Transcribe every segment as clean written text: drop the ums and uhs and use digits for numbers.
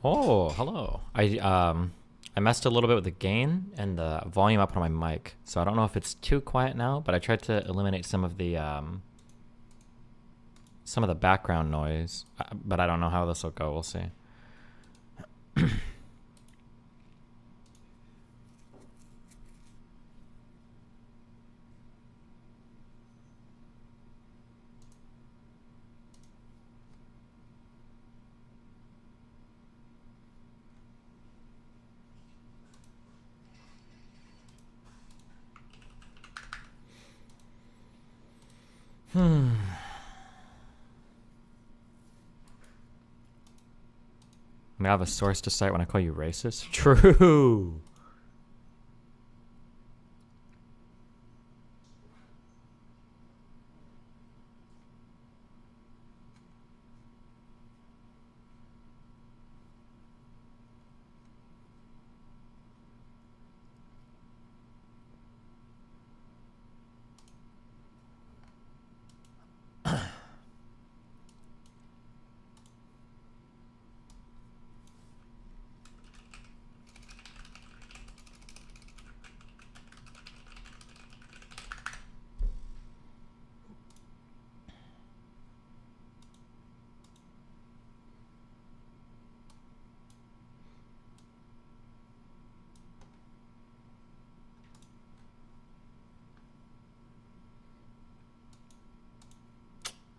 Oh, hello. I messed a little bit with the gain and the volume up on my mic, so I don't know if it's too quiet now, but I tried to eliminate some of the background noise, but I don't know how this will go. We'll see. I have a source to cite when I call you racist. True.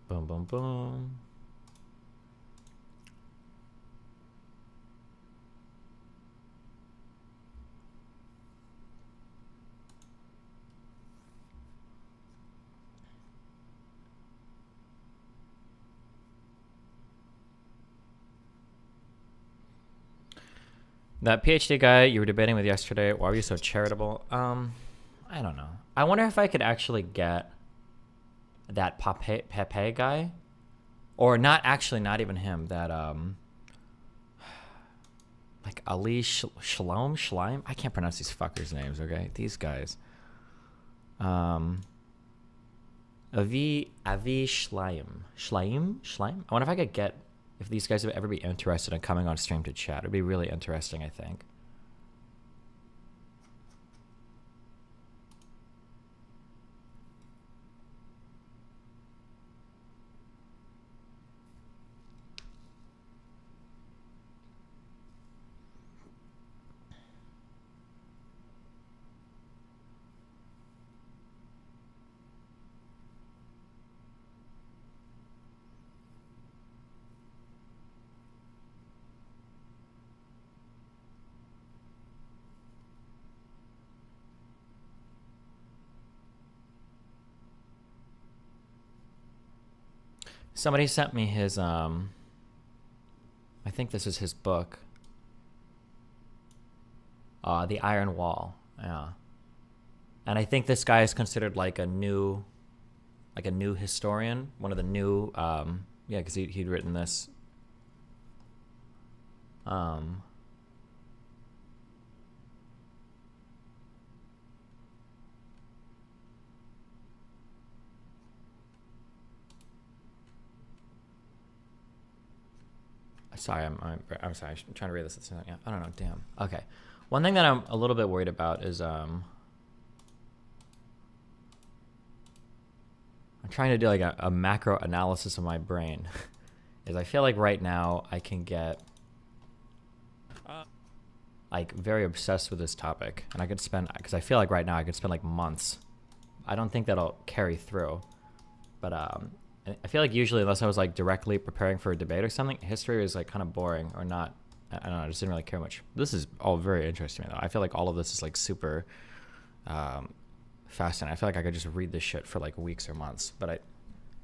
Boom, boom, boom. That PhD guy you were debating with yesterday, why were you so charitable? I don't know. I wonder if I could actually get that Pepe guy, or not even him, that like Ali Schleim. I can't pronounce these fuckers' names. Okay, these guys. Avi Schleim. I wonder if I could get, if these guys would ever be interested in coming on stream to chat. It'd be really interesting, I think. Somebody sent me his, I think this is his book. The Iron Wall, yeah. And I think this guy is considered like a new historian, one of the new, yeah, because he'd written this. Sorry, I'm sorry. I'm trying to read this. Yeah, I don't know. Damn. Okay. One thing that I'm a little bit worried about is I'm trying to do like a macro analysis of my brain. Is I feel like right now I can get like very obsessed with this topic, and I could spend, because I feel like right now I could spend like months. I don't think that'll carry through, but I feel like usually, unless I was like directly preparing for a debate or something, history is like kind of boring or not. I don't know. I just didn't really care much. This is all very interesting to me, though. I feel like all of this is like super fascinating. I feel like I could just read this shit for like weeks or months. But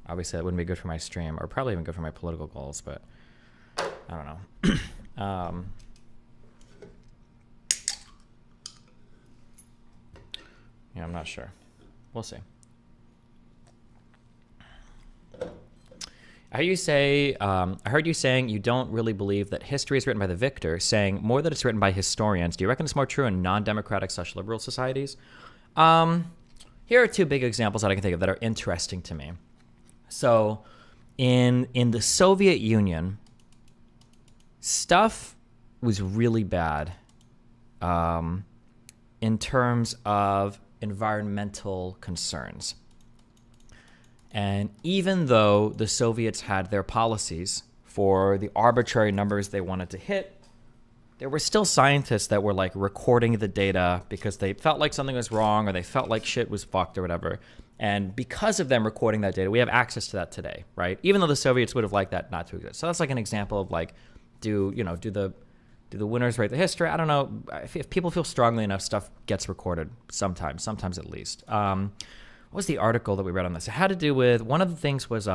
obviously that wouldn't be good for my stream, or probably even good for my political goals. But I don't know. Yeah, I'm not sure. We'll see. I heard you saying you don't really believe that history is written by the victor, saying more that it's written by historians. Do you reckon it's more true in non-democratic/liberal societies? Here are two big examples that I can think of that are interesting to me. So, in the Soviet Union, stuff was really bad in terms of environmental concerns. And even though the Soviets had their policies for the arbitrary numbers they wanted to hit, there were still scientists that were like recording the data because they felt like something was wrong or they felt like shit was fucked or whatever. And because of them recording that data, we have access to that today, right? Even though the Soviets would have liked that not to exist. So that's like an example of like, do the winners write the history? I don't know. If people feel strongly enough, stuff gets recorded sometimes at least. What was the article that we read on this? It had to do with, one of the things was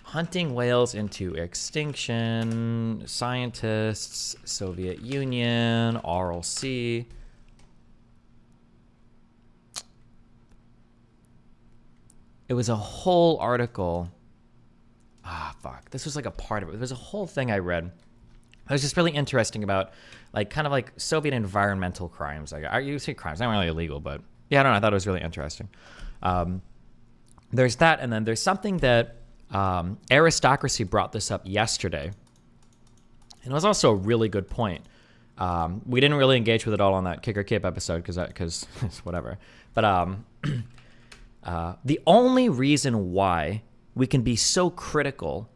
hunting whales into extinction, scientists, Soviet Union, Aral Sea. It was a whole article. This was like a part of it. There's a whole thing I read. It was just really interesting about like kind of like Soviet environmental crimes. Like, you say crimes, not really illegal, but yeah, I don't know. I thought it was really interesting. There's that, and then there's something that Aristocracy brought this up yesterday, and it was also a really good point. We didn't really engage with it all on that Kicker Kip episode because whatever. But the only reason why we can be so critical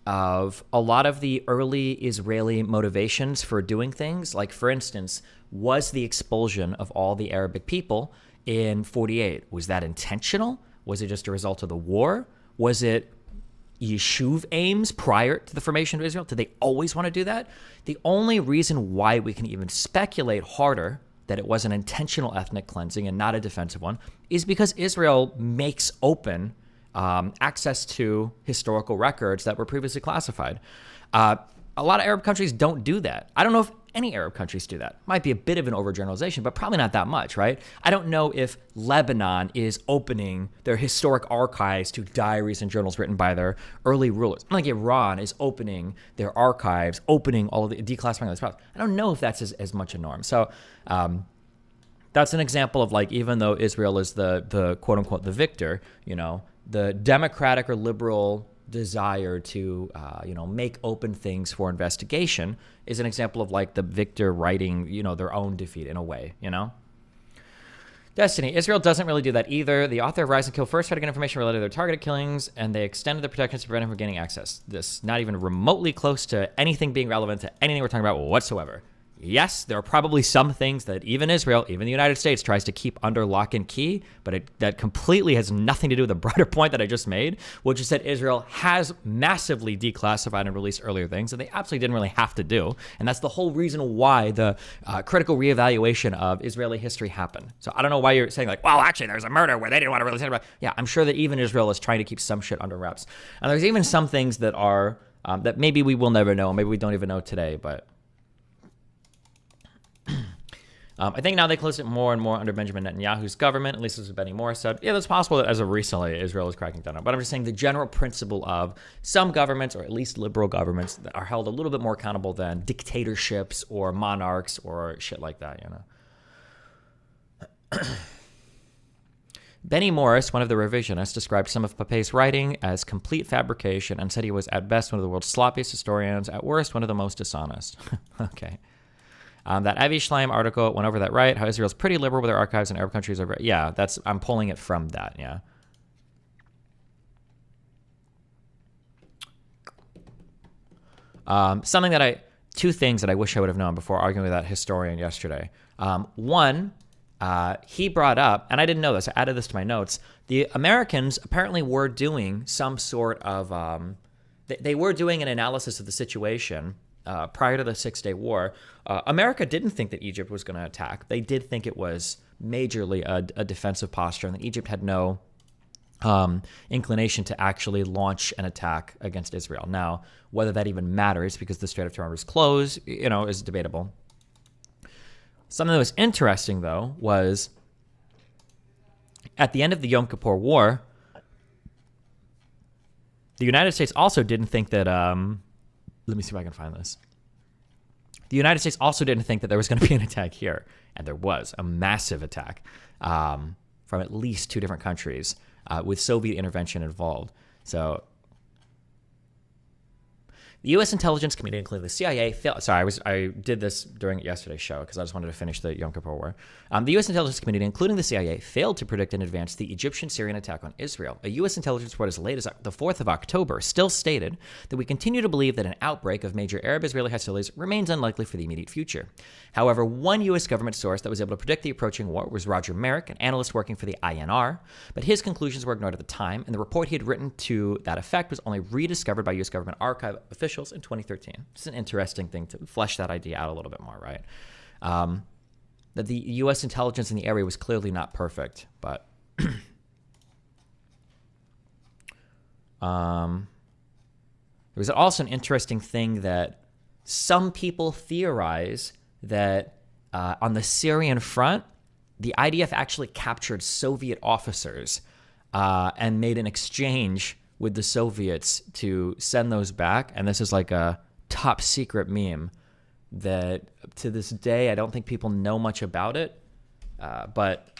of a lot of the early Israeli motivations for doing things, like, for instance, was the expulsion of all the Arabic people in 48. Was that intentional? Was it just a result of the war? Was it Yishuv aims prior to the formation of Israel? Did they always want to do that? The only reason why we can even speculate harder that it was an intentional ethnic cleansing and not a defensive one is because Israel makes open access to historical records that were previously classified. A lot of Arab countries don't do that. I don't know if any Arab countries do that. Might be a bit of an overgeneralization, but probably not that much, right? I don't know if Lebanon is opening their historic archives to diaries and journals written by their early rulers. Like Iran is opening their archives, opening all of the declassifying those files. I don't know if that's as much a norm. So that's an example of like, even though Israel is the quote unquote the victor, the democratic or liberal desire to make open things for investigation is an example of like the victor writing their own defeat in a way. Destiny. Israel doesn't really do that either. The author of Rise and Kill first tried to get information related to their targeted killings, and they extended the protections to prevent him from gaining access. This not even remotely close to anything being relevant to anything we're talking about whatsoever. Yes, there are probably some things that even Israel, even the United States, tries to keep under lock and key, but that completely has nothing to do with the broader point that I just made, which is that Israel has massively declassified and released earlier things that they absolutely didn't really have to do. And that's the whole reason why the critical reevaluation of Israeli history happened. So I don't know why you're saying like, well, actually, there's a murder where they didn't want to release it. Yeah, I'm sure that even Israel is trying to keep some shit under wraps. And there's even some things that are, that maybe we will never know, maybe we don't even know today, but I think now they close it more and more under Benjamin Netanyahu's government, at least as Benny Morris said. Yeah, that's possible that as of recently, Israel is cracking down on it. But I'm just saying the general principle of some governments, or at least liberal governments, that are held a little bit more accountable than dictatorships or monarchs or shit like that, Benny Morris, one of the revisionists, described some of Papé's writing as complete fabrication and said he was at best one of the world's sloppiest historians, at worst one of the most dishonest. Okay. That Avi Schleim article went over that, right? How Israel's pretty liberal with their archives and Arab countries are very, yeah, I'm pulling it from that, yeah. Two things that I wish I would have known before arguing with that historian yesterday. One, he brought up, and I didn't know this, I added this to my notes, the Americans apparently were doing some sort of, they were doing an analysis of the situation prior to the Six-Day War. America didn't think that Egypt was going to attack. They did think it was majorly a defensive posture, and that Egypt had no inclination to actually launch an attack against Israel. Now, whether that even matters because the Strait of Hormuz is closed, is debatable. Something that was interesting, though, was at the end of the Yom Kippur War, the United States also didn't think that... let me see if I can find this. The United States also didn't think that there was going to be an attack here. And there was a massive attack from at least two different countries with Soviet intervention involved. So The U.S. intelligence community, including the CIA, I did this during yesterday's show because I just wanted to finish the Yom Kippur War. The U.S. intelligence community, including the CIA, failed to predict in advance the Egyptian-Syrian attack on Israel. A U.S. intelligence report as late as the 4th of October still stated that we continue to believe that an outbreak of major Arab-Israeli hostilities remains unlikely for the immediate future. However, one U.S. government source that was able to predict the approaching war was Roger Merrick, an analyst working for the INR, but his conclusions were ignored at the time, and the report he had written to that effect was only rediscovered by U.S. government archive officials in 2013. It's an interesting thing to flesh that idea out a little bit more, right? That the U.S. intelligence in the area was clearly not perfect, but there was also an interesting thing that some people theorize that on the Syrian front, the IDF actually captured Soviet officers and made an exchange with the Soviets to send those back. And this is like a top secret meme that to this day, I don't think people know much about it. But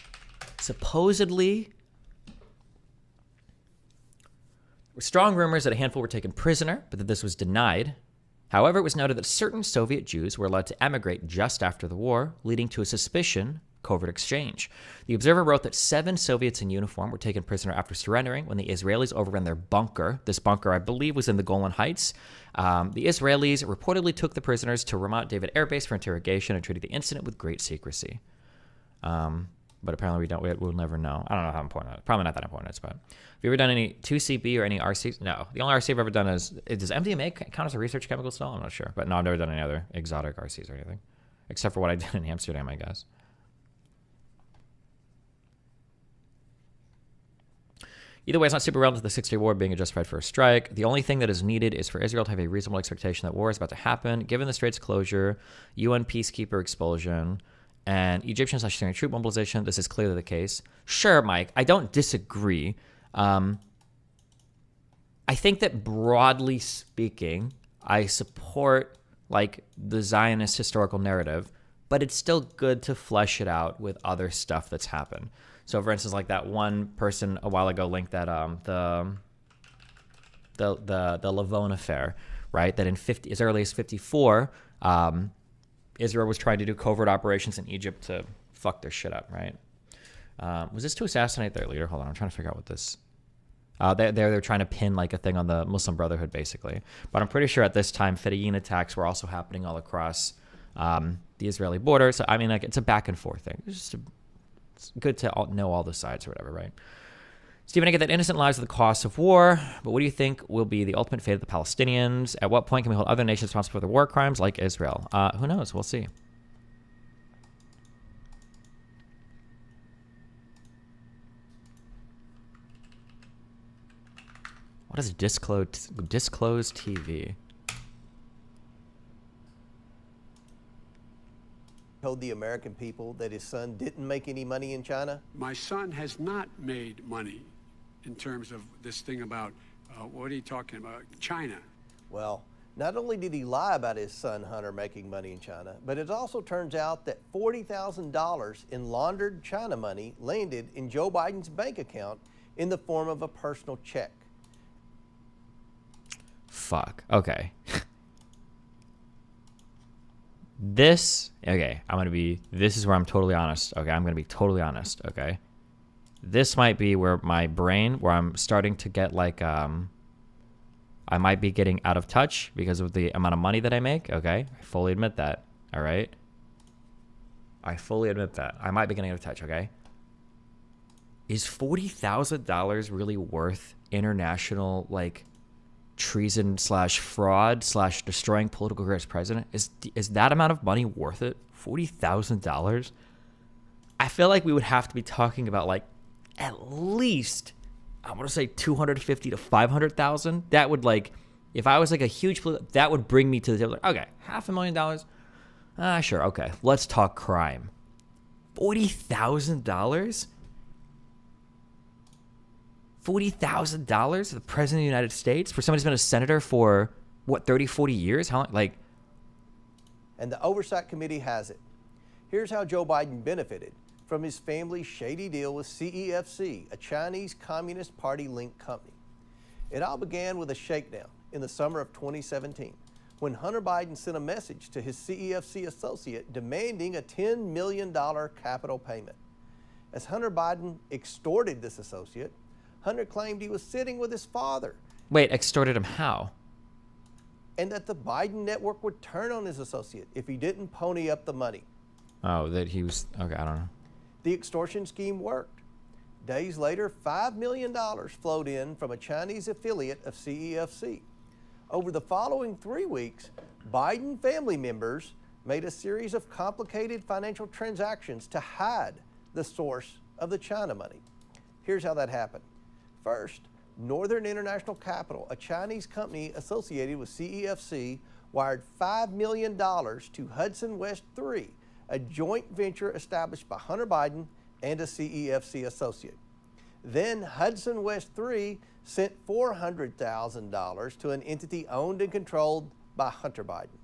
supposedly, there were strong rumors that a handful were taken prisoner, but that this was denied. However, it was noted that certain Soviet Jews were allowed to emigrate just after the war, leading to a suspicion covert exchange. The Observer wrote that 7 Soviets in uniform were taken prisoner after surrendering when the Israelis overran their bunker. This bunker, I believe, was in the Golan Heights. The Israelis reportedly took the prisoners to Ramat David Air Base for interrogation and treated the incident with great secrecy. But apparently we'll never know. I don't know how important it is. Probably not that important, but have you ever done any 2CB or any RC? No. The only RC I've ever done does MDMA count as a research chemical still? I'm not sure. But no, I've never done any other exotic RCs or anything. Except for what I did in Amsterdam, I guess. Either way, it's not super relevant to the Six-Day War being a justified first strike. The only thing that is needed is for Israel to have a reasonable expectation that war is about to happen, given the Straits closure, UN peacekeeper expulsion, and Egyptian/Syrian troop mobilization. This is clearly the case. Sure, Mike, I don't disagree. I think that broadly speaking, I support like the Zionist historical narrative, but it's still good to flesh it out with other stuff that's happened. So, for instance, like that one person a while ago linked that the Lavone affair, right? That in as early as 54, Israel was trying to do covert operations in Egypt to fuck their shit up, right? Was this to assassinate their leader? Hold on, I'm trying to figure out what this. They're trying to pin like a thing on the Muslim Brotherhood, basically. But I'm pretty sure at this time, Fedayeen attacks were also happening all across the Israeli border. So I mean, like it's a back and forth thing. It's good to know all the sides or whatever, right? Stephen, I get that innocent lives are the cost of war, but what do you think will be the ultimate fate of the Palestinians? At what point can we hold other nations responsible for their war crimes like Israel? Who knows? We'll see. What is disclosed TV? Told the American people that his son didn't make any money in China? My son has not made money in terms of this thing about, what are you talking about, China? Well, not only did he lie about his son Hunter making money in China, but it also turns out that $40,000 in laundered China money landed in Joe Biden's bank account in the form of a personal check. Fuck. Okay. This is where I'm totally honest. Okay, I'm going to be totally honest, okay? This might be where I'm starting to get like, I might be getting out of touch because of the amount of money that I make, okay? I fully admit that, all right? I fully admit that. I might be getting out of touch, okay? Is $40,000 really worth international, like, treason/fraud/destroying political career as president? Is that amount of money worth it? $40,000? I feel like we would have to be talking about like at least, I want to say 250 to 500,000. That would like, if I was like a huge, that would bring me to the table. Like, okay, $500,000. Sure. Okay. Let's talk crime. $40,000? $40,000 to the president of the United States for somebody who's been a senator for, what, 30, 40 years? How long? Like, and the Oversight Committee has it. Here's how Joe Biden benefited from his family's shady deal with CEFC, a Chinese Communist Party-linked company. It all began with a shakedown in the summer of 2017. when Hunter Biden sent a message to his CEFC associate demanding a $10 million capital payment. As Hunter Biden extorted this associate, Hunter claimed he was sitting with his father. Wait, extorted him how? And that the Biden network would turn on his associate if he didn't pony up the money. Oh, that he was, okay, I don't know. The extortion scheme worked. Days later, $5 million flowed in from a Chinese affiliate of CEFC. Over the following 3 weeks, Biden family members made a series of complicated financial transactions to hide the source of the China money. Here's how that happened. First, Northern International Capital, a Chinese company associated with CEFC, wired $5 million to Hudson West 3, a joint venture established by Hunter Biden and a CEFC associate. Then Hudson West 3 sent $400,000 to an entity owned and controlled by Hunter Biden.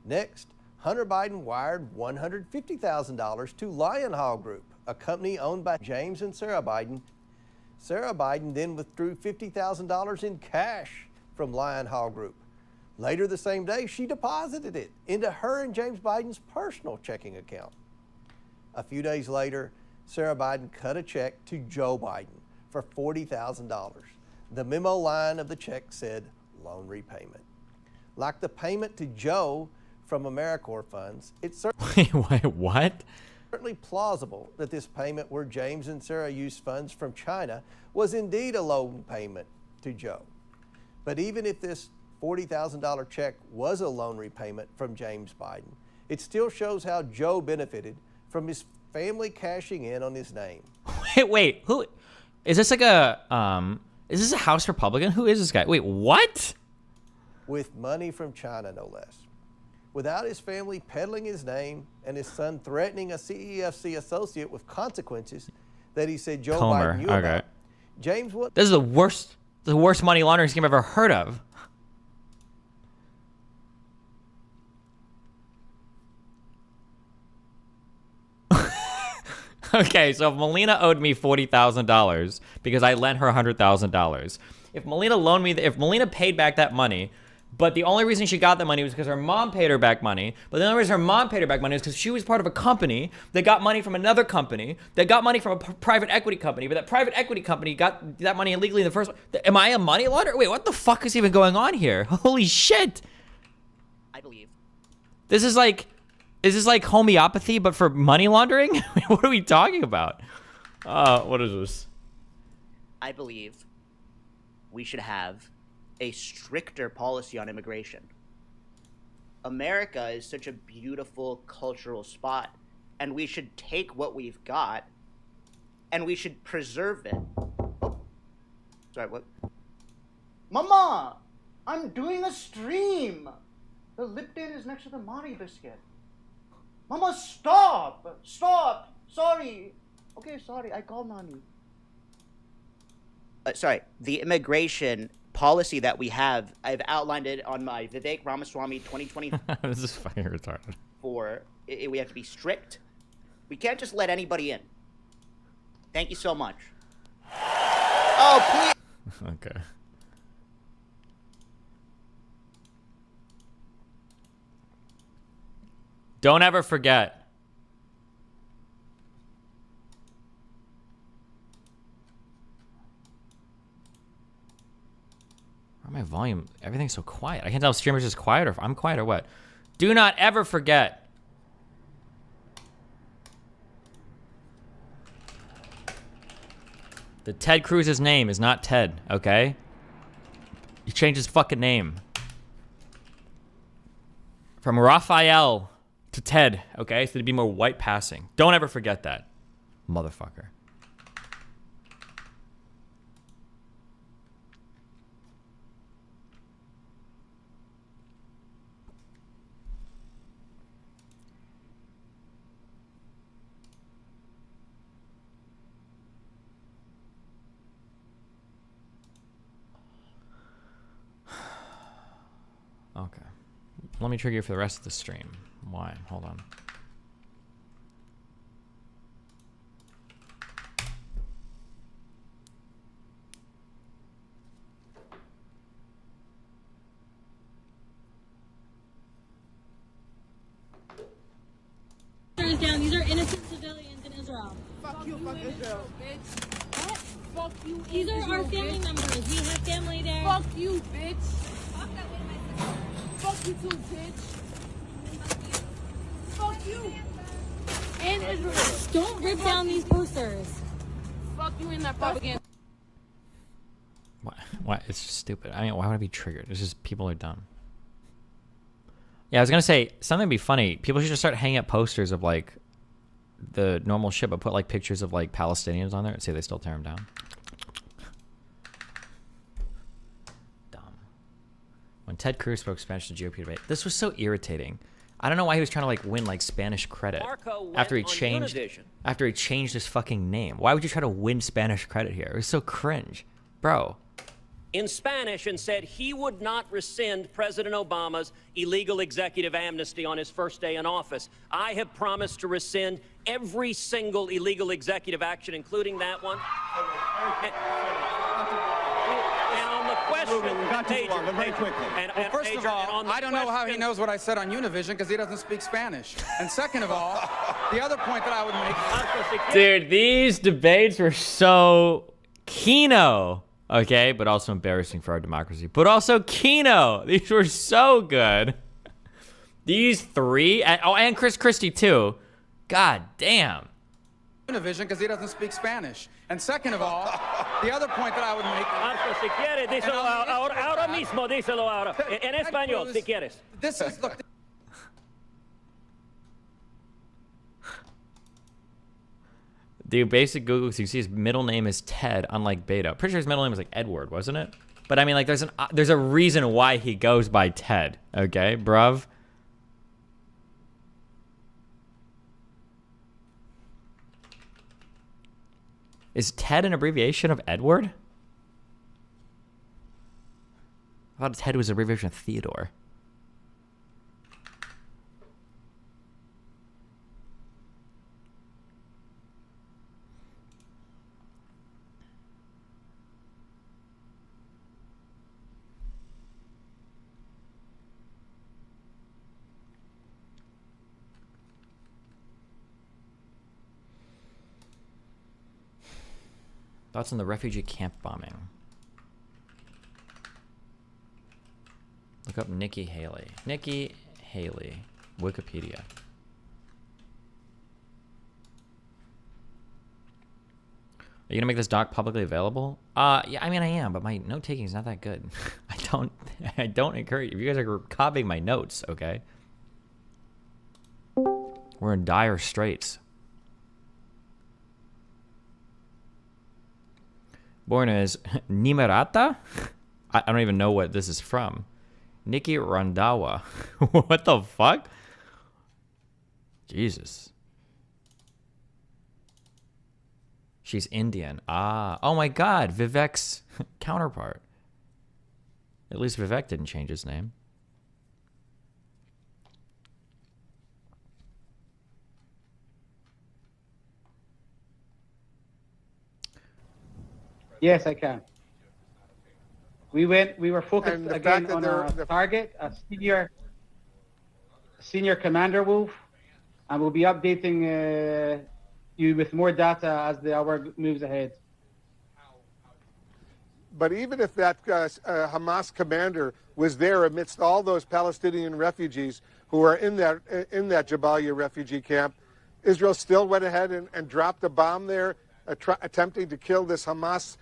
Next, Hunter Biden wired $150,000 to Lion Hall Group, a company owned by James and Sarah Biden. Sarah Biden then withdrew $50,000 in cash from Lion Hall Group. Later the same day, she deposited it into her and James Biden's personal checking account. A few days later, Sarah Biden cut a check to Joe Biden for $40,000. The memo line of the check said loan repayment. Like the payment to Joe from AmeriCorps funds, it's Wait, what? certainly plausible that this payment where James and Sarah used funds from China was indeed a loan payment to Joe. But even if this $40,000 check was a loan repayment from James Biden, it still shows how Joe benefited from his family cashing in on his name. Wait, who is this? Like is this a House Republican? Who is this guy? Wait, what? With money from China, no less. Without his family peddling his name and his son threatening a CEFC associate with consequences that he said Joe Biden knew about, James would. This is the worst money laundering scheme I've ever heard of. Okay, so if Melina owed me $40,000 because I lent her $100,000, if Melina paid back that money, but the only reason she got the money was because her mom paid her back money, but the only reason her mom paid her back money was because she was part of a company that got money from another company, that got money from a private equity company, but that private equity company got that money illegally in the first place. Am I a money launderer? Wait, what the fuck is even going on here? Holy shit. I believe. Is this like homeopathy, but for money laundering? What are we talking about? What is this? I believe we should have a stricter policy on immigration. America is such a beautiful cultural spot, and we should take what we've got and we should preserve it. Oh, sorry, what? Mama, I'm doing a stream. The Lipton is next to the Mari biscuit. Mama, stop! Stop! Sorry. Okay, sorry. I called Nani. Sorry. The immigration policy that we have, I've outlined it on my Vivek Ramaswamy 2020. This is fucking retarded. We have to be strict. We can't just let anybody in. Thank you so much. Oh, please. Okay. Don't ever forget. Why my volume? Everything's so quiet. I can't tell if streamers is quiet or if I'm quiet or what. Do not ever forget. That Ted Cruz's name is not Ted, okay? He changed his fucking name. From Raphael to Ted, okay? So there'd be more white passing. Don't ever forget that, motherfucker. Okay. Let me trigger you for the rest of the stream. Why? Hold on. you, fuck Israel, bitch. What? Fuck you. These are our family members. We have family there. Fuck you, bitch. Fuck you too, bitch. Fuck you. And Israel. Don't rip down these posters. Fuck you in that propaganda. Why? It's just stupid. I mean, why would I be triggered? It's just people are dumb. Yeah, I was gonna say something would be funny. People should just start hanging up posters of like the normal shit, but put like pictures of like Palestinians on there and say they still tear them down. Dumb. When Ted Cruz spoke Spanish to GOP debate, this was so irritating. I don't know why he was trying to like win like Spanish credit after he changed his fucking name. Why would you try to win Spanish credit here? It was so cringe, bro. In Spanish and said he would not rescind President Obama's illegal executive amnesty on his first day in office. I have promised to rescind every single illegal executive action, including that one. And on the question, very quickly. Well, first of all, I don't know how he knows what I said on Univision because he doesn't speak Spanish. And second of all, the other point that I would make... Dude, these debates were so kino. Okay, but also embarrassing for our democracy. But also kino. These were so good. These three. And Chris Christie, too. God damn. Univision because he doesn't speak Spanish. And second of all, the other point that I would make... Marcos, si quieres, díselo ahora mismo, díselo ahora. En español, si quieres. This is... Look, Dude, basic Google, so you see his middle name is Ted, unlike Beto. Pretty sure his middle name was like Edward, wasn't it? But I mean, like, there's a reason why he goes by Ted, okay, bruv? Is Ted an abbreviation of Edward? I thought Ted was an abbreviation of Theodore. Thoughts on the refugee camp bombing? Look up Nikki Haley. Nikki Haley. Wikipedia. Are you gonna make this doc publicly available? Yeah, I mean I am, but my note taking is not that good. I don't encourage. If you guys are copying my notes, okay? We're in dire straits. Born as Nimerata? I don't even know what this is from. Nikki Randhawa. What the fuck? Jesus. She's Indian. Ah. Oh my god. Vivek's counterpart. At least Vivek didn't change his name. Yes, I can. We were focused again on our target, a senior commander, Wolf, and we'll be updating you with more data as the hour moves ahead. But even if that Hamas commander was there amidst all those Palestinian refugees who are in that Jabalia refugee camp, Israel still went ahead and dropped a bomb there, attempting to kill this Hamas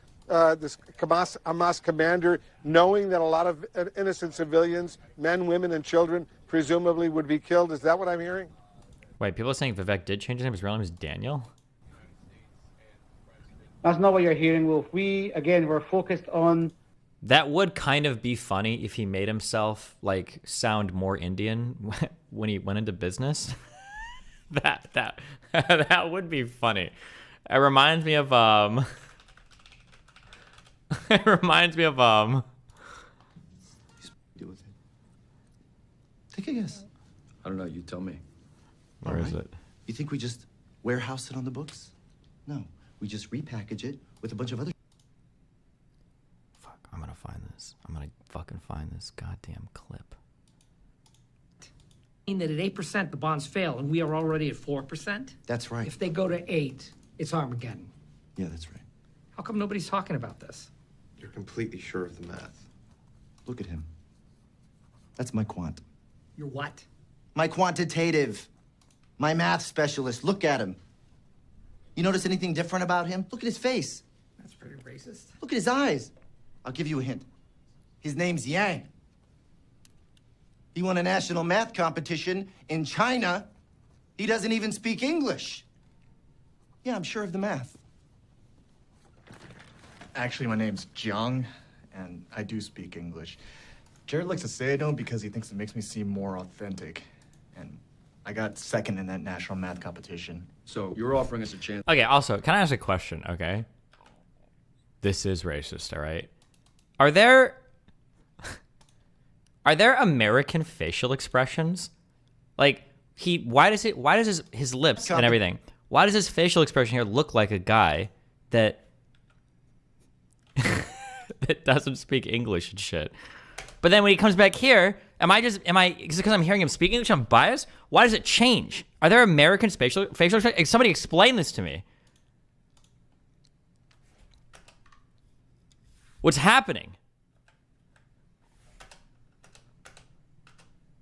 commander, knowing that a lot of innocent civilians, men, women, and children, presumably would be killed. Is that what I'm hearing? Wait, people are saying Vivek did change his name. His real name is Daniel? That's not what you're hearing, Wolf. We're focused on... That would kind of be funny if he made himself, like, sound more Indian when he went into business. that would be funny. It reminds me of, It reminds me of, Deal with it. Take a guess. I don't know. You tell me. Where is it? You think we just warehouse it on the books? No. We just repackage it with a bunch of other... Fuck, I'm gonna find this. I'm gonna fucking find this goddamn clip. That at 8% the bonds fail, and we are already at 4%. That's right. If they go to 8, It's Armageddon. Yeah, that's right. How come nobody's talking about this? You're completely sure of the math. Look at him. That's my quant. You're what? My quantitative. My math specialist. Look at him. You notice anything different about him? Look at his face. That's pretty racist. Look at his eyes. I'll give you a hint. His name's Yang. He won a national math competition in China. He doesn't even speak English. Yeah, I'm sure of the math. Actually, my name's Jiang, and I do speak English. Jared likes to say I don't because he thinks it makes me seem more authentic. And I got second in that national math competition. So you're offering us a chance. Okay, also, can I ask a question, okay? This is racist, all right? Are there American facial expressions? Like, why does his lips and everything, why does his facial expression here look like a guy that that doesn't speak English and shit? But then when he comes back here, is it because I'm hearing him speak English, I'm biased? Why does it change? Are there American facial expressions? Somebody explain this to me. What's happening?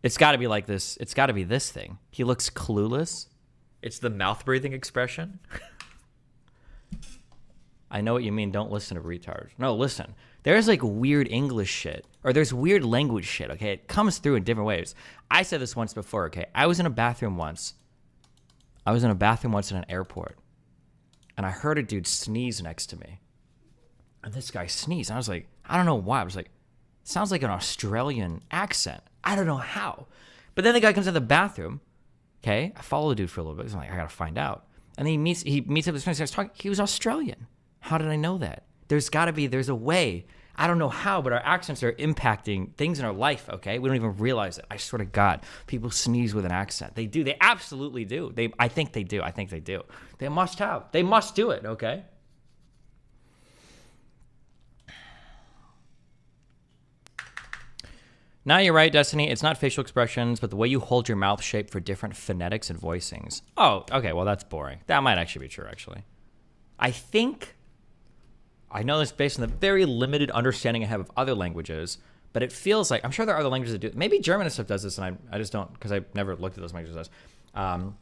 It's got to be like this. It's got to be this thing. He looks clueless. It's the mouth breathing expression. I know what you mean. Don't listen to retards. No, listen. There's like weird English shit, or there's weird language shit, okay? It comes through in different ways. I said this once before, okay? I was in a bathroom once in an airport, and I heard a dude sneeze next to me. And this guy sneezed. And I was like, I don't know why. I was like, sounds like an Australian accent. I don't know how. But then the guy comes in the bathroom, okay? I follow the dude for a little bit. I'm like, I gotta find out. And then he meets up with his friends, starts talking. He was Australian. How did I know that? There's a way. I don't know how, but our accents are impacting things in our life, okay? We don't even realize it. I swear to God, people sneeze with an accent. They do. They absolutely do. I think they do. They must have. They must do it, okay? Now you're right, Destiny. It's not facial expressions, but the way you hold your mouth shape for different phonetics and voicings. Oh, okay. Well, that's boring. That might actually be true, actually. I know this based on the very limited understanding I have of other languages, but it feels like, I'm sure there are other languages that do it. Maybe German and stuff does this, and I just don't, because I've never looked at those languages. No,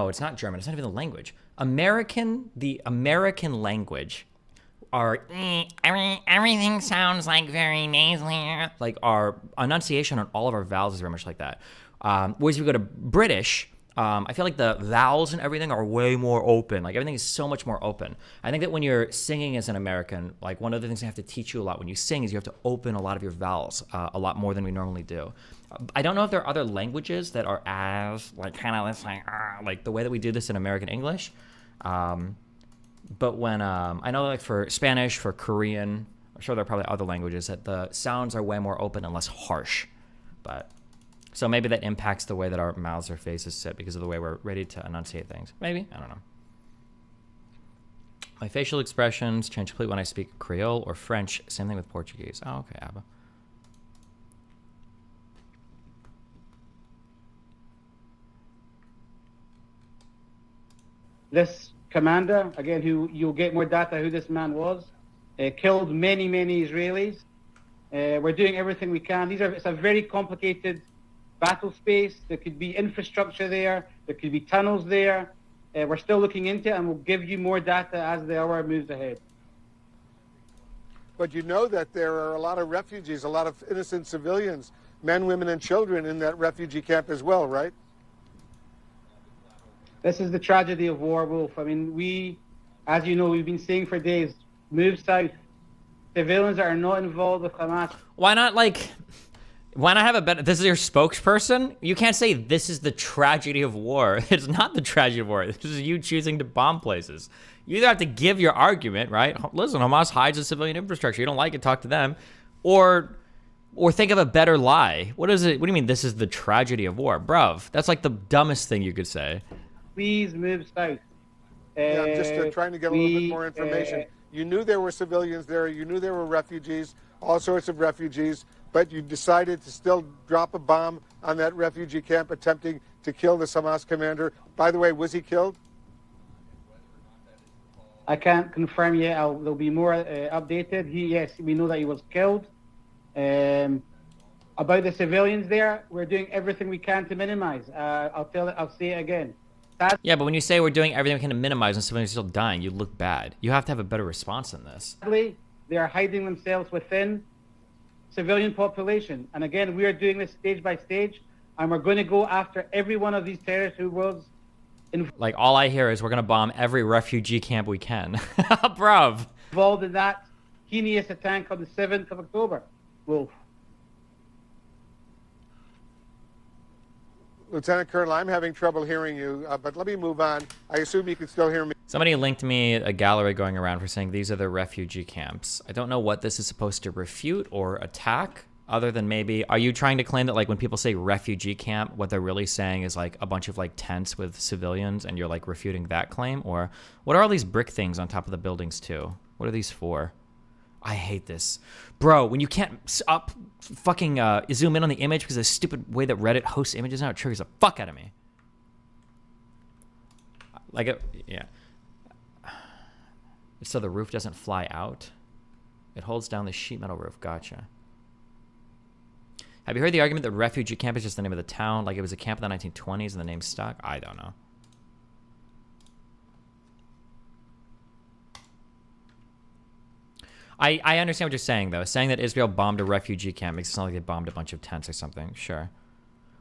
it's not German. It's not even the language. The American language everything sounds like very nasally. Like our enunciation on all of our vowels is very much like that. Whereas if we go to British, I feel like the vowels and everything are way more open. Like everything is so much more open. I think that when you're singing as an American, like one of the things they have to teach you a lot when you sing is you have to open a lot of your vowels a lot more than we normally do. I don't know if there are other languages that are as like kind of this like the way that we do this in American English. But when I know like for Spanish, for Korean, I'm sure there are probably other languages that the sounds are way more open and less harsh. But so maybe that impacts the way that our mouths or faces sit because of the way we're ready to enunciate things. Maybe, I don't know. My facial expressions change completely when I speak Creole or French. Same thing with Portuguese. Oh, okay, Abba. This commander, again, who you'll get more data who this man was, killed many Israelis. We're doing everything we can. It's a very complicated battle space. There could be infrastructure there. There could be tunnels there. We're still looking into it, and we'll give you more data as the hour moves ahead. But you know that there are a lot of refugees, a lot of innocent civilians, men, women, and children in that refugee camp as well, right? This is the tragedy of war, Wolf. I mean, as you know, we've been saying for days, move south. Civilians that are not involved with Hamas. Why not have a better, this is your spokesperson? You can't say this is the tragedy of war. It's not the tragedy of war. This is you choosing to bomb places. You either have to give your argument, right? Listen, Hamas hides the civilian infrastructure. You don't like it, talk to them. Or think of a better lie. What is it? What do you mean this is the tragedy of war? Bruv, that's like the dumbest thing you could say. Please move south. Yeah, I'm just trying to get a little bit more information. You knew there were civilians there. You knew there were refugees, all sorts of refugees, but you decided to still drop a bomb on that refugee camp attempting to kill the Hamas commander. By the way, was he killed? I can't confirm yet. There'll be more updated. Yes, we know that he was killed. About the civilians there, we're doing everything we can to minimize. I'll say it again. Yeah, but when you say we're doing everything we can to minimize and civilians are still dying, you look bad. You have to have a better response than this. Sadly, they are hiding themselves within civilian population. And again, we are doing this stage by stage, and we're going to go after every one of these terrorists who was like, all I hear is we're going to bomb every refugee camp we can. Bruv. Involved in that heinous attack on the 7th of October. Wolf. Lieutenant Colonel, I'm having trouble hearing you, but let me move on. I assume you can still hear me. Somebody linked me a gallery going around for saying these are the refugee camps. I don't know what this is supposed to refute or attack, other than maybe, are you trying to claim that, like, when people say refugee camp, what they're really saying is, like, a bunch of, like, tents with civilians, and you're, like, refuting that claim? Or what are all these brick things on top of the buildings, too? What are these for? I hate this. Bro, when you can't fucking zoom in on the image because of the stupid way that Reddit hosts images now, it triggers the fuck out of me. Like, yeah. So the roof doesn't fly out? It holds down the sheet metal roof. Gotcha. Have you heard the argument that refugee camp is just the name of the town? Like it was a camp in the 1920s and the name stuck? I don't know. I understand what you're saying, though. Saying that Israel bombed a refugee camp makes it sound like they bombed a bunch of tents or something. Sure.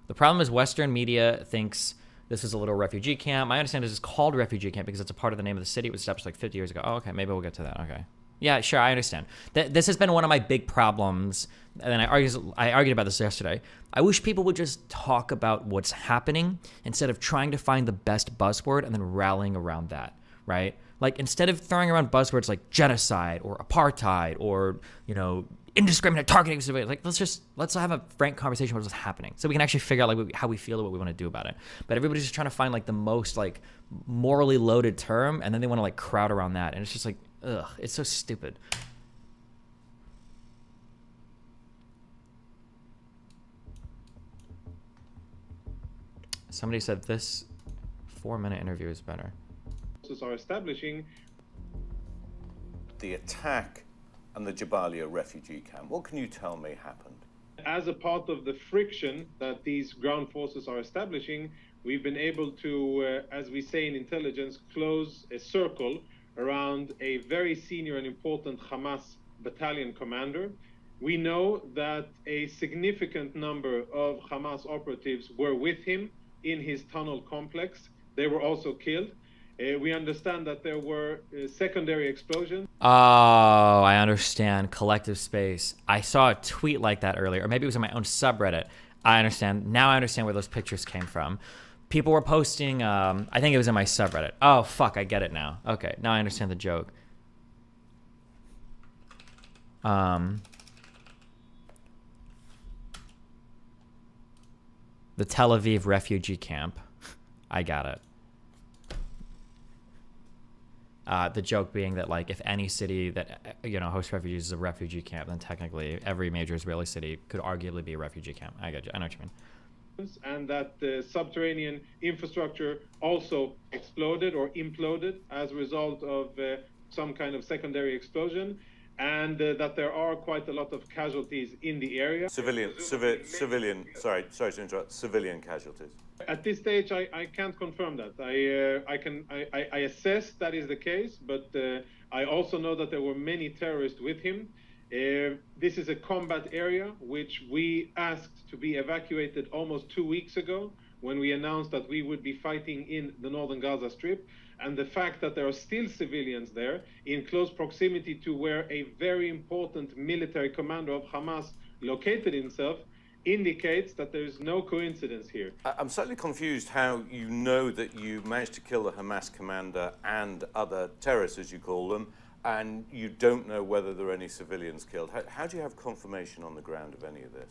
The problem is Western media thinks this is a little refugee camp. I understand this is called refugee camp because it's a part of the name of the city. It was established like 50 years ago. Oh, okay. Maybe we'll get to that. Okay. Yeah, sure. I understand. This has been one of my big problems. And I argued about this yesterday. I wish people would just talk about what's happening instead of trying to find the best buzzword and then rallying around that, right? Like, instead of throwing around buzzwords like genocide or apartheid or, you know, indiscriminate targeting, like, let's have a frank conversation about what's happening so we can actually figure out, like, how we feel and what we want to do about it. But everybody's just trying to find, like, the most, like, morally loaded term, and then they want to, like, crowd around that. And it's just like, ugh, it's so stupid. Somebody said this 4-minute interview is better. Are establishing the attack and the Jabalia refugee camp. What can you tell me happened? As a part of the friction that these ground forces are establishing, we've been able to, as we say in intelligence, close a circle around a very senior and important Hamas battalion commander. We know that a significant number of Hamas operatives were with him in his tunnel complex. They were also killed. We understand that there were secondary explosions. Oh, I understand. Collective space. I saw a tweet like that earlier, or maybe it was in my own subreddit. I understand. Now I understand where those pictures came from. People were posting, I think it was in my subreddit. Oh, fuck, I get it now. Okay, now I understand the joke. The Tel Aviv refugee camp. I got it. The joke being that, like, if any city that, you know, hosts refugees is a refugee camp, then technically every major Israeli city could arguably be a refugee camp. I get you. I know what you mean. And that the subterranean infrastructure also exploded or imploded as a result of some kind of secondary explosion, and that there are quite a lot of casualties in the area. Civilian, sorry to interrupt, civilian casualties. At this stage, I can't confirm that. I assess that is the case, but I also know that there were many terrorists with him. This is a combat area which we asked to be evacuated almost 2 weeks ago when we announced that we would be fighting in the northern Gaza Strip. And the fact that there are still civilians there in close proximity to where a very important military commander of Hamas located himself indicates that there is no coincidence here. I'm slightly confused how you know that you managed to kill the Hamas commander and other terrorists, as you call them, and you don't know whether there are any civilians killed. How do you have confirmation on the ground of any of this?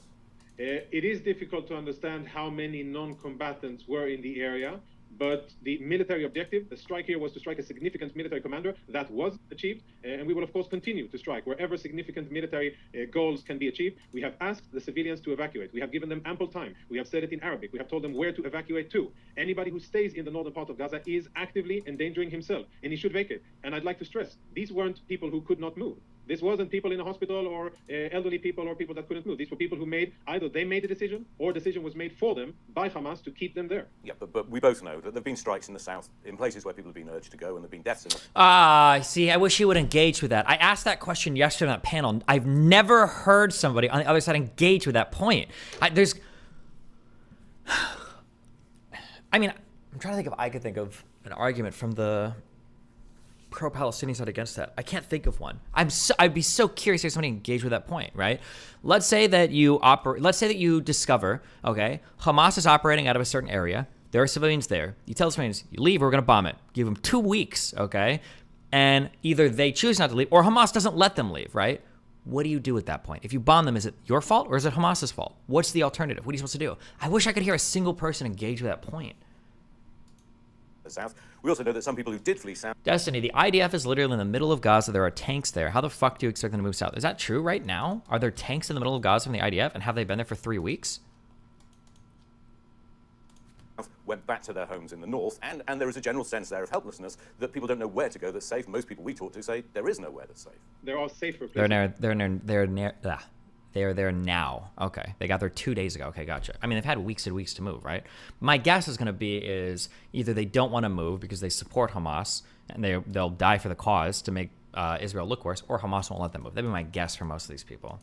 It is difficult to understand how many non-combatants were in the area. But the military objective, the strike here, was to strike a significant military commander. That was achieved, and we will, of course, continue to strike wherever significant military goals can be achieved. We have asked the civilians to evacuate. We have given them ample time. We have said it in Arabic. We have told them where to evacuate to. Anybody who stays in the northern part of Gaza is actively endangering himself, and he should vacate. And I'd like to stress, these weren't people who could not move. This wasn't people in a hospital or elderly people or people that couldn't move. These were people who made, either they made a decision or a decision was made for them by Hamas to keep them there. Yeah, but we both know that there have been strikes in the south, in places where people have been urged to go, and there have been deaths in them. See, I wish he would engage with that. I asked that question yesterday on that panel. I've never heard somebody on the other side engage with that point. I'm trying to think if I could think of an argument from the pro-Palestinian side against that. I can't think of one. I'd be so curious if somebody engaged with that point, right? Let's say that you discover, okay, Hamas is operating out of a certain area. There are civilians there. You tell the civilians, you leave, we're going to bomb it. Give them 2 weeks, okay? And either they choose not to leave or Hamas doesn't let them leave, right? What do you do at that point? If you bomb them, is it your fault or is it Hamas's fault? What's the alternative? What are you supposed to do? I wish I could hear a single person engage with that point. The south. We also know that some people who did flee south. Destiny, the IDF is literally in the middle of Gaza. There are tanks there. How the fuck do you expect them to move south? Is that true right now? Are there tanks in the middle of Gaza from the IDF, and have they been there for 3 weeks? Went back to their homes in the north, and there is a general sense there of helplessness that people don't know where to go that's safe. Most people we talk to say there is nowhere that's safe. There are safer places. They're there now. Okay, they got there 2 days ago. Okay, gotcha. I mean, they've had weeks and weeks to move, right? My guess is going to be is either they don't want to move because they support Hamas and they'll die for the cause to make Israel look worse, or Hamas won't let them move. That'd be my guess for most of these people.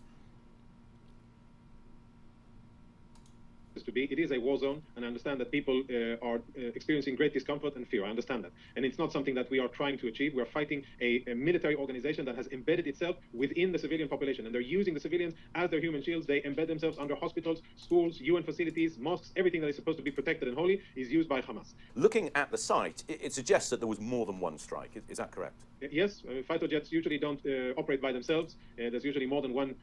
To be. It is a war zone, and I understand that people are experiencing great discomfort and fear. I understand that. And it's not something that we are trying to achieve. We are fighting a military organization that has embedded itself within the civilian population, and they're using the civilians as their human shields. They embed themselves under hospitals, schools, UN facilities, mosques. Everything that is supposed to be protected and holy is used by Hamas. Looking at the site, it suggests that there was more than one strike. Is that correct? Yes, fighter jets usually don't operate by themselves. There's usually more than one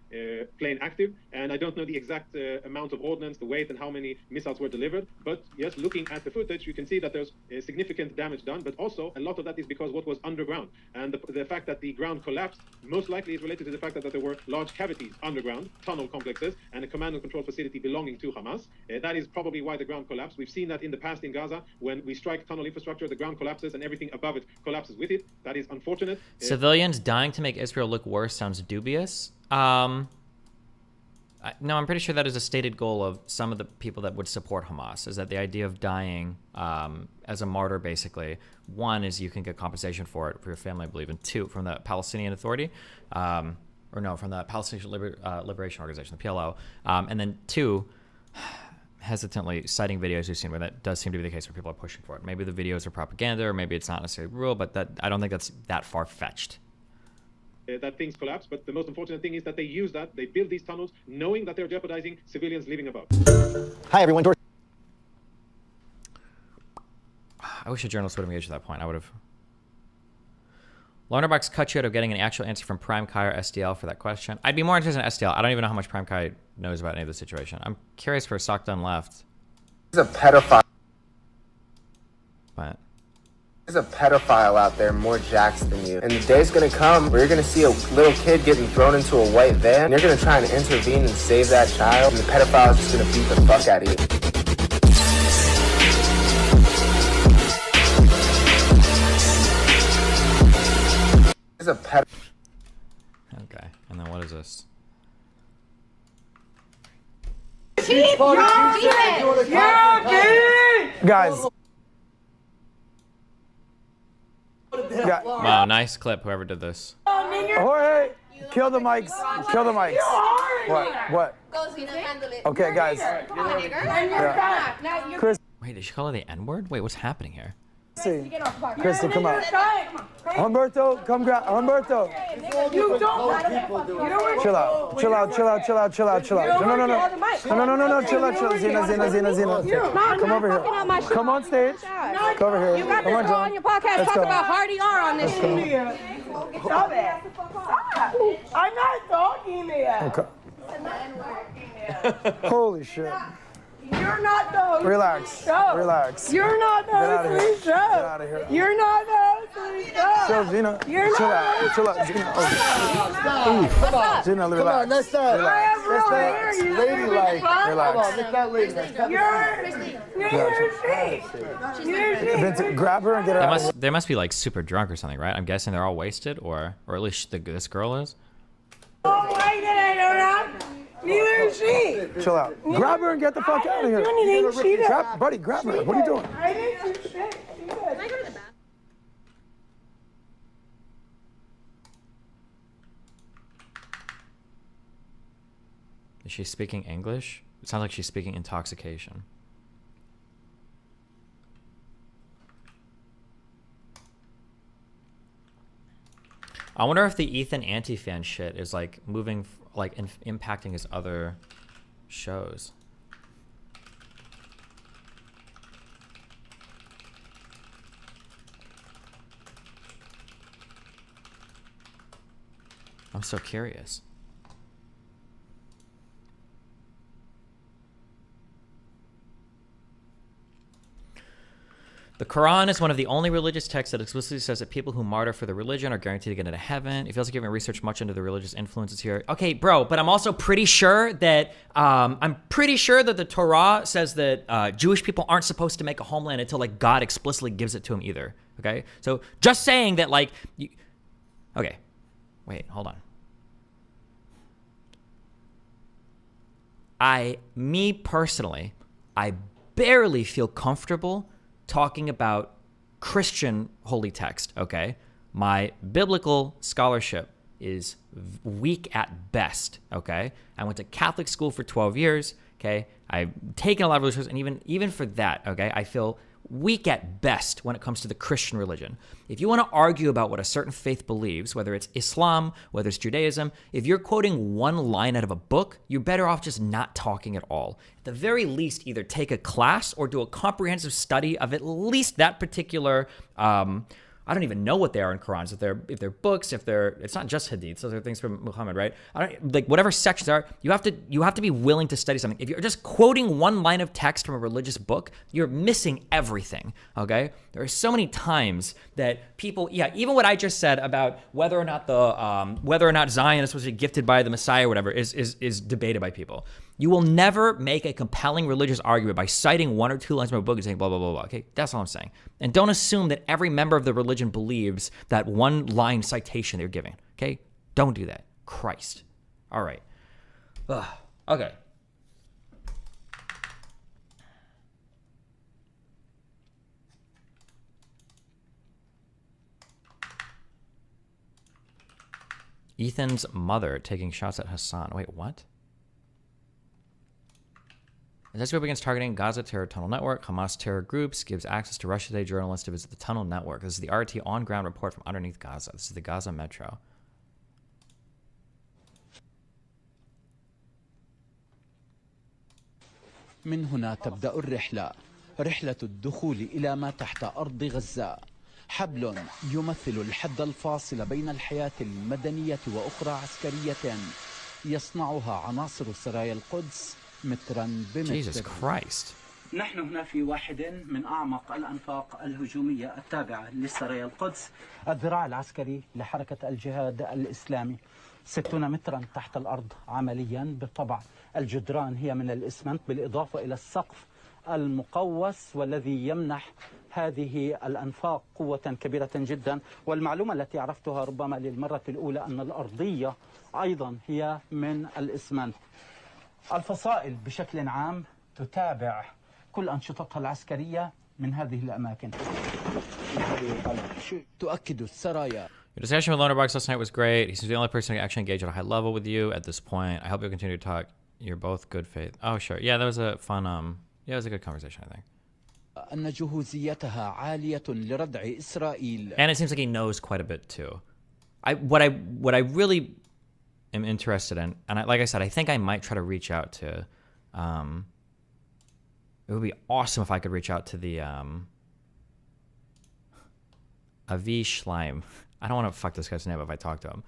plane active, and I don't know the exact amount of ordnance, the weight, and how many missiles were delivered. But yes, looking at the footage, you can see that there's significant damage done, but also a lot of that is because what was underground. And the fact that the ground collapsed most likely is related to the fact that there were large cavities underground, tunnel complexes, and a command and control facility belonging to Hamas. That is probably why the ground collapsed. We've seen that in the past in Gaza. When we strike tunnel infrastructure, the ground collapses and everything above it collapses with it. That is unfortunate. Civilians dying to make Israel look worse sounds dubious. No, I'm pretty sure that is a stated goal of some of the people that would support Hamas, is that the idea of dying as a martyr, basically, one, is you can get compensation for it for your family, I believe, and two, from the Palestinian Authority, from the Palestinian Liberation Organization, the PLO, and then two, hesitantly citing videos we've seen where that does seem to be the case where people are pushing for it. Maybe the videos are propaganda, or maybe it's not necessarily real, but I don't think that's that far-fetched. That things collapse, but the most unfortunate thing is that they use that, they build these tunnels knowing that they're jeopardizing civilians living above. Hi everyone. I wish a journalist would have engaged at that point. I would have. Larnerbox cut you out of getting an actual answer from Prime Kai or SDL for that question. I'd be more interested in SDL. I don't even know how much Prime Kai knows about any of the situation. I'm curious for Sock Done Left. He's a pedophile. But there's a pedophile out there more jacked than you. And the day's gonna come where you're gonna see a little kid getting thrown into a white van, and you're gonna try and intervene and save that child, and the pedophile's just gonna beat the fuck out of you. There's a okay, and then what is this? Guys. Wow, nice clip, whoever did this. Jorge, kill the mics. Kill the mics. What? Okay, guys. Yeah. Chris. Wait, did she call her the N-word? Wait, what's happening here? Crystal, come out. Humberto, come grab. Humberto. Chill out. Chill out. Chill out. Chill out. Chill out. Chill out. No, no, no, no. Chill out. Chill out. Zena. Come over here. Come on stage. Come over here. You got this girl on your podcast talking about Hardy R on this shit. Stop it. I'm not talking there. Okay. Holy shit. You're You're not the host Relax. of the show. Relax. You're not the Get host out of of the here. show. Get out of here. You're not the host of the show. Chill, Gina. You're Chill not. out. Chill out, Gina. What's up? Gina, relax. Come on, let's start. I have real hair. You Ladylike. Relax. Come on, let's start lady. Vincent, grab her and get her out of here. They must be like super drunk or something, right? I'm guessing they're all wasted, or at least this girl is. Oh, why did I know that? Neither is she. Chill out. Grab her and get the fuck out of here. I didn't do anything. She did. Buddy, grab her. What are you doing? I didn't do shit. She did. Can I go to the bathroom? Is she speaking English? It sounds like she's speaking intoxication. I wonder if the Ethan anti-fan shit is like moving, like impacting his other shows. I'm so curious. The Quran is one of the only religious texts that explicitly says that people who martyr for the religion are guaranteed to get into heaven. It feels like you haven't researched much into the religious influences here. Okay, bro, but I'm also pretty sure that the Torah says that Jewish people aren't supposed to make a homeland until like God explicitly gives it to them either. Okay, so just saying that like, okay, wait, hold on. Me personally, I barely feel comfortable talking about Christian holy text, okay? My biblical scholarship is weak at best, okay? I went to Catholic school for 12 years, okay? I've taken a lot of religious, and even for that, okay, I feel weak at best when it comes to the Christian religion. If you want to argue about what a certain faith believes, whether it's Islam, whether it's Judaism, if you're quoting one line out of a book, you're better off just not talking at all. At the very least, either take a class or do a comprehensive study of at least that particular I don't even know what they are in Qurans. If they're books, it's not just hadiths. Those are things from Muhammad, right? Like whatever sections are, you have to be willing to study something. If you're just quoting one line of text from a religious book, you're missing everything. Okay? There are so many times that people, even what I just said about whether or not Zion is supposed to be gifted by the Messiah or whatever is debated by people. You will never make a compelling religious argument by citing one or two lines from a book and saying blah, blah, blah, blah. Okay, that's all I'm saying. And don't assume that every member of the religion believes that one line citation they're giving. Okay? Don't do that. Christ. All right. Ugh. Okay. Ethan's mother taking shots at Hassan. Wait, what? This group against targeting Gaza Terror Tunnel Network, Hamas terror groups, gives access to Russia Today journalists to visit the tunnel network. This is the RT on-ground report from underneath Gaza. This is the Gaza Metro. من هنا تبدأ الرحلة، رحلة الدخول إلى ما تحت أرض غزة. حبل يمثل الحد الفاصل بين الحياة المدنية وأخرى عسكرية يصنعها عناصر سرايا القدس مترا بمتر. Jesus Christ. نحن هنا في واحد من أعمق الأنفاق الهجومية التابعة لسرايا القدس، الذراع العسكري لحركة الجهاد الإسلامي. 60 مترا تحت الأرض عمليا. بالطبع الجدران هي من الإسمنت بالإضافة إلى السقف المقوس والذي يمنح هذه الأنفاق قوة كبيرة جدا. والمعلومة التي عرفتها ربما للمرة الأولى أن الأرضية أيضا هي من الإسمنت. الفصائل بشكل عام تتابع كل أنشطتها العسكرية من هذه الأماكن. تؤكد السرايا. Your discussion with Lonerbox last night was great. He's the only person who actually engaged at a high level with you at this point. I hope you'll continue to talk. You're both good faith. Oh, sure. Yeah, that was a fun, it was a good conversation, I think. أن جهوزيتها عالية لردع إسرائيل. And it seems like he knows quite a bit too. What I really am interested in, and like I said, I think I might try to reach out to, it would be awesome if I could reach out to the, Avi Schleim. I don't want to fuck this guy's name if I talk to him.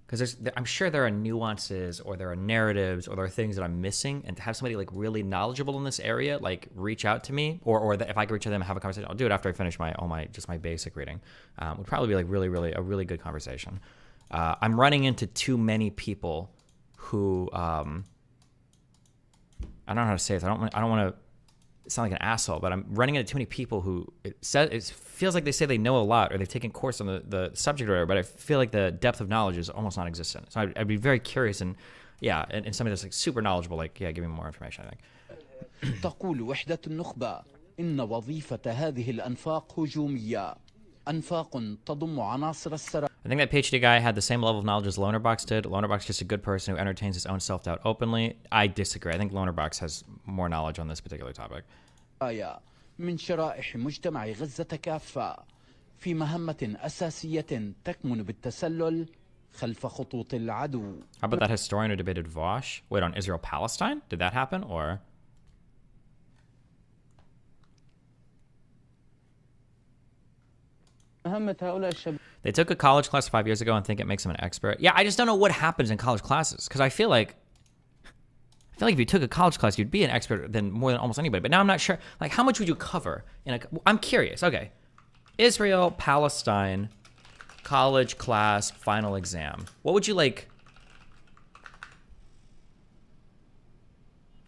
Because because I'm sure there are nuances or there are narratives or there are things that I'm missing, and to have somebody like really knowledgeable in this area like reach out to me, or if I could reach out to them and have a conversation, I'll do it after I finish my basic reading. Would probably be like a really good conversation. I'm running into too many people who I don't know how to say this. I don't want to sound like an asshole, but I'm running into too many people who it feels like they say they know a lot or they've taken course on the subject or whatever, but I feel like the depth of knowledge is almost non-existent. So I'd be very curious and somebody that's like super knowledgeable, like, give me more information, I think. تقول وحدة النخبة إن وظيفة هذه الأنفاق هجومية أنفاق تضم عناصر السراب. I think that PhD guy had the same level of knowledge as Lonerbox did. Lonerbox is just a good person who entertains his own self-doubt openly. I disagree. I think Lonerbox has more knowledge on this particular topic. من شرائح مجتمع غزة كافة في مهمة أساسية تكمن بالتسلل خلف خطوط العدو. How about that historian who debated Vosh? Wait, on Israel-Palestine? Did that happen, or...? They took a college class 5 years ago and think it makes them an expert. Yeah, I just don't know what happens in college classes, because I feel like if you took a college class, you'd be an expert more than almost anybody. But now I'm not sure. Like, how much would you cover? I'm curious. Okay, Israel, Palestine, college class, final exam. What would you like?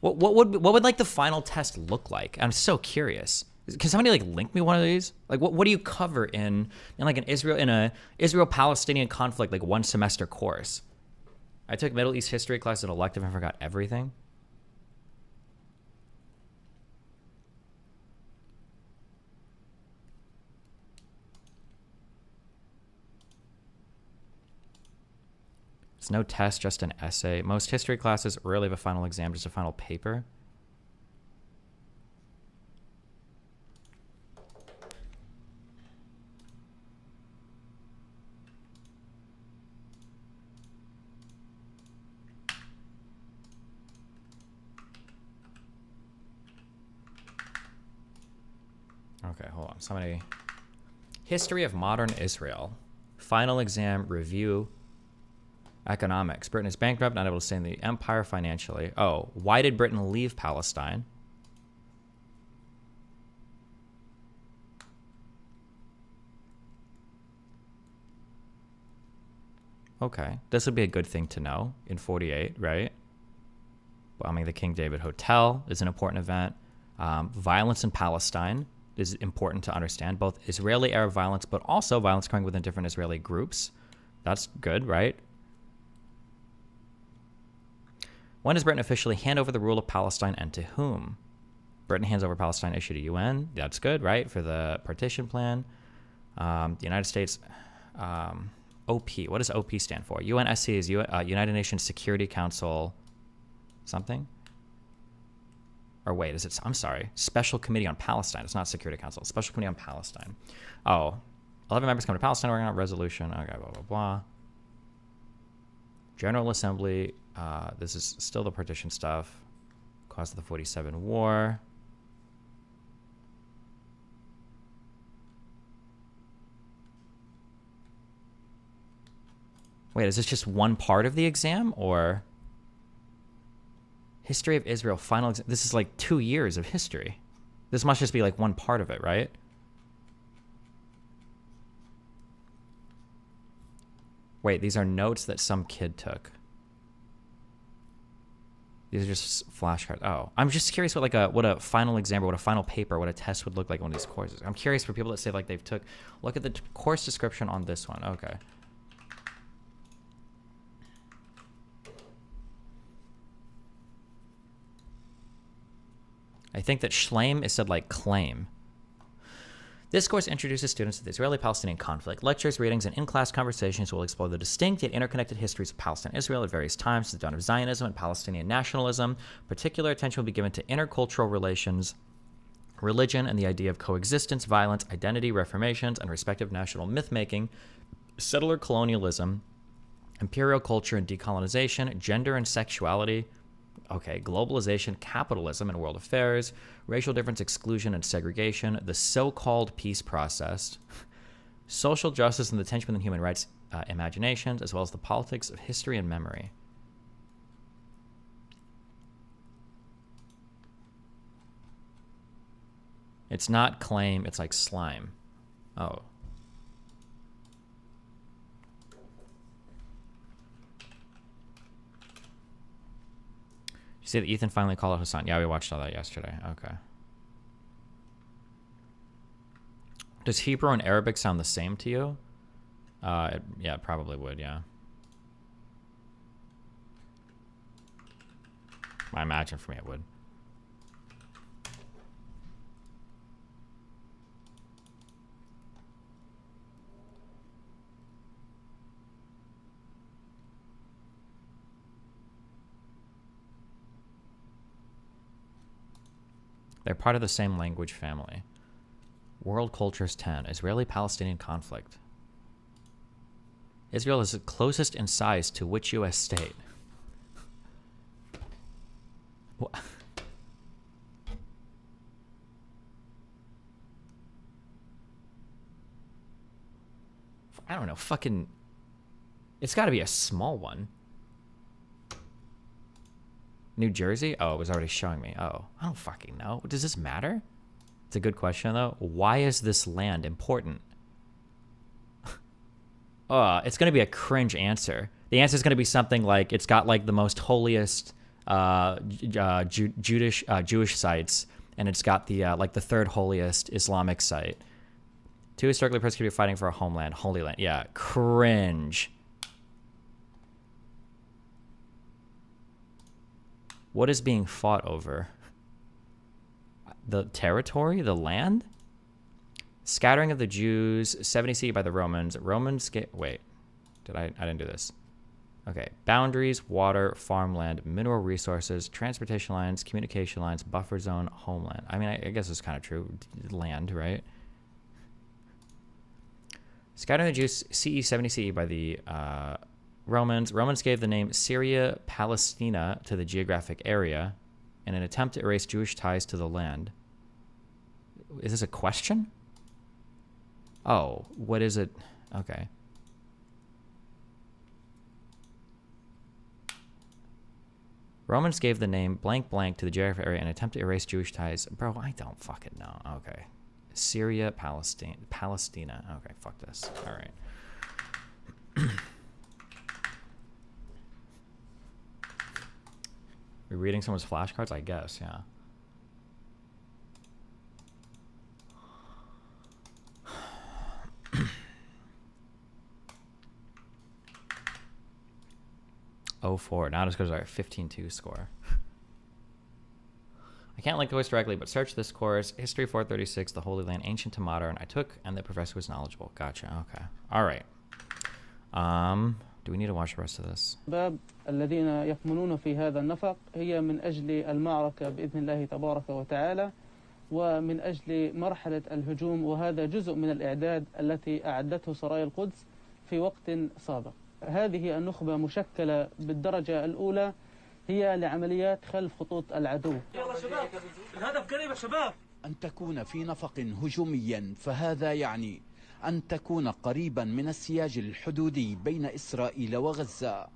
What would like the final test look like? I'm so curious. Can somebody like link me one of these? Like, what do you cover in like a Israel-Palestinian conflict like one semester course? I took Middle East history class at elective and forgot everything. It's no test, just an essay. Most history classes rarely have a final exam, just a final paper. Okay, hold on. Somebody. History of modern Israel. Final exam review. Economics. Britain is bankrupt, not able to stay in the empire financially. Oh, why did Britain leave Palestine? Okay, this would be a good thing to know in 48, right? Bombing the King David Hotel is an important event. Violence in Palestine is important to understand, both Israeli Arab violence, but also violence coming within different Israeli groups. That's good, right? When does Britain officially hand over the rule of Palestine, and to whom? Britain hands over Palestine issue to UN. That's good, right? For the partition plan. The United States, OP. What does OP stand for? UNSC is United Nations Security Council something? Or wait, is it, I'm sorry, Special Committee on Palestine. It's not Security Council. Special Committee on Palestine. Oh, 11 members come to Palestine, working on a resolution. Okay, blah, blah, blah. General Assembly. This is still the partition stuff. Cause of the 47 war. Wait, is this just one part of the exam, or... History of Israel, final exam. This is like 2 years of history. This must just be like one part of it, right? Wait, these are notes that some kid took. These are just flashcards. Oh, I'm just curious what a final exam or what a final paper, what a test would look like in one of these courses. I'm curious for people that say like they've took. Look at the course description on this one. Okay. I think that Schleim is said like claim. This course introduces students to the Israeli-Palestinian conflict. Lectures, readings, and in-class conversations will explore the distinct yet interconnected histories of Palestine and Israel at various times, the dawn of Zionism and Palestinian nationalism. Particular attention will be given to intercultural relations, religion, and the idea of coexistence, violence, identity, reformations, and respective national myth-making, settler colonialism, imperial culture and decolonization, gender and sexuality, okay, globalization, capitalism and world affairs, racial difference, exclusion and segregation, the so-called peace process, social justice and the tension within human rights, imaginations, as well as the politics of history and memory. It's not claim, it's like slime. Oh. You see that Ethan finally called out Hassan? Yeah, we watched all that yesterday. Okay. Does Hebrew and Arabic sound the same to you? Yeah, it probably would, yeah. I imagine for me it would. They're part of the same language family. World Cultures 10, Israeli-Palestinian conflict. Israel is the closest in size to which U.S. state? What? I don't know, fucking... It's gotta be a small one. New Jersey? Oh, it was already showing me. Oh, I don't fucking know. Does this matter? It's a good question, though. Why is this land important? It's going to be a cringe answer. The answer is going to be something like it's got like the most holiest Jewish sites, and it's got the like the third holiest Islamic site. Two historically persecuted fighting for a homeland, Holy Land. Yeah, cringe. What is being fought over? The territory? The land? Scattering of the Jews, 70 CE by the Romans. Wait, I didn't do this. Okay, boundaries, water, farmland, mineral resources, transportation lines, communication lines, buffer zone, homeland. I mean, I guess it's kind of true. Land, right? Scattering the Jews, CE 70 CE by the Romans. Romans gave the name Syria Palestina to the geographic area in an attempt to erase Jewish ties to the land. Is this a question? Oh, what is it? Okay. Romans gave the name blank blank to the geographic area in an attempt to erase Jewish ties. Bro, I don't fucking know. Okay. Syria, Palestine, Palestina. Okay, fuck this. All right. We're reading someone's flashcards, I guess, yeah. Oh, 4. Now just goes our 15-2 score. I can't link the course directly, but search this course, History 436, the Holy Land, Ancient to Modern. I took, and the professor was knowledgeable. Gotcha, okay. All right. Do we need to watch the rest of this? الشباب الذين يكمنون في هذا النفق هي من أجل المعركة بإذن الله تبارك وتعالى ومن أجل مرحلة الهجوم وهذا جزء من الإعداد التي أعدته سرايا القدس في وقت سابق. هذه النخبة مشكلة بالدرجة الأولى هي لعمليات خلف خطوط العدو. يلا شباب الهدف قريب يا شباب. أن تكون في نفق هجوميا فهذا يعني أن تكون قريبا من السياج الحدودي بين إسرائيل وغزة.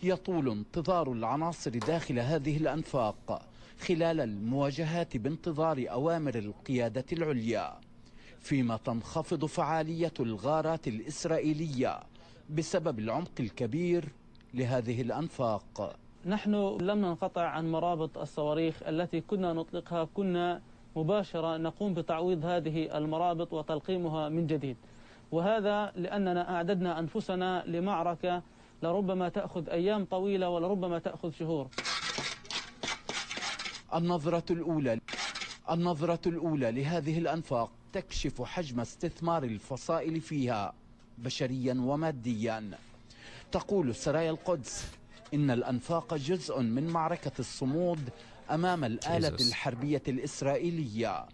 يطول انتظار العناصر داخل هذه الأنفاق خلال المواجهات بانتظار أوامر القيادة العليا، فيما تنخفض فعالية الغارات الإسرائيلية بسبب العمق الكبير لهذه الأنفاق. نحن لم ننقطع عن مرابط الصواريخ التي كنا نطلقها، كنا مباشرة نقوم بتعويض هذه المرابط وتلقيمها من جديد، وهذا لأننا أعددنا أنفسنا لمعركة لربما تأخذ أيام طويلة ولربما تأخذ شهور. النظرة الأولى لهذه الأنفاق تكشف حجم استثمار الفصائل فيها بشريا وماديا. تقول سرايا القدس إن الأنفاق جزء من معركة الصمود أمام الآلة الحربية الإسرائيلية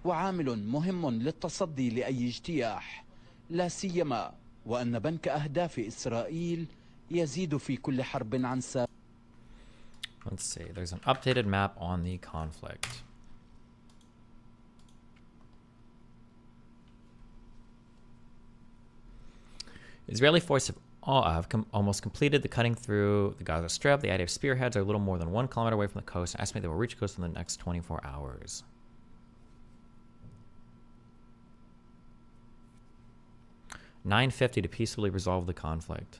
وعامل مهم للتصدي لأي اجتياح، لا سيما وأن بنك أهداف إسرائيل يزيد في كل حرب عن سابق. Let's see. There's an updated map on the conflict. Israeli forces have almost completed the cutting through the Gaza Strip. The IDF spearheads are a little more than 1 kilometer away from the coast. I estimate they will reach the coast in the next 24 hours. $950 to peacefully resolve the conflict.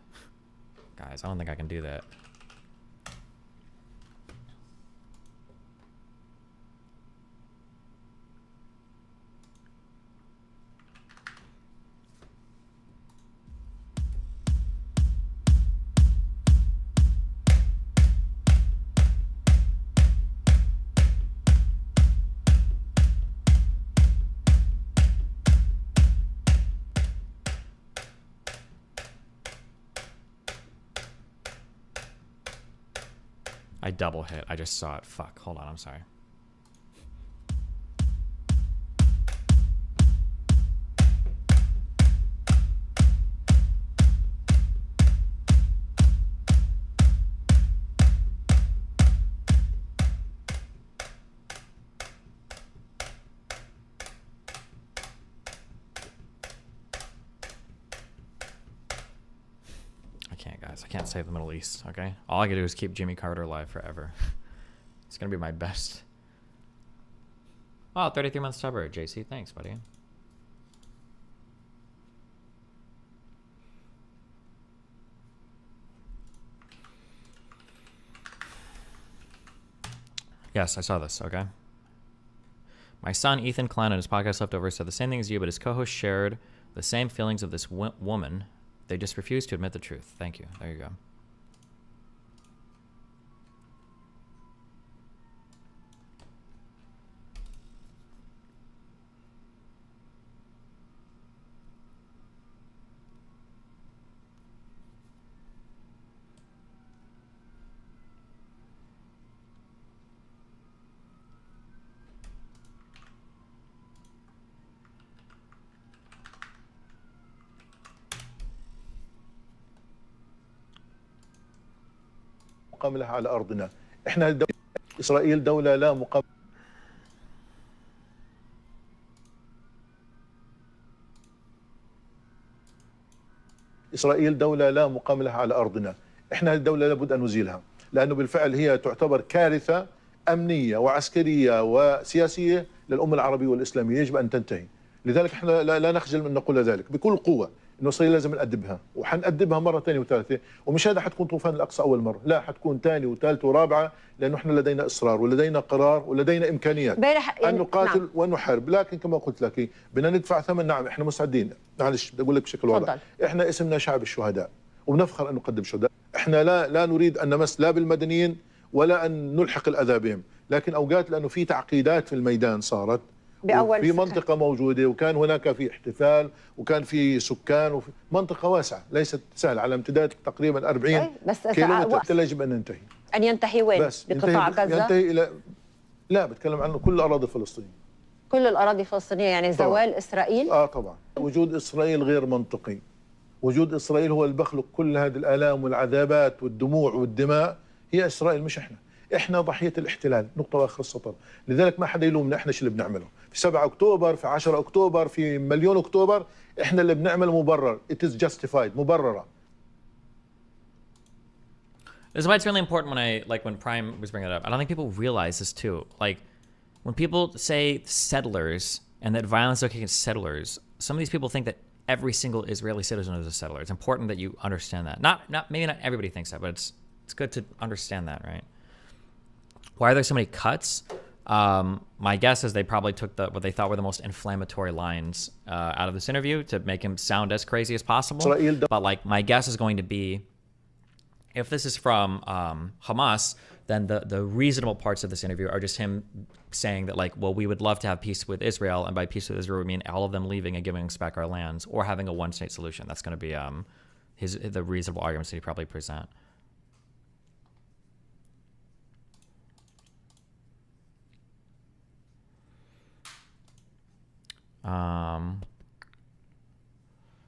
Guys, I don't think I can do that. I double hit. I just saw it. Fuck. Hold on. I'm sorry. I can't save the Middle East, okay? All I can do is keep Jimmy Carter alive forever. It's gonna be my best. Wow, 33 months stubborn, JC. Thanks, buddy. Yes, I saw this, okay? My son, Ethan Klein, on his podcast Leftovers said the same thing as you, but his co-host shared the same feelings of this woman. They just refused to admit the truth. Thank you. There you go. مقام لها على أرضنا. إحنا إسرائيل دولة لا مقام إسرائيل دولة لا مقام لها على أرضنا. إحنا الدولة لابد أن نزيلها لأنه بالفعل هي تعتبر كارثة أمنية وعسكرية وسياسية للأمة العربية والإسلامية، يجب أن تنتهي. لذلك إحنا لا نخجل من نقول ذلك بكل قوة، إنه إسرائيل لازم نأدبها، وحنأدبها مرة ثانية وثالثة، ومش هذا حتكون طوفان الأقصى أول مرة، لا حتكون ثانية وثالثة ورابعة، لأنه إحنا لدينا إصرار ولدينا قرار ولدينا إمكانيات أن نقاتل نعم. وأن نحارب، لكن كما قلت لك بدنا ندفع ثمن. نعم إحنا مستعدين، معلش بدي أقول لك بشكل واضح، إحنا اسمنا شعب الشهداء وبنفخر أن نقدم شهداء. إحنا لا نريد أن نمس لا بالمدنيين ولا أن نلحق الأذى بهم، لكن أوقات لأنه في تعقيدات في الميدان صارت في منطقة موجودة، وكان هناك في احتفال وكان في سكان وفي منطقة واسعة ليست سهلة على امتداد تقريبا 40 كيلومتر. يجب أن ننتهي. أن ينتهي وين؟ بقطاع غزة؟ ينتهي إلى لا بتكلم عنه كل الأراضي الفلسطينية. كل الأراضي الفلسطينية يعني طبعا. زوال إسرائيل؟ طبعا. وجود إسرائيل غير منطقي. وجود إسرائيل هو اللي بخلق كل هذه الآلام والعذابات والدموع والدماء. هي إسرائيل مش إحنا ضحية الاحتلال، نقطة وآخر السطر. لذلك ما حدا يلومنا، إحنا شو اللي بنعمله في 7 أكتوبر، في 10 أكتوبر، في مليون أكتوبر، إحنا اللي بنعمله مبرر. It is justified، مبررة. This is why it's really important when Prime was bringing it up. I don't think people realize this too. Like, when people say settlers and that violence is okay against settlers, some of these people think that every single Israeli citizen is a settler. It's important that you understand that. Maybe not everybody thinks that, but it's good to understand that, right? Why are there so many cuts? My guess is they probably took what they thought were the most inflammatory lines out of this interview to make him sound as crazy as possible. But like, my guess is going to be, if this is from Hamas, then the reasonable parts of this interview are just him saying that, like, well, we would love to have peace with Israel, and by peace with Israel we mean all of them leaving and giving us back our lands, or having a one-state solution. That's going to be the reasonable arguments that he probably present.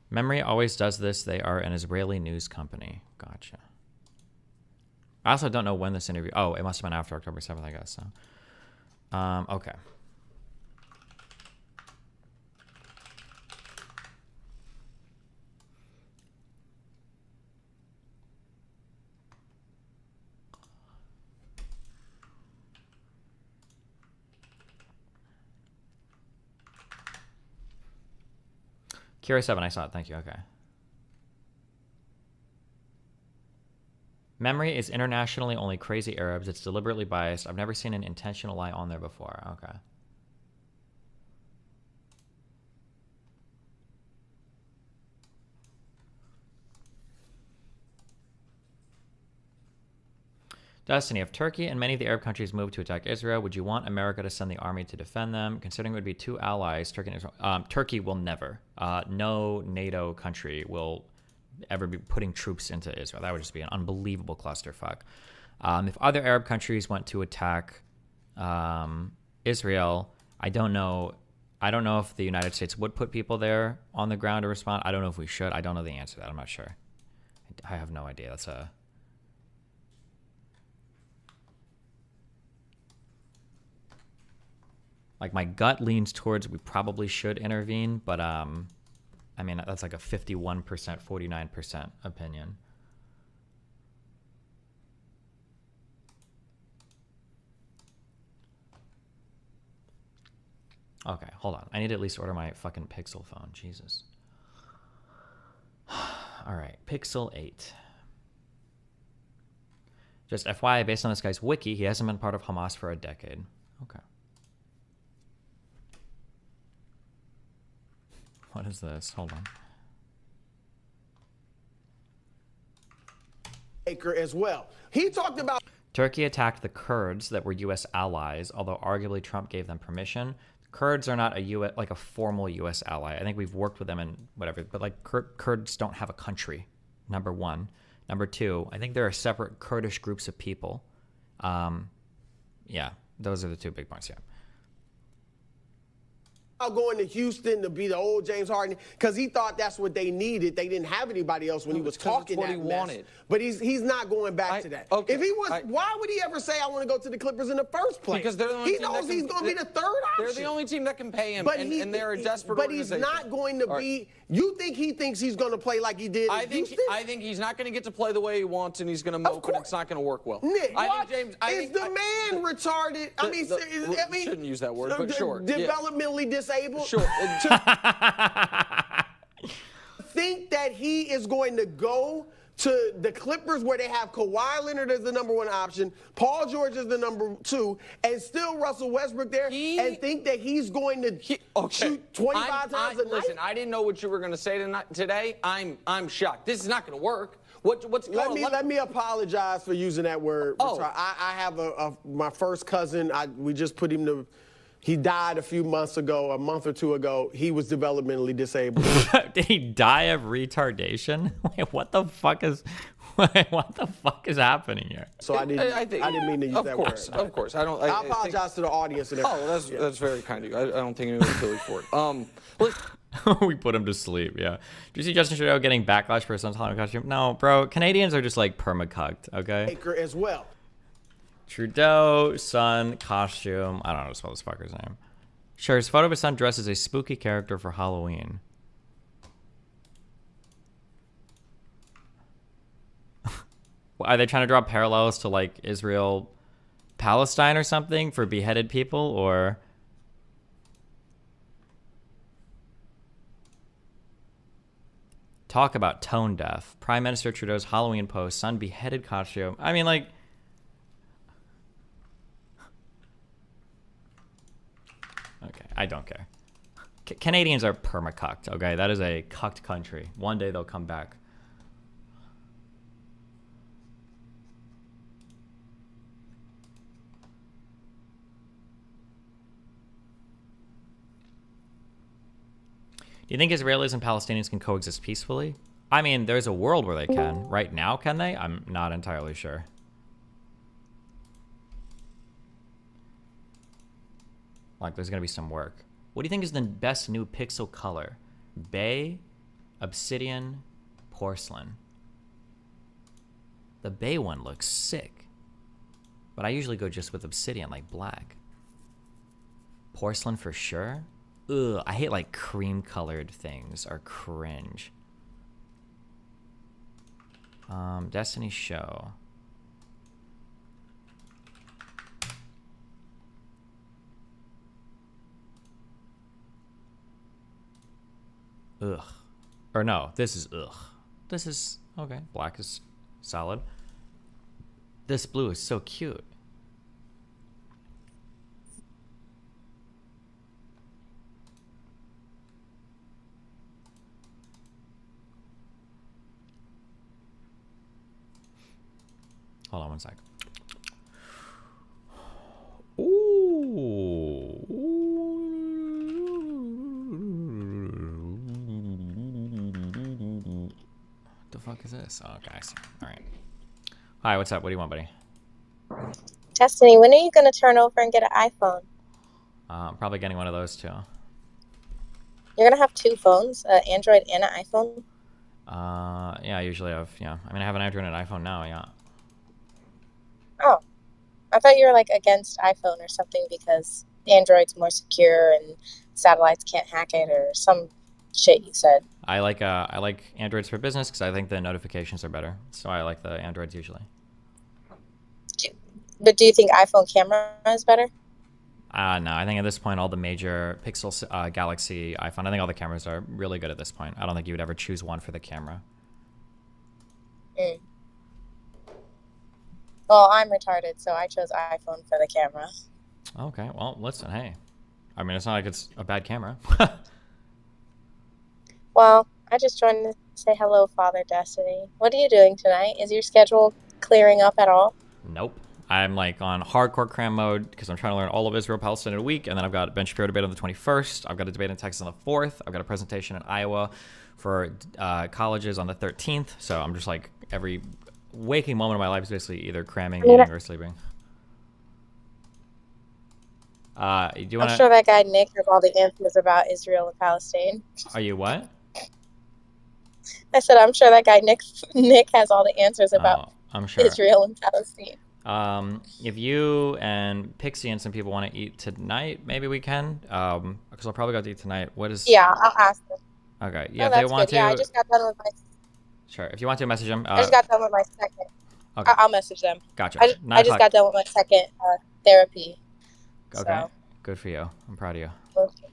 Memory always does this. They are an Israeli news company. Gotcha. I also don't know when this interview... Oh, it must have been after October 7th, I guess. So, okay. Kira 7, I saw it. Thank you. Okay. Memory is internationally only crazy Arabs. It's deliberately biased. I've never seen an intentional lie on there before. Okay. Destiny, if Turkey and many of the Arab countries move to attack Israel, would you want America to send the army to defend them? Considering it would be two allies, Turkey and Israel. Turkey will never. No NATO country will ever be putting troops into Israel. That would just be an unbelievable clusterfuck. If other Arab countries went to attack Israel, I don't know if the United States would put people there on the ground to respond. I don't know if we should. I don't know the answer to that. I'm not sure. I have no idea. That's a... Like, my gut leans towards we probably should intervene, but I mean, that's like a 51%, 49% opinion. Okay, hold on. I need to at least order my fucking Pixel phone. Jesus. All right, Pixel 8. Just FYI, based on this guy's wiki, he hasn't been part of Hamas for a decade. Okay. What is this? Hold on. As well. He talked about Turkey attacked the Kurds that were U.S. allies, although arguably Trump gave them permission. Kurds are not a U.S. like a formal U.S. ally. I think we've worked with them and whatever, but like Kurds don't have a country. Number one. Number two, I think there are separate Kurdish groups of people. Yeah, those are the two big points. Yeah. Going to Houston to be the old James Harden because he thought that's what they needed. They didn't have anybody else when he was talking what that he mess. wanted. But he's not going back to that. Okay. If he was, why would he ever say I want to go to the Clippers in the first place? Because they're the only he team knows that he's going to be the third option. They're the only team that can pay him, but and they're a desperate But organization. he's not going to be. You think he thinks he's going to play like he did in Houston? I think he's not going to get to play the way he wants, and he's going to mope, and it's not going to work well. Nick, Is the man retarded? I mean, shouldn't use that word, but sure. Developmentally disabled? Sure. Think that he is going to go to the Clippers where they have Kawhi Leonard as the number one option, Paul George is the number two, and still Russell Westbrook there, and think that he's going to shoot 25 times a night? Listen, I didn't know what you were going to say today. I'm shocked. This is not going to work. What's let me apologize for using that word. Oh. I have my first cousin. We just put him to. He died a month or two ago. He was developmentally disabled. Did he die of retardation? Wait, what the fuck is happening here? So I didn't mean to use that word. Of course. I apologize to the audience. And that's very kind of you. I don't think anyone would kill you for it. We put him to sleep, yeah. Do you see Justin Trudeau getting backlash for his son's Halloween costume? No, bro. Canadians are just like perma-cucked, okay? As well. Trudeau, son, costume. I don't know how to spell this fucker's name. Shares photo of his son dressed as a spooky character for Halloween. Are they trying to draw parallels to like Israel, Palestine or something for beheaded people, or... Talk about tone deaf. Prime Minister Trudeau's Halloween post, son beheaded costume. I mean, like... Okay, I don't care. Canadians are perma-cucked, okay? That is a cucked country. One day they'll come back. Do you think Israelis and Palestinians can coexist peacefully? I mean, there's a world where they can. Right now, can they? I'm not entirely sure. Like, there's going to be some work. What do you think is the best new pixel color? Bay, obsidian, porcelain. The bay one looks sick. But I usually go just with obsidian, like black. Porcelain for sure. Ugh, I hate like cream colored things are cringe. Destiny show. ugh. Or no, this is ugh. This is, okay, black is solid. This blue is so cute. Hold on one sec. The fuck is this? Oh, guys. All right. Hi, what's up? What do you want, buddy? Destiny, when are you going to turn over and get an iPhone? I'm probably getting one of those too. You're going to have two phones, an Android and an iPhone? Yeah, I usually have, yeah. I mean, I have an Android and an iPhone now, yeah. Oh, I thought you were like against iPhone or something because Android's more secure and satellites can't hack it or some shit you said. I like Androids for business because I think the notifications are better. So I like the Androids usually. But do you think iPhone camera is better? No, I think at this point all the major Pixel, Galaxy, iPhone, I think all the cameras are really good at this point. I don't think you would ever choose one for the camera. Mm. Well, I'm retarded, so I chose iPhone for the camera. Okay, well, listen, hey. I mean, it's not like it's a bad camera. Well, I just joined to say hello, Father Destiny. What are you doing tonight? Is your schedule clearing up at all? Nope. I'm like on hardcore cram mode because I'm trying to learn all of Israel, Palestine in a week, and then I've got Ben Shapiro debate on the 21st. I've got a debate in Texas on the 4th. I've got a presentation in Iowa for colleges on the 13th. So I'm just like every waking moment of my life is basically either cramming, eating, or sleeping. Do you want? I'm sure that guy Nick has all the answers about Israel and Palestine. Are you what? I said I'm sure that guy Nick has all the answers about I'm sure. Israel and Palestine. If you and Pixie and some people want to eat tonight, maybe we can. Because I'll probably go to eat tonight. What is? Yeah, I'll ask them. Okay. Yeah, Oh, if they that's want good. to. Yeah, I just got done with my. Sure. If you want to message them. I just got done with my second. Okay. I'll message them. Gotcha. I just got done with my second therapy. Okay. So. Good for you. I'm proud of you.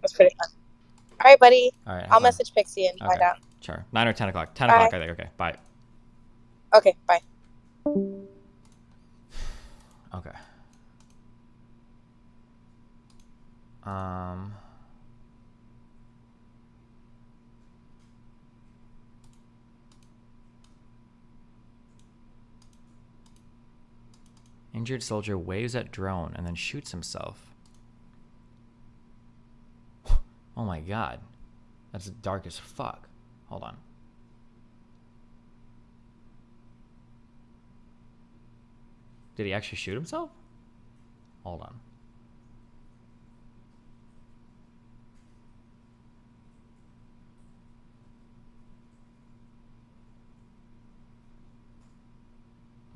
That's pretty fun. All right, buddy. All right. I'll message Pixie and find out. Sure. 9 or 10 o'clock. 10 Bye. o'clock, I think. Okay. Bye. Okay. Bye. Okay. Injured soldier waves at drone and then shoots himself. Oh my god. That's dark as fuck. Hold on. Did he actually shoot himself? Hold on.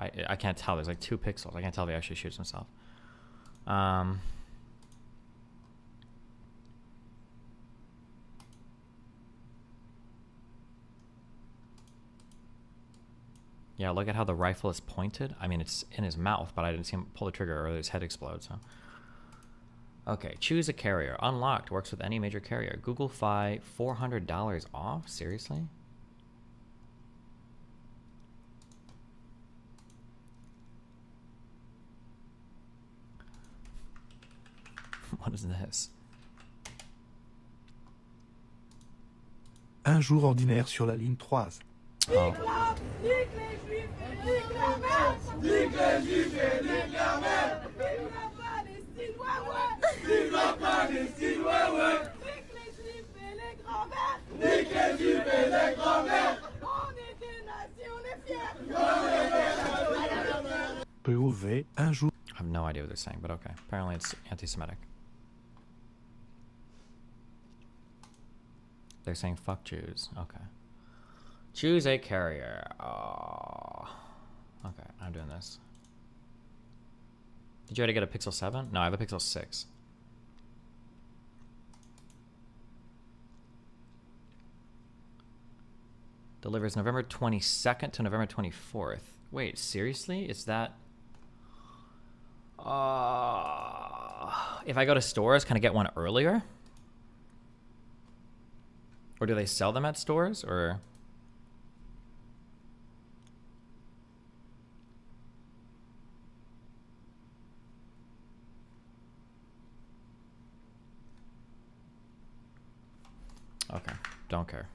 I can't tell. There's like 2 pixels. I can't tell if he actually shoots himself. Yeah, look at how the rifle is pointed. I mean, it's in his mouth, but I didn't see him pull the trigger or his head explode, so. Okay, choose a carrier. Unlocked. Works with any major carrier. Google Fi, $400 off? Seriously? What is this? Un jour ordinaire sur la ligne 3. Oh. POV, un jour. I have no idea what they're saying, but okay. Apparently it's anti-Semitic. They're saying fuck Jews. Okay. Choose a carrier. Oh. Okay, I'm doing this. Did you already get a Pixel 7? No, I have a Pixel 6. Delivers November 22nd to November 24th. Wait, seriously? Is that... if I go to stores, can I get one earlier? Or do they sell them at stores, or? Okay, don't care.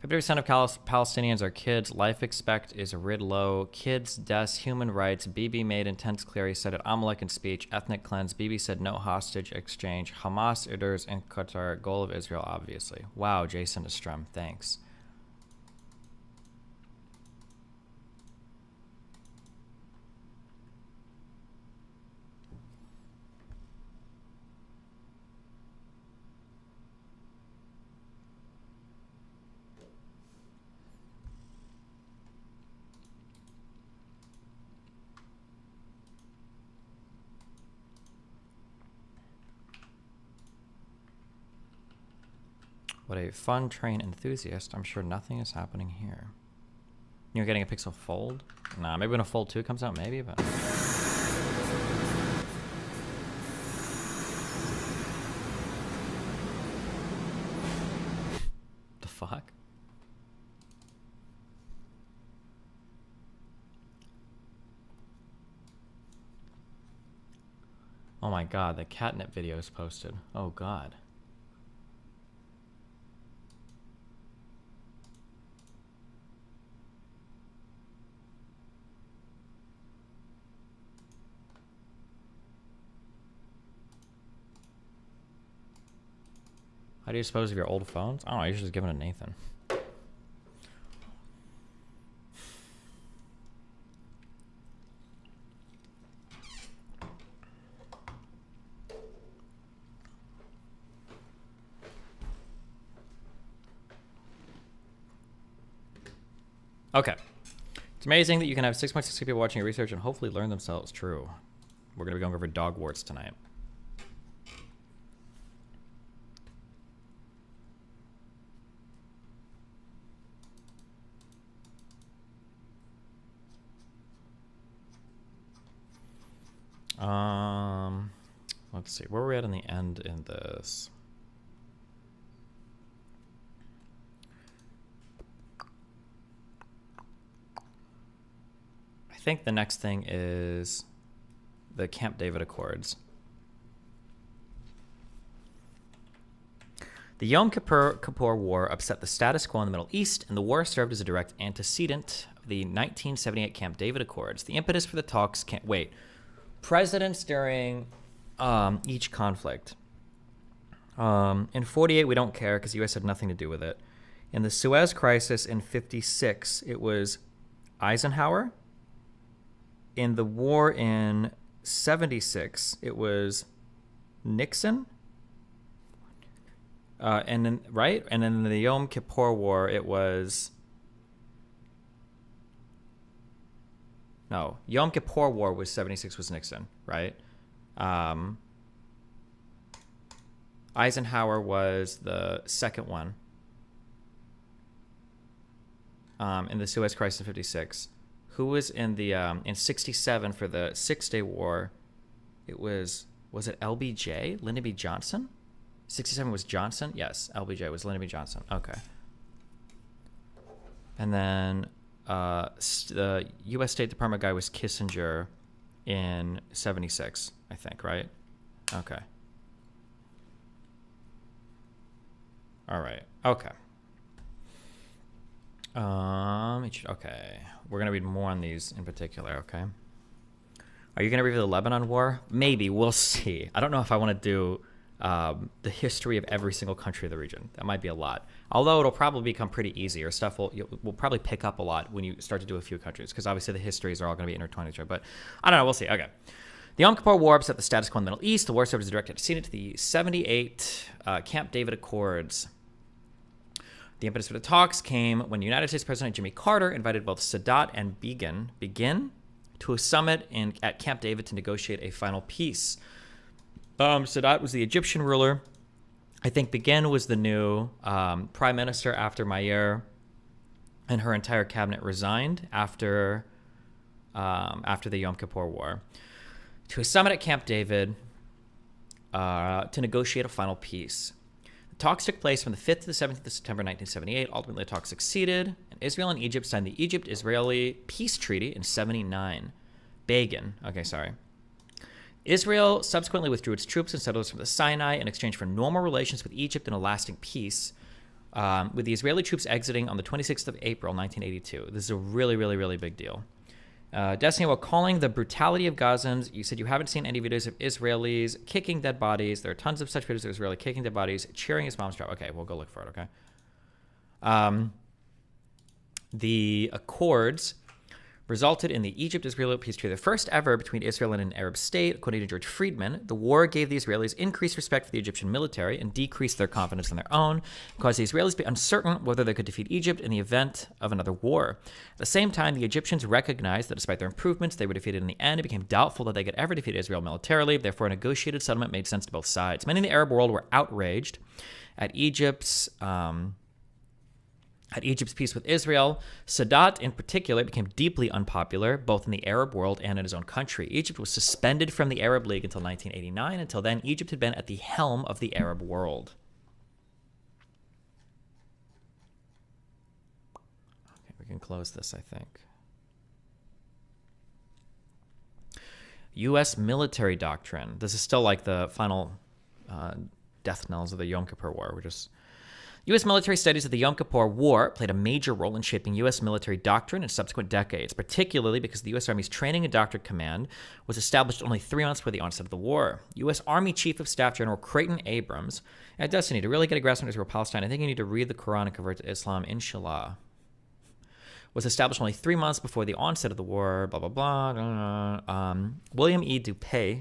50% of Palestinians are kids. Life expect is rid low. Kids, deaths, human rights. Bibi made intense clear. He said at Amalek in speech. Ethnic cleanse. Bibi said no hostage exchange. Hamas, Iders, and Qatar. Goal of Israel, obviously. Wow, Jason Estrum. Thanks. What a fun train enthusiast. I'm sure nothing is happening here. You're getting a Pixel Fold? Nah, maybe when a Fold 2 comes out, maybe, but... The fuck? Oh my god, the catnip video is posted. Oh god. How do you dispose of your old phones? I don't know, you should just give it to Nathan. Okay. It's amazing that you can have 6.6 people watching your research and hopefully learn themselves. True. We're going to be going over dog warts tonight. Let's see, where were we at in the end in this? I think the next thing is the Camp David Accords. The Yom Kippur War upset the status quo in the Middle East, and the war served as a direct antecedent of the 1978 Camp David Accords. The impetus for the talks can't wait. Presidents during each conflict. In 48, we don't care because the U.S. had nothing to do with it. In the Suez Crisis in 56, it was Eisenhower. In the war in 76, it was Nixon. And then, right? And then in the Yom Kippur War, it was... No, Yom Kippur War was 76 was Nixon, right? Eisenhower was the second one. In the Suez Crisis in 56. Who was in the in 67 for the 6-Day War? It was it LBJ? Lyndon B. Johnson? 67 was Johnson? Yes, LBJ was Lyndon B. Johnson. Okay. And then the U.S. State Department guy was Kissinger in 76, I think, right? Okay. All right. Okay. Okay. We're going to read more on these in particular, okay? Are you going to review the Lebanon War? Maybe. We'll see. I don't know if I want to do the history of every single country of the region. That might be a lot. Although it'll probably become pretty easy, or stuff will probably pick up a lot when you start to do a few countries, because obviously the histories are all going to be intertwined with each other. But I don't know. We'll see. Okay. The Yom Kippur War upset the status quo in the Middle East. The war served as a direct antecedent to the 78 Camp David Accords. The impetus for the talks came when United States President Jimmy Carter invited both Sadat and Begin to a summit at Camp David to negotiate a final peace. Sadat was the Egyptian ruler. I think Begin was the new prime minister after Mayer and her entire cabinet resigned after the Yom Kippur War. to a summit at Camp David to negotiate a final peace. The talks took place from the 5th to the 17th of September 1978. Ultimately, the talks succeeded, and Israel and Egypt signed the Egypt-Israeli Peace Treaty in 79. Begin. Okay, sorry. Israel subsequently withdrew its troops and settlers from the Sinai in exchange for normal relations with Egypt and a lasting peace, with the Israeli troops exiting on the 26th of April, 1982. This is a really, really, really big deal. Destiny, while calling the brutality of Gazans, you said you haven't seen any videos of Israelis kicking dead bodies. There are tons of such videos of Israeli kicking dead bodies, cheering his mom's drop. Okay, we'll go look for it, okay? The accords resulted in the Egypt-Israel peace treaty, the first ever between Israel and an Arab state. According to George Friedman, the war gave the Israelis increased respect for the Egyptian military and decreased their confidence in their own, caused the Israelis to be uncertain whether they could defeat Egypt in the event of another war. At the same time, the Egyptians recognized that despite their improvements, they were defeated in the end. It became doubtful that they could ever defeat Israel militarily. Therefore, a negotiated settlement made sense to both sides. Many in the Arab world were outraged at Egypt's peace with Israel. Sadat, in particular, became deeply unpopular, both in the Arab world and in his own country. Egypt was suspended from the Arab League until 1989. Until then, Egypt had been at the helm of the Arab world. Okay, we can close this, I think. U.S. military doctrine. This is still like the final death knells of the Yom Kippur War. We're just... U.S. military studies of the Yom Kippur War played a major role in shaping U.S. military doctrine in subsequent decades, particularly because the U.S. Army's Training and Doctrine Command was established only 3 months before the onset of the war. U.S. Army Chief of Staff General Creighton Abrams, and Destiny, to really get a grasp on Israel-Palestine, I think you need to read the Quran and convert to Islam, inshallah. Was established only 3 months before the onset of the war, blah, blah, blah. William E. Dupuy,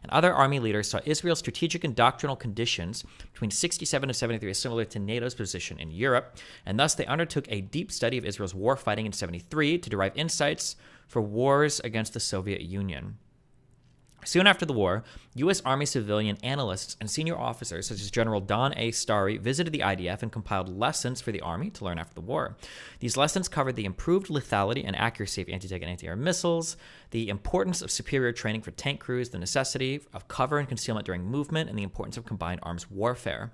and other army leaders saw Israel's strategic and doctrinal conditions between 67 and 73 as similar to NATO's position in Europe, and thus they undertook a deep study of Israel's war fighting in 73 to derive insights for wars against the Soviet Union. Soon after the war, U.S. Army civilian analysts and senior officers such as General Don A. Starry visited the IDF and compiled lessons for the Army to learn after the war. These lessons covered the improved lethality and accuracy of anti-tank and anti-air missiles, the importance of superior training for tank crews, the necessity of cover and concealment during movement, and the importance of combined arms warfare.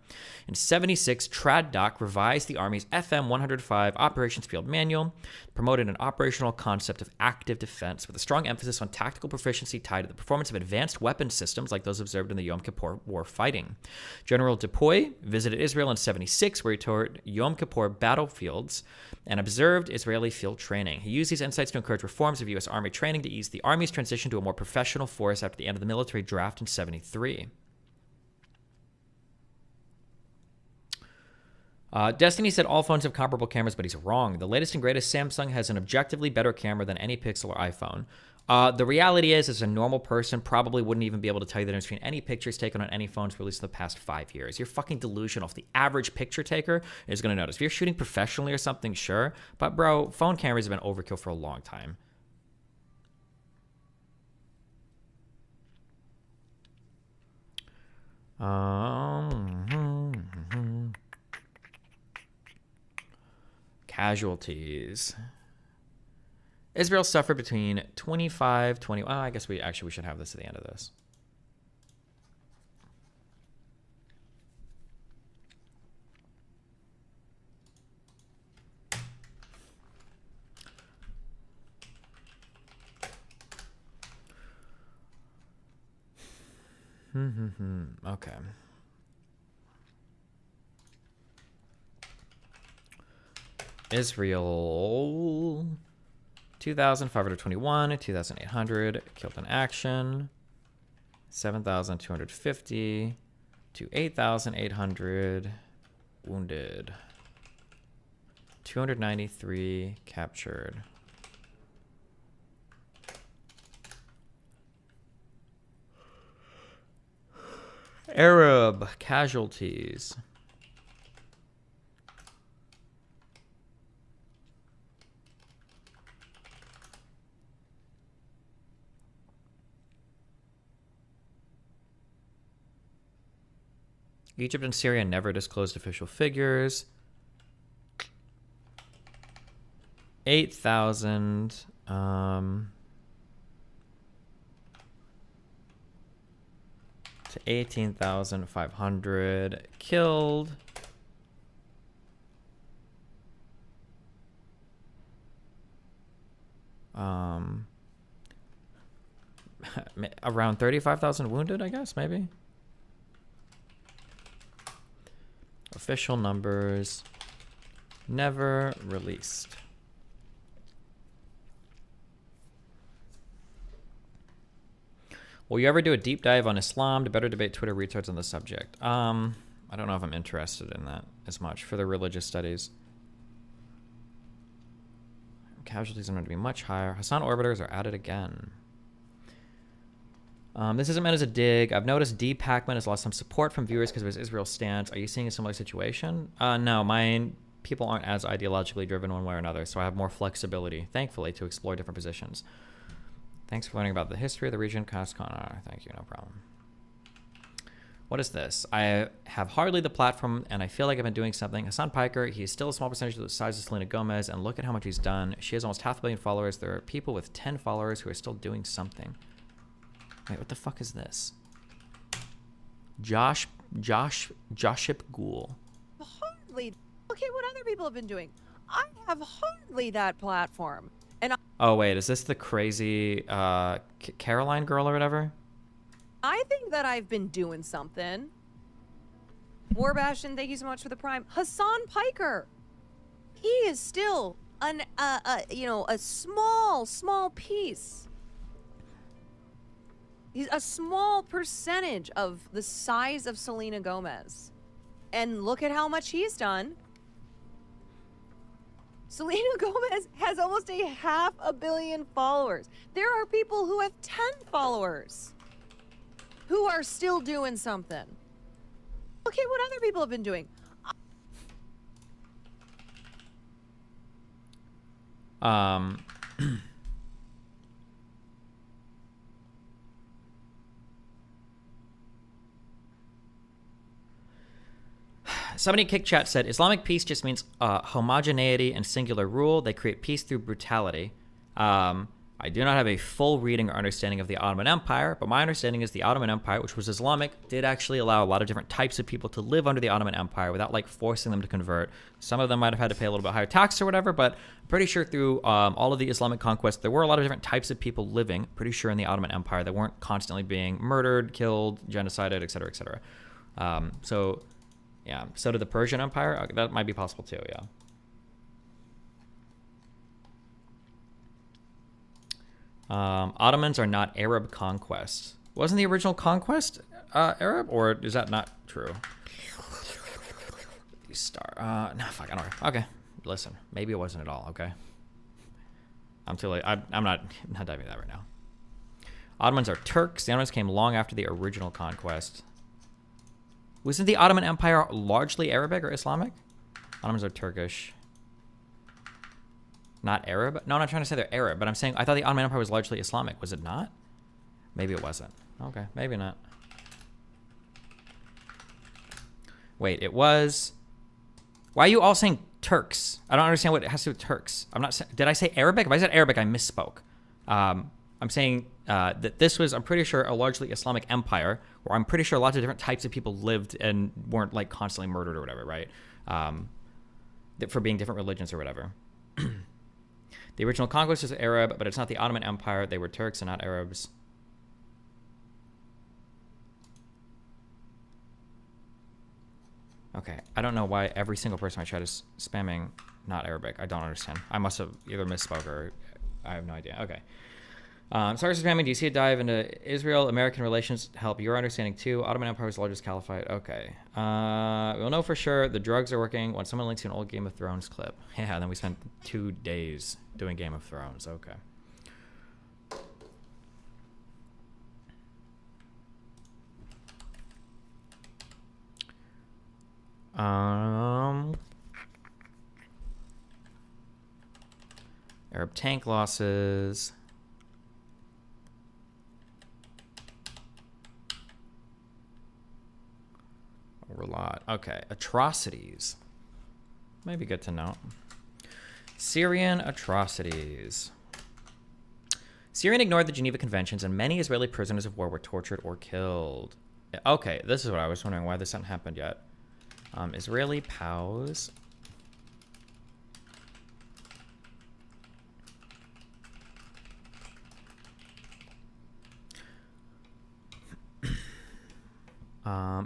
In 76, TradDoc revised the Army's FM 105 Operations Field Manual, promoted an operational concept of active defense with a strong emphasis on tactical proficiency tied to the performance of advanced weapon systems like those observed in the Yom Kippur War fighting. General Dupuy visited Israel in 76, where he toured Yom Kippur battlefields and observed Israeli field training. He used these insights to encourage reforms of U.S. Army training to ease the Army's transition to a more professional force after the end of the military draft in 73. Destiny said all phones have comparable cameras, but he's wrong. The latest and greatest Samsung has an objectively better camera than any Pixel or iPhone. The reality is, as a normal person, probably wouldn't even be able to tell you the difference between any pictures taken on any phones released in the past 5 years. You're fucking delusional. If the average picture taker is going to notice. If you're shooting professionally or something, sure. But, bro, phone cameras have been overkill for a long time. Casualties. Israel suffered between 20. I guess we should have this at the end of this. Okay. Israel, 2,521, 2,800 killed in action, 7,250 to 8,800 wounded, 293 captured. Arab casualties. Egypt and Syria never disclosed official figures. 8,000. to 18,500 killed. Around 35,000 wounded, I guess, maybe. Official numbers never released. Will you ever do a deep dive on Islam to better debate Twitter retards on the subject? I don't know if I'm interested in that as much for the religious studies. Casualties are going to be much higher. Hassan orbiters are added again. This isn't meant as a dig. I've noticed D. Pacman has lost some support from viewers because of his Israel stance. Are you seeing a similar situation? No, mine people aren't as ideologically driven one way or another, so I have more flexibility, thankfully, to explore different positions. Thanks for learning about the history of the region. Thank you, no problem. What is this? I have hardly the platform, and I feel like I've been doing something. Hassan Piker, he's still a small percentage of the size of Selena Gomez, and look at how much he's done. She has almost 500 million followers. There are people with 10 followers who are still doing something. Wait, what the fuck is this? Joship Ghoul. Hardly. Look at what other people have been doing. I have hardly that platform. And Oh, wait, is this the crazy Caroline girl or whatever? I think that I've been doing something. War Bastion, thank you so much for the prime. Hassan Piker. He is still a small piece. He's a small percentage of the size of Selena Gomez. And look at how much he's done. Selena Gomez has almost 500 million followers. There are people who have 10 followers who are still doing something. Look at what other people have been doing. Somebody in Kick Chat said, Islamic peace just means homogeneity and singular rule. They create peace through brutality. I do not have a full reading or understanding of the Ottoman Empire, but my understanding is the Ottoman Empire, which was Islamic, did actually allow a lot of different types of people to live under the Ottoman Empire without like forcing them to convert. Some of them might have had to pay a little bit higher tax or whatever, but I'm pretty sure through all of the Islamic conquest, there were a lot of different types of people living, pretty sure in the Ottoman Empire, that weren't constantly being murdered, killed, genocided, etc., etc. So, yeah. So did the Persian Empire? Okay, that might be possible too, yeah. Ottomans are not Arab conquest. Wasn't the original conquest Arab, or is that not true? No, fuck, I don't know. Okay, listen, maybe it wasn't at all. Okay, I'm too late. I'm not diving into that right now. Ottomans are Turks. The Ottomans came long after the original conquest. Wasn't the Ottoman Empire largely Arabic or Islamic? Ottomans are Turkish. Not Arab? No, I'm not trying to say they're Arab, but I'm saying I thought the Ottoman Empire was largely Islamic. Was it not? Maybe it wasn't. Okay, maybe not. Wait, it was... Why are you all saying Turks? I don't understand what it has to do with Turks. I'm not... Did I say Arabic? If I said Arabic, I misspoke. I'm saying that this was, I'm pretty sure, a largely Islamic empire, where I'm pretty sure lots of different types of people lived and weren't like constantly murdered or whatever, right? For being different religions or whatever. The original conquest was Arab, but it's not the Ottoman Empire. They were Turks and not Arabs. Okay, I don't know why every single person I chat is spamming not Arabic. I don't understand. I must have either misspoke or I have no idea. Okay. Sorry for spamming. Do you see a dive into Israel-American relations to help your understanding too? Ottoman Empire was the largest caliphate. Okay. We'll know for sure the drugs are working when someone links to an old Game of Thrones clip. Yeah, and then we spent 2 days doing Game of Thrones. Okay. Arab tank losses. A lot. Okay, atrocities. Might be good to know. Syrian atrocities. Syria ignored the Geneva Conventions, and many Israeli prisoners of war were tortured or killed. Okay, this is what I was wondering, why this hadn't happened yet. Israeli POWs.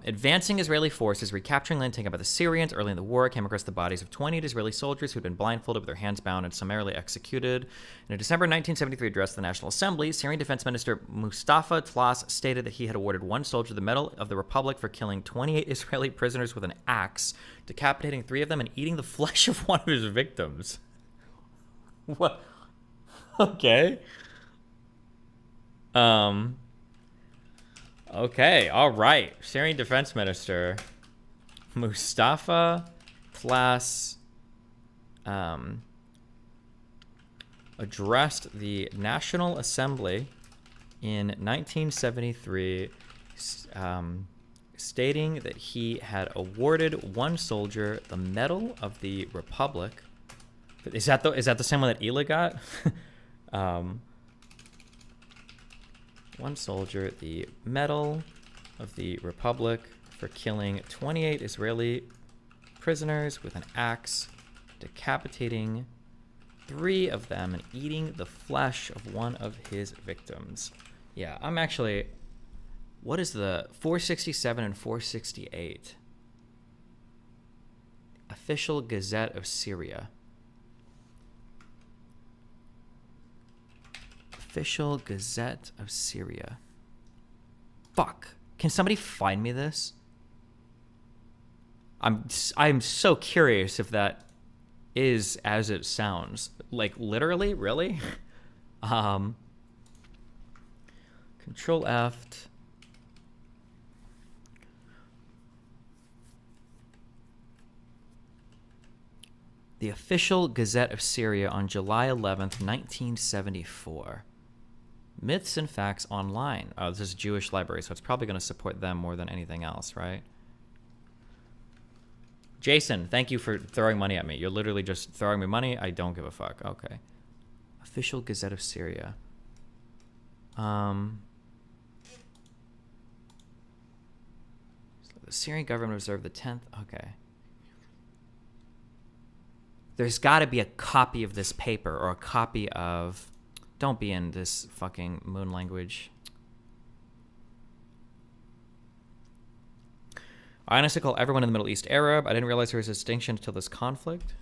Advancing Israeli forces recapturing land taken by the Syrians early in the war came across the bodies of 20 Israeli soldiers who had been blindfolded with their hands bound and summarily executed. In a December 1973 address to the National Assembly, Syrian Defense Minister Mustafa Tlass stated that he had awarded one soldier the Medal of the Republic for killing 28 Israeli prisoners with an axe, decapitating 3 of them and eating the flesh of one of his victims. What? Okay. Okay, all right. Syrian Defense Minister Mustafa Tlass addressed the National Assembly in 1973, stating that he had awarded one soldier the Medal of the Republic. Is that the same one that Ela got? One soldier the Medal of the Republic for killing 28 Israeli prisoners with an axe, decapitating 3 of them and eating the flesh of one of his victims. Yeah, I'm actually... What is the 467 and 468? Official Gazette of Syria. Official Gazette of Syria. Fuck. Can somebody find me this? I'm so curious if that is as it sounds. Like, literally? Really? Control F. The Official Gazette of Syria on July 11th, 1974. Myths and Facts Online. Oh, this is a Jewish library, so it's probably going to support them more than anything else, right? Jason, thank you for throwing money at me. You're literally just throwing me money. I don't give a fuck. Okay. Official Gazette of Syria. So the Syrian government observed the 10th. Okay. There's got to be a copy of this paper or a copy of... Don't be in this fucking moon language. I honestly call everyone in the Middle East Arab. I didn't realize there was a distinction until this conflict.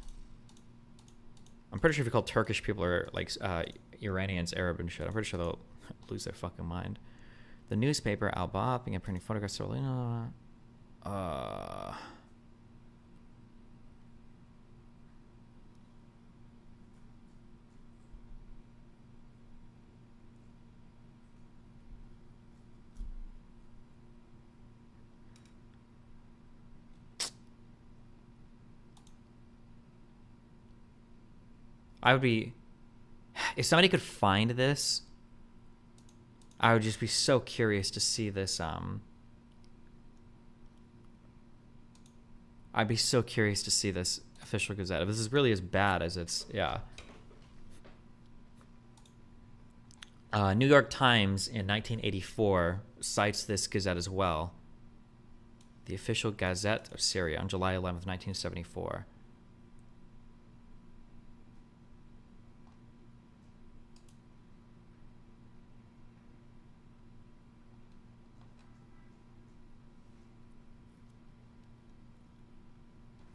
I'm pretty sure if you call Turkish people or like Iranians Arab and shit, I'm pretty sure they'll lose their fucking mind. The newspaper Al Bab began printing photographs. I would be, if somebody could find this, I would just be so curious to see this. I'd be so curious to see this Official Gazette. If this is really as bad as it's, yeah. New York Times in 1984 cites this Gazette as well. The Official Gazette of Syria on July 11th, 1974.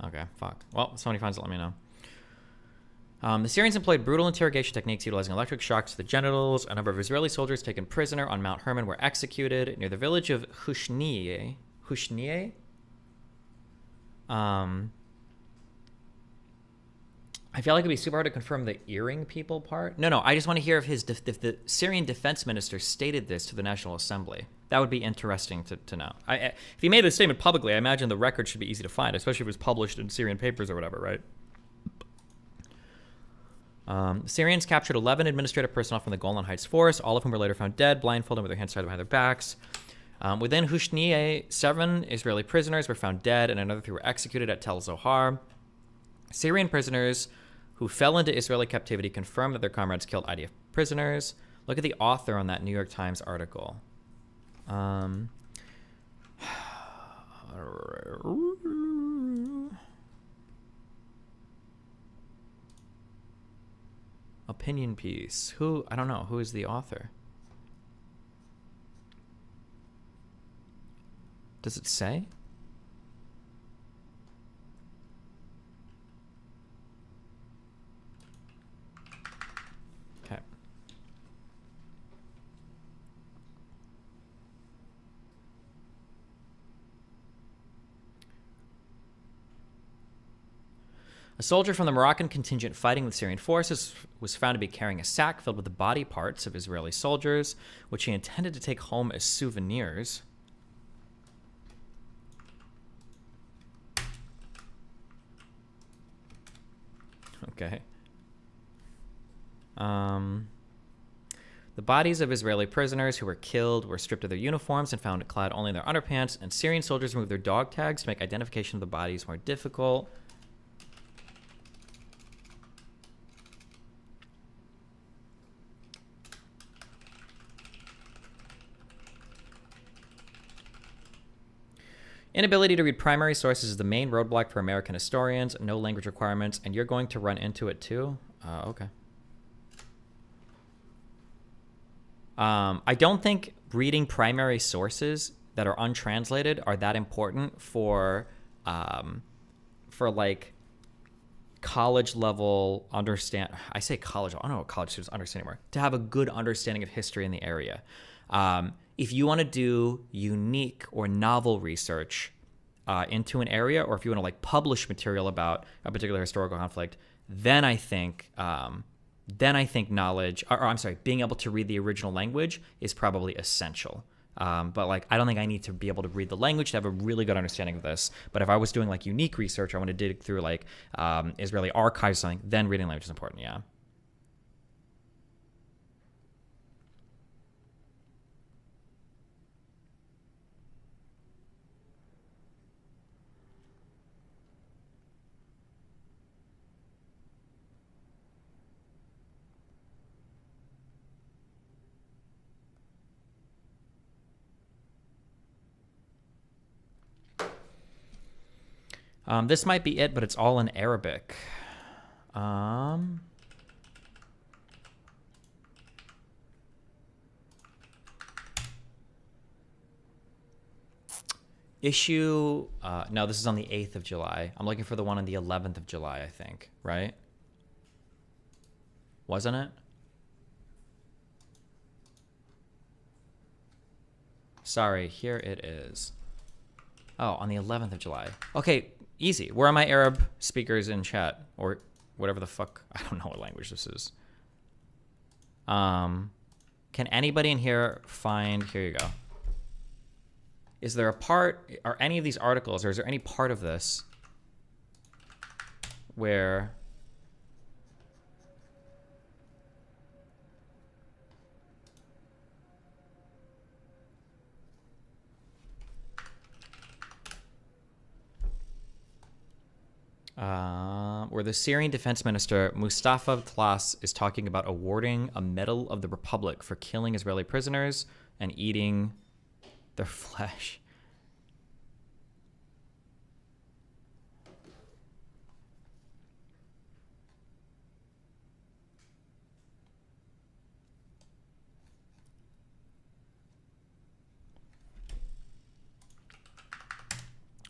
Okay, fuck. Well, if somebody finds it, let me know. The Syrians employed brutal interrogation techniques utilizing electric shocks to the genitals. A number of Israeli soldiers taken prisoner on Mount Hermon were executed near the village of Hushniye. Hushniye? I feel like it'd be super hard to confirm the earring people part. No, I just want to hear if if the Syrian defense minister stated this to the National Assembly. That would be interesting to know. If he made this statement publicly, I imagine the record should be easy to find, especially if it was published in Syrian papers or whatever, right? The Syrians captured 11 administrative personnel from the Golan Heights forest, all of whom were later found dead, blindfolded with their hands tied behind their backs. Within Hushniye, 7 Israeli prisoners were found dead, and another 3 were executed at Tel Zohar. Syrian prisoners who fell into Israeli captivity confirmed that their comrades killed IDF prisoners. Look at the author on that New York Times article. Opinion piece. Who? I don't know. Who is the author? Does it say? Okay. A soldier from the Moroccan contingent fighting with Syrian forces was found to be carrying a sack filled with the body parts of Israeli soldiers, which he intended to take home as souvenirs. Okay. The bodies of Israeli prisoners who were killed were stripped of their uniforms and found clad only in their underpants, and Syrian soldiers removed their dog tags to make identification of the bodies more difficult. Inability to read primary sources is the main roadblock for American historians. No language requirements, and you're going to run into it too? Okay. I don't think reading primary sources that are untranslated are that important for like college level understand. I say college. I don't know what college students understand anymore. To have a good understanding of history in the area. If you want to do unique or novel research into an area, or if you want to like publish material about a particular historical conflict, then I think knowledge, or I'm sorry, being able to read the original language is probably essential. But like, I don't think I need to be able to read the language to have a really good understanding of this. But if I was doing like unique research, I want to dig through like Israeli archives or something, then reading language is important. Yeah. This might be it, but it's all in Arabic. Issue, no, this is on the 8th of July. I'm looking for the one on the 11th of July, I think, right? Wasn't it? Sorry, here it is. Oh, on the 11th of July. Okay, easy. Where are my Arab speakers in chat? Or whatever the fuck. I don't know what language this is. Can anybody in here find... Here you go. Is there a part... Are any of these articles, or is there any part of this where... where the Syrian defense minister Mustafa Tlas is talking about awarding a Medal of the Republic for killing Israeli prisoners and eating their flesh.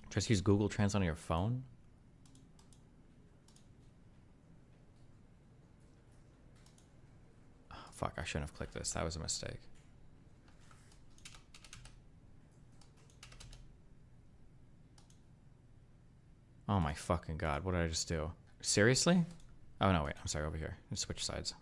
Just use Google Translate on your phone? Fuck, I shouldn't have clicked this. That was a mistake. Oh my fucking god, what did I just do? Seriously? Oh no, wait, I'm sorry, over here. Let's switch sides.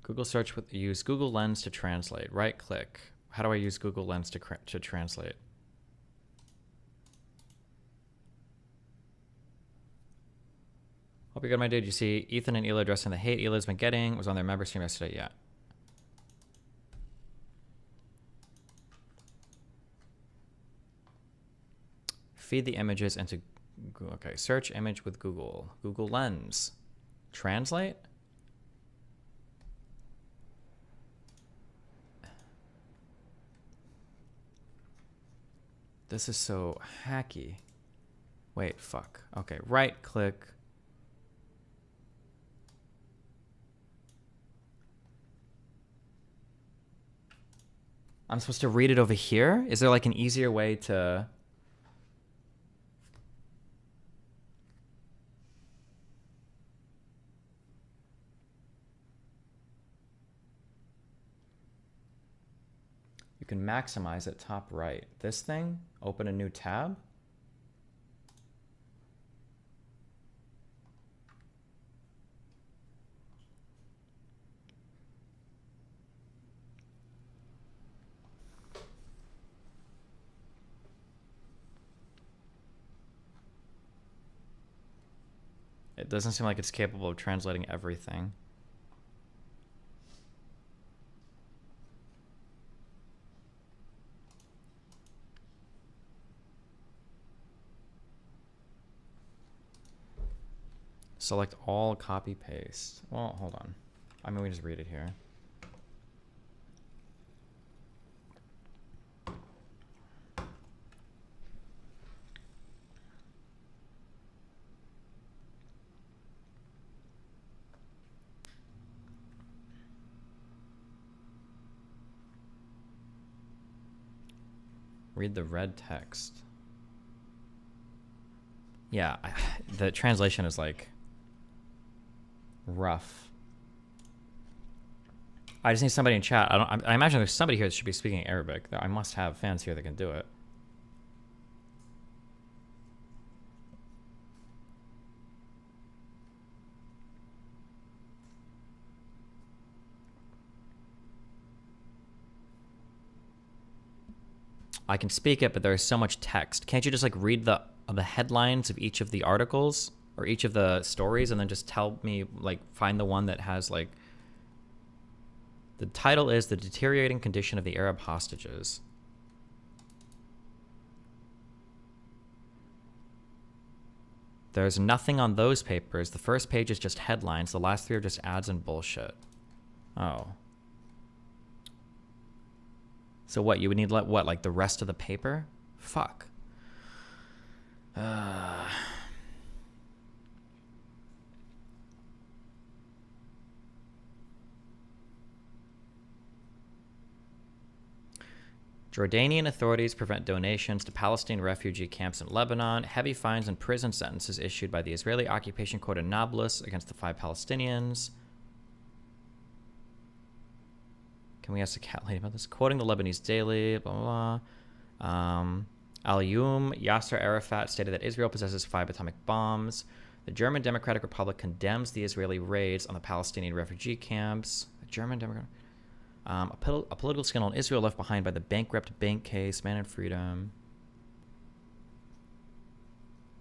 Google search with use Google Lens to translate. Right click. How do I use Google Lens to translate? Hope you're good, my dude. You see Ethan and Ela addressing the hate Ela's been getting. Was on their member stream yesterday. Yeah. Feed the images into Okay, search image with Google. Google Lens. Translate? This is so hacky. Wait, fuck. Okay, right click. I'm supposed to read it over here? Is there like an easier way to... You can maximize it top right. This thing, open a new tab. It doesn't seem like it's capable of translating everything. Select all, copy, paste. Well, hold on. I mean, we just read it here. Read the red text. Yeah, the translation is like rough. I just need somebody in chat. I imagine there's somebody here that should be speaking Arabic. I must have fans here that can do it. I can speak it, but there's so much text. Can't you just like read the headlines of each of the articles or each of the stories and then just tell me, like, find the one that has like, the title is The Deteriorating Condition of the Arab Hostages. There's nothing on those papers. The first page is just headlines. The last three are just ads and bullshit. Oh. So what, you would need what, like the rest of the paper? Fuck. Jordanian authorities prevent donations to Palestinian refugee camps in Lebanon. Heavy fines and prison sentences issued by the Israeli occupation court in Nablus against the 5 Palestinians. Can we ask the cat lady about this? Quoting the Lebanese Daily, blah, blah, blah. Al-Yum, Yasser Arafat stated that Israel possesses 5 atomic bombs. The German Democratic Republic condemns the Israeli raids on the Palestinian refugee camps. The German Democratic... a political scandal in Israel left behind by the bankrupt bank case, Man and Freedom.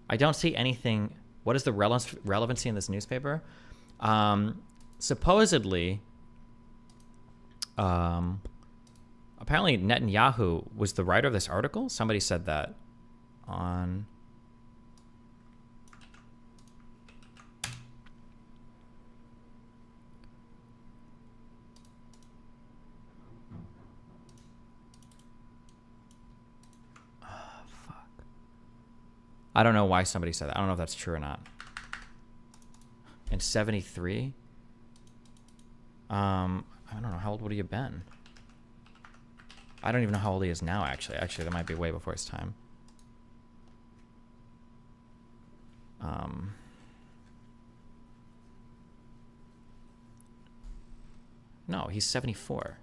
I don't see anything... What is the relevancy in this newspaper? Supposedly... apparently Netanyahu was the writer of this article. Somebody said that on... I don't know why somebody said that. I don't know if that's true or not. In 73? I don't know. How old would he have been? I don't even know how old he is now, actually. Actually, that might be way before his time. No, he's 74.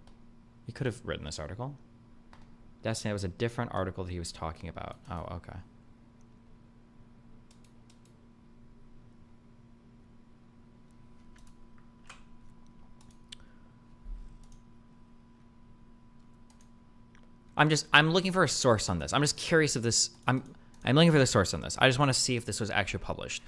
He could have written this article. Destiny, that was a different article that he was talking about. Oh, okay. I'm looking for a source on this. I'm just curious if this, I'm looking for the source on this. I just want to see if this was actually published.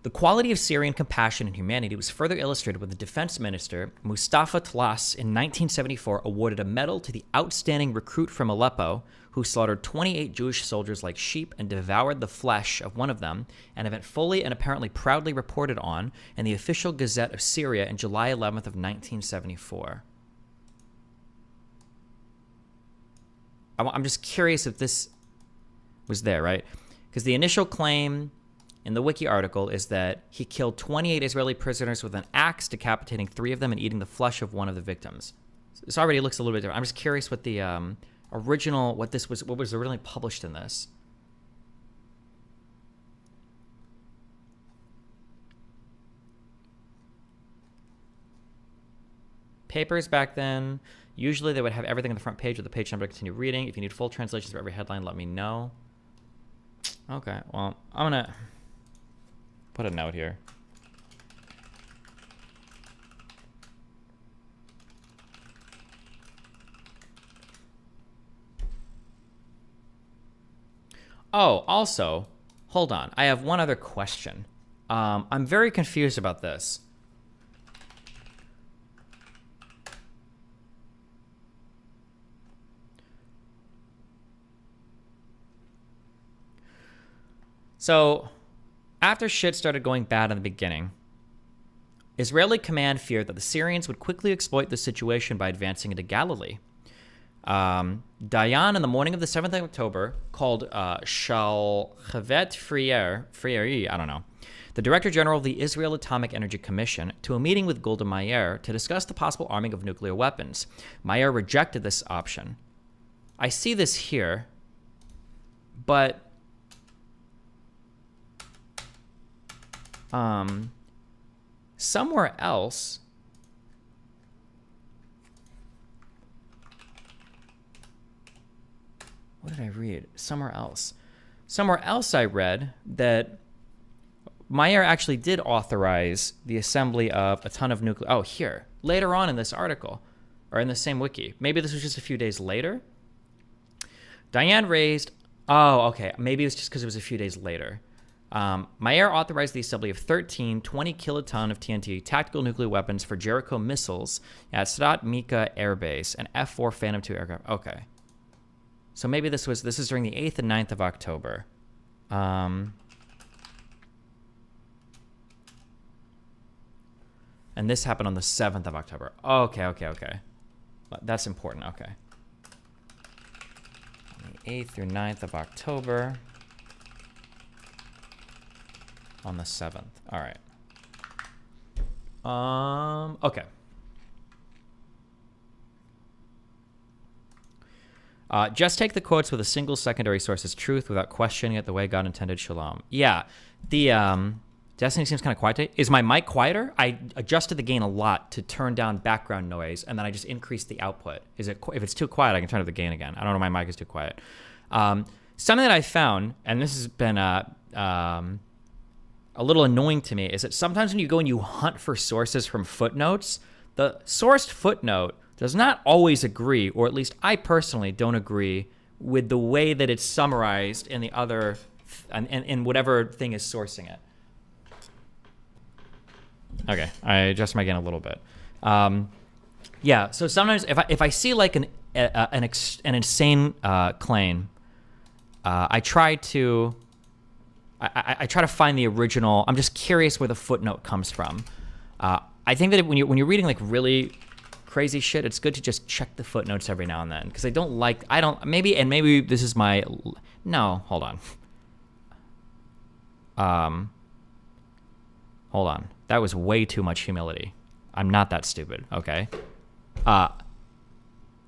The quality of Syrian compassion and humanity was further illustrated when the defense minister, Mustafa Tlass, in 1974 awarded a medal to the outstanding recruit from Aleppo who slaughtered 28 Jewish soldiers like sheep and devoured the flesh of one of them, an event fully and apparently proudly reported on in the official Gazette of Syria in July 11th of 1974. I'm just curious if this was there, right? Because the initial claim in the wiki article is that he killed 28 Israeli prisoners with an axe, decapitating 3 of them and eating the flesh of one of the victims. This already looks a little bit different. I'm just curious what the original, what was originally published in this. Papers back then, usually they would have everything on the front page with the page number to continue reading. If you need full translations for every headline, let me know. Okay, well, I'm gonna put a note here. Oh, also, hold on. I have one other question. I'm very confused about this. So, after shit started going bad in the beginning, Israeli command feared that the Syrians would quickly exploit the situation by advancing into Galilee. Dayan, in the morning of the 7th of October, called Shalchevet Freire, I don't know, the Director General of the Israel Atomic Energy Commission, to a meeting with Golda Meir to discuss the possible arming of nuclear weapons. Meir rejected this option. I see this here, but somewhere else, what did I read? Somewhere else I read that Meir actually did authorize the assembly of a ton of nuclear. Oh, here, later on in this article, or in the same wiki. Maybe this was just a few days later. Diane raised, oh, okay, maybe it was just because it was a few days later. Meir authorized the assembly of 13 20-kiloton of TNT tactical nuclear weapons for Jericho missiles at Sadat Mika Air Base and F-4 Phantom II aircraft. Okay. So maybe this is during the 8th and 9th of October. And this happened on the 7th of October. Okay. That's important, okay. The 8th through 9th of October. On the 7th. All right. Okay. Just take the quotes with a single secondary source as truth without questioning it the way God intended. Shalom. Yeah. The Destiny seems kind of quiet today. Is my mic quieter? I adjusted the gain a lot to turn down background noise, and then I just increased the output. If it's too quiet, I can turn up the gain again. I don't know. My mic is too quiet. Something that I found, and this has been a little annoying to me, is that sometimes when you go and you hunt for sources from footnotes, the sourced footnote does not always agree, or at least I personally don't agree with the way that it's summarized in the other, in whatever thing is sourcing it. Okay, I adjust my gain a little bit. Yeah, so sometimes if I see like an insane claim, I try to find the original. I'm just curious where the footnote comes from. I think that when you're reading like really crazy shit, it's good to just check the footnotes every now and then, because maybe this is my, no, hold on. Hold on. That was way too much humility. I'm not that stupid, okay?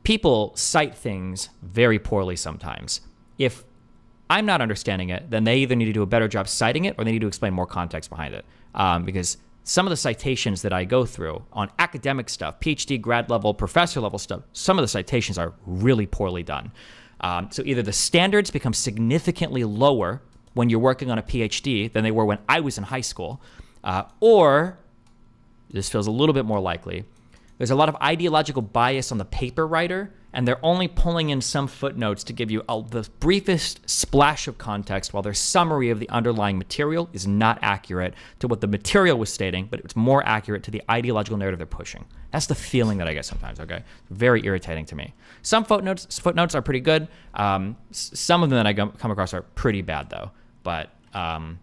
People cite things very poorly sometimes. If I'm not understanding it, then they either need to do a better job citing it or they need to explain more context behind it. Because some of the citations that I go through on academic stuff, PhD, grad level, professor level stuff, some of the citations are really poorly done. So either the standards become significantly lower when you're working on a PhD than they were when I was in high school, or, this feels a little bit more likely, there's a lot of ideological bias on the paper writer, and they're only pulling in some footnotes to give you the briefest splash of context, while their summary of the underlying material is not accurate to what the material was stating, but it's more accurate to the ideological narrative they're pushing. That's the feeling that I get sometimes, okay? Very irritating to me. Some footnotes are pretty good. Some of them that I come across are pretty bad, though. But on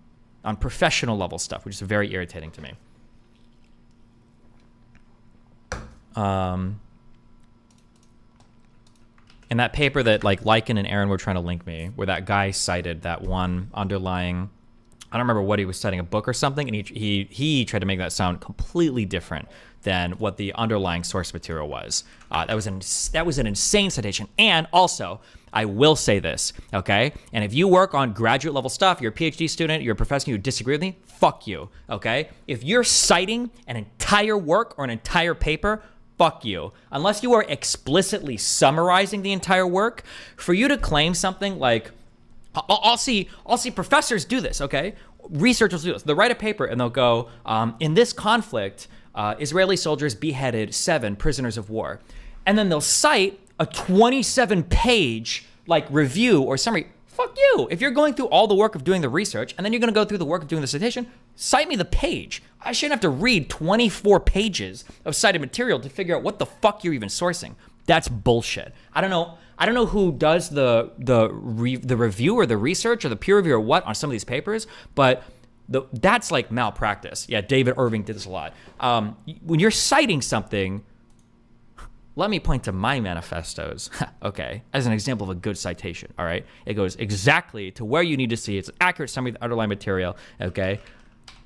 professional level stuff, which is very irritating to me. In that paper that like Lycan and Aaron were trying to link me, where that guy cited that one underlying, I don't remember what he was citing, a book or something, and he tried to make that sound completely different than what the underlying source material was. That was an insane citation. And also, I will say this, okay? And if you work on graduate level stuff, you're a PhD student, you're a professor, you disagree with me, fuck you, okay? If you're citing an entire work or an entire paper, fuck you. Unless you are explicitly summarizing the entire work, for you to claim something like, I'll see professors do this, okay? Researchers do this. They'll write a paper and they'll go, in this conflict, Israeli soldiers beheaded 7 prisoners of war. And then they'll cite a 27-page like review or summary. Fuck you. If you're going through all the work of doing the research and then you're going to go through the work of doing the citation, cite me the page. I shouldn't have to read 24 pages of cited material to figure out what the fuck you're even sourcing. That's bullshit. I don't know who does the review or the research or the peer review or what on some of these papers, but that's like malpractice. Yeah, David Irving did this a lot. When you're citing something, let me point to my manifestos, okay, as an example of a good citation, all right? It goes exactly to where you need to see. It's an accurate summary of the underlying material, okay?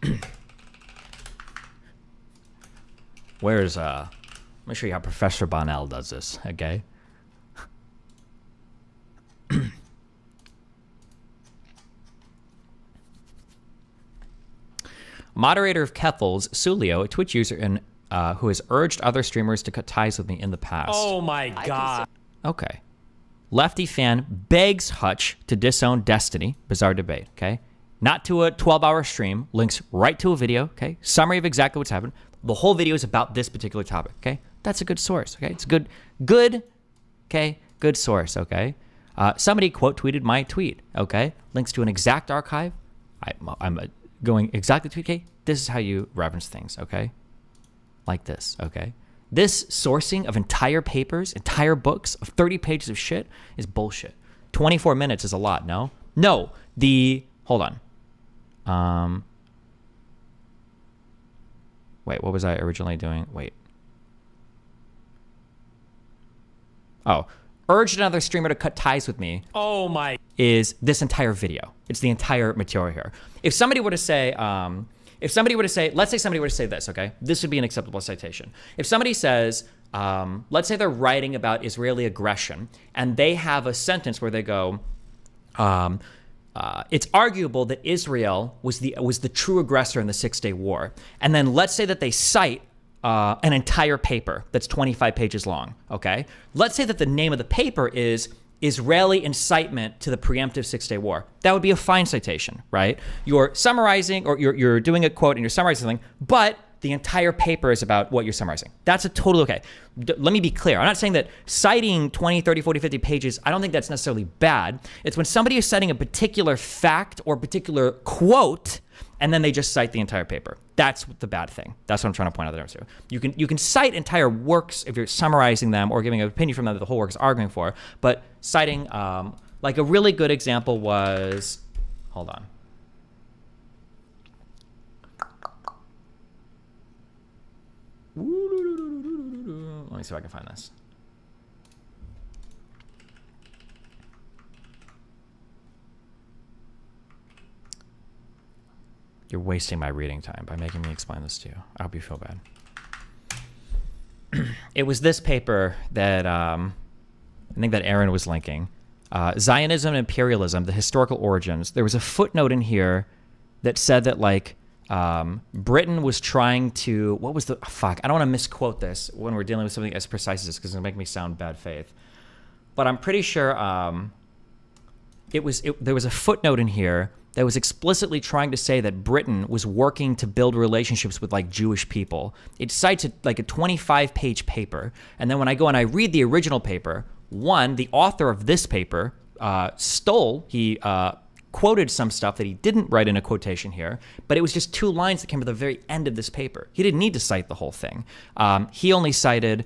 Let me show you how Professor Bonnell does this, okay? Moderator of Keffels, Sulio, a Twitch user who has urged other streamers to cut ties with me in the past. Oh my god. Okay. Lefty fan begs Hutch to disown Destiny. Bizarre debate, okay? Not to a 12-hour stream. Links right to a video, okay? Summary of exactly what's happened. The whole video is about this particular topic, okay? That's a good source, okay? It's good, okay? Good source, okay? Somebody quote tweeted my tweet, okay? Links to an exact archive. I'm going exactly to, okay? This is how you reference things, okay? Like this, okay? This sourcing of entire papers, entire books of 30 pages of shit is bullshit. 24 minutes is a lot, no? No, hold on. Wait, what was I originally doing? Wait. Oh, urged another streamer to cut ties with me. Oh my. Is this entire video. It's the entire material here. If somebody were to say, let's say somebody were to say this, okay? This would be an acceptable citation. If somebody says, let's say they're writing about Israeli aggression, and they have a sentence where they go, it's arguable that Israel was the true aggressor in the Six-Day War. And then let's say that they cite an entire paper that's 25 pages long, okay? Let's say that the name of the paper is Israeli Incitement to the Preemptive Six-Day War. That would be a fine citation, right? You're summarizing, or you're doing a quote and you're summarizing something, but the entire paper is about what you're summarizing. That's a total okay. Let me be clear. I'm not saying that citing 20, 30, 40, 50 pages, I don't think that's necessarily bad. It's when somebody is citing a particular fact or particular quote, and then they just cite the entire paper. That's the bad thing. That's what I'm trying to point out there too. You can cite entire works if you're summarizing them or giving an opinion from them that the whole work is arguing for, but citing, like a really good example was, hold on. Let me see if I can find this. You're wasting my reading time by making me explain this to you. I hope you feel bad. It was this paper that I think that Aaron was linking. Zionism and Imperialism, the Historical Origins. There was a footnote in here that said that, like, Britain was trying to, what was the, fuck, I don't want to misquote this when we're dealing with something as precise as this because it'll make me sound bad faith. But I'm pretty sure there was a footnote in here that was explicitly trying to say that Britain was working to build relationships with, like, Jewish people. It cites like a 25-page paper, and then when I go and I read the original paper, One, the author of this paper he quoted some stuff that he didn't write in a quotation here, but it was just 2 lines that came at the very end of this paper. He didn't need to cite the whole thing. He only cited,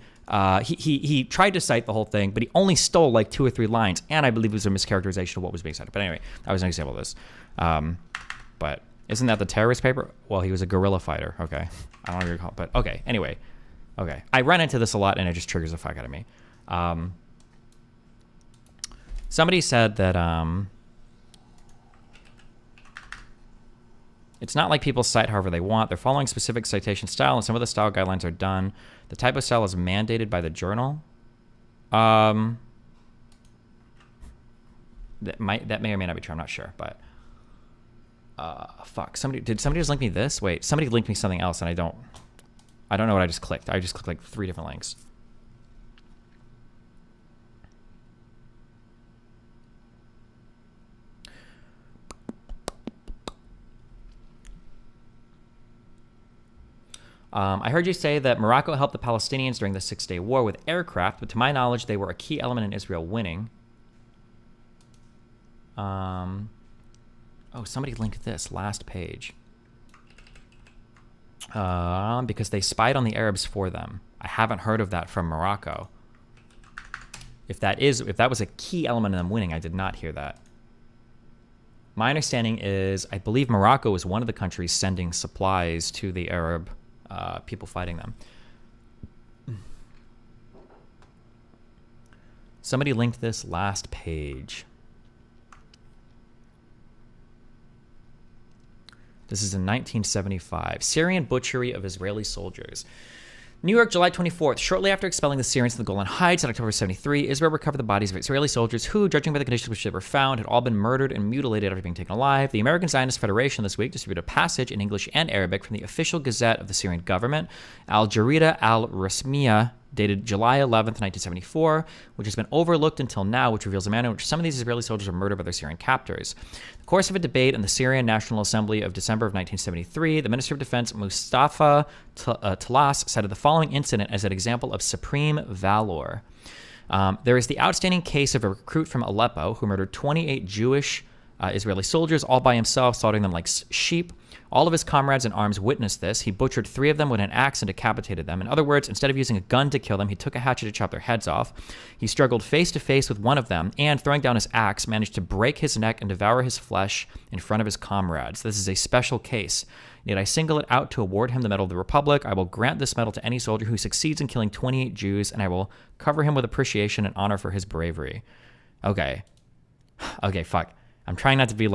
he tried to cite the whole thing, but he only stole like 2 or 3 lines, and I believe it was a mischaracterization of what was being cited. But anyway, that was an example of this. But isn't that the terrorist paper? Well, he was a guerrilla fighter. Okay. I don't know what you're called, but okay. Anyway. Okay. I run into this a lot, and it just triggers the fuck out of me. Somebody said that it's not like people cite however they want. They're following specific citation style, and some of the style guidelines are done. The type of style is mandated by the journal. That may or may not be true. I'm not sure, but fuck. Did somebody just link me this? Wait, somebody linked me something else, and I don't know what I just clicked. I just clicked like 3 different links. I heard you say that Morocco helped the Palestinians during the 6-day war with aircraft, but to my knowledge, they were a key element in Israel winning. Oh, somebody linked this last page. Because they spied on the Arabs for them. I haven't heard of that from Morocco. If that was a key element in them winning, I did not hear that. My understanding is, I believe Morocco was one of the countries sending supplies to the Arab people fighting them. Somebody linked this last page. This is in 1975. Syrian butchery of Israeli soldiers. New York, July 24th. Shortly after expelling the Syrians from the Golan Heights in October 73, Israel recovered the bodies of Israeli soldiers who, judging by the conditions which they were found, had all been murdered and mutilated after being taken alive. The American Zionist Federation this week distributed a passage in English and Arabic from the official gazette of the Syrian government, Al Jarida Al Rasmiya, dated July 11th, 1974, which has been overlooked until now, which reveals the manner in which some of these Israeli soldiers were murdered by their Syrian captors. In the course of a debate in the Syrian National Assembly of December of 1973, the Minister of Defense, Mustafa Talas, cited the following incident as an example of supreme valor. There is the outstanding case of a recruit from Aleppo who murdered 28 Jewish Israeli soldiers all by himself, slaughtering them like sheep. All of his comrades in arms witnessed this. He butchered 3 of them with an axe and decapitated them. In other words, instead of using a gun to kill them, he took a hatchet to chop their heads off. He struggled face to face with one of them and, throwing down his axe, managed to break his neck and devour his flesh in front of his comrades. This is a special case. Yet I single it out to award him the Medal of the Republic. I will grant this medal to any soldier who succeeds in killing 28 Jews, and I will cover him with appreciation and honor for his bravery. Okay. Okay, fuck. I'm trying not to be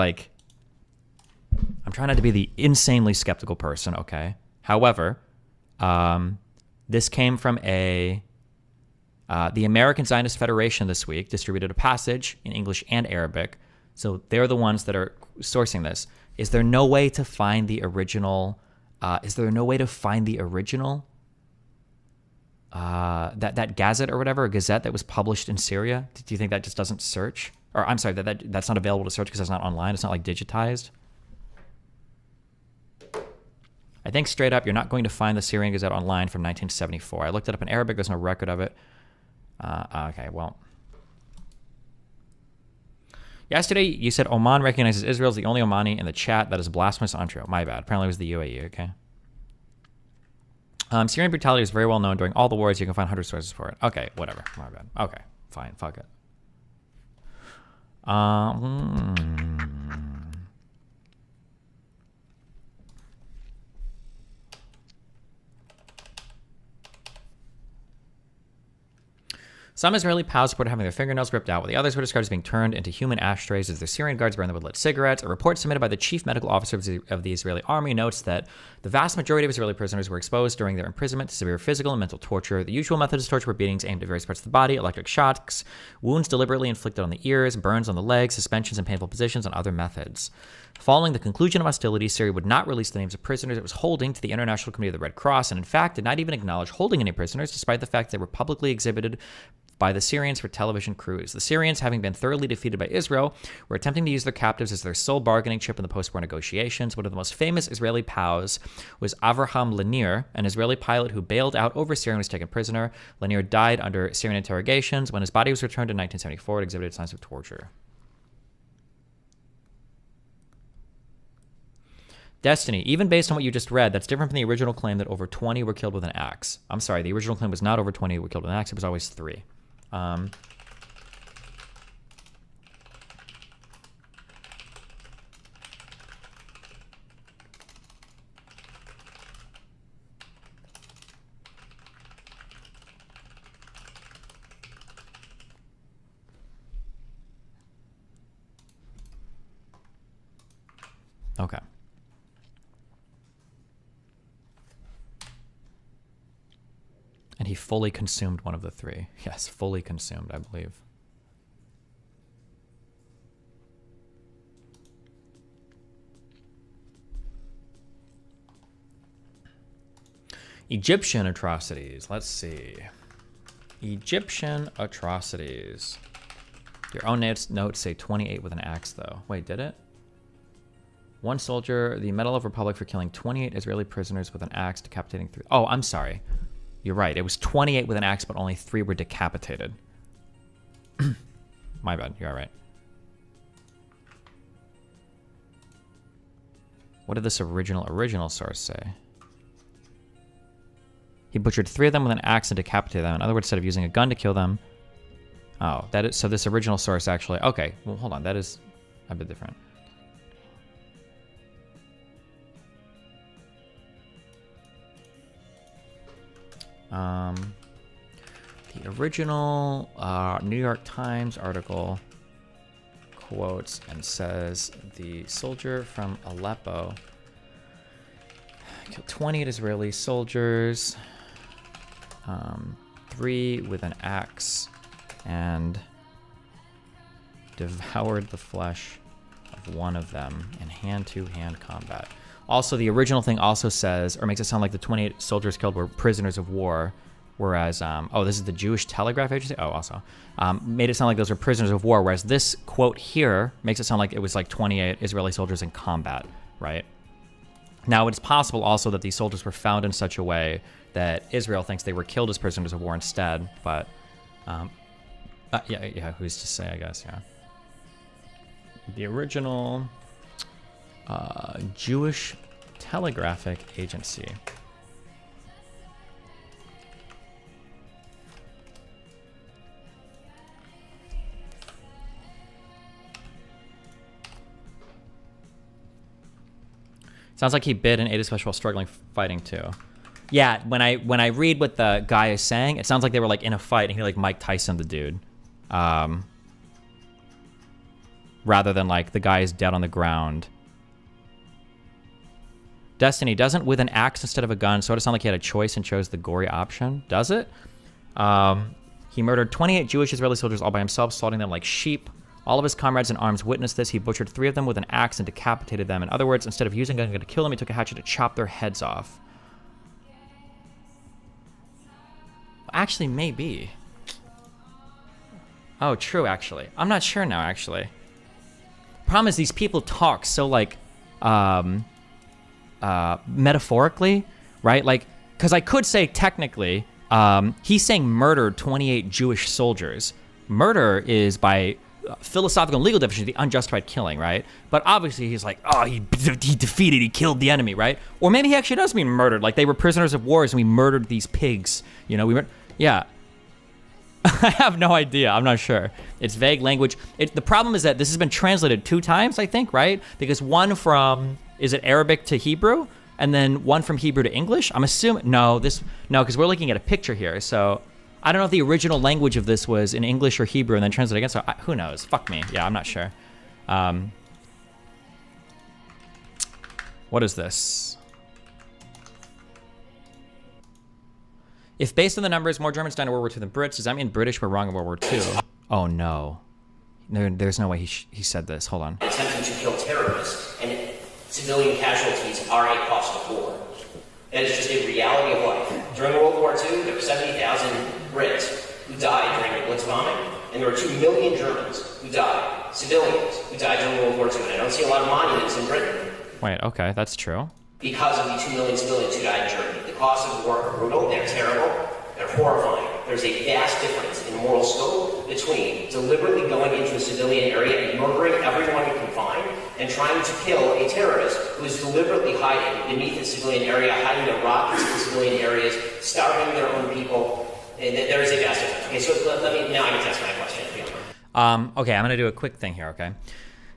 the insanely skeptical person, okay? However, this came from the American Zionist Federation this week distributed a passage in English and Arabic, so they're the ones that are sourcing this. Is there no way to find the original? That gazette or whatever, a gazette that was published in Syria? Do you think that just doesn't search? Or I'm sorry, that's not available to search because it's not online. It's not like digitized. I think straight up, you're not going to find the Syrian Gazette online from 1974. I looked it up in Arabic. There's no record of it. Okay, well. Yesterday, you said Oman recognizes Israel as the only Omani in the chat. That is blasphemous, untrue. My bad. Apparently it was the UAE, okay? Syrian brutality is very well known during all the wars. You can find hundreds of sources for it. Okay, whatever. My bad. Okay, fine. Fuck it. Some Israeli POWs reported having their fingernails ripped out, while the others were described as being turned into human ashtrays as their Syrian guards burned them with lit cigarettes. A report submitted by the chief medical officer of the Israeli army notes that the vast majority of Israeli prisoners were exposed during their imprisonment to severe physical and mental torture. The usual methods of torture were beatings aimed at various parts of the body, electric shocks, wounds deliberately inflicted on the ears, burns on the legs, suspensions in painful positions, and other methods. Following the conclusion of hostilities, Syria would not release the names of prisoners it was holding to the International Committee of the Red Cross, and in fact did not even acknowledge holding any prisoners, despite the fact they were publicly exhibited by the Syrians for television crews. The Syrians, having been thoroughly defeated by Israel, were attempting to use their captives as their sole bargaining chip in the post-war negotiations. One of the most famous Israeli POWs was Avraham Lanier, an Israeli pilot who bailed out over Syria and was taken prisoner. Lanier died under Syrian interrogations. When his body was returned in 1974, it exhibited signs of torture. Destiny, even based on what you just read, that's different from the original claim that over 20 were killed with an axe. I'm sorry, the original claim was not over 20 were killed with an axe. It was always 3. Okay. And he fully consumed one of the 3. Yes, fully consumed, I believe. Egyptian atrocities. Let's see. Egyptian atrocities. Your own notes say 28 with an axe, though. Wait, did it? One soldier, the Medal of Republic for killing 28 Israeli prisoners with an axe, decapitating 3. Oh, I'm sorry. You're right. It was 28 with an axe, but only 3 were decapitated. My bad. You're all right. What did this original source say? He butchered 3 of them with an axe and decapitated them. In other words, instead of using a gun to kill them. Oh, that is so. This original source actually. Okay. Well, hold on. That is a bit different. The original New York Times article quotes and says the soldier from Aleppo killed 28 Israeli soldiers, 3 with an axe, and devoured the flesh of one of them in hand-to-hand combat. Also, the original thing also says, or makes it sound like the 28 soldiers killed were prisoners of war, whereas, oh, this is the Jewish Telegraph Agency? Oh, also. Made it sound like those were prisoners of war, whereas this quote here makes it sound like it was like 28 Israeli soldiers in combat, right? Now, it's possible also that these soldiers were found in such a way that Israel thinks they were killed as prisoners of war instead, but, yeah, who's to say, I guess, yeah. The original Jewish Telegraphic Agency. Sounds like he bid and ate his flesh while struggling fighting too. Yeah, when I read what the guy is saying, it sounds like they were like in a fight and he like Mike Tyson the dude. Rather than like the guy is dead on the ground. Destiny doesn't with an axe instead of a gun sort of sound like he had a choice and chose the gory option. Does it? He murdered 28 Jewish Israeli soldiers all by himself, slaughtering them like sheep. All of his comrades in arms witnessed this. He butchered 3 of them with an axe and decapitated them. In other words, instead of using a gun to kill them, he took a hatchet to chop their heads off. Actually, maybe. Oh, true, actually. I'm not sure now, actually. Problem is, these people talk so, like, metaphorically, right? Like, because I could say, technically, he's saying murdered 28 Jewish soldiers. Murder is, by philosophical and legal definition, the unjustified killing, right? But obviously he's like, oh, he defeated, he killed the enemy, right? Or maybe he actually does mean murdered, like they were prisoners of war and we murdered these pigs, you know? Yeah. I have no idea. I'm not sure. It's vague language. The problem is that this has been translated 2 times, I think, right? Because one from, is it Arabic to Hebrew? And then one from Hebrew to English? I'm assuming, no, because we're looking at a picture here, so I don't know if the original language of this was in English or Hebrew and then translated again, so who knows? Fuck me. Yeah, I'm not sure. What is this? If based on the numbers, more Germans died in World War II than Brits, does that mean British were wrong in World War II? Oh no. There's no way he said this. Hold on. Attempting to kill terrorists and civilian casualties are a cost of war. That is just a reality of life. During World War II, there were 70,000 Brits who died during points bombing, and there were 2 million Germans who died, civilians who died during World War II. And I don't see a lot of monuments in Britain Wait, okay, that's true. because of the 2 million civilians who died in Germany. The costs of war are brutal, they're terrible, they're horrifying. There's a vast difference in moral scope between deliberately going into a civilian area and murdering everyone you can find and trying to kill a terrorist who is deliberately hiding beneath a civilian area, hiding their rockets in civilian areas, starving their own people. And there is a vast difference. Okay, so let me, now I can test my question if you don't mind. Okay, I'm going to do a quick thing here, okay?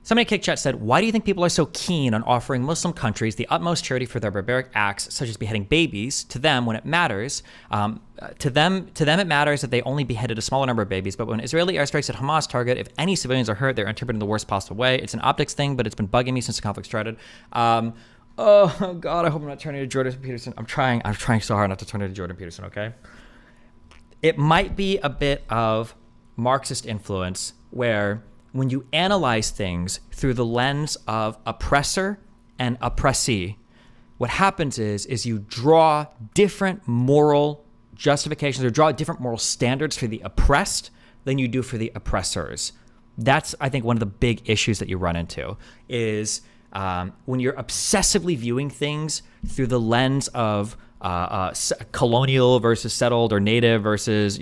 Somebody in Kick Chat said, why do you think people are so keen on offering Muslim countries the utmost charity for their barbaric acts, such as beheading babies? To them, when it matters, to them it matters that they only beheaded a smaller number of babies, but when Israeli airstrikes at Hamas target, if any civilians are hurt, they're interpreted in the worst possible way. It's an optics thing, but it's been bugging me since the conflict started. Oh, God, I hope I'm not turning to Jordan Peterson. I'm trying so hard not to turn into Jordan Peterson, okay? It might be a bit of Marxist influence where when you analyze things through the lens of oppressor and oppressee, what happens is you draw different moral justifications or draw different moral standards for the oppressed than you do for the oppressors. That's, I think, one of the big issues that you run into is when you're obsessively viewing things through the lens of colonial versus settled or native versus,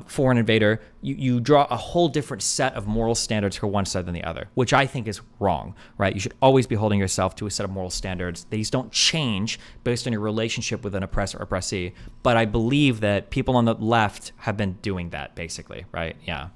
foreign invader, you draw a whole different set of moral standards for one side than the other, which I think is wrong, right? You should always be holding yourself to a set of moral standards. These don't change based on your relationship with an oppressor or oppressee. But I believe that people on the left have been doing that, basically, right? Yeah.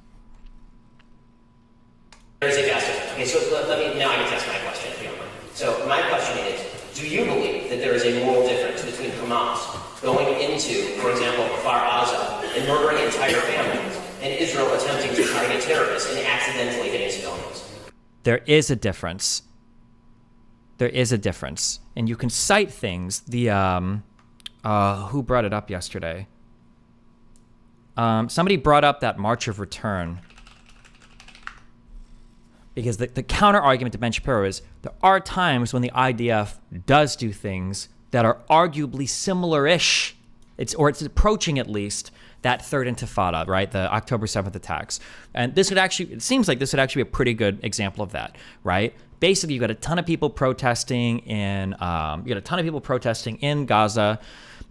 There's a vast difference. Okay, so let me, now I can test my question if you don't mind. So my question is, do you believe that there is a moral difference between Hamas going into, for example, Kfar Aza and murdering entire families, and Israel attempting to target terrorists and accidentally hitting civilians? There is a difference. There is a difference. And you can cite things. Who brought it up yesterday? Somebody brought up that March of Return. Because the counter argument to Ben Shapiro is there are times when the IDF does do things that are arguably similar-ish. It's approaching at least that third intifada, right? The October 7th attacks. And it seems like this would actually be a pretty good example of that, right? Basically, you got a ton of people protesting in Gaza.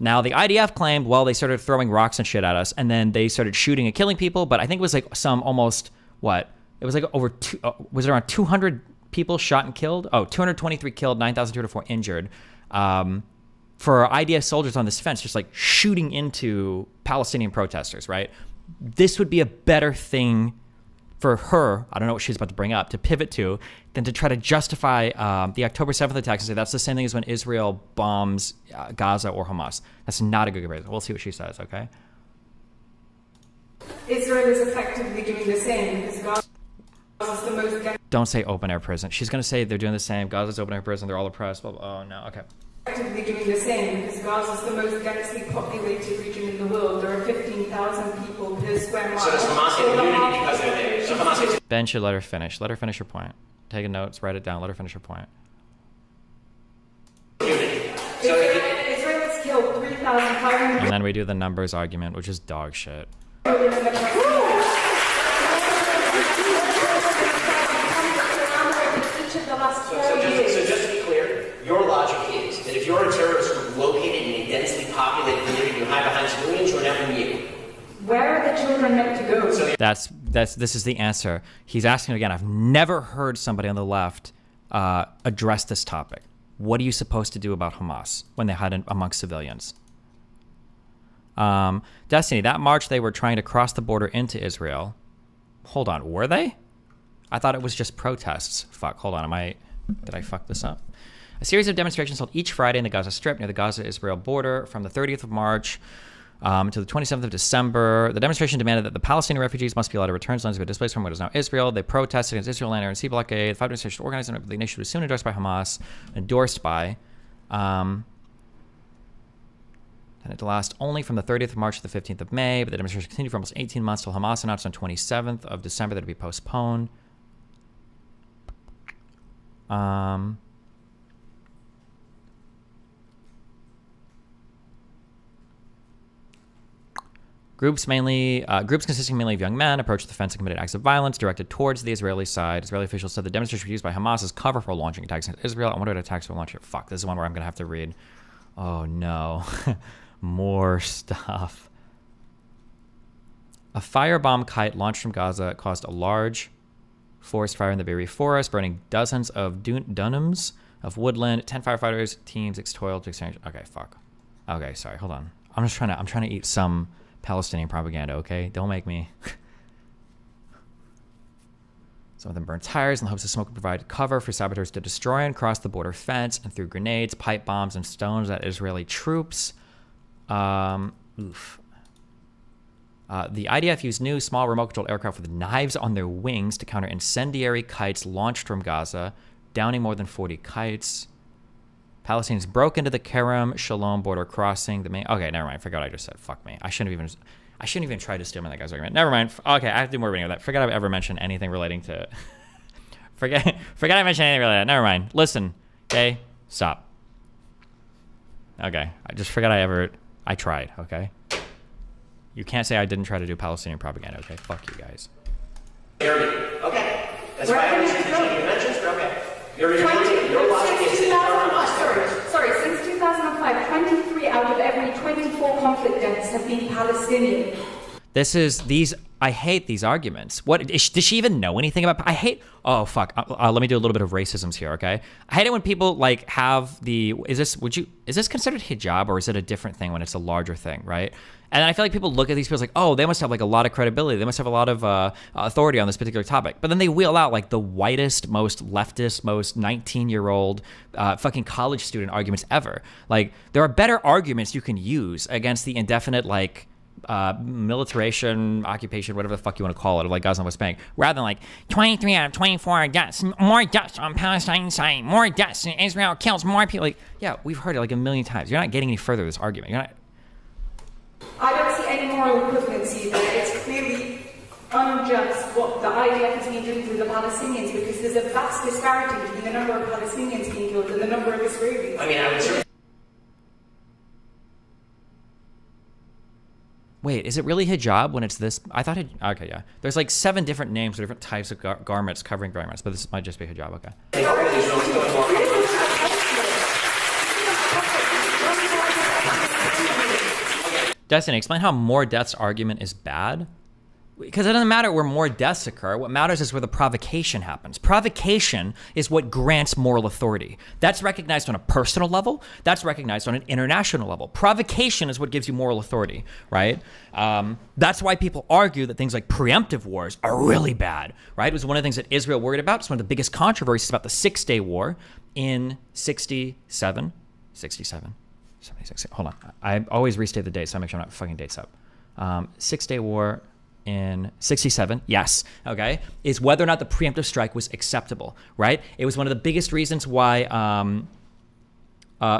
Now, the IDF claimed, well, they started throwing rocks and shit at us, and then they started shooting and killing people, but I think it was like some almost, what? It was like was it around 200 people shot and killed? 223 killed, 9,204 injured. For IDF soldiers on this fence, just like shooting into Palestinian protesters, right? This would be a better thing for her, I don't know what she's about to bring up, to pivot to, than to try to justify the October 7th attacks and say that's the same thing as when Israel bombs Gaza or Hamas. That's not a good comparison. We'll see what she says, okay? Israel is effectively doing the same because Gaza is the most... Don't say open air prison. She's going to say they're doing the same. Gaza's open air prison. They're all oppressed. Blah, blah. Oh, no. Okay. Effectively doing the same because Gaza is the most densely populated region in the world. There are 15,000 people per square mile. So does Hamas get immunity because they're there? So Hamas gets... Ben should let her finish. Let her finish her point. Take notes. Write it down. Let her finish her point. Israel has killed 3,500... And then we do the numbers argument, which is dog shit. So just to be clear, your logic is that if you're a terrorist group located in a densely populated community, you hide behind civilians, you're never immune. Where are the children meant to go? So This is the answer. He's asking again. I've never heard somebody on the left address this topic. What are you supposed to do about Hamas when they hide amongst civilians? Destiny, that March they were trying to cross the border into Israel. Hold on, were they? I thought it was just protests. Fuck, hold on, did I fuck this up? A series of demonstrations held each Friday in the Gaza Strip near the Gaza-Israel border from the 30th of March to the 27th of December. The demonstration demanded that the Palestinian refugees must be allowed to return to lands displaced from what is now Israel. They protested against Israel land air and sea blockade. The five demonstrations organized and the nation was soon endorsed by Hamas, endorsed by. And it lasts only from the 30th of March to the 15th of May, but the demonstration continued for almost 18 months till Hamas announced on 27th of December that it would be postponed. Groups consisting mainly of young men approached the fence and committed acts of violence directed towards the Israeli side. Israeli officials said the demonstration was used by Hamas as cover for launching attacks against Israel. I wonder what attacks were launched here. Fuck, this is one where I'm going to have to read. Oh, no. More stuff. A firebomb kite launched from Gaza caused a large forest fire in the Be'eri forest, burning dozens of dunams of woodland. 10 firefighters, teams toiled to extinguish. Okay, fuck. Okay, sorry, hold on. I'm trying to eat some Palestinian propaganda, okay? Don't make me. Some of them burned tires in the hopes the smoke would provide cover for saboteurs to destroy and cross the border fence and threw grenades, pipe bombs, and stones at Israeli troops. Oof. The IDF used new small remote-controlled aircraft with knives on their wings to counter incendiary kites launched from Gaza, downing more than 40 kites. Palestinians broke into the Kerem Shalom border crossing. Okay, never mind. Forgot what I just said. Fuck me. I shouldn't even try to steal that guy's argument. Never mind. Okay, I have to do more reading of that. Forgot I've ever mentioned anything relating to... forget I mentioned anything related to that. Never mind. Listen. Okay? Stop. Okay. I just forgot I tried. Okay? You can't say I didn't try to do Palestinian propaganda. Okay? Fuck you guys. Okay. That's why I was using dimensions, but okay. Your logic is Sorry, since 2005, 23 out of every 24 conflict deaths have been Palestinian. I hate these arguments. Does she even know anything about? Oh fuck. Let me do a little bit of racisms here, okay? I hate it when people like have is this considered hijab or is it a different thing when it's a larger thing, right? And I feel like people look at these people like, oh, they must have like a lot of credibility. They must have a lot of authority on this particular topic. But then they wheel out like the whitest, most leftist, most 19-year-old fucking college student arguments ever. Like there are better arguments you can use against the indefinite like militarization, occupation, whatever the fuck you want to call it, of like Gaza and West Bank, rather than like 23 out of 24 deaths, more deaths on Palestine side, more deaths, and Israel kills more people. Like, yeah, we've heard it like a million times. You're not getting any further with this argument. You're not. I don't see any moral equivalency there. It's clearly unjust what the IDF has been doing to the Palestinians because there's a vast disparity between the number of Palestinians being killed and the number of Israelis. I mean, I would certainly. Wait, is it really hijab when it's this? I thought okay, yeah. There's like 7 different names for different types of garments covering garments, but this might just be hijab, okay. Destiny, explain how more deaths argument is bad. Because it doesn't matter where more deaths occur. What matters is where the provocation happens. Provocation is what grants moral authority. That's recognized on a personal level. That's recognized on an international level. Provocation is what gives you moral authority, right? That's why people argue that things like preemptive wars are really bad, right? It was one of the things that Israel worried about. It's one of the biggest controversies about the Six-Day War in 67. 76. Hold on. I always restate the date, so I make sure I'm not fucking dates up. Six-Day War in 67, yes, okay, is whether or not the preemptive strike was acceptable, right? It was one of the biggest reasons why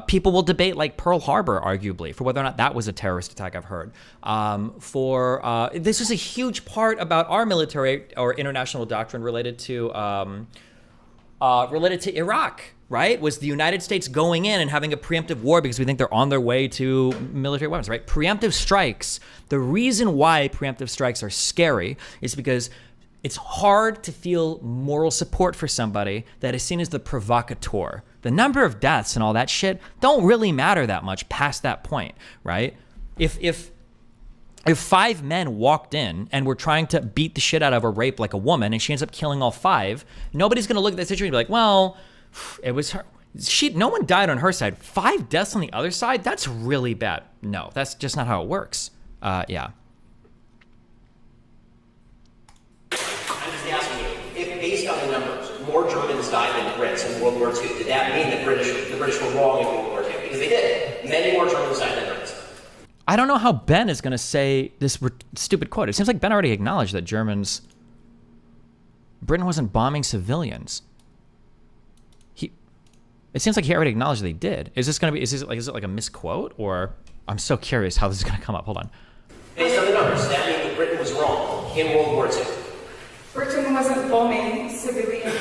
people will debate like Pearl Harbor, arguably, for whether or not that was a terrorist attack, I've heard. This was a huge part about our military or international doctrine related to Iraq, right? Was the United States going in and having a preemptive war because we think they're on their way to military weapons, right? Preemptive strikes, the reason why preemptive strikes are scary is because it's hard to feel moral support for somebody that is seen as the provocateur. The number of deaths and all that shit don't really matter that much past that point, right? If 5 men walked in and were trying to beat the shit out of or rape like a woman and she ends up killing all 5, nobody's going to look at that situation and be like, well, it was her. No one died on her side. 5 deaths on the other side? That's really bad. No, that's just not how it works. Yeah. I'm just asking you, if based on the numbers, more Germans died than Brits in World War II, did that mean the British were wrong in World War II? Because they did. Many more Germans died than Brits. I don't know how Ben is going to say this stupid quote. It seems like Ben already acknowledged that Britain wasn't bombing civilians. It seems like he already acknowledged that they did. Is it like a misquote, or I'm so curious how this is going to come up. Hold on. Based on the numbers, that means that Britain was wrong in World War II. Britain wasn't bombing civilians.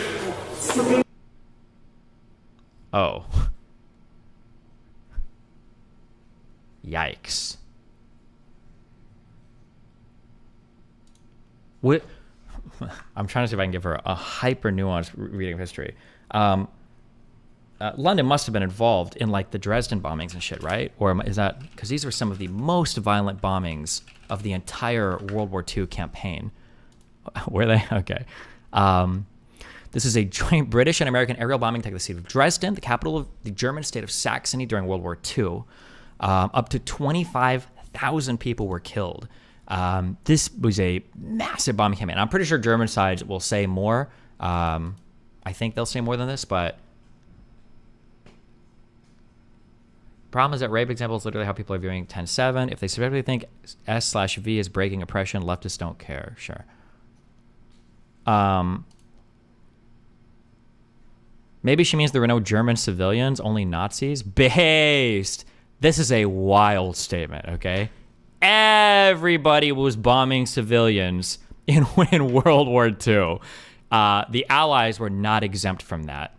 Oh. Yikes. What? I'm trying to see if I can give her a hyper nuanced reading of history. London must have been involved in like the Dresden bombings and shit, right? Or is that because these were some of the most violent bombings of the entire World War II campaign? Were they? Okay. This is a joint British and American aerial bombing attack of the city of Dresden, the capital of the German state of Saxony during World War II. Up to 25,000 people were killed. This was a massive bombing campaign. I'm pretty sure German sides will say more. I think they'll say more than this, but problem is that rape example is literally how people are viewing 10-7. If they subjectively think S/V is breaking oppression, leftists don't care. Sure. Maybe she means there were no German civilians, only Nazis. Based. This is a wild statement, okay? Everybody was bombing civilians in World War II. The Allies were not exempt from that.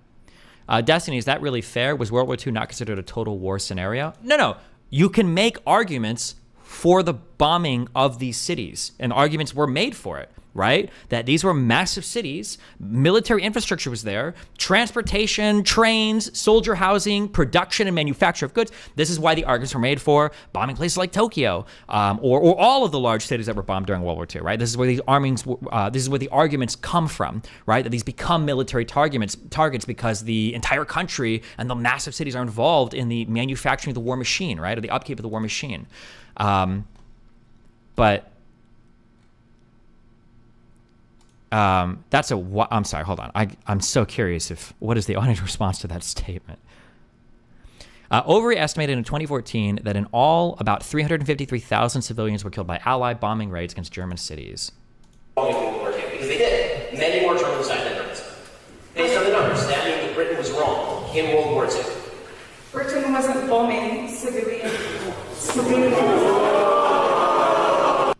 Destiny, is that really fair? Was World War II not considered a total war scenario? No. You can make arguments for the bombing of these cities, and arguments were made for it, right? That these were massive cities, military infrastructure was there, transportation, trains, soldier housing, production and manufacture of goods. This is why the arguments were made for bombing places like Tokyo, or all of the large cities that were bombed during World War II, right? This is where these this is where the arguments come from, right? That these become military targets because the entire country and the massive cities are involved in the manufacturing of the war machine, right? Or the upkeep of the war machine. But that's I'm sorry, hold on. I'm so curious what is the audience response to that statement? Overy estimated in 2014 that in all, about 353,000 civilians were killed by Allied bombing raids against German cities. Because they did. Many more Germans died than Germans. Based on the numbers, that means that Britain was wrong in World War II. Britain wasn't bombing civilians.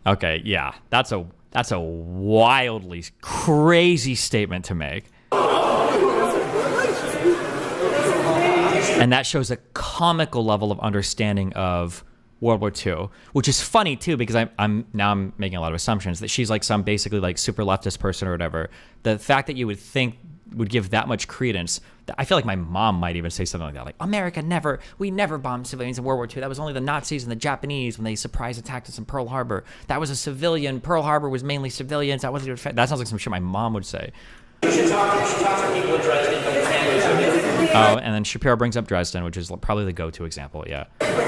Okay, yeah, that's a wildly crazy statement to make. And that shows a comical level of understanding of World War II, which is funny too, because I'm making a lot of assumptions that she's like some basically like super leftist person or whatever. The fact that you would think would give that much credence, I feel like my mom might even say something like that, like we never bombed civilians in World War II. That was only the Nazis and the Japanese when they surprise attacked us in Pearl Harbor. That was a civilian. Pearl Harbor was mainly civilians. That wasn't even. That sounds like some shit my mom would say. You should talk to people in Dresden, but families. Oh, and then Shapiro brings up Dresden, which is probably the go-to example. Yeah. I agree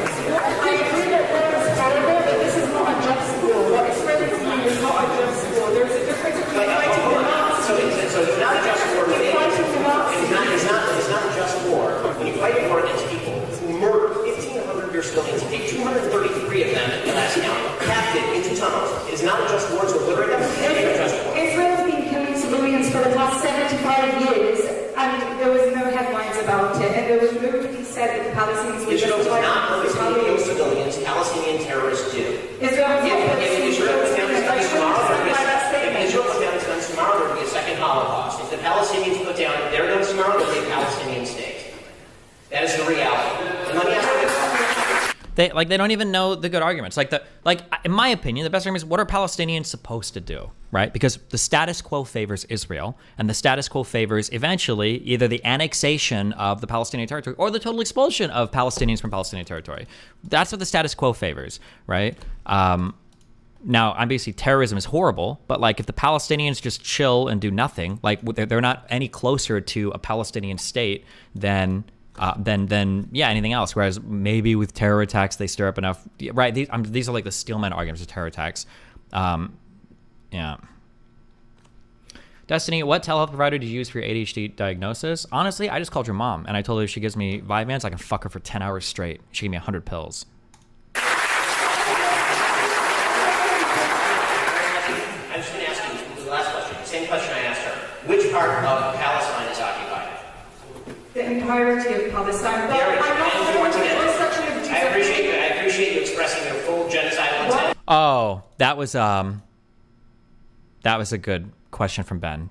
that this is not a just war. What it's ready to do is not a just war. There's a difference between fighting the Nazis. So it's not a just war. It's not a just war when you fight a war against people who murder 1,500 of your civilians, take 233 of them at the last count, captive into tunnels. It is not a just war to liberate them. It is a just war. Israel's been killing civilians for the past 75 years, and there was no headlines about it, and there was nobody said that the Palestinians were Israel does not Palestinian kill civilians. Palestinian terrorists do. Israel If Israel was down to spend tomorrow, there would be a second Holocaust. If the Palestinians put down their guns tomorrow, there would be a Palestinian state. That is the reality. And let me ask you this. They don't even know the good arguments. In my opinion, the best argument is, what are Palestinians supposed to do, right? Because the status quo favors Israel, and the status quo favors eventually either the annexation of the Palestinian territory or the total expulsion of Palestinians from Palestinian territory. That's what the status quo favors, right? Now, obviously, terrorism is horrible, but like if the Palestinians just chill and do nothing, like they're not any closer to a Palestinian state than anything else. Whereas maybe with terror attacks, they stir up enough. Right? These are like the Steelman arguments of terror attacks. Yeah. Destiny, what telehealth provider did you use for your ADHD diagnosis? Honestly, I just called your mom and I told her if she gives me Vyvanse, I can fuck her for 10 hours straight. She gave me 100 pills. I'm just going to ask you the last question. The same question I asked her. Which part of Palestine is occupied? The entirety of Palestine. But I appreciate you expressing your full genocidal intent. Oh, that was a good question from Ben.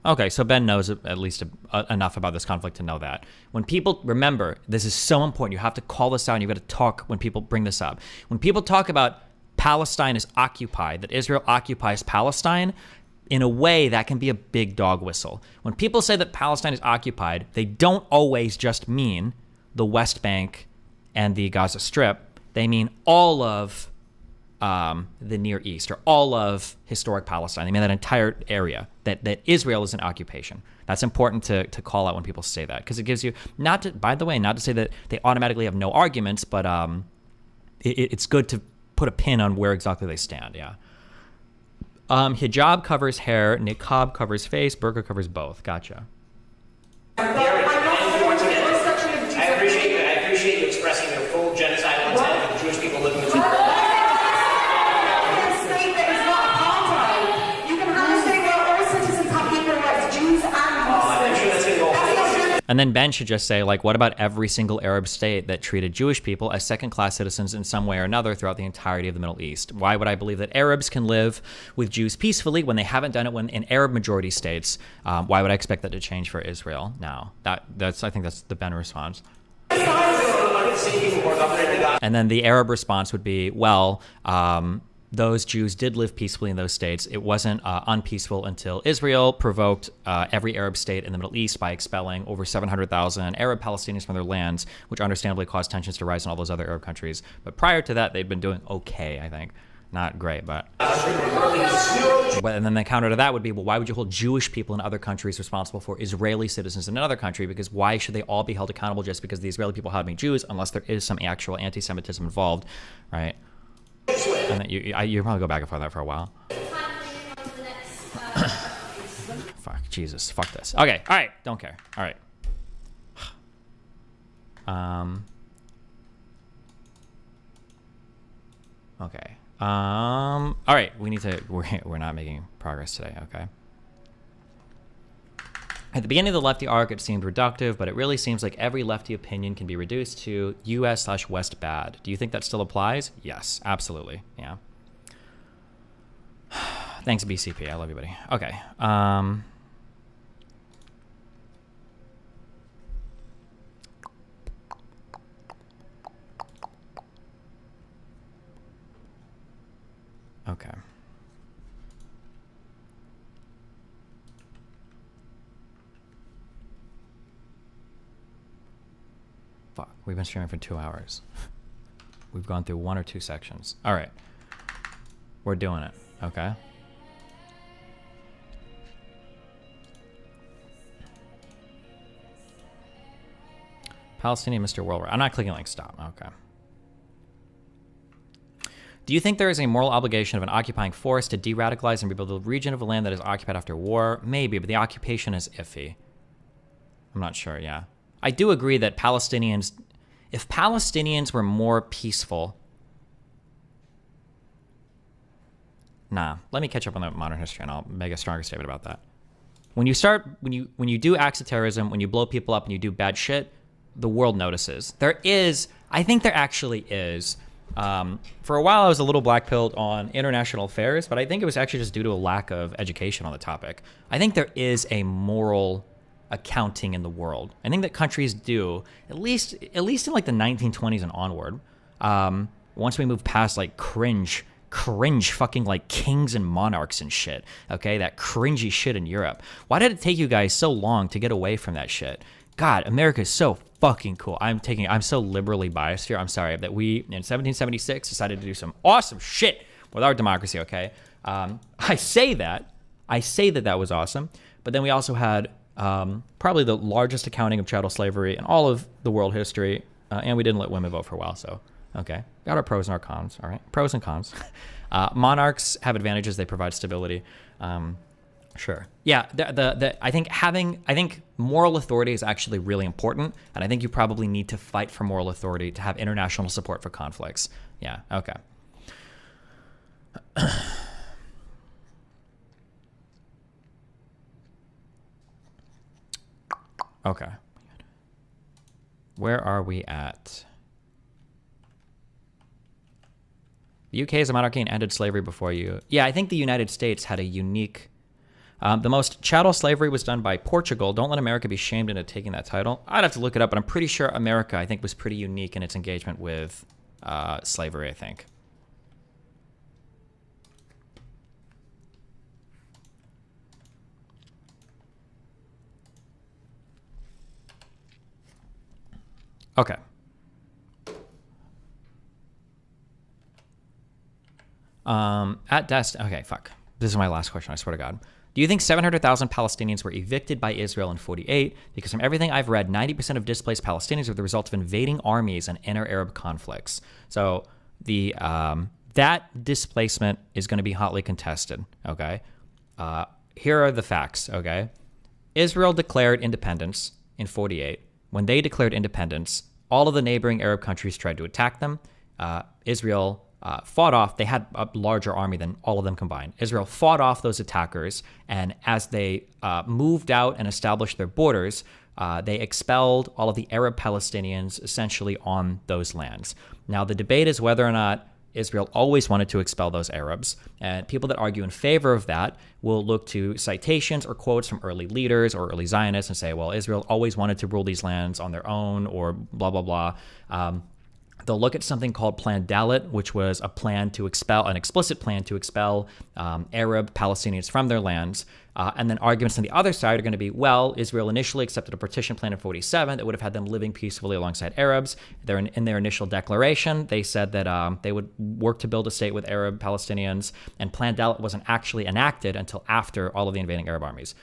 Okay, so Ben knows at least enough about this conflict to know that. When people, remember, this is so important. You have to call this out and you've got to talk when people bring this up. When people talk about Palestine is occupied, that Israel occupies Palestine, in a way that can be a big dog whistle. When people say that Palestine is occupied, they don't always just mean the West Bank and the Gaza Strip. They mean all of the Near East, or all of historic Palestine. They mean that entire area, that Israel is an occupation. That's important to call out when people say that, because it gives you, not to say that they automatically have no arguments, but it's good to put a pin on where exactly they stand, yeah. Hijab covers hair, niqab covers face, burqa covers both. Gotcha. I appreciate you expressing your full genocidal intent of the Jewish people living in the And then Ben should just say, like, what about every single Arab state that treated Jewish people as second-class citizens in some way or another throughout the entirety of the Middle East? Why would I believe that Arabs can live with Jews peacefully when they haven't done it in Arab-majority states? Why would I expect that to change for Israel now? I think that's the Ben response. And then the Arab response would be, well, those Jews did live peacefully in those states. It wasn't unpeaceful until Israel provoked every Arab state in the Middle East by expelling over 700,000 Arab Palestinians from their lands, which understandably caused tensions to rise in all those other Arab countries. But prior to that, they'd been doing okay, I think. Not great, but... And then the counter to that would be, well, why would you hold Jewish people in other countries responsible for Israeli citizens in another country? Because why should they all be held accountable just because the Israeli people happen to be Jews, unless there is some actual anti-Semitism involved, right? And you'll probably go back and forth that for a while. Fuck, Jesus, fuck this. Okay, all right, don't care. All right. Okay. All right, we need to. We're not making progress today. Okay. At the beginning of the lefty arc, it seemed reductive, but it really seems like every lefty opinion can be reduced to US/West bad. Do you think that still applies? Yes, absolutely. Yeah. Thanks, BCP. I love you, buddy. Okay. Okay. Fuck, we've been streaming for 2 hours. We've gone through 1 or 2 sections. All right. We're doing it, okay? Palestinian Mr. World War. I'm not clicking like stop. Okay. Do you think there is a moral obligation of an occupying force to de-radicalize and rebuild the region of a land that is occupied after war? Maybe, but the occupation is iffy. I'm not sure, yeah. I do agree that Palestinians, if Palestinians were more peaceful, let me catch up on the modern history and I'll make a stronger statement about that. When you do acts of terrorism, when you blow people up and you do bad shit, the world notices. I think there actually is. For a while I was a little black-pilled on international affairs, but I think it was actually just due to a lack of education on the topic. I think there is a moral accounting in the world. I think that countries do, at least in like the 1920s and onward. Once we move past like cringe fucking like kings and monarchs and shit, okay? That cringy shit in Europe. Why did it take you guys so long to get away from that shit? God, America is so fucking cool. I'm so liberally biased here. I'm sorry that we, in 1776, decided to do some awesome shit with our democracy, okay? I say that was awesome, but then we also had probably the largest accounting of chattel slavery in all of the world history, and we didn't let women vote for a while, so, okay. Got our pros and our cons, all right? Pros and cons. Monarchs have advantages. They provide stability. Sure. Yeah, I think moral authority is actually really important, and I think you probably need to fight for moral authority to have international support for conflicts. Yeah, okay. Okay. Where are we at? The UK is a monarchy and ended slavery before you. Yeah, I think the United States had a unique... the most chattel slavery was done by Portugal. Don't let America be shamed into taking that title. I'd have to look it up, but I'm pretty sure America, I think, was pretty unique in its engagement with slavery, I think. Okay. At Dest. Okay, fuck. This is my last question, I swear to God. Do you think 700,000 Palestinians were evicted by Israel in 48? Because from everything I've read, 90% of displaced Palestinians were the result of invading armies and inter-Arab conflicts. So the that displacement is going to be hotly contested, okay? Here are the facts, okay? Israel declared independence in 48. When they declared independence, all of the neighboring Arab countries tried to attack them. Israel fought off. They had a larger army than all of them combined. Israel fought off those attackers, and as they moved out and established their borders, they expelled all of the Arab Palestinians essentially on those lands. Now, the debate is whether or not Israel always wanted to expel those Arabs, and people that argue in favor of that will look to citations or quotes from early leaders or early Zionists and say, well, Israel always wanted to rule these lands on their own, or blah, blah, blah. They'll look at something called Plan Dalit, which was a plan to expel, an explicit plan to expel Arab Palestinians from their lands. And then arguments on the other side are going to be, well, Israel initially accepted a partition plan in 47 that would have had them living peacefully alongside Arabs. In their initial declaration, they said that they would work to build a state with Arab Palestinians, and Plan Dalit wasn't actually enacted until after all of the invading Arab armies.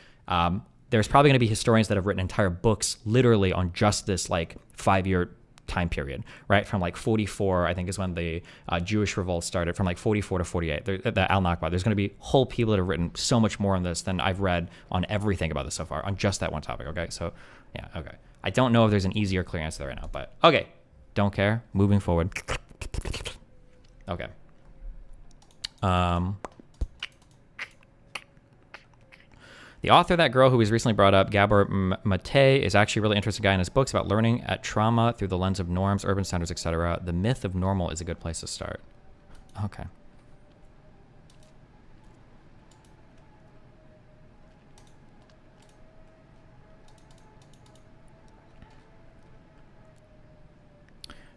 There's probably going to be historians that have written entire books literally on just this like 5-year time period, right? From like 44, I think is when the Jewish revolt started, from like 44 to 48, the Al-Nakba. There's going to be whole people that have written so much more on this than I've read on everything about this so far, on just that one topic, okay? So, yeah, okay. I don't know if there's an easy or clear answer right now, but okay. Don't care. Moving forward. Okay. The author of that girl who was recently brought up, Gabor Mate, is actually a really interesting guy in his books about learning at trauma through the lens of norms, urban standards, etc. The myth of normal is a good place to start. Okay.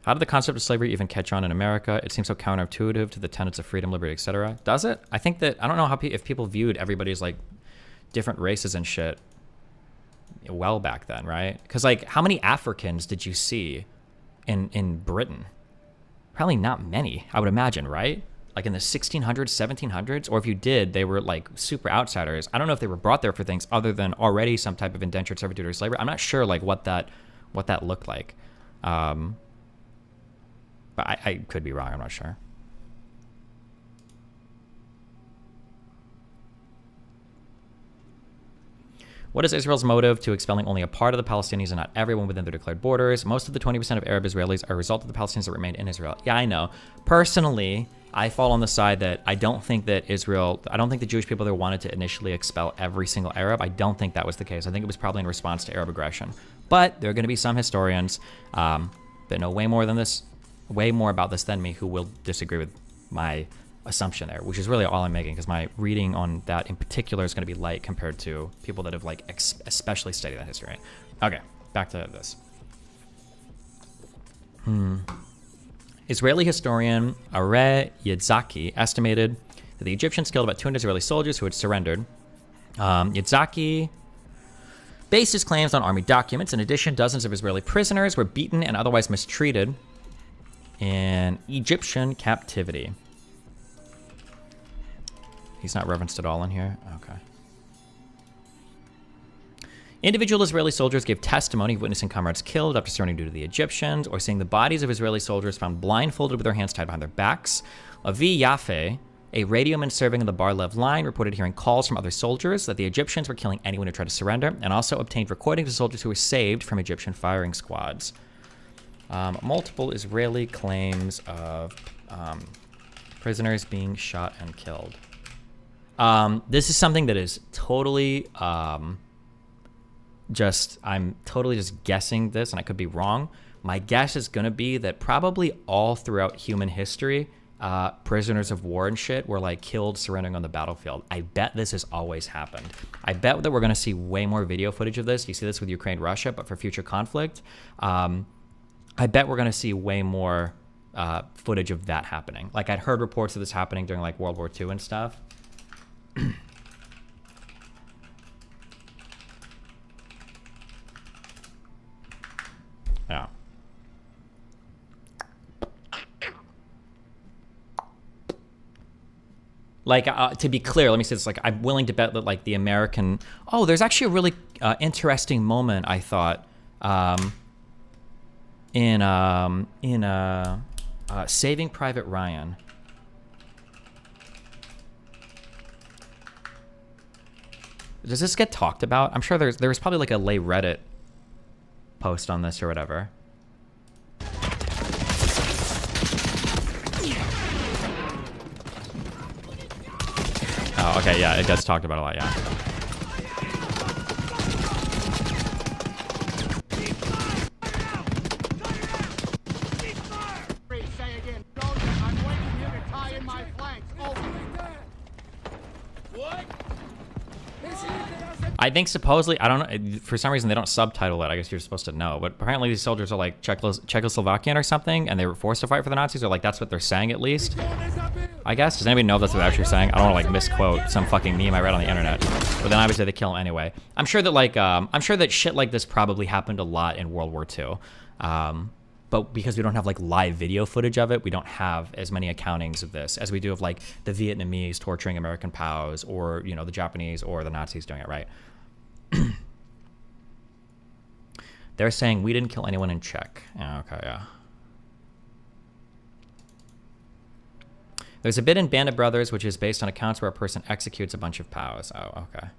How did the concept of slavery even catch on in America? It seems so counterintuitive to the tenets of freedom, liberty, etc. Does it? I think that, I don't know how if people viewed everybody as like different races and shit well back then, right? Because like, how many Africans did you see in Britain? Probably not many, I would imagine, right? Like in the 1600s, 1700s, or if you did, they were like super outsiders. I don't know if they were brought there for things other than already some type of indentured servitude or slavery. I'm not sure like what that looked like. But I could be wrong, I'm not sure. What is Israel's motive to expelling only a part of the Palestinians and not everyone within their declared borders? Most of the 20% of Arab Israelis are a result of the Palestinians that remained in Israel. Yeah, I know. Personally, I fall on the side that I don't think that the Jewish people there wanted to initially expel every single Arab. I don't think that was the case. I think it was probably in response to Arab aggression. But there are going to be some historians that know way more about this than me who will disagree with my assumption there, which is really all I'm making, because my reading on that in particular is going to be light compared to people that have like especially studied that history. Okay, back to this. Israeli historian Are Yitzhaki estimated that the Egyptians killed about 200 Israeli soldiers who had surrendered. Yitzhaki based his claims on army documents. In addition, dozens of Israeli prisoners were beaten and otherwise mistreated in Egyptian captivity. He's not referenced at all in here? Okay. Individual Israeli soldiers gave testimony of witnessing comrades killed after surrendering due to the Egyptians, or seeing the bodies of Israeli soldiers found blindfolded with their hands tied behind their backs. Avi Yaffe, a radioman serving in the Bar-Lev line, reported hearing calls from other soldiers that the Egyptians were killing anyone who tried to surrender, and also obtained recordings of soldiers who were saved from Egyptian firing squads. Multiple Israeli claims of prisoners being shot and killed. This is something that is totally I'm totally just guessing this, and I could be wrong. My guess is going to be that probably all throughout human history, prisoners of war and shit were like killed surrendering on the battlefield. I bet this has always happened. I bet that we're going to see way more video footage of this. You see this with Ukraine, Russia, but for future conflict, I bet we're going to see way more footage of that happening. Like I'd heard reports of this happening during like World War II and stuff. Yeah. Like, to be clear, let me say this, like, I'm willing to bet that, like, the American... Oh, there's actually a really interesting moment, I thought, in Saving Private Ryan. Does this get talked about? I'm sure there was probably, like, a lay Reddit post on this or whatever. Oh, okay, yeah, it gets talked about a lot, yeah. I think supposedly, I don't know, for some reason they don't subtitle it. I guess you're supposed to know, but apparently these soldiers are like Czechoslovakian or something, and they were forced to fight for the Nazis, or like that's what they're saying at least. I guess. Does anybody know if that's what they're actually saying? I don't want to like misquote some fucking meme I read on the internet. But then obviously they kill them anyway. I'm sure that like, I'm sure that shit like this probably happened a lot in World War II. But because we don't have like live video footage of it, we don't have as many accountings of this as we do of like the Vietnamese torturing American POWs, or, you know, the Japanese or the Nazis doing it, right? They're saying we didn't kill anyone in Czech. Yeah, okay, yeah. There's a bit in Band of Brothers which is based on accounts where a person executes a bunch of POWs. Oh, okay.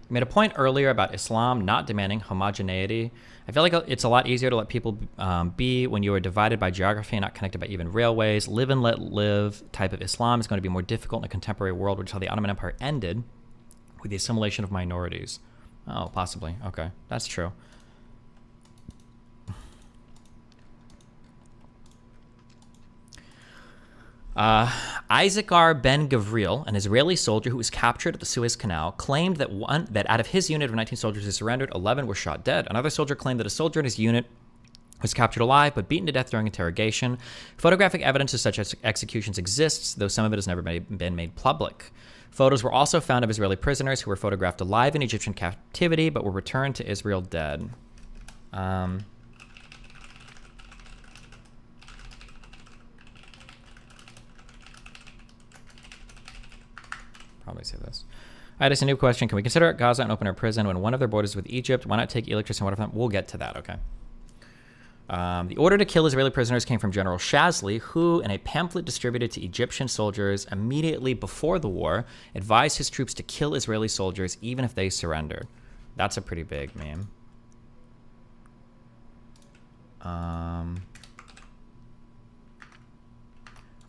You made a point earlier about Islam not demanding homogeneity. I feel like it's a lot easier to let people be when you are divided by geography and not connected by even railways. Live and let live type of Islam is going to be more difficult in a contemporary world, which is how the Ottoman Empire ended, with the assimilation of minorities. Oh, possibly. Okay, that's true. Isaacar Ben Gavriel, an Israeli soldier who was captured at the Suez Canal, claimed that out of his unit of 19 soldiers who surrendered, 11 were shot dead. Another soldier claimed that a soldier in his unit was captured alive but beaten to death during interrogation. Photographic evidence of such executions exists, though some of it has never been made public. Photos were also found of Israeli prisoners who were photographed alive in Egyptian captivity but were returned to Israel dead. Probably say this. I just a new question. Can we consider Gaza an open-air prison when one of their borders with Egypt? Why not take electricity and water from them? We'll get to that, okay. The order to kill Israeli prisoners came from General Shazli, who, in a pamphlet distributed to Egyptian soldiers immediately before the war, advised his troops to kill Israeli soldiers even if they surrendered. That's a pretty big meme.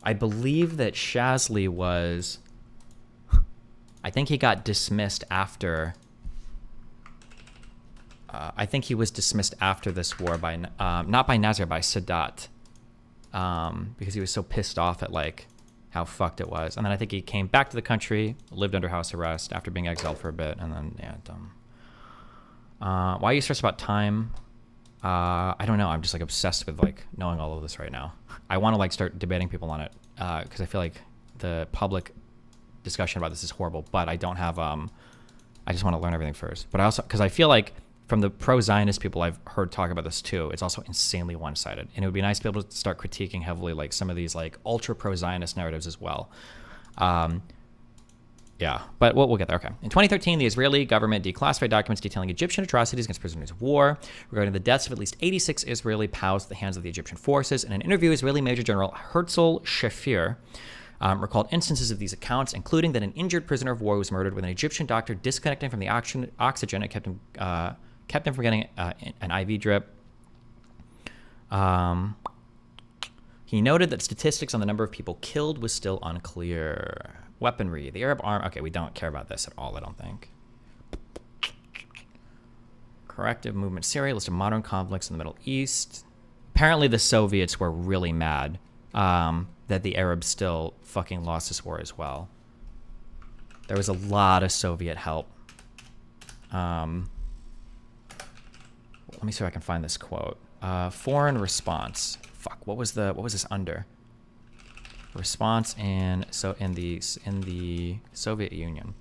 I believe that Shazli was... I think he got dismissed after... I think he was dismissed after this war by... not by Nasser, by Sadat. Because he was so pissed off at, like, how fucked it was. And then I think he came back to the country, lived under house arrest after being exiled for a bit, and then, yeah, dumb. Why are you stressed about time? I don't know. I'm just, like, obsessed with, like, knowing all of this right now. I want to, like, start debating people on it, because I feel like the public discussion about this is horrible, but I don't have, I just want to learn everything first. But I also, because I feel like from the pro-Zionist people I've heard talk about this too, it's also insanely one-sided. And it would be nice to be able to start critiquing heavily, like, some of these, like, ultra pro-Zionist narratives as well. Yeah, but we'll get there. Okay. In 2013, the Israeli government declassified documents detailing Egyptian atrocities against prisoners of war regarding the deaths of at least 86 Israeli POWs at the hands of the Egyptian forces. In an interview, Israeli Major General Herzl Shafir recalled instances of these accounts, including that an injured prisoner of war was murdered with an Egyptian doctor disconnecting from the oxygen and kept him from getting an IV drip. He noted that statistics on the number of people killed was still unclear. Weaponry. The Arab army... Okay, we don't care about this at all, I don't think. Corrective movement Syria. List of modern conflicts in the Middle East. Apparently the Soviets were really mad that the Arabs still fucking lost this war as well. There was a lot of Soviet help. Let me see if I can find this quote. Foreign response. Fuck, what was this under? Response in the Soviet Union.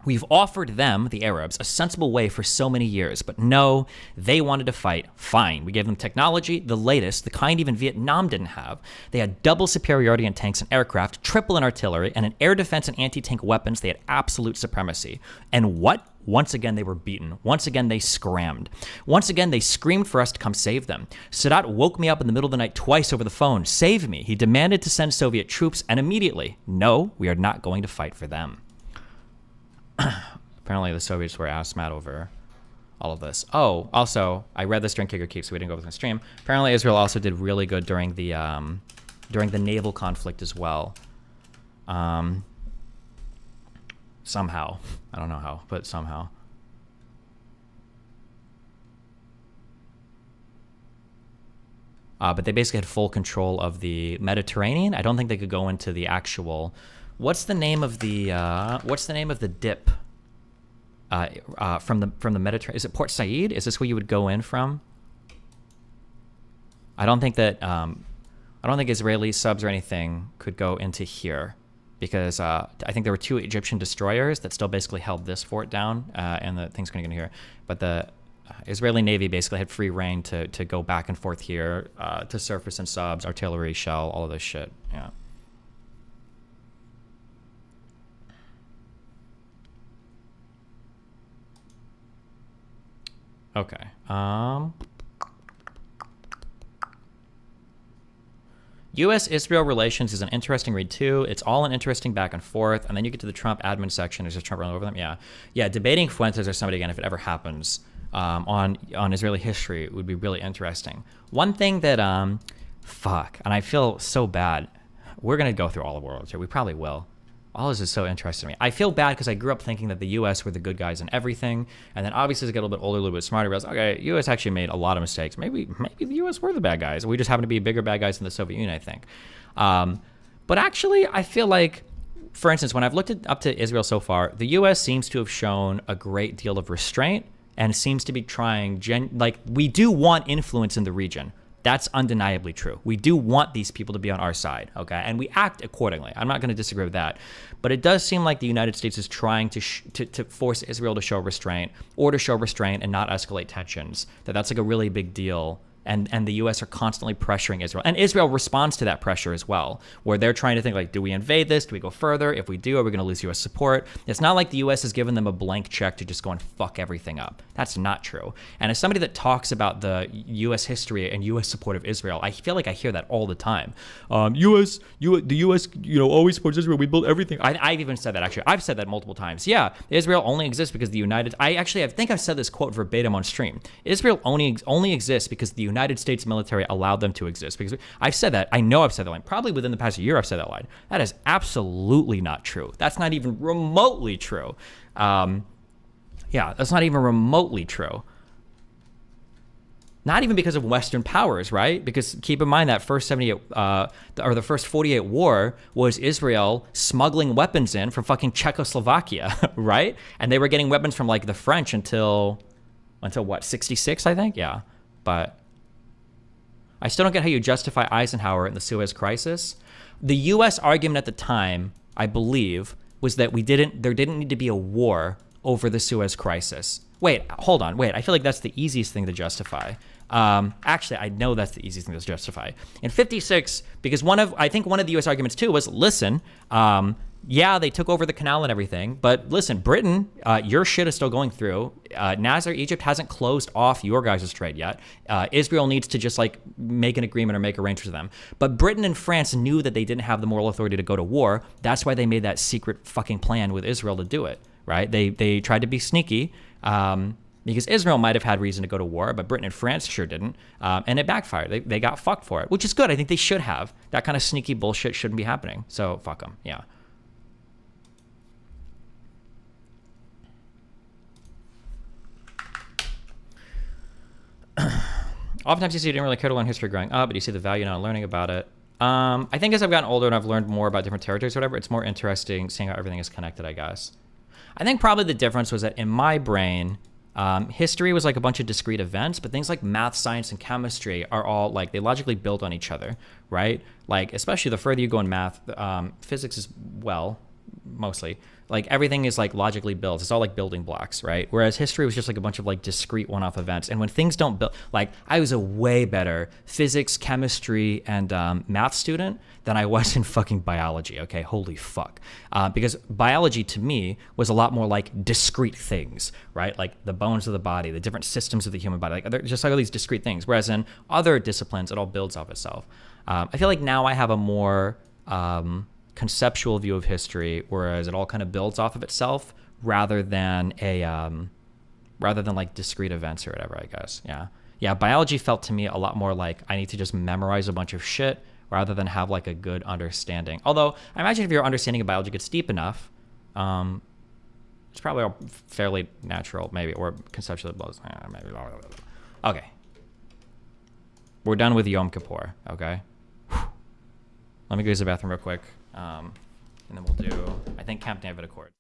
We've offered them, the Arabs, a sensible way for so many years, but no, they wanted to fight. Fine. We gave them technology, the latest, the kind even Vietnam didn't have. They had double superiority in tanks and aircraft, triple in artillery, and in air defense and anti-tank weapons, they had absolute supremacy. And what? Once again, they were beaten. Once again, they scrammed. Once again, they screamed for us to come save them. Sadat woke me up in the middle of the night twice over the phone. Save me. He demanded to send Soviet troops, and immediately, no, we are not going to fight for them. Apparently the Soviets were ass mad over all of this. Oh, also, I read this during Kick or Keep, so we didn't go over the stream. Apparently Israel also did really good during the naval conflict as well. Somehow. I don't know how, but somehow. But they basically had full control of the Mediterranean. I don't think they could go into the actual... What's the name of the dip from the Mediterranean? Is it Port Said? Is this where you would go in from? I don't think Israeli subs or anything could go into here, because I think there were 2 Egyptian destroyers that still basically held this fort down, and the things couldn't get in here. But the Israeli Navy basically had free reign to go back and forth here, to surface and subs, artillery, shell, all of this shit. Yeah. Okay. U.S.-Israel relations is an interesting read, too. It's all an interesting back and forth. And then you get to the Trump admin section. There's just Trump running over them. Yeah. Yeah, debating Fuentes or somebody again, if it ever happens, on Israeli history would be really interesting. One thing that, and I feel so bad. We're going to go through all the worlds here. We probably will. All this is so interesting to me. I feel bad because I grew up thinking that the U.S. were the good guys in everything, and then obviously as I get a little bit older, a little bit smarter, I realized, okay, U.S. actually made a lot of mistakes. Maybe the U.S. were the bad guys. We just happen to be bigger bad guys than the Soviet Union, I think. But actually, I feel like, for instance, when I've looked up to Israel so far, the U.S. seems to have shown a great deal of restraint and seems to be trying, we do want influence in the region. That's undeniably true. We do want these people to be on our side, okay? And we act accordingly. I'm not going to disagree with that. But it does seem like the United States is trying to force Israel to show restraint, or to show restraint and not escalate tensions. That's like a really big deal. And the U.S. are constantly pressuring Israel. And Israel responds to that pressure as well, where they're trying to think, like, do we invade this? Do we go further? If we do, are we going to lose U.S. support? It's not like the U.S. has given them a blank check to just go and fuck everything up. That's not true. And as somebody that talks about the U.S. history and U.S. support of Israel, I feel like I hear that all the time. The U.S. always supports Israel. We build everything. I've even said that, actually. I've said that multiple times. Yeah, Israel only exists because the United... I think I've said this quote verbatim on stream. Israel only exists because the United States military allowed them to exist. Because I've said that. I know I've said that line. Probably within the past year I've said that line. That is absolutely not true. That's not even remotely true. Yeah, that's not even remotely true. Not even because of Western powers, right? Because keep in mind that first the first 48 war was Israel smuggling weapons in from fucking Czechoslovakia, right? And they were getting weapons from like the French until what, 66, I think? Yeah. But I still don't get how you justify Eisenhower in the Suez Crisis. The U.S. argument at the time, I believe, was that there didn't need to be a war over the Suez Crisis. Wait, hold on. Wait, I feel like that's the easiest thing to justify. Actually, I know that's the easiest thing to justify. In 56, because I think one of the U.S. arguments too was, listen, yeah, they took over the canal and everything, but listen, Britain, your shit is still going through. Nasser, Egypt hasn't closed off your guys' trade yet. Israel needs to just like make an agreement or make arrangements with them. But Britain and France knew that they didn't have the moral authority to go to war. That's why they made that secret fucking plan with Israel to do it, right? They tried to be sneaky. Because Israel might have had reason to go to war, but Britain and France sure didn't. And it backfired. They got fucked for it, which is good. I think they should have. That kind of sneaky bullshit shouldn't be happening. So fuck them. Yeah. Oftentimes you see you didn't really care to learn history growing up, but you see the value now in learning about it. I think as I've gotten older and I've learned more about different territories or whatever, it's more interesting seeing how everything is connected, I guess. I think probably the difference was that in my brain, history was like a bunch of discrete events, but things like math, science, and chemistry are all like, they logically build on each other, right? Like, especially the further you go in math, physics is, well, mostly, like everything is like logically built. It's all like building blocks, right? Whereas history was just like a bunch of like discrete one-off events. And when things don't build, like I was a way better physics, chemistry, and math student than I was in fucking biology. Okay, holy fuck. Because biology to me was a lot more like discrete things, right? Like the bones of the body, the different systems of the human body, like they're just like all these discrete things. Whereas in other disciplines, it all builds off itself. I feel like now I have a more conceptual view of history, whereas it all kind of builds off of itself rather than like discrete events or whatever, I guess. Yeah. Biology felt to me a lot more like I need to just memorize a bunch of shit rather than have like a good understanding. Although I imagine if your understanding of biology gets deep enough, it's probably all fairly natural, maybe, or conceptually blows. Maybe. Okay. We're done with Yom Kippur, okay? Let me go use the bathroom real quick, and then we'll do, I think, Camp David Accord.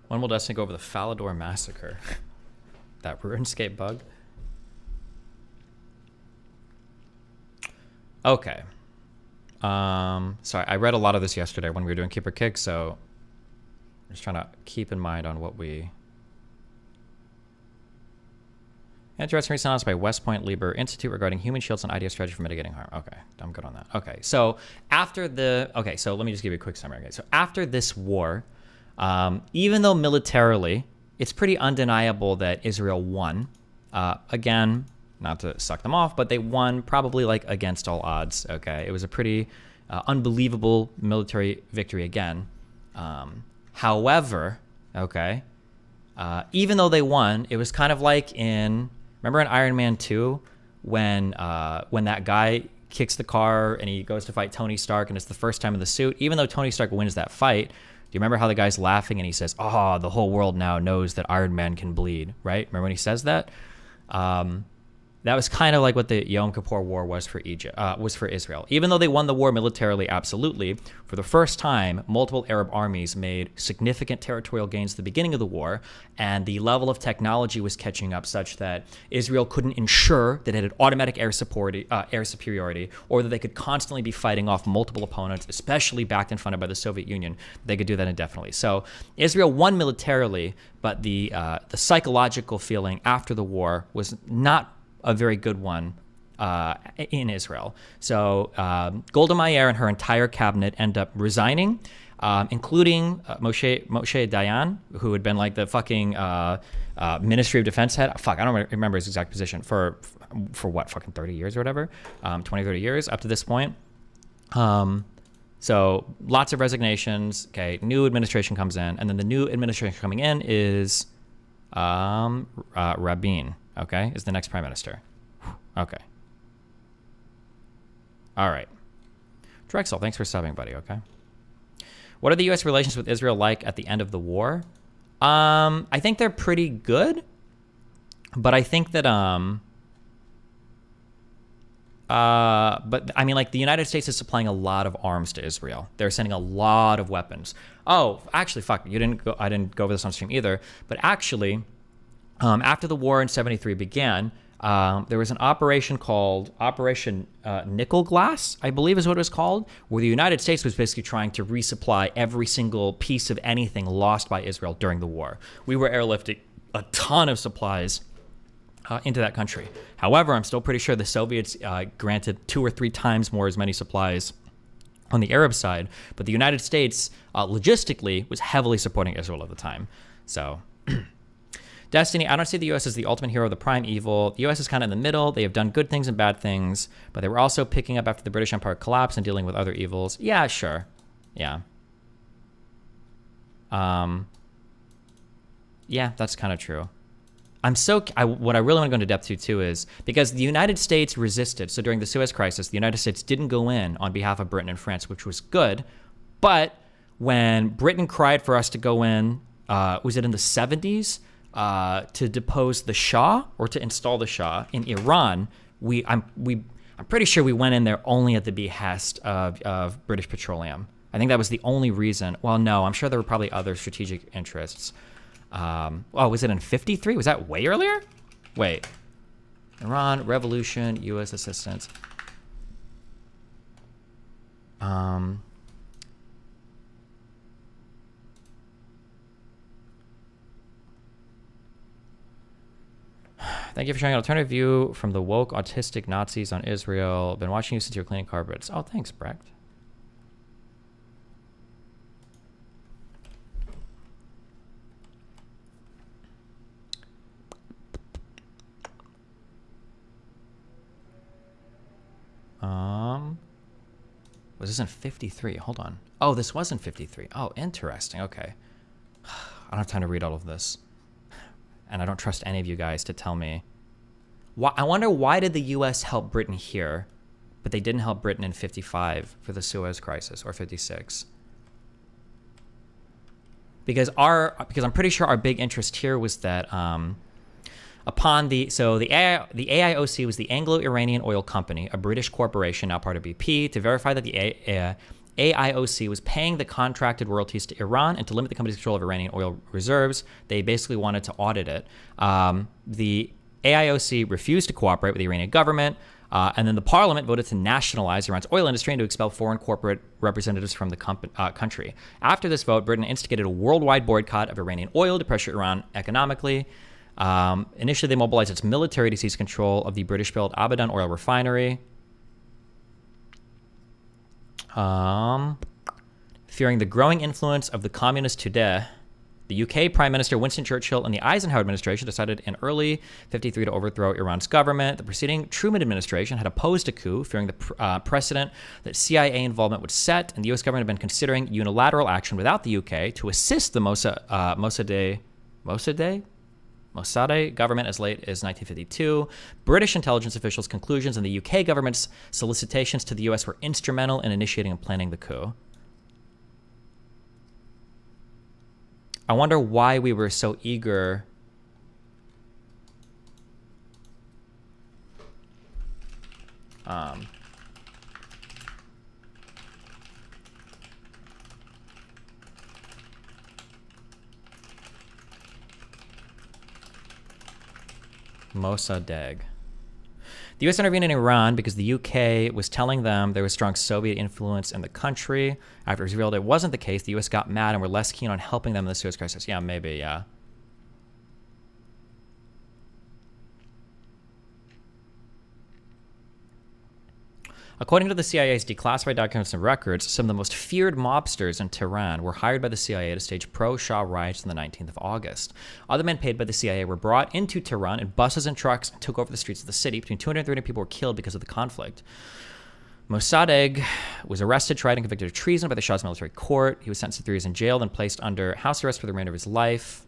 When will Destiny go over the Falador Massacre? That RuneScape bug? Okay. Sorry, I read a lot of this yesterday when we were doing Keeper Kick, so I'm just trying to keep in mind on what we... Interesting recent announcement by West Point Lieber Institute regarding human shields and idea strategy for mitigating harm. Okay, I'm good on that. Okay, so after the... Okay, so let me just give you a quick summary. Okay, so after this war... even though militarily, it's pretty undeniable that Israel won. Again, not to suck them off, but they won probably like against all odds. Okay, it was a pretty unbelievable military victory again. However, okay, even though they won, it was kind of like remember in Iron Man 2 when that guy kicks the car and he goes to fight Tony Stark and it's the first time in the suit. Even though Tony Stark wins that fight. Do you remember how the guy's laughing and he says, "Oh, the whole world now knows that Iron Man can bleed," right? Remember when he says that? That was kind of like what the Yom Kippur War was for Israel. Even though they won the war militarily, absolutely, for the first time, multiple Arab armies made significant territorial gains at the beginning of the war, and the level of technology was catching up such that Israel couldn't ensure that it had automatic air superiority, or that they could constantly be fighting off multiple opponents, especially backed and funded by the Soviet Union. They could do that indefinitely. So Israel won militarily, but the psychological feeling after the war was not a very good one in Israel. So Golda Meir and her entire cabinet end up resigning, including Moshe Dayan, who had been like the fucking Ministry of Defense head. Fuck, I don't remember his exact position for what, fucking 30 years or whatever, 20, 30 years up to this point. So lots of resignations. Okay, new administration comes in, and then the new administration coming in is Rabin. Okay, is the next prime minister. Okay. All right. Drexel, thanks for subbing, buddy, okay? What are the U.S. relations with Israel like at the end of the war? I think they're pretty good, but I think that, but I mean, like, the United States is supplying a lot of arms to Israel. They're sending a lot of weapons. Oh, actually, fuck, I didn't go over this on stream either, but actually... after the war in 73 began, there was an operation called Operation Nickel Glass, I believe is what it was called, where the United States was basically trying to resupply every single piece of anything lost by Israel during the war. We were airlifting a ton of supplies into that country. However, I'm still pretty sure the Soviets granted 2 or 3 times more as many supplies on the Arab side, but the United States logistically was heavily supporting Israel at the time. So Destiny, I don't see the U.S. as the ultimate hero of the prime evil. The U.S. is kind of in the middle. They have done good things and bad things, but they were also picking up after the British Empire collapsed and dealing with other evils. Yeah, sure. Yeah. Yeah, that's kind of true. What I really want to go into depth to, too, is because the United States resisted. So during the Suez Crisis, the United States didn't go in on behalf of Britain and France, which was good. But when Britain cried for us to go in, was it in the 70s? To depose the Shah or to install the Shah in Iran, I'm pretty sure we went in there only at the behest of British Petroleum. I think that was the only reason. Well, no, I'm sure there were probably other strategic interests. Was it in 53? Was that way earlier? Wait. Iran, revolution, U.S. assistance. Thank you for sharing an alternative view from the woke autistic Nazis on Israel. Been watching you since you were cleaning carpets. Oh, thanks, Brecht. Was this in 53? Hold on. Oh, this was in 53. Oh, interesting. Okay. I don't have time to read all of this. And I don't trust any of you guys to tell me. I wonder why did the U.S. help Britain here, but they didn't help Britain in 55 for the Suez Crisis, or 56? Because I'm pretty sure our big interest here was that the AIOC was the Anglo-Iranian Oil Company, a British corporation now part of BP, to verify that the AIOC was paying the contracted royalties to Iran and to limit the company's control of Iranian oil reserves. They basically wanted to audit it. The AIOC refused to cooperate with the Iranian government, and then the parliament voted to nationalize Iran's oil industry and to expel foreign corporate representatives from the country. After this vote, Britain instigated a worldwide boycott of Iranian oil to pressure Iran economically. Initially, they mobilized its military to seize control of the British-built Abadan oil refinery. Fearing the growing influence of the communists today, the UK Prime Minister Winston Churchill and the Eisenhower administration decided in early 53 to overthrow Iran's government. The preceding Truman administration had opposed a coup, fearing the precedent that CIA involvement would set, and the US government had been considering unilateral action without the UK to assist the Mossadegh government as late as 1952. British intelligence officials' conclusions and the UK government's solicitations to the US were instrumental in initiating and planning the coup. I wonder why we were so eager Mossadegh. The U.S. intervened in Iran because the UK was telling them there was strong Soviet influence in the country. After it was revealed it wasn't the case, the U.S. got mad and were less keen on helping them in the Suez Crisis. Yeah, maybe, yeah. According to the CIA's declassified documents and records, some of the most feared mobsters in Tehran were hired by the CIA to stage pro-Shah riots on the 19th of August. Other men paid by the CIA were brought into Tehran in buses and trucks and took over the streets of the city. Between 200 and 300 people were killed because of the conflict. Mossadegh was arrested, tried, and convicted of treason by the Shah's military court. He was sentenced to 3 years in jail, then placed under house arrest for the remainder of his life.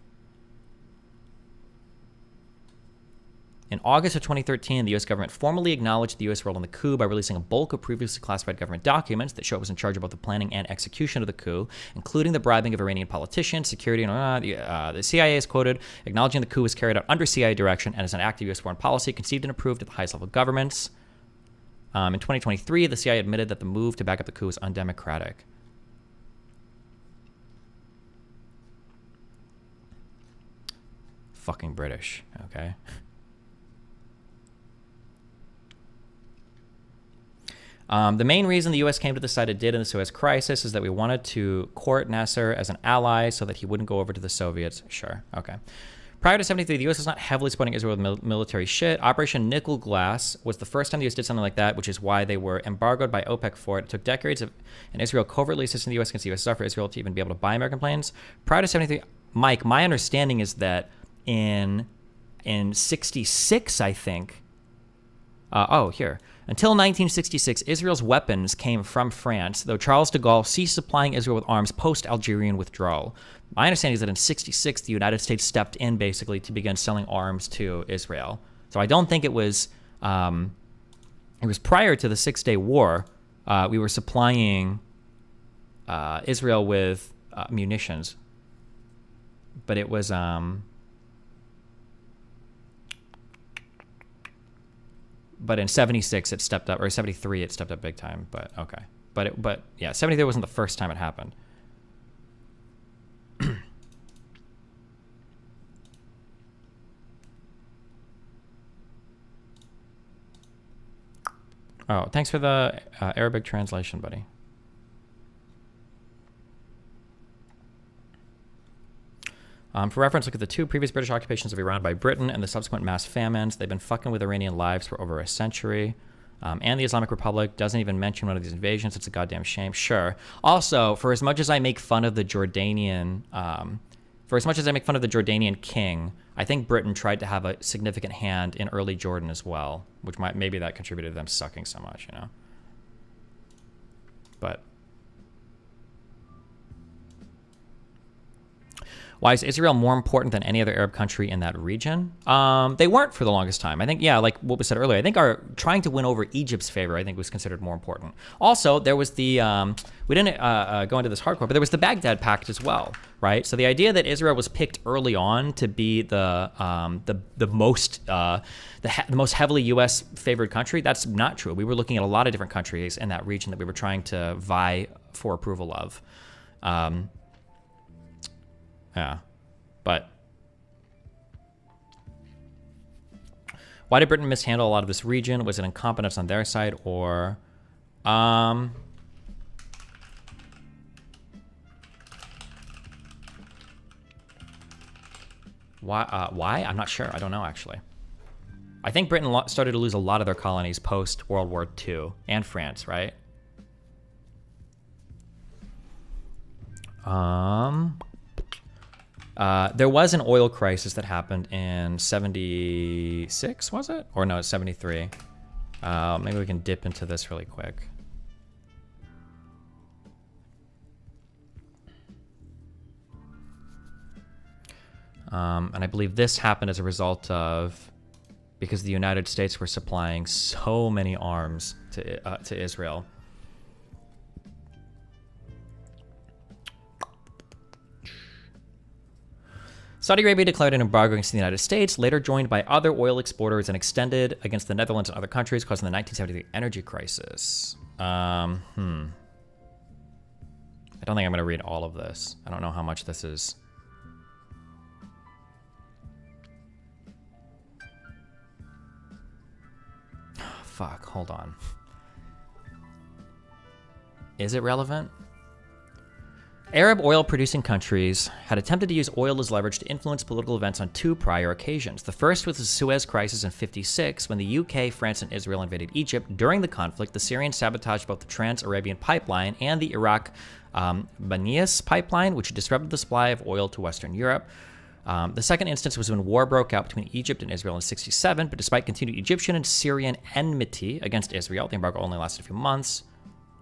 In August of 2013, the U.S. government formally acknowledged the U.S. role in the coup by releasing a bulk of previously classified government documents that show it was in charge of both the planning and execution of the coup, including the bribing of Iranian politicians, security, and the CIA is quoted, acknowledging the coup was carried out under CIA direction and as an act of U.S. foreign policy conceived and approved at the highest level of governments. In 2023, the CIA admitted that the move to back up the coup was undemocratic. Fucking British, okay? The main reason the U.S. came to the side it did in the Suez Crisis is that we wanted to court Nasser as an ally so that he wouldn't go over to the Soviets. Sure, okay. Prior to 73, the U.S. was not heavily supporting Israel with military shit. Operation Nickel Glass was the first time the U.S. did something like that, which is why they were embargoed by OPEC for it. It took decades of and Israel covertly assisting the U.S. against the USSR for Israel to even be able to buy American planes. Prior to 73, Mike, my understanding is that in 66, I think. Here. Until 1966, Israel's weapons came from France, though Charles de Gaulle ceased supplying Israel with arms post-Algerian withdrawal. My understanding is that in 66, the United States stepped in basically to begin selling arms to Israel. So I don't think it was prior to the Six-Day War. We were supplying Israel with munitions. But it was... But in 76, it stepped up, or 73, it stepped up big time. But okay, but yeah, 73 wasn't the first time it happened. Oh, thanks for the Arabic translation, buddy. For reference, look at the 2 previous British occupations of Iran by Britain and the subsequent mass famines. They've been fucking with Iranian lives for over a century. And the Islamic Republic doesn't even mention one of these invasions. It's a goddamn shame. Sure. Also, for as much as I make fun of the Jordanian, king, I think Britain tried to have a significant hand in early Jordan as well, which maybe that contributed to them sucking so much, you know. But why is Israel more important than any other Arab country in that region? They weren't for the longest time. I think, yeah, like what was said earlier, I think our trying to win over Egypt's favor, I think, was considered more important. Also, there was the, we didn't go into this hardcore, but there was the Baghdad Pact as well, right? So the idea that Israel was picked early on to be the most heavily U.S. favored country, that's not true. We were looking at a lot of different countries in that region that we were trying to vie for approval of. Yeah, but why did Britain mishandle a lot of this region? Was it incompetence on their side, or why? I'm not sure. I don't know, actually. I think Britain started to lose a lot of their colonies post World War II, and France, right? There was an oil crisis that happened in 76, was it? Or no, 73. Maybe we can dip into this really quick. And I believe this happened as a result of, because the United States were supplying so many arms to Israel. Saudi Arabia declared an embargo against the United States, later joined by other oil exporters and extended against the Netherlands and other countries, causing the 1973 energy crisis. I don't think I'm going to read all of this. I don't know how much this is. Fuck, hold on. Is it relevant? Arab oil-producing countries had attempted to use oil as leverage to influence political events on 2 prior occasions. The first was the Suez Crisis in '56, when the UK, France, and Israel invaded Egypt. During the conflict, the Syrians sabotaged both the Trans-Arabian Pipeline and the Iraq Banias Pipeline, which disrupted the supply of oil to Western Europe. The second instance was when war broke out between Egypt and Israel in '67, but despite continued Egyptian and Syrian enmity against Israel, the embargo only lasted a few months.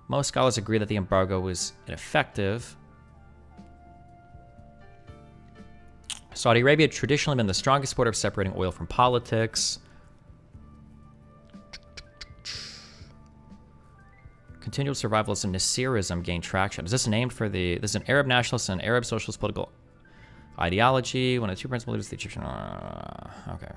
Most scholars agree that the embargo was ineffective. Saudi Arabia had traditionally been the strongest supporter of separating oil from politics. Continual survivalists and Nasirism gained traction. Is this named for the... This is an Arab nationalist and Arab socialist political ideology. One of the 2 principal leaders of the Egyptian... okay.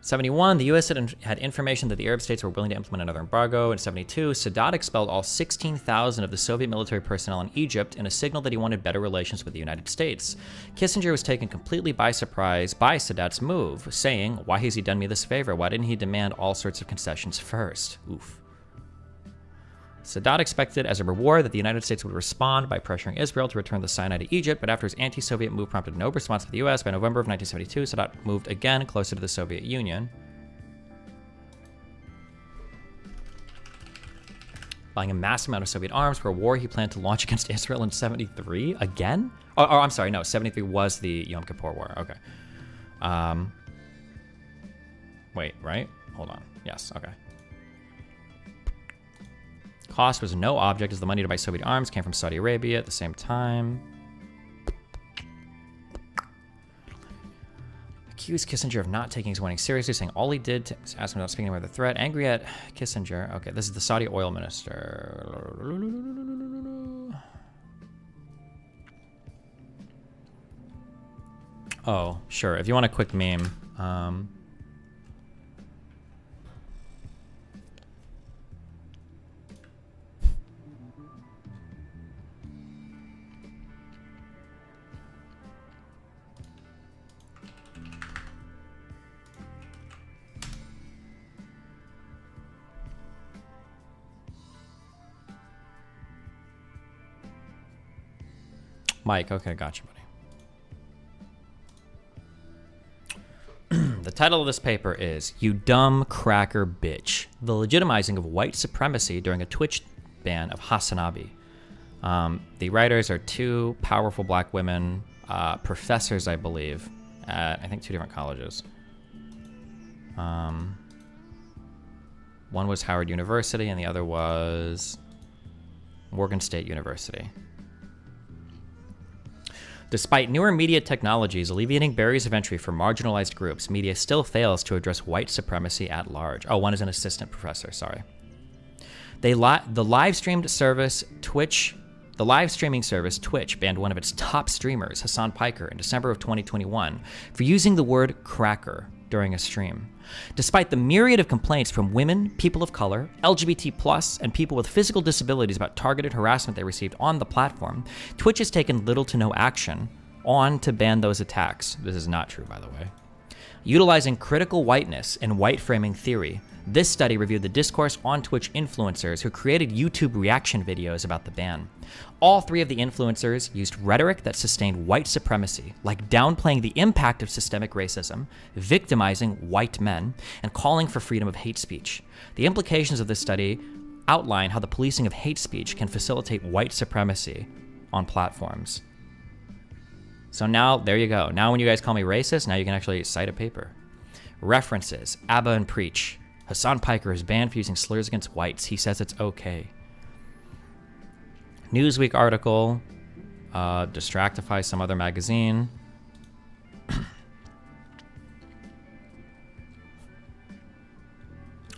71, the U.S. had information that the Arab states were willing to implement another embargo. In 72, Sadat expelled all 16,000 of the Soviet military personnel in Egypt in a signal that he wanted better relations with the United States. Kissinger was taken completely by surprise by Sadat's move, saying, "Why has he done me this favor? Why didn't he demand all sorts of concessions first?" Oof. Sadat expected as a reward that the United States would respond by pressuring Israel to return the Sinai to Egypt, but after his anti-Soviet move prompted no response from the U.S., by November of 1972, Sadat moved again closer to the Soviet Union, buying a massive amount of Soviet arms for a war he planned to launch against Israel in 73. Again? Oh, I'm sorry, no, 73 was the Yom Kippur War. Okay. Wait, right? Hold on. Yes, okay. Cost was no object as the money to buy Soviet arms came from Saudi Arabia at the same time. Accused Kissinger of not taking his warning seriously, saying all he did to ask him about speaking about the threat. Angry at Kissinger. Okay, this is the Saudi oil minister. Oh, sure. If you want a quick meme. Mike, okay, gotcha, buddy. The title of this paper is "You Dumb Cracker Bitch: The Legitimizing of White Supremacy During a Twitch Ban of Hassanabi." The writers are two powerful black women, professors, I believe, at I think 2 different colleges. One was Howard University and the other was Morgan State University. Despite newer media technologies alleviating barriers of entry for marginalized groups, media still fails to address white supremacy at large. Oh, one is an assistant professor, sorry. The live streaming service Twitch banned one of its top streamers, Hassan Piker, in December of 2021 for using the word cracker during a stream. Despite the myriad of complaints from women, people of color, LGBT+, and people with physical disabilities about targeted harassment they received on the platform, Twitch has taken little to no action to ban those attacks. This is not true, by the way. Utilizing critical whiteness and white framing theory, this study reviewed the discourse on Twitch influencers who created YouTube reaction videos about the ban. All 3 of the influencers used rhetoric that sustained white supremacy, like downplaying the impact of systemic racism, victimizing white men, and calling for freedom of hate speech. The implications of this study outline how the policing of hate speech can facilitate white supremacy on platforms. So now, there you go. Now when you guys call me racist, now you can actually cite a paper. References: Abba and Preach. Hassan Piker is banned for using slurs against whites. He says it's okay. Newsweek article. Distractify, some other magazine. I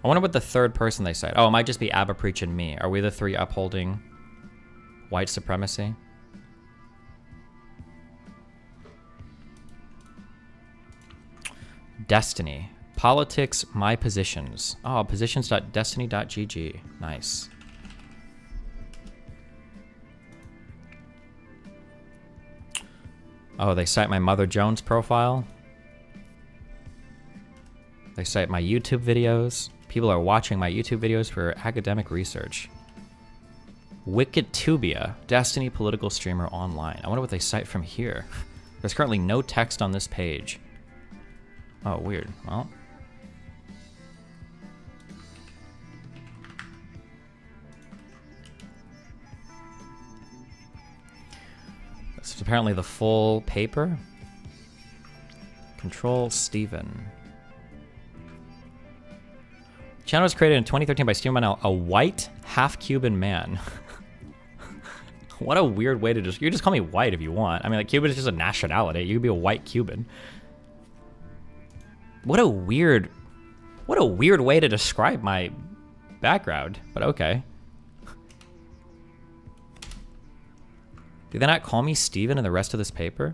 wonder what the third person they cite. Oh, it might just be Abba, Preach, and me. Are we the 3 upholding white supremacy? Destiny. Politics, my positions. Oh, positions.destiny.gg. Nice. Oh, they cite my Mother Jones profile. They cite my YouTube videos. People are watching my YouTube videos for academic research. Wikitubia, Destiny political streamer online. I wonder what they cite from here. There's currently no text on this page. Oh, weird. Well. This is apparently the full paper. Control Steven. Channel was created in 2013 by Steven Monell, a white, half-Cuban man. What a weird way to you just call me white if you want. I mean, like, Cuban is just a nationality. You could be a white Cuban. What a weird way to describe my background, but okay. Do they not call me Steven in the rest of this paper?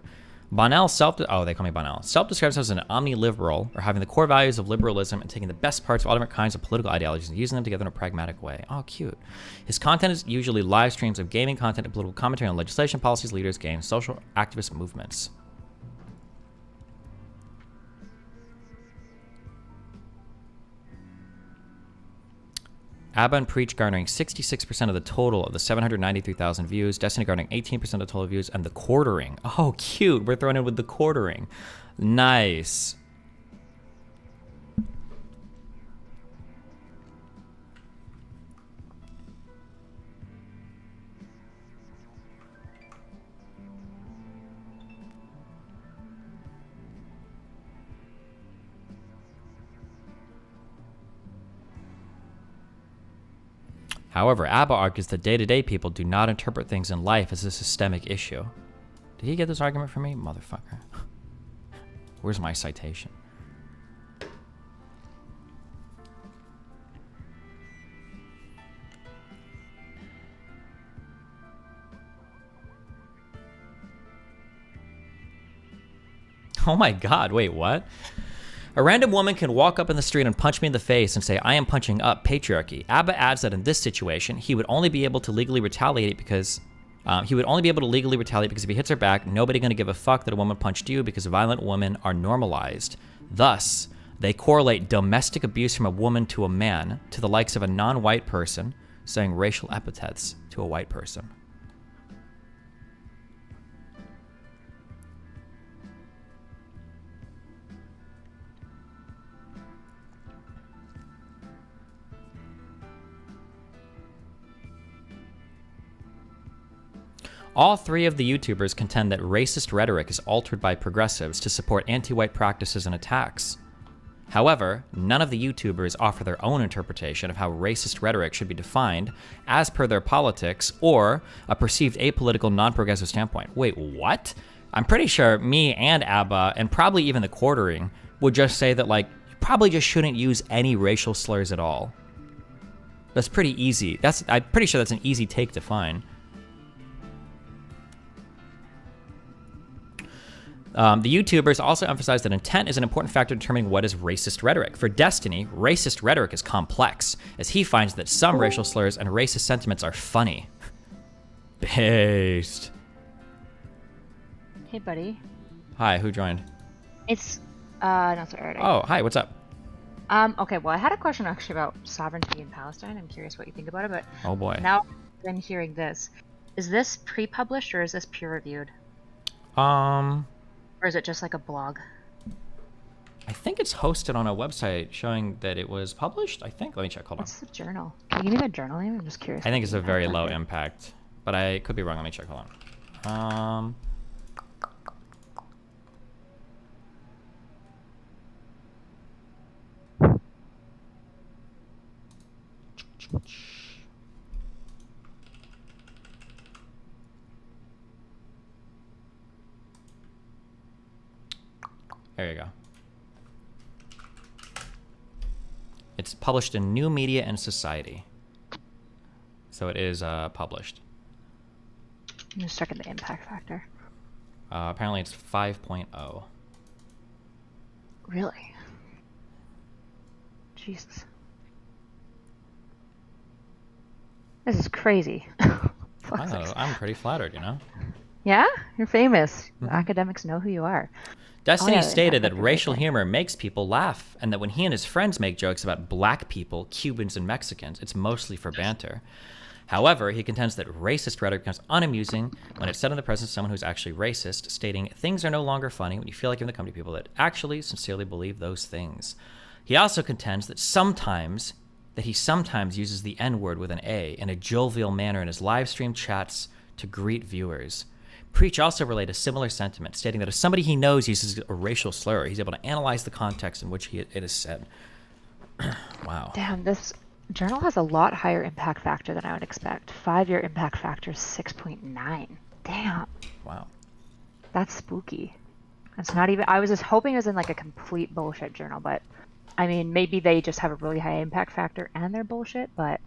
Bonnell they call me Bonnell. Self-describes himself as an omni-liberal, or having the core values of liberalism and taking the best parts of all different kinds of political ideologies and using them together in a pragmatic way. Oh, cute. His content is usually live streams of gaming content and political commentary on legislation, policies, leaders, games, social activist movements. Abba and Preach garnering 66% of the total of the 793,000 views, Destiny garnering 18% of the total views, and the quartering. Oh, cute. We're throwing in with the quartering. Nice. However, Abba argues that day-to-day people do not interpret things in life as a systemic issue. Did he get this argument from me? Motherfucker. Where's my citation? Oh my god, wait, what? A random woman can walk up in the street and punch me in the face and say, I am punching up patriarchy. Abba adds that in this situation, he would only be able to legally retaliate because if he hits her back, nobody gonna give a fuck that a woman punched you because violent women are normalized. Thus, they correlate domestic abuse from a woman to a man to the likes of a non-white person saying racial epithets to a white person. All three of the YouTubers contend that racist rhetoric is altered by progressives to support anti-white practices and attacks. However, none of the YouTubers offer their own interpretation of how racist rhetoric should be defined as per their politics or a perceived apolitical, non-progressive standpoint. Wait, what? I'm pretty sure me and Abba, and probably even the quartering, would just say that, like, you probably just shouldn't use any racial slurs at all. That's pretty easy. I'm pretty sure that's an easy take to find. The YouTubers also emphasize that intent is an important factor in determining what is racist rhetoric. For Destiny, racist rhetoric is complex, as he finds that some racial slurs and racist sentiments are funny. Based. Hey, buddy. Hi, who joined? It's not so early. Oh, hi, what's up? Okay, well, I had a question actually about sovereignty in Palestine. I'm curious what you think about it, but oh boy. Now I'm hearing this. Is this pre-published or is this peer-reviewed? Or is it just like a blog? I think it's hosted on a website showing that it was published, I think. Let me check, hold on. What's the journal? Can you give me the journal name? I'm just curious. I think it's a very low impact, but I could be wrong. Let me check, hold on. There you go. It's published in New Media and Society. So it is published. I'm just checking the impact factor. Apparently it's 5.0. Really? Jesus. This is crazy. I'm pretty flattered, you know? Yeah? You're famous. Academics know who you are. Destiny stated that racial humor makes people laugh, and that when he and his friends make jokes about black people, Cubans, and Mexicans, it's mostly for banter. However, he contends that racist rhetoric becomes unamusing when it's said in the presence of someone who's actually racist, stating, things are no longer funny when you feel like you're in the company of people that actually sincerely believe those things. He also contends that he sometimes uses the N-word with an A in a jovial manner in his live stream chats to greet viewers. Preach also relayed a similar sentiment, stating that if somebody he knows uses a racial slur, he's able to analyze the context in which it is said. Wow. Damn, this journal has a lot higher impact factor than I would expect. 5-year impact factor is 6.9. Damn. Wow. That's spooky. It's not even... I was just hoping it was in like a complete bullshit journal, but I mean, maybe they just have a really high impact factor and they're bullshit, but...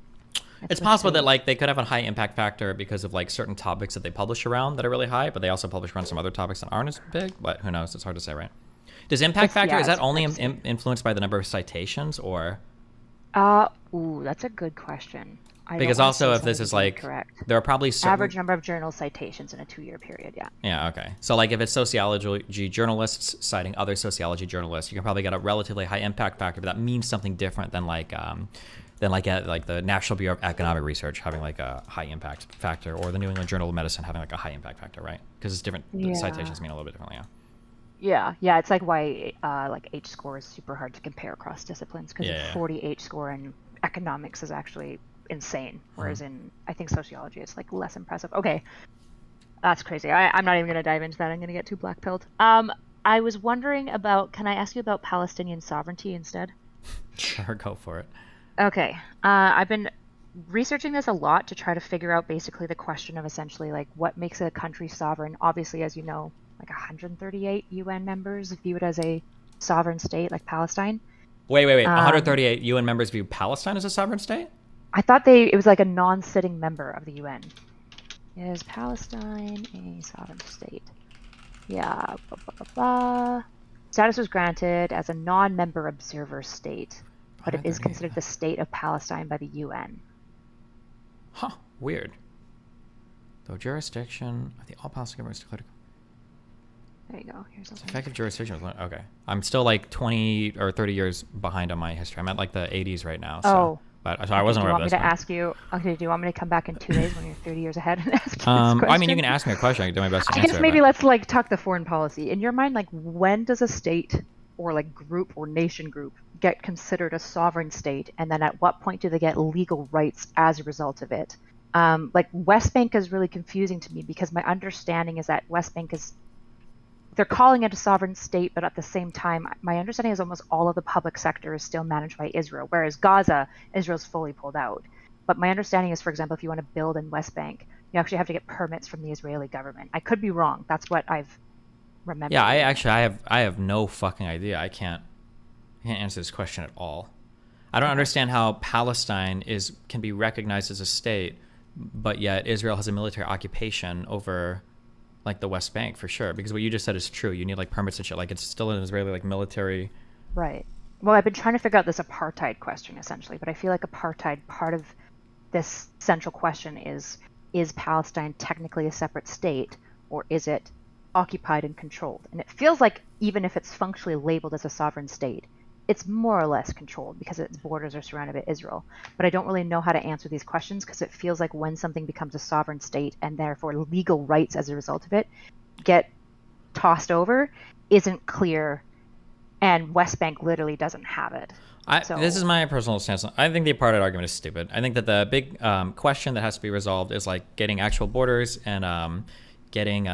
It's possible that like they could have a high impact factor because of like certain topics that they publish around that are really high, but they also publish around some other topics that aren't as big. But who knows? It's hard to say, right? Does impact factor, is that only influenced by the number of citations, or? Ooh, that's a good question. Because also if this is like, correct. there are probably certain... Average number of journal citations in a 2-year period, yeah. Yeah, okay. So like if it's sociology journalists citing other sociology journalists, you can probably get a relatively high impact factor, but that means something different than like the National Bureau of Economic Research having like a high impact factor, or the New England Journal of Medicine having like a high impact factor, right? Because it's different. The citations mean a little bit differently, Yeah, it's like why like H-score is super hard to compare across disciplines, because a 40 H-score in economics is actually insane, whereas in I think sociology it's like less impressive. Okay, that's crazy. I'm not even going to dive into that. I'm going to get too black-pilled. I was wondering about, can I ask you about Palestinian sovereignty instead? Sure, go for it. Okay, I've been researching this a lot to try to figure out basically the question of essentially like what makes a country sovereign. Obviously, as you know, like 138 UN members view it as a sovereign state, like Palestine. Wait. 138 UN members view Palestine as a sovereign state? I thought it was like a non-sitting member of the UN. Is Palestine a sovereign state? Yeah. Status was granted as a non-member observer state, but it is considered the state of Palestine by the UN. Huh. Weird. Though jurisdiction of the all Palestinian governments declared. There you go. Here's effective jurisdiction. Okay. I'm still like 20 or 30 years behind on my history. I'm at like the 80s right now. So. But so I wasn't aware of this. Do you want me to ask you? Okay. Do you want me to come back in 2 days when you're 30 years ahead and ask you this question? I mean, you can ask me a question. I can do my best to answer it. I guess maybe let's like talk the foreign policy. In your mind, like when does a state or like group or nation group get considered a sovereign state, and then at what point do they get legal rights as a result of it? Like West Bank is really confusing to me, because my understanding is that West Bank is, they're calling it a sovereign state, but at the same time, my understanding is almost all of the public sector is still managed by Israel, whereas Gaza, Israel's fully pulled out. But my understanding is, for example, if you want to build in West Bank, you actually have to get permits from the Israeli government. I could be wrong. That's what I've remembered. Yeah, I have no fucking idea. I can't answer this question at all. I don't understand how Palestine can be recognized as a state, but yet Israel has a military occupation over like the West Bank, for sure, because what you just said is true. You need like permits and shit. Like it's still an Israeli like military. Right. Well, I've been trying to figure out this apartheid question essentially, but I feel like apartheid, part of this central question is Palestine technically a separate state, or is it occupied and controlled? And it feels like even if it's functionally labeled as a sovereign state, it's more or less controlled because its borders are surrounded by Israel. But I don't really know how to answer these questions, because it feels like when something becomes a sovereign state and therefore legal rights as a result of it get tossed over isn't clear, and West Bank literally doesn't have it. This is my personal stance. I think the apartheid argument is stupid. I think that the big question that has to be resolved is like getting actual borders and getting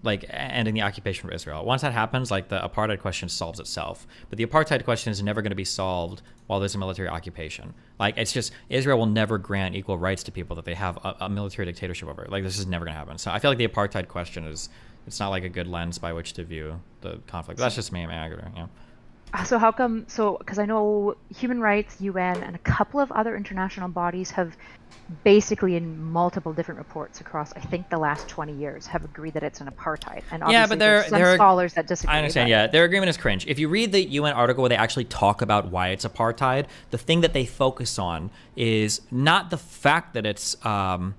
like ending the occupation of Israel. Once that happens, like the apartheid question solves itself. But the apartheid question is never going to be solved while there's a military occupation. Like it's just, Israel will never grant equal rights to people that they have a military dictatorship over. Like this is never going to happen. So I feel like the apartheid question it's not like a good lens by which to view the conflict. But that's just me, yeah. So how come, because I know human rights, UN, and a couple of other international bodies have basically in multiple different reports across, I think, the last 20 years have agreed that it's an apartheid. And obviously there's some scholars that disagree. I understand, yeah. Their agreement is cringe. If you read the UN article where they actually talk about why it's apartheid, the thing that they focus on is not the fact that it's, the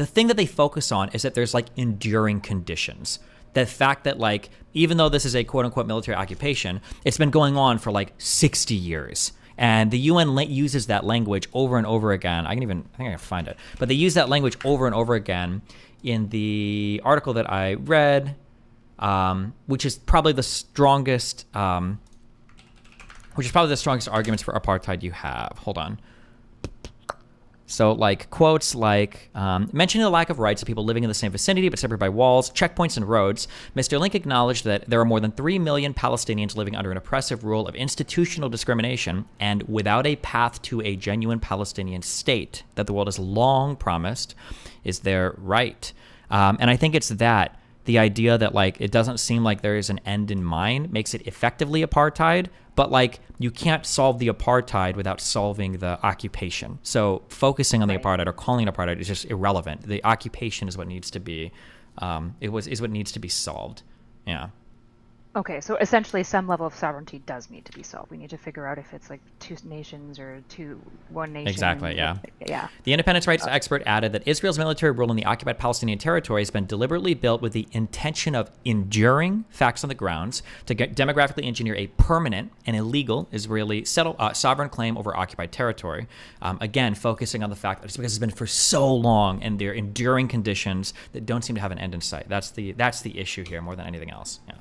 thing that they focus on is that there's like enduring conditions. The fact that like, even though this is a quote unquote military occupation, it's been going on for like 60 years. And the UN uses that language over and over again. I think I can find it. But they use that language over and over again in the article that I read, which is probably the strongest arguments for apartheid you have. Hold on. So like quotes like, mentioning the lack of rights of people living in the same vicinity but separated by walls, checkpoints, and roads, Mr. Link acknowledged that there are more than 3 million Palestinians living under an oppressive rule of institutional discrimination and without a path to a genuine Palestinian state that the world has long promised is their right. And I think it's that the idea that like it doesn't seem like there is an end in mind makes it effectively apartheid, but like you can't solve the apartheid without solving the occupation. So focusing on the apartheid or calling it apartheid is just irrelevant. The occupation is what needs to be is what needs to be solved. Yeah. Okay, so essentially some level of sovereignty does need to be solved. We need to figure out if it's like two nations or one nation. Exactly, yeah. Yeah. The independence rights expert added that Israel's military rule in the occupied Palestinian territory has been deliberately built with the intention of enduring facts on the grounds to demographically engineer a permanent and illegal Israeli sovereign claim over occupied territory. Again, focusing on the fact that it's because it's been for so long and they're enduring conditions that don't seem to have an end in sight. That's the issue here more than anything else. Yeah.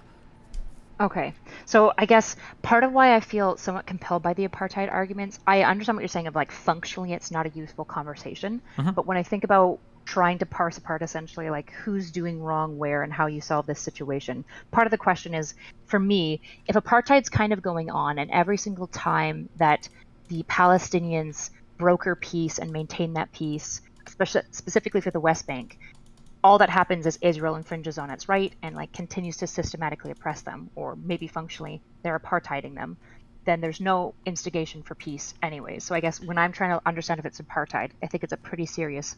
Okay, so I guess part of why I feel somewhat compelled by the apartheid arguments, I understand what you're saying of like functionally it's not a useful conversation, but when I think about trying to parse apart essentially like who's doing wrong where and how you solve this situation, part of the question is, for me, if apartheid's kind of going on and every single time that the Palestinians broker peace and maintain that peace, specifically for the West Bank, all that happens is Israel infringes on its right and like continues to systematically oppress them, or maybe functionally they're apartheiding them, then there's no instigation for peace anyways. So I guess when I'm trying to understand if it's apartheid, I think it's a pretty serious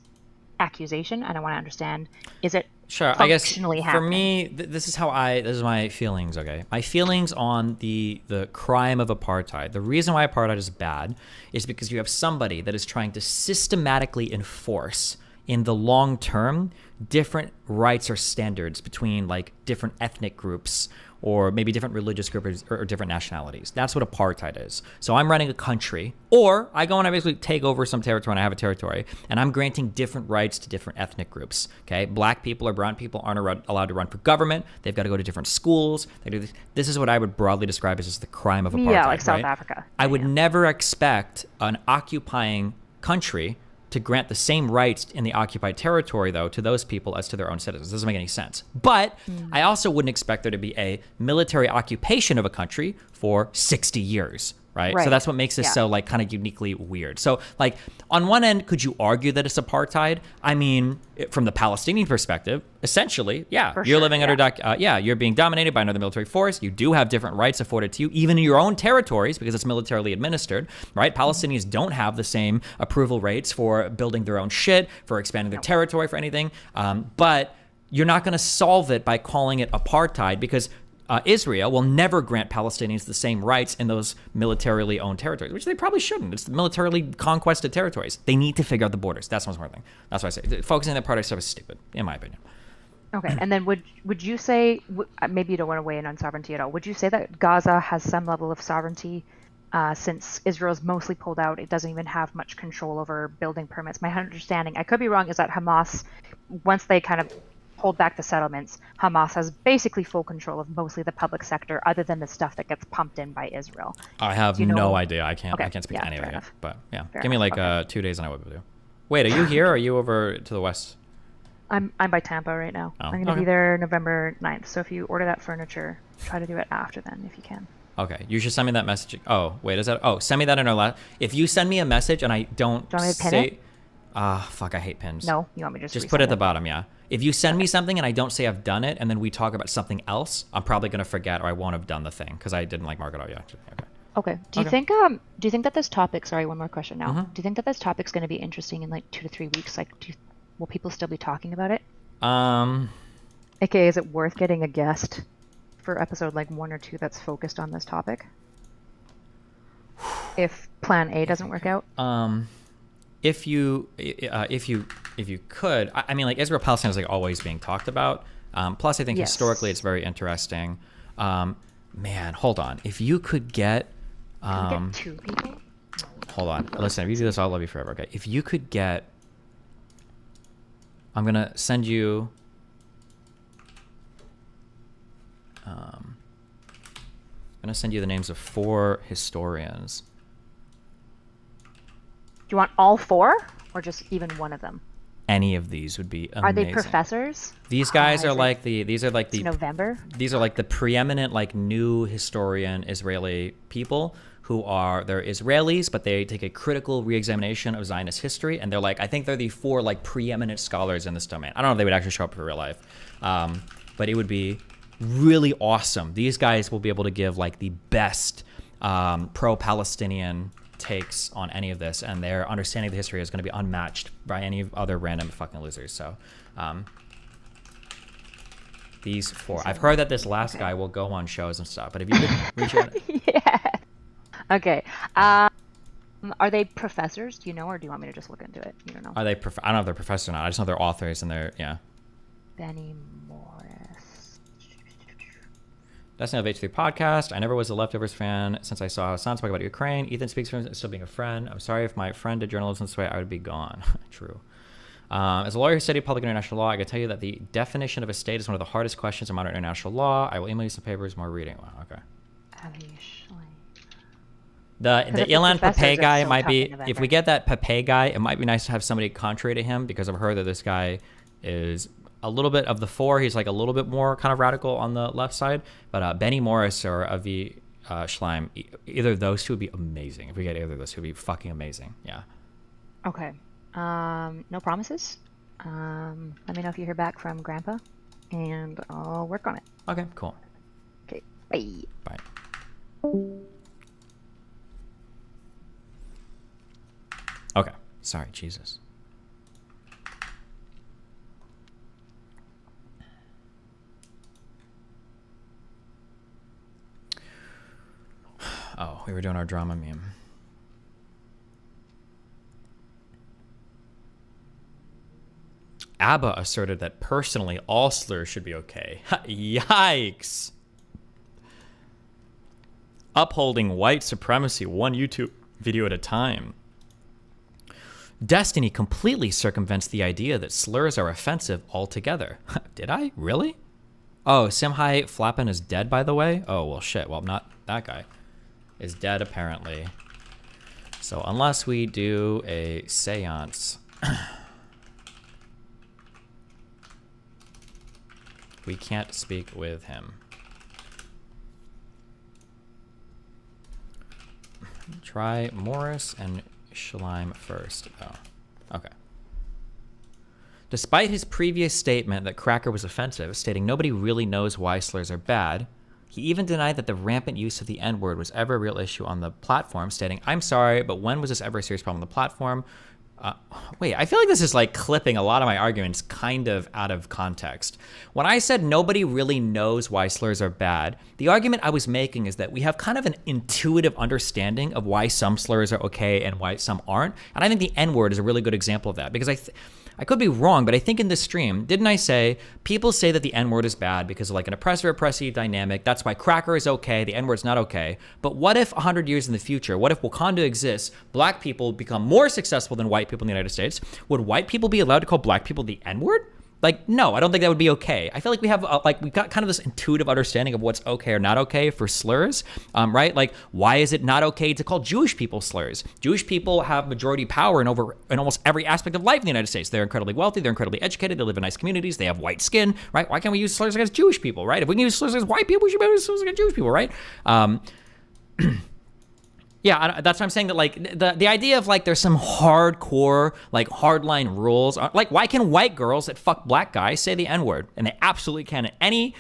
accusation, and I want to understand, is it functionally happening? For me, this is my feelings, okay? My feelings on the crime of apartheid. The reason why apartheid is bad is because you have somebody that is trying to systematically enforce in the long term different rights or standards between like different ethnic groups or maybe different religious groups or different nationalities. That's what apartheid is. So I'm running a country, or I go and I basically take over some territory and I have a territory, and I'm granting different rights to different ethnic groups. Okay, black people or brown people aren't allowed to run for government. They've got to go to different schools. They do this. This is what I would broadly describe as the crime of apartheid. Yeah, like South Africa. I would never expect an occupying country to grant the same rights in the occupied territory, though, to those people as to their own citizens. It doesn't make any sense. But I also wouldn't expect there to be a military occupation of a country for 60 years, right? So that's what makes this so like kind of uniquely weird. So like on one end, could you argue that it's apartheid? I mean, from the Palestinian perspective, essentially, you're living under, you're being dominated by another military force. You do have different rights afforded to you, even in your own territories, because it's militarily administered, right? Palestinians don't have the same approval rates for building their own shit, for expanding their territory, for anything. But you're not going to solve it by calling it apartheid, because Israel will never grant Palestinians the same rights in those militarily owned territories, which they probably shouldn't. It's the militarily conquested territories. They need to figure out the borders. That's the most important thing. That's why I say focusing on the apartheid stuff is stupid, in my opinion. Okay, and then would you say, maybe you don't want to weigh in on sovereignty at all, would you say that Gaza has some level of sovereignty since Israel's mostly pulled out? It doesn't even have much control over building permits. My understanding, I could be wrong, is that Hamas, once they kind of hold back the settlements, Hamas has basically full control of mostly the public sector, other than the stuff that gets pumped in by Israel. I have no idea. I can't speak to any of it. But give me like 2 days and I will do. Wait, are you here or are you over to the west? I'm by Tampa right now. I'm going to be there November 9th. So if you order that furniture, try to do it after then if you can. Okay, you should send me that message. Oh, wait, is that? Oh, send me that in our last. If you send me a message and I don't say, fuck, I hate pins. No, you want me to just put it at the bottom, yeah. If you send me something and I don't say I've done it, and then we talk about something else, I'm probably gonna forget or I won't have done the thing because I didn't like mark it out yet. Okay. Do you think that this topic? Sorry, one more question now. Do you think that this topic's going to be interesting in like 2 to 3 weeks? Like, will people still be talking about it? AKA, is it worth getting a guest for episode like 1 or 2 that's focused on this topic? If Plan A doesn't work out. If you could, I mean, like Israel Palestine is like always being talked about. Plus, I think historically it's very interesting. Man, hold on. If you could get, can we get 2 people? Hold on. Listen, if you do this, I'll love you forever. Okay. If you could get, I'm gonna send you. I'm gonna send you the names of 4 historians. Do you want all 4 or just even one of them? Any of these would be amazing. Are they professors? These guys are like the November? These are like the preeminent like new historian Israeli people who are, they're Israelis, but they take a critical re-examination of Zionist history, and they're like, I think they're the 4 like preeminent scholars in this domain. I don't know if they would actually show up for real life. but it would be really awesome. These guys will be able to give like the best pro-Palestinian takes on any of this, and their understanding of the history is going to be unmatched by any other random fucking losers. So these four. I've heard that this last guy will go on shows and stuff, but if you could reach out. Yeah. Okay. Are they professors? Do you know, or do you want me to just look into it? You don't know. Are they? I don't know if they're professors or not. I just know they're authors and they're Benny Morris. Destiny of H3 podcast. I never was a Leftovers fan since I saw Hassan spoke about Ukraine. Ethan speaks from still being a friend. I'm sorry if my friend did journalism this way, I would be gone. True. As a lawyer who studied public international law, I can tell you that the definition of a state is one of the hardest questions in modern international law. I will email you some papers, more reading. Wow, okay. The Ilan Pape guy might be, if we get that Pape guy, it might be nice to have somebody contrary to him, because I've heard that this guy is a little bit of the four. He's like a little bit more kind of radical on the left side. But Benny Morris or Avi Schleim, either of those two would be amazing. If we get either of those two, it would be fucking amazing. Yeah. Okay. No promises. Let me know if you hear back from Grandpa, and I'll work on it. Okay, cool. Okay, bye. Bye. Okay. Sorry, Jesus. Oh, we were doing our drama meme. ABBA asserted that personally all slurs should be okay. Yikes. Upholding white supremacy, one YouTube video at a time. Destiny completely circumvents the idea that slurs are offensive altogether. Did I? Really? Oh, Simhai Flappin is dead, by the way? Oh, well, shit. Well, not that guy. Is dead, apparently. So unless we do a seance, we can't speak with him. Try Morris and Schleim first, though. Okay. Despite his previous statement that cracker was offensive, stating nobody really knows why slurs are bad, he even denied that the rampant use of the N-word was ever a real issue on the platform, stating, I'm sorry, but when was this ever a serious problem on the platform? Wait, I feel like this is like clipping a lot of my arguments kind of out of context. When I said nobody really knows why slurs are bad, the argument I was making is that we have kind of an intuitive understanding of why some slurs are okay and why some aren't. And I think the N-word is a really good example of that, because I could be wrong, but I think in this stream, didn't I say people say that the N-word is bad because of like an oppressor-oppressee dynamic? That's why cracker is okay, the N-word's not okay. But what if 100 years in the future, what if Wakanda exists, black people become more successful than white people in the United States? Would white people be allowed to call black people the N-word? Like, no, I don't think that would be okay. I feel like we have, we've got kind of this intuitive understanding of what's okay or not okay for slurs, right? Like, why is it not okay to call Jewish people slurs? Jewish people have majority power in almost every aspect of life in the United States. They're incredibly wealthy, they're incredibly educated, they live in nice communities, they have white skin, right? Why can't we use slurs against Jewish people, right? If we can use slurs against white people, we should be able to use slurs against Jewish people, right? Yeah, that's why I'm saying that, like, the idea of, like, there's some hardcore, like, hardline rules. Like, why can white girls that fuck black guys say the N-word? And they absolutely can. Any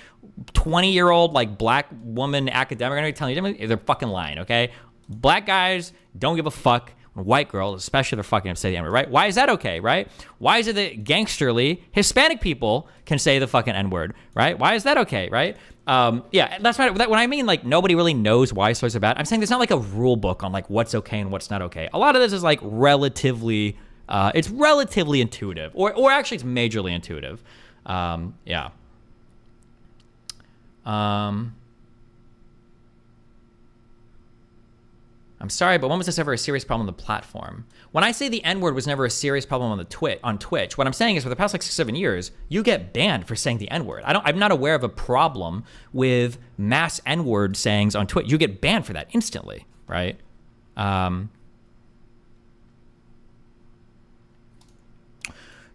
20-year-old, like, black woman academic, I'm telling you, they're fucking lying, okay? Black guys don't give a fuck when white girls, especially they're fucking say the N-word, right? Why is that okay, right? Why is it that gangsterly Hispanic people can say the fucking N-word, right? Why is that okay, right? Yeah, that's right. When I mean, like, nobody really knows why slurs are bad, I'm saying there's not like a rule book on like what's okay and what's not okay. A lot of this is like relatively, it's relatively intuitive, or actually it's majorly intuitive. Yeah. I'm sorry, but when was this ever a serious problem on the platform? When I say the N-word was never a serious problem on Twitch, what I'm saying is for the past like 6-7 years, you get banned for saying the N-word. I'm not aware of a problem with mass N-word sayings on Twitch. You get banned for that instantly, right?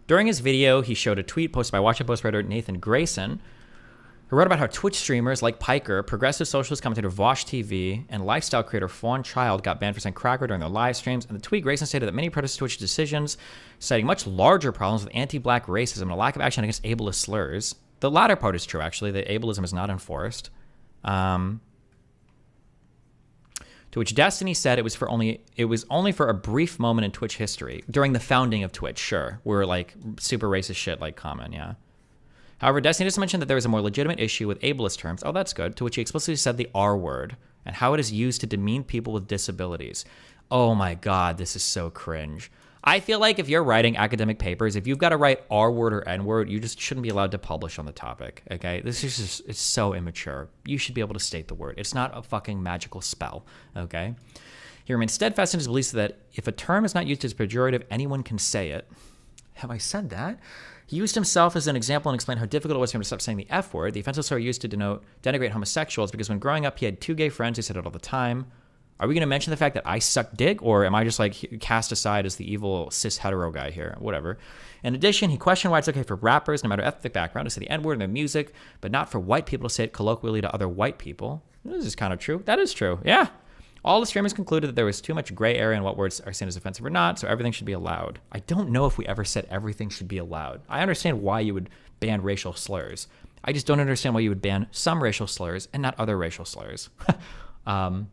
During his video, he showed a tweet posted by Washington Post writer Nathan Grayson, who wrote about how Twitch streamers like Piker, progressive socialist commentator Vosh TV, and lifestyle creator Fawn Child got banned for saying cracker during their live streams. And the tweet Grayson stated that many protest Twitch decisions, citing much larger problems with anti-black racism and a lack of action against ableist slurs. The latter part is true, actually. The ableism is not enforced. To which Destiny said it was only for a brief moment in Twitch history during the founding of Twitch. Sure, where like super racist shit like common, yeah. However, Destiny just mentioned that there is a more legitimate issue with ableist terms. Oh, that's good. To which he explicitly said the R word and how it is used to demean people with disabilities. Oh my God, this is so cringe. I feel like if you're writing academic papers, if you've got to write R word or N word, you just shouldn't be allowed to publish on the topic. Okay, this is just, it's so immature. You should be able to state the word. It's not a fucking magical spell. Okay. He remains steadfast in his beliefs that if a term is not used as pejorative, anyone can say it. Have I said that? He used himself as an example and explained how difficult it was for him to stop saying the F word. The offensive slur used to denigrate homosexuals because when growing up, he had 2 gay friends who said it all the time. Are we going to mention the fact that I suck dick, or am I just like cast aside as the evil cis hetero guy here? Whatever. In addition, he questioned why it's okay for rappers, no matter ethnic background, to say the N-word in their music, but not for white people to say it colloquially to other white people. This is kind of true. That is true. Yeah. All the streamers concluded that there was too much gray area in what words are seen as offensive or not, so everything should be allowed. I don't know if we ever said everything should be allowed. I understand why you would ban racial slurs. I just don't understand why you would ban some racial slurs and not other racial slurs. Hassan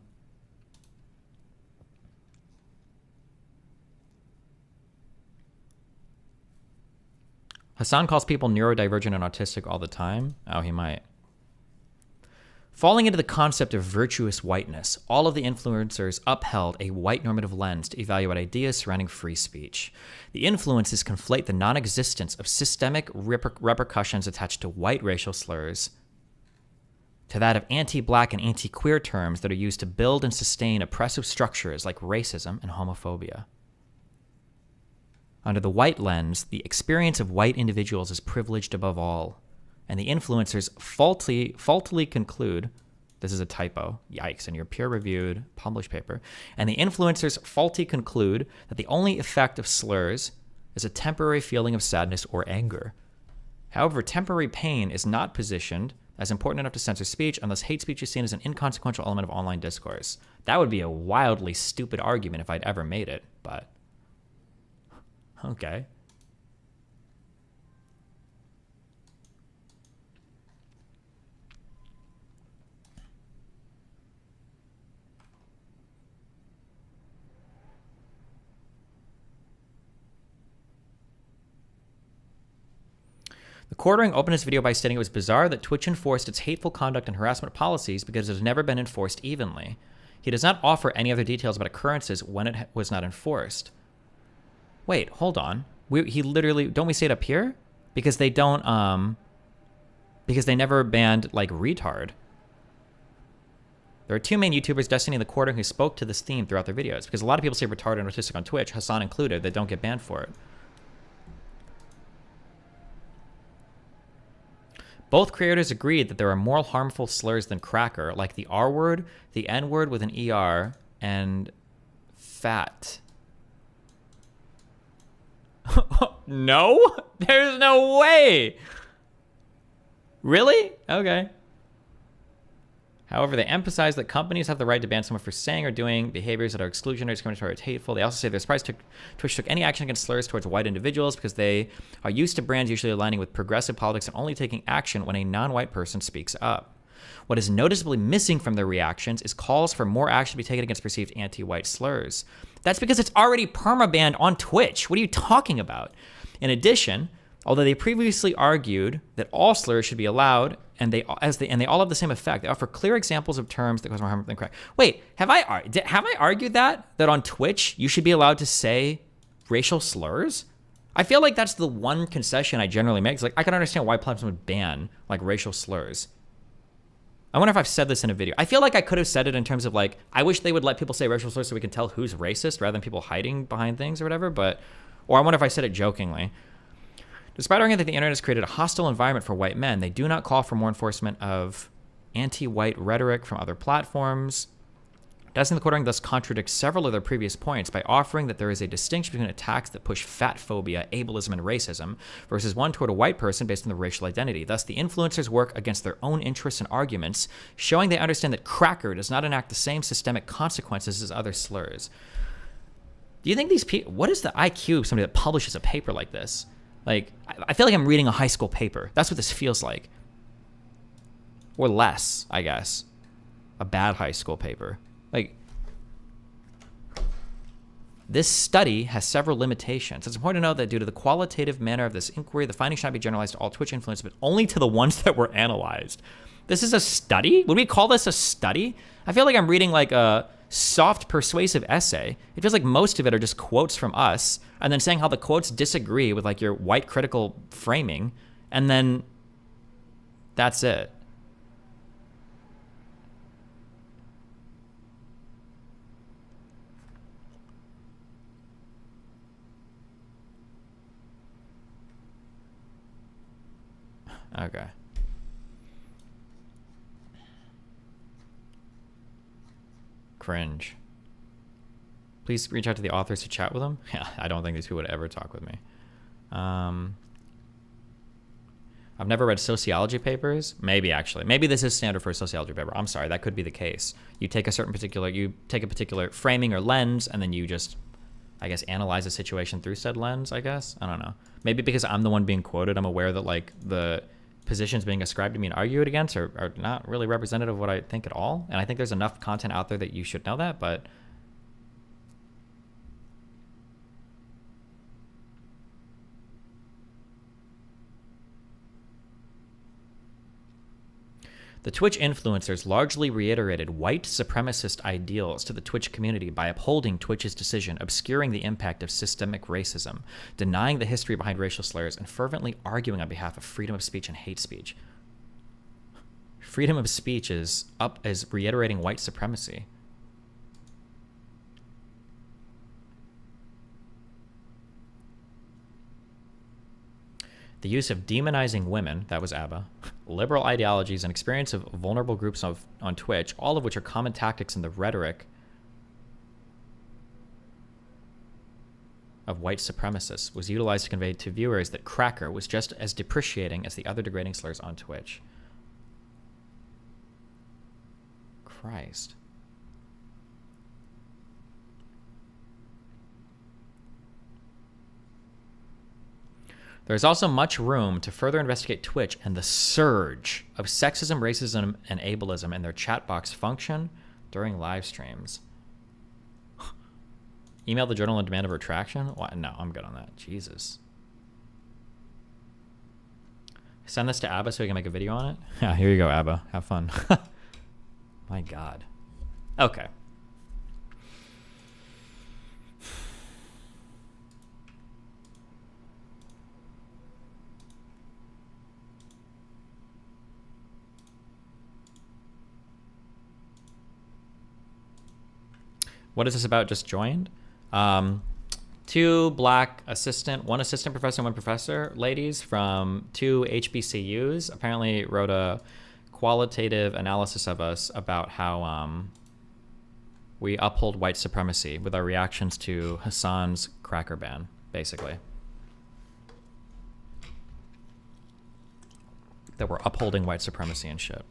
calls people neurodivergent and autistic all the time. Oh, he might. Falling into the concept of virtuous whiteness, all of the influencers upheld a white normative lens to evaluate ideas surrounding free speech. The influences conflate the non-existence of systemic repercussions attached to white racial slurs to that of anti-black and anti-queer terms that are used to build and sustain oppressive structures like racism and homophobia. Under the white lens, the experience of white individuals is privileged above all. And the influencers faultily conclude, this is a typo, yikes, in your peer-reviewed published paper, and the influencers faultily conclude that the only effect of slurs is a temporary feeling of sadness or anger. However, temporary pain is not positioned as important enough to censor speech unless hate speech is seen as an inconsequential element of online discourse. That would be a wildly stupid argument if I'd ever made it, but okay. The quartering opened his video by stating it was bizarre that Twitch enforced its hateful conduct and harassment policies because it has never been enforced evenly. He does not offer any other details about occurrences when it was not enforced. Wait, hold on. He literally, don't we say it up here? Because they don't, because they never banned, like, retard. There are 2 main YouTubers, Destiny and The Quartering, who spoke to this theme throughout their videos. Because a lot of people say retarded and autistic on Twitch, Hassan included, that don't get banned for it. Both creators agreed that there are more harmful slurs than cracker, like the R word, the N word with an ER, and fat. No? There's no way. Really? Okay. However, they emphasize that companies have the right to ban someone for saying or doing behaviors that are exclusionary, discriminatory, or hateful. They also say they're surprised Twitch took any action against slurs towards white individuals because they are used to brands usually aligning with progressive politics and only taking action when a non-white person speaks up. What is noticeably missing from their reactions is calls for more action to be taken against perceived anti-white slurs. That's because it's already permabanned on Twitch. What are you talking about? In addition, although they previously argued that all slurs should be allowed, and they all have the same effect, they offer clear examples of terms that cause more harm than crack. Wait, have I argued that on Twitch you should be allowed to say racial slurs? I feel like that's the one concession I generally make. It's like I can understand why platforms would ban like racial slurs. I wonder if I've said this in a video. I feel like I could have said it in terms of like, I wish they would let people say racial slurs so we can tell who's racist rather than people hiding behind things or whatever, or I wonder if I said it jokingly. Despite arguing that the internet has created a hostile environment for white men, they do not call for more enforcement of anti-white rhetoric from other platforms. Dissing the quoting thus contradicts several of their previous points by offering that there is a distinction between attacks that push fat phobia, ableism, and racism versus one toward a white person based on their racial identity. Thus, the influencers work against their own interests and arguments, showing they understand that cracker does not enact the same systemic consequences as other slurs. Do you think these people... What is the IQ of somebody that publishes a paper like this? Like, I feel like I'm reading a high school paper. That's what this feels like. Or less, I guess. A bad high school paper. Like, this study has several limitations. It's important to note that due to the qualitative manner of this inquiry, the findings should not be generalized to all Twitch influencers, but only to the ones that were analyzed. This is a study? Would we call this a study? I feel like I'm reading like a soft, persuasive essay. It feels like most of it are just quotes from us, and then saying how the quotes disagree with like your white critical framing, and then that's it. Okay. Cringe. Please reach out to the authors to chat with them. Yeah, I don't think these people would ever talk with me. I've never read sociology papers. Maybe, actually. Maybe this is standard for a sociology paper. I'm sorry, that could be the case. You take a particular framing or lens, and then you just, I guess, analyze a situation through said lens, I guess. I don't know. Maybe because I'm the one being quoted, I'm aware that, like, the positions being ascribed to me and argued against are not really representative of what I think at all. And I think there's enough content out there that you should know that, but the Twitch influencers largely reiterated white supremacist ideals to the Twitch community by upholding Twitch's decision, obscuring the impact of systemic racism, denying the history behind racial slurs, and fervently arguing on behalf of freedom of speech and hate speech. Freedom of speech is up as reiterating white supremacy. The use of demonizing women, that was ABBA, liberal ideologies, and experience of vulnerable groups on Twitch, all of which are common tactics in the rhetoric of white supremacists, was utilized to convey to viewers that cracker was just as depreciating as the other degrading slurs on Twitch. Christ. There is also much room to further investigate Twitch and the surge of sexism, racism, and ableism in their chat box function during live streams. Email the journal and demand a retraction? What? No, I'm good on that. Jesus. Send this to ABBA so we can make a video on it? Yeah, here you go, ABBA. Have fun. My God. Okay. What is this about? Just joined? Two black one assistant professor and one professor ladies from two HBCUs apparently wrote a qualitative analysis of us about how we uphold white supremacy with our reactions to Hassan's cracker ban, basically. That we're upholding white supremacy and shit.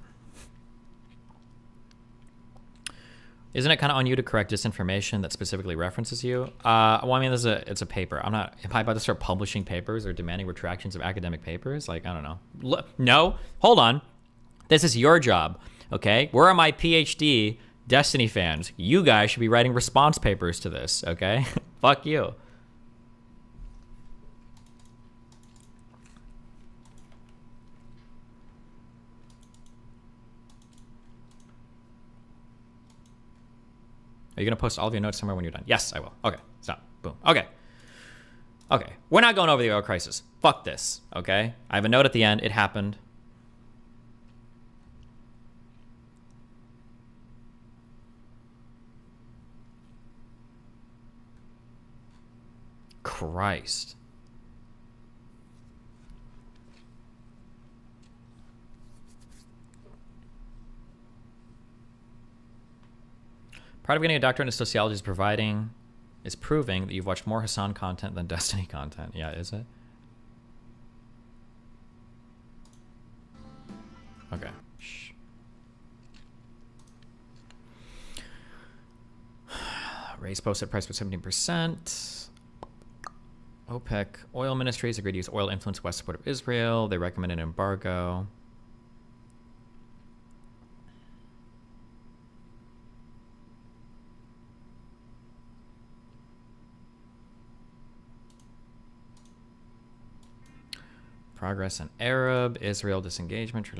Isn't it kind of on you to correct disinformation that specifically references you? Well, I mean, it's a paper. Am I about to start publishing papers or demanding retractions of academic papers? Like, I don't know. No, hold on. This is your job, okay? Where are my PhD Destiny fans? You guys should be writing response papers to this, okay? Fuck you. Are you going to post all of your notes somewhere when you're done? Yes, I will. Okay, stop. Boom. Okay. Okay, we're not going over the oil crisis. Fuck this, okay? I have a note at the end. It happened. Christ. Part of getting a doctorate in sociology is proving that you've watched more Hassan content than Destiny content. Yeah, is it? Okay. Shh. Raise posted price by 17%. OPEC oil ministries agreed to use oil influence West support of Israel. They recommend an embargo. Progress on Arab, Israel disengagement.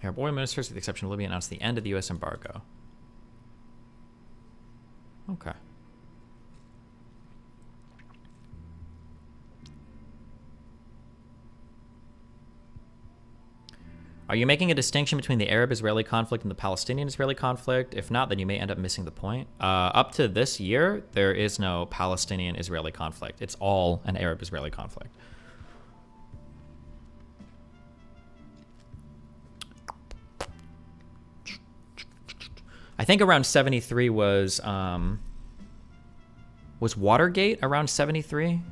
Arab oil ministers, with the exception of Libya, announced the end of the U.S. embargo. Okay. Are you making a distinction between the Arab-Israeli conflict and the Palestinian-Israeli conflict? If not, then you may end up missing the point. Up to this year, there is no Palestinian-Israeli conflict. It's all an Arab-Israeli conflict. I think around 73 was Watergate around 73?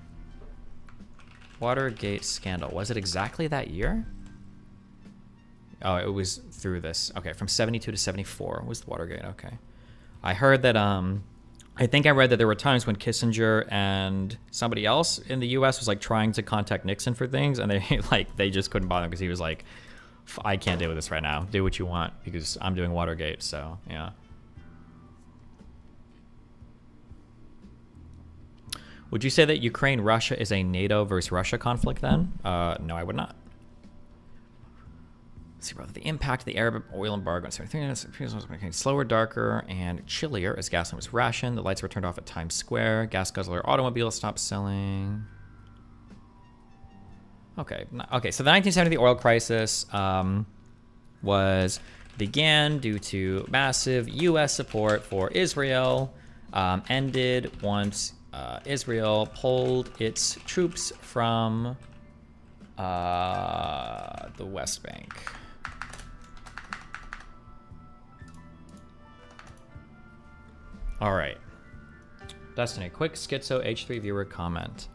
Watergate scandal. Was it exactly that year? Oh, it was through this. Okay, from 72 to 74 was Watergate. Okay. I heard that, I think I read that there were times when Kissinger and somebody else in the U.S. was like trying to contact Nixon for things, and they just couldn't bother because he was like, I can't deal with this right now. Do what you want because I'm doing Watergate, so yeah. Would you say that Ukraine-Russia is a NATO versus Russia conflict then? No, I would not. Let's see about the impact of the Arab oil embargo. Became slower, darker, and chillier as gasoline was rationed. The lights were turned off at Times Square. Gas guzzler automobiles stopped selling. Okay, okay. So the 1970 oil crisis began due to massive U.S. support for Israel. Ended once Israel pulled its troops from the West Bank. All right. Destiny, quick Schizo H3 viewer comment.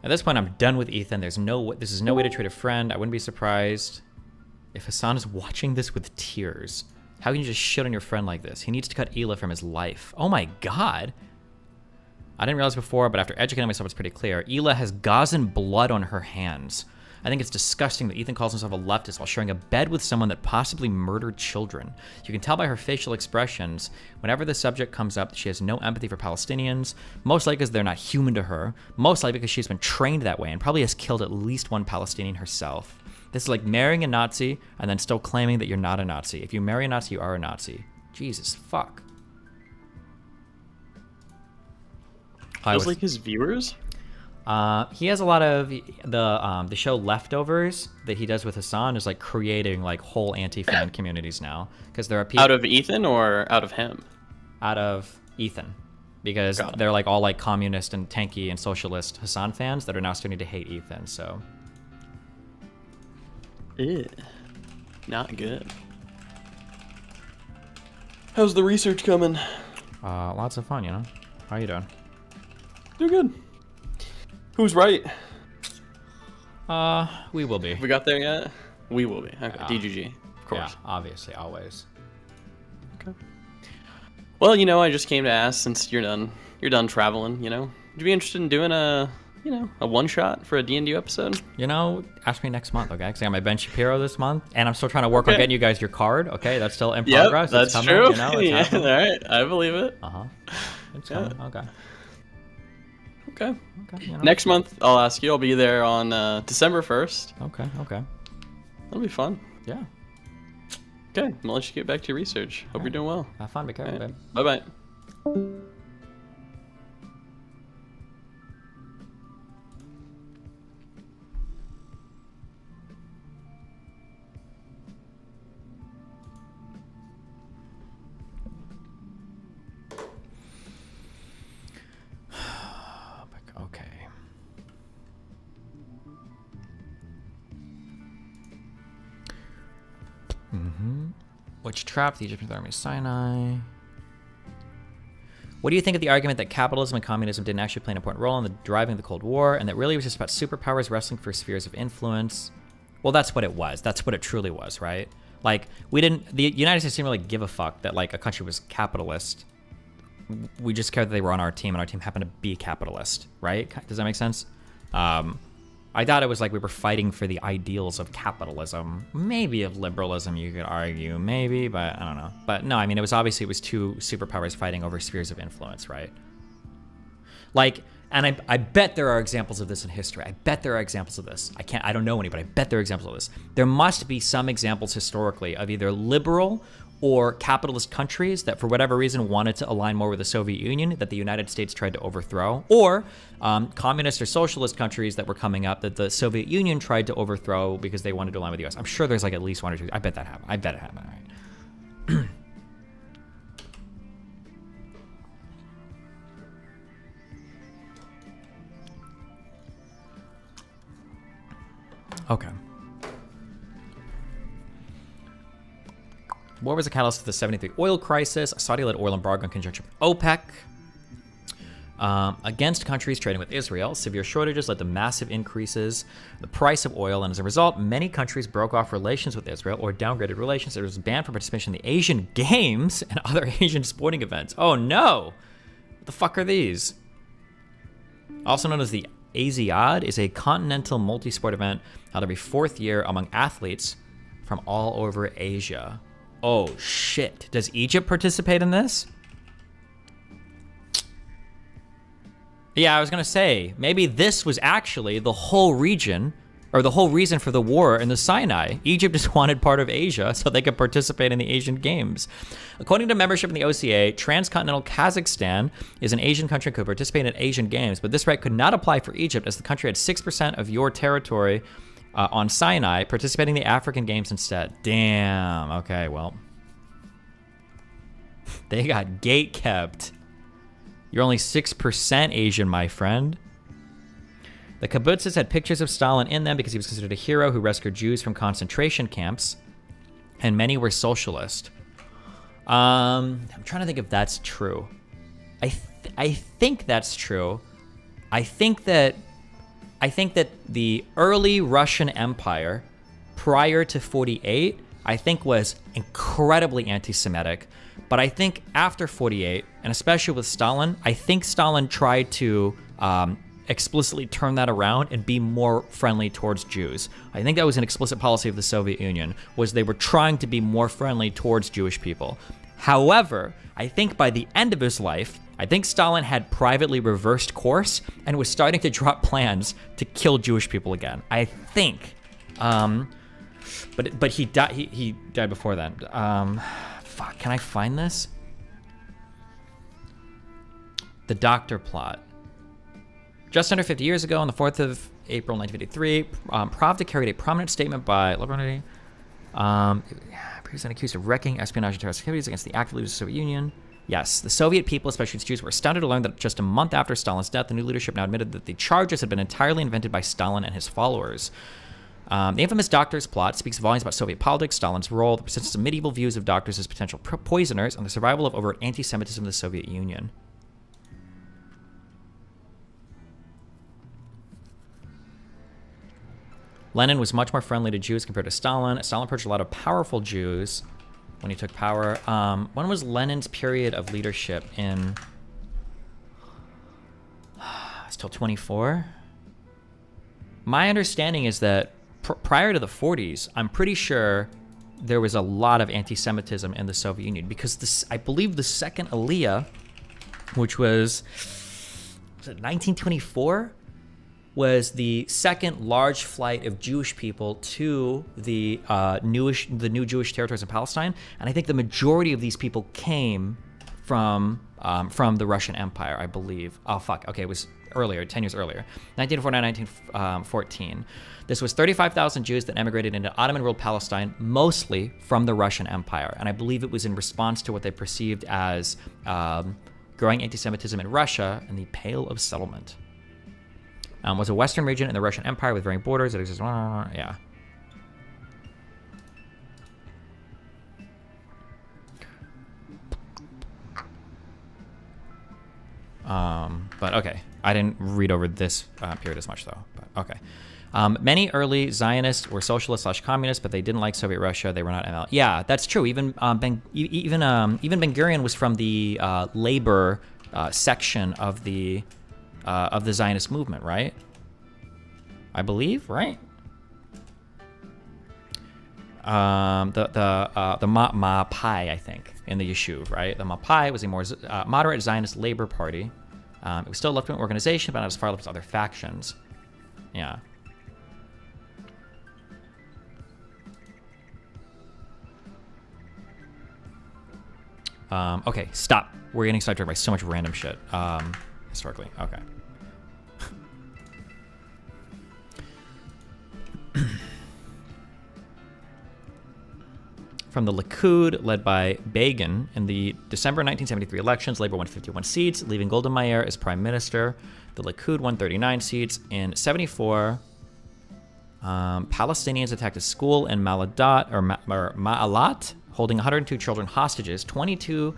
At this point, I'm done with Ethan. This is no way to treat a friend. I wouldn't be surprised if Hassan is watching this with tears. How can you just shit on your friend like this? He needs to cut Hila from his life. Oh my god. I didn't realize before, but after educating myself, it's pretty clear. Hila has Gazan blood on her hands. I think it's disgusting that Ethan calls himself a leftist while sharing a bed with someone that possibly murdered children. You can tell by her facial expressions, whenever the subject comes up, that she has no empathy for Palestinians, most likely because they're not human to her, most likely because she's been trained that way and probably has killed at least one Palestinian herself. This is like marrying a Nazi and then still claiming that you're not a Nazi. If you marry a Nazi, you are a Nazi. Jesus, fuck. Feels like his viewers? He has a lot of the show Leftovers that he does with Hassan is like creating like whole anti-fan communities now because there are people out of Ethan or out of him? Out of Ethan, because they're like all like communist and tanky and socialist Hassan fans that are now starting to hate Ethan. So, not good. How's the research coming? Lots of fun, you know. How you doing? Doing good. Who's right? We will be. Have we got there yet? We will be. Okay, DGG, of course. Yeah, obviously, always. Okay. Well, you know, I just came to ask, since you're done traveling, you know, would you be interested in doing a one-shot for a D&D episode? You know, ask me next month, okay? Because I got my Ben Shapiro this month, and I'm still trying to work on getting you guys your card, okay? That's still in progress. That's coming, true. You know, Yeah, all right, I believe it. It's coming, okay. Okay. You know. Next month, I'll ask you. I'll be there on December 1st. Okay. That'll be fun. Yeah. Okay, I'm gonna let you get back to your research. Hope you're doing well. Have fun. Be careful, babe. Bye-bye. Okay. Which trapped the Egyptian army Sinai. What do you think of the argument that capitalism and communism didn't actually play an important role in the driving of the Cold War, and that really was just about superpowers wrestling for spheres of influence? Well, that's what it was. That's what it truly was, right? Like, the United States didn't really give a fuck that, like, a country was capitalist. We just cared that they were on our team, and our team happened to be capitalist, right? Does that make sense? I thought it was like we were fighting for the ideals of capitalism, maybe of liberalism, you could argue, maybe, but I don't know. But no, I mean, it was two superpowers fighting over spheres of influence, right? Like, and I bet there are examples of this in history. I bet there are examples of this. I don't know any, but I bet there are examples of this. There must be some examples historically of either liberal or capitalist countries that for whatever reason wanted to align more with the Soviet Union that the United States tried to overthrow, or communist or socialist countries that were coming up that the Soviet Union tried to overthrow because they wanted to align with the US. I'm sure there's like at least one or two. I bet that happened. I bet it happened. All right. Okay. What was the catalyst to the 73 oil crisis? A Saudi-led oil embargo in conjunction with OPEC. Against countries trading with Israel, severe shortages led to massive increases in the price of oil, and as a result, many countries broke off relations with Israel or downgraded relations. It was banned from participation in the Asian Games and other Asian sporting events. Oh no! What the fuck are these? Also known as the Asiad, is a continental multi-sport event held every 4th year among athletes from all over Asia. Oh shit. Does Egypt participate in this? Yeah, I was gonna say, maybe this was actually the whole region, or the whole reason for the war in the Sinai. Egypt just wanted part of Asia so they could participate in the Asian Games. According to membership in the OCA, transcontinental Kazakhstan is an Asian country that could participate in Asian Games, but this right could not apply for Egypt as the country had 6% of your territory on Sinai, participating in the African Games instead. Damn. Okay, well. They got gate kept. You're only 6% Asian, my friend. The kibbutzes had pictures of Stalin in them because he was considered a hero who rescued Jews from concentration camps, and many were socialist. I'm trying to think if that's true. I think that's true. I think that the early Russian Empire, prior to 48, I think was incredibly anti-Semitic. But I think after 48, and especially with Stalin, I think Stalin tried to explicitly turn that around and be more friendly towards Jews. I think that was an explicit policy of the Soviet Union, was they were trying to be more friendly towards Jewish people. However, I think by the end of his life, I think Stalin had privately reversed course and was starting to drop plans to kill Jewish people again. I think. But he died. He died before then. Fuck. Can I find this? The Doctor plot. Just under 50 years ago, on the 4th of April 1953, Pravda carried a prominent statement by Liberty. Previously accused of wrecking espionage and terrorist activities against the active leaders of the Soviet Union. Yes, the Soviet people, especially its Jews, were astounded to learn that just a month after Stalin's death, the new leadership now admitted that the charges had been entirely invented by Stalin and his followers. The infamous Doctor's plot speaks volumes about Soviet politics, Stalin's role, the persistence of medieval views of doctors as potential poisoners, and the survival of overt anti-Semitism in the Soviet Union. Lenin was much more friendly to Jews compared to Stalin. Stalin approached a lot of powerful Jews when he took power. When was Lenin's period of leadership? In still 24? My understanding is that prior to the 40s, I'm pretty sure there was a lot of anti-Semitism in the Soviet Union because I believe the second Aliyah, which was it 1924, was the second large flight of Jewish people to the new Jewish territories in Palestine, and I think the majority of these people came from the Russian Empire, I believe. Oh fuck, okay, it was earlier, 10 years earlier, 1949, 1914. This was 35,000 Jews that emigrated into Ottoman-ruled Palestine, mostly from the Russian Empire, and I believe it was in response to what they perceived as growing anti-Semitism in Russia and the Pale of Settlement. Was a western region in the Russian Empire with varying borders. It exists. Yeah. But okay, I didn't read over this period as much though. But okay. Many early Zionists were socialist/communist, but they didn't like Soviet Russia. They were not ML. Yeah, that's true. Even Ben Gurion was from the labor section of the Zionist movement, right? I believe, right? The Mapai, I think, in the Yishuv, right? The Mapai was a more moderate Zionist labor party. It was still a left-wing organization, but not as far left as other factions. Yeah. Okay, stop. We're getting sidetracked by so much random shit. Historically, okay. From the Likud, led by Begin, in the December 1973 elections, Labour won 51 seats, leaving Golda Meir as prime minister. The Likud won 39 seats. In 74, Palestinians attacked a school in Ma'alat, holding 102 children hostages. 22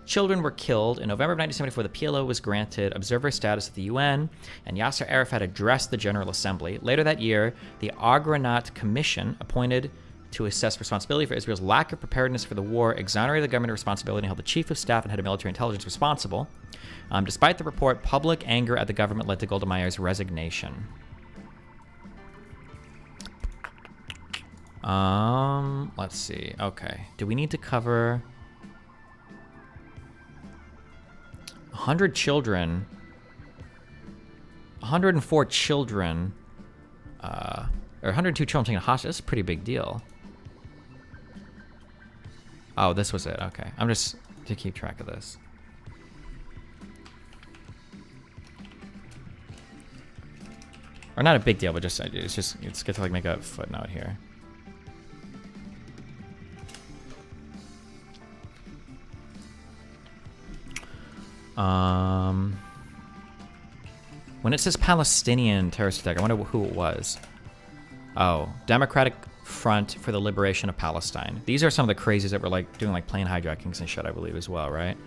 children were killed. In November of 1974, the PLO was granted observer status at the UN, and Yasser Arafat addressed the General Assembly. Later that year, the Agranat Commission, appointed to assess responsibility for Israel's lack of preparedness for the war, exonerated the government of responsibility and held the chief of staff and head of military intelligence responsible. Despite the report, public anger at the government led to Golda Meir's resignation. Let's see. Okay. Do we need to cover 100 children? 104 children, or 102 children taken hostage. That's a pretty big deal. Oh, this was it. Okay. I'm just to keep track of this. Or not a big deal, but it's good to like make a footnote here. When it says Palestinian terrorist attack, I wonder who it was. Oh, Democratic Front for the Liberation of Palestine. These are some of the crazies that were like doing like plane hijackings and shit, I believe, as well, right?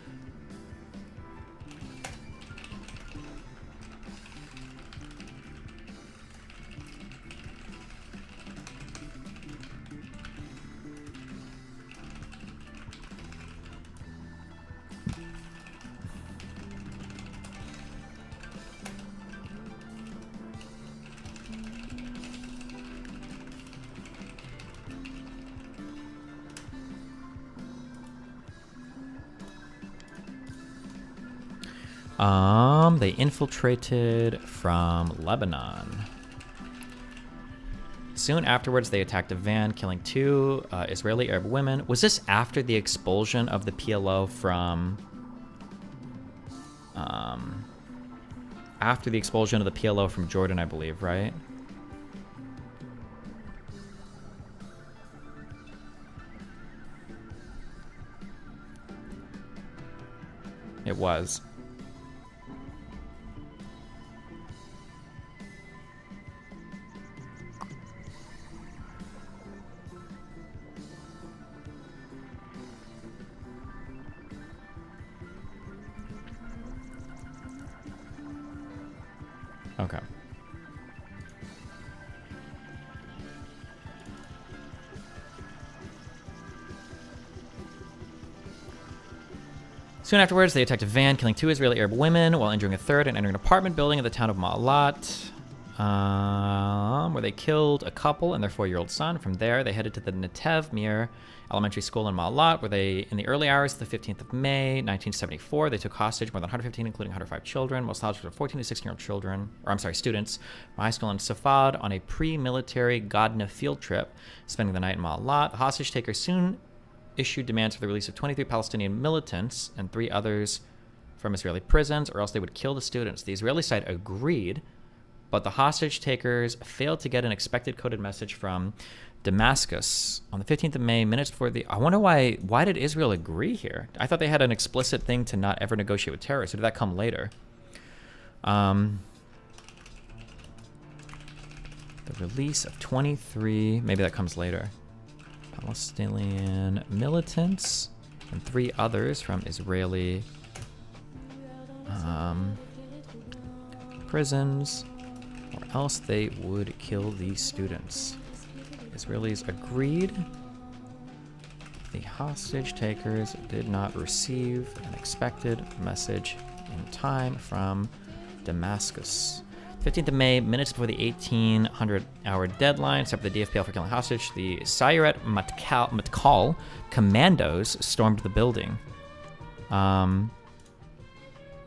They infiltrated from Lebanon. Soon afterwards, they attacked a van, killing 2 Israeli Arab women. Was this after the expulsion of the PLO from... after the expulsion of the PLO from Jordan, I believe, right? It was. Okay. Soon afterwards, they attacked a van, killing 2 Israeli Arab women while injuring a 3rd and entering an apartment building in the town of Ma'alat, where they killed a couple and their 4-year-old son. From there, they headed to the Netev Mir Elementary School in Ma'alat, where they, in the early hours of the 15th of May, 1974, they took hostage more than 115, including 105 children. Most hostages were 14 to 16-year-old children, students from high school in Safad on a pre-military Godna field trip, spending the night in Ma'alat. The hostage takers soon issued demands for the release of 23 Palestinian militants and 3 others from Israeli prisons, or else they would kill the students. The Israeli side agreed, but the hostage takers failed to get an expected coded message from Damascus on the 15th of May, minutes before the... I wonder why did Israel agree here? I thought they had an explicit thing to not ever negotiate with terrorists. Or did that come later? The release of 23... Maybe that comes later. Palestinian militants and 3 others from Israeli... prisons, or else they would kill these students. Israelis agreed. The hostage takers did not receive an expected message in time from Damascus. 15th of May, minutes before the 1800-hour deadline, set for the DFPL for killing hostage, the Sayeret Matkal commandos stormed the building.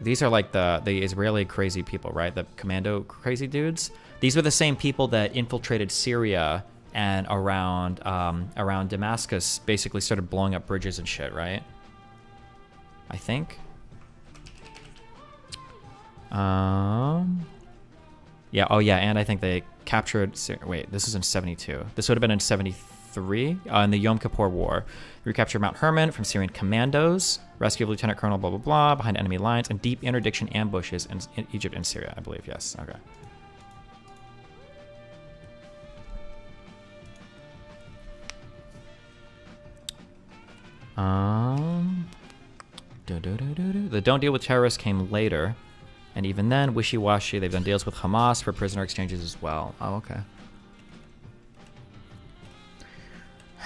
These are like the Israeli crazy people, right? The commando crazy dudes. These were the same people that infiltrated Syria and around Damascus, basically started blowing up bridges and shit, right? I think. Yeah, oh yeah, and I think they captured... Wait, this is in 72. This would have been in 73, in the Yom Kippur War. Recaptured Mount Hermon from Syrian commandos, rescue of Lieutenant Colonel blah blah blah, behind enemy lines, and deep interdiction ambushes in Egypt and Syria, I believe, yes, okay. The don't deal with terrorists came later. And even then, wishy-washy, they've done deals with Hamas for prisoner exchanges as well. Oh, okay.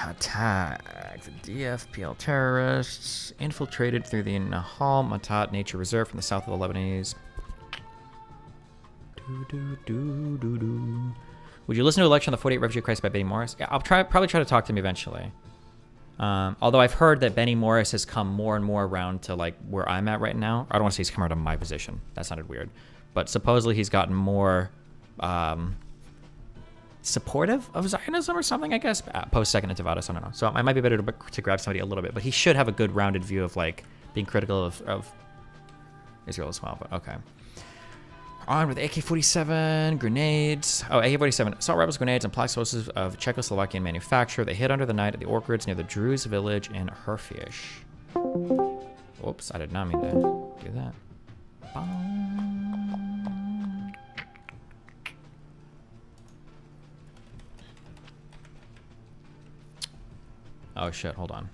Attack. The DFPL terrorists infiltrated through the Nahal Matat Nature Reserve from the south of the Lebanese. Would you listen to a lecture on the 48 Refugee Crisis by Benny Morris? Yeah, I'll probably try to talk to him eventually. Although I've heard that Benny Morris has come more and more around to like where I'm at right now. I don't want to say he's come around to my position. That sounded weird. But supposedly he's gotten more supportive of Zionism or something, I guess, post Second Intifada, I don't know. So it might be better to grab somebody a little bit. But he should have a good rounded view of like being critical of Israel as well. But okay. Armed with AK-47 grenades. Oh, AK-47 assault rifles, grenades, and explosives of Czechoslovakian manufacture. They hid under the night at the orchards near the Druze village in Herfish. Whoops, I did not mean to do that. Oh shit, hold on.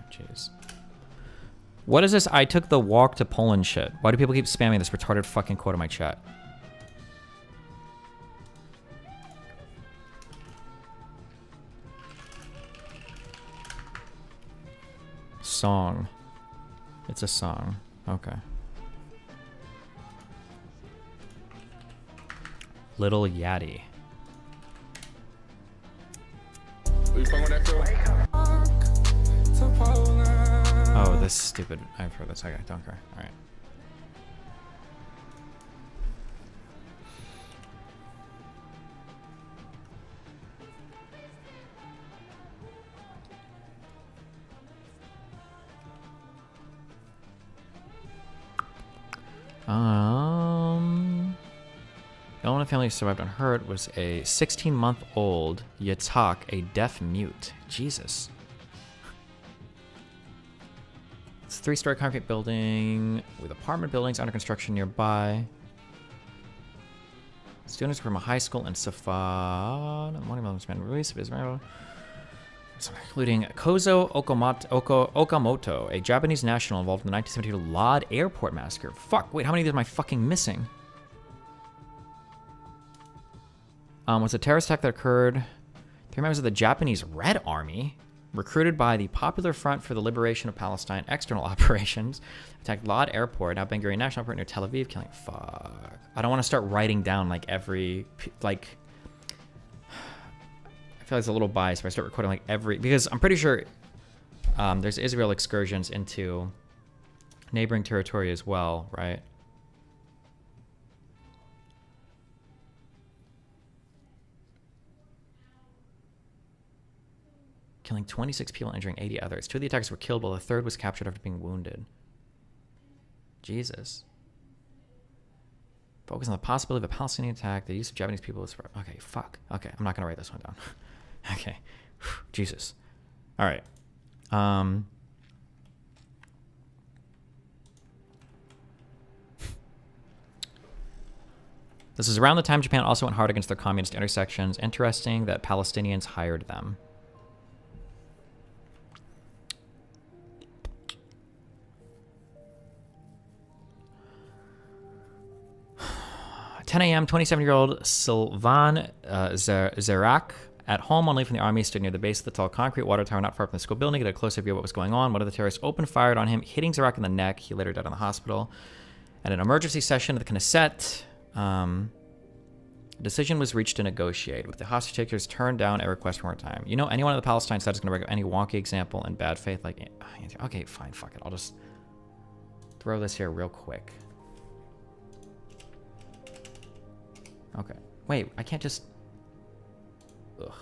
Jeez. What is this? I took the walk to Poland shit. Why do people keep spamming this retarded fucking quote in my chat? Song. It's a song. Okay. Little Yachty. Oh, this stupid. I've heard this. Okay, don't care. Alright. The only family who survived unhurt was a 16-month-old Yitzhak, a deaf mute. Jesus. It's a 3-story concrete building with apartment buildings under construction nearby. Students from a high school in Safad, Israel, including Kozo Okamoto, a Japanese national involved in the 1972 Lod airport massacre. Fuck, wait, how many of these am I fucking missing? Was a terrorist attack that occurred. 3 members of the Japanese Red Army, recruited by the Popular Front for the Liberation of Palestine External Operations, attacked Lod Airport, now Ben Gurion National Airport near Tel Aviv, killing. Fuck. I don't want to start writing down like every like. I feel like it's a little biased if I start recording like every, because I'm pretty sure there's Israel excursions into neighboring territory as well, right? Killing 26 people and injuring 80 others. 2 of the attackers were killed while the 3rd was captured after being wounded. Jesus. Focus on the possibility of a Palestinian attack. The use of Japanese people is... Okay, fuck. Okay, I'm not going to write this one down. Okay. Jesus. All right. This is around the time Japan also went hard against their communist intersections. Interesting that Palestinians hired them. 10 a.m., 27-year-old Sylvan Zerak, at home on leave from the army, stood near the base of the tall concrete water tower not far from the school building. He had a closer view of what was going on. One of the terrorists opened fire on him, hitting Zerak in the neck. He later died in the hospital. At an emergency session of the Knesset, a decision was reached to negotiate, with the hostage takers turned down a request for more time. You know, anyone on the Palestine side is going to bring up any wonky example in bad faith, like, okay, fine, fuck it. I'll just throw this here real quick. Okay. Wait, I can't just... Ugh.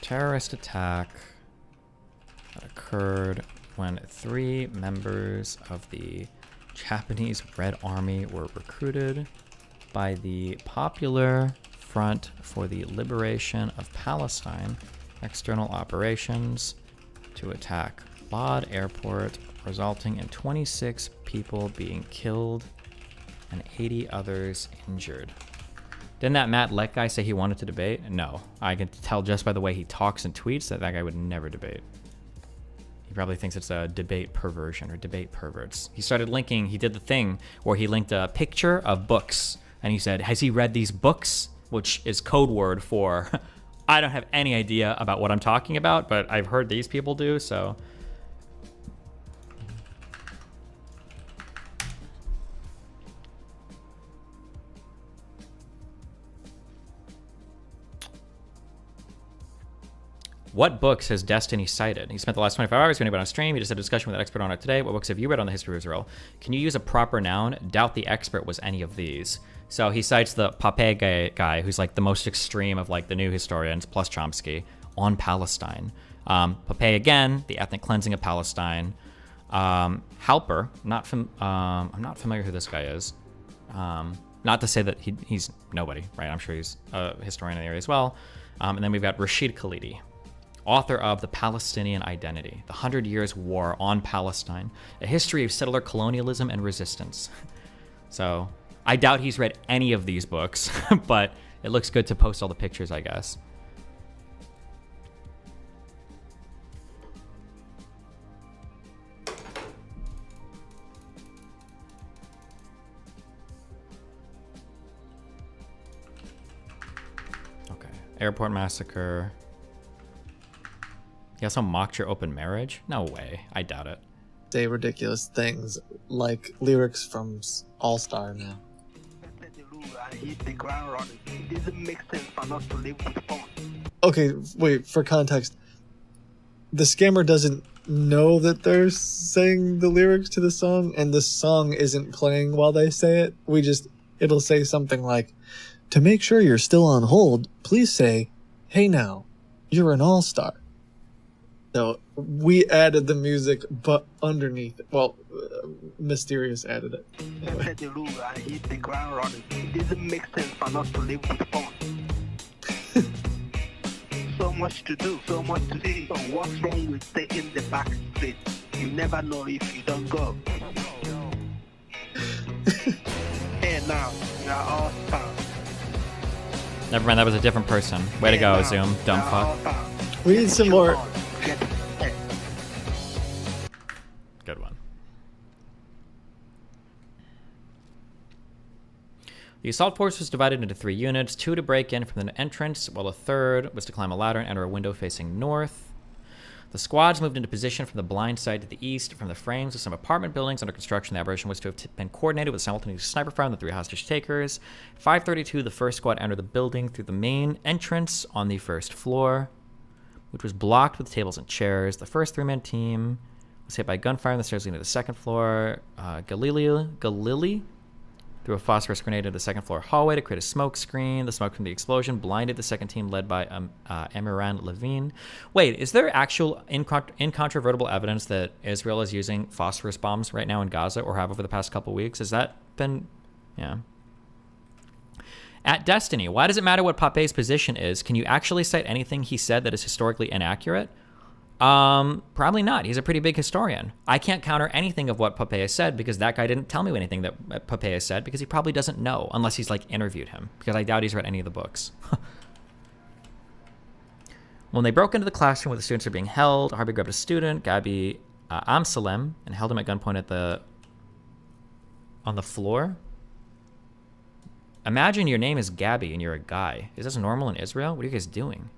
Terrorist attack that occurred when 3 members of the Japanese Red Army were recruited by the Popular Front for the Liberation of Palestine External Operations to attack Lod Airport, resulting in 26 people being killed and 80 others injured. Didn't that Matt Lech guy say he wanted to debate? No. I can tell just by the way he talks and tweets that that guy would never debate. He probably thinks it's a debate perversion or debate perverts. He started linking, he did the thing where he linked a picture of books and he said, has he read these books? Which is code word for, I don't have any idea about what I'm talking about, but I've heard these people do, so. What books has Destiny cited? He spent the last 24 hours reading about on stream. He just had a discussion with an expert on it today. What books have you read on the history of Israel? Can you use a proper noun? Doubt the expert was any of these. So he cites the Pape guy, who's like the most extreme of like the new historians, plus Chomsky, on Palestine. Pape again, the ethnic cleansing of Palestine. Halper, I'm not familiar who this guy is. Not to say that he's nobody, right? I'm sure he's a historian in the area as well. And then we've got Rashid Khalidi, author of The Palestinian Identity, The 100 Years' War on Palestine, A History of Settler Colonialism and Resistance. So I doubt he's read any of these books, but it looks good to post all the pictures, I guess. Okay, airport massacre. He also mocked your open marriage? No way. I doubt it. Say ridiculous things like lyrics from All Star now. Okay, wait, for context. The scammer doesn't know that they're saying the lyrics to the song, and the song isn't playing while they say it. It'll say something like, to make sure you're still on hold, please say, hey now, you're an all-star. So we added the music, but underneath it. Well, Mysterious added it. So much to do, so much to see. So what's wrong with staying in the back seat? You never know if you don't go. Hey now, you're all stars. Never mind, that was a different person. Way to go, Zoom, dumb fuck. We need some more. Good one. The assault force was divided into 3 units, 2 to break in from the entrance, while a third was to climb a ladder and enter a window facing north. The squads moved into position from the blind side to the east from the frames of some apartment buildings under construction. The operation was to have been coordinated with simultaneous sniper fire on the 3 hostage takers. 5:32, the first squad entered the building through the main entrance on the first floor, which was blocked with tables and chairs. The first 3-man team was hit by gunfire on the stairs leading to the second floor. Galili threw a phosphorus grenade into the second floor hallway to create a smoke screen. The smoke from the explosion blinded the second team led by Amiran Levine. Wait, is there actual incontrovertible evidence that Israel is using phosphorus bombs right now in Gaza or have over the past couple weeks? Has that been... Yeah. At Destiny, why does it matter what Pape's position is? Can you actually cite anything he said that is historically inaccurate? Probably not. He's a pretty big historian. I can't counter anything of what Pape has said because that guy didn't tell me anything that Pape has said because he probably doesn't know unless he's like interviewed him because I doubt he's read any of the books. When they broke into the classroom where the students are being held, Harvey grabbed a student, Gabi Amsalem, and held him at gunpoint on the floor. Imagine your name is Gabi and you're a guy. Is this normal in Israel? What are you guys doing?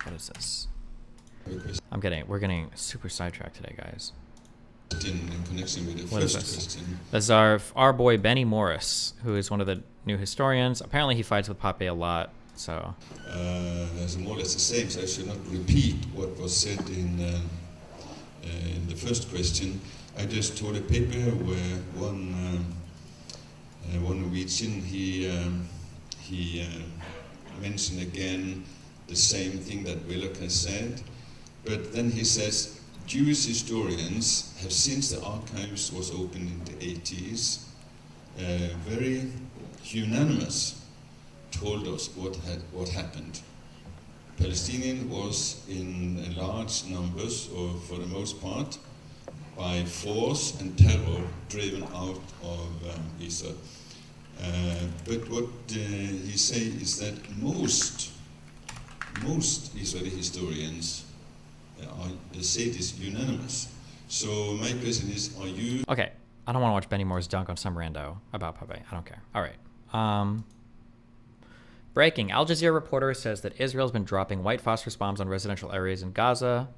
What is this? We're getting super sidetracked today, guys. In connection with the What is first this? question. This is our boy Benny Morris, who is one of the new historians. Apparently he fights with Pape a lot, so. It's more or less the same, so I should not repeat what was said in the first question. I just told a paper where one Norwegian, he mentioned again the same thing that Willock has said, but then he says Jewish historians have, since the archives was opened in the 80s, very unanimous told us what happened. Palestinian was in large numbers, or for the most part, by force and terror driven out of Israel. But what he say is that most Israeli historians say it is unanimous. So my question is, are you... Okay, I don't want to watch Benny Moore's dunk on some rando about Pape. I don't care. All right. Breaking. Al Jazeera reporter says that Israel's been dropping white phosphorus bombs on residential areas in Gaza.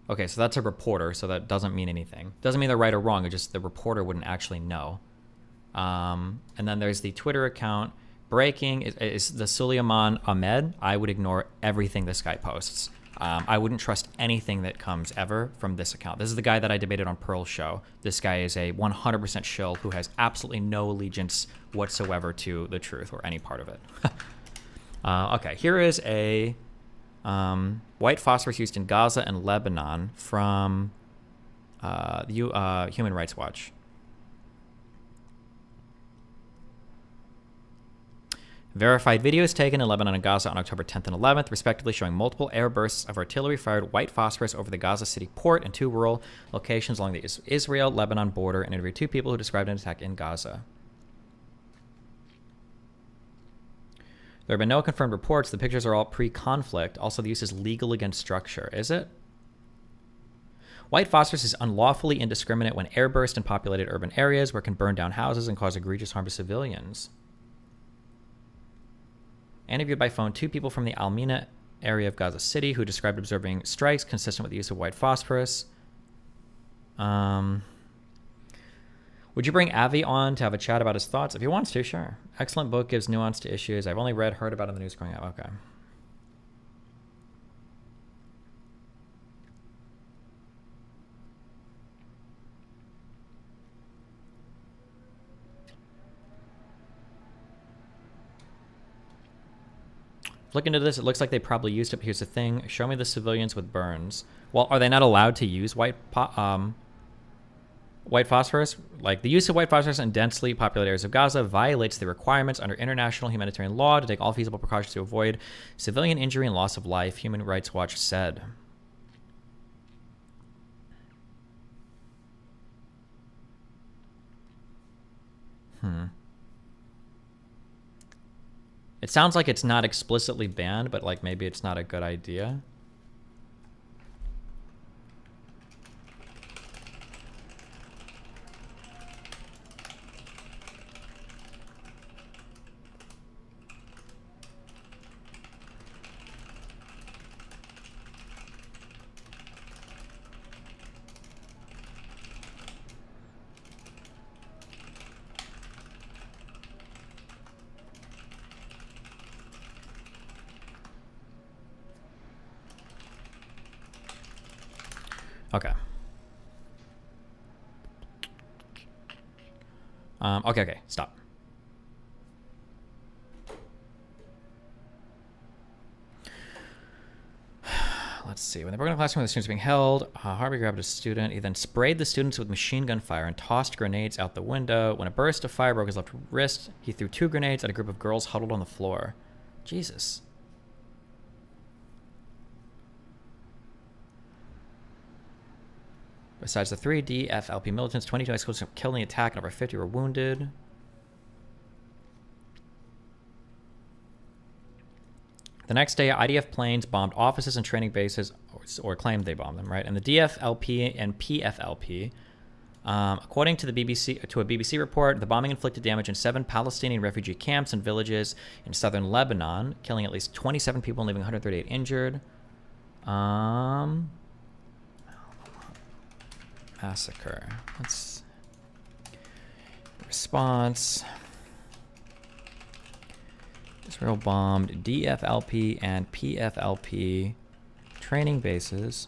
Okay, so that's a reporter, so that doesn't mean anything. Doesn't mean they're right or wrong. It's just the reporter wouldn't actually know. And then there's the Twitter account. Breaking is the Suleiman Ahmed. I would ignore everything this guy posts. I wouldn't trust anything that comes ever from this account. This is the guy that I debated on Pearl's show. This guy is a 100% shill who has absolutely no allegiance whatsoever to the truth or any part of it. Okay, here is a white phosphorus used in Gaza and Lebanon from Human Rights Watch. Verified videos taken in Lebanon and Gaza on October 10th and 11th, respectively, showing multiple airbursts of artillery-fired white phosphorus over the Gaza City port and two rural locations along the Israel-Lebanon border, and interviewed two people who described an attack in Gaza. There have been no confirmed reports. The pictures are all pre-conflict. Also, the use is legal against structure. Is it? White phosphorus is unlawfully indiscriminate when airburst in populated urban areas where it can burn down houses and cause egregious harm to civilians. Interviewed by phone two people from the Almina area of Gaza City who described observing strikes consistent with the use of white phosphorus. Would you bring Avi on to have a chat about his thoughts? If he wants to, sure. Excellent book, gives nuance to issues. I've only heard about it in the news growing up. Okay. Looking into this, it looks like they probably used it. Here's the thing. Show me the civilians with burns. Well, are they not allowed to use white phosphorus? Like, the use of white phosphorus in densely populated areas of Gaza violates the requirements under international humanitarian law to take all feasible precautions to avoid civilian injury and loss of life, Human Rights Watch said. It sounds like it's not explicitly banned, but like maybe it's not a good idea. Okay. Okay, stop. Let's see. When they broke into the classroom where the students were being held, Harvey grabbed a student. He then sprayed the students with machine gun fire and tossed grenades out the window. When a burst of fire broke his left wrist, he threw 2 grenades at a group of girls huddled on the floor. Jesus. Besides the 3 DFLP militants, 22 explosives were killed in the attack and over 50 were wounded. The next day, IDF planes bombed offices and training bases, or claimed they bombed them, right? And the DFLP and PFLP, according to the BBC, to a BBC report, the bombing inflicted damage in 7 Palestinian refugee camps and villages in southern Lebanon, killing at least 27 people and leaving 138 injured. Massacre. Let's response. Israel bombed DFLP and PFLP training bases.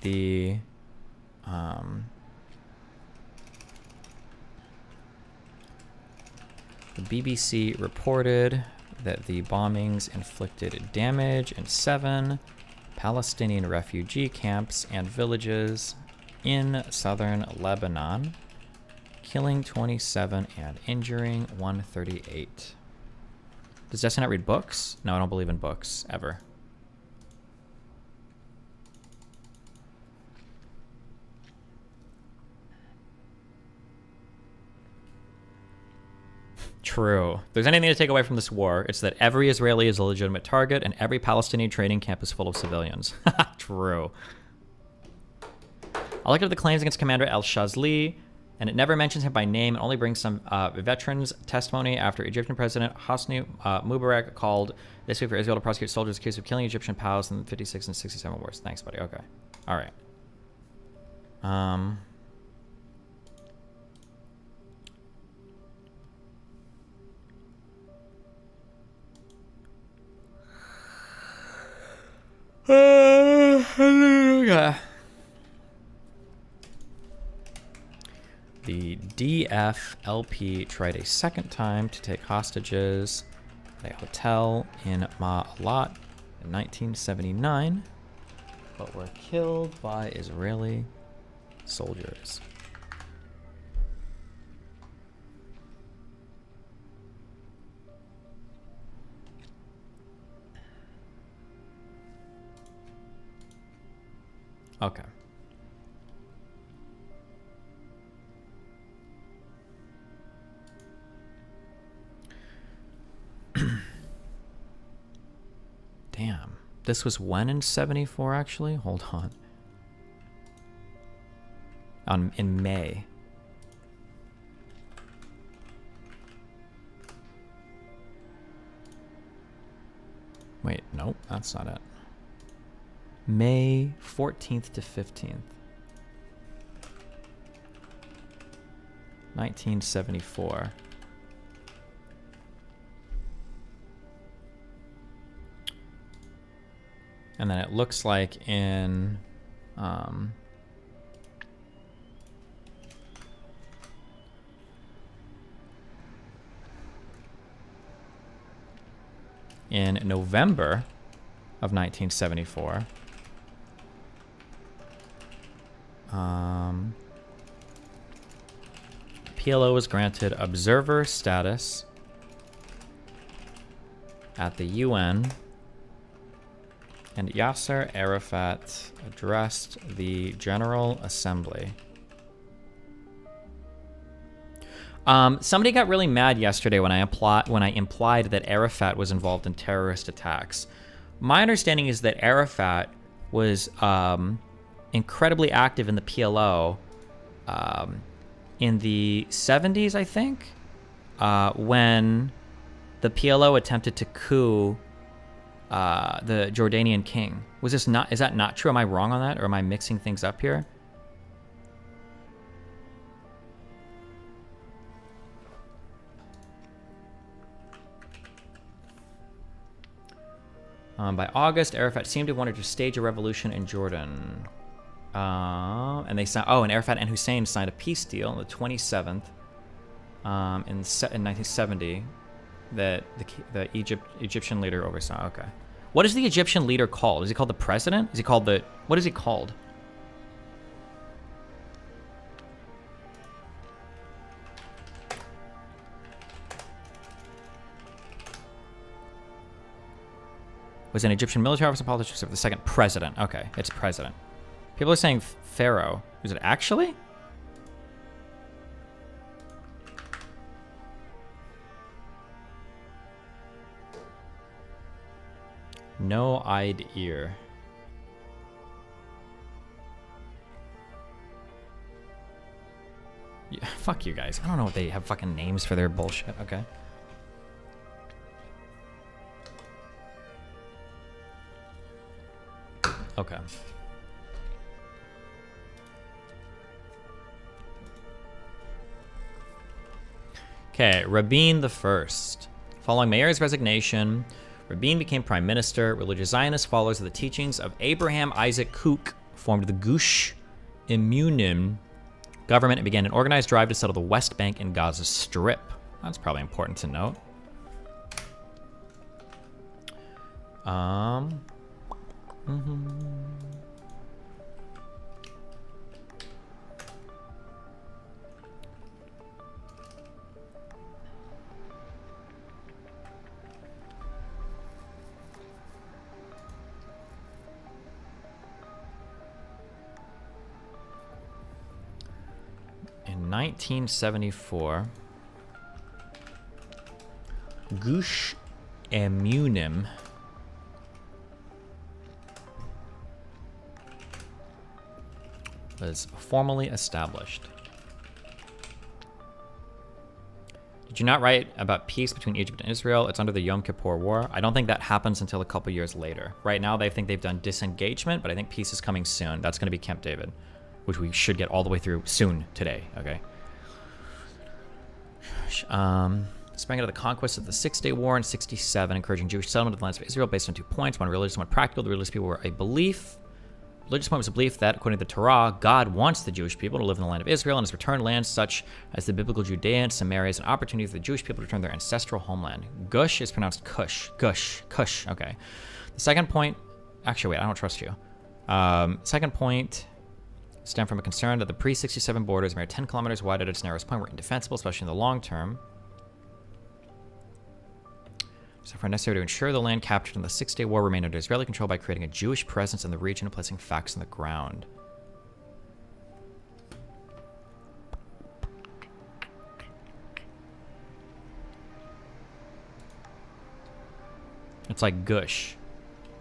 The BBC reported that the bombings inflicted damage in 7 Palestinian refugee camps and villages in southern Lebanon, killing 27 and injuring 138. Does Destiny not read books? No, I don't believe in books, ever. True. If there's anything to take away from this war, it's that every Israeli is a legitimate target and every Palestinian training camp is full of civilians. True. I looked up the claims against Commander El-Shazli, and it never mentions him by name. It only brings some veterans' testimony after Egyptian President Hosni Mubarak called this week for Israel to prosecute soldiers accused of killing Egyptian POWs in the 56 and 67 wars. Thanks, buddy. Okay. All right. The DFLP tried a second time to take hostages at a hotel in Ma'alat in 1979, but were killed by Israeli soldiers. Okay. Damn. This was when in 74 actually? Hold on. In May. Wait, nope, that's not it. May 14th to 15th. 1974. And then it looks like in November of 1974, PLO was granted observer status at the UN, and Yasser Arafat addressed the General Assembly. Somebody got really mad yesterday when I implied that Arafat was involved in terrorist attacks. My understanding is that Arafat was incredibly active in the PLO in the 70s, I think, when the PLO attempted to coup the Jordanian king. Is that not true? Am I wrong on that, or am I mixing things up here? By August, Arafat seemed to have wanted to stage a revolution in Jordan. And they signed. Oh, and Arafat and Hussein signed a peace deal on the 27th in 1970 that the Egyptian leader oversaw. Okay. What is the Egyptian leader called? Is he called the president? Is he called the... What is he called? Was an Egyptian military officer, politician, the second president. Okay, it's president. People are saying pharaoh. Is it actually? No-eyed ear. Yeah, fuck you guys. I don't know what they have fucking names for their bullshit. Okay. Okay. Okay, Rabin the First. Following Meir's resignation, Rabin became prime minister. Religious Zionist followers of the teachings of Abraham Isaac Kook formed the Gush Emunim government and began an organized drive to settle the West Bank and Gaza Strip. That's probably important to note. In 1974, Gush Emunim was formally established. Did you not write about peace between Egypt and Israel? It's under the Yom Kippur War. I don't think that happens until a couple years later. Right now, they think they've done disengagement, but I think peace is coming soon. That's going to be Camp David, which we should get all the way through soon today, okay? Sprang out of the conquest of the Six-Day War in 67, encouraging Jewish settlement of the lands of Israel based on 2 points, one religious and one practical. The religious people were a belief. Religious point was a belief that, according to the Torah, God wants the Jewish people to live in the land of Israel and has returned lands such as the biblical Judea and Samaria as an opportunity for the Jewish people to return to their ancestral homeland. Gush is pronounced Kush. Gush. Kush. Okay. The second point... Actually, wait, I don't trust you. Second point stemmed from a concern that the pre-67 borders, a mere 10 kilometers wide at its narrowest point, were indefensible, especially in the long term. So far necessary to ensure the land captured in the Six-Day War remained under Israeli control by creating a Jewish presence in the region and placing facts on the ground. It's like gush.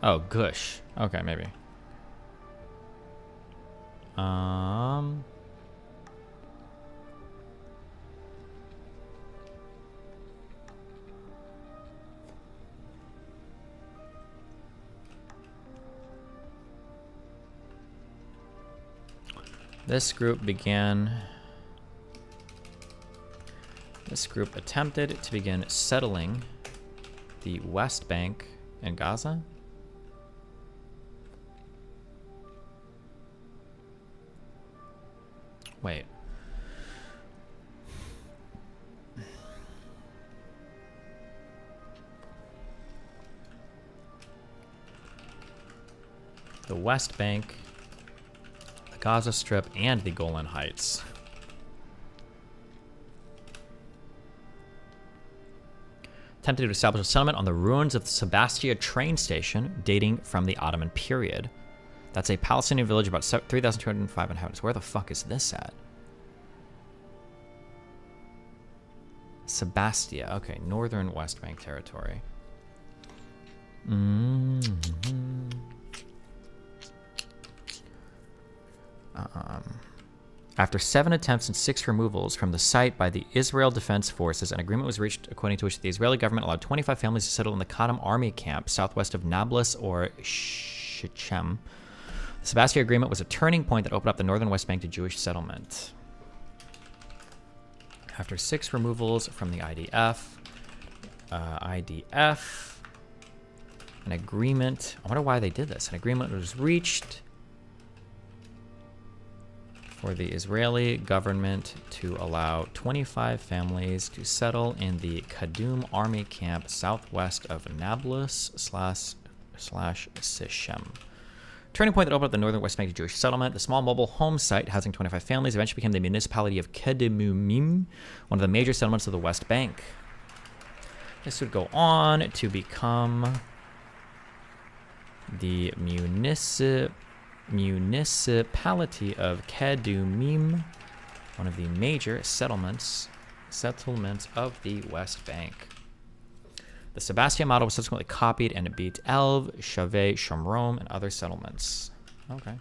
Oh, gush. Okay, maybe. This group attempted to begin settling the West Bank and Gaza. Wait. The West Bank, the Gaza Strip, and the Golan Heights. Attempted to establish a settlement on the ruins of the Sebastia train station dating from the Ottoman period. That's a Palestinian village about 3,205 inhabitants. Where the fuck is this at? Sebastia. Okay, northern West Bank territory. After 7 attempts and 6 removals from the site by the Israel Defense Forces, an agreement was reached according to which the Israeli government allowed 25 families to settle in the Qadim army camp southwest of Nablus or Shechem. The Sebastia Agreement was a turning point that opened up the northern West Bank to Jewish settlement. After 6 removals from the IDF, an agreement... I wonder why they did this. An agreement was reached for the Israeli government to allow 25 families to settle in the Kadum army camp southwest of Nablus slash Sichem. Turning point that opened up the northern West Bank to Jewish settlement. The small mobile home site housing 25 families eventually became the municipality of Kedemumim, one of the major settlements of the West Bank. This would go on to become the municipality of Kedumim, one of the major settlements of the West Bank. The Sebastian model was subsequently copied and it beat Elv, Shaveh, Shomrom, and other settlements. Okay.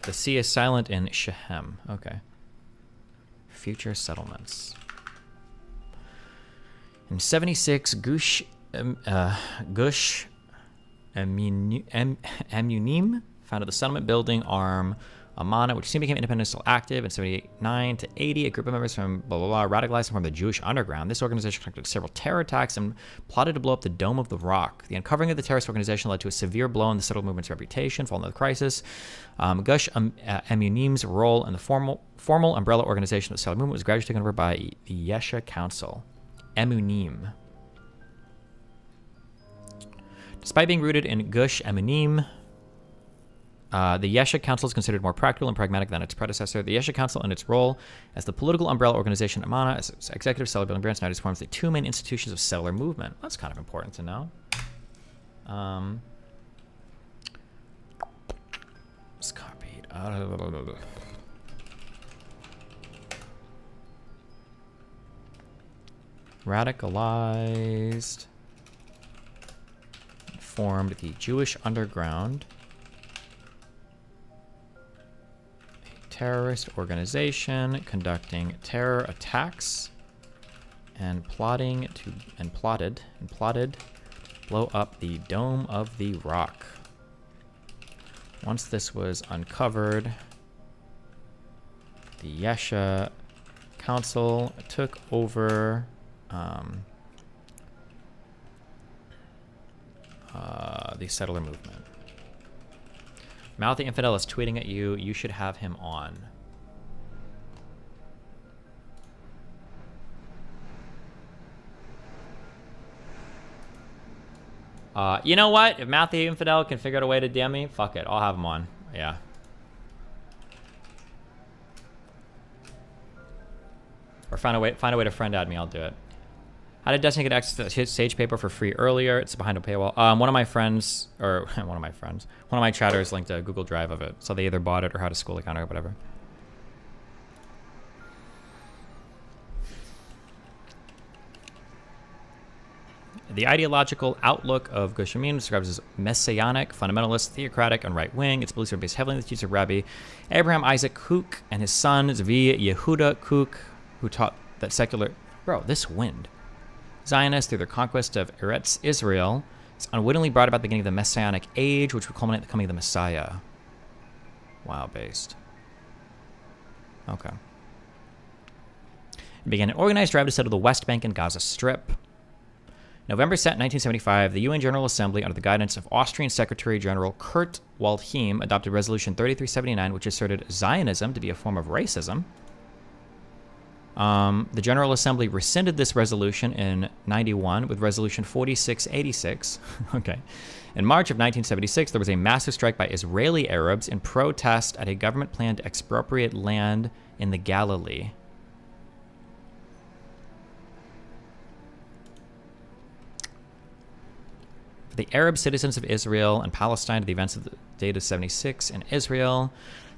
The C is silent in Shechem. Okay. Future settlements. In 76, Gush Amunim founded the settlement building arm Amana, which soon became independent and still active. In 79 to 80, a group of members from blah, blah, blah, radicalized and formed the Jewish Underground. This organization conducted several terror attacks and plotted to blow up the Dome of the Rock. The uncovering of the terrorist organization led to a severe blow in the settlement movement's reputation, following the crisis. Gush Amunim's role in the formal umbrella organization of the settlement movement was gradually taken over by the Yesha Council. Amunim. Despite being rooted in Gush Amunim, the Yesha Council is considered more practical and pragmatic than its predecessor. The Yesha Council, in its role as the political umbrella organization Amana, as its executive settler building branch, now forms the two main institutions of settler movement. That's kind of important to know. It's copied. Radicalized. Formed the Jewish Underground. Terrorist organization conducting terror attacks and plotted blow up the Dome of the Rock. Once this was uncovered, the Yesha Council took over the settler movement. Mouth the Infidel is tweeting at you. You should have him on. You know what? If Mouth the Infidel can figure out a way to DM me, fuck it. I'll have him on. Yeah. Or find a way to friend add me. I'll do it. How did Destiny get access to the Sage paper for free earlier? It's behind a paywall. One of my chatters linked a Google Drive of it. So they either bought it or had a school account or whatever. The ideological outlook of Gush Emunim describes as messianic, fundamentalist, theocratic, and right-wing. Its beliefs are based heavily on the teachings of Rabbi Abraham Isaac Kook and his son Zvi Yehuda Kook, who taught that secular... Bro, this wind. Zionists, through their conquest of Eretz Israel, has unwittingly brought about the beginning of the Messianic age, which would culminate in the coming of the Messiah. Wow, based. Okay. It began an organized drive to settle the West Bank and Gaza Strip. November 2nd, 1975, the UN General Assembly, under the guidance of Austrian Secretary General Kurt Waldheim, adopted Resolution 3379, which asserted Zionism to be a form of racism. The General Assembly rescinded this resolution in 91 with Resolution 4686. Okay. In March of 1976, there was a massive strike by Israeli Arabs in protest at a government plan to expropriate land in the Galilee. The Arab citizens of Israel and Palestine to the events of the date of 76 in Israel.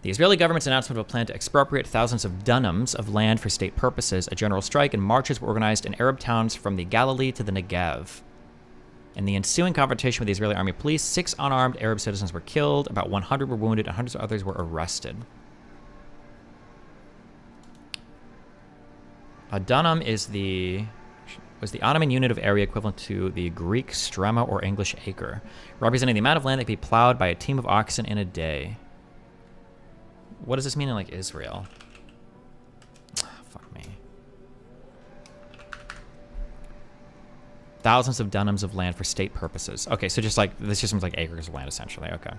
The Israeli government's announcement of a plan to expropriate thousands of dunams of land for state purposes. A general strike and marches were organized in Arab towns from the Galilee to the Negev. In the ensuing confrontation with the Israeli army police, 6 unarmed Arab citizens were killed, about 100 were wounded, and hundreds of others were arrested. A dunam was the Ottoman unit of area equivalent to the Greek strema or English acre, representing the amount of land that could be plowed by a team of oxen in a day. What does this mean in, like, Israel? Fuck me. Thousands of dunams of land for state purposes. Okay, so just like, this just seems like acres of land, essentially. Okay.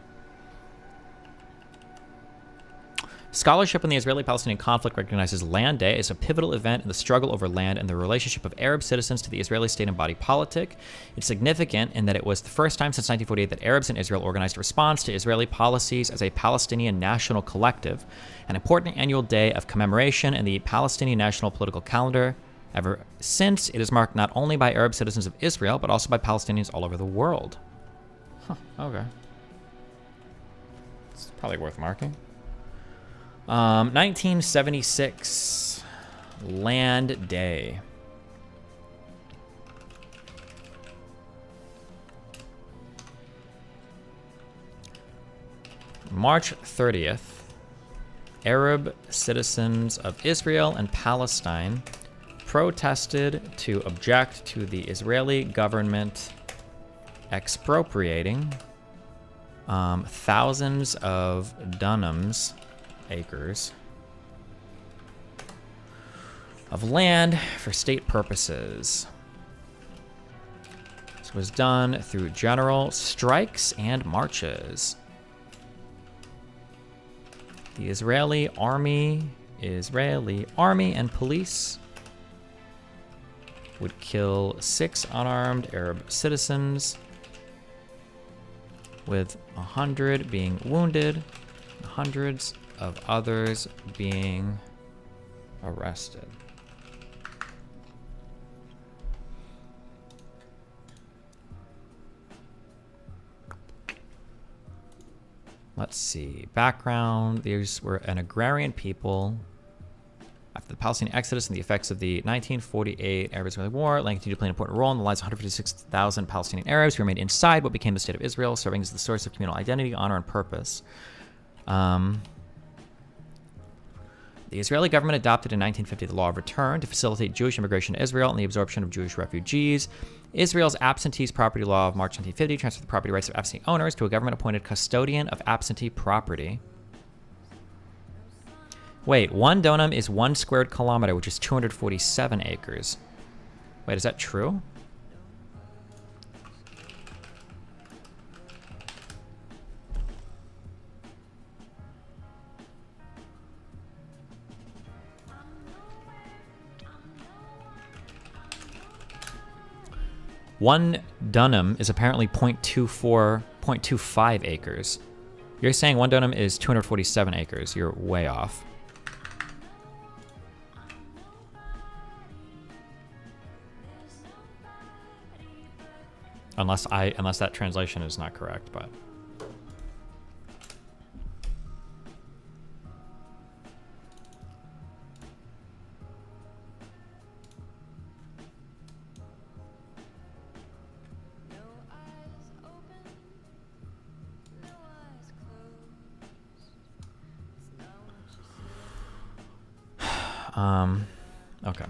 Scholarship on the Israeli-Palestinian conflict recognizes Land Day as a pivotal event in the struggle over land and the relationship of Arab citizens to the Israeli state and body politic. It's significant in that it was the first time since 1948 that Arabs in Israel organized a response to Israeli policies as a Palestinian national collective, an important annual day of commemoration in the Palestinian national political calendar. Ever since, it is marked not only by Arab citizens of Israel, but also by Palestinians all over the world. Huh, okay. It's probably worth marking. 1976, Land Day. March 30th, Arab citizens of Israel and Palestine protested to object to the Israeli government expropriating thousands of dunams, acres, of land for state purposes. This was done through general strikes and marches. The Israeli army and police would kill 6 unarmed Arab citizens, with 100 being wounded, hundreds of others being arrested. Let's see. Background. These were an agrarian people. After the Palestinian exodus and the effects of the 1948 Arab-Israeli War, land continued to play an important role in the lives of 156,000 Palestinian Arabs who remained inside what became the State of Israel, serving as the source of communal identity, honor, and purpose. The Israeli government adopted in 1950 the Law of Return to facilitate Jewish immigration to Israel and the absorption of Jewish refugees. Israel's absentees property law of March 1950 transferred the property rights of absentee owners to a government-appointed custodian of absentee property. Wait, 1 donum is 1 squared kilometer, which is 247 acres. Wait, is that true? One dunam is apparently 0.25 acres. You're saying 1 dunam is 247 acres. You're way off. Unless that translation is not correct, but okay.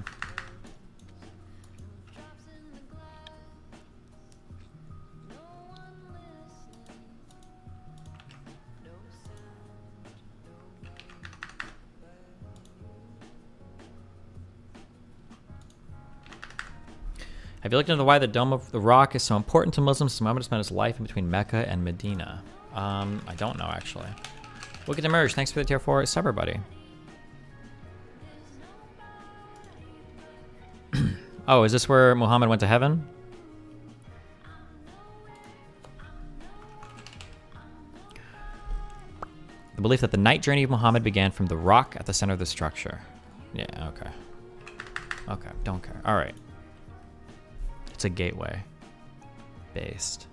Have you looked into why the Dome of the Rock is so important to Muslims? Muhammad spent his life in between Mecca and Medina. I don't know, actually. Look at the merge. Thanks for the tier 4 sub, buddy. Oh, is this where Muhammad went to heaven? The belief that the night journey of Muhammad began from the rock at the center of the structure. Yeah, okay. Okay, don't care. All right. It's a gateway based.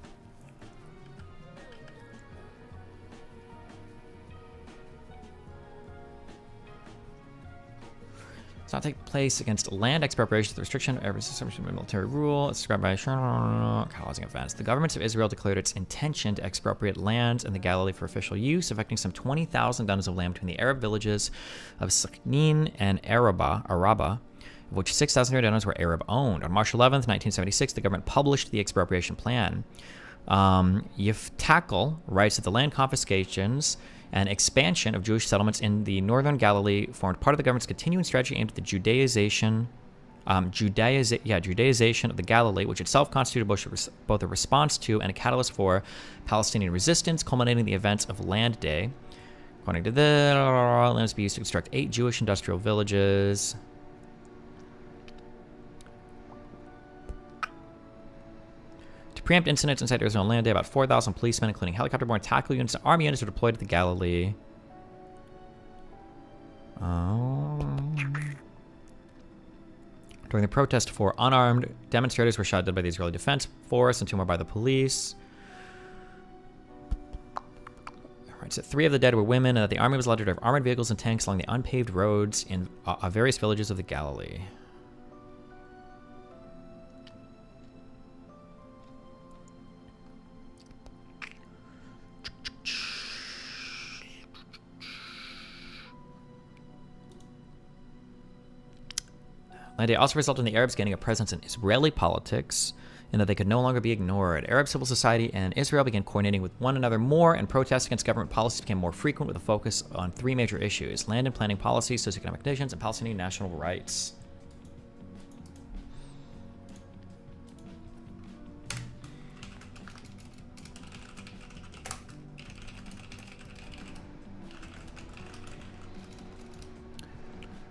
Does not take place against land expropriation, the restriction of every military rule. It's described by causing events. The government of Israel declared its intention to expropriate lands in the Galilee for official use, affecting some 20,000 dunams of land between the Arab villages of Saknin and Araba, of which 6,000 dunams were Arab-owned. On March 11th, 1976, the government published the expropriation plan. Yiftakal writes that the land confiscations and expansion of Jewish settlements in the northern Galilee formed part of the government's continuing strategy aimed at the Judaization of the Galilee, which itself constituted both a response to and a catalyst for Palestinian resistance, culminating in the events of Land Day. According to this, land must be used to construct 8 Jewish industrial villages. To preempt incidents inside Israel on land day, about 4,000 policemen, including helicopter-borne tactical units and army units, were deployed to the Galilee. During the protest, 4 unarmed demonstrators were shot dead by the Israeli Defense Force and 2 more by the police. Alright, so 3 of the dead were women, and that the army was allowed to drive armored vehicles and tanks along the unpaved roads in various villages of the Galilee. Land day also resulted in the Arabs gaining a presence in Israeli politics, and that they could no longer be ignored. Arab civil society and Israel began coordinating with one another more, and protests against government policies became more frequent with a focus on 3 major issues: land and planning policies, socioeconomic conditions, and Palestinian national rights.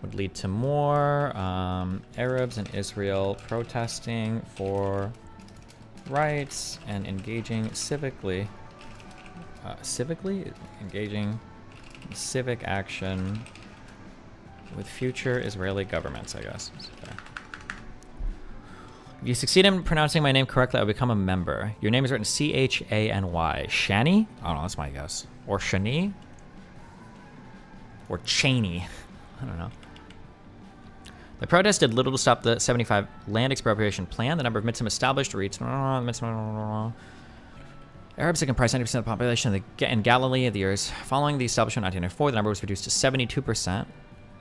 Would lead to more Arabs in Israel protesting for rights and engaging civically. Engaging in civic action with future Israeli governments, I guess. Okay. If you succeed in pronouncing my name correctly, I'll become a member. Your name is written C-H-A-N-Y. Shani? I don't know, that's my guess. Or Shani? Or Cheney. I don't know. The protest did little to stop the 75 land expropriation plan. The number of mitzvahs established reached... Arabs that comprise 90% of the population in Galilee of the years following the establishment in 1994. The number was reduced to 72%,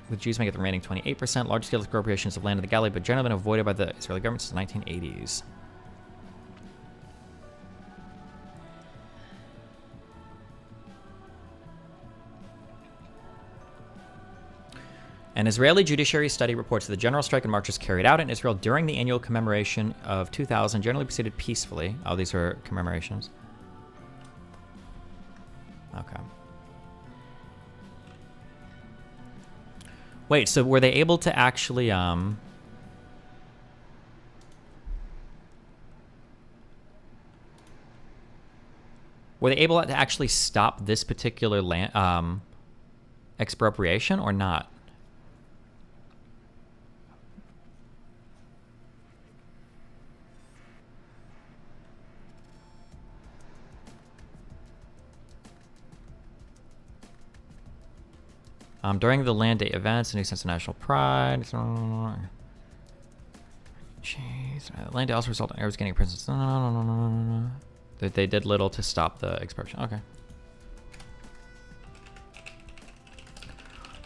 with Jews making the remaining 28%. Large-scale expropriations of land in the Galilee, but generally been avoided by the Israeli government since the 1980s. An Israeli judiciary study reports that the general strike and marches carried out in Israel during the annual commemoration of 2000 generally proceeded peacefully. Oh, these are commemorations. Okay. Wait, so were they able to actually, were they able to actually stop this particular land, expropriation or not? During the land day events, a new sense of national pride. Jeez. Land day also resulted in Arabs getting a presence. That they did little to stop the expropriation. Okay.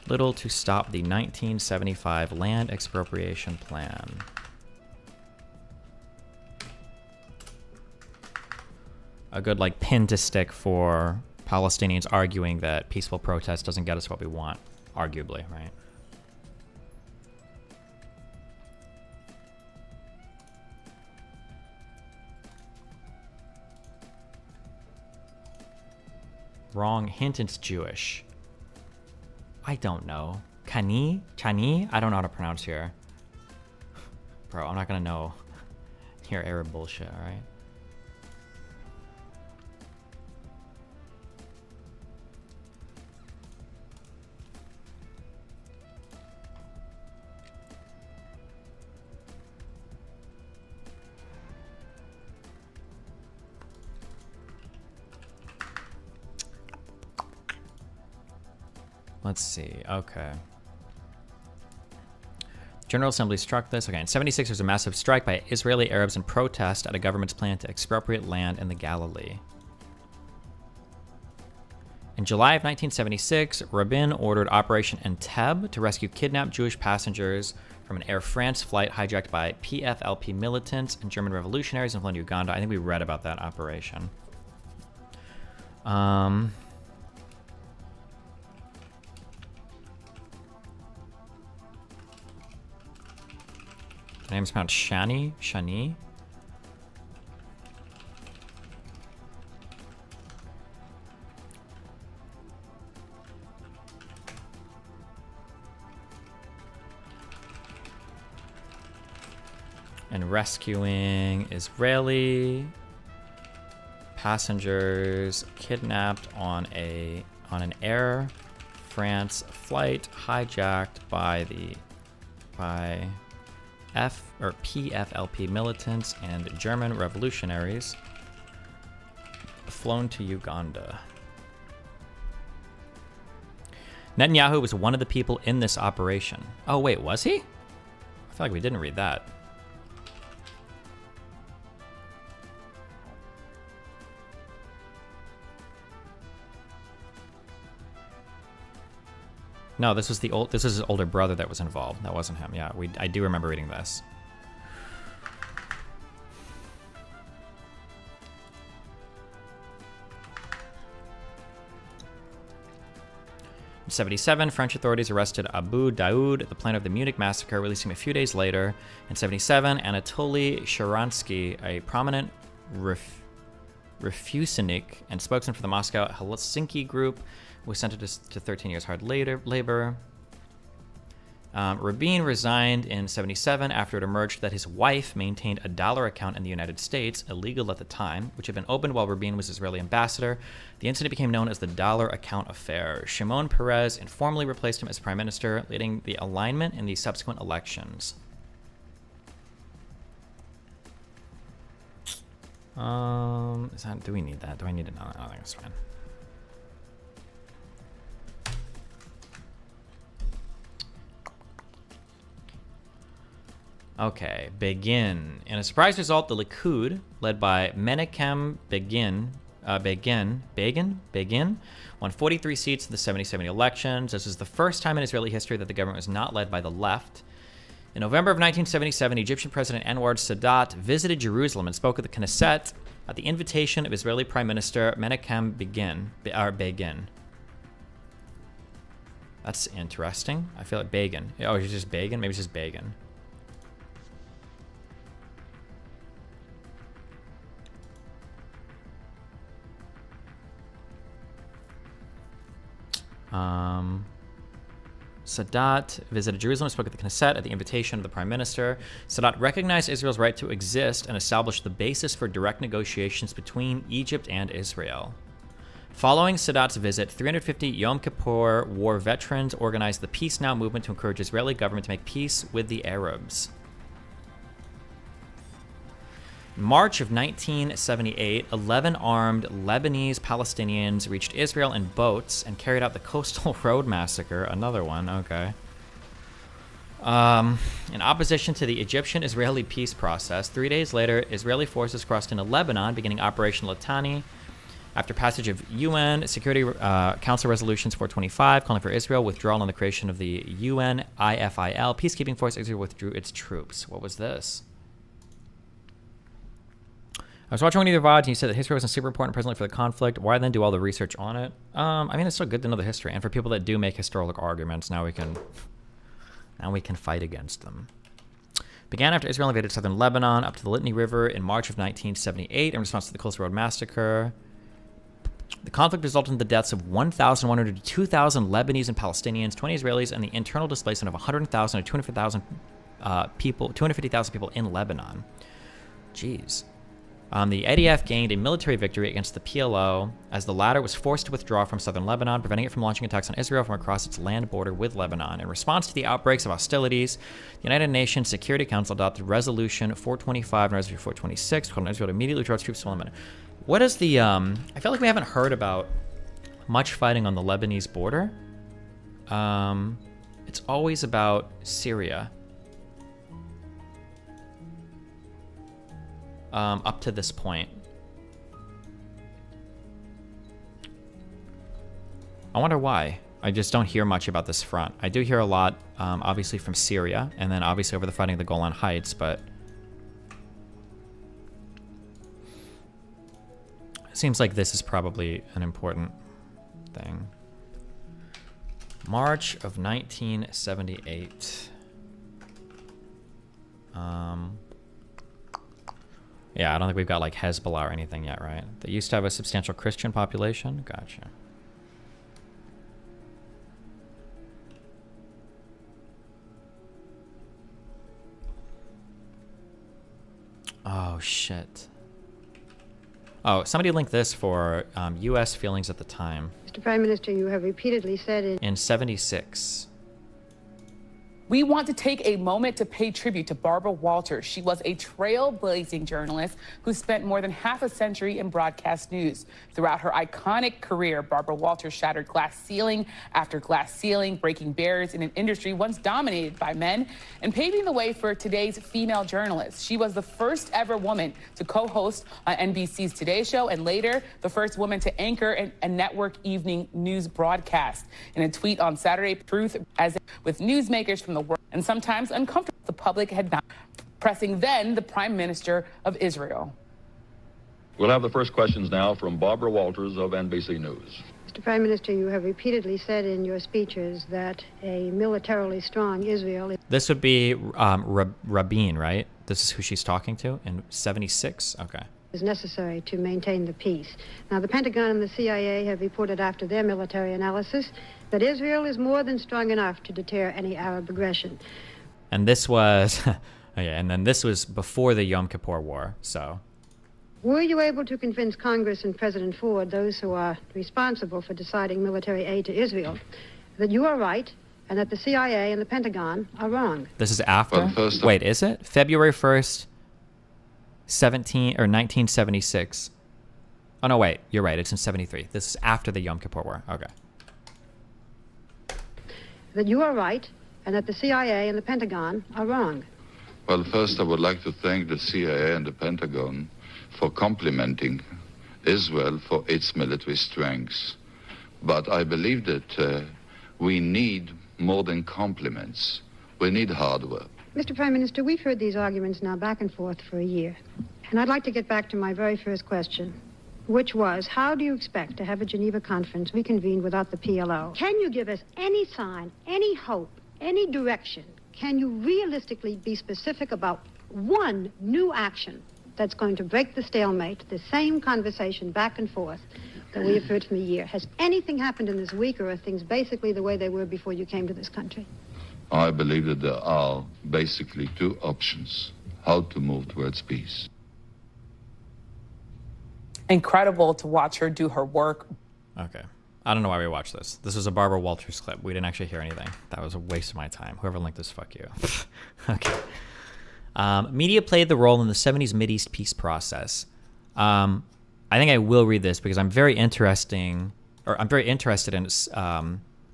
Little to stop the 1975 land expropriation plan. A good, like, pin to stick for Palestinians arguing that peaceful protest doesn't get us what we want, arguably, right? Wrong hint, it's Jewish. I don't know. Chani? I don't know how to pronounce here. Bro, I'm not gonna know your Arab bullshit, alright? Let's see. Okay. General Assembly struck this. Okay, in 76, there was a massive strike by Israeli Arabs in protest at a government's plan to expropriate land in the Galilee. In July of 1976, Rabin ordered Operation Entebbe to rescue kidnapped Jewish passengers from an Air France flight hijacked by PFLP militants and German revolutionaries in Uganda. I think we read about that operation. The name's pronounced Shani. and rescuing Israeli passengers kidnapped on an Air France flight hijacked by PFLP militants and German revolutionaries, flown to Uganda. Netanyahu was one of the people in this operation. Oh wait, was he? I feel like we didn't read that. No, this was his older brother that was involved. That wasn't him. Yeah, I do remember reading this. In 1977, French authorities arrested Abu Daoud, the planner of the Munich massacre, releasing him a few days later. In 1977, Anatoly Sharansky, a prominent refusenik and spokesman for the Moscow Helsinki group, was sentenced to 13 years hard labor. Rabin resigned in 1977 after it emerged that his wife maintained a dollar account in the United States, illegal at the time, which had been opened while Rabin was Israeli ambassador. The incident became known as the Dollar Account Affair. Shimon Peres informally replaced him as prime minister, leading the alignment in the subsequent elections. Do we need that? Do I need to know? I think it's fine. Okay, Begin. In a surprise result, the Likud, led by Menachem Begin, won 43 seats in the 1970 elections. This is the first time in Israeli history that the government was not led by the left. In November of 1977, Egyptian President Anwar Sadat visited Jerusalem and spoke at the Knesset at the invitation of Israeli Prime Minister Menachem Begin. That's interesting. I feel like Begin. Oh, it's just Begin? Maybe it's just Begin. Sadat visited Jerusalem, spoke at the Knesset at the invitation of the Prime Minister. Sadat recognized Israel's right to exist and established the basis for direct negotiations between Egypt and Israel. Following Sadat's visit, 350 Yom Kippur War veterans organized the Peace Now movement to encourage Israeli government to make peace with the Arabs. In March of 1978, 11 armed Lebanese Palestinians reached Israel in boats and carried out the Coastal Road Massacre. Another one, okay. In opposition to the Egyptian-Israeli peace process, 3 days later, Israeli forces crossed into Lebanon, beginning Operation Litani. After passage of UN Security Council Resolutions 425, calling for Israel withdrawal and the creation of the UN IFIL peacekeeping force, Israel withdrew its troops. What was this? I was watching one of your VODs and you said that history wasn't super important presently for the conflict. Why then do all the research on it? I mean, it's still good to know the history. And for people that do make historical arguments, now we can fight against them. Began after Israel invaded southern Lebanon up to the Litani River in March of 1978 in response to the Coastal Road Massacre. The conflict resulted in the deaths of 1,100 to 2,000 Lebanese and Palestinians, 20 Israelis, and the internal displacement of 100,000 to 250,000 people in Lebanon. Jeez. The IDF gained a military victory against the PLO as the latter was forced to withdraw from southern Lebanon, preventing it from launching attacks on Israel from across its land border with Lebanon. In response to the outbreaks of hostilities, the United Nations Security Council adopted Resolution 425 and Resolution 426, calling on Israel to immediately withdraw its troops from Lebanon. What is the... I feel like we haven't heard about much fighting on the Lebanese border. It's always about Syria. Up to this point. I wonder why. I just don't hear much about this front. I do hear a lot, obviously from Syria, and then obviously over the fighting of the Golan Heights, but it seems like this is probably an important thing. March of 1978. Yeah, I don't think we've got like Hezbollah or anything yet, right? They used to have a substantial Christian population. Gotcha. Oh, shit. Oh, somebody linked this for U.S. feelings at the time. Mr. Prime Minister, you have repeatedly said in 76. We want to take a moment to pay tribute to Barbara Walters. She was a trailblazing journalist who spent more than half a century in broadcast news. Throughout her iconic career, Barbara Walters shattered glass ceiling after glass ceiling, breaking barriers in an industry once dominated by men and paving the way for today's female journalists. She was the first ever woman to co-host on NBC's Today Show and later the first woman to anchor a network evening news broadcast. In a tweet on Saturday, Truth, as with newsmakers from the world and sometimes uncomfortable, the public had not, pressing then the Prime Minister of Israel. We'll have the first questions now from Barbara Walters of NBC News. Mr. Prime Minister, you have repeatedly said in your speeches that a militarily strong Israel This would be Rabin, right? This is who she's talking to in 76? Okay. is necessary to maintain the peace. Now, the Pentagon and the CIA have reported after their military analysis that Israel is more than strong enough to deter any Arab aggression. And this was, and then this was before the Yom Kippur War, so. Were you able to convince Congress and President Ford, those who are responsible for deciding military aid to Israel, that you are right and that the CIA and the Pentagon are wrong? This is after? Wait, is it? February 1st, 1976. Oh, no, wait. You're right. It's in 73. This is after the Yom Kippur War. Okay. That you are right and that the CIA and the Pentagon are wrong. Well, first I would like to thank the CIA and the Pentagon for complimenting Israel for its military strengths. But I believe that we need more than compliments. We need hardware. Mr. Prime Minister, we've heard these arguments now back and forth for a year. And I'd like to get back to my very first question, which was, how do you expect to have a Geneva conference reconvened without the PLO? Can you give us any sign, any hope, any direction? Can you realistically be specific about one new action that's going to break the stalemate, the same conversation back and forth that we have heard from a year? Has anything happened in this week, or are things basically the way they were before you came to this country? I believe that there are basically two options: how to move towards peace. Incredible to watch her do her work. Okay. I don't know why we watched this. This was a Barbara Walters clip. We didn't actually hear anything. That was a waste of my time. Whoever linked this, fuck you. Okay. Media played the role in the 70s Mideast peace process. I think I will read this because I'm very interested in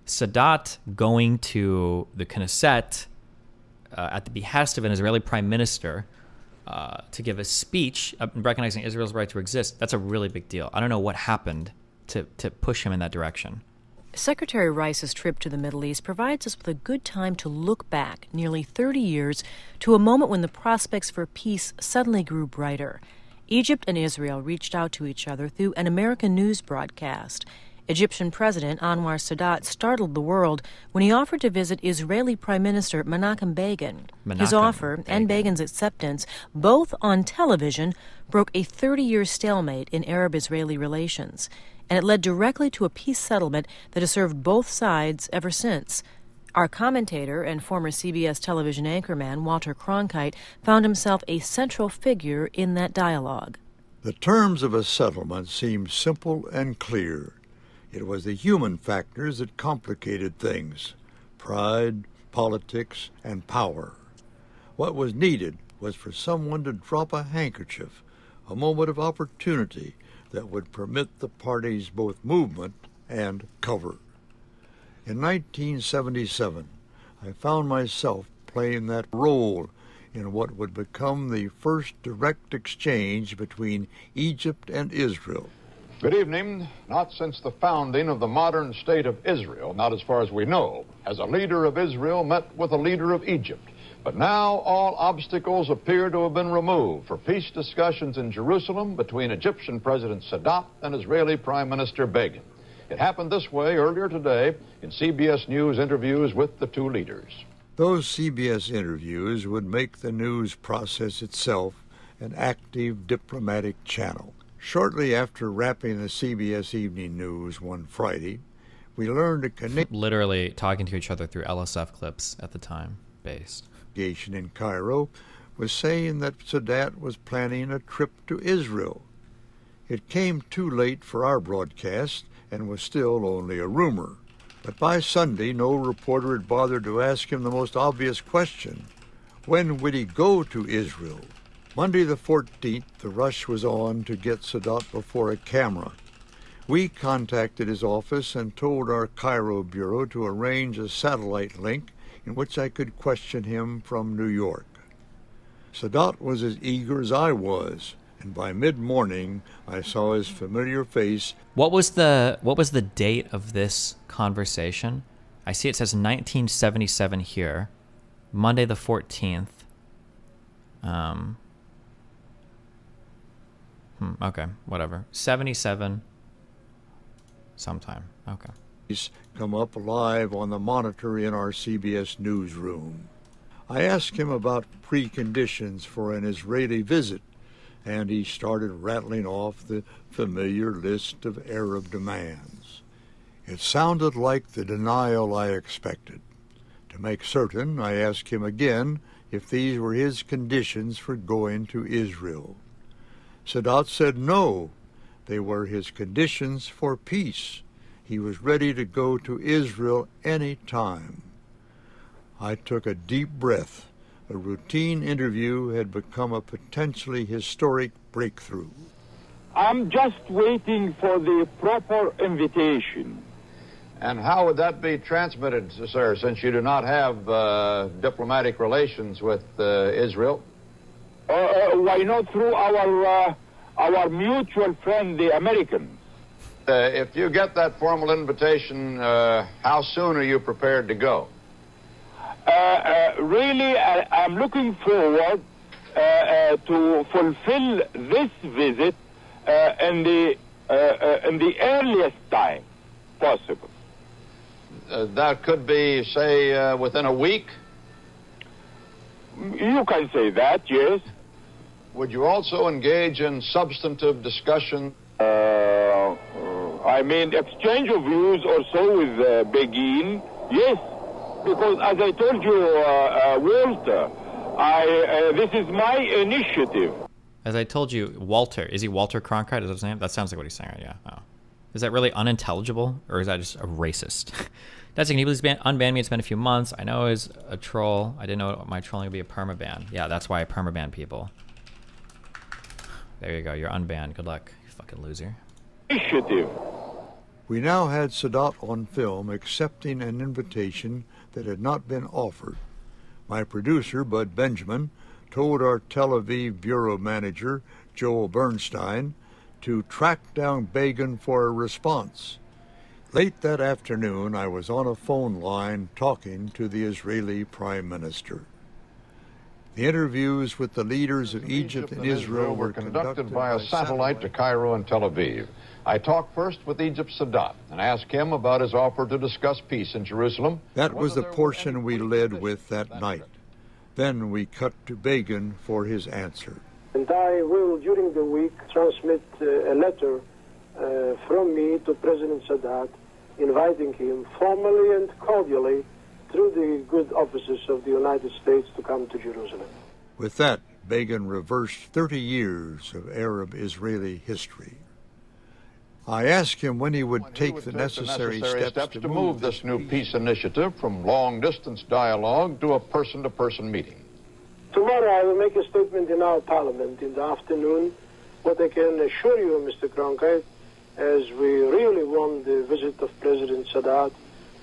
Sadat going to the Knesset at the behest of an Israeli prime minister to give a speech recognizing Israel's right to exist. That's a really big deal. I don't know what happened to push him in that direction. Secretary Rice's trip to the Middle East provides us with a good time to look back nearly 30 years to a moment when the prospects for peace suddenly grew brighter. Egypt and Israel reached out to each other through an American news broadcast. Egyptian President Anwar Sadat startled the world when he offered to visit Israeli Prime Minister Menachem Begin. His offer and Begin's acceptance, both on television, broke a 30-year stalemate in Arab-Israeli relations, and it led directly to a peace settlement that has served both sides ever since. Our commentator and former CBS television anchorman, Walter Cronkite, found himself a central figure in that dialogue. The terms of a settlement seemed simple and clear. It was the human factors that complicated things: pride, politics, and power. What was needed was for someone to drop a handkerchief, a moment of opportunity that would permit the parties both movement and cover. In 1977, I found myself playing that role in what would become the first direct exchange between Egypt and Israel. Good evening. Not since the founding of the modern state of Israel, not as far as we know, has a leader of Israel met with a leader of Egypt. But now all obstacles appear to have been removed for peace discussions in Jerusalem between Egyptian President Sadat and Israeli Prime Minister Begin. It happened this way earlier today in CBS News interviews with the two leaders. Those CBS interviews would make the news process itself an active diplomatic channel. Shortly after wrapping the CBS Evening News one Friday, we learned a connection. Literally talking to each other through LSF clips at the time, based. In Cairo, was saying that Sadat was planning a trip to Israel. It came too late for our broadcast and was still only a rumor. But by Sunday, no reporter had bothered to ask him the most obvious question. When would he go to Israel? Monday the 14th, the rush was on to get Sadat before a camera. We contacted his office and told our Cairo bureau to arrange a satellite link in which I could question him from New York. Sadat was as eager as I was, and by mid-morning I saw his familiar face. What was the date of this conversation? I see it says 1977 here. Monday the 14th. Okay, whatever. 77 sometime. Okay. Come up live on the monitor in our CBS newsroom. I asked him about preconditions for an Israeli visit, and he started rattling off the familiar list of Arab demands. It sounded like the denial I expected. To make certain, I asked him again if these were his conditions for going to Israel. Sadat said no, they were his conditions for peace. He was ready to go to Israel any time. I took a deep breath. A routine interview had become a potentially historic breakthrough. I'm just waiting for the proper invitation. And how would that be transmitted, sir, since you do not have diplomatic relations with Israel? Why not through our mutual friend, the Americans? If you get that formal invitation, how soon are you prepared to go? Really, I'm looking forward to fulfill this visit in the earliest time possible. That could be, say, within a week? You can say that, yes. Would you also engage in substantive discussion? I mean, exchange of views or so with Begin, yes. Because as I told you, Walter, this is my initiative. As I told you, Walter. Is he Walter Cronkite? Is that his name? That sounds like what he's saying, right? Yeah. Oh. Is that really unintelligible, or is that just a racist? That's can you please unban me? It's been a few months. I know it's a troll. I didn't know my trolling would be a permaban. Yeah, that's why I permaban people. There you go. You're unbanned. Good luck, you fucking loser. Initiative. We now had Sadat on film accepting an invitation that had not been offered. My producer, Bud Benjamin, told our Tel Aviv bureau manager, Joel Bernstein, to track down Begin for a response. Late that afternoon, I was on a phone line talking to the Israeli Prime Minister. The interviews with the leaders of Egypt and Israel were conducted by a satellite to Cairo and Tel Aviv. I talked first with Egypt's Sadat and asked him about his offer to discuss peace in Jerusalem. That was the portion we led with that night. Then we cut to Begin for his answer. And I will, during the week, transmit a letter from me to President Sadat, inviting him formally and cordially through the good offices of the United States to come to Jerusalem. With that, Begin reversed 30 years of Arab-Israeli history. I asked him when he would take the necessary steps to move this new peace initiative from long-distance dialogue to a person-to-person meeting. Tomorrow I will make a statement in our parliament in the afternoon. What I can assure you, Mr. Cronkite, as we really want the visit of President Sadat.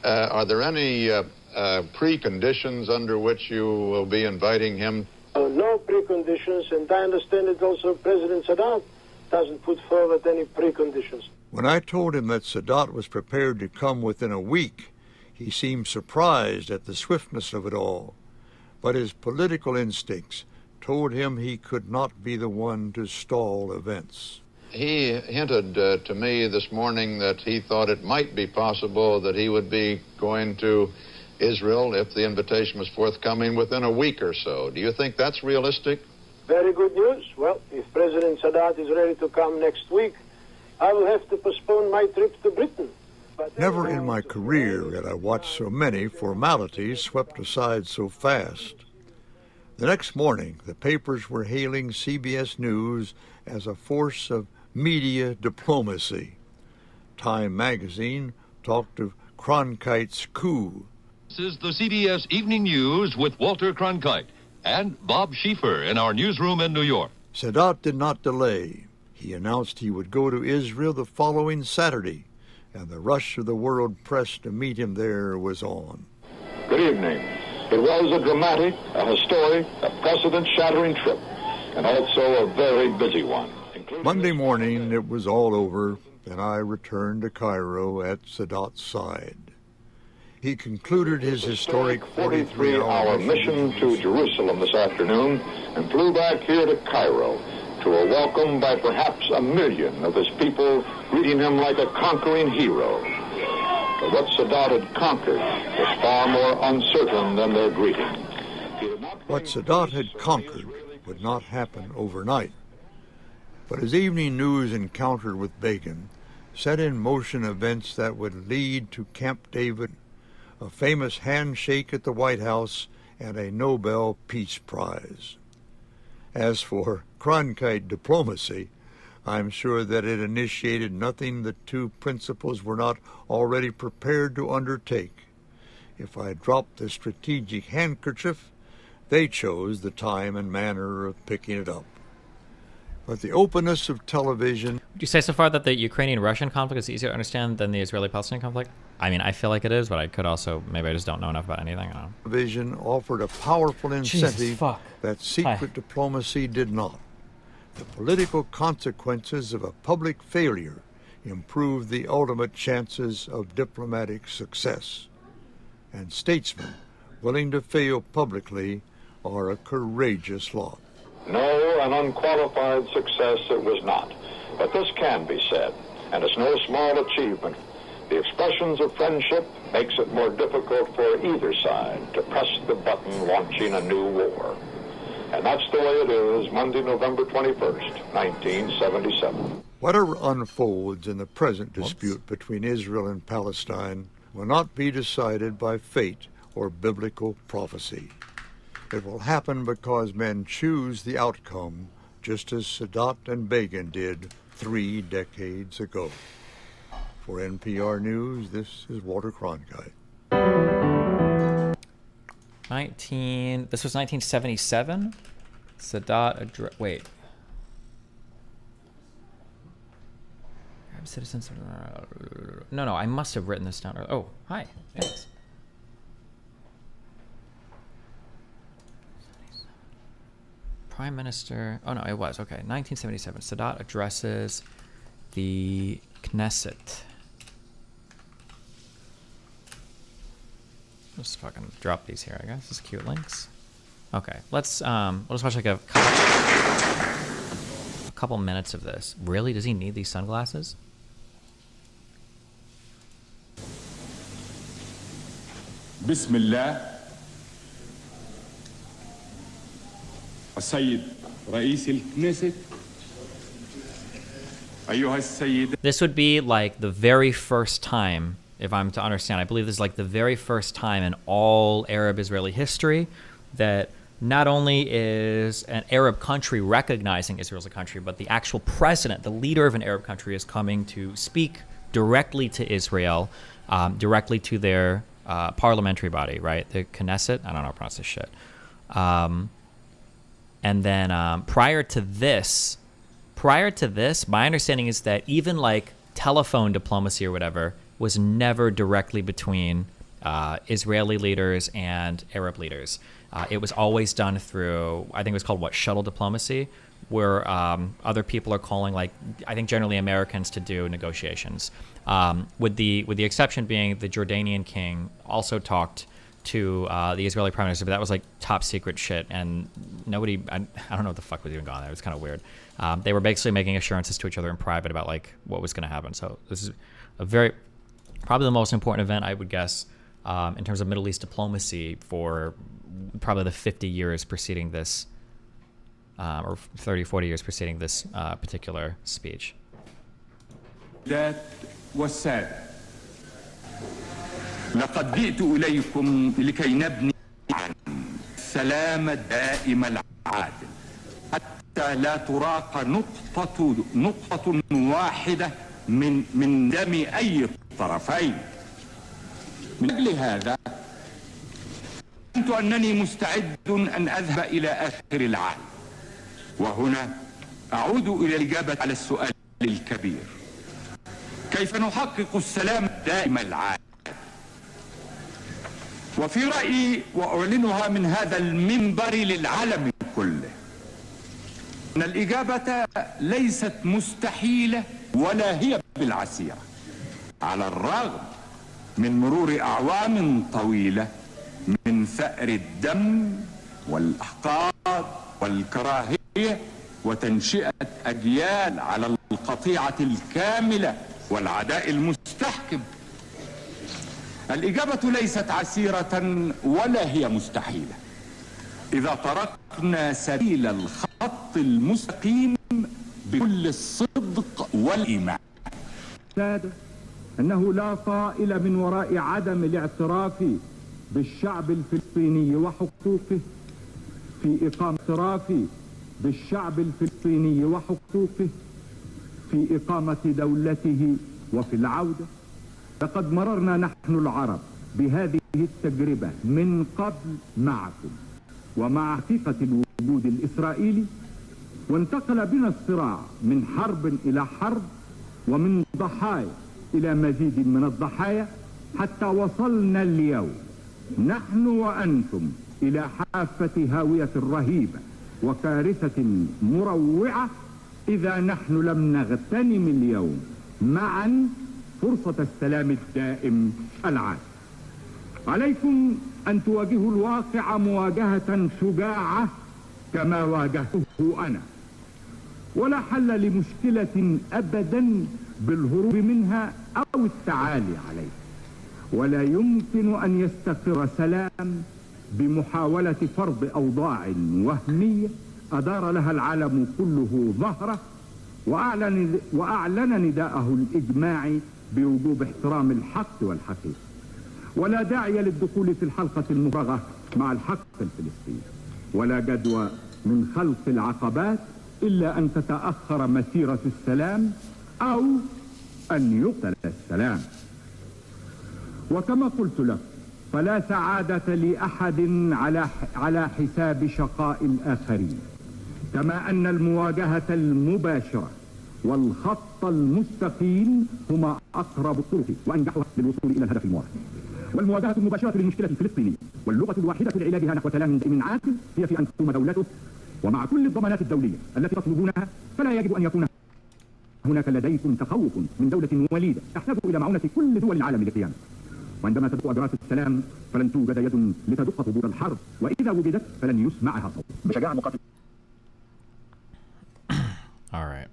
Are there any preconditions under which you will be inviting him? No preconditions, and I understand that also President Sadat doesn't put forward any preconditions. When I told him that Sadat was prepared to come within a week, he seemed surprised at the swiftness of it all. But his political instincts told him he could not be the one to stall events. He hinted to me this morning that he thought it might be possible that he would be going to Israel if the invitation was forthcoming within a week or so. Do you think that's realistic? Very good news. Well, if President Sadat is ready to come next week, I will have to postpone my trip to Britain. But never in my career had I watched so many formalities swept aside so fast. The next morning, the papers were hailing CBS News as a force of media diplomacy. Time magazine talked of Cronkite's coup. This is the CBS Evening News with Walter Cronkite and Bob Schieffer in our newsroom in New York. Sadat did not delay. He announced he would go to Israel the following Saturday, and the rush of the world press to meet him there was on. Good evening. It was a dramatic, a historic, a precedent-shattering trip, and also a very busy one. Monday morning, it was all over, and I returned to Cairo at Sadat's side. He concluded his historic 43-hour mission to Jerusalem this afternoon and flew back here to Cairo to a welcome by perhaps 1 million of his people greeting him like a conquering hero. But what Sadat had conquered was far more uncertain than their greeting. What Sadat had conquered would not happen overnight. But his evening news encounter with Begin set in motion events that would lead to Camp David, a famous handshake at the White House, and a Nobel Peace Prize. As for Cronkite diplomacy, I'm sure that it initiated nothing the two principals were not already prepared to undertake. If I dropped the strategic handkerchief, they chose the time and manner of picking it up. But the openness of television... Would you say so far that the Ukrainian-Russian conflict is easier to understand than the Israeli-Palestinian conflict? I mean, I feel like it is, but I could also... Maybe I just don't know enough about anything. I don't know. Television offered a powerful incentive that secret diplomacy did not. The political consequences of a public failure improved the ultimate chances of diplomatic success. And statesmen willing to fail publicly are a courageous lot. No, an unqualified success it was not. But this can be said, and it's no small achievement. The expressions of friendship makes it more difficult for either side to press the button launching a new war. And that's the way it is Monday, November 21st, 1977. Whatever unfolds in the present dispute between Israel and Palestine will not be decided by fate or biblical prophecy. It will happen because men choose the outcome, just as Sadat and Begin did 3 decades ago. For NPR News, this is Walter Cronkite. This was 1977? Sadat, wait. Arab citizens... No, I must have written this down. Oh, hi. Thanks. Prime Minister... Oh, no, it was. Okay, 1977. Sadat addresses the Knesset. Just fucking drop these here, I guess. These cute links. Okay, we'll just watch like a couple minutes of this. Really? Does he need these sunglasses? Bismillah. السيد رئيس الكنيست. أيها السيد. This would be like the very first time, if I'm to understand, I believe this is like the very first time in all Arab-Israeli history that not only is an Arab country recognizing Israel as a country, but the actual president, the leader of an Arab country, is coming to speak directly to Israel, directly to their parliamentary body, right? The Knesset? I don't know how to pronounce this shit. And then prior to this, my understanding is that even like telephone diplomacy or whatever was never directly between Israeli leaders and Arab leaders. It was always done through, I think it was called shuttle diplomacy, where other people are calling, like, I think generally Americans to do negotiations. With the exception being the Jordanian king also talked to the Israeli prime minister, but that was like top secret shit, and nobody, I don't know what the fuck was even going on there. It was kind of weird. They were basically making assurances to each other in private about like what was going to happen. So this is probably the most important event, I would guess, in terms of Middle East diplomacy for probably the 50 years preceding this, or 30, 40 years preceding this particular speech. That was said. لقد جئت إليكم لكي نبني السلام الدائم العادل حتى لا تراق نقطة واحدة من دم أي الطرفين. من أجل هذا كنت أنني مستعد أن أذهب إلى آخر العالم. وهنا أعود إلى الإجابة على السؤال الكبير: كيف نحقق السلام الدائم العادل؟ وفي رأيي، وأعلنها من هذا المنبر للعالم كله، أن الإجابة ليست مستحيلة ولا هي بالعسيرة، على الرغم من مرور أعوام طويلة من ثأر الدم والأحقاد والكراهية وتنشئة أجيال على القطيعة الكاملة والعداء المستحكم. الإجابة ليست عسيرة ولا هي مستحيلة إذا طرقنا سبيل الخط المستقيم بكل الصدق والإيمان. سادة، أنه لا طائل من وراء عدم الاعتراف بالشعب الفلسطيني وحقوقه في إقامة دولته وفي العودة. لقد مررنا نحن العرب بهذه التجربة من قبل معكم ومع حقيقة الوجود الإسرائيلي، وانتقل بنا الصراع من حرب إلى حرب ومن ضحايا إلى مزيد من الضحايا، حتى وصلنا اليوم نحن وأنتم إلى حافة هاوية رهيبة وكارثة مروعة إذا نحن لم نغتنم اليوم معا فرصة السلام الدائم العادل. عليكم أن تواجهوا الواقع مواجهة شجاعة كما واجهته أنا. ولا حل لمشكلة أبدا بالهروب منها أو التعالي عليها، ولا يمكن أن يستقر سلام بمحاولة فرض أوضاع وهمية أدار لها العالم كله ظهره وأعلن نداءه الإجماعي بوجوب احترام الحق والحقيقة. ولا داعي للدخول في الحلقة المفرغة مع الحق الفلسطيني، ولا جدوى من خلق العقبات إلا أن تتأخر مسيرة السلام أو أن يقتل السلام. وكما قلت لك، فلا سعادة لأحد على حساب شقاء الآخرين، كما أن المواجهة المباشرة والخط المستقيم هما أقرب الطرق وأنجحها للوصول إلى الهدف المراد. والمواجهة المباشرة للمشكلة الفلسطينية واللغة الواحدة لعلاجها نحو سلام دائم عادل هي في أن تقوم دولته، ومع كل الضمانات الدولية التي تطلبونها فلا يجب أن يكون هناك لديكم تخوف من دولة وليدة تحتاج إلى معونة كل دول العالم للقيام. وعندما تدق أجراس السلام فلن توجد يد لتدق طبول الحرب، وإذا وجدت فلن يسمعها صوت. بشجاعة مقاتل. All right.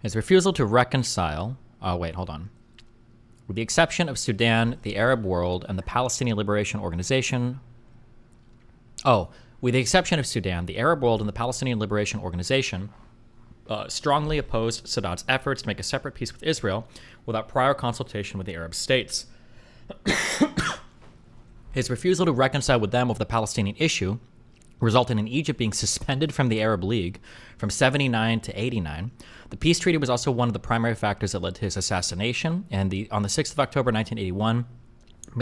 His refusal to reconcile. Oh, wait, hold on. With the exception of Sudan, the Arab world, and the Palestinian Liberation Organization. With the exception of Sudan, the Arab world and the Palestinian Liberation Organization strongly opposed Sadat's efforts to make a separate peace with Israel without prior consultation with the Arab states. His refusal to reconcile with them over the Palestinian issue resulted in Egypt being suspended from the Arab League from 79 to 89. The peace treaty was also one of the primary factors that led to his assassination, and on the 6th of October 1981,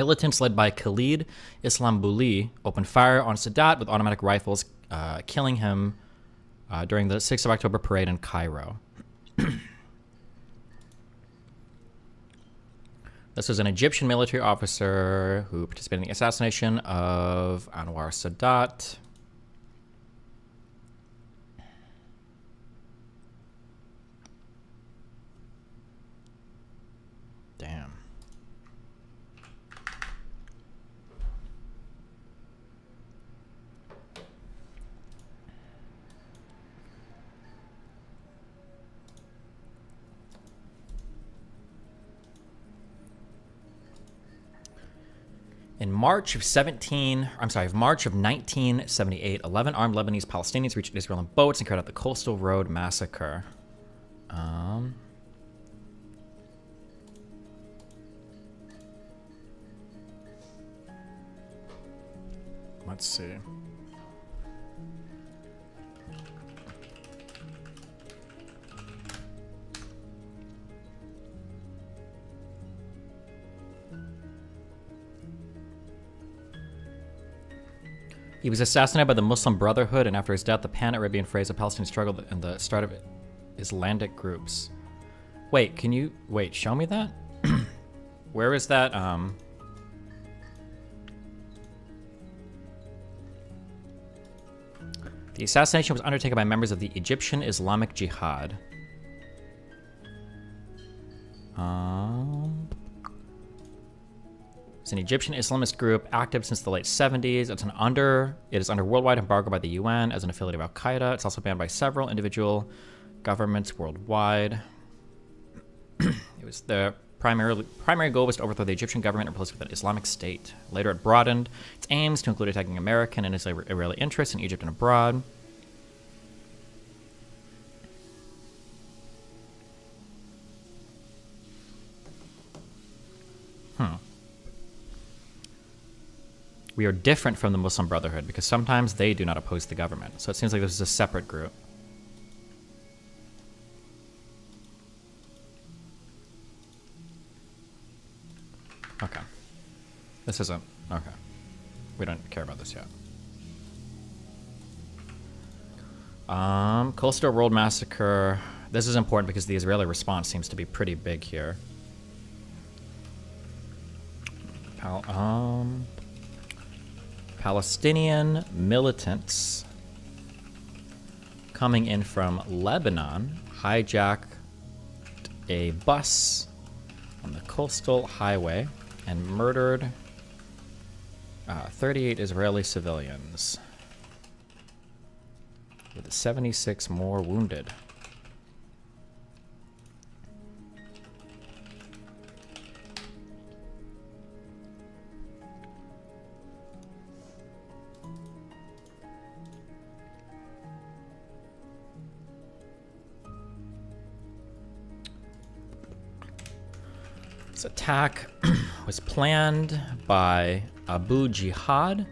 militants led by Khalid Islambouli opened fire on Sadat with automatic rifles, killing him during the 6th of October parade in Cairo. This was an Egyptian military officer who participated in the assassination of Anwar Sadat. Damn. March of 1978, 11 armed Lebanese Palestinians reached Israel in boats and carried out the Coastal Road Massacre. Let's see. He was assassinated by the Muslim Brotherhood, and after his death, the Pan-Arabian phrase of Palestinian struggle and the start of Islamic groups. Wait, can you... Wait, show me that? Where is that, The assassination was undertaken by members of the Egyptian Islamic Jihad. It's an Egyptian Islamist group active since the late 70s. It is under worldwide embargo by the UN as an affiliate of Al-Qaeda. It's also banned by several individual governments worldwide. It was the primary goal was to overthrow the Egyptian government and replace it with an Islamic State. Later, it broadened its aims to include attacking American and Israeli interests in Egypt and abroad. We are different from the Muslim Brotherhood because sometimes they do not oppose the government. So it seems like this is a separate group. Okay. This isn't... Okay. We don't care about this yet. Coastal Road Massacre. This is important because the Israeli response seems to be pretty big here. Palestinian militants coming in from Lebanon hijacked a bus on the coastal highway and murdered 38 Israeli civilians, with 76 more wounded. This attack was planned by Abu Jihad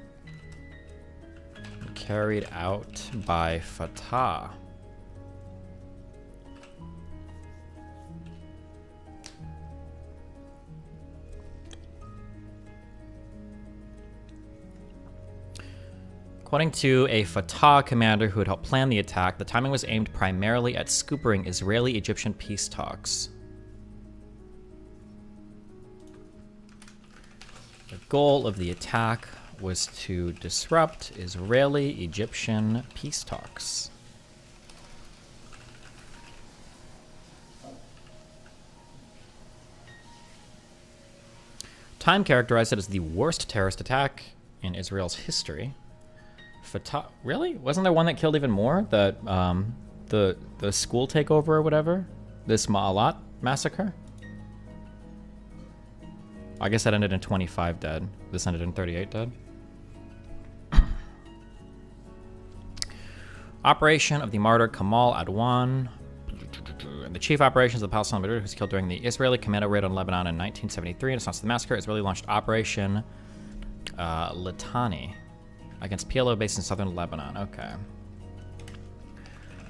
and carried out by Fatah. According to a Fatah commander who had helped plan the attack, the timing was aimed primarily at scoopering Israeli-Egyptian peace talks. The goal of the attack was to disrupt Israeli-Egyptian peace talks. Time characterized it as the worst terrorist attack in Israel's history. Fatah, really? Wasn't there one that killed even more? The school takeover or whatever? This Ma'alat massacre? I guess that ended in 25 dead. This ended in 38 dead. Operation of the martyr Kamal Adwan. The chief operations of the Palestinian Brotherhood was killed during the Israeli commando raid on Lebanon in 1973. In response to the massacre, Israeli launched Operation Litani against PLO based in southern Lebanon. Okay.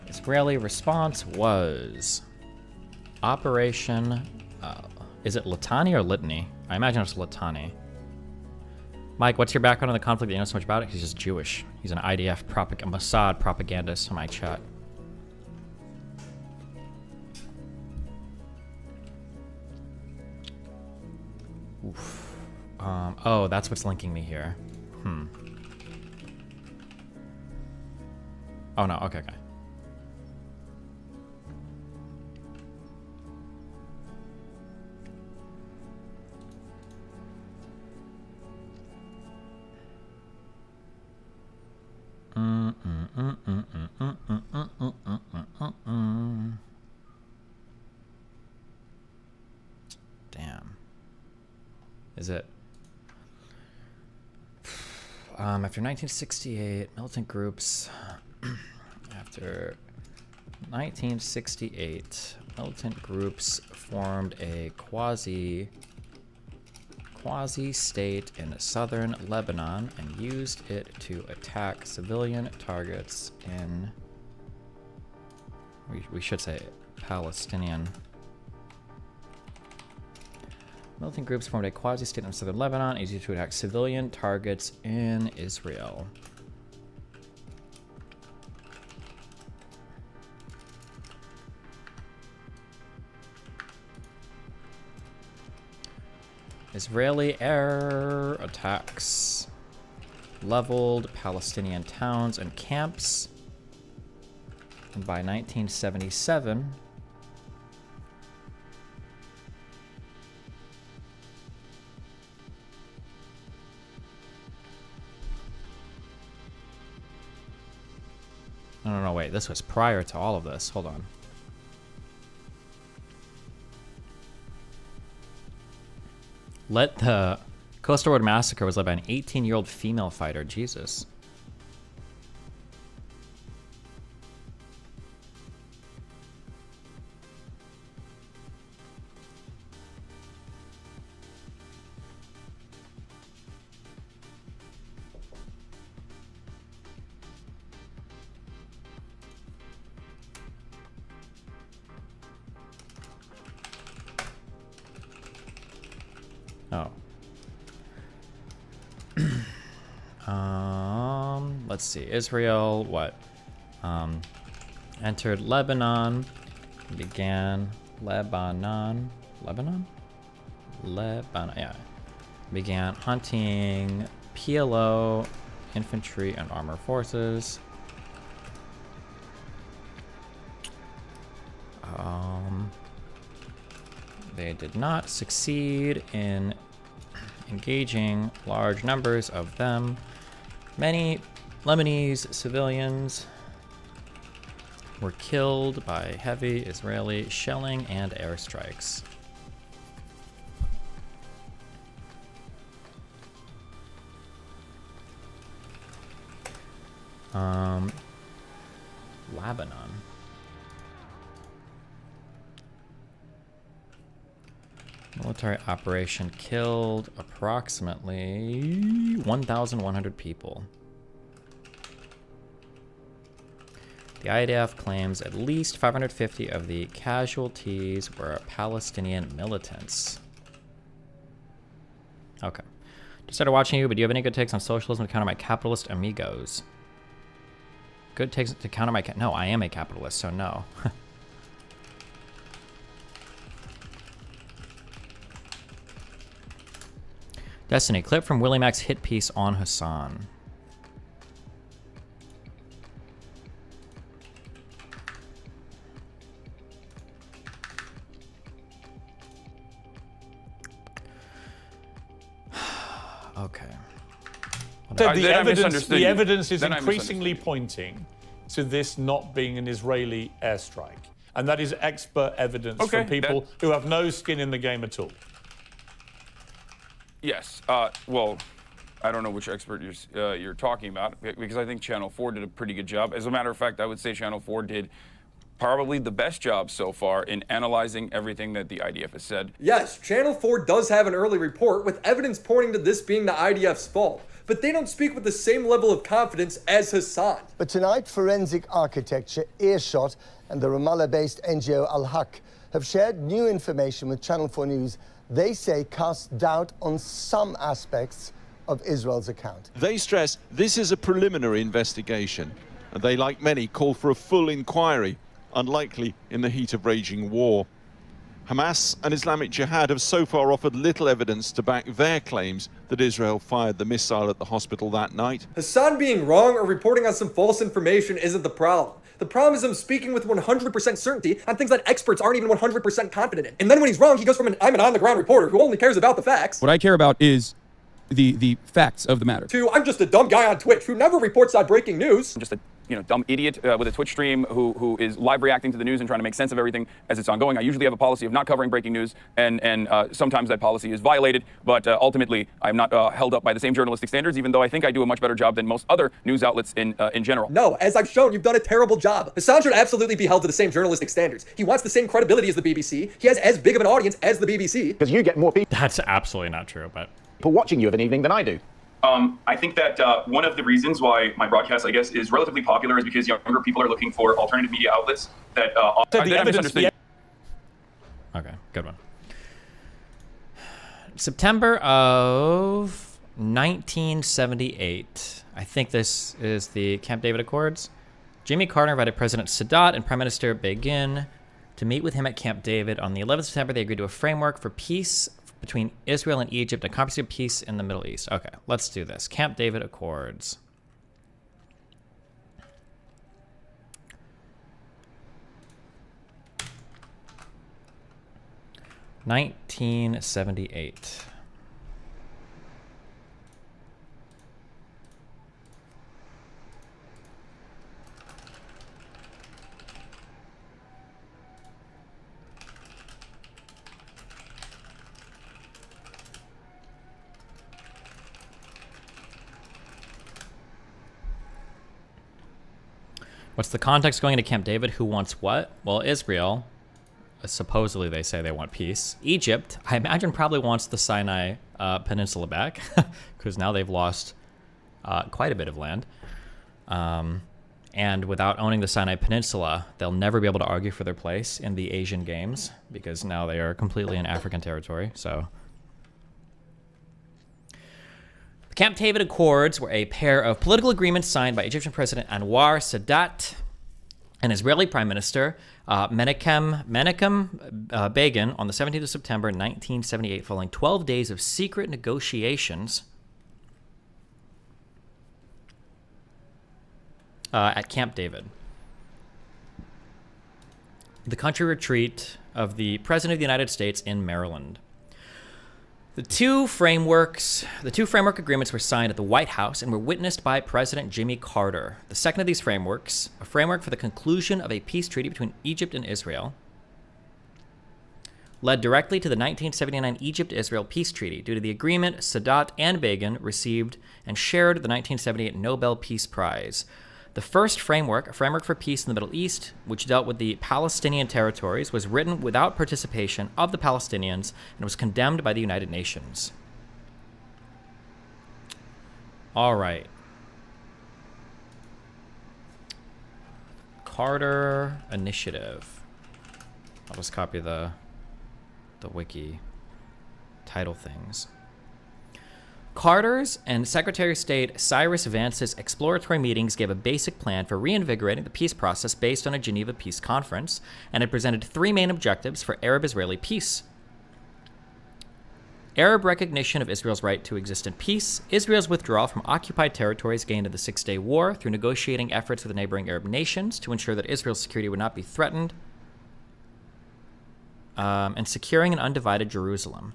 Israeli response was Operation... is it Litani or Litany? I imagine it's Litani. Mike, what's your background on the conflict that you know so much about it? He's just Jewish. He's an IDF Mossad propagandist on my chat. Oof. Oh, that's what's linking me here. Oh no, okay. Damn. Is it? After 1968, militant groups. After 1968, militant groups formed a quasi-state in southern Lebanon and used it to attack civilian targets in, we should say Palestinian. Militant groups formed a quasi-state in southern Lebanon and used it to attack civilian targets in Israel. Israeli air attacks leveled Palestinian towns and camps. And by 1977, no, wait, this was prior to all of this. Hold on. The Coastal Road Massacre was led by an 18-year-old female fighter. Jesus. Let's see. Israel, entered Lebanon, began Lebanon, yeah. Began hunting PLO, infantry, and armor forces. They did not succeed in engaging large numbers of them. Many Lebanese civilians were killed by heavy Israeli shelling and airstrikes. Lebanon. Military operation killed approximately 1,100 people. The IDF claims at least 550 of the casualties were Palestinian militants. Okay. Just started watching you, but do you have any good takes on socialism to counter my capitalist amigos? Good takes to counter my... No, I am a capitalist, so no. Destiny, clip from Willie Mack's hit piece on Hassan. Okay. The evidence is increasingly pointing to this not being an Israeli airstrike. And that is expert evidence from people who have no skin in the game at all. Yes. Well, I don't know which expert you're talking about, because I think Channel 4 did a pretty good job. As a matter of fact, I would say Channel 4 did probably the best job so far in analyzing everything that the IDF has said. Yes, Channel 4 does have an early report with evidence pointing to this being the IDF's fault, but they don't speak with the same level of confidence as Hassan. But tonight, Forensic Architecture, Earshot, and the Ramallah-based NGO Al-Haq have shared new information with Channel 4 News. They say casts doubt on some aspects of Israel's account. They stress this is a preliminary investigation, and they, like many, call for a full inquiry, unlikely in the heat of raging war. Hamas and Islamic Jihad have so far offered little evidence to back their claims that Israel fired the missile at the hospital that night. Hassan being wrong or reporting on some false information isn't the problem. The problem is him speaking with 100% certainty on things that experts aren't even 100% confident in. And then when he's wrong, he goes from I'm an on-the-ground reporter who only cares about the facts. What I care about is the facts of the matter. To I'm just a dumb guy on Twitch who never reports on breaking news. I'm just a dumb idiot with a Twitch stream who is live reacting to the news and trying to make sense of everything as it's ongoing. I usually have a policy of not covering breaking news, and sometimes that policy is violated, but ultimately I'm not held up by the same journalistic standards, even though I think I do a much better job than most other news outlets in general. No, as I've shown, you've done a terrible job. Hassan should absolutely be held to the same journalistic standards. He wants the same credibility as the BBC. He has as big of an audience as the BBC. Because you get more people. That's absolutely not true, but people watching you of an evening than I do. I think that one of the reasons why my broadcast, I guess, is relatively popular is because younger people are looking for alternative media outlets that Okay, good one. September of 1978. I think this is the Camp David Accords. Jimmy Carter invited President Sadat and Prime Minister Begin to meet with him at Camp David. On the 11th of September, they agreed to a framework for peace between Israel and Egypt, and comprehensive peace in the Middle East. Okay, let's do this. Camp David Accords. (1978). What's the context going into Camp David? Who wants what? Well, Israel, supposedly they say they want peace. Egypt, I imagine, probably wants the Sinai Peninsula back, because now they've lost quite a bit of land. And without owning the Sinai Peninsula, they'll never be able to argue for their place in the Asian Games, because now they are completely in African territory. So the Camp David Accords were a pair of political agreements signed by Egyptian President Anwar Sadat and Israeli Prime Minister Menachem Begin on the 17th of September 1978, following 12 days of secret negotiations at Camp David. The country retreat of the President of the United States in Maryland. The two framework agreements were signed at the White House and were witnessed by President Jimmy Carter. The second of these frameworks, a framework for the conclusion of a peace treaty between Egypt and Israel, led directly to the 1979 Egypt-Israel Peace Treaty. Due to the agreement, Sadat and Begin received and shared the 1978 Nobel Peace Prize. The first framework, a framework for peace in the Middle East, which dealt with the Palestinian territories, was written without participation of the Palestinians and was condemned by the United Nations. All right. Carter Initiative. I'll just copy the wiki title things. Carter's and Secretary of State Cyrus Vance's exploratory meetings gave a basic plan for reinvigorating the peace process based on a Geneva Peace Conference, and it presented three main objectives for Arab-Israeli peace. Arab recognition of Israel's right to exist in peace, Israel's withdrawal from occupied territories gained in the Six-Day War through negotiating efforts with the neighboring Arab nations to ensure that Israel's security would not be threatened, and securing an undivided Jerusalem.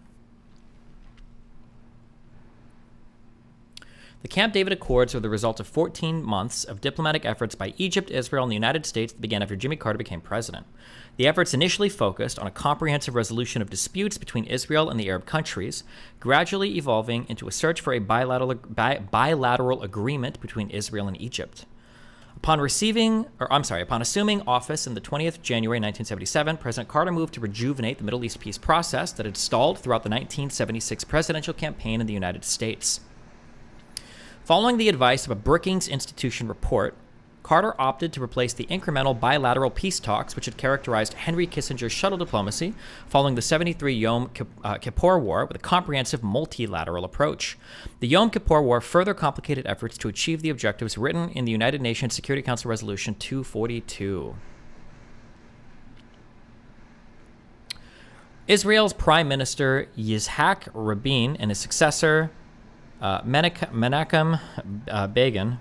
The Camp David Accords were the result of 14 months of diplomatic efforts by Egypt, Israel, and the United States that began after Jimmy Carter became president. The efforts initially focused on a comprehensive resolution of disputes between Israel and the Arab countries, gradually evolving into a search for a bilateral agreement between Israel and Egypt. Upon assuming office in the 20th of January 1977, President Carter moved to rejuvenate the Middle East peace process that had stalled throughout the 1976 presidential campaign in the United States. Following the advice of a Brookings Institution report, Carter opted to replace the incremental bilateral peace talks which had characterized Henry Kissinger's shuttle diplomacy following the 73 Yom Kippur War with a comprehensive multilateral approach. The Yom Kippur War further complicated efforts to achieve the objectives written in the United Nations Security Council Resolution 242. Israel's Prime Minister Yitzhak Rabin and his successor Menachem Begin,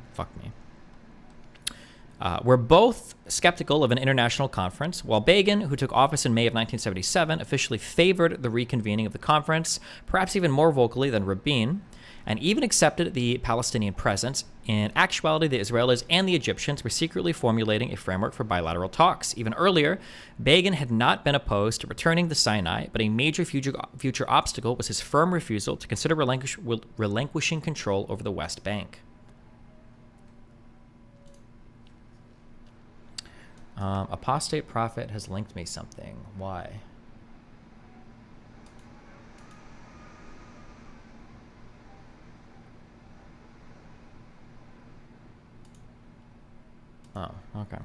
were both skeptical of an international conference, while Begin, who took office in May of 1977, officially favored the reconvening of the conference, perhaps even more vocally than Rabin, and even accepted the Palestinian presence. In actuality, the Israelis and the Egyptians were secretly formulating a framework for bilateral talks. Even earlier, Begin had not been opposed to returning the Sinai, but a major future obstacle was his firm refusal to consider relinquishing control over the West Bank. Apostate prophet has linked me something. Why? Oh, okay.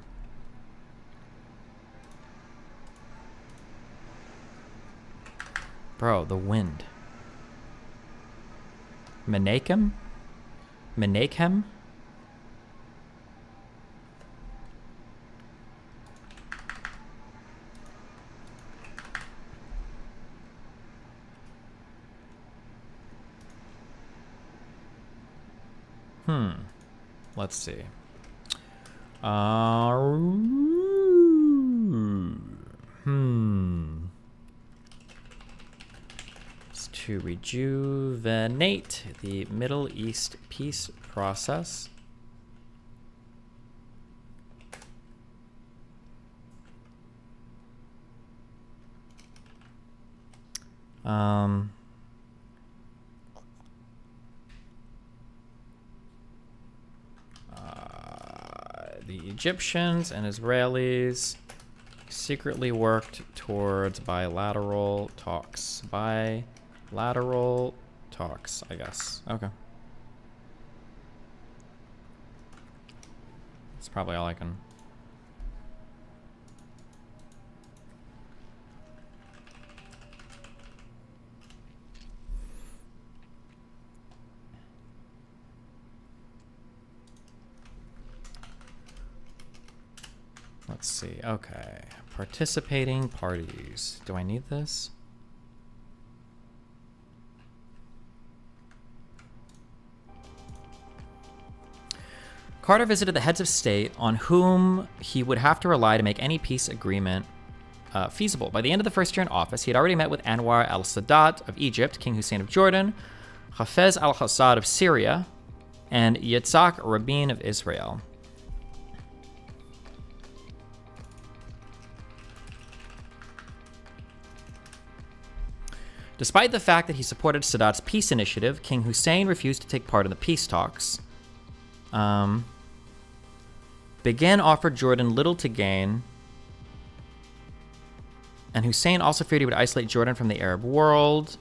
Bro, the wind. Menachem? Menachem? Let's see. It's to rejuvenate the Middle East peace process. The Egyptians and Israelis secretly worked towards bilateral talks. Bilateral talks, I guess. Okay. That's probably all I can... Let's see. Okay. Participating parties. Do I need this? Carter visited the heads of state on whom he would have to rely to make any peace agreement feasible. By the end of the first year in office, he had already met with Anwar al-Sadat of Egypt, King Hussein of Jordan, Hafez al-Assad of Syria, and Yitzhak Rabin of Israel. Despite the fact that he supported Sadat's peace initiative, King Hussein refused to take part in the peace talks. Begin offered Jordan little to gain, and Hussein also feared he would isolate Jordan from the Arab world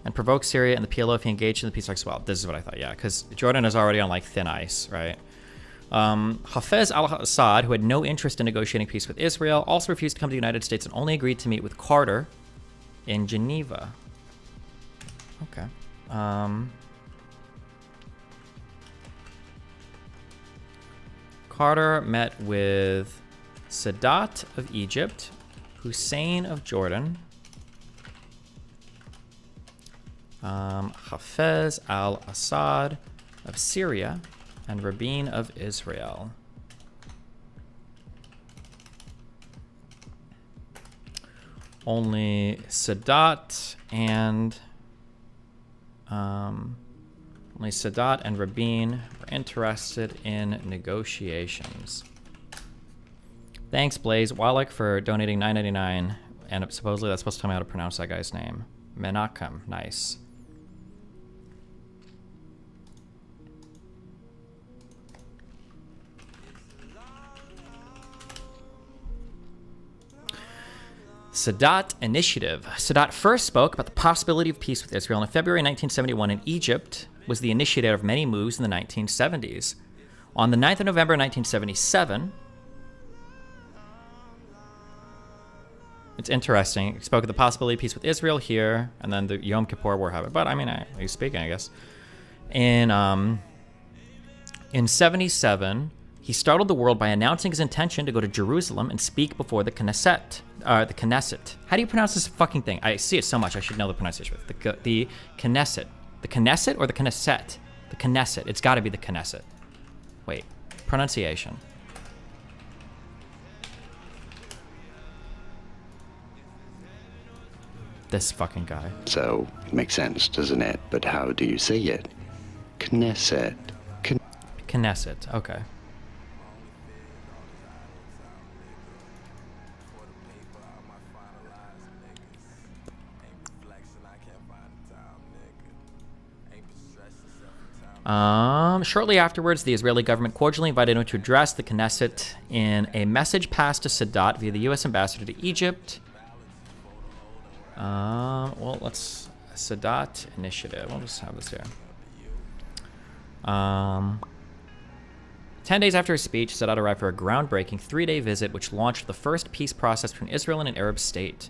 and provoke Syria and the PLO if he engaged in the peace talks. Well, this is what I thought, yeah, because Jordan is already on like thin ice, right? Hafez al-Assad, who had no interest in negotiating peace with Israel, also refused to come to the United States and only agreed to meet with Carter in Geneva. Okay. Carter met with Sadat of Egypt, Hussein of Jordan, Hafez al-Assad of Syria, and Rabin of Israel. Only Sadat and Rabin were interested in negotiations. Thanks, Blaze Wallach, for donating $9.99, and supposedly that's supposed to tell me how to pronounce that guy's name. Menachem, nice. Sadat Initiative. Sadat first spoke about the possibility of peace with Israel in February 1971, and Egypt was the initiator of many moves in the 1970s. On the 9th of November 1977, it's interesting, he spoke of the possibility of peace with Israel here, and then the Yom Kippur War happened. But I mean, he's speaking, I guess. In 77, he startled the world by announcing his intention to go to Jerusalem and speak before the Knesset. The Knesset. How do you pronounce this fucking thing? I see it so much, I should know the pronunciation. The Knesset. The Knesset or the Knesset? The Knesset. It's got to be the Knesset. Wait. Pronunciation. This fucking guy. So, it makes sense, doesn't it? But how do you say it? Knesset. Knesset, okay. Shortly afterwards, the Israeli government cordially invited him to address the Knesset in a message passed to Sadat via the U.S. ambassador to Egypt. Sadat Initiative. We'll just have this here. 10 days after his speech, Sadat arrived for a groundbreaking 3-day visit which launched the first peace process between Israel and an Arab state.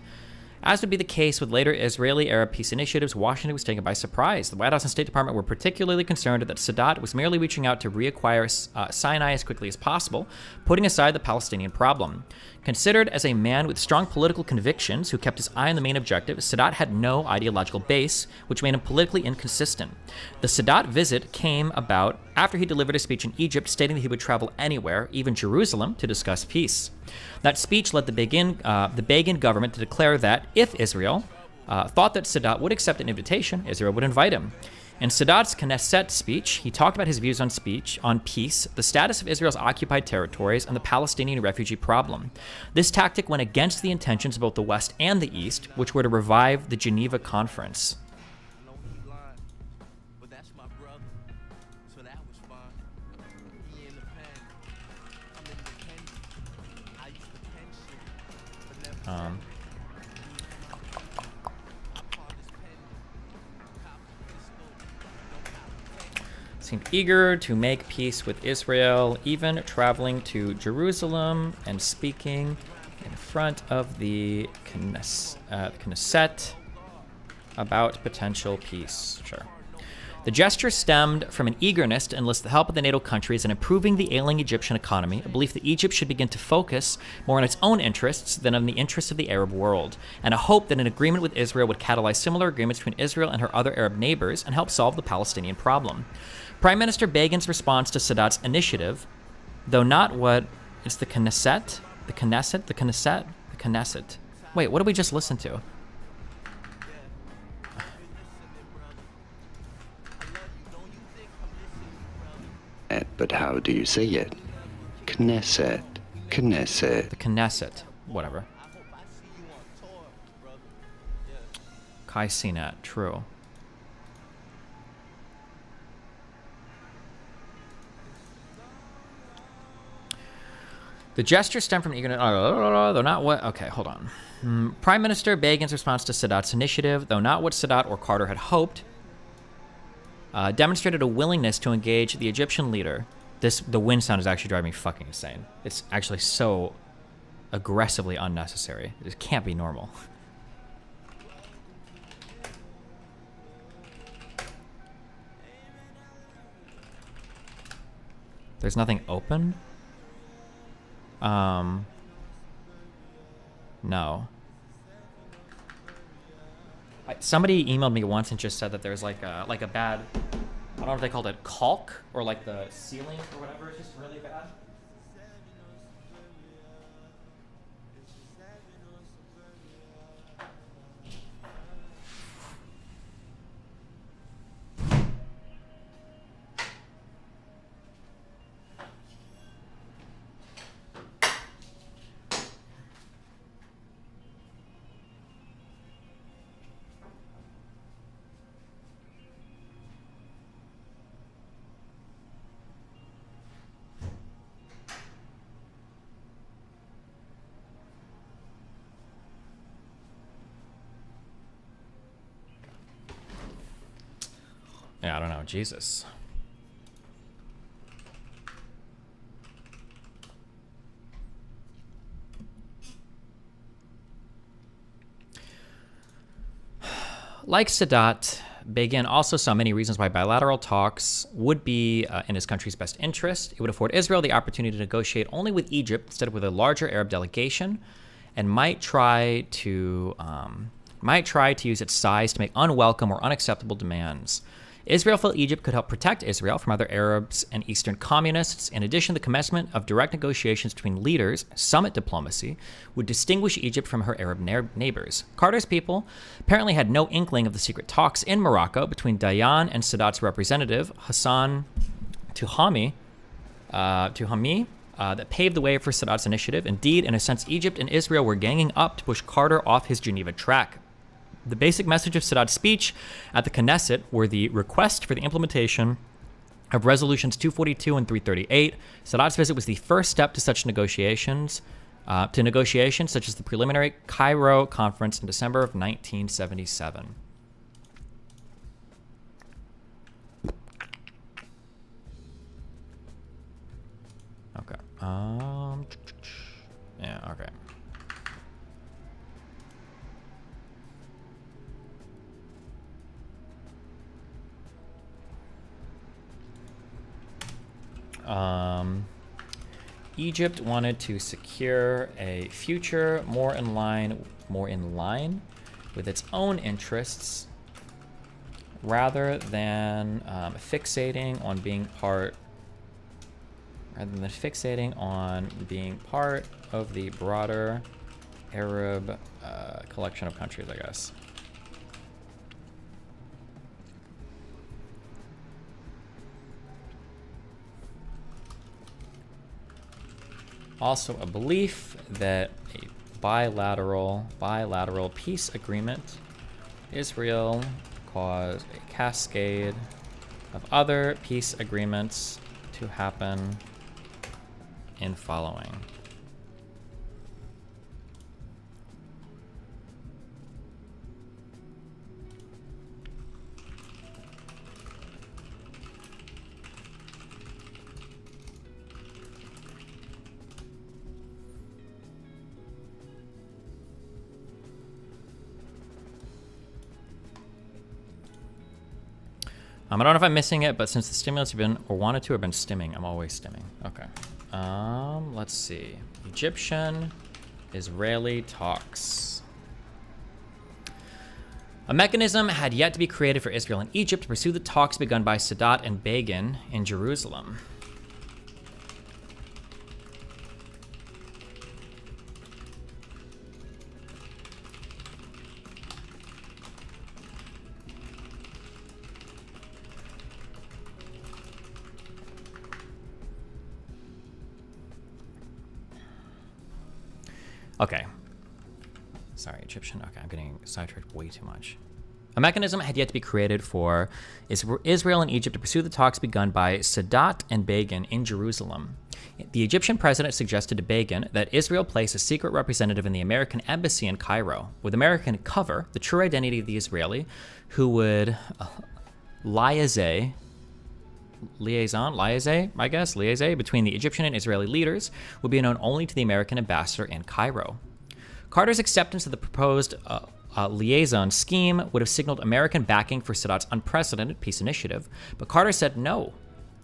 As would be the case with later Israeli-Arab peace initiatives, Washington was taken by surprise. The White House and State Department were particularly concerned that Sadat was merely reaching out to reacquire Sinai as quickly as possible, putting aside the Palestinian problem. Considered as a man with strong political convictions who kept his eye on the main objective, Sadat had no ideological base, which made him politically inconsistent. The Sadat visit came about after he delivered a speech in Egypt stating that he would travel anywhere, even Jerusalem, to discuss peace. That speech led the Begin government to declare that if Israel thought that Sadat would accept an invitation, Israel would invite him. In Sadat's Knesset speech, he talked about his views on peace, the status of Israel's occupied territories, and the Palestinian refugee problem. This tactic went against the intentions of both the West and the East, which were to revive the Geneva Conference. Seemed eager to make peace with Israel, even traveling to Jerusalem and speaking in front of the Knesset about potential peace. Sure. The gesture stemmed from an eagerness to enlist the help of the NATO countries in improving the ailing Egyptian economy, a belief that Egypt should begin to focus more on its own interests than on the interests of the Arab world, and a hope that an agreement with Israel would catalyze similar agreements between Israel and her other Arab neighbors and help solve the Palestinian problem. Prime Minister Begin's response to Sadat's initiative, though not what... It's the Knesset? The Knesset? The Knesset? The Knesset. Wait, what did we just listen to? But how do you say it? Knesset. Knesset. The Knesset. Whatever. Kai Sinat. True. The gesture stemmed from eagerness. Though not what. Okay, hold on. Prime Minister Begin's response to Sadat's initiative, though not what Sadat or Carter had hoped, demonstrated a willingness to engage the Egyptian leader. The wind sound is actually driving me fucking insane. It's actually so aggressively unnecessary. It can't be normal. There's nothing open? No. Somebody emailed me once and just said that there's like a bad, I don't know if they called it caulk or like the ceiling or whatever. It's just really bad. Yeah, I don't know. Jesus. Like Sadat, Begin also saw many reasons why bilateral talks would be in his country's best interest. It would afford Israel the opportunity to negotiate only with Egypt instead of with a larger Arab delegation, and might try to use its size to make unwelcome or unacceptable demands. Israel felt Egypt could help protect Israel from other Arabs and Eastern communists. In addition, the commencement of direct negotiations between leaders, summit diplomacy, would distinguish Egypt from her Arab neighbors. Carter's people apparently had no inkling of the secret talks in Morocco between Dayan and Sadat's representative, Hassan Tuhami, that paved the way for Sadat's initiative. Indeed, in a sense, Egypt and Israel were ganging up to push Carter off his Geneva track. The basic message of Sadat's speech at the Knesset were the request for the implementation of Resolutions 242 and 338. Sadat's visit was the first step to such negotiations, such as the preliminary Cairo conference in December of 1977. Okay. Yeah, okay. Egypt wanted to secure a future more in line with its own interests, rather than fixating on being part of the broader Arab collection of countries, I guess. Also, a belief that a bilateral peace agreement, Israel caused a cascade of other peace agreements to happen in following. I don't know if I'm missing it, but since the stimulants have been, or wanted to have been stimming, I'm always stimming. Okay. Let's see. Egyptian-Israeli talks. A mechanism had yet to be created for Israel and Egypt to pursue the talks begun by Sadat and Begin in Jerusalem. Okay. Sorry, Egyptian. Okay, I'm getting sidetracked way too much. A mechanism had yet to be created for Israel and Egypt to pursue the talks begun by Sadat and Begin in Jerusalem. The Egyptian president suggested to Begin that Israel place a secret representative in the American embassy in Cairo, with American cover the true identity of the Israeli, who would liaison between the Egyptian and Israeli leaders would be known only to the American ambassador in Cairo. Carter's acceptance of the proposed liaison scheme would have signaled American backing for Sadat's unprecedented peace initiative, but Carter said no.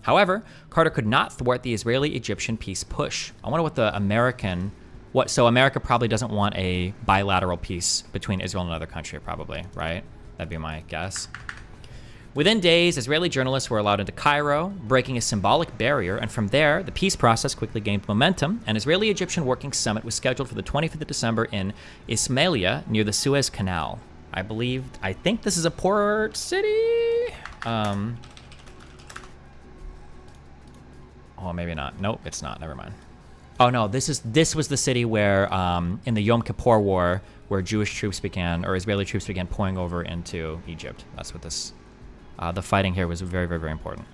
However, Carter could not thwart the Israeli-Egyptian peace push. I wonder so America probably doesn't want a bilateral peace between Israel and another country, probably, right? That'd be my guess. Within days, Israeli journalists were allowed into Cairo, breaking a symbolic barrier, and from there, the peace process quickly gained momentum. An Israeli-Egyptian working summit was scheduled for the 25th of December in Ismailia, near the Suez Canal. I think this is a port city? Oh, maybe not. Nope, it's not. Never mind. Oh no, this was the city where, in the Yom Kippur War, where Jewish troops or Israeli troops began pouring over into Egypt. That's what this. The fighting here was very, very, very important.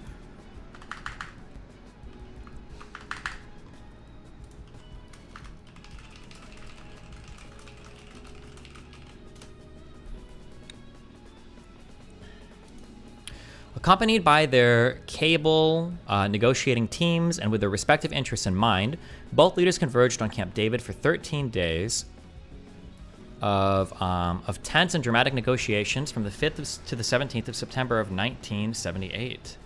Accompanied by their cable negotiating teams and with their respective interests in mind, both leaders converged on Camp David for 13 days of tense and dramatic negotiations from the 5th to the 17th of September of 1978.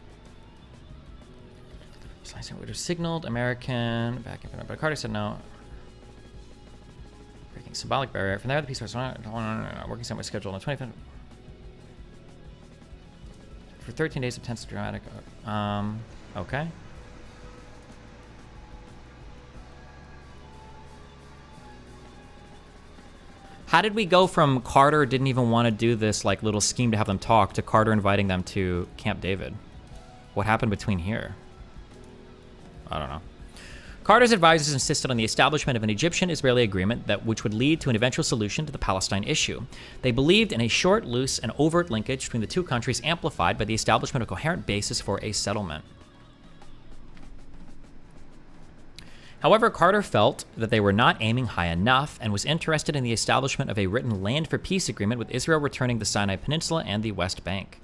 Would have signaled American backing, but Carter said no. Breaking symbolic barrier. From there, the peace was working summit was scheduled on the 25th. For 13 days of tense dramatic. Okay. How did we go from Carter didn't even want to do this like little scheme to have them talk to Carter inviting them to Camp David? What happened between here? I don't know. Carter's advisors insisted on the establishment of an Egyptian-Israeli agreement which would lead to an eventual solution to the Palestine issue. They believed in a short, loose, and overt linkage between the two countries amplified by the establishment of a coherent basis for a settlement. However, Carter felt that they were not aiming high enough and was interested in the establishment of a written land for peace agreement with Israel returning the Sinai Peninsula and the West Bank.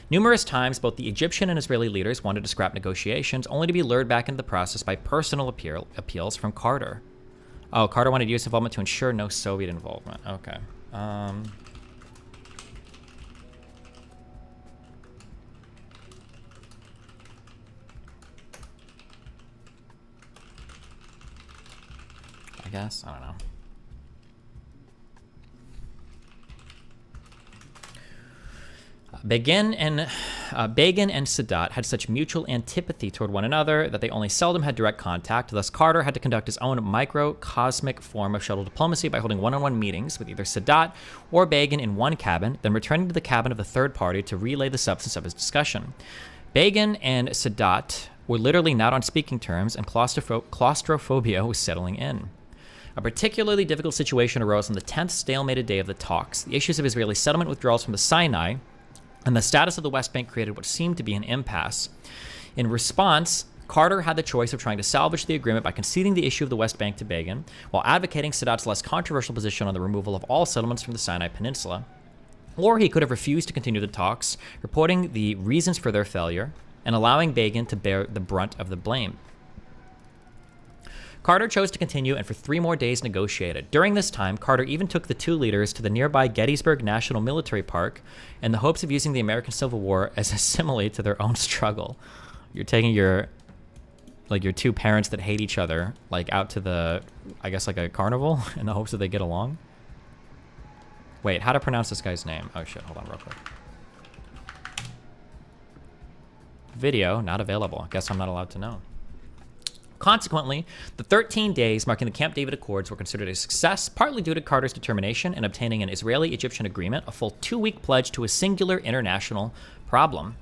Numerous times, both the Egyptian and Israeli leaders wanted to scrap negotiations, only to be lured back into the process by personal appeals from Carter. Oh, Carter wanted U.S. involvement to ensure no Soviet involvement. Okay. I guess. I don't know. Begin and Sadat had such mutual antipathy toward one another that they only seldom had direct contact. Thus, Carter had to conduct his own microcosmic form of shuttle diplomacy by holding one-on-one meetings with either Sadat or Begin in one cabin, then returning to the cabin of the third party to relay the substance of his discussion. Begin and Sadat were literally not on speaking terms, and claustrophobia was settling in. A particularly difficult situation arose on the 10th stalemated day of the talks. The issues of Israeli settlement withdrawals from the Sinai and the status of the West Bank created what seemed to be an impasse. In response, Carter had the choice of trying to salvage the agreement by conceding the issue of the West Bank to Begin, while advocating Sadat's less controversial position on the removal of all settlements from the Sinai Peninsula. Or he could have refused to continue the talks, reporting the reasons for their failure, and allowing Begin to bear the brunt of the blame. Carter chose to continue and for 3 more days negotiated. During this time, Carter even took the two leaders to the nearby Gettysburg National Military Park in the hopes of using the American Civil War as a simile to their own struggle. You're taking your two parents that hate each other, like out to the, I guess like a carnival in the hopes that they get along. Wait, how to pronounce this guy's name? Oh shit, hold on real quick. Video not available. Guess I'm not allowed to know. Consequently, the 13 days marking the Camp David Accords were considered a success, partly due to Carter's determination in obtaining an Israeli-Egyptian agreement, a full 2-week pledge to a singular international problem.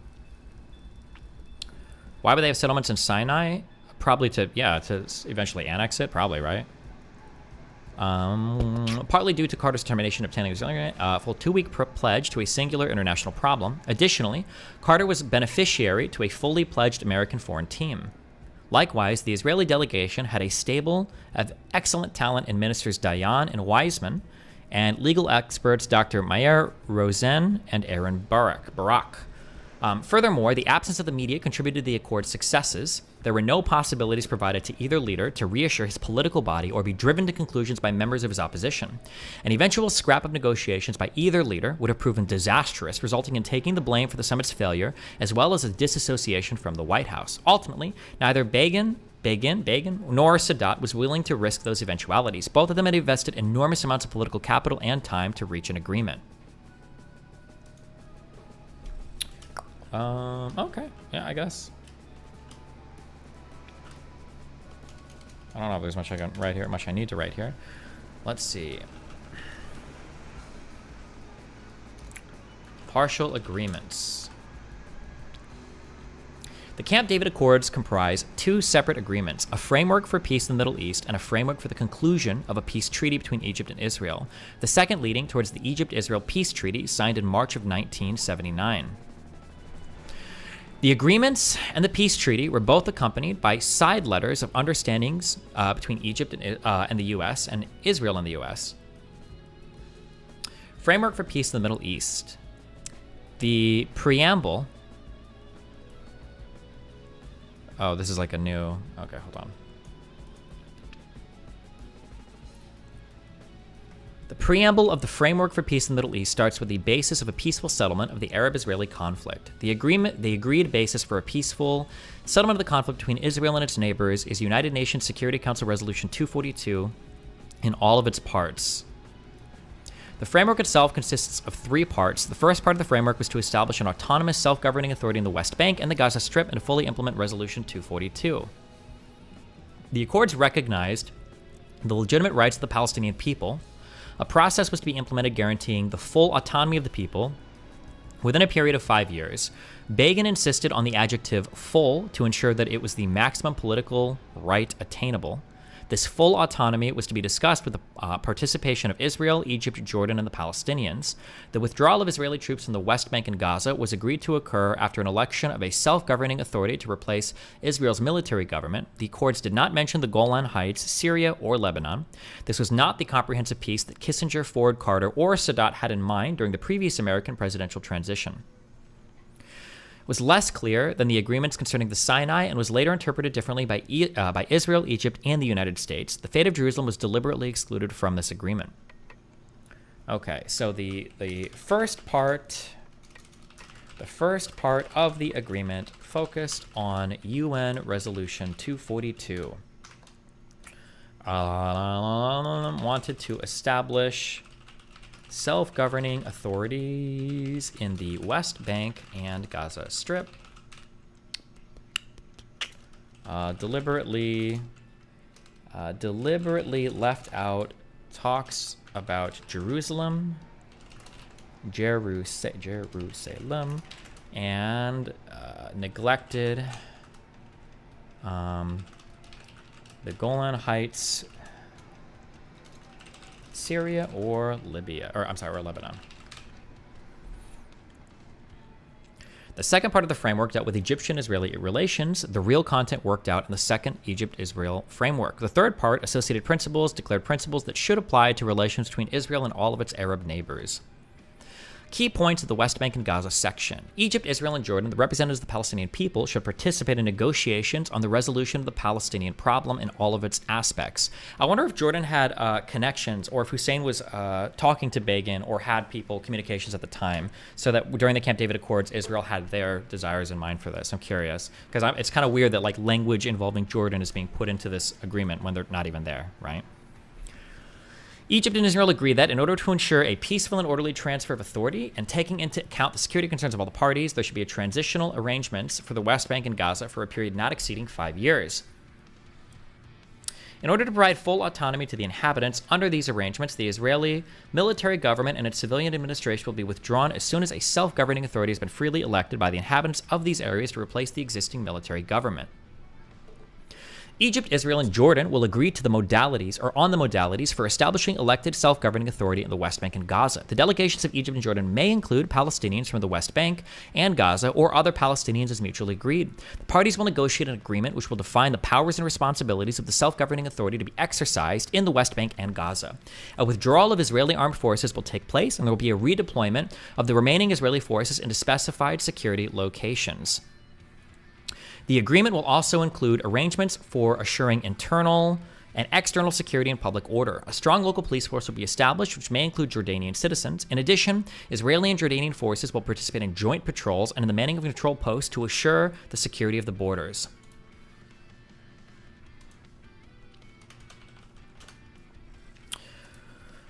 Why would they have settlements in Sinai? Probably to eventually annex it, probably, right? Partly due to Carter's determination in obtaining a full 2-week pledge to a singular international problem. Additionally, Carter was beneficiary to a fully pledged American foreign team. Likewise, the Israeli delegation had a stable of excellent talent in ministers Dayan and Weizmann, and legal experts Dr. Meir Rosen and Aaron Barak. Furthermore, the absence of the media contributed to the Accord's successes. There were no possibilities provided to either leader to reassure his political body or be driven to conclusions by members of his opposition. An eventual scrap of negotiations by either leader would have proven disastrous, resulting in taking the blame for the summit's failure, as well as a disassociation from the White House. Ultimately, neither Begin nor Sadat was willing to risk those eventualities. Both of them had invested enormous amounts of political capital and time to reach an agreement. Okay. Yeah, I guess. I don't know if there's much I can write here, much I need to write here. Let's see. Partial agreements. The Camp David Accords comprise 2 separate agreements, a framework for peace in the Middle East and a framework for the conclusion of a peace treaty between Egypt and Israel, the second leading towards the Egypt-Israel Peace Treaty signed in March of 1979. The agreements and the peace treaty were both accompanied by side letters of understandings between Egypt and the U.S. and Israel and the U.S. Framework for peace in the Middle East. The preamble. Oh, this is like a new. Okay, hold on. The preamble of the Framework for Peace in the Middle East starts with the basis of a peaceful settlement of the Arab-Israeli conflict. The agreed basis for a peaceful settlement of the conflict between Israel and its neighbors is United Nations Security Council Resolution 242 in all of its parts. The framework itself consists of 3 parts. The first part of the framework was to establish an autonomous self-governing authority in the West Bank and the Gaza Strip and to fully implement Resolution 242. The accords recognized the legitimate rights of the Palestinian people. A process was to be implemented guaranteeing the full autonomy of the people within a period of 5 years. Begin insisted on the adjective full to ensure that it was the maximum political right attainable. This full autonomy was to be discussed with the participation of Israel, Egypt, Jordan, and the Palestinians. The withdrawal of Israeli troops from the West Bank and Gaza was agreed to occur after an election of a self-governing authority to replace Israel's military government. The accords did not mention the Golan Heights, Syria, or Lebanon. This was not the comprehensive peace that Kissinger, Ford, Carter, or Sadat had in mind during the previous American presidential transition. Was less clear than the agreements concerning the Sinai and was later interpreted differently by Israel, Egypt, and the United States. The fate of Jerusalem was deliberately excluded from this agreement. Okay, so the first part of the agreement focused on UN Resolution 242. Wanted to establish self-governing authorities in the West Bank and Gaza Strip. Deliberately left out talks about Jerusalem, and neglected the Golan Heights, Syria, or Lebanon. The second part of the framework dealt with Egyptian-Israeli relations. The real content worked out in the second Egypt-Israel framework. The third part, associated principles, declared principles that should apply to relations between Israel and all of its Arab neighbors. Key points of the West Bank and Gaza section. Egypt, Israel, and Jordan, the representatives of the Palestinian people, should participate in negotiations on the resolution of the Palestinian problem in all of its aspects. I wonder if Jordan had connections, or if Hussein was talking to Begin or had people, communications at the time, so that during the Camp David Accords, Israel had their desires in mind for this. I'm curious, because it's kind of weird that like language involving Jordan is being put into this agreement when they're not even there, right? Egypt and Israel agreed that in order to ensure a peaceful and orderly transfer of authority and taking into account the security concerns of all the parties, there should be a transitional arrangements for the West Bank and Gaza for a period not exceeding 5 years. In order to provide full autonomy to the inhabitants under these arrangements, the Israeli military government and its civilian administration will be withdrawn as soon as a self-governing authority has been freely elected by the inhabitants of these areas to replace the existing military government. Egypt, Israel, and Jordan will agree to the modalities or on the modalities for establishing elected self-governing authority in the West Bank and Gaza. The delegations of Egypt and Jordan may include Palestinians from the West Bank and Gaza or other Palestinians as mutually agreed. The parties will negotiate an agreement which will define the powers and responsibilities of the self-governing authority to be exercised in the West Bank and Gaza. A withdrawal of Israeli armed forces will take place, and there will be a redeployment of the remaining Israeli forces into specified security locations. The agreement will also include arrangements for assuring internal and external security and public order. A strong local police force will be established, which may include Jordanian citizens. In addition, Israeli and Jordanian forces will participate in joint patrols and in the manning of control posts to assure the security of the borders.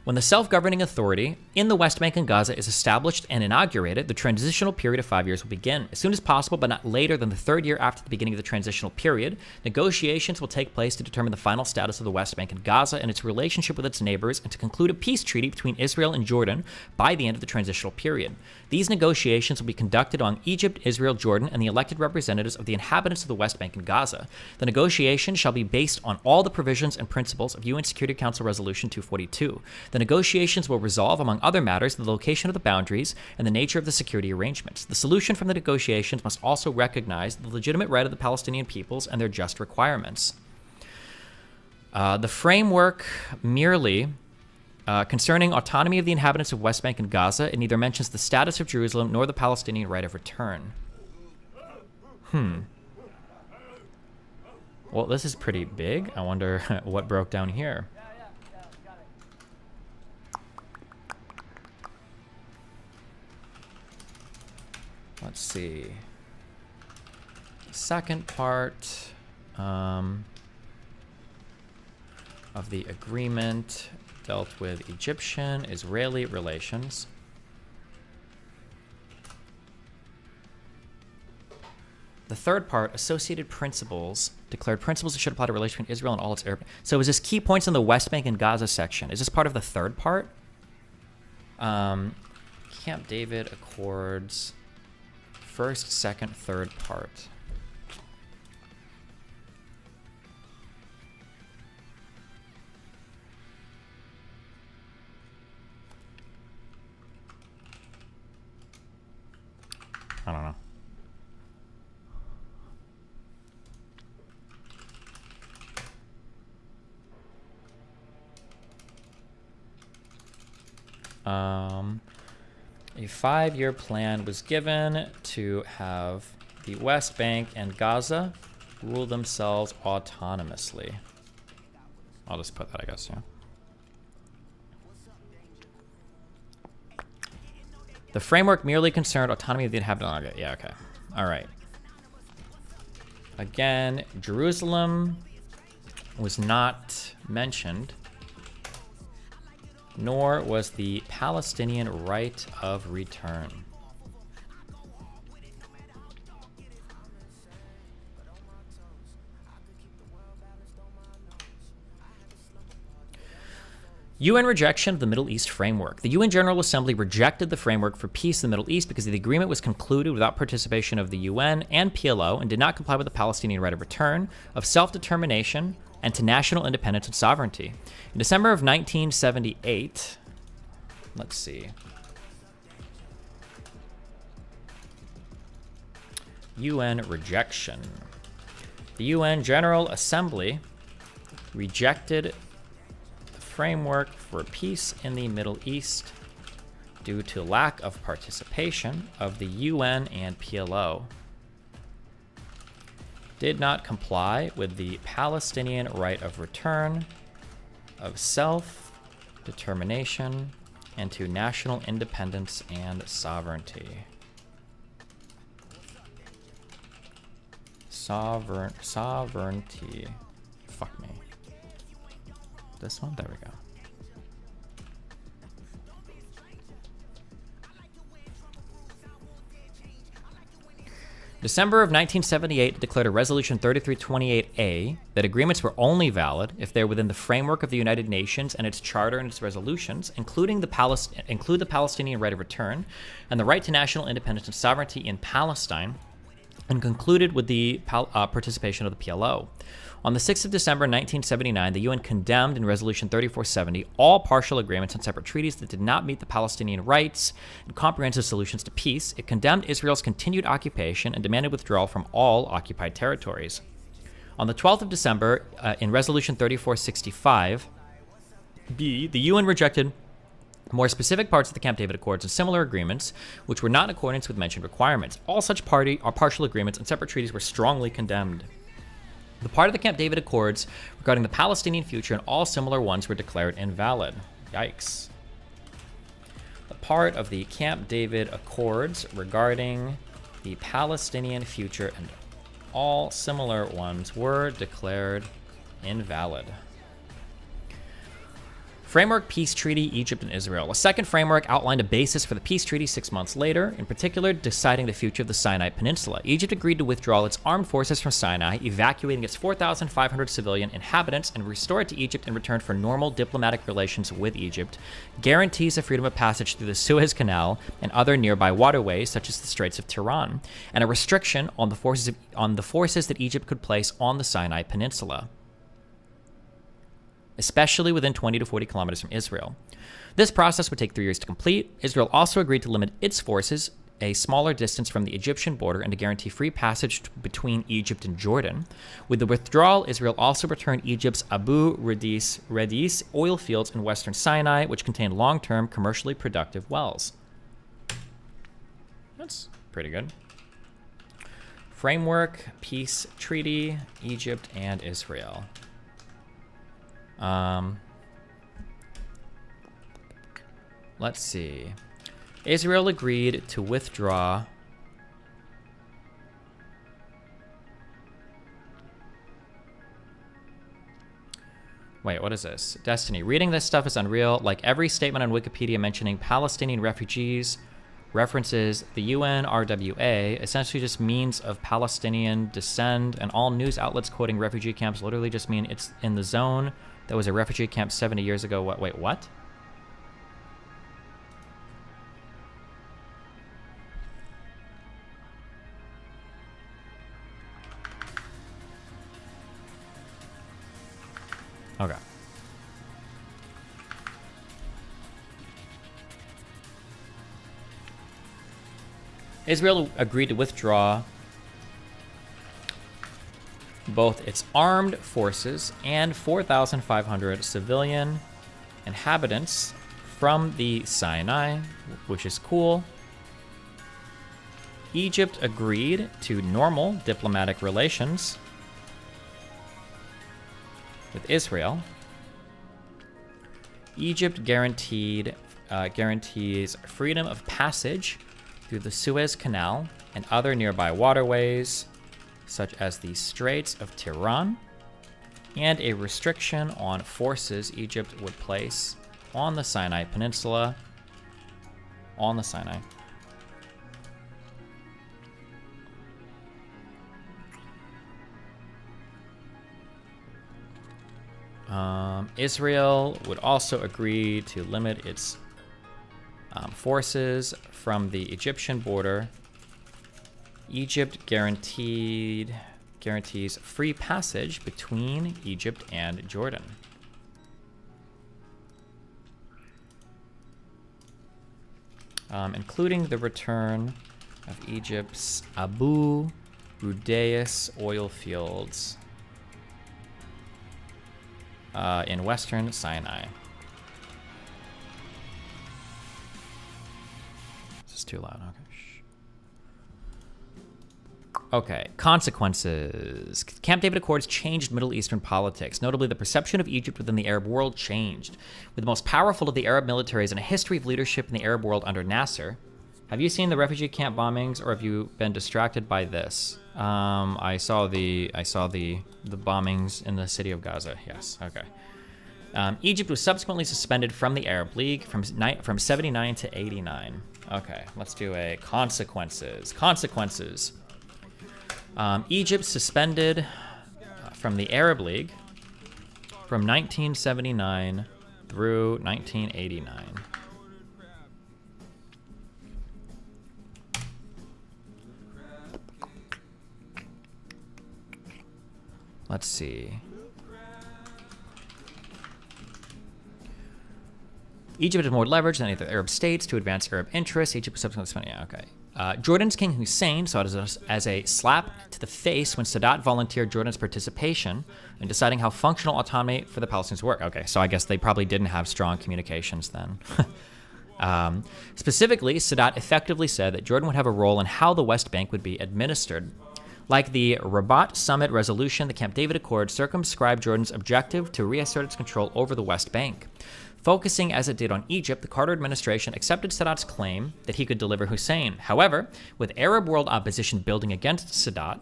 When the self-governing authority in the West Bank and Gaza is established and inaugurated, the transitional period of 5 years will begin. As soon as possible, but not later than the third year after the beginning of the transitional period, negotiations will take place to determine the final status of the West Bank and Gaza and its relationship with its neighbors, and to conclude a peace treaty between Israel and Jordan by the end of the transitional period. These negotiations will be conducted on Egypt, Israel, Jordan, and the elected representatives of the inhabitants of the West Bank and Gaza. The negotiations shall be based on all the provisions and principles of UN Security Council Resolution 242. The negotiations will resolve, among other matters, the location of the boundaries and the nature of the security arrangements. The solution from the negotiations must also recognize the legitimate right of the Palestinian peoples and their just requirements. The framework merely concerning autonomy of the inhabitants of West Bank and Gaza, it neither mentions the status of Jerusalem nor the Palestinian right of return. Well, this is pretty big. I wonder what broke down here. Let's see. Second part of the agreement dealt with Egyptian-Israeli relations. The third part, associated principles, declared principles that should apply to relations between Israel and all its Arab. So is this key points in the West Bank and Gaza section? Is this part of the third part? Camp David Accords, first, second, third part. I don't know. A 5-year plan was given to have the West Bank and Gaza rule themselves autonomously. I'll just put that, I guess, yeah. The framework merely concerned autonomy of the inhabitants. Okay, yeah, okay. All right. Again, Jerusalem was not mentioned, nor was the Palestinian right of return. UN rejection of the Middle East framework. The UN General Assembly rejected the framework for peace in the Middle East because the agreement was concluded without participation of the UN and PLO and did not comply with the Palestinian right of return, of self-determination, and to national independence and sovereignty. In December of 1978, let's see. UN rejection. The UN General Assembly rejected framework for peace in the Middle East due to lack of participation of the UN and PLO. Did not comply with the Palestinian right of return, of self-determination, and to national independence and sovereignty. Sovereignty. Fuck me. This one? There we go. December of 1978 declared a Resolution 3328A that agreements were only valid if they're within the framework of the United Nations and its charter and its resolutions, include the Palestinian right of return and the right to national independence and sovereignty in Palestine, and concluded with the participation of the PLO. On the 6th of December 1979, the UN condemned in Resolution 3470 all partial agreements and separate treaties that did not meet the Palestinian rights and comprehensive solutions to peace. It condemned Israel's continued occupation and demanded withdrawal from all occupied territories. On the 12th of December, in Resolution 3465B, the UN rejected more specific parts of the Camp David Accords and similar agreements, which were not in accordance with mentioned requirements. All such partial agreements and separate treaties were strongly condemned. The part of the Camp David Accords regarding the Palestinian future and all similar ones were declared invalid. Yikes. The part of the Camp David Accords regarding the Palestinian future and all similar ones were declared invalid. Framework Peace Treaty, Egypt and Israel. A second framework outlined a basis for the peace treaty 6 months later, in particular deciding the future of the Sinai Peninsula. Egypt agreed to withdraw its armed forces from Sinai, evacuating its 4,500 civilian inhabitants, and restore it to Egypt in return for normal diplomatic relations with Egypt, guarantees of freedom of passage through the Suez Canal and other nearby waterways, such as the Straits of Tiran, and a restriction on the forces that Egypt could place on the Sinai Peninsula, especially within 20 to 40 kilometers from Israel. This process would take 3 years to complete. Israel also agreed to limit its forces a smaller distance from the Egyptian border and to guarantee free passage between Egypt and Jordan. With the withdrawal, Israel also returned Egypt's Abu Redis oil fields in western Sinai, which contained long-term commercially productive wells. That's pretty good. Framework, Peace Treaty, Egypt and Israel. Let's see. Israel agreed to withdraw Wait, what is this? Destiny. Reading this stuff is unreal. Like every statement on Wikipedia mentioning Palestinian refugees references the UN RWA, essentially just means of Palestinian descent, and all news outlets quoting refugee camps literally just mean it's in the zone. That was a refugee camp 70 years ago. What? Wait, what? Okay. Israel agreed to withdraw both its armed forces and 4,500 civilian inhabitants from the Sinai, which is cool. Egypt agreed to normal diplomatic relations with Israel. Egypt guarantees freedom of passage through the Suez Canal and other nearby waterways, such as the Straits of Tiran, and a restriction on forces Egypt would place on the Sinai Peninsula. On the Sinai. Israel would also agree to limit its forces from the Egyptian border. Egypt guarantees free passage between Egypt and Jordan. Including the return of Egypt's Abu Rudeis oil fields in western Sinai. This is too loud. Okay. Okay, consequences. Camp David Accords changed Middle Eastern politics. Notably, the perception of Egypt within the Arab world changed. With the most powerful of the Arab militaries and a history of leadership in the Arab world under Nasser. Have you seen the refugee camp bombings, or have you been distracted by this? I saw the bombings in the city of Gaza. Yes. Okay. Egypt was subsequently suspended from the Arab League from 79 to 89. Okay, let's do a consequences. Consequences. Egypt suspended from the Arab League from 1979 through 1989. Let's see. Egypt had more leverage than any other Arab states to advance Arab interests. Egypt was subsequently spending. Yeah, okay. Jordan's King Hussein saw it as a slap to the face when Sadat volunteered Jordan's participation in deciding how functional autonomy for the Palestinians work. Okay, so I guess they probably didn't have strong communications then. Specifically, Sadat effectively said that Jordan would have a role in how the West Bank would be administered. Like the Rabat Summit resolution, the Camp David Accord circumscribed Jordan's objective to reassert its control over the West Bank. Focusing as it did on Egypt, the Carter administration accepted Sadat's claim that he could deliver Hussein. However, with Arab world opposition building against Sadat,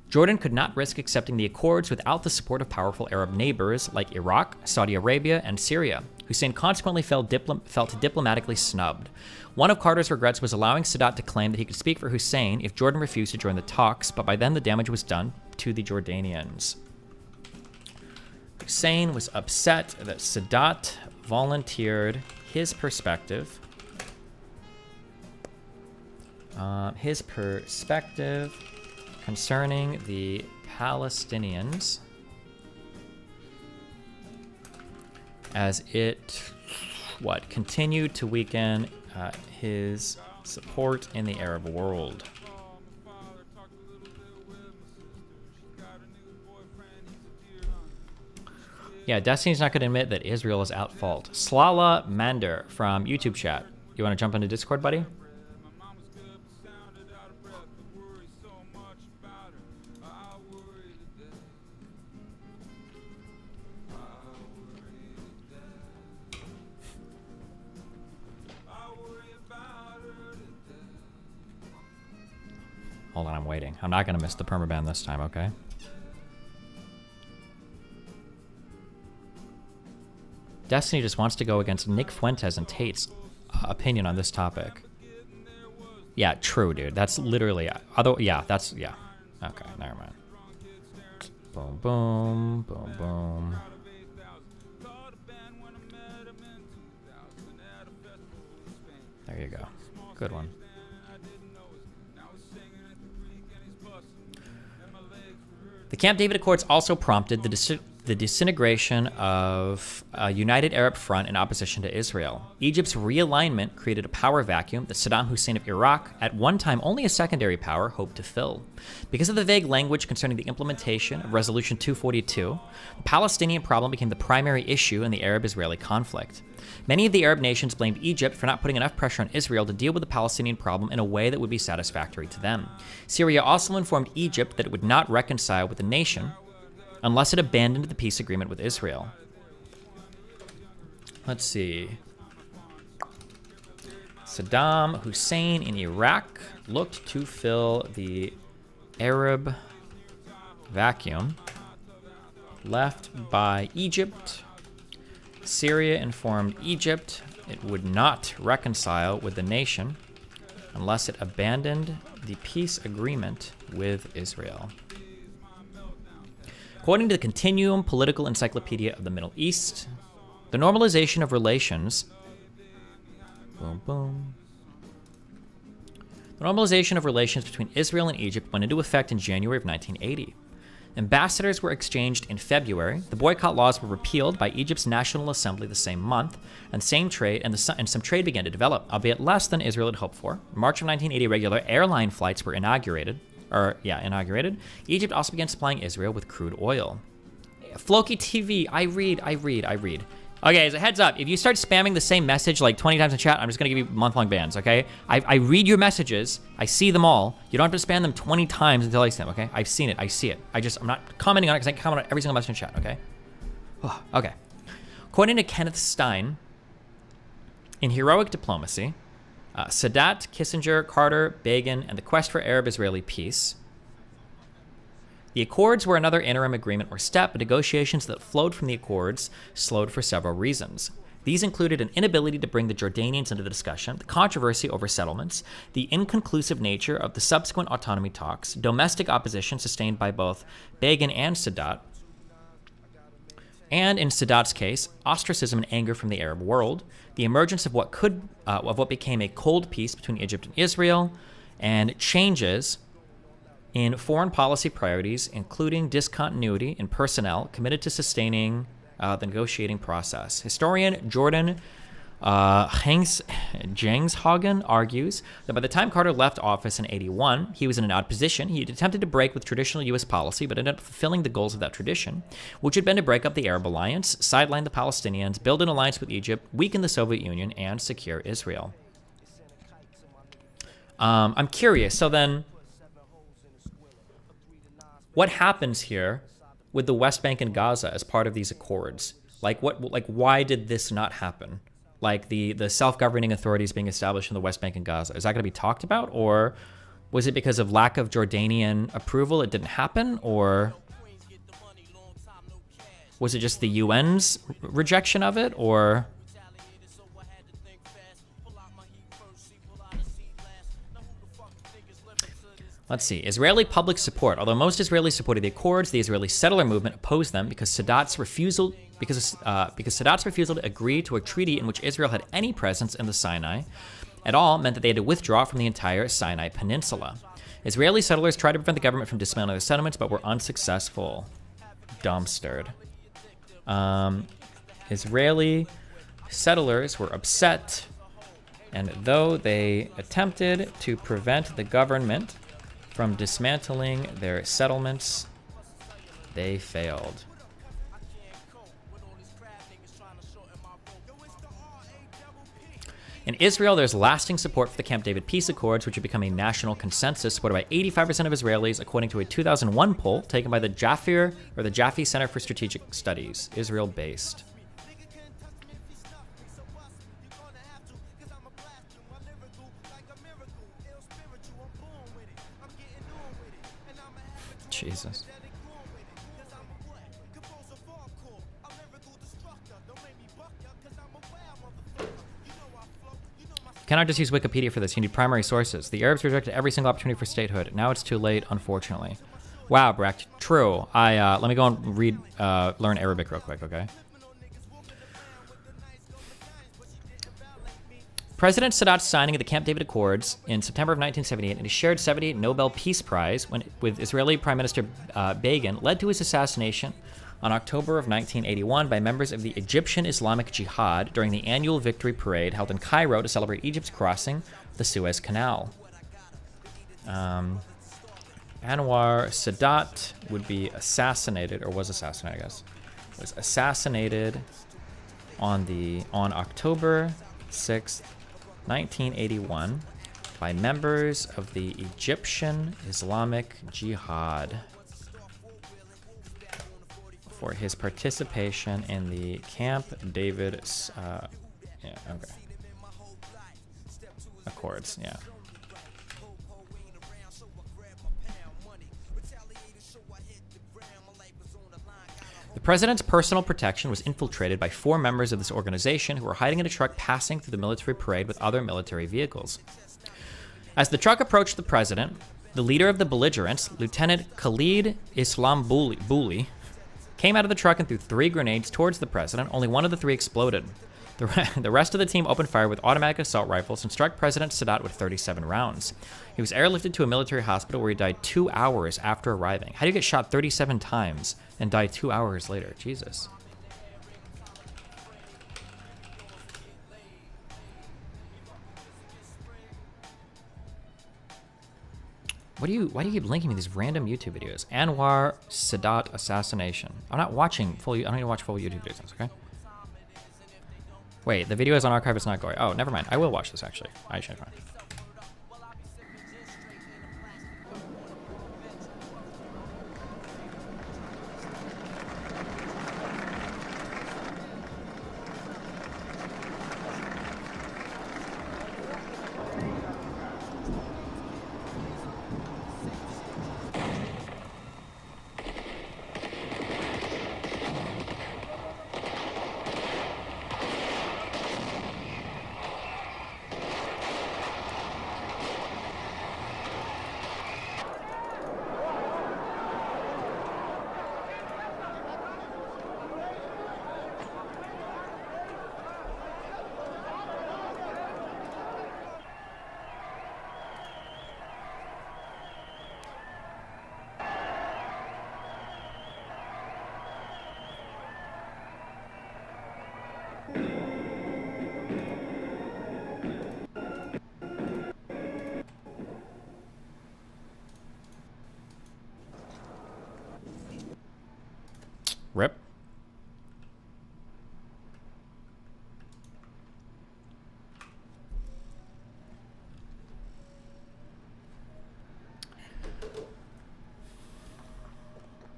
Jordan could not risk accepting the accords without the support of powerful Arab neighbors like Iraq, Saudi Arabia, and Syria. Hussein consequently felt diplomatically snubbed. One of Carter's regrets was allowing Sadat to claim that he could speak for Hussein if Jordan refused to join the talks, but by then the damage was done to the Jordanians. Hussein was upset that Sadat volunteered his perspective. Concerning the Palestinians, as it continued to weaken his support in the Arab world. Yeah, Destiny's not going to admit that Israel is at fault. Slala Mander from YouTube chat. You want to jump into Discord, buddy? Hold on, I'm waiting. I'm not going to miss the permaban this time, okay? Destiny just wants to go against Nick Fuentes and Tate's opinion on this topic. Yeah, true, dude. That's literally... yeah. Okay, never mind. Boom, boom, boom, boom. There you go. Good one. The Camp David Accords also prompted the disintegration of a united Arab front in opposition to Israel. Egypt's realignment created a power vacuum that Saddam Hussein of Iraq, at one time only a secondary power, hoped to fill. Because of the vague language concerning the implementation of Resolution 242, the Palestinian problem became the primary issue in the Arab-Israeli conflict. Many of the Arab nations blamed Egypt for not putting enough pressure on Israel to deal with the Palestinian problem in a way that would be satisfactory to them. Syria also informed Egypt that it would not reconcile with the nation unless it abandoned the peace agreement with Israel. Let's see. Saddam Hussein in Iraq looked to fill the Arab vacuum left by Egypt. Syria informed Egypt it would not reconcile with the nation unless it abandoned the peace agreement with Israel. According to the Continuum Political Encyclopedia of the Middle East, the normalization of relations... Boom, boom. The normalization of relations between Israel and Egypt went into effect in January of 1980. Ambassadors were exchanged in February. The boycott laws were repealed by Egypt's National Assembly the same month, and some trade began to develop, albeit less than Israel had hoped for. In March of 1980, regular airline flights were inaugurated. Egypt also began supplying Israel with crude oil. Floki TV, I read. Okay, as a heads up, if you start spamming the same message like 20 times in chat, I'm just gonna give you month-long bans, okay? I read your messages, I see them all. You don't have to spam them 20 times until I see them, okay? I've seen it, I see it. I'm not commenting on it because I can comment on every single message in chat, okay? Okay. According to Kenneth Stein, in Heroic Diplomacy, Sadat, Kissinger, Carter, Begin, and the Quest for Arab-Israeli Peace. The Accords were another interim agreement or step, but negotiations that flowed from the Accords slowed for several reasons. These included an inability to bring the Jordanians into the discussion, the controversy over settlements, the inconclusive nature of the subsequent autonomy talks, domestic opposition sustained by both Begin and Sadat, and in Sadat's case, ostracism and anger from the Arab world, the emergence of what became a cold peace between Egypt and Israel, and changes in foreign policy priorities, including discontinuity in personnel committed to sustaining the negotiating process. Historian Jordan Jangshagen argues that by the time Carter left office in 81, he was in an odd position. He had attempted to break with traditional U.S. policy, but ended up fulfilling the goals of that tradition, which had been to break up the Arab alliance, sideline the Palestinians, build an alliance with Egypt, weaken the Soviet Union, and secure Israel. I'm curious, so then, what happens here with the West Bank and Gaza as part of these accords? Why did this not happen? Like the self-governing authorities being established in the West Bank and Gaza. Is that going to be talked about? Or was it because of lack of Jordanian approval it didn't happen? Or was it just the UN's rejection of it? Or... Let's see. Israeli public support. Although most Israelis supported the Accords, the Israeli settler movement opposed them because Sadat's refusal to agree to a treaty in which Israel had any presence in the Sinai at all meant that they had to withdraw from the entire Sinai Peninsula. Israeli settlers tried to prevent the government from dismantling the settlements, but were unsuccessful. Dumpstered. Israeli settlers were upset, and though they attempted to prevent the government from dismantling their settlements, they failed. In Israel, there's lasting support for the Camp David Peace Accords, which have become a national consensus supported by 85% of Israelis, according to a 2001 poll taken by the Jaffe Center for Strategic Studies, Israel-based. Jesus. You cannot just use Wikipedia for this. You need primary sources. The Arabs rejected every single opportunity for statehood. Now it's too late, unfortunately. Wow, Brecht. True. Let me go and learn Arabic real quick, okay? President Sadat's signing of the Camp David Accords in September of 1978 and his shared 78 Nobel Peace Prize with Israeli Prime Minister Begin led to his assassination on October of 1981 by members of the Egyptian Islamic Jihad during the annual victory parade held in Cairo to celebrate Egypt's crossing of the Suez Canal. Anwar Sadat would be assassinated, or was assassinated, I guess. Was assassinated on October 6th, 1981 by members of the Egyptian Islamic Jihad for his participation in the Camp David Accords, yeah. The president's personal protection was infiltrated by 4 members of this organization who were hiding in a truck passing through the military parade with other military vehicles. As the truck approached the president, the leader of the belligerents, Lieutenant Khalid Islam Bouli, came out of the truck and threw 3 grenades towards the president. Only one of the 3 exploded. The rest of the team opened fire with automatic assault rifles and struck President Sadat with 37 rounds. He was airlifted to a military hospital where he died 2 hours after arriving. How do you get shot 37 times and die 2 hours later? Jesus. Why do you keep linking me these random YouTube videos? Anwar Sadat assassination. I'm not watching I don't need to watch full YouTube videos, okay? Wait, the video is on archive, it's not going. Oh, never mind. I will watch this, actually. I should find. Rip.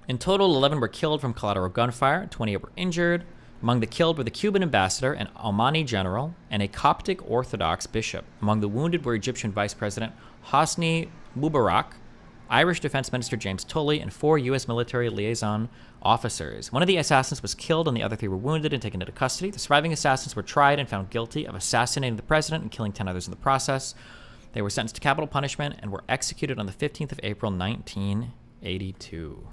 In total, 11 were killed from collateral gunfire, 28 were injured. Among the killed were the Cuban ambassador, an Omani general, and a Coptic Orthodox bishop. Among the wounded were Egyptian Vice President Hosni Mubarak, Irish Defense Minister James Tully, and 4 U.S. military liaison officers. One of the assassins was killed and the other 3 were wounded and taken into custody. The surviving assassins were tried and found guilty of assassinating the president and killing 10 others in the process. They were sentenced to capital punishment and were executed on the 15th of April, 1982.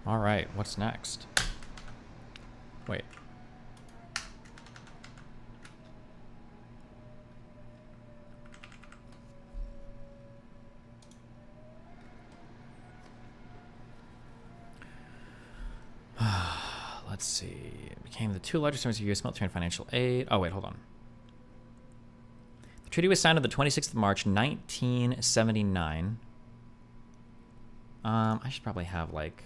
All right, what's next? Wait. Let's see. It became the 2 largest sources of U.S. military and financial aid. Oh, wait, hold on. The treaty was signed on the 26th of March, 1979. I should probably have, like...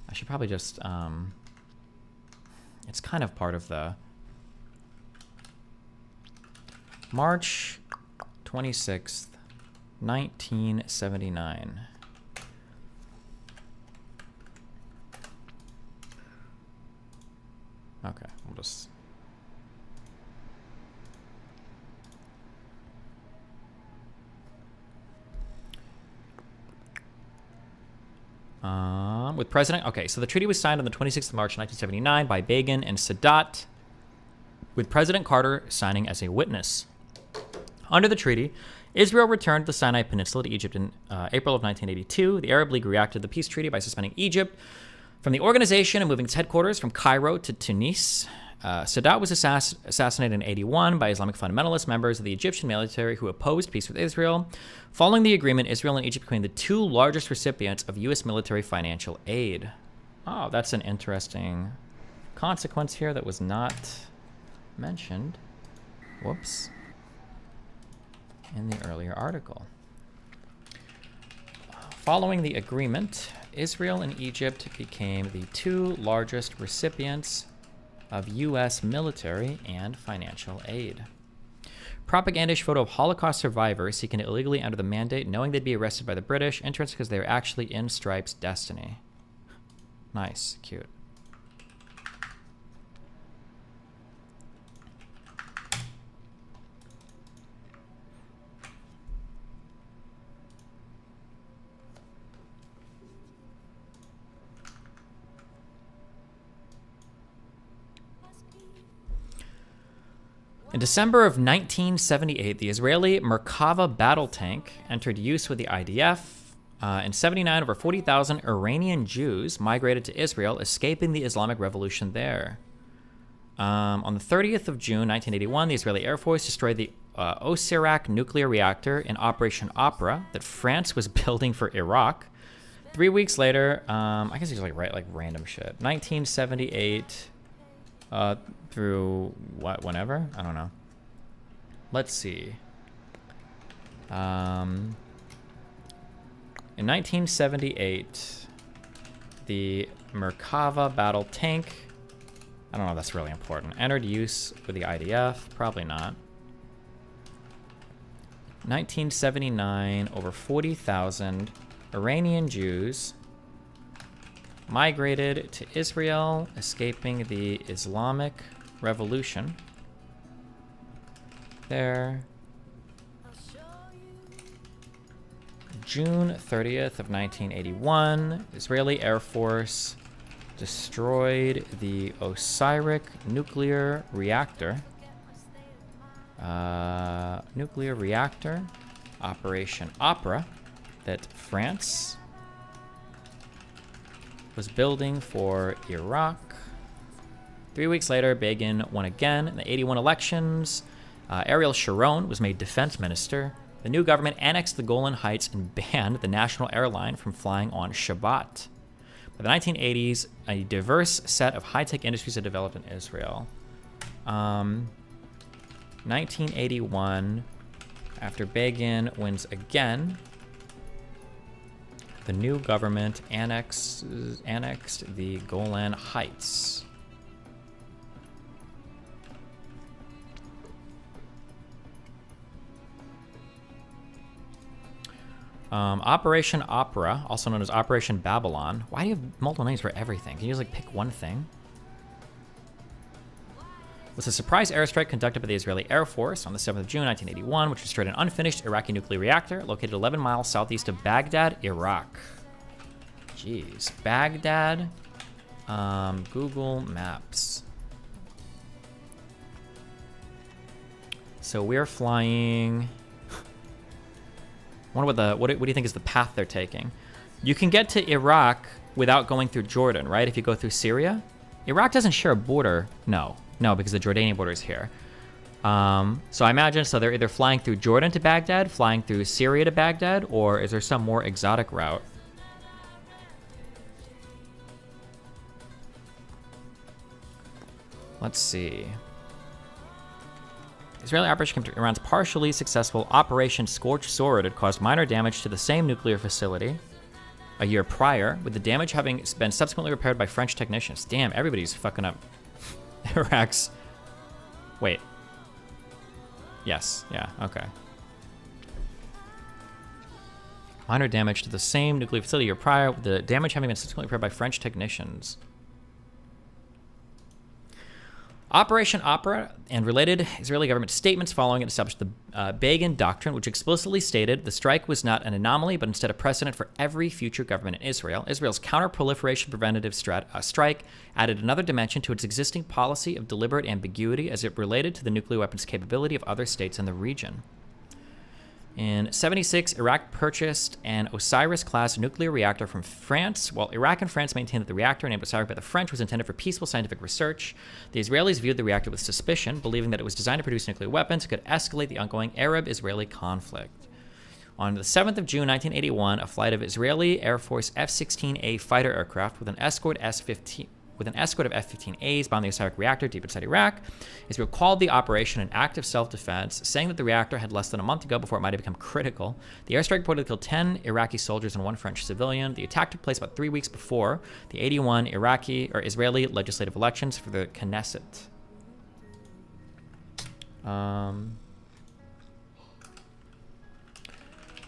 I should probably just, it's kind of part of the... March 26th, 1979. Okay, we'll just... with President... Okay, so the treaty was signed on the 26th of March 1979 by Begin and Sadat, with President Carter signing as a witness. Under the treaty, Israel returned the Sinai Peninsula to Egypt in April of 1982. The Arab League reacted to the peace treaty by suspending Egypt from the organization and moving its headquarters from Cairo to Tunis. Sadat was assassinated in 81 by Islamic fundamentalist members of the Egyptian military who opposed peace with Israel. Following the agreement, Israel and Egypt became the two largest recipients of U.S. military financial aid. Oh, that's an interesting consequence here that was not mentioned. Whoops. In the earlier article. Following the agreement, Israel and Egypt became the two largest recipients of U.S. military and financial aid. Propagandish photo of Holocaust survivors seeking to illegally enter the mandate, knowing they'd be arrested by the British, interested because they were actually in Stripe's destiny. Nice, cute. In December of 1978, the Israeli Merkava battle tank entered use with the IDF. In 79, over 40,000 Iranian Jews migrated to Israel, escaping the Islamic Revolution there. On the 30th of June, 1981, the Israeli Air Force destroyed the Osirak nuclear reactor in Operation Opera that France was building for Iraq. 3 weeks later, I guess he's like random shit. 1978 through whenever? I don't know. Let's see. In 1978, the Merkava battle tank, I don't know if that's really important, entered use with the IDF. Probably not. 1979, over 40,000 Iranian Jews migrated to Israel, escaping the Islamic Revolution. There. June 30th of 1981, Israeli Air Force destroyed the Osirak nuclear reactor. Operation Opera, that France was building for Iraq. 3 weeks later, Begin won again in the 81 elections. Ariel Sharon was made defense minister. The new government annexed the Golan Heights and banned the national airline from flying on Shabbat. By the 1980s, a diverse set of high-tech industries had developed in Israel. 1981, after Begin wins again, the new government annexed the Golan Heights. Operation Opera, also known as Operation Babylon. Why do you have multiple names for everything? Can you just like pick one thing? Was a surprise airstrike conducted by the Israeli Air Force on the 7th of June, 1981, which destroyed an unfinished Iraqi nuclear reactor located 11 miles southeast of Baghdad, Iraq. Jeez. Baghdad. Google Maps. So we're flying... I wonder what do you think is the path they're taking? You can get to Iraq without going through Jordan, right? If you go through Syria. Iraq doesn't share a border. No, because the Jordanian border is here. So I imagine, so they're either flying through Jordan to Baghdad, flying through Syria to Baghdad, or is there some more exotic route? Let's see. Israeli operation came to Iran's partially successful Operation Scorched Sword had caused minor damage to the same nuclear facility a year prior, with the damage having been subsequently repaired by French technicians. Damn, everybody's fucking up Iraq's... Wait. Yes. Yeah. Okay. Minor damage to the same nuclear facility year prior, with the damage having been subsequently repaired by French technicians. Operation Opera and related Israeli government statements following it established the Begin Doctrine, which explicitly stated the strike was not an anomaly, but instead a precedent for every future government in Israel. Israel's counter-proliferation preventative strike added another dimension to its existing policy of deliberate ambiguity as it related to the nuclear weapons capability of other states in the region. In 1976, Iraq purchased an Osiris-class nuclear reactor from France, while Iraq and France maintained that the reactor, named Osiris by the French, was intended for peaceful scientific research. The Israelis viewed the reactor with suspicion, believing that it was designed to produce nuclear weapons that could escalate the ongoing Arab-Israeli conflict. On the 7th of June 1981, a flight of Israeli Air Force F-16A fighter aircraft with an escort of F-15As bombed the Osiris reactor deep inside Iraq. Israel called the operation an act of self-defense, saying that the reactor had less than a month to go before it might have become critical. The airstrike reportedly killed 10 Iraqi soldiers and 1 French civilian. The attack took place about 3 weeks before the 81 Israeli legislative elections for the Knesset.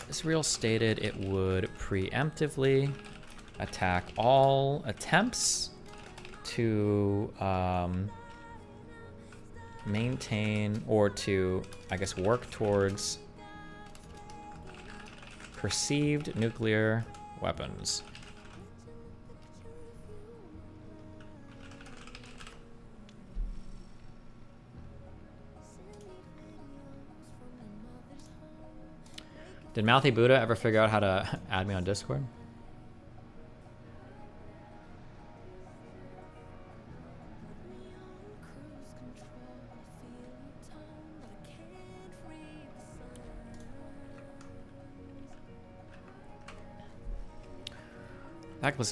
Israel stated it would preemptively attack all attempts to maintain or to, I guess, work towards perceived nuclear weapons. Did Mouthy Buddha ever figure out how to add me on Discord?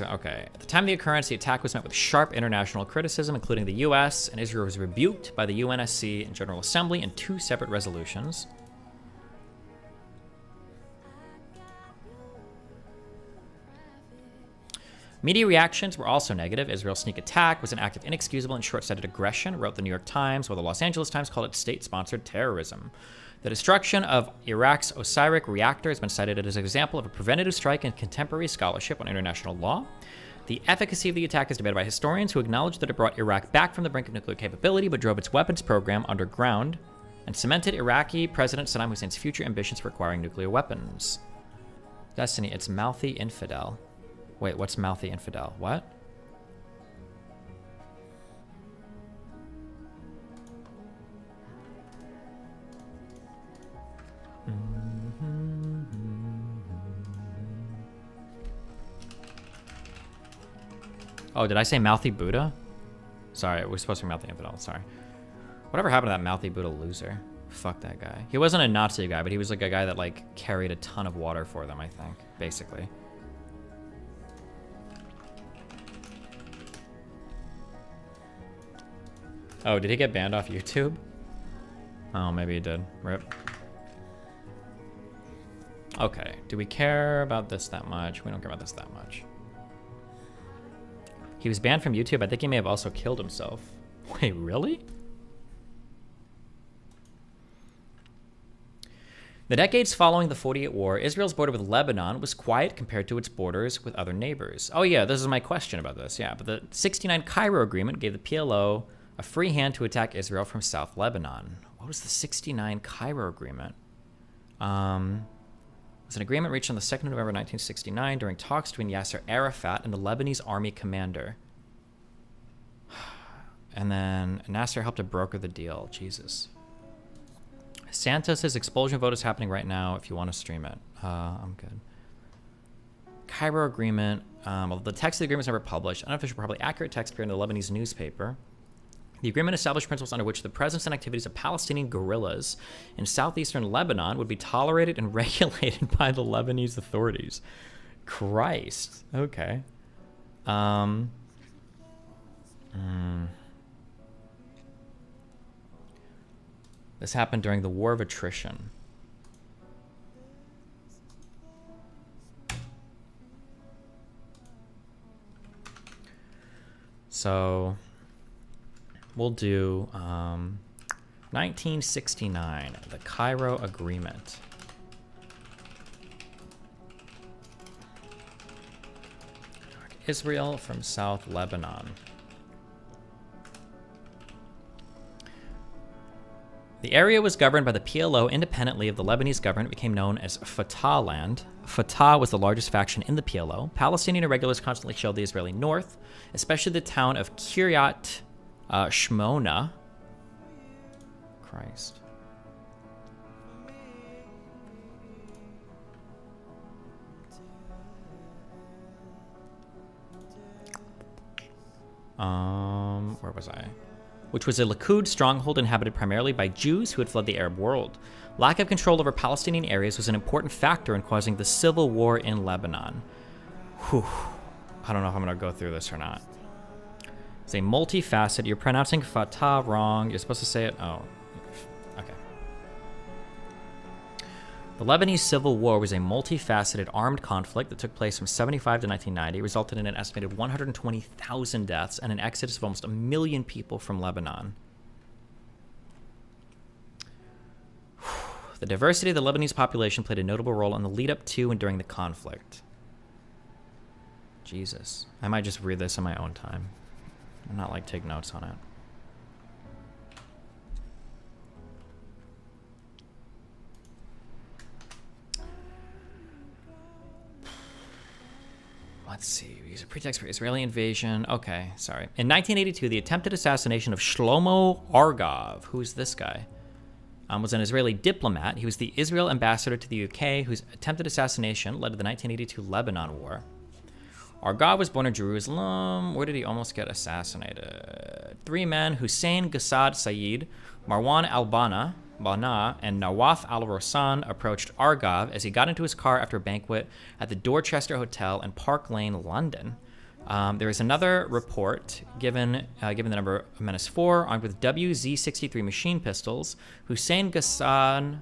Okay. At the time of the occurrence, the attack was met with sharp international criticism, including the U.S., and Israel was rebuked by the UNSC and General Assembly in 2 separate resolutions. Media reactions were also negative. Israel's sneak attack was an act of inexcusable and short-sighted aggression, wrote the New York Times, while the Los Angeles Times called it state-sponsored terrorism. The destruction of Iraq's Osiris reactor has been cited as an example of a preventative strike in contemporary scholarship on international law. The efficacy of the attack is debated by historians who acknowledge that it brought Iraq back from the brink of nuclear capability, but drove its weapons program underground and cemented Iraqi President Saddam Hussein's future ambitions for acquiring nuclear weapons. Destiny, it's Mouthy Infidel. Wait, what's Mouthy Infidel? What? Oh, did I say Mouthy Buddha? Sorry, it was supposed to be Mouthy Infidel. Sorry. Whatever happened to that Mouthy Buddha loser? Fuck that guy. He wasn't a Nazi guy, but he was like a guy that like carried a ton of water for them, I think, basically. Oh, did he get banned off YouTube? Oh, maybe he did. RIP. Okay, do we care about this that much? We don't care about this that much. He was banned from YouTube. I think he may have also killed himself. Wait, really? The decades following the 48 War, Israel's border with Lebanon was quiet compared to its borders with other neighbors. Oh yeah, this is my question about this. Yeah, but the 1969 Cairo Agreement gave the PLO a free hand to attack Israel from South Lebanon. What was the 1969 Cairo Agreement? It was an agreement reached on the 2nd of November 1969 during talks between Yasser Arafat and the Lebanese army commander. And then Nasser helped to broker the deal. Jesus. Santos' expulsion vote is happening right now if you want to stream it. I'm good. Cairo Agreement. Although the text of the agreement was never published, unofficial, probably accurate text appeared in the Lebanese newspaper. The agreement established principles under which the presence and activities of Palestinian guerrillas in southeastern Lebanon would be tolerated and regulated by the Lebanese authorities. Christ. Okay. This happened during the War of Attrition. So we'll do 1969, the Cairo Agreement. Israel from South Lebanon. The area was governed by the PLO independently of the Lebanese government. It became known as Fatah land. Fatah was the largest faction in the PLO. Palestinian irregulars constantly shelled the Israeli north, especially the town of Kiryat Shmona. Christ. Where was I? Which was a Likud stronghold inhabited primarily by Jews who had fled the Arab world. Lack of control over Palestinian areas was an important factor in causing the civil war in Lebanon. Whew. I don't know if I'm going to go through this or not. It's a multifaceted. You're pronouncing Fatah wrong. You're supposed to say it. Oh, okay. The Lebanese Civil War was a multifaceted armed conflict that took place from 75 to 1990. It resulted in an estimated 120,000 deaths and an exodus of almost 1 million people from Lebanon. The diversity of the Lebanese population played a notable role in the lead up to and during the conflict. Jesus. I might just read this on my own time. I'm not like take notes on it. Let's see. We use a pretext for Israeli invasion. Okay, sorry. In 1982, the attempted assassination of Shlomo Argov, who's this guy, was an Israeli diplomat. He was the Israel ambassador to the UK, whose attempted assassination led to the 1982 Lebanon War. Argov was born in Jerusalem. Where did he almost get assassinated? 3 men, Hussein Ghassad Saeed, Marwan al-Bana, and Nawaf al-Rosan approached Argov as he got into his car after a banquet at the Dorchester Hotel in Park Lane, London. There is another report given the number of men as 4, armed with WZ-63 machine pistols. Hussein Ghassan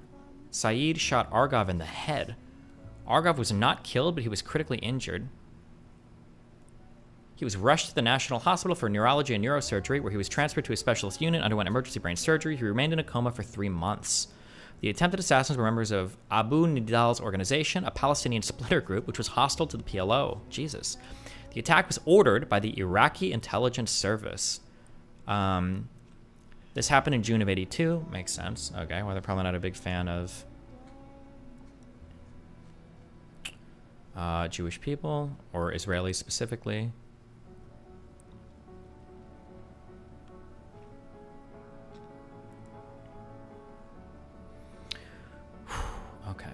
Saeed shot Argov in the head. Argov was not killed, but he was critically injured. He was rushed to the National Hospital for Neurology and Neurosurgery, where he was transferred to a specialist unit, underwent emergency brain surgery. He remained in a coma for 3 months. The attempted assassins were members of Abu Nidal's organization, a Palestinian splinter group, which was hostile to the PLO. Jesus. The attack was ordered by the Iraqi intelligence service. This happened in June of '82. Makes sense. Okay, well, they're probably not a big fan of Jewish people, or Israelis specifically. Okay.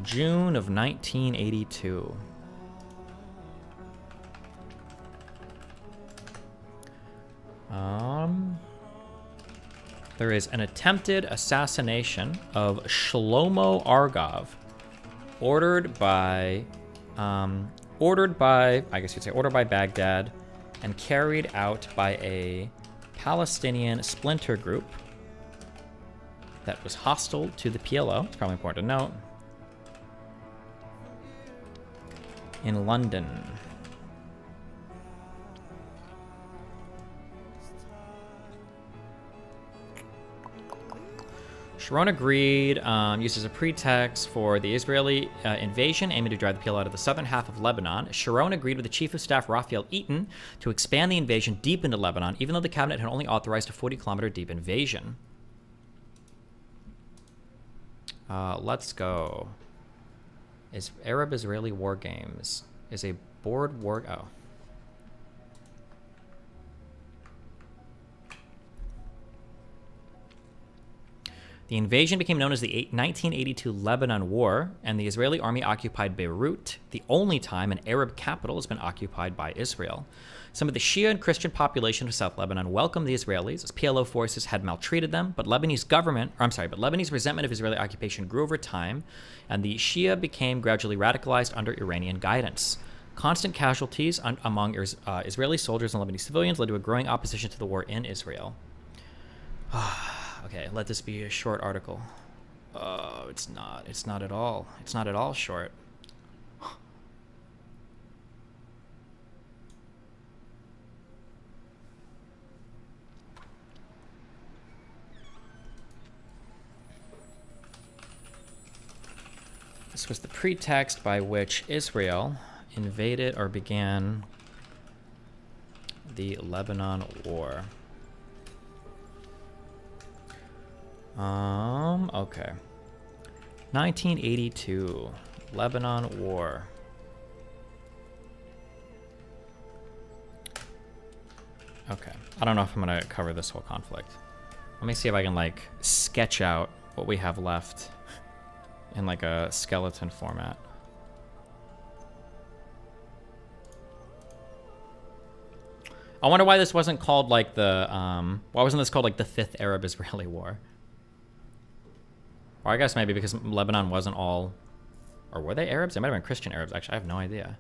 June of 1982. There is an attempted assassination of Shlomo Argov, ordered by Baghdad, and carried out by a Palestinian splinter group that was hostile to the PLO. It's probably important to note. In London. Sharon agreed, used as a pretext for the Israeli invasion, aiming to drive the PLO out of the southern half of Lebanon. Sharon agreed with the Chief of Staff, Raphael Eaton, to expand the invasion deep into Lebanon, even though the cabinet had only authorized a 40-kilometer deep invasion. Let's go. Is Arab-Israeli War Games is a board war... Oh. The invasion became known as the 1982 Lebanon War, and the Israeli army occupied Beirut, the only time an Arab capital has been occupied by Israel. Some of the Shia and Christian population of South Lebanon welcomed the Israelis, as PLO forces had maltreated them, but Lebanese resentment of Israeli occupation grew over time, and the Shia became gradually radicalized under Iranian guidance. Constant casualties among Israeli soldiers and Lebanese civilians led to a growing opposition to the war in Israel. Okay, let this be a short article. Oh, it's not. It's not at all. It's not at all short. This was the pretext by which Israel invaded or began the Lebanon War. Okay. 1982, Lebanon War. Okay. I don't know if I'm gonna cover this whole conflict. Let me see if I can, like, sketch out what we have left in, like, a skeleton format. I wonder why this wasn't called, like, the, why wasn't this called, like, the Fifth Arab-Israeli War? Or I guess maybe because Lebanon wasn't all... Or were they Arabs? They might have been Christian Arabs, actually. I have no idea.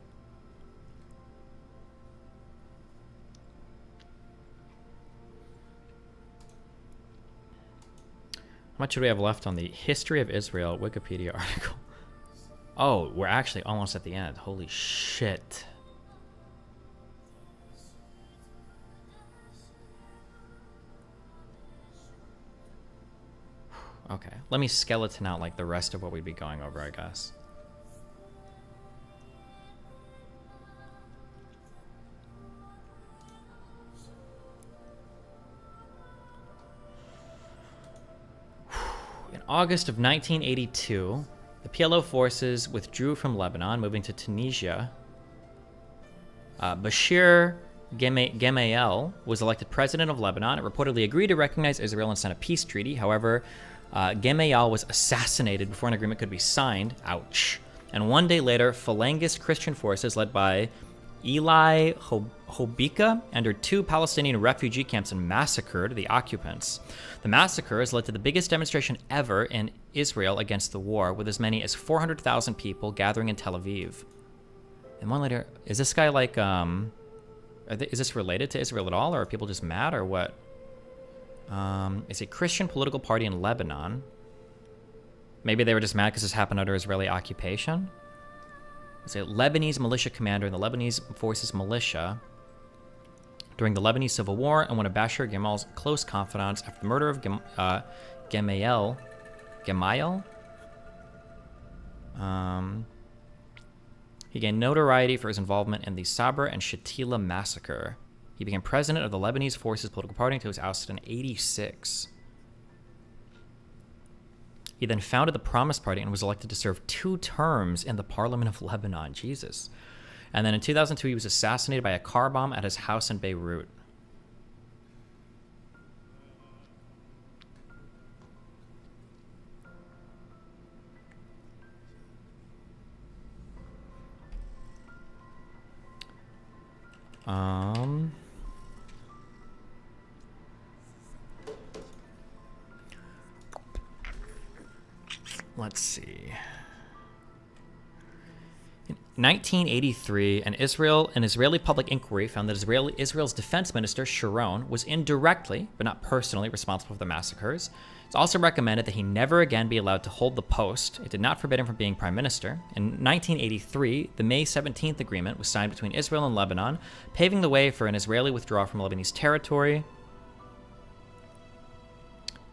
How much do we have left on the History of Israel Wikipedia article? Oh, we're actually almost at the end. Holy shit. Okay, let me skeleton out like the rest of what we'd be going over, I guess. In August of 1982, the PLO forces withdrew from Lebanon, moving to Tunisia. Bashir Gemayel was elected president of Lebanon. It reportedly agreed to recognize Israel and sign a peace treaty. However, Gemayel was assassinated before an agreement could be signed. Ouch. And one day later, Falangist Christian forces led by Eli Hobika entered 2 Palestinian refugee camps and massacred the occupants. The massacres led to the biggest demonstration ever in Israel against the war, with as many as 400,000 people gathering in Tel Aviv. And one later, is this guy like, is this related to Israel at all, or are people just mad, or what? It's a Christian political party in Lebanon. Maybe they were just mad because this happened under Israeli occupation. It's a Lebanese militia commander in the Lebanese Forces militia during the Lebanese Civil War and one of Bashir Gemayel's close confidants after the murder of Gemayel. He gained notoriety for his involvement in the Sabra and Shatila massacre. He became president of the Lebanese Forces political party until he was ousted in 1986. He then founded the Promise Party and was elected to serve 2 terms in the Parliament of Lebanon. Jesus. And then in 2002, he was assassinated by a car bomb at his house in Beirut. Let's see. In 1983, an Israeli public inquiry found that Israel's defense minister, Sharon, was indirectly, but not personally, responsible for the massacres. It's also recommended that he never again be allowed to hold the post. It did not forbid him from being prime minister. In 1983, the May 17th agreement was signed between Israel and Lebanon, paving the way for an Israeli withdrawal from Lebanese territory.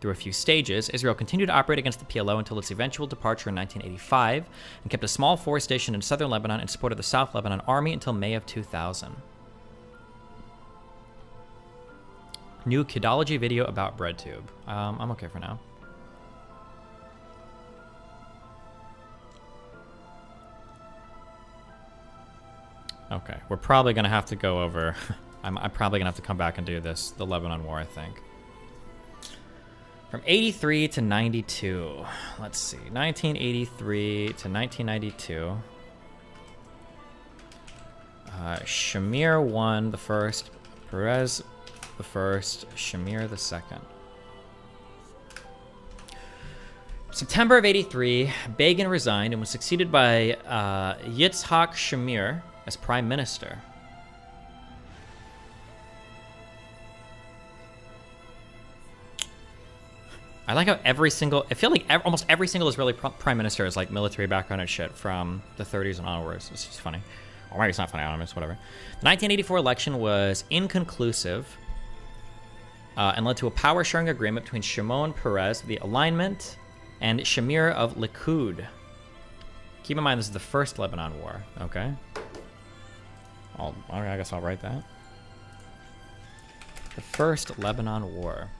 Through a few stages, Israel continued to operate against the PLO until its eventual departure in 1985, and kept a small force stationed in southern Lebanon in support of the South Lebanon Army until May of 2000. New kidology video about BreadTube. I'm okay for now. Okay, we're probably gonna have to go over. I'm probably gonna have to come back and do this, the Lebanon War, I think. From 83 to 92. Let's see. 1983 to 1992. Shamir won the first. Perez the first. Shamir the second. September of 83, Begin resigned and was succeeded by Yitzhak Shamir as prime minister. I like how I feel like almost every single Israeli prime minister is like military background and shit from the 30s and onwards. It's just funny. Or maybe it's not funny, I don't know, it's whatever. The 1984 election was inconclusive and led to a power-sharing agreement between Shimon Peres, the alignment, and Shamir of Likud. Keep in mind, this is the first Lebanon War, okay? I guess I'll write that. The first Lebanon War.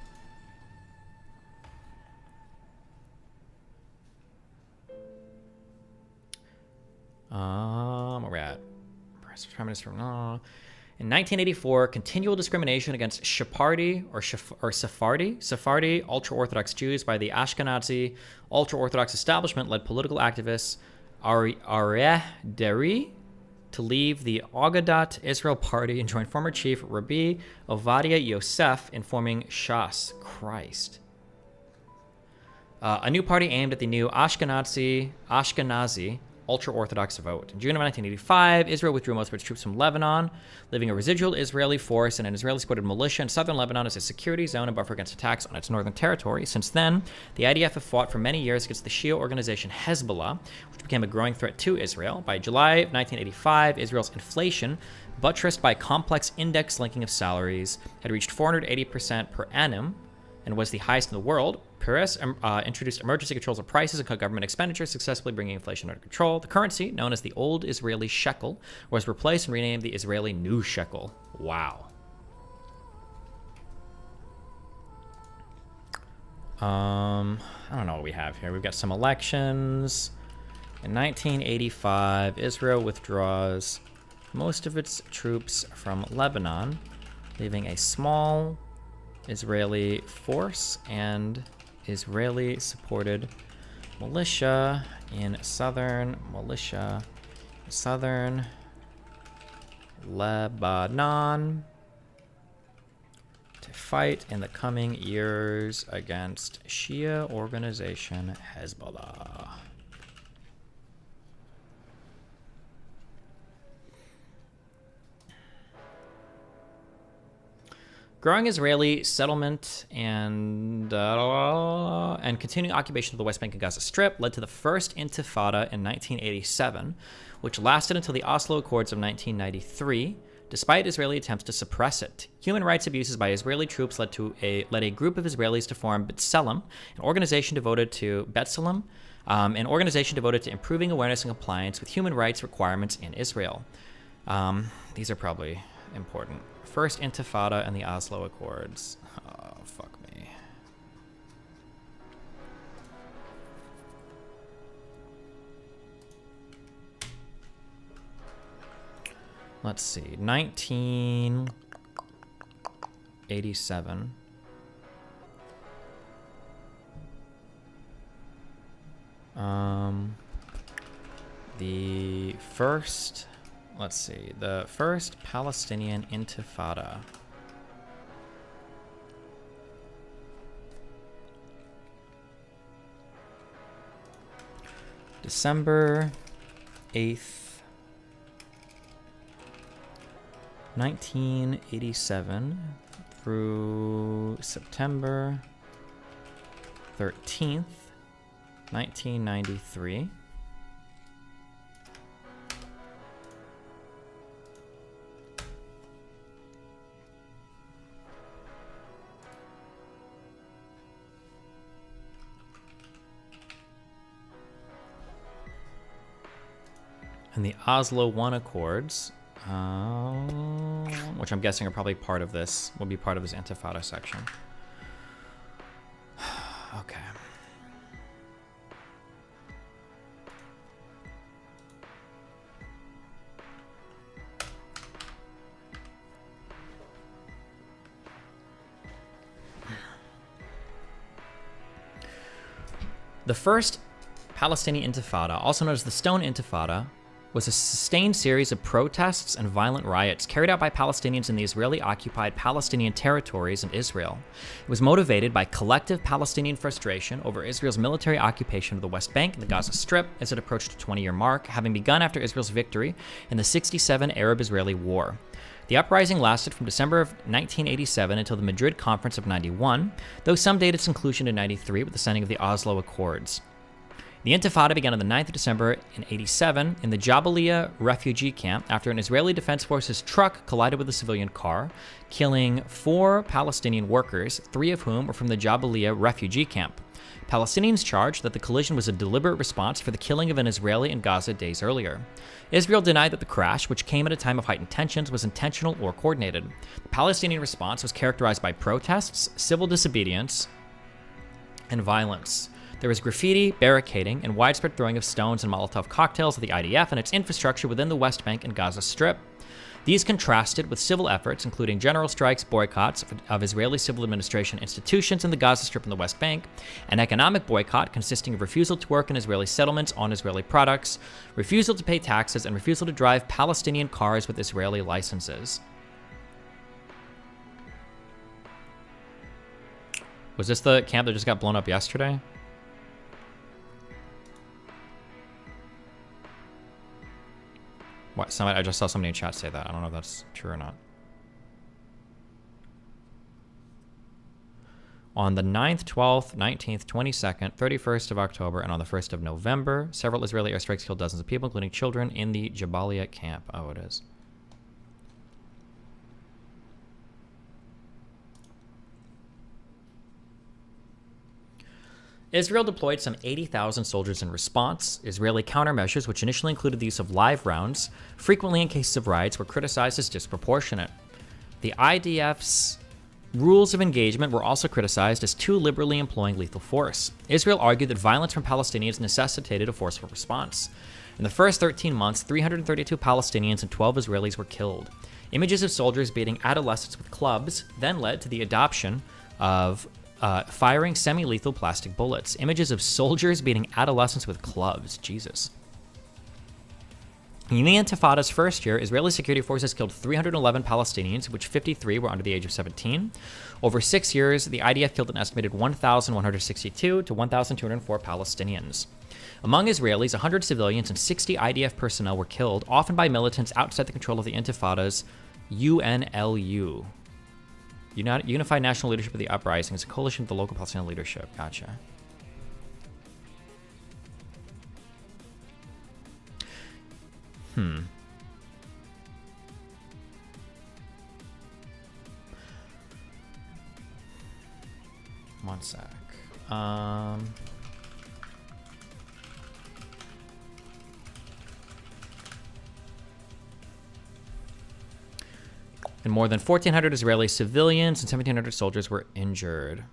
Where we at? Prime Minister. No. In 1984, continual discrimination against Sephardi ultra-Orthodox Jews by the Ashkenazi ultra-Orthodox establishment led political activists Aryeh Deri to leave the Agadat Israel Party and join former chief Rabbi Ovadia Yosef in forming Shas. Christ. A new party aimed at the new Ashkenazi ultra-Orthodox vote. In June of 1985, Israel withdrew most of its troops from Lebanon, leaving a residual Israeli force and an Israeli-supported militia in southern Lebanon as a security zone and buffer against attacks on its northern territory. Since then, the IDF have fought for many years against the Shia organization Hezbollah, which became a growing threat to Israel. By July of 1985, Israel's inflation, buttressed by complex index linking of salaries, had reached 480% per annum and was the highest in the world. Peres introduced emergency controls of prices and cut government expenditures, successfully bringing inflation under control. The currency, known as the old Israeli shekel, was replaced and renamed the Israeli new shekel. Wow. I don't know what we have here. We've got some elections. In 1985, Israel withdraws most of its troops from Lebanon, leaving a small Israeli force and Israeli-supported militia in southern Lebanon to fight in the coming years against Shia organization Hezbollah. Growing Israeli settlement and continuing occupation of the West Bank and Gaza Strip led to the First Intifada in 1987, which lasted until the Oslo Accords of 1993, despite Israeli attempts to suppress it. Human rights abuses by Israeli troops led a group of Israelis to form B'Tselem, an organization devoted to improving awareness and compliance with human rights requirements in Israel. These are probably important. First Intifada and the Oslo Accords. Oh, fuck me. Let's see. 1987. The first... Let's see, the First Palestinian Intifada. December 8th, 1987 through September 13th, 1993. And the Oslo I Accords, which I'm guessing are probably part of this, will be part of this Intifada section. Okay. The first Palestinian Intifada, also known as the Stone Intifada, was a sustained series of protests and violent riots carried out by Palestinians in the Israeli-occupied Palestinian territories in Israel. It was motivated by collective Palestinian frustration over Israel's military occupation of the West Bank and the Gaza Strip as it approached the 20-year mark, having begun after Israel's victory in the '67 Arab-Israeli War. The uprising lasted from December of 1987 until the Madrid Conference of '91, though some date its conclusion in '93 with the signing of the Oslo Accords. The Intifada began on the 9th of December in 87 in the Jabalia refugee camp after an Israeli Defense Forces truck collided with a civilian car, killing 4 Palestinian workers, 3 of whom were from the Jabalia refugee camp. Palestinians charged that the collision was a deliberate response for the killing of an Israeli in Gaza days earlier. Israel denied that the crash, which came at a time of heightened tensions, was intentional or coordinated. The Palestinian response was characterized by protests, civil disobedience, and violence. There was graffiti, barricading, and widespread throwing of stones and Molotov cocktails at the IDF and its infrastructure within the West Bank and Gaza Strip. These contrasted with civil efforts, including general strikes, boycotts of Israeli civil administration institutions in the Gaza Strip and the West Bank, an economic boycott consisting of refusal to work in Israeli settlements on Israeli products, refusal to pay taxes, and refusal to drive Palestinian cars with Israeli licenses. Was this the camp that just got blown up yesterday? What? I just saw somebody in chat say that. I don't know if that's true or not. On the 9th, 12th, 19th, 22nd, 31st of October, and on the 1st of November, several Israeli airstrikes killed dozens of people, including children, in the Jabalia camp. Oh, it is. Israel deployed some 80,000 soldiers in response. Israeli countermeasures, which initially included the use of live rounds, frequently in cases of riots, were criticized as disproportionate. The IDF's rules of engagement were also criticized as too liberally employing lethal force. Israel argued that violence from Palestinians necessitated a forceful response. In the first 13 months, 332 Palestinians and 12 Israelis were killed. Images of soldiers beating adolescents with clubs then led to the adoption of firing semi-lethal plastic bullets. Images of soldiers beating adolescents with clubs. Jesus. In the Intifada's first year, Israeli security forces killed 311 Palestinians, of which 53 were under the age of 17. Over 6 years, the IDF killed an estimated 1,162 to 1,204 Palestinians. Among Israelis, 100 civilians and 60 IDF personnel were killed, often by militants outside the control of the Intifada's UNLU. Unified National Leadership of the Uprising. It's a coalition of the local Palestinian leadership. Gotcha. One sec. And more than 1,400 Israeli civilians and 1,700 soldiers were injured.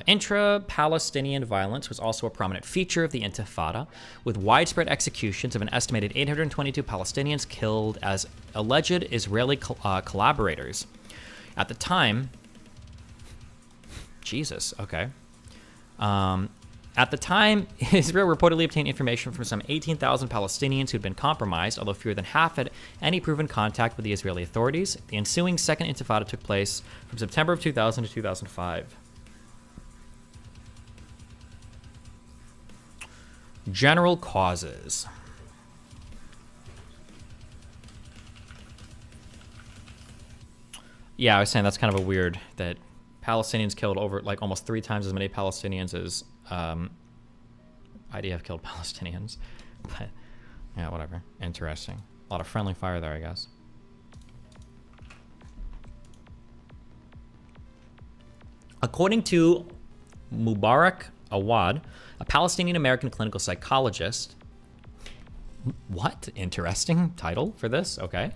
Intra-Palestinian violence was also a prominent feature of the Intifada, with widespread executions of an estimated 822 Palestinians killed as alleged Israeli collaborators. At the time, Jesus, okay. At the time, Israel reportedly obtained information from some 18,000 Palestinians who'd been compromised, although fewer than half had any proven contact with the Israeli authorities. The ensuing Second Intifada took place from September of 2000 to 2005. General causes. Yeah, I was saying that's kind of a weird that Palestinians killed over like almost 3 times as many Palestinians as IDF killed Palestinians. But yeah, whatever. Interesting. A lot of friendly fire there, I guess. According to Mubarak Awad, a Palestinian-American clinical psychologist. What? Interesting title for this. Okay.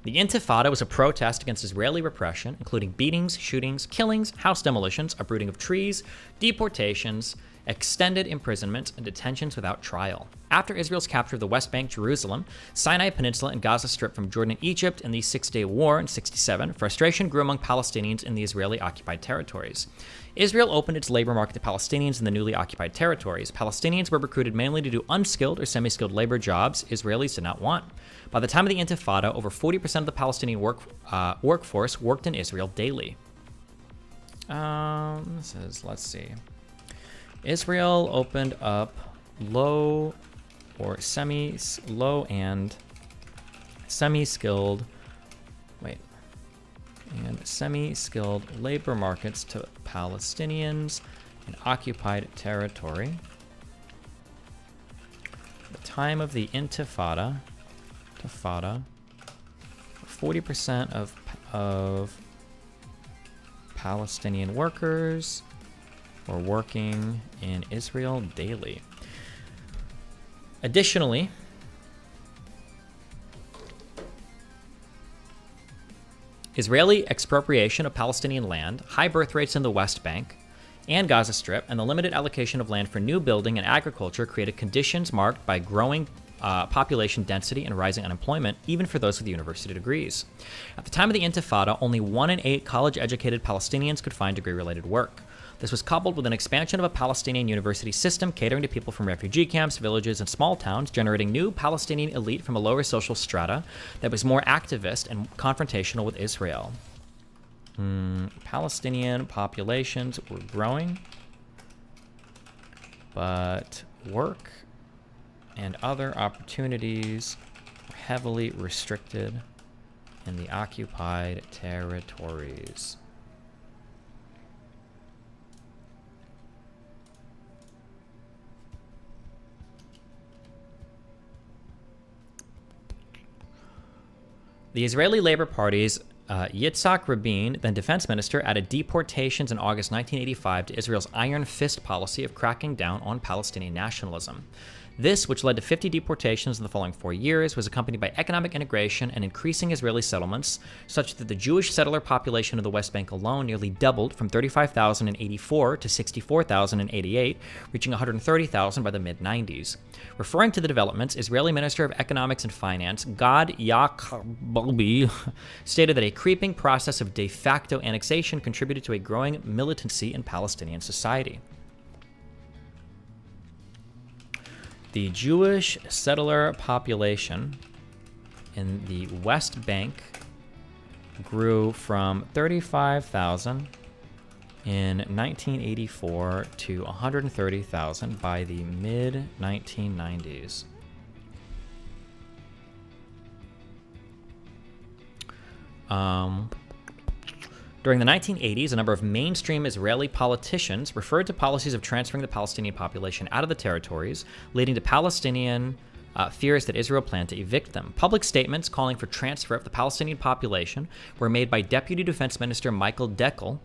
The Intifada was a protest against Israeli repression, including beatings, shootings, killings, house demolitions, uprooting of trees, deportations, extended imprisonment, and detentions without trial. After Israel's capture of the West Bank, Jerusalem, Sinai Peninsula, and Gaza Strip from Jordan and Egypt in the Six-Day War in 1967, frustration grew among Palestinians in the Israeli-occupied territories. Israel opened its labor market to Palestinians in the newly occupied territories. Palestinians were recruited mainly to do unskilled or semi-skilled labor jobs Israelis did not want. By the time of the Intifada, over 40% of the Palestinian workforce worked in Israel daily. Let's see. Israel opened up low and semi-skilled labor markets to Palestinians in occupied territory. time of the Intifada, 40% of Palestinian workers were working in Israel daily. Additionally, Israeli expropriation of Palestinian land, high birth rates in the West Bank and Gaza Strip, and the limited allocation of land for new building and agriculture created conditions marked by growing population density and rising unemployment, even for those with university degrees. At the time of the Intifada, only 1 in 8 college-educated Palestinians could find degree-related work. This was coupled with an expansion of a Palestinian university system catering to people from refugee camps, villages, and small towns, generating new Palestinian elite from a lower social strata that was more activist and confrontational with Israel. Palestinian populations were growing, but work and other opportunities were heavily restricted in the occupied territories. The Israeli Labor Party's Yitzhak Rabin, then defense minister, added deportations in August 1985 to Israel's iron fist policy of cracking down on Palestinian nationalism. This, which led to 50 deportations in the following 4 years, was accompanied by economic integration and increasing Israeli settlements, such that the Jewish settler population of the West Bank alone nearly doubled from 35,000 in 84 to 64,000 in 88, reaching 130,000 by the mid-90s. Referring to the developments, Israeli Minister of Economics and Finance Gad Yacobi stated that a creeping process of de facto annexation contributed to a growing militancy in Palestinian society. The Jewish settler population in the West Bank grew from 35,000 in 1984 to 130,000 by the mid-1990s. During the 1980s, a number of mainstream Israeli politicians referred to policies of transferring the Palestinian population out of the territories, leading to Palestinian fears that Israel planned to evict them. Public statements calling for transfer of the Palestinian population were made by Deputy Defense Minister Michael Dekel,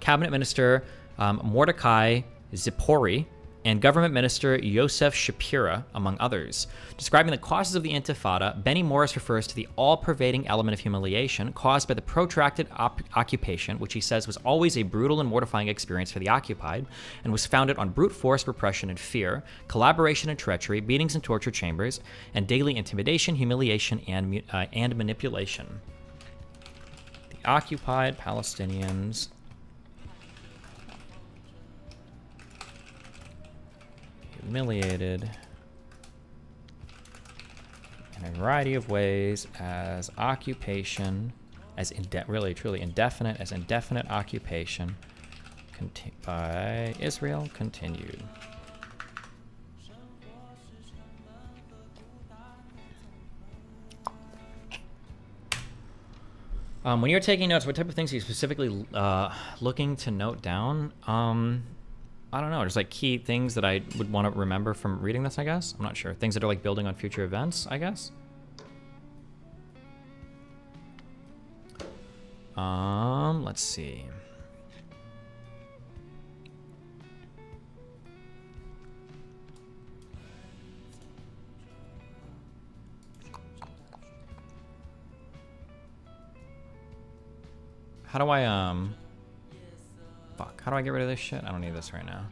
Cabinet Minister Mordecai Zipori, and Government Minister Yosef Shapira, among others. Describing the causes of the Intifada, Benny Morris refers to the all-pervading element of humiliation caused by the protracted occupation, which he says was always a brutal and mortifying experience for the occupied, and was founded on brute force, repression, and fear, collaboration and treachery, beatings and torture chambers, and daily intimidation, humiliation, and manipulation. The occupied Palestinians humiliated in a variety of ways as occupation, as really truly indefinite, as indefinite occupation by Israel continued. When you're taking notes, what type of things are you specifically looking to note down? I don't know, there's like key things that I would want to remember from reading this, I guess. I'm not sure. Things that are like building on future events, I guess. Let's see. How do I, fuck, how do I get rid of this shit? I don't need this right now.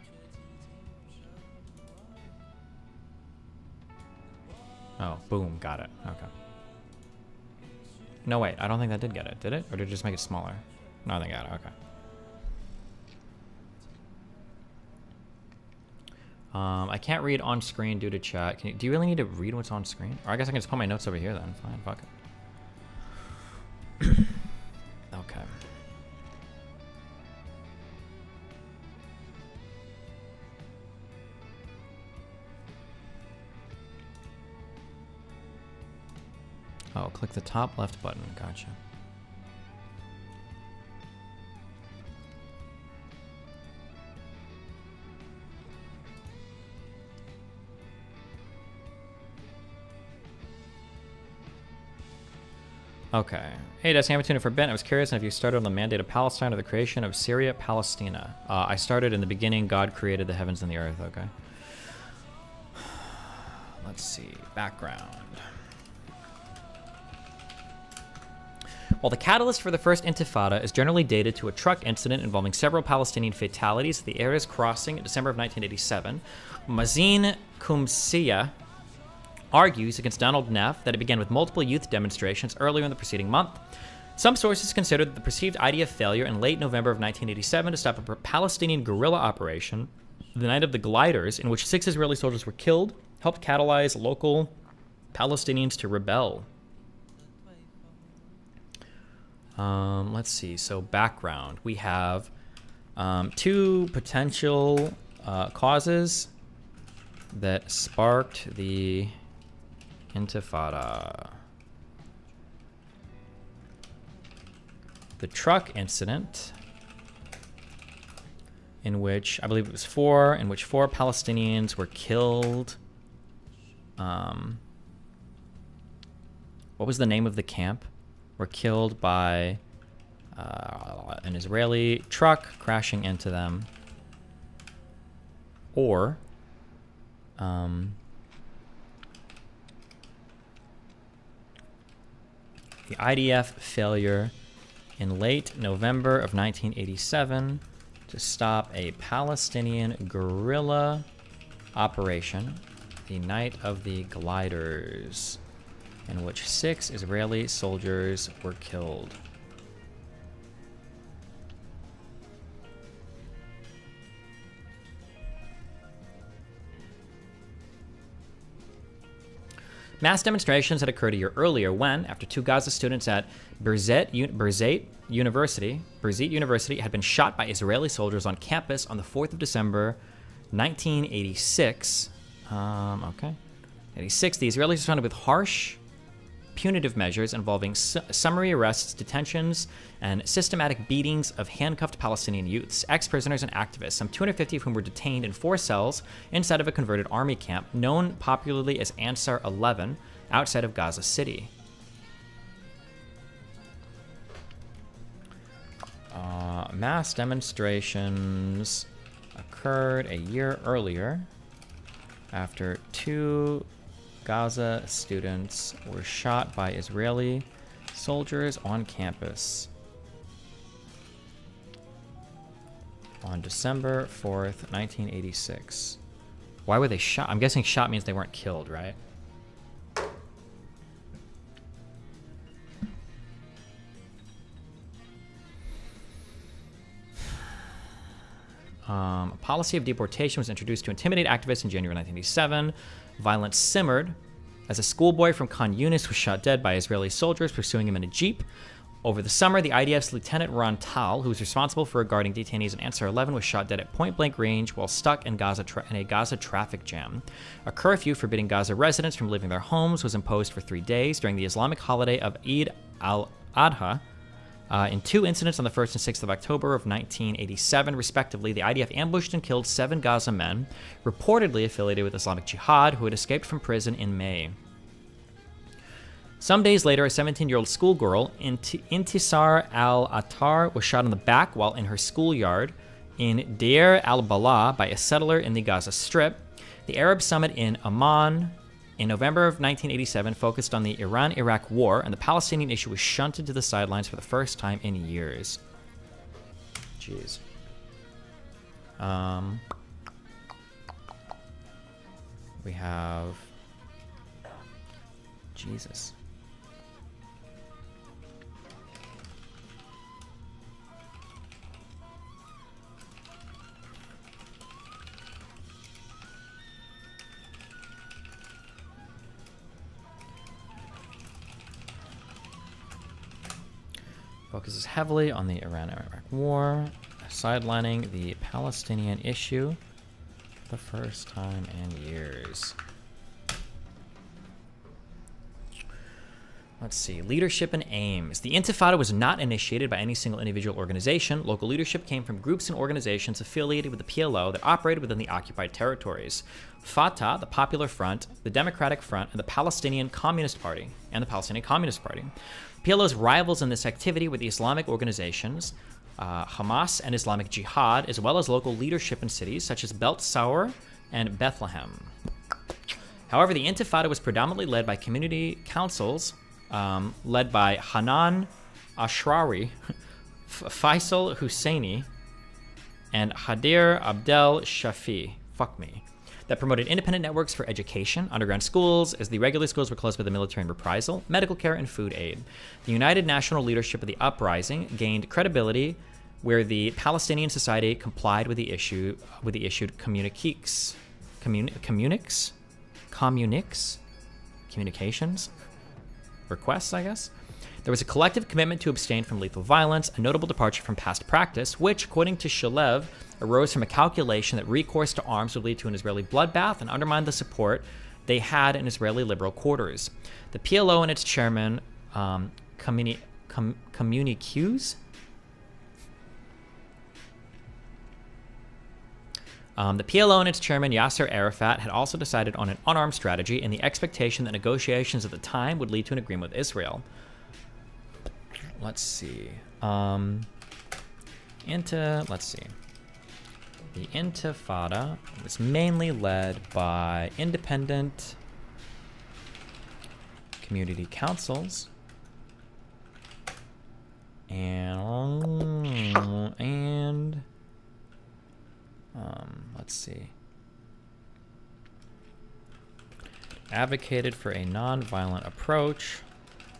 Oh, boom, got it. Okay. No, wait, I don't think that did get it. Did it? Or did it just make it smaller? No, I think I got it, okay. I can't read on screen due to chat. Do you really need to read what's on screen? Or I guess I can just put my notes over here then. Fine, fuck it. Okay. Oh, click the top left button. Gotcha. Okay. Hey, that's the opportunity for Ben. I was curious if you started on the mandate of Palestine or the creation of Syria, Palestina. I started in the beginning. God created the heavens and the earth. Okay. Let's see. Background. While the catalyst for the first intifada is generally dated to a truck incident involving several Palestinian fatalities at the Erez crossing in December of 1987, Mazin Kumsiya argues against Donald Neff that it began with multiple youth demonstrations earlier in the preceding month. Some sources consider that the perceived IDF failure in late November of 1987 to stop a Palestinian guerrilla operation, the Night of the Gliders, in which 6 Israeli soldiers were killed, helped catalyze local Palestinians to rebel. Let's see. So background. We have 2 potential causes that sparked the Intifada. The truck incident, in which I believe it was 4, in which 4 Palestinians were killed. What was the name of the camp? Were killed by an Israeli truck crashing into them. Or the IDF failure in late November of 1987 to stop a Palestinian guerrilla operation, the Night of the Gliders, in which 6 Israeli soldiers were killed. Mass demonstrations had occurred a year earlier when, after 2 Gaza students at Berzeit University had been shot by Israeli soldiers on campus on the 4th of December, 1986. 86. The Israelis responded with harsh, punitive measures involving summary arrests, detentions, and systematic beatings of handcuffed Palestinian youths, ex-prisoners, and activists, some 250 of whom were detained in 4 cells inside of a converted army camp known popularly as Ansar 11 outside of Gaza City. Mass demonstrations occurred a year earlier after 2 Gaza students were shot by Israeli soldiers on campus on December 4th, 1986. Why were they shot? I'm guessing shot means they weren't killed, right? A policy of deportation was introduced to intimidate activists in January 1987. Violence simmered as a schoolboy from Khan Yunis was shot dead by Israeli soldiers pursuing him in a jeep. Over the summer, the IDF's Lieutenant Ron Tal, who was responsible for guarding detainees in Ansar 11, was shot dead at point-blank range while stuck in a Gaza traffic jam. A curfew forbidding Gaza residents from leaving their homes was imposed for 3 days during the Islamic holiday of Eid al-Adha. In 2 incidents on the 1st and 6th of October of 1987, respectively, the IDF ambushed and killed 7 Gaza men, reportedly affiliated with Islamic Jihad, who had escaped from prison in May. Some days later, a 17-year-old schoolgirl, Intisar al-Attar, was shot in the back while in her schoolyard in Deir al-Balah by a settler in the Gaza Strip. The Arab summit in Amman in November of 1987 focused on the Iran-Iraq war, and the Palestinian issue was shunted to the sidelines for the first time in years. Jeez. We have... Jesus. Focuses heavily on the Iran-Iraq war, sidelining the Palestinian issue for the first time in years. Let's see. Leadership and aims. The Intifada was not initiated by any single individual organization. Local leadership came from groups and organizations affiliated with the PLO that operated within the occupied territories. Fatah, the Popular Front, the Democratic Front, and the Palestinian Communist Party. PLO's rivals in this activity were the Islamic organizations Hamas and Islamic Jihad, as well as local leadership in cities such as Belt Saur and Bethlehem. However, the Intifada was predominantly led by community councils led by Hanan Ashrari, Faisal Husseini, and Hadir Abdel Shafi, that promoted independent networks for education, underground schools, as the regular schools were closed by the military and reprisal, medical care, and food aid. The United National Leadership of the uprising gained credibility where the Palestinian Society complied with the issued communiques, communications, requests, I guess. There was a collective commitment to abstain from lethal violence, a notable departure from past practice, which, according to Shalev, arose from a calculation that recourse to arms would lead to an Israeli bloodbath and undermine the support they had in Israeli liberal quarters. The PLO and its chairman, communiques? The PLO and its chairman, Yasser Arafat, had also decided on an unarmed strategy in the expectation that negotiations at the time would lead to an agreement with Israel. Let's see. Let's see. The Intifada was mainly led by independent community councils and let's see. Advocated for a non-violent approach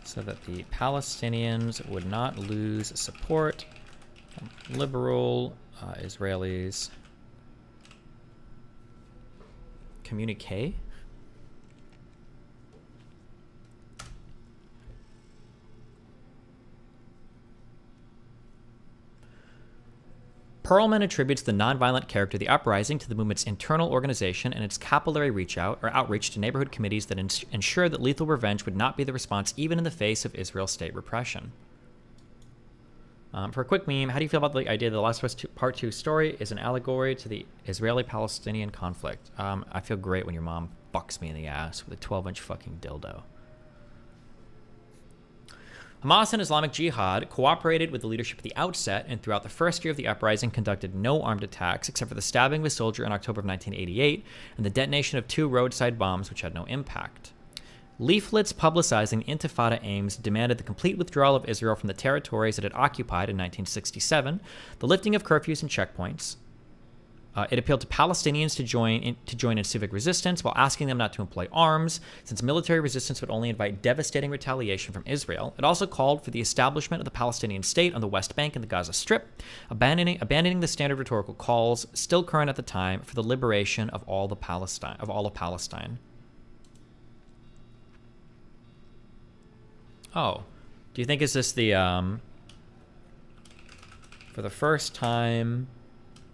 so that the Palestinians would not lose support from liberal Israelis. Communique? Perlman attributes the nonviolent character of the uprising to the movement's internal organization and its capillary outreach to neighborhood committees that ensured that lethal revenge would not be the response even in the face of Israel's state repression. For a quick meme, how do you feel about the idea that The Last of Us Part 2 story is an allegory to the Israeli-Palestinian conflict? I feel great when your mom fucks me in the ass with a 12-inch fucking dildo. Hamas and Islamic Jihad cooperated with the leadership at the outset and throughout the first year of the uprising conducted no armed attacks except for the stabbing of a soldier in October of 1988 and the detonation of 2 roadside bombs which had no impact. Leaflets publicizing Intifada aims demanded the complete withdrawal of Israel from the territories it had occupied in 1967, the lifting of curfews and checkpoints. It appealed to Palestinians to join in civic resistance while asking them not to employ arms, since military resistance would only invite devastating retaliation from Israel. It also called for the establishment of the Palestinian state on the West Bank and the Gaza Strip, abandoning the standard rhetorical calls still current at the time for the liberation of all of Palestine. Oh, do you think is this the for the first time?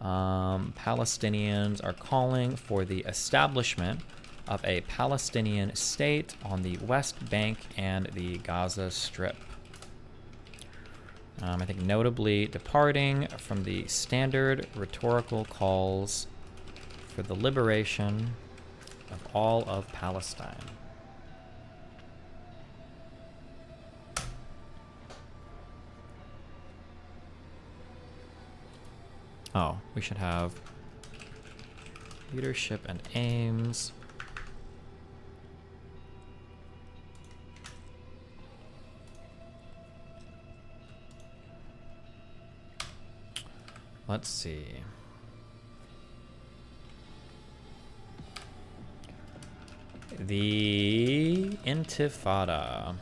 Palestinians are calling for the establishment of a Palestinian state on the West Bank and the Gaza Strip. I think notably departing from the standard rhetorical calls for the liberation of all of Palestine. Oh, we should have leadership and aims. Let's see. The Intifada.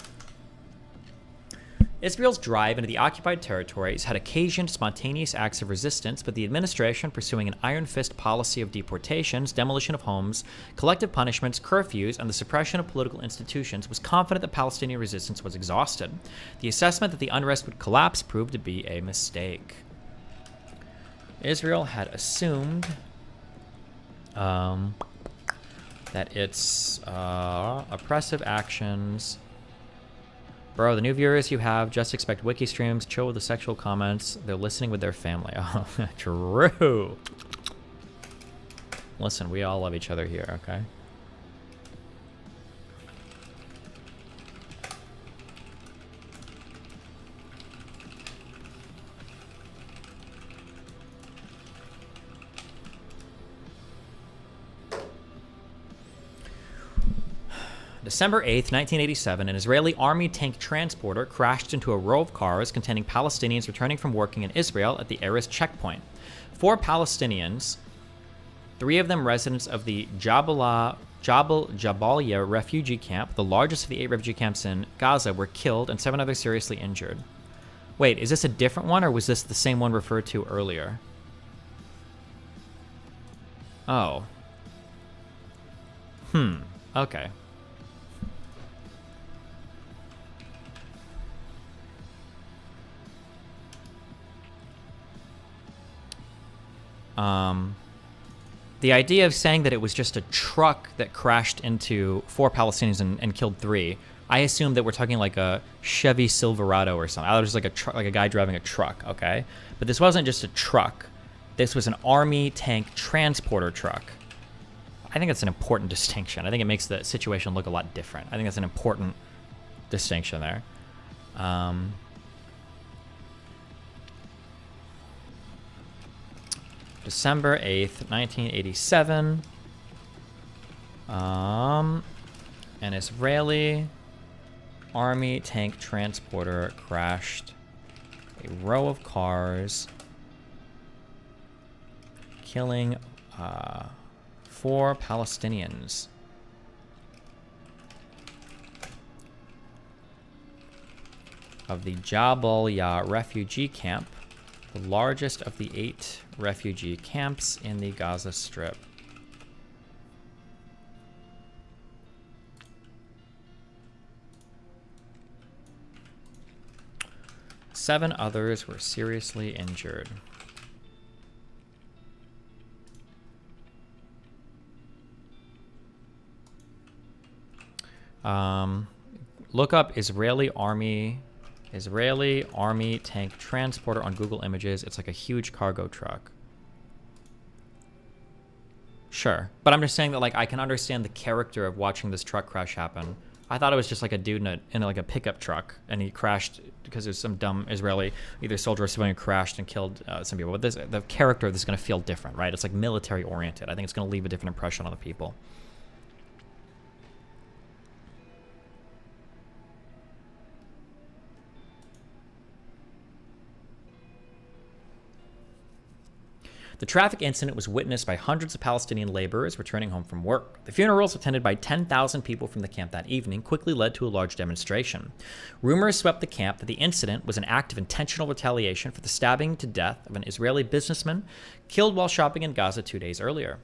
Israel's drive into the occupied territories had occasioned spontaneous acts of resistance, but the administration, pursuing an iron fist policy of deportations, demolition of homes, collective punishments, curfews, and the suppression of political institutions, was confident that Palestinian resistance was exhausted. The assessment that the unrest would collapse proved to be a mistake. Israel had assumed that its oppressive actions... Bro, the new viewers you have just expect wiki streams, chill with the sexual comments. They're listening with their family. Oh, true. Listen, we all love each other here, okay? December 8th, 1987, an Israeli army tank transporter crashed into a row of cars containing Palestinians returning from working in Israel at the Erez checkpoint. 4 Palestinians, 3 of them residents of the Jabalia refugee camp, the largest of the 8 refugee camps in Gaza, were killed and 7 others seriously injured. Wait, is this a different one or was this the same one referred to earlier? Oh. Okay. The idea of saying that it was just a truck that crashed into 4 Palestinians and killed 3, I assume that we're talking like a Chevy Silverado or something. I thought it was like a guy driving a truck, okay? But this wasn't just a truck. This was an army tank transporter truck. I think that's an important distinction. I think it makes the situation look a lot different. I think that's an important distinction there. December 8th, 1987. An Israeli army tank transporter crashed a row of cars, killing 4 Palestinians. Of the Jabalia refugee camp, the largest of the 8 refugee camps in the Gaza Strip. Seven others were seriously injured. Look up Israeli army tank transporter on Google Images. It's like a huge cargo truck. Sure, but I'm just saying that, like, I can understand the character of watching this truck crash happen. I thought it was just like a dude in like a pickup truck, and he crashed because there's some dumb Israeli, either soldier or civilian, crashed and killed some people. But the character of this is going to feel different, right? It's like military oriented. I think it's going to leave a different impression on the people. The traffic incident was witnessed by hundreds of Palestinian laborers returning home from work. The funerals, attended by 10,000 people from the camp that evening, quickly led to a large demonstration. Rumors swept the camp that the incident was an act of intentional retaliation for the stabbing to death of an Israeli businessman killed while shopping in Gaza 2 days earlier.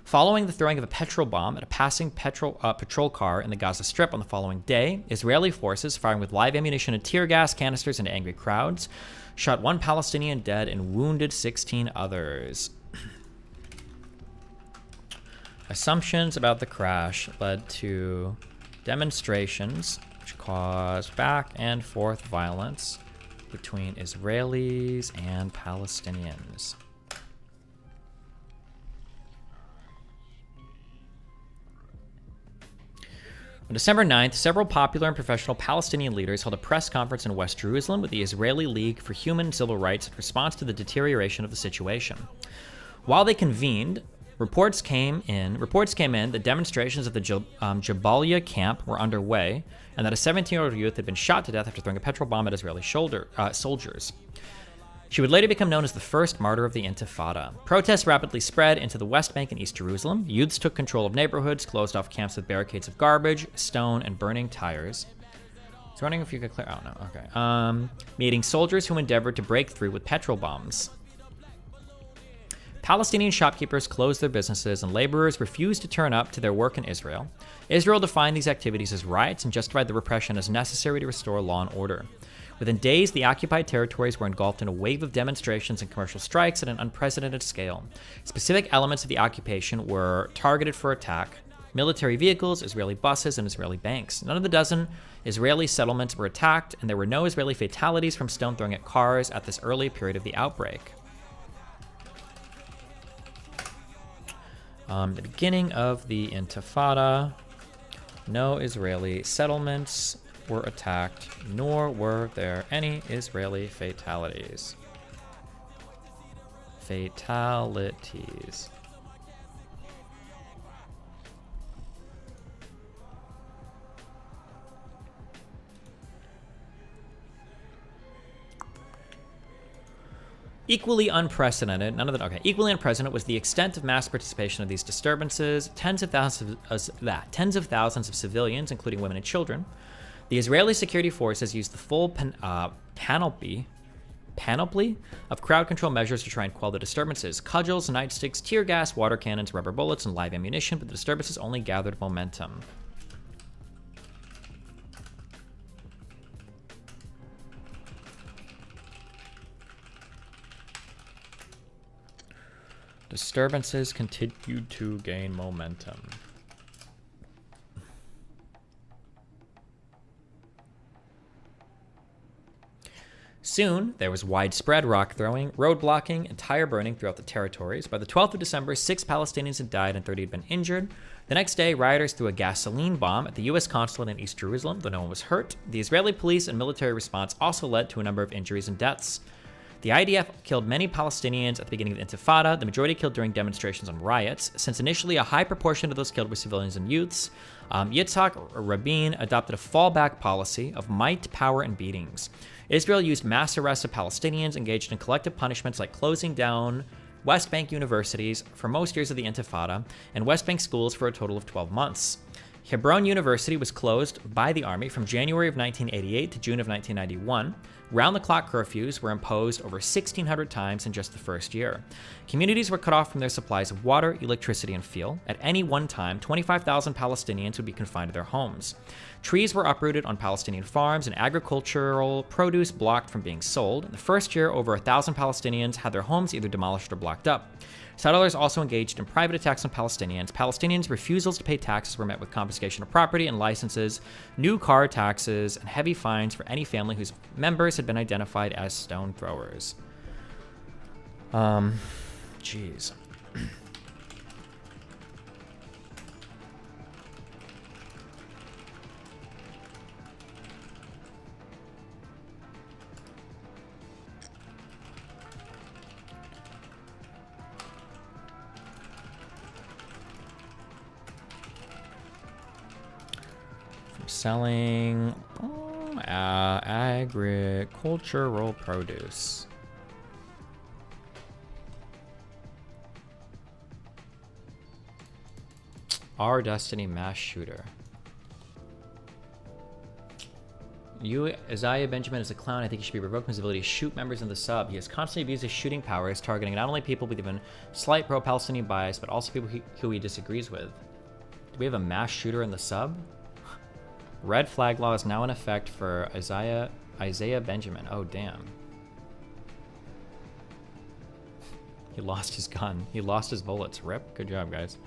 Following the throwing of a petrol bomb at a passing patrol car in the Gaza Strip on the following day, Israeli forces, firing with live ammunition and tear gas canisters into angry crowds, shot 1 Palestinian dead and wounded 16 others. Assumptions about the crash led to demonstrations which caused back and forth violence between Israelis and Palestinians. On December 9th, several popular and professional Palestinian leaders held a press conference in West Jerusalem with the Israeli League for Human and Civil Rights in response to the deterioration of the situation. While they convened, reports came in that demonstrations at the Jabalia camp were underway and that a 17-year-old youth had been shot to death after throwing a petrol bomb at Israeli soldiers. She would later become known as the first martyr of the Intifada. Protests rapidly spread into the West Bank and East Jerusalem. Youths took control of neighborhoods, closed off camps with barricades of garbage, stone, and burning tires. I was wondering if you could clear... Oh, no, okay. Meeting soldiers who endeavored to break through with petrol bombs. Palestinian shopkeepers closed their businesses and laborers refused to turn up to their work in Israel. Israel defined these activities as riots and justified the repression as necessary to restore law and order. Within days, the occupied territories were engulfed in a wave of demonstrations and commercial strikes at an unprecedented scale. Specific elements of the occupation were targeted for attack: military vehicles, Israeli buses, and Israeli banks. None of the dozen Israeli settlements were attacked, and there were no Israeli fatalities from stone throwing at cars at this early period of the outbreak. The beginning of the Intifada, no Israeli settlements were attacked, nor were there any Israeli fatalities. Equally unprecedented, equally unprecedented was the extent of mass participation of these disturbances. Tens of thousands of civilians, including women and children. The Israeli security forces used the full panoply of crowd control measures to try and quell the disturbances. Cudgels, nightsticks, tear gas, water cannons, rubber bullets, and live ammunition, but the disturbances only gathered momentum. Disturbances continued to gain momentum. Soon, there was widespread rock throwing, road blocking, and tire burning throughout the territories. By the 12th of December, 6 Palestinians had died and 30 had been injured. The next day, rioters threw a gasoline bomb at the U.S. consulate in East Jerusalem, though no one was hurt. The Israeli police and military response also led to a number of injuries and deaths. The IDF killed many Palestinians at the beginning of the Intifada, the majority killed during demonstrations and riots. Since initially a high proportion of those killed were civilians and youths, Yitzhak Rabin adopted a fallback policy of might, power, and beatings. Israel used mass arrests of Palestinians, engaged in collective punishments like closing down West Bank universities for most years of the Intifada, and West Bank schools for a total of 12 months. Hebron University was closed by the army from January of 1988 to June of 1991. Round-the-clock curfews were imposed over 1,600 times in just the first year. Communities were cut off from their supplies of water, electricity, and fuel. At any one time, 25,000 Palestinians would be confined to their homes. Trees were uprooted on Palestinian farms, and agricultural produce blocked from being sold. In the first year, over 1,000 Palestinians had their homes either demolished or blocked up. Settlers also engaged in private attacks on Palestinians. Palestinians' refusals to pay taxes were met with confiscation of property and licenses, new car taxes, and heavy fines for any family whose members had been identified as stone throwers. Jeez. Selling agricultural produce. Our Destiny mass shooter. Isaiah Benjamin is a clown. I think he should be revoked from his ability to shoot members in the sub. He has constantly abused his shooting powers, targeting not only people with even slight pro-Palestinian bias, but also people who he disagrees with. Do we have a mass shooter in the sub? Red flag law is now in effect for Isaiah Benjamin. Oh, damn. He lost his gun. He lost his bullets. Rip. Good job, guys.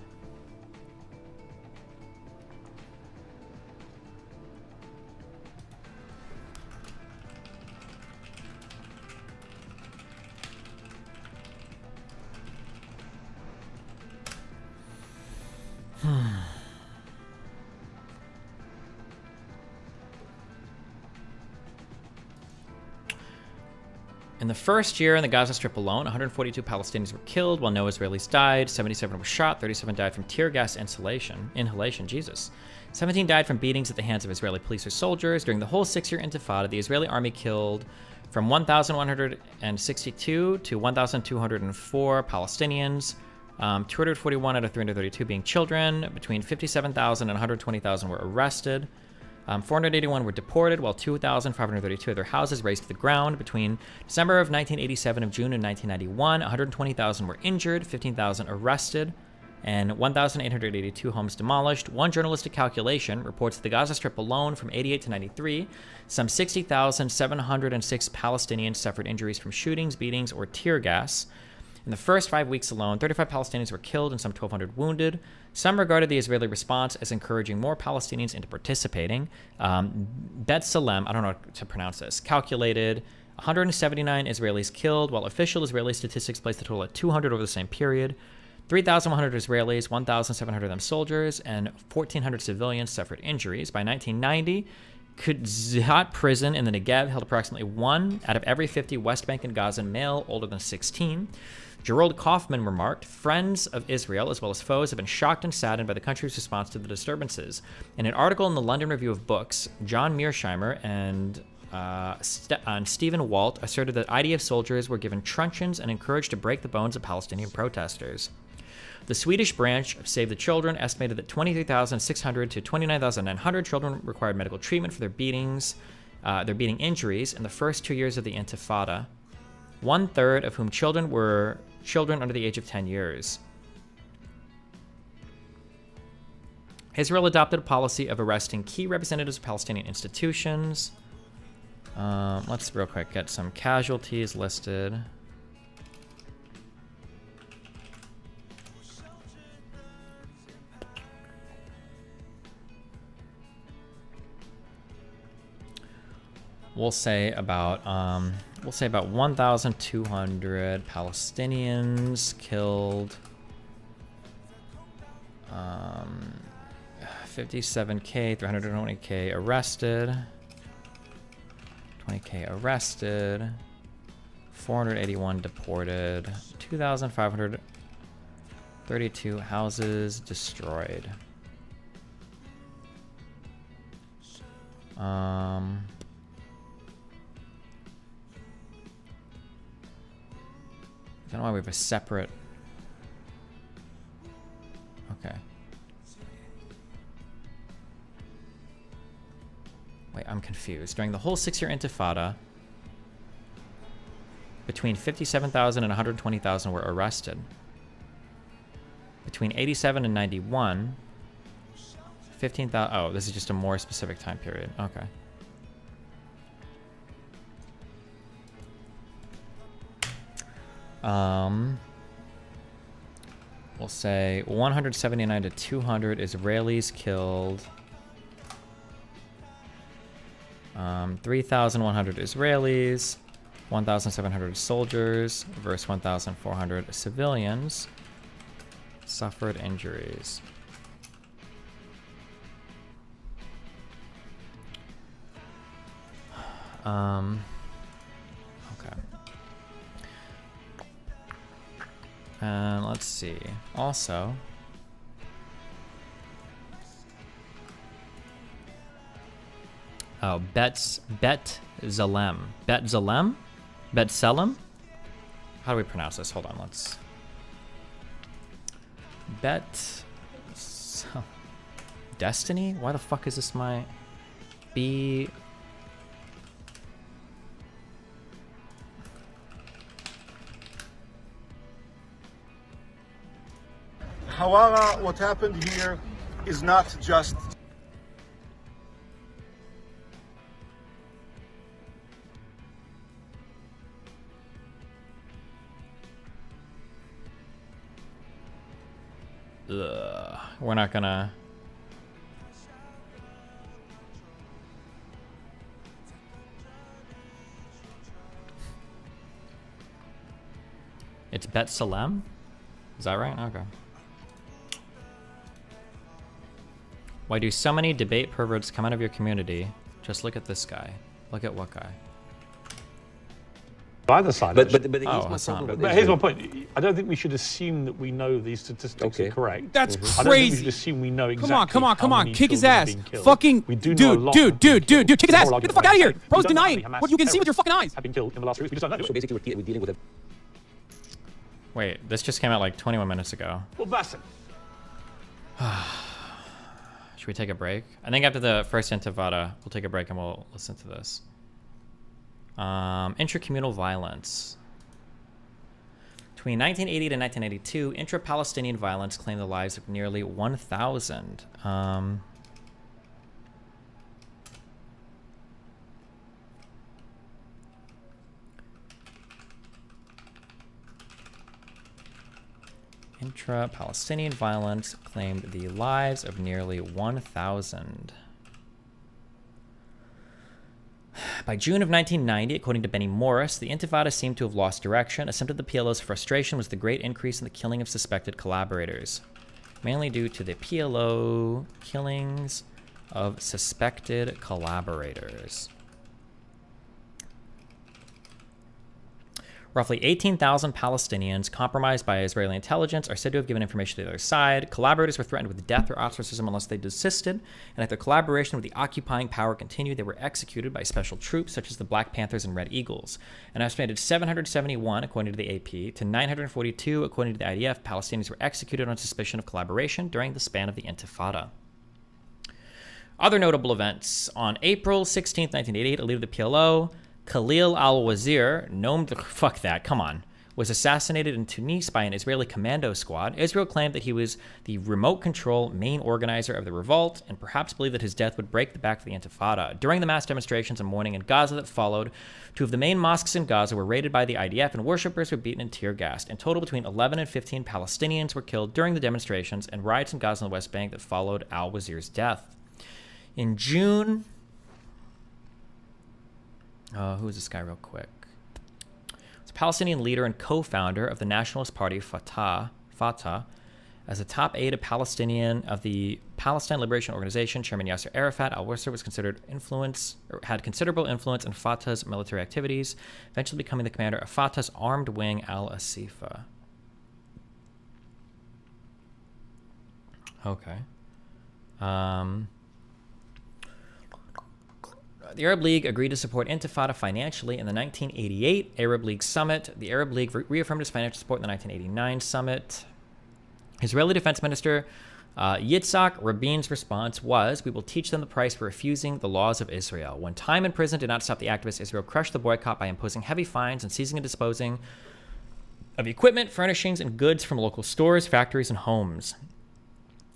In the first year in the Gaza Strip alone, 142 Palestinians were killed, while no Israelis died. 77 were shot. 37 died from tear gas inhalation. Jesus. 17 died from beatings at the hands of Israeli police or soldiers. During the whole 6-year Intifada, the Israeli army killed from 1,162 to 1,204 Palestinians, 241 out of 332 being children. Between 57,000 and 120,000 were arrested. 481 were deported, while 2,532 of their houses razed to the ground. Between December of 1987 and June of 1991, 120,000 were injured, 15,000 arrested, and 1,882 homes demolished. One journalistic calculation reports the Gaza Strip alone from 88 to 93, some 60,706 Palestinians suffered injuries from shootings, beatings, or tear gas. In the first 5 weeks alone, 35 Palestinians were killed and some 1,200 wounded. Some regarded the Israeli response as encouraging more Palestinians into participating. Bet Salem, I don't know how to pronounce this, calculated 179 Israelis killed, while official Israeli statistics placed the total at 200 over the same period. 3,100 Israelis, 1,700 of them soldiers, and 1,400 civilians suffered injuries. By 1990, Kudzat prison in the Negev held approximately 1 out of every 50 West Bank and Gaza male older than 16. Gerald Kaufman remarked, friends of Israel, as well as foes, have been shocked and saddened by the country's response to the disturbances. In an article in the London Review of Books, John Mearsheimer and Stephen Walt asserted that IDF soldiers were given truncheons and encouraged to break the bones of Palestinian protesters. The Swedish branch of Save the Children estimated that 23,600 to 29,900 children required medical treatment for their beating injuries in the first 2 years of the Intifada, 1/3 of whom were children under the age of 10 years. Israel adopted a policy of arresting key representatives of Palestinian institutions. Let's real quick get some casualties listed. We'll say about 1,200 Palestinians killed. 57K, 320K arrested. 20K arrested. 481 deported. 2,532 houses destroyed. I don't know why we have a separate... Okay. Wait, I'm confused. During the whole 6-year Intifada, between 57,000 and 120,000 were arrested. Between 87 and 91, 15,000... Oh, this is just a more specific time period. Okay. We'll say 179 to 200 Israelis killed. 3,100 Israelis, 1,700 soldiers versus 1,400 civilians suffered injuries. Okay. And let's see. Also, oh, Bet Zalem. How do we pronounce this? Hold on, let's. Destiny? Why the fuck is this my B? However, what happened here is not just we're not gonna. It's Bet Salem? Is that right? Okay. Why do so many debate perverts come out of your community? Just look at this guy. Look at what guy? Either side. But here's my point. I don't think we should assume that we know these statistics are correct. That's I don't think we crazy. should assume we know exactly. Come on, how many kick his children have ass. been killed. Fucking We do know a lot have been dude, kick his ass. Get the fuck out of here. Bro's denying Hamas what you can see with your fucking eyes. have been killed in the last 3 weeks. We just don't know. So basically, we're dealing with a... Wait, this just came out like 21 minutes ago. Well, Bassett. Should we take a break? I think after the first Intifada, we'll take a break and we'll listen to this. Intracommunal violence. Between 1980 to 1982, intra-Palestinian violence claimed the lives of nearly 1,000. Intra-Palestinian violence claimed the lives of nearly 1,000. By June of 1990, according to Benny Morris, the Intifada seemed to have lost direction. A symptom of the PLO's frustration was the great increase in the killing of suspected collaborators, mainly due to the PLO killings of suspected collaborators. Roughly 18,000 Palestinians compromised by Israeli intelligence are said to have given information to the other side. Collaborators were threatened with death or ostracism unless they desisted, and if their collaboration with the occupying power continued, they were executed by special troops such as the Black Panthers and Red Eagles. An estimated 771, according to the AP, to 942, according to the IDF, Palestinians were executed on suspicion of collaboration during the span of the Intifada. Other notable events. On April 16, 1988, a leader of the PLO, Khalil al-Wazir, was assassinated in Tunis by an Israeli commando squad. Israel claimed that he was the remote control main organizer of the revolt and perhaps believed that his death would break the back of the Intifada. During the mass demonstrations and mourning in Gaza that followed, 2 of the main mosques in Gaza were raided by the IDF and worshippers were beaten and tear gassed. In total, between 11 and 15 Palestinians were killed during the demonstrations and riots in Gaza and the West Bank that followed al-Wazir's death. In June... who is this guy real quick? It's a Palestinian leader and co-founder of the nationalist party Fatah. As a top aide of the Palestine Liberation Organization, Chairman Yasser Arafat, al-Wazir had considerable influence in Fatah's military activities, eventually becoming the commander of Fatah's armed wing, al-Asifa. Okay. The Arab League agreed to support Intifada financially in the 1988 Arab League summit. The Arab League reaffirmed its financial support in the 1989 summit. Israeli Defense Minister Yitzhak Rabin's response was, "We will teach them the price for refusing the laws of Israel." When time in prison did not stop the activists, Israel crushed the boycott by imposing heavy fines and seizing and disposing of equipment, furnishings, and goods from local stores, factories, and homes.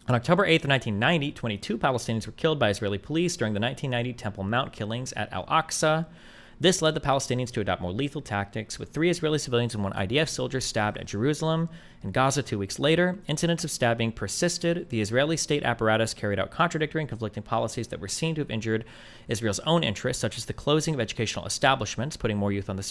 On October 8th of 1990, 22 Palestinians were killed by Israeli police during the 1990 Temple Mount killings at Al-Aqsa. This led the Palestinians to adopt more lethal tactics, with 3 Israeli civilians and 1 IDF soldier stabbed at Jerusalem. In Gaza 2 weeks later, incidents of stabbing persisted. The Israeli state apparatus carried out contradictory and conflicting policies that were seen to have injured Israel's own interests, such as the closing of educational establishments, putting more youths onto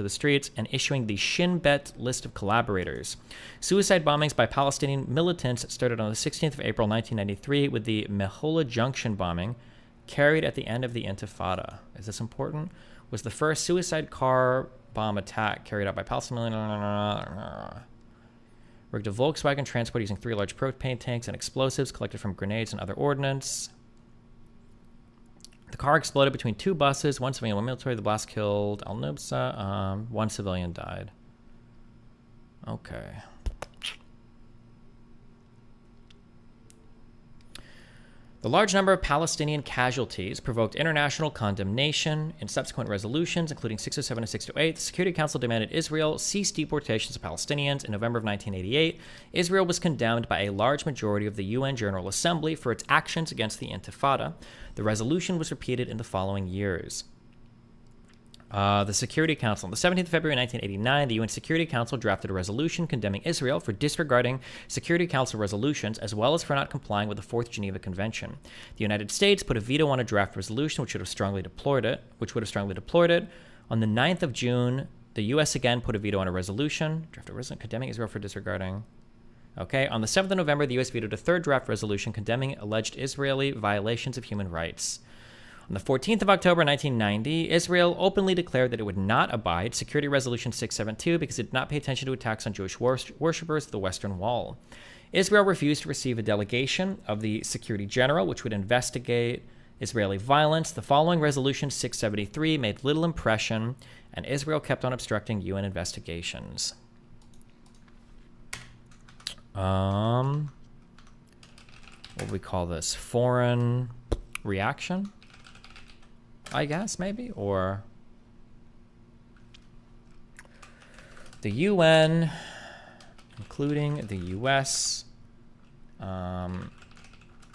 the streets, and issuing the Shin Bet list of collaborators. Suicide bombings by Palestinian militants started on the 16th of April 1993 with the Mehola Junction bombing, carried at the end of the Intifada. Is this important? Was the first suicide car bomb attack carried out by Palestinian... Rigged a Volkswagen transport using 3 large propane tanks and explosives collected from grenades and other ordnance. The car exploded between 2 buses, 1 civilian, 1 military. The blast killed Al-Nubsa. 1 civilian died. Okay. The large number of Palestinian casualties provoked international condemnation. In subsequent resolutions, including 607 and 628, the Security Council demanded Israel cease deportations of Palestinians. In November of 1988, Israel was condemned by a large majority of the UN General Assembly for its actions against the Intifada. The resolution was repeated in the following years. The Security Council. On the 17th of February 1989, the UN Security Council drafted a resolution condemning Israel for disregarding Security Council resolutions as well as for not complying with the 4th Geneva Convention. The United States put a veto on a draft resolution which would have strongly deplored it. On the 9th of June, the U.S. again put a veto on a resolution, condemning Israel for disregarding. Okay, on the 7th of November, the U.S. vetoed a 3rd draft resolution condemning alleged Israeli violations of human rights. On the 14th of October 1990, Israel openly declared that it would not abide Security Resolution 672 because it did not pay attention to attacks on Jewish worshippers at the Western Wall. Israel refused to receive a delegation of the Security General, which would investigate Israeli violence. The following Resolution 673 made little impression, and Israel kept on obstructing UN investigations. What would we call this? Foreign reaction? I guess, maybe, or the UN, including the US,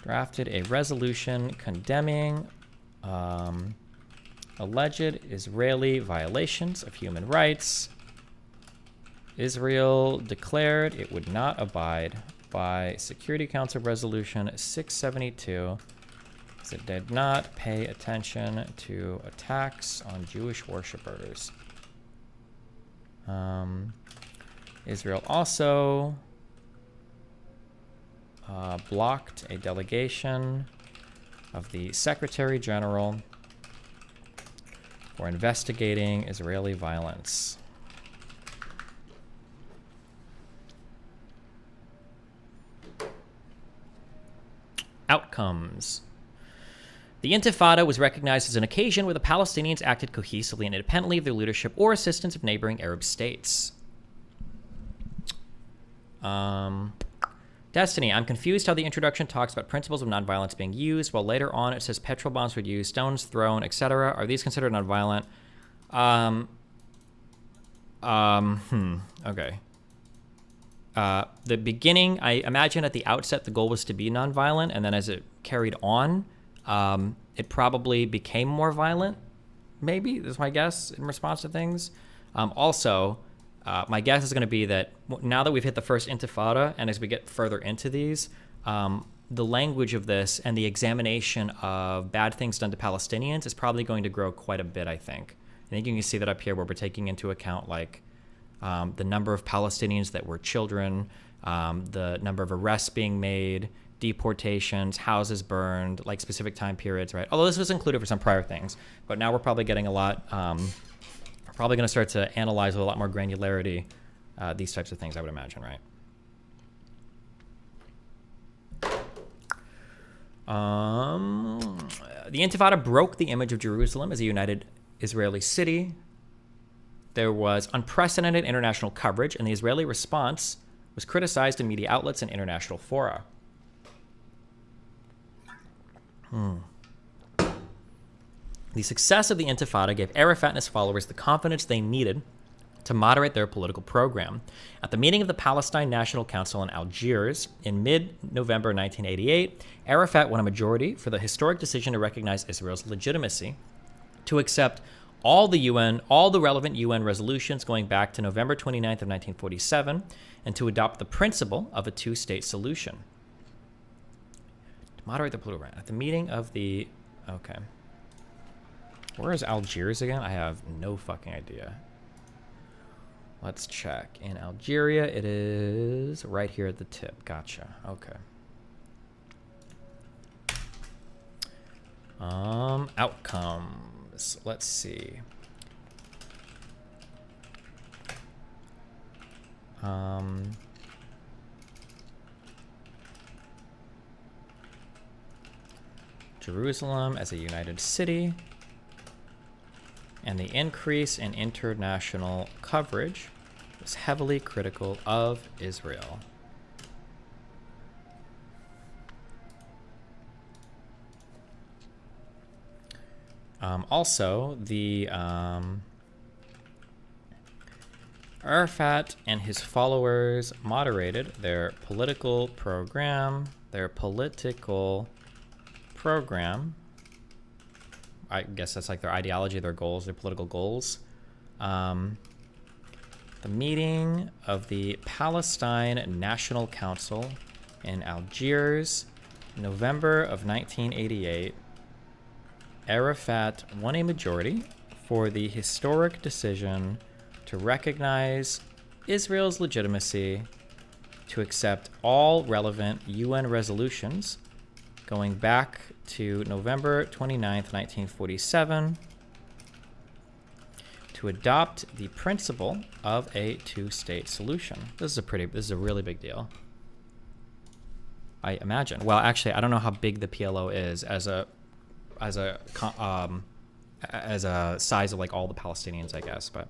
drafted a resolution condemning alleged Israeli violations of human rights. Israel declared it would not abide by Security Council Resolution 672. It did not pay attention to attacks on Jewish worshippers. Israel also blocked a delegation of the Secretary General for investigating Israeli violence. Outcomes. The Intifada was recognized as an occasion where the Palestinians acted cohesively and independently of their leadership or assistance of neighboring Arab states. Destiny, I'm confused how the introduction talks about principles of nonviolence being used, while later on it says petrol bombs were used, stones thrown, etc. Are these considered nonviolent? Okay. The beginning, I imagine at the outset the goal was to be nonviolent, and then as it carried on, it probably became more violent, maybe, is my guess in response to things. Also, my guess is going to be that now that we've hit the first intifada, and as we get further into these, the language of this and the examination of bad things done to Palestinians is probably going to grow quite a bit, I think. I think you can see that up here where we're taking into account, like, the number of Palestinians that were children, the number of arrests being made, deportations, houses burned, like specific time periods, right? Although this was included for some prior things, but now we're probably getting a lot, we're probably going to start to analyze with a lot more granularity these types of things, I would imagine, right? The Intifada broke the image of Jerusalem as a united Israeli city. There was unprecedented international coverage, and the Israeli response was criticized in media outlets and international fora. The success of the Intifada gave Arafat and his followers the confidence they needed to moderate their political program. At the meeting of the Palestine National Council in Algiers in mid-November 1988, Arafat won a majority for the historic decision to recognize Israel's legitimacy, to accept all the relevant UN resolutions going back to November 29th of 1947, and to adopt the principle of a two-state solution. To moderate the political program. At the meeting of the... Okay. Where is Algiers again? I have no fucking idea. Let's check. In Algeria, it is right here at the tip. Gotcha. Okay. Outcomes. Let's see. Jerusalem as a united city, and the increase in international coverage was heavily critical of Israel. Also, the Arafat and his followers moderated their political program. I guess that's like their ideology, their goals, their political goals. The meeting of the Palestine National Council in Algiers, November of 1988. Arafat won a majority for the historic decision to recognize Israel's legitimacy, to accept all relevant UN resolutions going back to November 29th, 1947, to adopt the principle of a two-state solution. This is a really big deal, I imagine. Well, actually, I don't know how big the PLO is as a size of like all the Palestinians, I guess, but.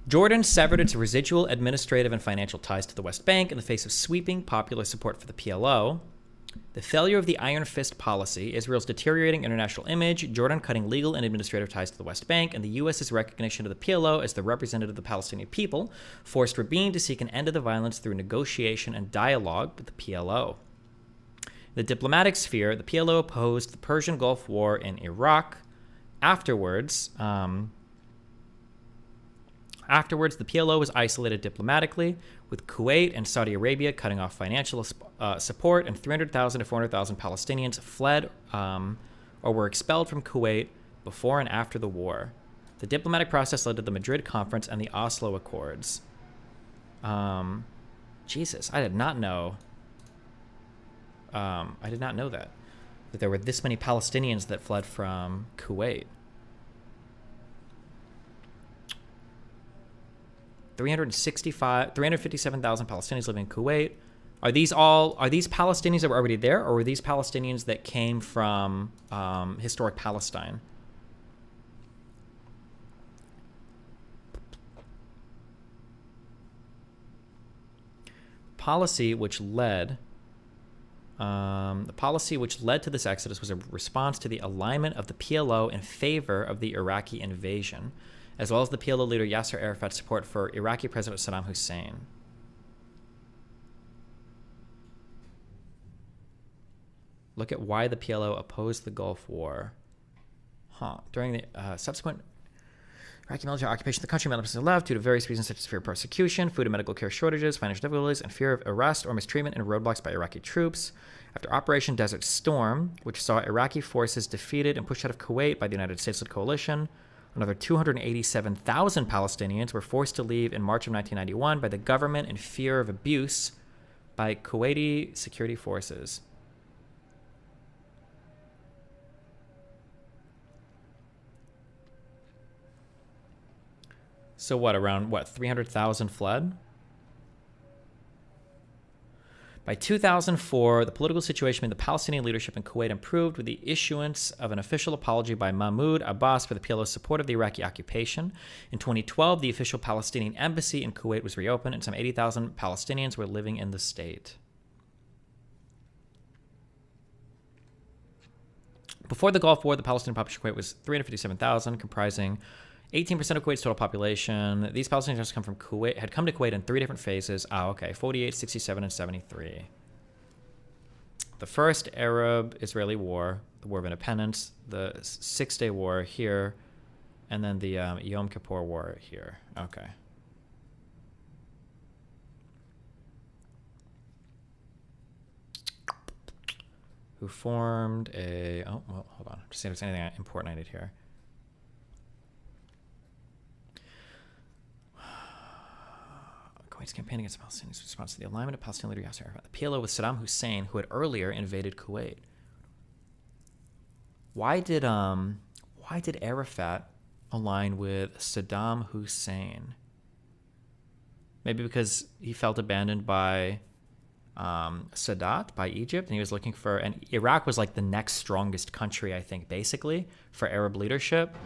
Jordan severed its residual administrative and financial ties to the West Bank in the face of sweeping popular support for the PLO. The failure of the Iron Fist policy, Israel's deteriorating international image, Jordan cutting legal and administrative ties to the West Bank, and the U.S.'s recognition of the PLO as the representative of the Palestinian people forced Rabin to seek an end to the violence through negotiation and dialogue with the PLO. In the diplomatic sphere, the PLO opposed the Persian Gulf War in Iraq. Afterwards, the PLO was isolated diplomatically, with Kuwait and Saudi Arabia cutting off financial support, and 300,000 to 400,000 Palestinians fled or were expelled from Kuwait before and after the war. The diplomatic process led to the Madrid Conference and the Oslo Accords. Jesus, I did not know I did not know that there were this many Palestinians that fled from Kuwait. 357,000 Palestinians live in Kuwait. Are these Palestinians that were already there, or were these Palestinians that came from historic Palestine? The policy which led to this exodus was a response to the alignment of the PLO in favor of the Iraqi invasion, as well as the PLO leader Yasser Arafat's support for Iraqi President Saddam Hussein. Look at why the PLO opposed the Gulf War. During the subsequent Iraqi military occupation of the country, many Palestinians left due to various reasons such as fear of persecution, food and medical care shortages, financial difficulties, and fear of arrest or mistreatment and roadblocks by Iraqi troops. After Operation Desert Storm, which saw Iraqi forces defeated and pushed out of Kuwait by the United States-led coalition, another 287,000 Palestinians were forced to leave in March of 1991 by the government in fear of abuse by Kuwaiti security forces. So around 300,000 fled? By 2004, the political situation between the Palestinian leadership in Kuwait improved with the issuance of an official apology by Mahmoud Abbas for the PLO's support of the Iraqi occupation. In 2012, the official Palestinian embassy in Kuwait was reopened, and some 80,000 Palestinians were living in the state. Before the Gulf War, the Palestinian population of Kuwait was 357,000, comprising 18% of Kuwait's total population. These Palestinians had come to Kuwait in 3 different phases. 48, 67, and 73. The first Arab-Israeli War, the War of Independence, the Six-Day War here, and then the Yom Kippur War here. Okay. Who formed a... Oh, well, hold on. Just see if there's anything important I need here. Kuwait's campaign against the Palestinians in response to the alignment of Palestinian leader Yasser Arafat. The PLO with Saddam Hussein, who had earlier invaded Kuwait. Why did Arafat align with Saddam Hussein? Maybe because he felt abandoned by Sadat, by Egypt, and he was looking for... And Iraq was like the next strongest country, I think, basically, for Arab leadership.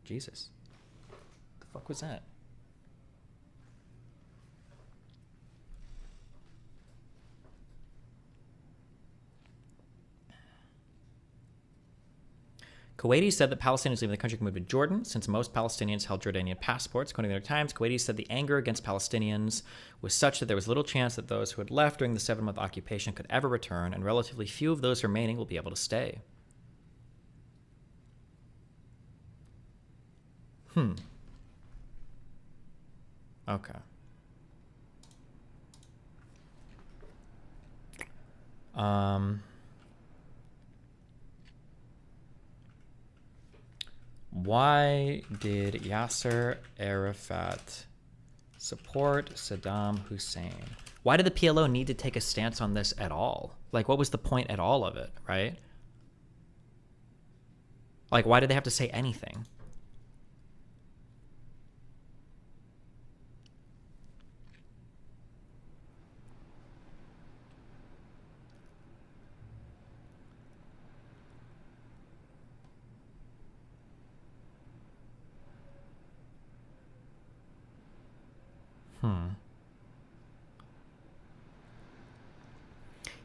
Jesus. What the fuck was that? Kuwaitis said that Palestinians leaving the country can move to Jordan, since most Palestinians held Jordanian passports. According to the New York Times, Kuwaitis said the anger against Palestinians was such that there was little chance that those who had left during the 7-month occupation could ever return, and relatively few of those remaining will be able to stay. Okay. Why did Yasser Arafat support Saddam Hussein? Why did the PLO need to take a stance on this at all? Like, what was the point at all of it, right? Like, why did they have to say anything?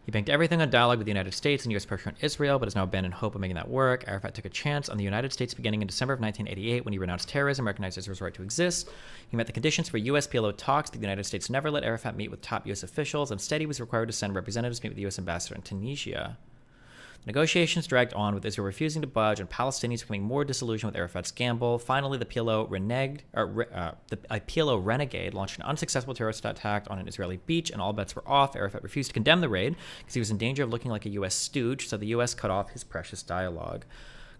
He banked everything on dialogue with the United States and U.S. pressure on Israel, but has now abandoned hope of making that work. Arafat took a chance on the United States beginning in December of 1988 when he renounced terrorism and recognized Israel's right to exist. He met the conditions for U.S. PLO talks, but the United States never let Arafat meet with top U.S. officials. Instead, he was required to send representatives to meet with the U.S. ambassador in Tunisia. Negotiations dragged on, with Israel refusing to budge and Palestinians becoming more disillusioned with Arafat's gamble. Finally, the PLO renegade launched an unsuccessful terrorist attack on an Israeli beach, and all bets were off. Arafat refused to condemn the raid because he was in danger of looking like a U.S. stooge, so the U.S. cut off his precious dialogue.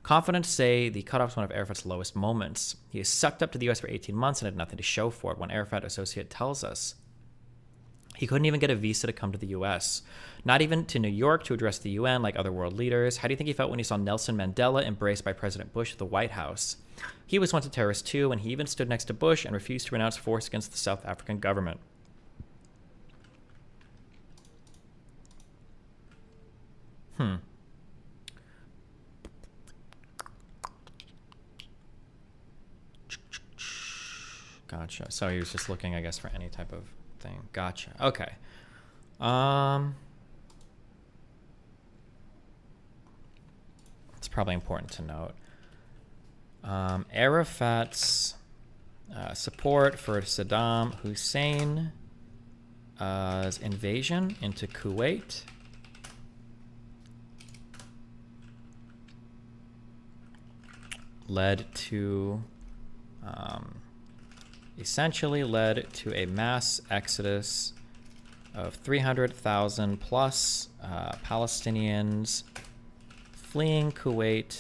Confidents say the cutoff was one of Arafat's lowest moments. He is sucked up to the U.S. for 18 months and had nothing to show for it, one Arafat associate tells us. He couldn't even get a visa to come to the U.S., not even to New York to address the UN like other world leaders. How do you think he felt when he saw Nelson Mandela embraced by President Bush at the White House? He was once a terrorist too, and he even stood next to Bush and refused to renounce force against the South African government. Gotcha. So he was just looking, I guess, for any type of thing. Gotcha. Okay. It's probably important to note. Arafat's support for Saddam Hussein's invasion into Kuwait essentially led to a mass exodus of 300,000 plus Palestinians fleeing Kuwait,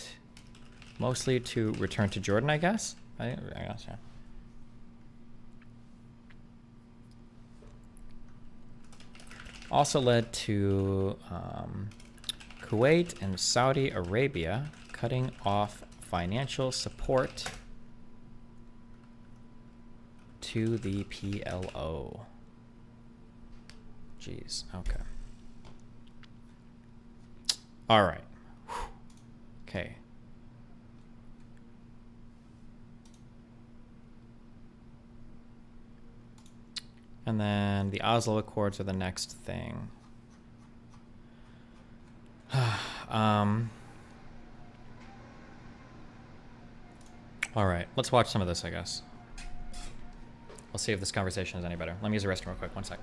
mostly to return to Jordan, I guess. I guess, yeah. Also led to Kuwait and Saudi Arabia cutting off financial support to the PLO. Jeez, okay. All right. Okay. And then the Oslo Accords are the next thing. All right, let's watch some of this, I guess. We'll see if this conversation is any better. Let me use the restroom real quick. 1 sec.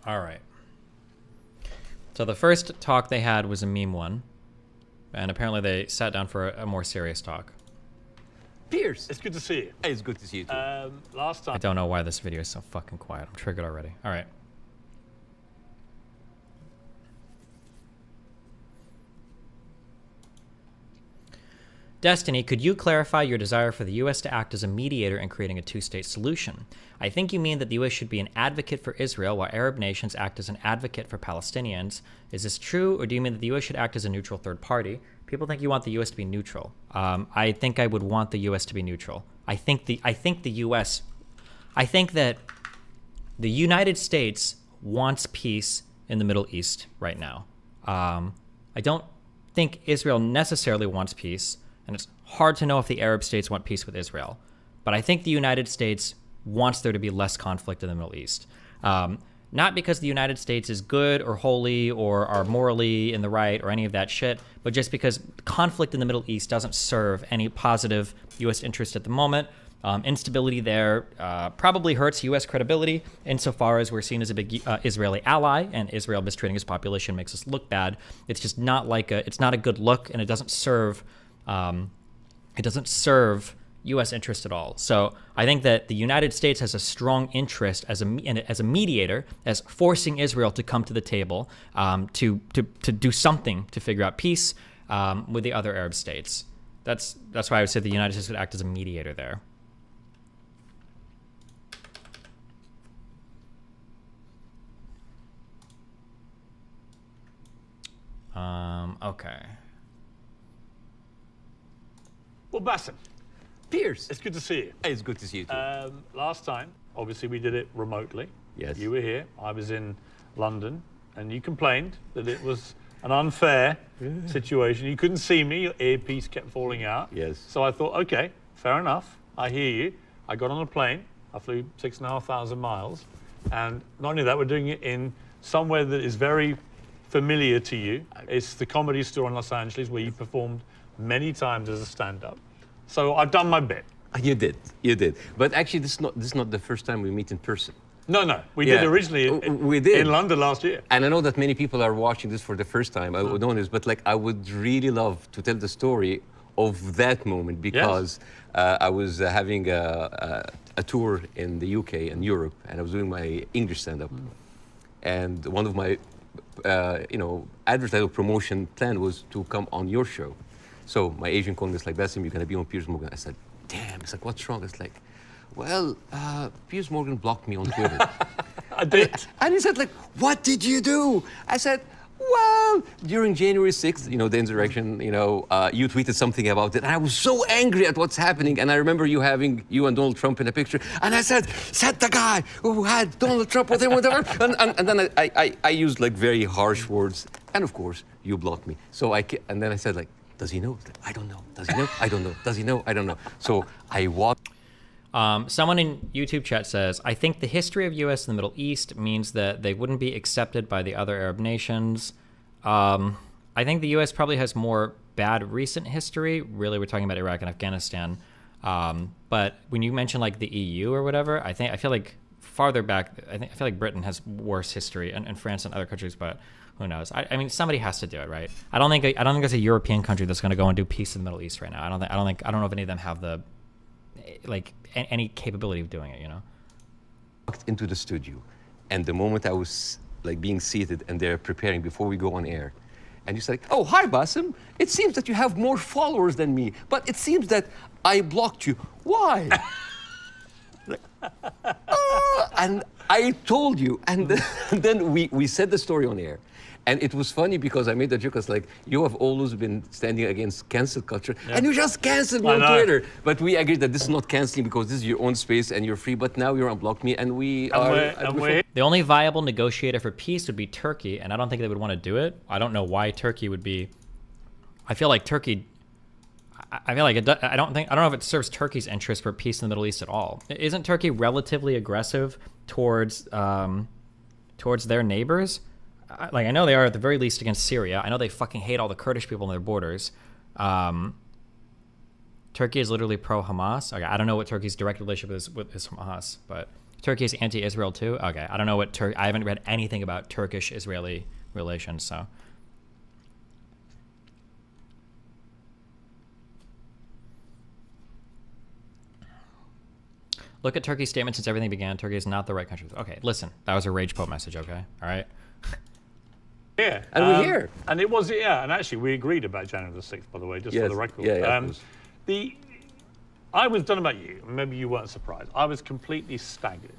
All right. So the first talk they had was a meme one, and apparently they sat down for a more serious talk. Piers, it's good to see you. Hey, it's good to see you too. Last time. I don't know why this video is so fucking quiet. I'm triggered already. All right. Destiny, could you clarify your desire for the U.S. to act as a mediator in creating a two-state solution? I think you mean that the U.S. should be an advocate for Israel while Arab nations act as an advocate for Palestinians. Is this true, or do you mean that the U.S. should act as a neutral third party? People think you want the U.S. to be neutral. I think I would want the U.S. to be neutral. I think that the United States wants peace in the Middle East right now. I don't think Israel necessarily wants peace, and it's hard to know if the Arab states want peace with Israel. But I think the United States wants there to be less conflict in the Middle East. Not because the United States is good or holy or are morally in the right or any of that shit, but just because conflict in the Middle East doesn't serve any positive U.S. interest at the moment. Instability there probably hurts U.S. credibility insofar as we're seen as a big Israeli ally, and Israel mistreating its population makes us look bad. It's just not it's not a good look, and it doesn't serve U.S. interest at all. So I think that the United States has a strong interest as a mediator, as forcing Israel to come to the table to do something to figure out peace with the other Arab states. That's why I would say the United States would act as a mediator there. Okay. Well, Bassem. Piers. It's good to see you. Hey, it's good to see you too. Last time, obviously, we did it remotely. Yes. You were here. I was in London, and you complained that it was an unfair situation. You couldn't see me. Your earpiece kept falling out. Yes. So I thought, okay, fair enough. I hear you. I got on a plane. I flew 6,500 miles. And not only that, we're doing it in somewhere that is very familiar to you. It's the Comedy Store in Los Angeles, where you performed many times as a stand-up. So I've done my bit. You did. But actually, this is not the first time we meet in person. No. We did originally in London last year. And I know that many people are watching this for the first time. I would know this, but I would really love to tell the story of that moment, because I was having a tour in the UK and Europe, and I was doing my English stand-up. And one of my advertising promotion plan was to come on your show. So my agent called me, it's like, Bassem, you're going to be on Piers Morgan. I said, damn. It's like, what's wrong? It's like, well, Piers Morgan blocked me on Twitter. I did. And he said, what did you do? I said, well, during January 6th, the insurrection, you tweeted something about it. And I was so angry at what's happening. And I remember you having you and Donald Trump in a picture. And I said the guy who had Donald Trump with him, whatever. and then I used very harsh words. And of course, you blocked me. So and then I said, does he know? I don't know. Does he know? I don't know. Does he know? I don't know. So I walked. Someone in YouTube chat says, I think the history of U.S. in the Middle East means that they wouldn't be accepted by the other Arab nations. I think the U.S. probably has more bad recent history. Really, we're talking about Iraq and Afghanistan. But when you mention the EU or whatever, I feel like farther back, I feel like Britain has worse history, and France and other countries, but who knows? I mean, somebody has to do it, right? I don't think there's a European country that's going to go and do peace in the Middle East right now. I don't know if any of them have the any capability of doing it. Walked into the studio, and the moment I was being seated and they're preparing before we go on air, and you said, "Oh, hi, Bassem. It seems that you have more followers than me, but it seems that I blocked you. Why?" And I told you, and then we said the story on air. And it was funny because I made the joke, I was like, you have always been standing against cancel culture, and you just canceled me on Twitter. But we agreed that this is not canceling because this is your own space and you're free, but now you're unblocked me, and we are... The only viable negotiator for peace would be Turkey, and I don't think they would want to do it. I don't know why Turkey would be... I feel like Turkey... I feel like I don't know if it serves Turkey's interest for peace in the Middle East at all. Isn't Turkey relatively aggressive towards their neighbors? I know they are at the very least against Syria. I know they fucking hate all the Kurdish people on their borders. Turkey is literally pro-Hamas. Okay, I don't know what Turkey's direct relationship is with Hamas, but Turkey is anti-Israel too. Okay, I don't know what I haven't read anything about Turkish-Israeli relations, so. Look at Turkey's statement since everything began. Turkey is not the right country. Okay, listen, that was a rage post message, okay? All right? Yeah. And we're here. And it was, and actually we agreed about January the 6th, by the way, just for the record. I was, don't know about you, maybe you weren't surprised. I was completely staggered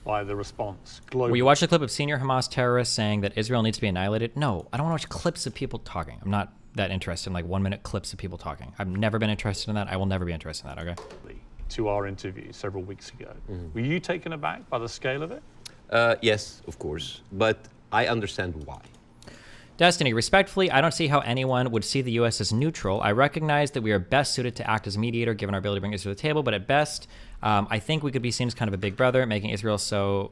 by the response globally. Will you watch a clip of senior Hamas terrorists saying that Israel needs to be annihilated? No, I don't want to watch clips of people talking. I'm not that interested in like 1-minute clips of people talking. I've never been interested in that. I will never be interested in that. Okay. To our interview several weeks ago, were you taken aback by the scale of it? Yes, of course, but I understand why. Destiny, respectfully, I don't see how anyone would see the U.S. as neutral. I recognize that we are best suited to act as a mediator given our ability to bring Israel to the table, but at best, I think we could be seen as kind of a big brother, making Israel so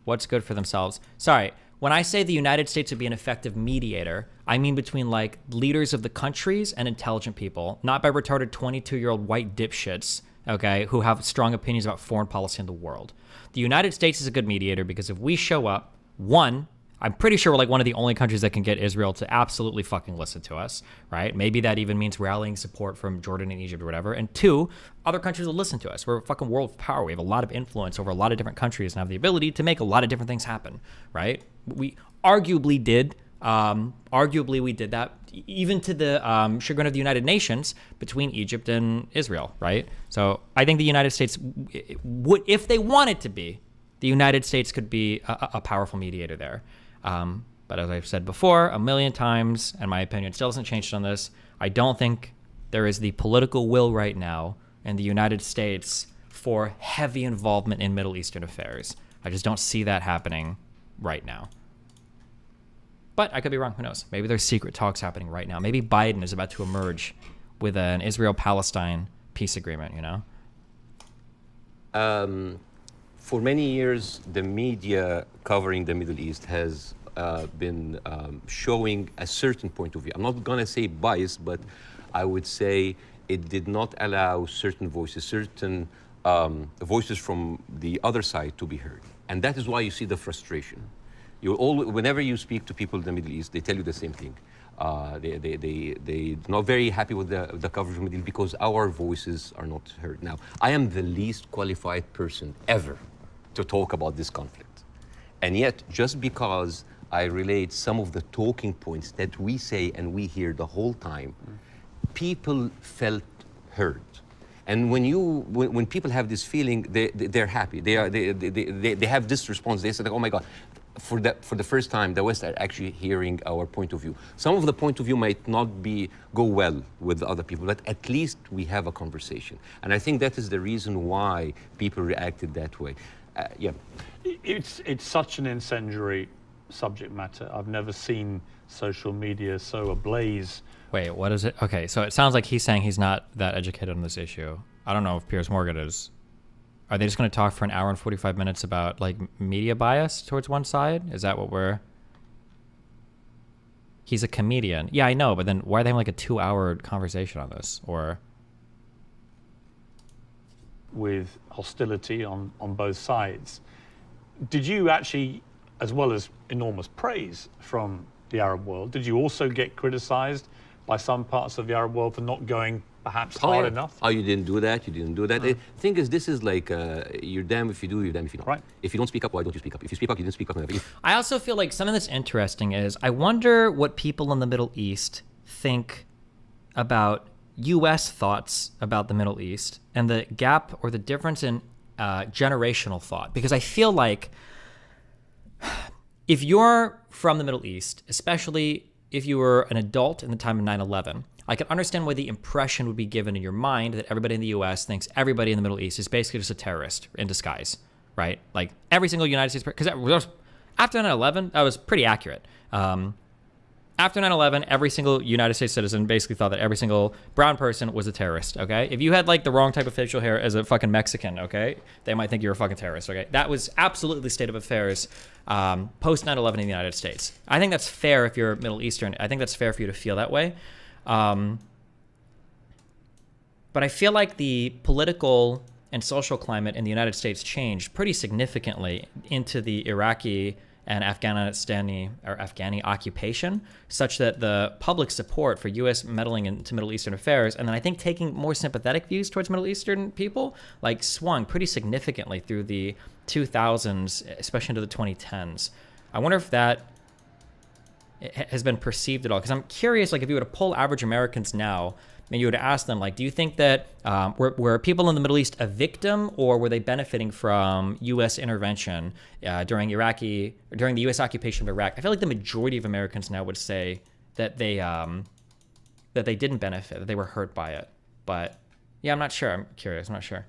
what's good for themselves. Sorry, when I say the United States would be an effective mediator, I mean between like leaders of the countries and intelligent people, not by retarded 22-year-old white dipshits, okay, who have strong opinions about foreign policy in the world. The United States is a good mediator because if we show up, one, I'm pretty sure we're like one of the only countries that can get Israel to absolutely fucking listen to us, right? Maybe that even means rallying support from Jordan and Egypt or whatever. And two, other countries will listen to us. We're a fucking world power. We have a lot of influence over a lot of different countries and have the ability to make a lot of different things happen, right? We arguably did. Arguably we did that even to the chagrin of the United Nations between Egypt and Israel, right? So I think the United States would, if they wanted to be, the United States could be a powerful mediator there. But as I've said before, a million times, and my opinion still hasn't changed on this, I don't think there is the political will right now in the United States for heavy involvement in Middle Eastern affairs. I just don't see that happening right now. But I could be wrong. Who knows? Maybe there's secret talks happening right now. Maybe Biden is about to emerge with an Israel-Palestine peace agreement, you know? For many years, the media covering the Middle East has been showing a certain point of view. I'm not going to say bias, but I would say it did not allow certain voices voices from the other side to be heard. And that is why you see the frustration. Whenever you speak to people in the Middle East, they tell you the same thing. They're not very happy with the coverage of the Middle East because our voices are not heard. Now, I am the least qualified person ever to talk about this conflict. And yet, just because I relate some of the talking points that we say and we hear the whole time, people felt heard. And when people have this feeling, they're happy. They have this response. They say, oh my God, for the first time, the West are actually hearing our point of view. Some of the point of view might not go well with other people, but at least we have a conversation. And I think that is the reason why people reacted that way. Yeah. It's such an incendiary subject matter. I've never seen social media so ablaze. Wait, what is it? Okay, so it sounds like he's saying he's not that educated on this issue. I don't know if Piers Morgan is. Are they just going to talk for an hour and 45 minutes about like media bias towards one side? Is that what we're... He's a comedian. Yeah, I know, but then why are they having like a 2-hour conversation on this? Or... With hostility on both sides. Did you actually, as well as enormous praise from the Arab world, did you also get criticized by some parts of the Arab world for not going perhaps hard enough? Oh, you didn't do that, you didn't do that. The thing is, this is like, you're damned if you do, you're damned if you don't. Right. If you don't speak up, why don't you speak up? If you speak up, you didn't speak up. I also feel like something that's interesting is, I wonder what people in the Middle East think about U.S. thoughts about the Middle East and the gap or the difference in generational thought. Because I feel like if you're from the Middle East, especially if you were an adult in the time of 9/11, I can understand why the impression would be given in your mind that everybody in the U.S. thinks everybody in the Middle East is basically just a terrorist in disguise, right? Like every single United States, because after 9/11, that was pretty accurate. After 9/11, every single United States citizen basically thought that every single brown person was a terrorist, okay? If you had like the wrong type of facial hair as a fucking Mexican, okay, they might think you're a fucking terrorist, okay? That was absolutely the state of affairs post 9/11 in the United States. I think that's fair if you're Middle Eastern. I think that's fair for you to feel that way. But I feel like the political and social climate in the United States changed pretty significantly into the Iraqi and Afghani occupation, such that the public support for U.S. meddling into Middle Eastern affairs, and then I think taking more sympathetic views towards Middle Eastern people, like swung pretty significantly through the 2000s, especially into the 2010s. I wonder if that has been perceived at all, because I'm curious, like if you were to poll average Americans now, and you were to ask them, like, do you think that were people in the Middle East a victim, or were they benefiting from U.S. intervention during the U.S. occupation of Iraq? I feel like the majority of Americans now would say that they that they didn't benefit, that they were hurt by it. But yeah, I'm not sure. I'm curious. I'm not sure.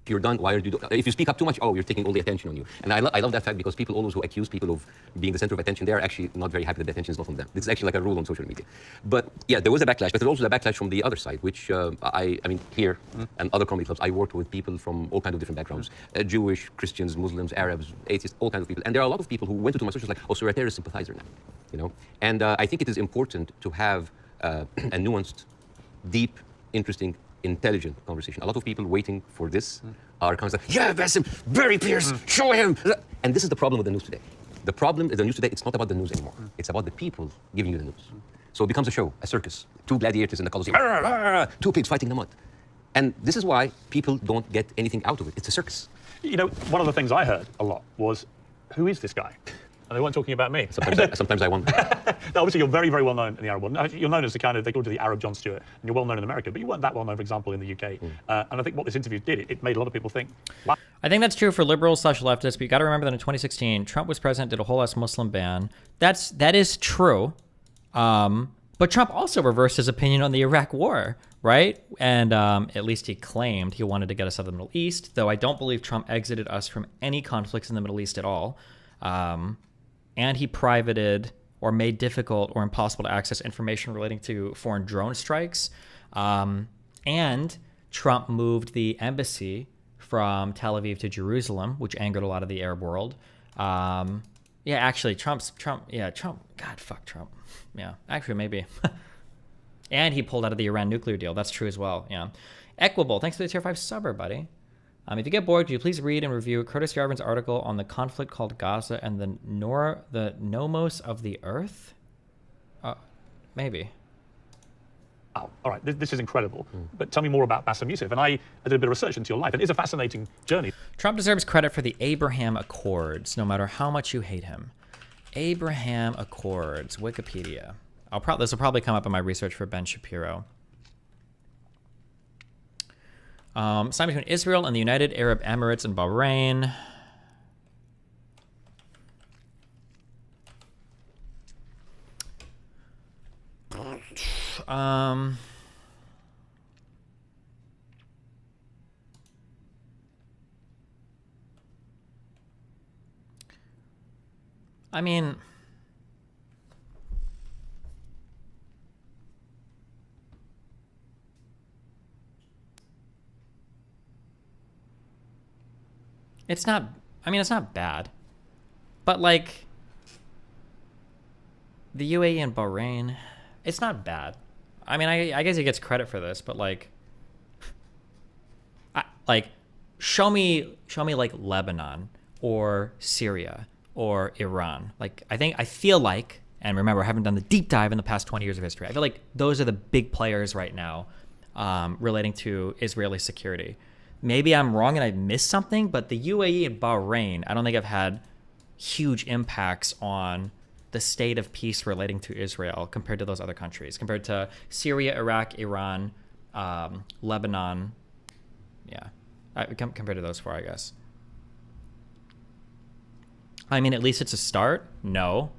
If you're done, why are you doing? If you speak up too much, oh, you're taking all the attention on you. And I love that fact, because people always who accuse people of being the center of attention, they're actually not very happy that the attention is not on them. This is actually like a rule on social media. But yeah, there was a backlash, but there's also a backlash from the other side, which I mean, here and other comedy clubs, I worked with people from all kinds of different backgrounds, Jewish, Christians, Muslims, Arabs, atheists, all kinds of people. And there are a lot of people who went into my socials like, oh, so you're a terrorist sympathizer now, you know? And I think it is important to have a nuanced, deep, interesting, intelligent conversation. A lot of people waiting for this are kind of like, yeah, Bassem, Barry Pierce, show him. And this is the problem with the news today. The problem is the news today, it's not about the news anymore. It's about the people giving you the news. So it becomes a show, a circus. Two gladiators in the Colosseum, two pigs fighting in the mud. And this is why people don't get anything out of it. It's a circus. You know, one of the things I heard a lot was, who is this guy? And they weren't talking about me. Sometimes I wonder. Now, obviously, you're very, very well known in the Arab world. You're known as the kind of, they call it the Arab Jon Stewart, and you're well known in America, but you weren't that well known, for example, in the UK. And I think what this interview did, it made a lot of people think, wow. I think that's true for liberals / leftists, but you got to remember that in 2016, Trump was president, did a whole ass Muslim ban. That is true. But Trump also reversed his opinion on the Iraq war, right? And at least he claimed he wanted to get us out of the Middle East, though I don't believe Trump exited us from any conflicts in the Middle East at all. And he privated or made difficult or impossible to access information relating to foreign drone strikes. And Trump moved the embassy from Tel Aviv to Jerusalem, which angered a lot of the Arab world. Yeah, actually, Trump, God, fuck Trump. Yeah, actually, maybe. And he pulled out of the Iran nuclear deal. That's true as well, yeah. Equable, thanks for the tier 5 subber, buddy. If you get bored, could you please read and review Curtis Yarvin's article on the conflict called Gaza and the nomos of the earth? Maybe. Oh, all right, this is incredible. But tell me more about Bassem Youssef. And I did a bit of research into your life. It is a fascinating journey. Trump deserves credit for the Abraham Accords, no matter how much you hate him. Abraham Accords, Wikipedia. This will probably come up in my research for Ben Shapiro. Signed between Israel and the United Arab Emirates and Bahrain. I mean, it's not bad, but like the UAE and Bahrain, it's not bad. I mean, I guess he gets credit for this, but like, show me like Lebanon or Syria or Iran. Like, I feel like, and remember, I haven't done the deep dive in the past 20 years of history. I feel like those are the big players right now relating to Israeli security. Maybe I'm wrong and I missed something, but the UAE and Bahrain, I don't think have had huge impacts on the state of peace relating to Israel compared to those other countries, compared to Syria, Iraq, Iran, Lebanon. Yeah, compared to those four, I guess. I mean, at least it's a start. No,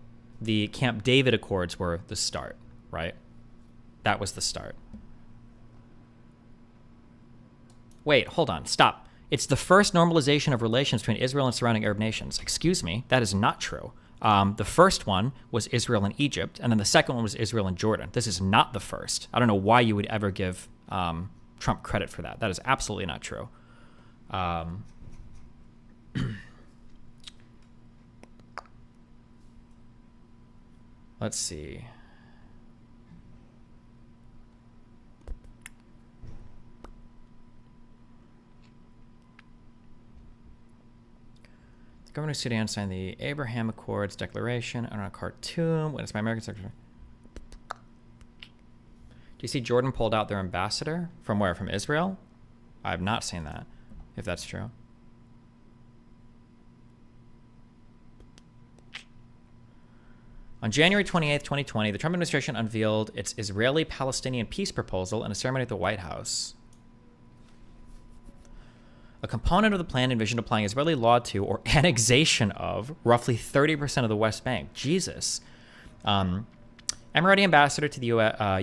the Camp David Accords were the start, right? That was the start. Wait, hold on, stop. It's the first normalization of relations between Israel and surrounding Arab nations. Excuse me, that is not true. The first one was Israel and Egypt, and then the second one was Israel and Jordan. This is not the first. I don't know why you would ever give Trump credit for that. That is absolutely not true. Let's see. The governor of Sudan signed the Abraham Accords Declaration on a Khartoum. Witnessed by American Secretary. Do you see Jordan pulled out their ambassador? From where? From Israel? I have not seen that, if that's true. On January 28th, 2020, the Trump administration unveiled its Israeli-Palestinian peace proposal in a ceremony at the White House. A component of the plan envisioned applying Israeli law to or annexation of roughly 30% of the West Bank. Jesus. Emirati ambassador to the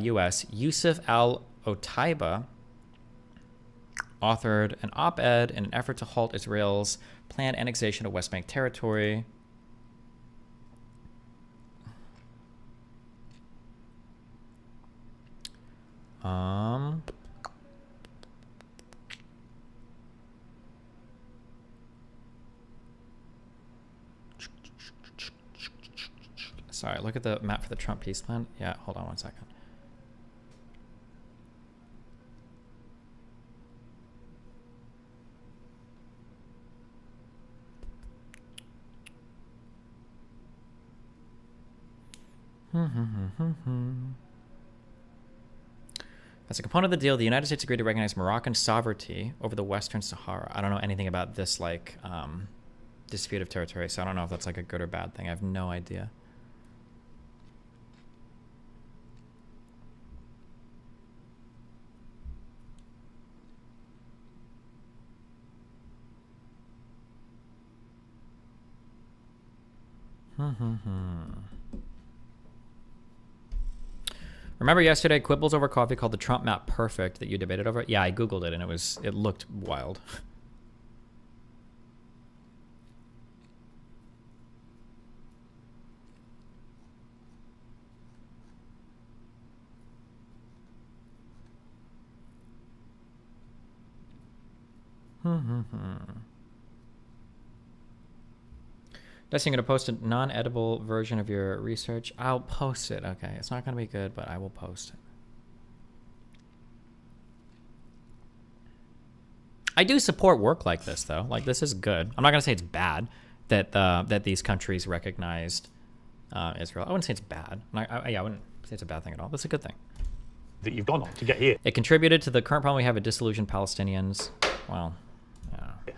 U.S., Yusuf al-Otaiba, authored an op-ed in an effort to halt Israel's planned annexation of West Bank territory. Sorry, look at the map for the Trump peace plan. Yeah, hold on one second. As a component of the deal, the United States agreed to recognize Moroccan sovereignty over the Western Sahara. I don't know anything about this, like, dispute of territory, so I don't know if that's like a good or bad thing. I have no idea. Remember yesterday, quibbles over coffee called the Trump map perfect that you debated over? Yeah, I Googled it and it looked wild. Guess you're going to post a non-edible version of your research. I'll post it. Okay, it's not going to be good, but I will post it. I do support work like this, though. Like, this is good. I'm not going to say it's bad that that these countries recognized Israel. I wouldn't say it's bad. I wouldn't say it's a bad thing at all. That's a good thing. That you've gone on to get here. It contributed to the current problem we have with disillusioned Palestinians. Well,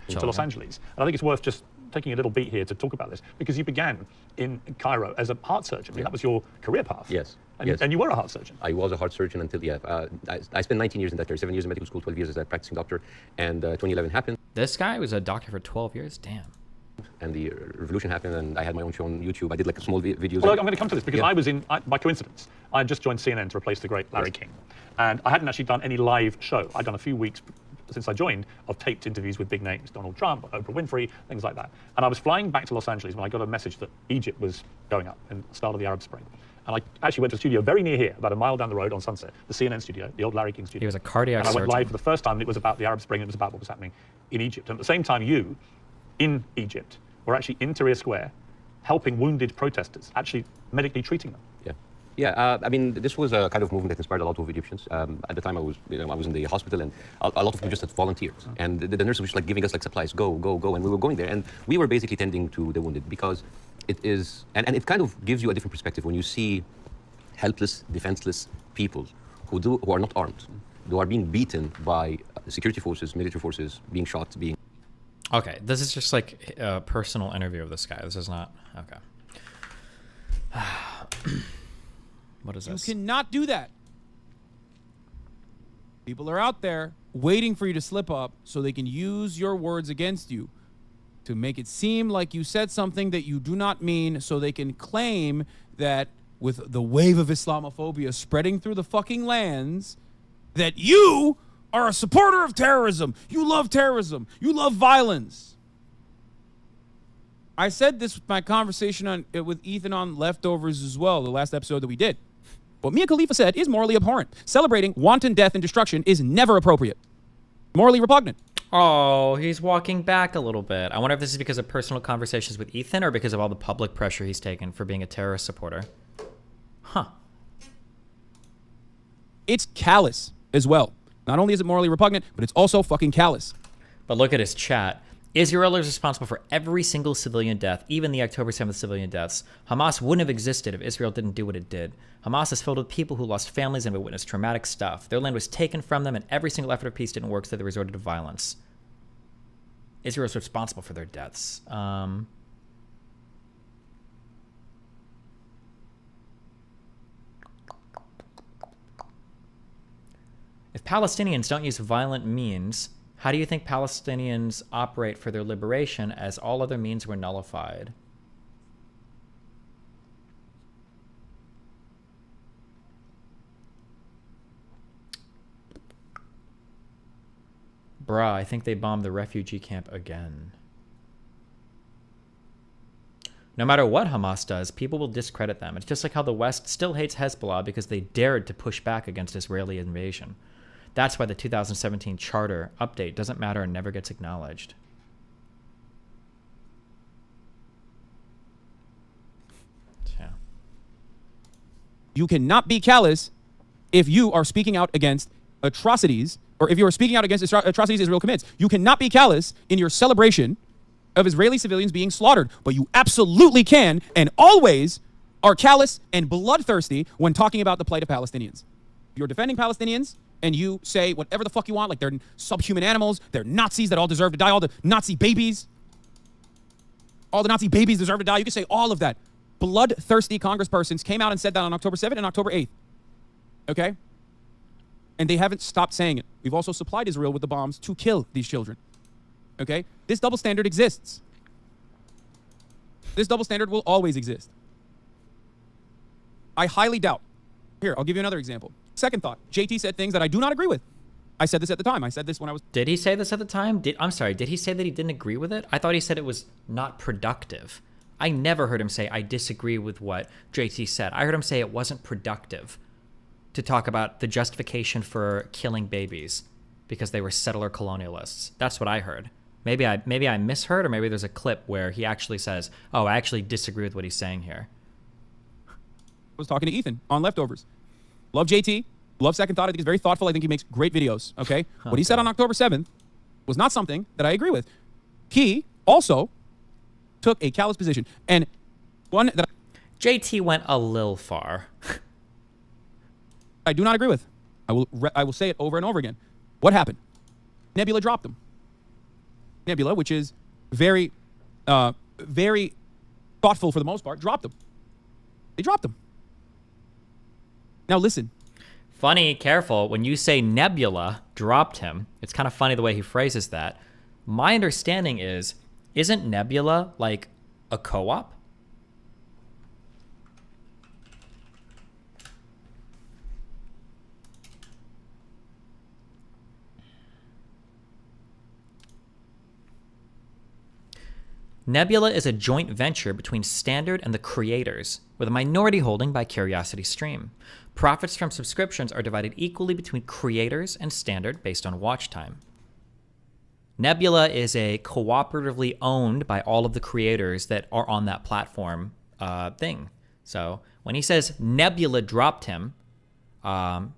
to Los Angeles. And I think it's worth just taking a little beat here to talk about this, because you began in Cairo as a heart surgeon. I mean, that was your career path. Yes. And, yes. And you were a heart surgeon. I was a heart surgeon until, I spent 19 years in that area, 7 years in medical school, 12 years as a practicing doctor, and 2011 happened. This guy was a doctor for 12 years? Damn. And the revolution happened, and I had my own show on YouTube. I did like small videos. Well, I'm going to come to this, because I was by coincidence, I had just joined CNN to replace the great Larry King. And I hadn't actually done any live show. I'd done a few weeks since I joined of taped interviews with big names, Donald Trump, Oprah Winfrey, things like that. And I was flying back to Los Angeles when I got a message that Egypt was going up in the start of the Arab Spring. And I actually went to a studio very near here, about a mile down the road on Sunset, the CNN studio, the old Larry King studio. He was a cardiac surgeon. And I went live for the first time, and it was about the Arab Spring, and it was about what was happening in Egypt. And at the same time, you, in Egypt, were actually in Tahrir Square, helping wounded protesters, actually medically treating them. Yeah, I mean, this was a kind of movement that inspired a lot of Egyptians. At the time, I was in the hospital, and a lot of people just had volunteered. And the nurses were just like giving us like supplies, go, and we were going there, and we were basically tending to the wounded, because it is, and it kind of gives you a different perspective when you see helpless, defenseless people who are not armed, who are being beaten by security forces, military forces, being shot, being. Okay, this is just like a personal interview of this guy. This is not okay. What is this? You cannot do that. People are out there waiting for you to slip up so they can use your words against you to make it seem like you said something that you do not mean, so they can claim that with the wave of Islamophobia spreading through the fucking lands, that you are a supporter of terrorism. You love terrorism. You love violence. I said this with my conversation with Ethan on Leftovers as well, the last episode that we did. What Mia Khalifa said is morally abhorrent. Celebrating wanton death and destruction is never appropriate. Morally repugnant. Oh, he's walking back a little bit. I wonder if this is because of personal conversations with Ethan or because of all the public pressure he's taken for being a terrorist supporter. Huh. It's callous as well. Not only is it morally repugnant, but it's also fucking callous. But look at his chat. Israel is responsible for every single civilian death, even the October 7th civilian deaths. Hamas wouldn't have existed if Israel didn't do what it did. Hamas is filled with people who lost families and have witnessed traumatic stuff. Their land was taken from them, and every single effort of peace didn't work, so they resorted to violence. Israel is responsible for their deaths. If Palestinians don't use violent means, how do you think Palestinians operate for their liberation as all other means were nullified? Bruh, I think they bombed the refugee camp again. No matter what Hamas does, people will discredit them. It's just like how the West still hates Hezbollah because they dared to push back against Israeli invasion. That's why the 2017 charter update doesn't matter and never gets acknowledged. Yeah. You cannot be callous if you are speaking out against atrocities, or if you are speaking out against atrocities Israel commits. You cannot be callous in your celebration of Israeli civilians being slaughtered, but you absolutely can and always are callous and bloodthirsty when talking about the plight of Palestinians. You're defending Palestinians and you say whatever the fuck you want, like they're subhuman animals, they're Nazis that all deserve to die, all the Nazi babies deserve to die. You can say all of that. Bloodthirsty congresspersons came out and said that on October 7th and October 8th. Okay? And they haven't stopped saying it. We've also supplied Israel with the bombs to kill these children. Okay? This double standard exists. This double standard will always exist. I highly doubt. Here, I'll give you another example. Second thought. JT said things that I do not agree with. I said this at the time. I said this when I was... Did he say this at the time? I'm sorry. Did he say that he didn't agree with it? I thought he said it was not productive. I never heard him say, I disagree with what JT said. I heard him say it wasn't productive to talk about the justification for killing babies because they were settler colonialists. That's what I heard. Maybe I misheard, or maybe there's a clip where he actually says, oh, I actually disagree with what he's saying here. I was talking to Ethan on Leftovers. Love JT. Love Second Thought. I think he's very thoughtful. I think he makes great videos. Okay? What he said on October 7th was not something that I agree with. He also took a callous position. And one that JT went a little far. I do not agree with. I will say it over and over again. What happened? Nebula dropped him. Nebula, which is very thoughtful for the most part, dropped him. They dropped him. Now listen. Funny, careful. When you say Nebula dropped him, it's kind of funny the way he phrases that. My understanding is, isn't Nebula like a co-op? Nebula is a joint venture between Standard and the creators, with a minority holding by CuriosityStream. Profits from subscriptions are divided equally between creators and Standard based on watch time. Nebula is a cooperatively owned by all of the creators that are on that platform thing. So when he says Nebula dropped him,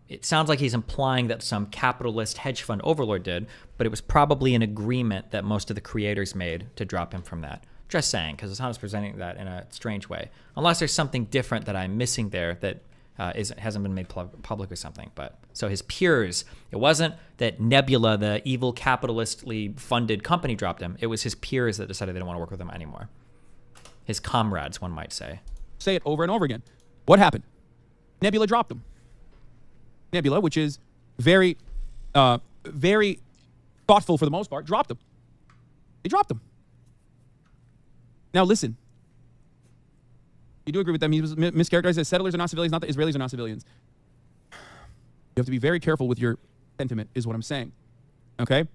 it sounds like he's implying that some capitalist hedge fund overlord did, but it was probably an agreement that most of the creators made to drop him from that. Just saying, because Hassan is presenting that in a strange way. Unless there's something different that I'm missing there that hasn't been made public or something. But so his peers, it wasn't that Nebula, the evil capitalistly funded company, dropped him. It was his peers that decided they didn't want to work with him anymore. His comrades, one might say. Say it over and over again. What happened? Nebula dropped him. Nebula, which is very thoughtful for the most part, dropped him. They dropped him. Now listen. You do agree with them. He was mischaracterized as settlers are not civilians, not that Israelis are not civilians. You have to be very careful with your sentiment, is what I'm saying. Okay?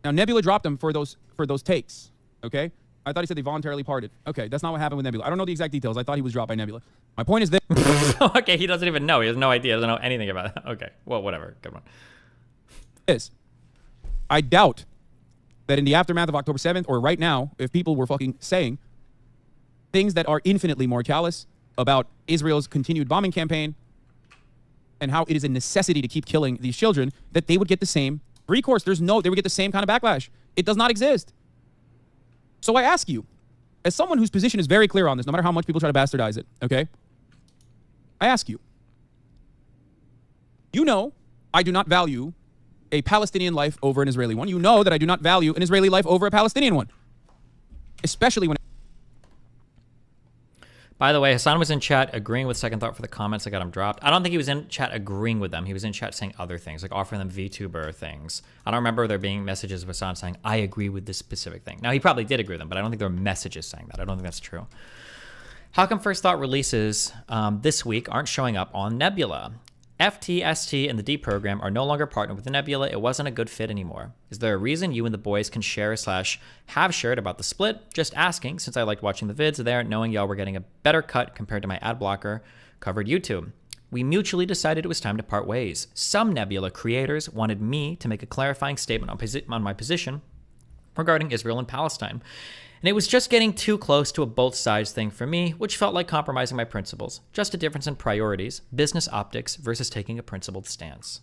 Now Nebula dropped him for those takes. Okay? I thought he said they voluntarily parted. Okay, that's not what happened with Nebula. I don't know the exact details. I thought he was dropped by Nebula. My point is this. Okay, he doesn't even know. He has no idea. He doesn't know anything about it. Okay, well, whatever. Good one. I doubt that in the aftermath of October 7th or right now, if people were fucking saying things that are infinitely more callous about Israel's continued bombing campaign and how it is a necessity to keep killing these children, that they would get the same recourse. They would get the same kind of backlash. It does not exist. So I ask you, as someone whose position is very clear on this, no matter how much people try to bastardize it, okay? I ask you, you know I do not value a Palestinian life over an Israeli one. You know that I do not value an Israeli life over a Palestinian one. Especially when... By the way, Hassan was in chat agreeing with Second Thought for the comments that got him dropped. I don't think he was in chat agreeing with them. He was in chat saying other things, like offering them VTuber things. I don't remember there being messages of Hassan saying, I agree with this specific thing. Now, he probably did agree with them, but I don't think there were messages saying that. I don't think that's true. How come First Thought releases this week aren't showing up on Nebula? FTST and the D program are no longer partnered with the Nebula. It wasn't a good fit anymore. Is there a reason you and the boys can share / have shared about the split? Just asking, since I liked watching the vids there, knowing y'all were getting a better cut compared to my ad blocker covered YouTube. We mutually decided it was time to part ways. Some Nebula creators wanted me to make a clarifying statement on my position regarding Israel and Palestine. And it was just getting too close to a both sides thing for me, which felt like compromising my principles. Just a difference in priorities, business optics versus taking a principled stance.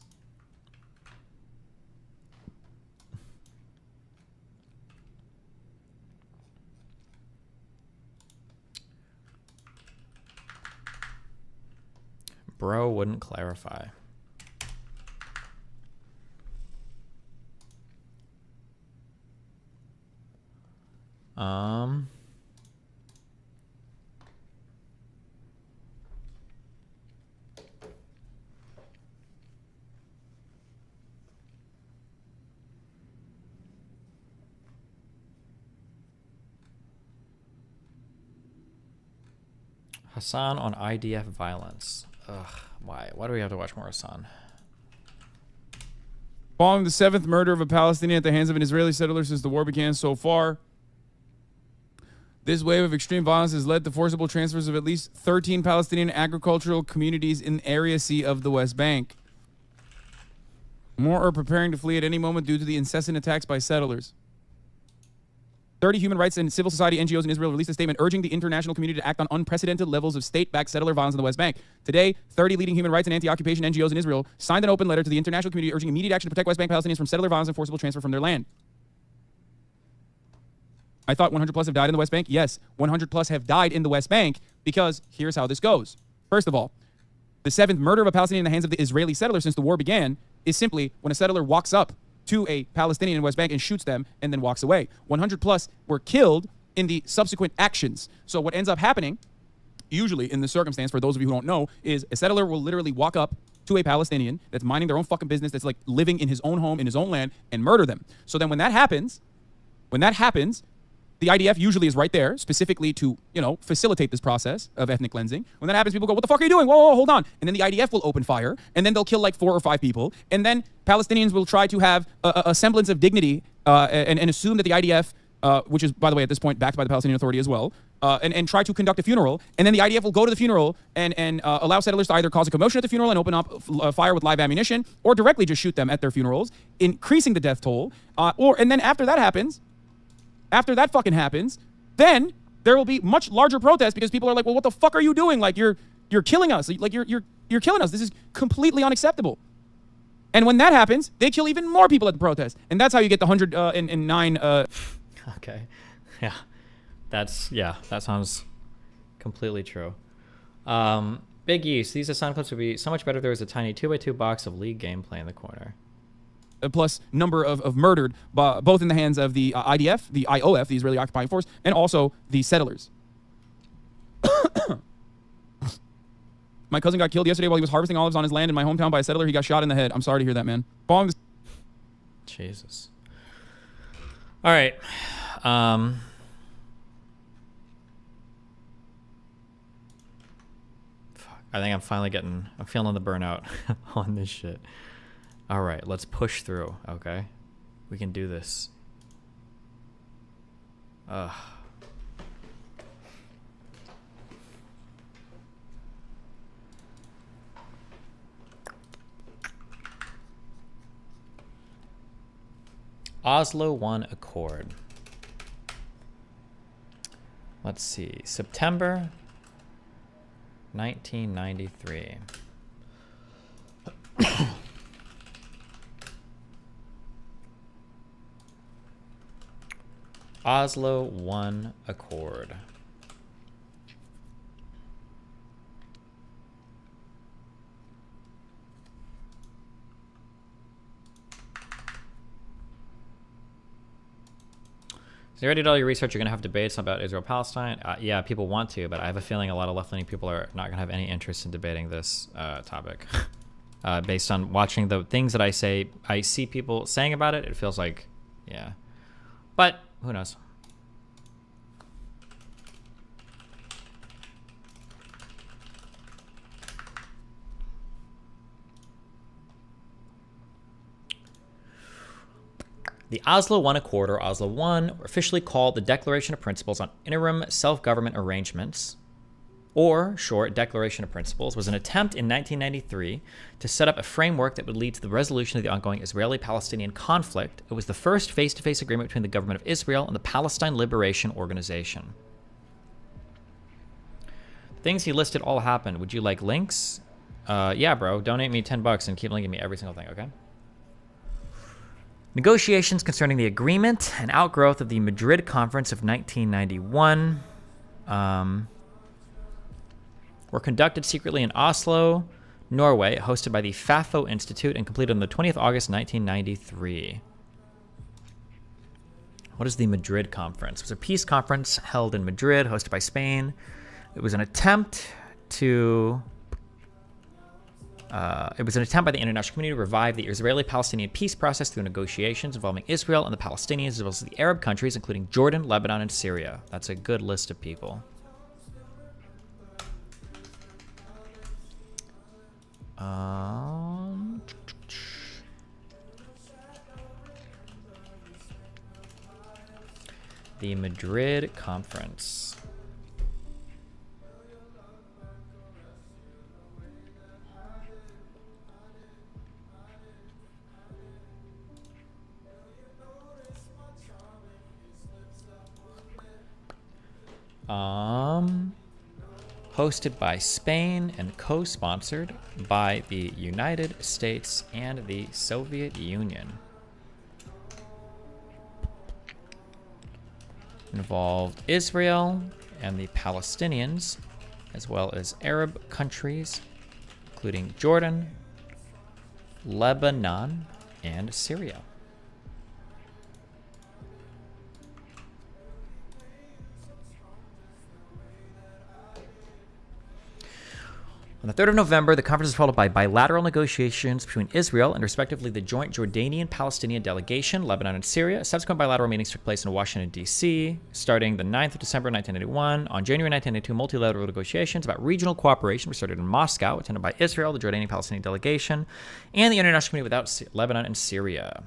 Bro wouldn't clarify. Hassan on IDF violence. Ugh, why? Why do we have to watch more Hassan? Following the 7th murder of a Palestinian at the hands of an Israeli settler since the war began so far, this wave of extreme violence has led to forcible transfers of at least 13 Palestinian agricultural communities in Area C of the West Bank. More are preparing to flee at any moment due to the incessant attacks by settlers. 30 human rights and civil society NGOs in Israel released a statement urging the international community to act on unprecedented levels of state-backed settler violence in the West Bank. Today, 30 leading human rights and anti-occupation NGOs in Israel signed an open letter to the international community urging immediate action to protect West Bank Palestinians from settler violence and forcible transfer from their land. I thought 100 plus have died in the West Bank. Yes, 100 plus have died in the West Bank because here's how this goes. First of all, the 7th murder of a Palestinian in the hands of the Israeli settler since the war began is simply when a settler walks up to a Palestinian in West Bank and shoots them and then walks away. 100 plus were killed in the subsequent actions. So what ends up happening, usually in this circumstance, for those of you who don't know, is a settler will literally walk up to a Palestinian that's minding their own fucking business, that's like living in his own home, in his own land, and murder them. So then when that happens, the IDF usually is right there specifically to, facilitate this process of ethnic cleansing. When that happens, people go, what the fuck are you doing? Whoa, hold on. And then the IDF will open fire, and then they'll kill like 4 or 5 people. And then Palestinians will try to have a semblance of dignity and assume that the IDF, which is, by the way, at this point, backed by the Palestinian Authority as well, and try to conduct a funeral. And then the IDF will go to the funeral and allow settlers to either cause a commotion at the funeral and open up fire with live ammunition, or directly just shoot them at their funerals, increasing the death toll. And then after that happens, then there will be much larger protests because people are like, well, what the fuck are you doing? Like, you're killing us. Like, you're killing us. This is completely unacceptable. And when that happens, they kill even more people at the protest. And that's how you get the 109. Okay. Yeah. That sounds completely true. Big East. These sound clips would be so much better if there was a tiny 2x2 box of League gameplay in the corner. Plus number of murdered, both in the hands of the IDF, the IOF, the Israeli Occupying Force, and also the settlers. My cousin got killed yesterday while he was harvesting olives on his land in my hometown by a settler. He got shot in the head. I'm sorry to hear that, man. Jesus. All right. I think I'm feeling the burnout on this shit. All right, let's push through, okay? We can do this. Oslo I Accord. Let's see, September 1993. Oslo I Accord. So you already did all your research. You're going to have debates about Israel-Palestine. Yeah, people want to, but I have a feeling a lot of left-leaning people are not going to have any interest in debating this topic. Based on watching the things that I see people saying about it, it feels like, yeah. But who knows? The Oslo I Accord, or Oslo I, officially called the Declaration of Principles on Interim Self-Government Arrangements, or short, Declaration of Principles, was an attempt in 1993 to set up a framework that would lead to the resolution of the ongoing Israeli-Palestinian conflict. It was the first face-to-face agreement between the government of Israel and the Palestine Liberation Organization. The things he listed all happened. Would you like links? Yeah, bro. Donate me $10 and keep linking me every single thing, okay? Negotiations concerning the agreement and outgrowth of the Madrid Conference of 1991 were conducted secretly in Oslo, Norway, hosted by the FAFO Institute and completed on the 20th of August 1993. What is the Madrid Conference? It was a peace conference held in Madrid, hosted by Spain. It was an attempt to... It was an attempt by the international community to revive the Israeli-Palestinian peace process through negotiations involving Israel and the Palestinians, as well as the Arab countries, including Jordan, Lebanon, and Syria. That's a good list of people. The Madrid Conference. Hosted by Spain and co-sponsored by the United States and the Soviet Union. Involved Israel and the Palestinians, as well as Arab countries, including Jordan, Lebanon, and Syria. On the 3rd of November, the conference was followed by bilateral negotiations between Israel and respectively the joint Jordanian-Palestinian delegation, Lebanon and Syria. Subsequent bilateral meetings took place in Washington, D.C., starting the 9th of December 1981. On January 1982, multilateral negotiations about regional cooperation were started in Moscow, attended by Israel, the Jordanian-Palestinian delegation, and the international community without Lebanon and Syria.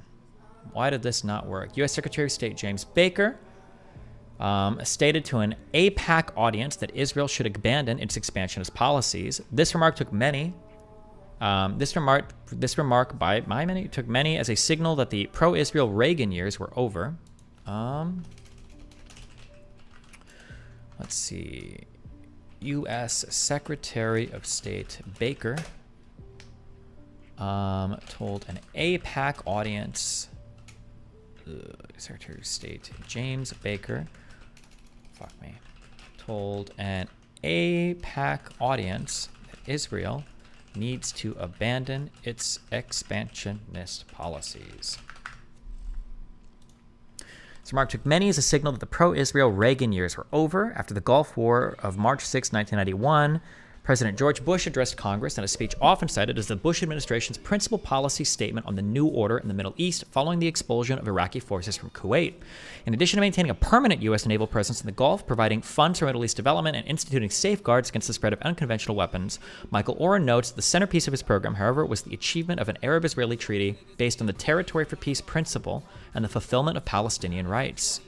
Why did this not work? U.S. Secretary of State James Baker stated to an AIPAC audience that Israel should abandon its expansionist policies. This remark took many. This remark by many took many as a signal that the pro-Israel Reagan years were over. Let's see. U.S. Secretary of State Baker told an AIPAC audience. Secretary of State James Baker. Told an AIPAC audience that Israel needs to abandon its expansionist policies. This remark took many as a signal that the pro-Israel Reagan years were over. After the Gulf War of March 6, 1991, President George Bush addressed Congress in a speech often cited as the Bush administration's principal policy statement on the new order in the Middle East following the expulsion of Iraqi forces from Kuwait. In addition to maintaining a permanent U.S. naval presence in the Gulf, providing funds for Middle East development, and instituting safeguards against the spread of unconventional weapons, Michael Oren notes the centerpiece of his program, however, was the achievement of an Arab-Israeli treaty based on the Territory for Peace principle and the fulfillment of Palestinian rights.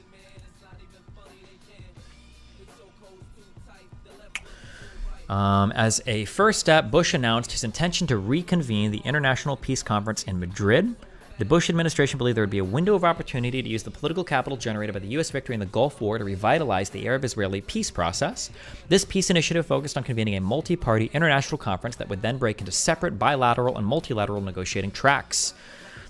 As a first step, Bush announced his intention to reconvene the International Peace Conference in Madrid. The Bush administration believed there would be a window of opportunity to use the political capital generated by the U.S. victory in the Gulf War to revitalize the Arab-Israeli peace process. This peace initiative focused on convening a multi-party international conference that would then break into separate bilateral and multilateral negotiating tracks.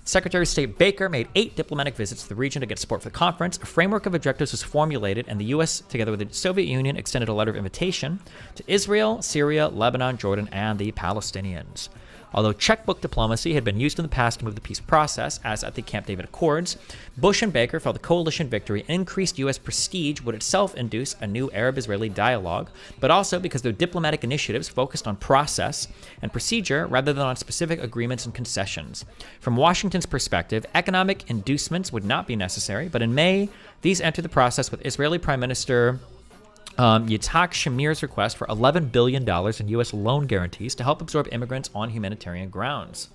Secretary of State Baker made 8 diplomatic visits to the region to get support for the conference. A framework of objectives was formulated, and the U.S., together with the Soviet Union, extended a letter of invitation to Israel, Syria, Lebanon, Jordan, and the Palestinians. Although checkbook diplomacy had been used in the past to move the peace process, as at the Camp David Accords, Bush and Baker felt the coalition victory and increased U.S. prestige would itself induce a new Arab-Israeli dialogue, but also because their diplomatic initiatives focused on process and procedure rather than on specific agreements and concessions. From Washington's perspective, economic inducements would not be necessary, but in May, these entered the process with Israeli Prime Minister Yitzhak Shamir's request for $11 billion in U.S. loan guarantees to help absorb immigrants on humanitarian grounds.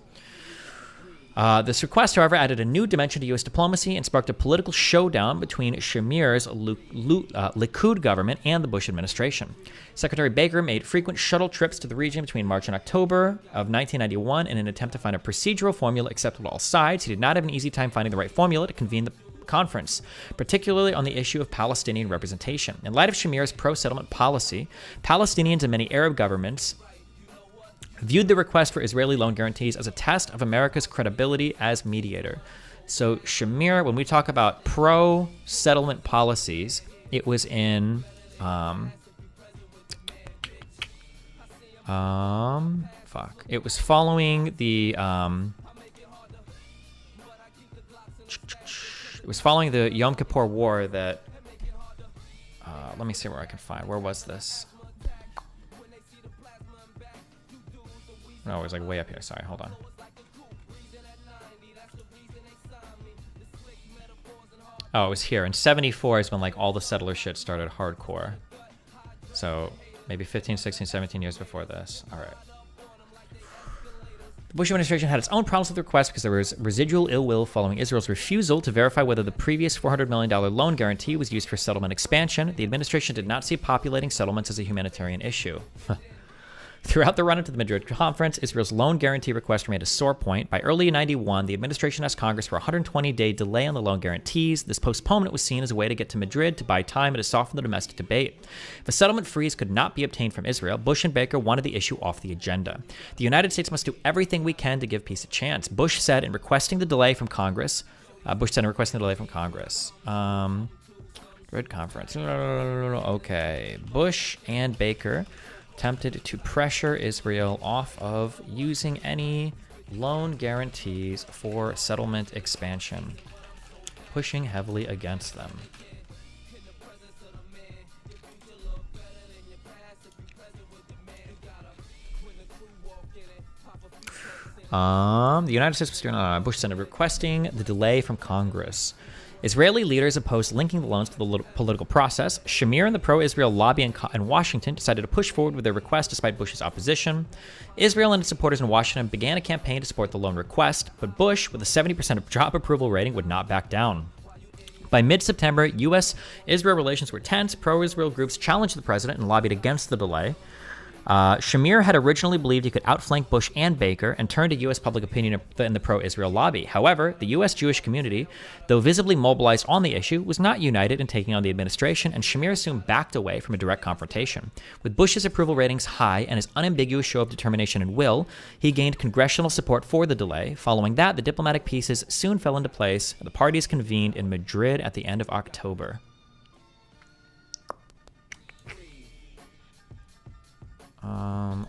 This request, however, added a new dimension to U.S. diplomacy and sparked a political showdown between Shamir's Likud government and the Bush administration. Secretary Baker made frequent shuttle trips to the region between March and October of 1991 in an attempt to find a procedural formula acceptable to all sides. He did not have an easy time finding the right formula to convene the conference, particularly on the issue of Palestinian representation. In light of Shamir's pro-settlement policy, Palestinians and many Arab governments viewed the request for Israeli loan guarantees as a test of America's credibility as mediator. So Shamir, when we talk about pro-settlement policies, it was in it was following the it was following the Yom Kippur War that let me see where I can find. Where was this? No, it was like way up here. Sorry, hold on. Oh, it was here. In 74 is when like all the settler shit started hardcore. So maybe 15, 16, 17 years before this. All right. The Bush administration had its own problems with the request because there was residual ill will following Israel's refusal to verify whether the previous $400 million loan guarantee was used for settlement expansion. The administration did not see populating settlements as a humanitarian issue. Throughout the run-up to the Madrid conference, Israel's loan guarantee request remained a sore point. By early 91, the administration asked Congress for a 120-day delay on the loan guarantees. This postponement was seen as a way to get to Madrid to buy time and to soften the domestic debate. If a settlement freeze could not be obtained from Israel, Bush and Baker wanted the issue off the agenda. The United States must do everything we can to give peace a chance, Bush said in requesting the delay from Congress. Madrid conference. Okay. Bush and Baker attempted to pressure Israel off of using any loan guarantees for settlement expansion, pushing heavily against them. The United States was doing Bush Senate requesting the delay from Congress. Israeli leaders opposed linking the loans to the political process. Shamir and the pro-Israel lobby in Washington decided to push forward with their request despite Bush's opposition. Israel and its supporters in Washington began a campaign to support the loan request, but Bush, with a 70% job approval rating, would not back down. By mid-September, U.S.-Israel relations were tense. Pro-Israel groups challenged the president and lobbied against the delay. Shamir had originally believed he could outflank Bush and Baker and turn to U.S. public opinion in the pro-Israel lobby. However, the U.S. Jewish community, though visibly mobilized on the issue, was not united in taking on the administration, and Shamir soon backed away from a direct confrontation. With Bush's approval ratings high and his unambiguous show of determination and will, he gained congressional support for the delay. Following that, the diplomatic pieces soon fell into place, and the parties convened in Madrid at the end of October.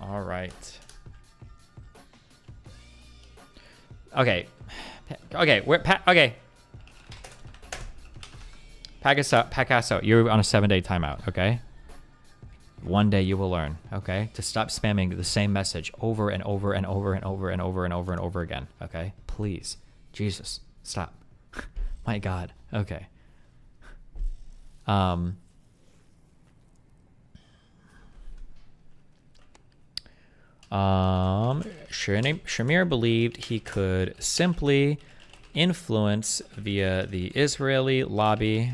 All right. Okay. Okay. Picasso, you're on a 7-day timeout, okay? One day you will learn, okay? To stop spamming the same message over and over and over and over and over and over and over again, okay? Please. Jesus, stop. My God. Okay. Shamir believed he could simply influence via the Israeli lobby,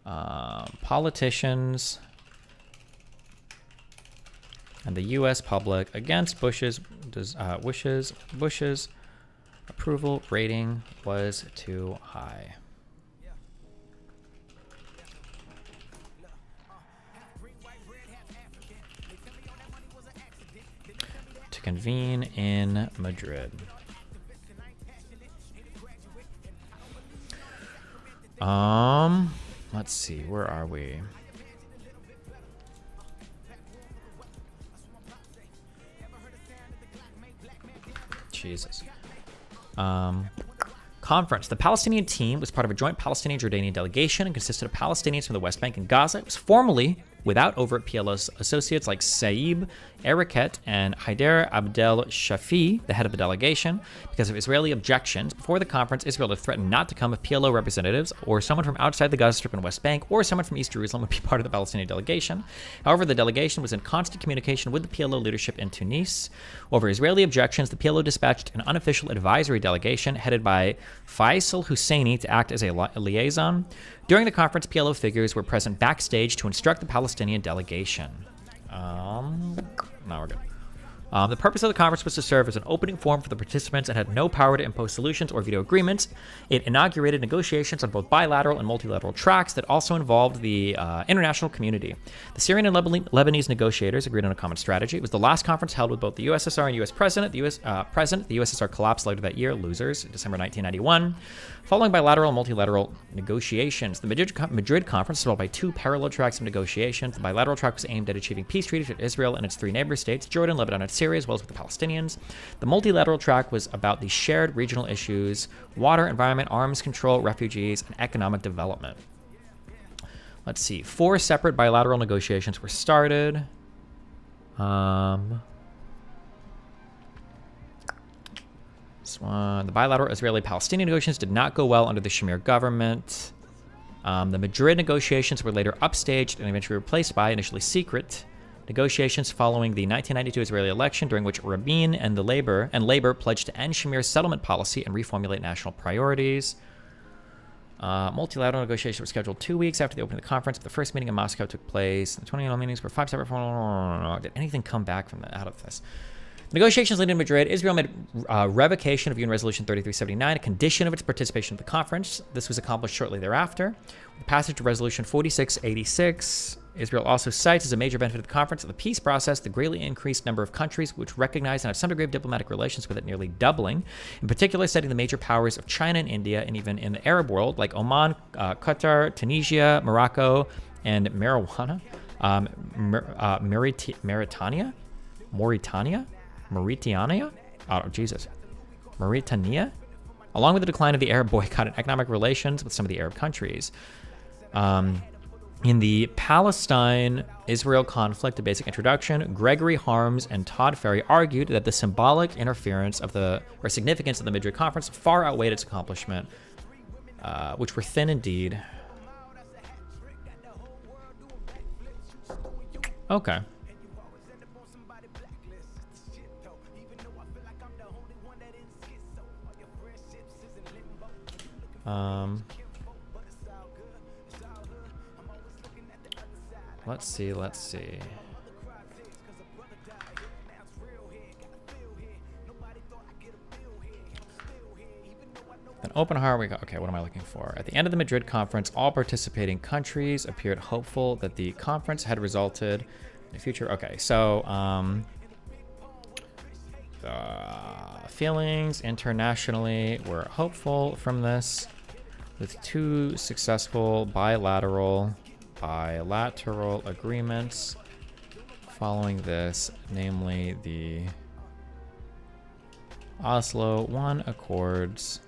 politicians, and the U.S. public against Bush's wishes. Bush's approval rating was too high. To convene in Madrid. Let's see, where are we? Jesus. Conference. The Palestinian team was part of a joint Palestinian-Jordanian delegation and consisted of Palestinians from the West Bank and Gaza. It was formally without overt PLO associates like Saib Erekat and Haider Abdel Shafi, the head of the delegation. Because of Israeli objections, before the conference, Israel had threatened not to come if PLO representatives or someone from outside the Gaza Strip and West Bank or someone from East Jerusalem would be part of the Palestinian delegation. However, the delegation was in constant communication with the PLO leadership in Tunis. Over Israeli objections, the PLO dispatched an unofficial advisory delegation headed by Faisal Husseini to act as a liaison. During the conference, PLO figures were present backstage to instruct the Palestinian delegation. Now we're good. The purpose of the conference was to serve as an opening forum for the participants and had no power to impose solutions or veto agreements. It inaugurated negotiations on both bilateral and multilateral tracks that also involved the international community. The Syrian and Lebanese negotiators agreed on a common strategy. It was the last conference held with both the USSR and U.S. president. The USSR collapsed later that year, losers, in December 1991. Following bilateral and multilateral negotiations, the Madrid conference was followed by two parallel tracks of negotiations. The bilateral track was aimed at achieving peace treaties with Israel and its three neighbor states, Jordan, Lebanon, and Syria, as well as with the Palestinians. The multilateral track was about the shared regional issues: water, environment, arms control, refugees, and economic development. Let's see. 4 separate bilateral negotiations were started. This one, the bilateral Israeli-Palestinian negotiations did not go well under the Shamir government. The Madrid negotiations were later upstaged and eventually replaced by, initially secret, negotiations following the 1992 Israeli election, during which Rabin and Labor pledged to end Shamir's settlement policy and reformulate national priorities. Multilateral negotiations were scheduled 2 weeks after the opening of the conference, but the first meeting in Moscow took place. The 20 meetings were 5 separate. Did anything come back from out of this? Negotiations leading to Madrid, Israel made revocation of UN Resolution 3379 a condition of its participation in the conference. This was accomplished shortly thereafter. With the passage of Resolution 4686, Israel also cites as a major benefit of the conference of the peace process the greatly increased number of countries which recognize and have some degree of diplomatic relations with it, nearly doubling. In particular, citing the major powers of China and India, and even in the Arab world, like Oman, Qatar, Tunisia, Morocco, and Mauritania. Oh, Jesus. Mauritania? Along with the decline of the Arab boycott and economic relations with some of the Arab countries. In the Palestine-Israel conflict, a basic introduction, Gregory Harms and Todd Ferry argued that the symbolic interference of or significance of the Madrid conference far outweighed its accomplishment, which were thin indeed. Okay. Let's see. An open heart, okay, what am I looking for? At the end of the Madrid conference, all participating countries appeared hopeful that the conference had resulted in a future. Okay, so, feelings internationally were hopeful from this, with 2 successful bilateral agreements following this, namely the Oslo I Accords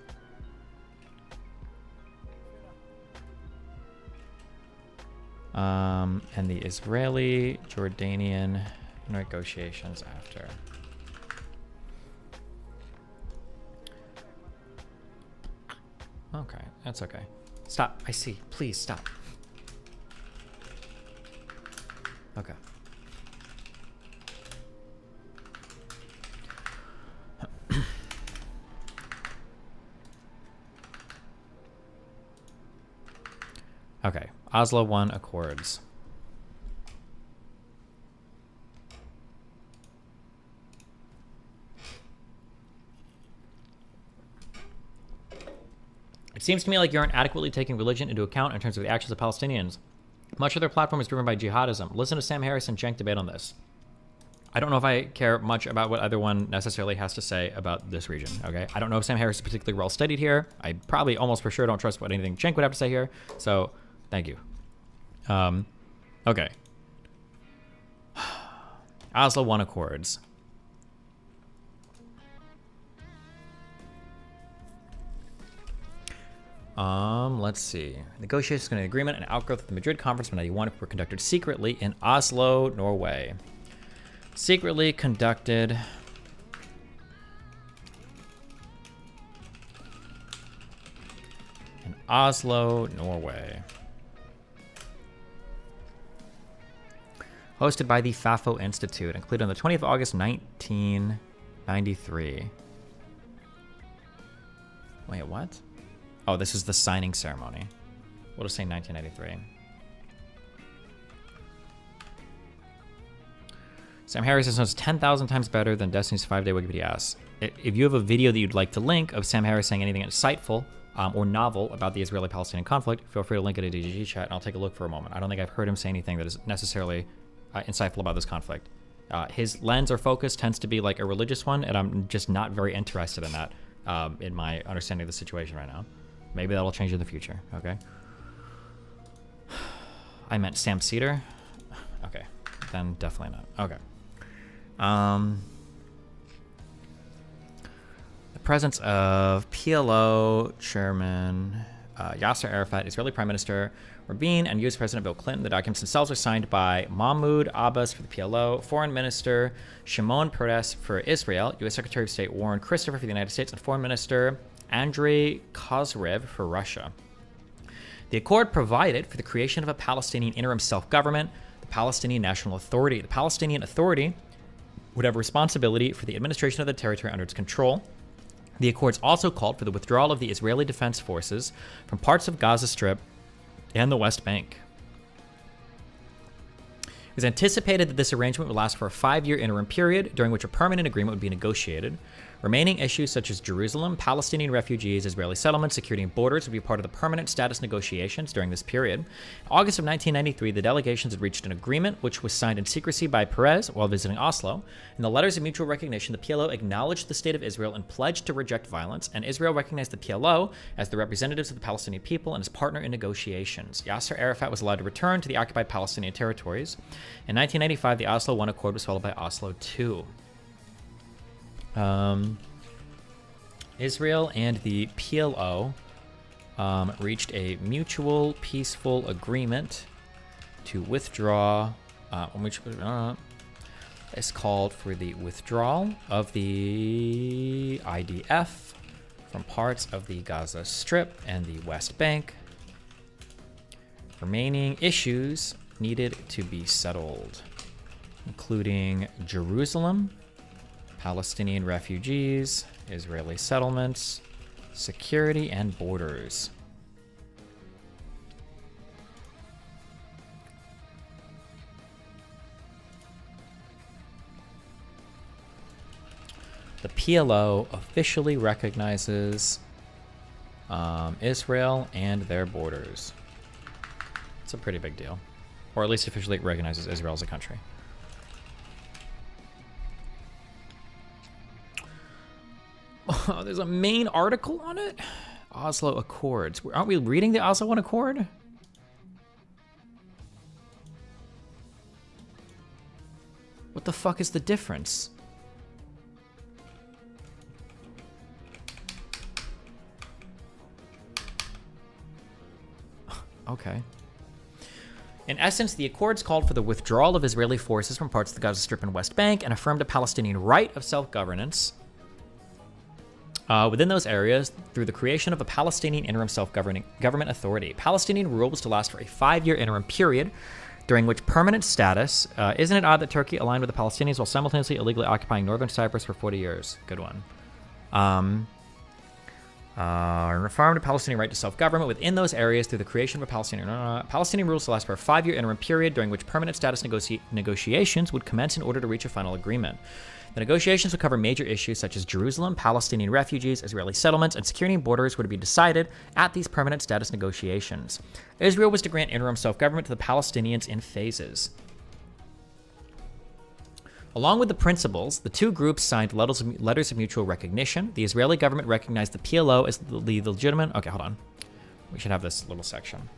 and the Israeli-Jordanian negotiations after. Okay, that's okay. Stop. I see. Please stop. Okay. Okay. Oslo I Accords. It seems to me like you aren't adequately taking religion into account in terms of the actions of Palestinians. Much of their platform is driven by jihadism. Listen to Sam Harris and Cenk debate on this. I don't know if I care much about what either one necessarily has to say about this region, okay? I don't know if Sam Harris is particularly well studied here. I probably almost for sure don't trust what anything Cenk would have to say here. So, thank you. Okay. Oslo I Accords. Let's see. Negotiations on an agreement and outgrowth of the Madrid Conference of 91 were conducted secretly in Oslo, Norway. Secretly conducted in Oslo, Norway. Hosted by the FAFO Institute, included on the 20th of August, 1993. Wait, what? Oh, this is the signing ceremony. We'll just say 1993. Sam Harris is 10,000 times better than Destiny's 5-day Wikipedia asks. If you have a video that you'd like to link of Sam Harris saying anything insightful or novel about the Israeli-Palestinian conflict, feel free to link it in DGG chat, and I'll take a look for a moment. I don't think I've heard him say anything that is necessarily insightful about this conflict. His lens or focus tends to be like a religious one, and I'm just not very interested in that in my understanding of the situation right now. Maybe that'll change in the future, okay? I meant Sam Cedar. Okay, then definitely not. Okay. The presence of PLO Chairman Yasser Arafat, Israeli Prime Minister Rabin, and U.S. President Bill Clinton. The documents themselves are signed by Mahmoud Abbas for the PLO, Foreign Minister Shimon Peres for Israel, U.S. Secretary of State Warren Christopher for the United States, and Foreign Minister Andrei Kozrev for Russia. The accord provided for the creation of a Palestinian interim self-government, the Palestinian National Authority. The Palestinian Authority would have responsibility for the administration of the territory under its control. The accords also called for the withdrawal of the Israeli Defense Forces from parts of Gaza Strip and the West Bank. It was anticipated that this arrangement would last for a 5-year interim period, during which a permanent agreement would be negotiated. Remaining issues such as Jerusalem, Palestinian refugees, Israeli settlements, security, and borders would be part of the permanent status negotiations during this period. In August of 1993, the delegations had reached an agreement, which was signed in secrecy by Perez while visiting Oslo. In the letters of mutual recognition, the PLO acknowledged the state of Israel and pledged to reject violence, and Israel recognized the PLO as the representatives of the Palestinian people and as partner in negotiations. Yasser Arafat was allowed to return to the occupied Palestinian territories. In 1995, the Oslo I Accord was followed by Oslo II. Israel and the PLO reached a mutual peaceful agreement to withdraw, which is called for the withdrawal of the IDF from parts of the Gaza Strip and the West Bank. Remaining issues needed to be settled, including Jerusalem, Palestinian refugees, Israeli settlements, security, and borders. The PLO officially recognizes Israel and their borders. It's a pretty big deal. Or at least officially recognizes Israel as a country. Oh, there's a main article on it? Oslo Accords. Aren't we reading the Oslo I Accord? What the fuck is the difference? Okay. In essence, the Accords called for the withdrawal of Israeli forces from parts of the Gaza Strip and West Bank and affirmed a Palestinian right of self-governance within those areas through the creation of a Palestinian interim self-government authority. Palestinian rule was to last for a 5-year interim period, during which permanent status. Isn't it odd that Turkey aligned with the Palestinians while simultaneously illegally occupying northern Cyprus for 40 years? Good one. Affirmed a Palestinian right to self-government within those areas through the creation of a Palestinian rules to last for a 5-year interim period, during which permanent status negotiations would commence in order to reach a final agreement. The negotiations would cover major issues such as Jerusalem, Palestinian refugees, Israeli settlements, and security and borders were to be decided at these permanent status negotiations. Israel was to grant interim self-government to the Palestinians in phases. Along with the principles, the two groups signed letters of mutual recognition. The Israeli government recognized the PLO as the legitimate... Okay, hold on. We should have this little section.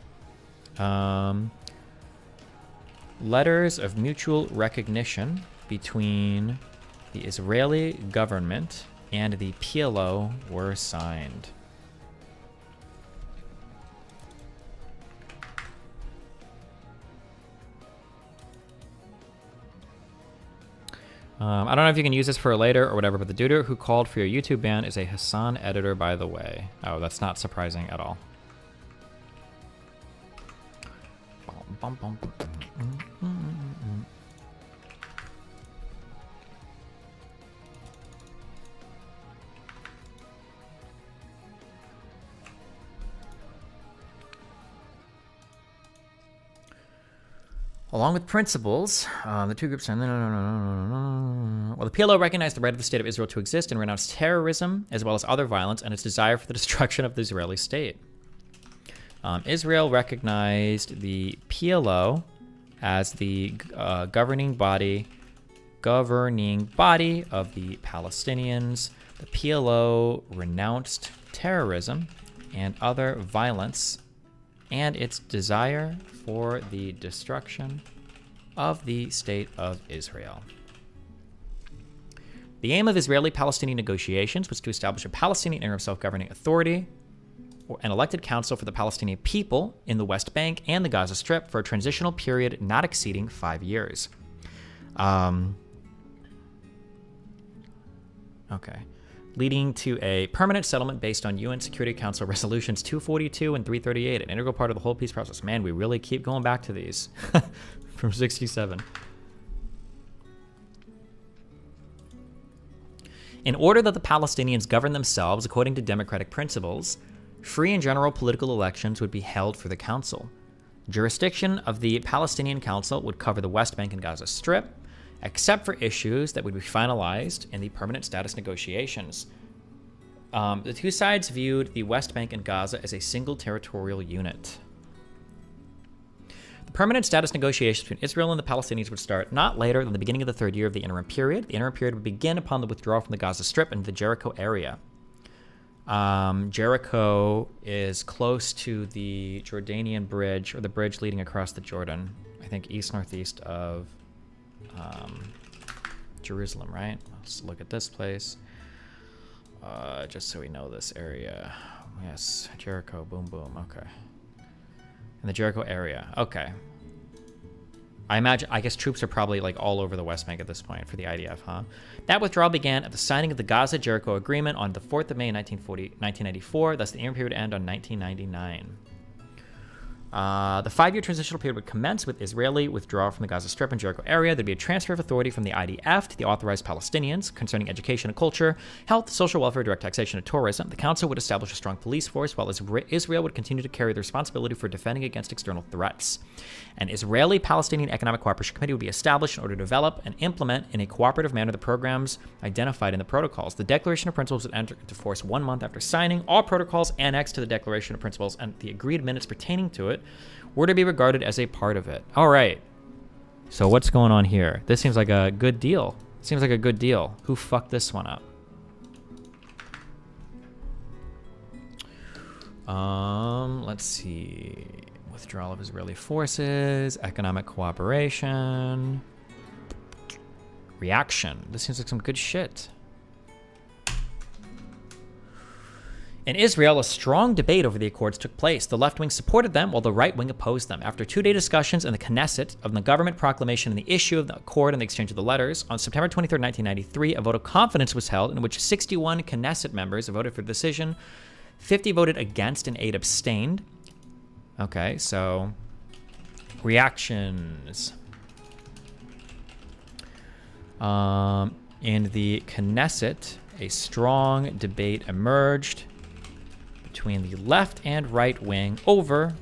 Letters of mutual recognition between the Israeli government and the PLO were signed. I don't know if you can use this for later or whatever, but the dude who called for your YouTube ban is a Hassan editor, by the way. Oh, that's not surprising at all. Bum, bum, bum. Along with principles, the two groups... Well, the PLO recognized the right of the State of Israel to exist and renounced terrorism, as well as other violence, and its desire for the destruction of the Israeli state. Israel recognized the PLO as the governing body of the Palestinians. The PLO renounced terrorism and other violence and its desire for the destruction of the State of Israel. The aim of Israeli-Palestinian negotiations was to establish a Palestinian interim self-governing authority, or an elected council for the Palestinian people in the West Bank and the Gaza Strip for a transitional period not exceeding 5 years. Okay. Leading to a permanent settlement based on UN Security Council Resolutions 242 and 338, an integral part of the whole peace process. Man, we really keep going back to these from 67. In order that the Palestinians govern themselves according to democratic principles, free and general political elections would be held for the council. Jurisdiction of the Palestinian Council would cover the West Bank and Gaza Strip, except for issues that would be finalized in the permanent status negotiations. The two sides viewed the West Bank and Gaza as a single territorial unit. The permanent status negotiations between Israel and the Palestinians would start not later than the beginning of the third year of the interim period. The interim period would begin upon the withdrawal from the Gaza Strip and the Jericho area. Jericho is close to the Jordanian bridge, or the bridge leading across the Jordan. I think east-northeast of Jerusalem, right? Let's look at this place. Just so we know this area. Yes, Jericho, boom, boom, okay. In the Jericho area, okay. I guess troops are probably like all over the West Bank at this point for the IDF, huh? That withdrawal began at the signing of the Gaza-Jericho Agreement on the 4th of May 1994, thus the interim period would end on 1999. The 5-year transitional period would commence with Israeli withdrawal from the Gaza Strip and Jericho area. There'd be a transfer of authority from the IDF to the authorized Palestinians concerning education and culture, health, social welfare, direct taxation, and tourism. The council would establish a strong police force, while Israel would continue to carry the responsibility for defending against external threats. An Israeli-Palestinian Economic Cooperation Committee would be established in order to develop and implement in a cooperative manner the programs identified in the protocols. The Declaration of Principles would enter into force 1 month after signing. All protocols annexed to the Declaration of Principles and the agreed minutes pertaining to it were to be regarded as a part of it. All right. So what's going on here? This seems like a good deal. Seems like a good deal. Who fucked this one up? Let's see. Withdrawal of Israeli forces, economic cooperation, reaction. This seems like some good shit. In Israel, a strong debate over the accords took place. The left wing supported them while the right wing opposed them. After 2-day discussions in the Knesset of the government proclamation and the issue of the accord and the exchange of the letters, on September 23, 1993, a vote of confidence was held in which 61 Knesset members voted for the decision, 50 voted against, and 8 abstained. Okay, so reactions. In the Knesset, a strong debate emerged between the left and right wing over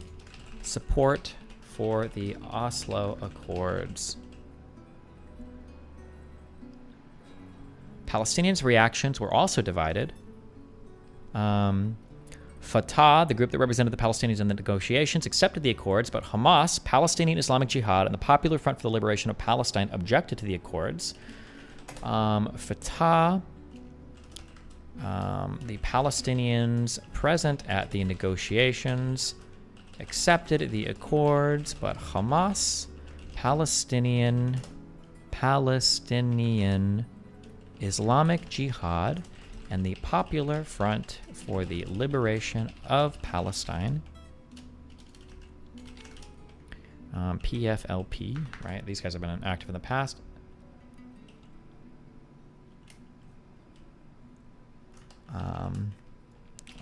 support for the Oslo Accords. Palestinians' reactions were also divided. Fatah, the group that represented the Palestinians in the negotiations, accepted the accords, but Hamas, Palestinian Islamic Jihad, and the Popular Front for the Liberation of Palestine objected to the accords. Fatah, the Palestinians present at the negotiations accepted the accords, but Hamas, Palestinian Islamic Jihad, and the Popular Front for the Liberation of Palestine, PFLP, right? These guys have been active in the past.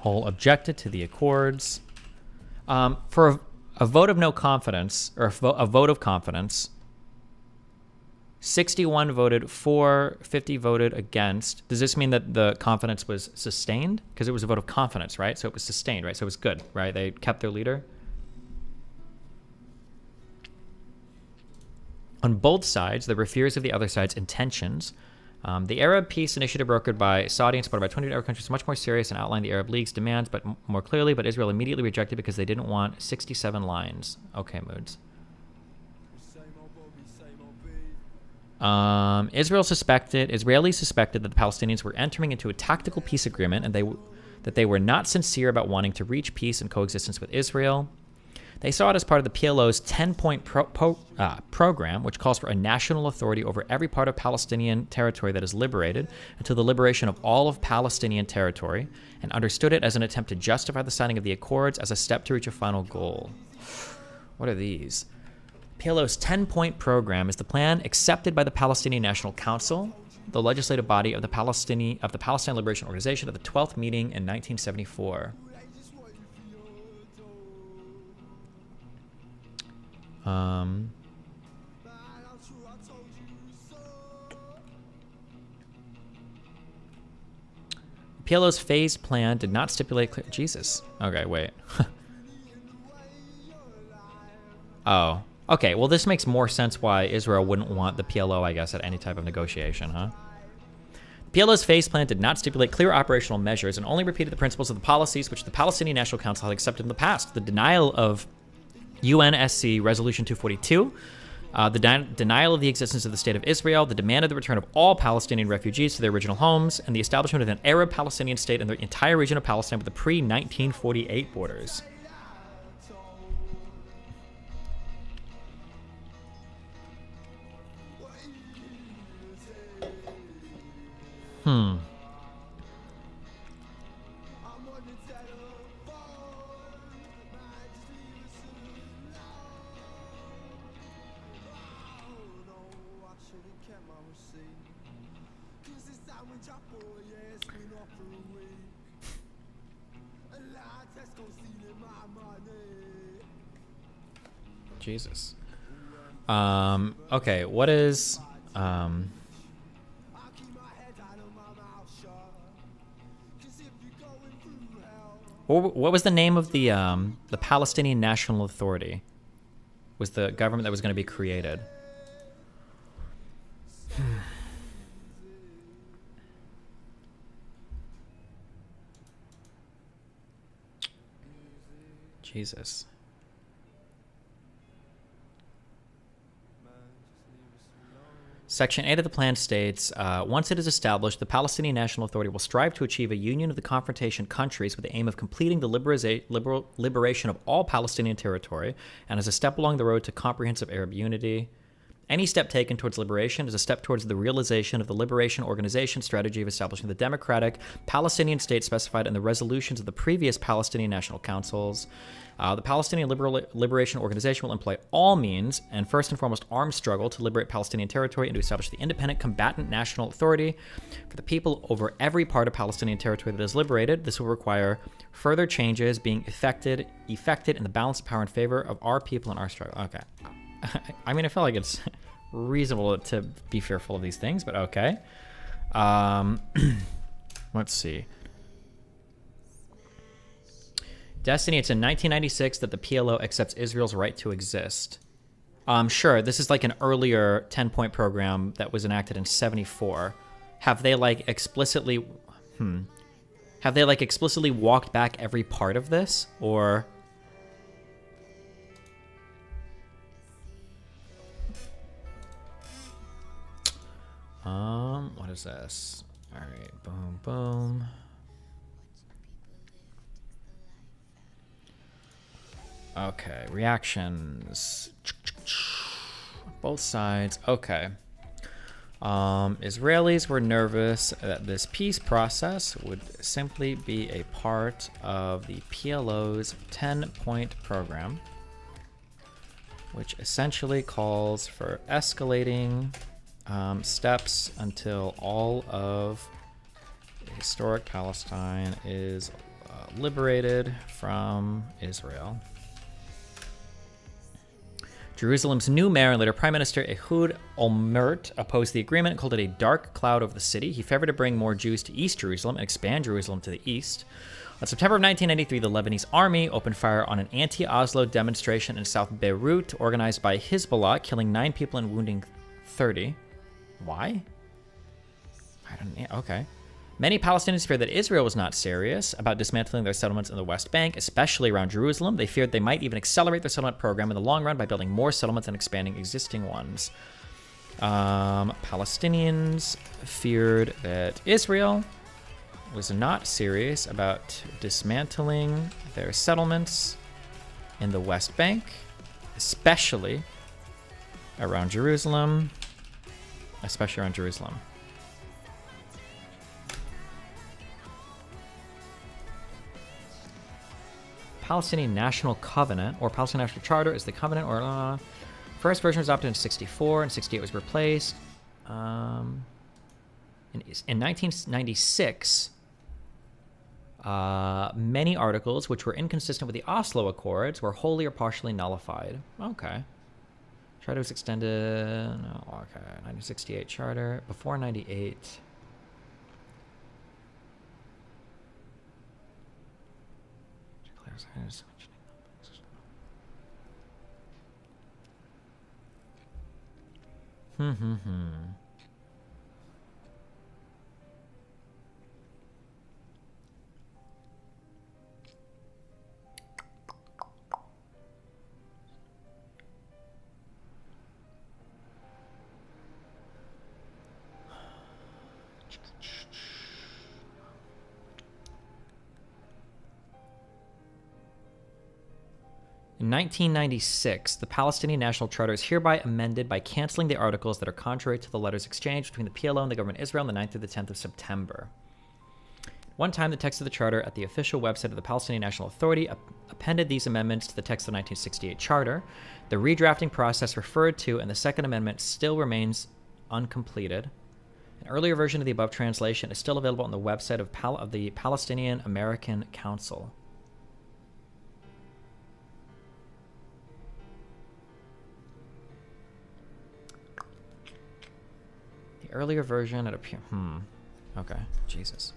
Hull objected to the accords. For a vote of no confidence, or a vote of confidence, 61 voted for, 50 voted against. Does this mean that the confidence was sustained? Because it was a vote of confidence, right? So it was sustained, right? So it was good, right? They kept their leader. On both sides, there were fears of the other side's intentions. The Arab peace initiative brokered by Saudi and supported by 20 Arab countries was much more serious and outlined the Arab League's demands but more clearly, but Israel immediately rejected because they didn't want 67 lines. Okay, moods. Israelis suspected that the Palestinians were entering into a tactical peace agreement and that they were not sincere about wanting to reach peace and coexistence with Israel. They saw it as part of the PLO's 10-point program, which calls for a national authority over every part of Palestinian territory that is liberated until the liberation of all of Palestinian territory, and understood it as an attempt to justify the signing of the accords as a step to reach a final goal. What are these? PLO's 10-point program is the plan accepted by the Palestinian National Council, the legislative body of the Palestine Liberation Organization, at the 12th meeting in 1974. PLO's phased plan did not stipulate clear... Jesus. Okay, wait. Oh. Okay, well, this makes more sense why Israel wouldn't want the PLO, I guess, at any type of negotiation, huh? PLO's phase plan did not stipulate clear operational measures and only repeated the principles of the policies which the Palestinian National Council had accepted in the past. The denial of UNSC Resolution 242, the denial of the existence of the State of Israel, the demand of the return of all Palestinian refugees to their original homes, and the establishment of an Arab-Palestinian state in the entire region of Palestine with the pre-1948 borders. Jesus. Okay, what is what was the name of the Palestinian National Authority? Was the government that was going to be created? Jesus. Section 8 of the plan states, once it is established, the Palestinian National Authority will strive to achieve a union of the confrontation countries with the aim of completing the liberation of all Palestinian territory, and as a step along the road to comprehensive Arab unity. Any step taken towards liberation is a step towards the realization of the Liberation Organization strategy of establishing the democratic Palestinian state specified in the resolutions of the previous Palestinian National Councils. The Palestinian Liberation Organization will employ all means, and first and foremost armed struggle, to liberate Palestinian territory and to establish the independent combatant national authority for the people over every part of Palestinian territory that is liberated. This will require further changes being effected in the balance of power in favor of our people and our struggle. Okay. I mean, I feel like it's reasonable to be fearful of these things, but okay. Let's see. Destiny, it's in 1996 that the PLO accepts Israel's right to exist. Sure, this is like an earlier 10-point program that was enacted in 74. Have they like explicitly walked back every part of this, or what is this? All right, boom, boom. Okay, reactions. Both sides. Okay. Israelis were nervous that this peace process would simply be a part of the PLO's 10-point program, which essentially calls for escalating steps until all of historic Palestine is liberated from Israel. Jerusalem's new mayor and later Prime Minister Ehud Olmert opposed the agreement and called it a dark cloud over the city. He favored to bring more Jews to East Jerusalem and expand Jerusalem to the east. On September of 1993, the Lebanese army opened fire on an anti-Oslo demonstration in South Beirut organized by Hezbollah, killing 9 people and wounding 30. Why? I don't know. Okay. Many Palestinians feared that Israel was not serious about dismantling their settlements in the West Bank, especially around Jerusalem. They feared they might even accelerate their settlement program in the long run by building more settlements and expanding existing ones. Palestinians feared that Israel was not serious about dismantling their settlements in the West Bank, especially around Jerusalem. Especially around Jerusalem. Palestinian National Covenant, or Palestinian National Charter, is the covenant, or first version was adopted in 64, and 68 was replaced. In 1996, many articles which were inconsistent with the Oslo Accords were wholly or partially nullified. Okay. Charter was extended. No, okay. 1968 charter. Before 98. Hmm. 1996, the Palestinian National Charter is hereby amended by canceling the articles that are contrary to the letters exchanged between the PLO and the government of Israel on the 9th through the 10th of September. One time, the text of the charter at the official website of the Palestinian National Authority appended these amendments to the text of the 1968 charter. The redrafting process referred to in the Second Amendment still remains uncompleted. An earlier version of the above translation is still available on the website of the Palestinian American Council. The earlier version, it appears... Okay. Jesus.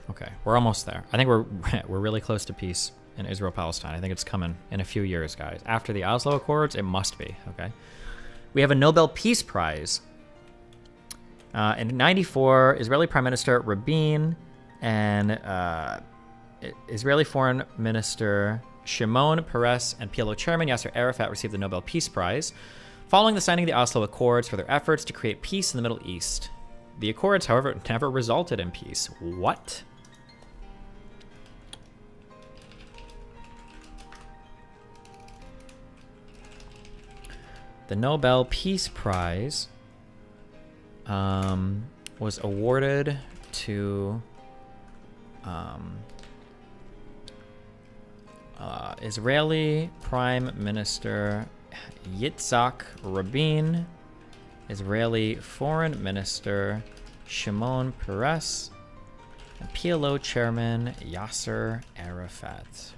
Okay, we're almost there. I think we're really close to peace in Israel-Palestine. I think it's coming in a few years, guys. After the Oslo Accords, it must be, okay? We have a Nobel Peace Prize. In 94, Israeli Prime Minister Rabin and Israeli Foreign Minister Shimon Peres and PLO Chairman Yasser Arafat received the Nobel Peace Prize following the signing of the Oslo Accords for their efforts to create peace in the Middle East. The Accords, however, never resulted in peace. What? The Nobel Peace Prize was awarded to Israeli Prime Minister Yitzhak Rabin, Israeli Foreign Minister Shimon Peres, and PLO Chairman Yasser Arafat.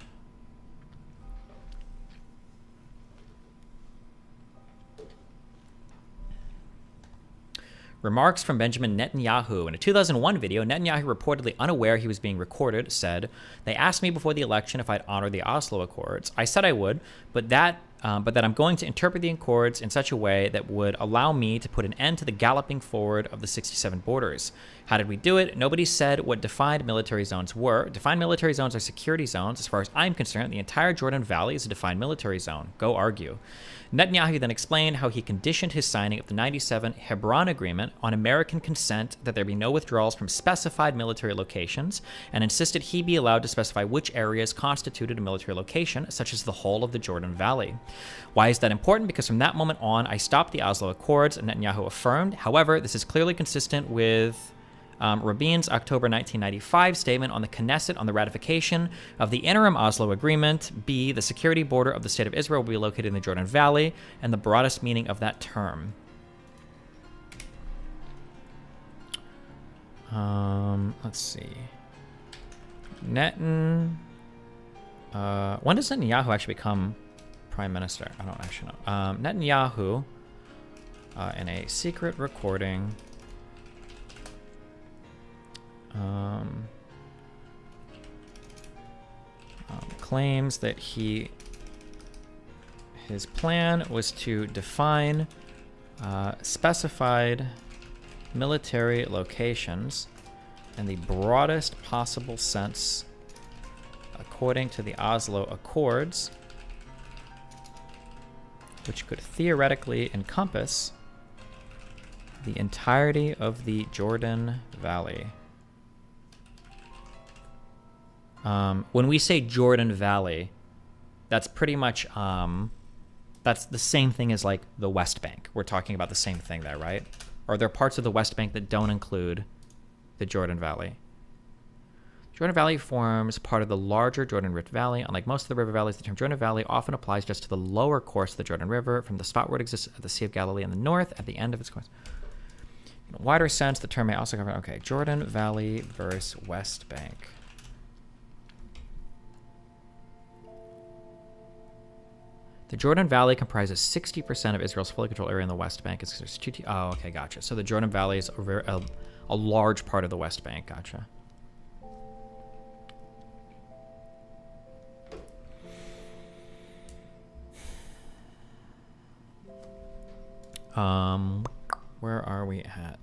Remarks from Benjamin Netanyahu. In a 2001 video, Netanyahu, reportedly unaware he was being recorded, said, "They asked me before the election if I'd honor the Oslo Accords. I said I would, but that I'm going to interpret the Accords in such a way that would allow me to put an end to the galloping forward of the 67 borders. How did we do it? Nobody said what defined military zones were. Defined military zones are security zones. As far as I'm concerned, the entire Jordan Valley is a defined military zone. Go argue." Netanyahu then explained how he conditioned his signing of the 97 Hebron Agreement on American consent that there be no withdrawals from specified military locations, and insisted he be allowed to specify which areas constituted a military location, such as the whole of the Jordan Valley. Why is that important? Because from that moment on, I stopped the Oslo Accords, Netanyahu affirmed. However, this is clearly consistent with Rabin's October 1995 statement on the Knesset on the ratification of the interim Oslo Agreement. B, the security border of the State of Israel will be located in the Jordan Valley, and the broadest meaning of that term. Let's see. When does Netanyahu actually become prime minister? I don't actually know. Netanyahu, in a secret recording, claims that his plan was to define specified military locations in the broadest possible sense according to the Oslo Accords, which could theoretically encompass the entirety of the Jordan Valley. When we say Jordan Valley, that's pretty much, that's the same thing as like the West Bank. We're talking about the same thing there, right? Or are there parts of the West Bank that don't include the Jordan Valley? Jordan Valley forms part of the larger Jordan Rift Valley. Unlike most of the river valleys, the term Jordan Valley often applies just to the lower course of the Jordan River, from the spot where it exists at the Sea of Galilee in the north, at the end of its course. In a wider sense, the term may also cover, okay, Jordan Valley versus West Bank. The Jordan Valley comprises 60% of Israel's fully controlled area in the West Bank. Oh, okay, gotcha. So the Jordan Valley is a large part of the West Bank. Gotcha. Where are we at?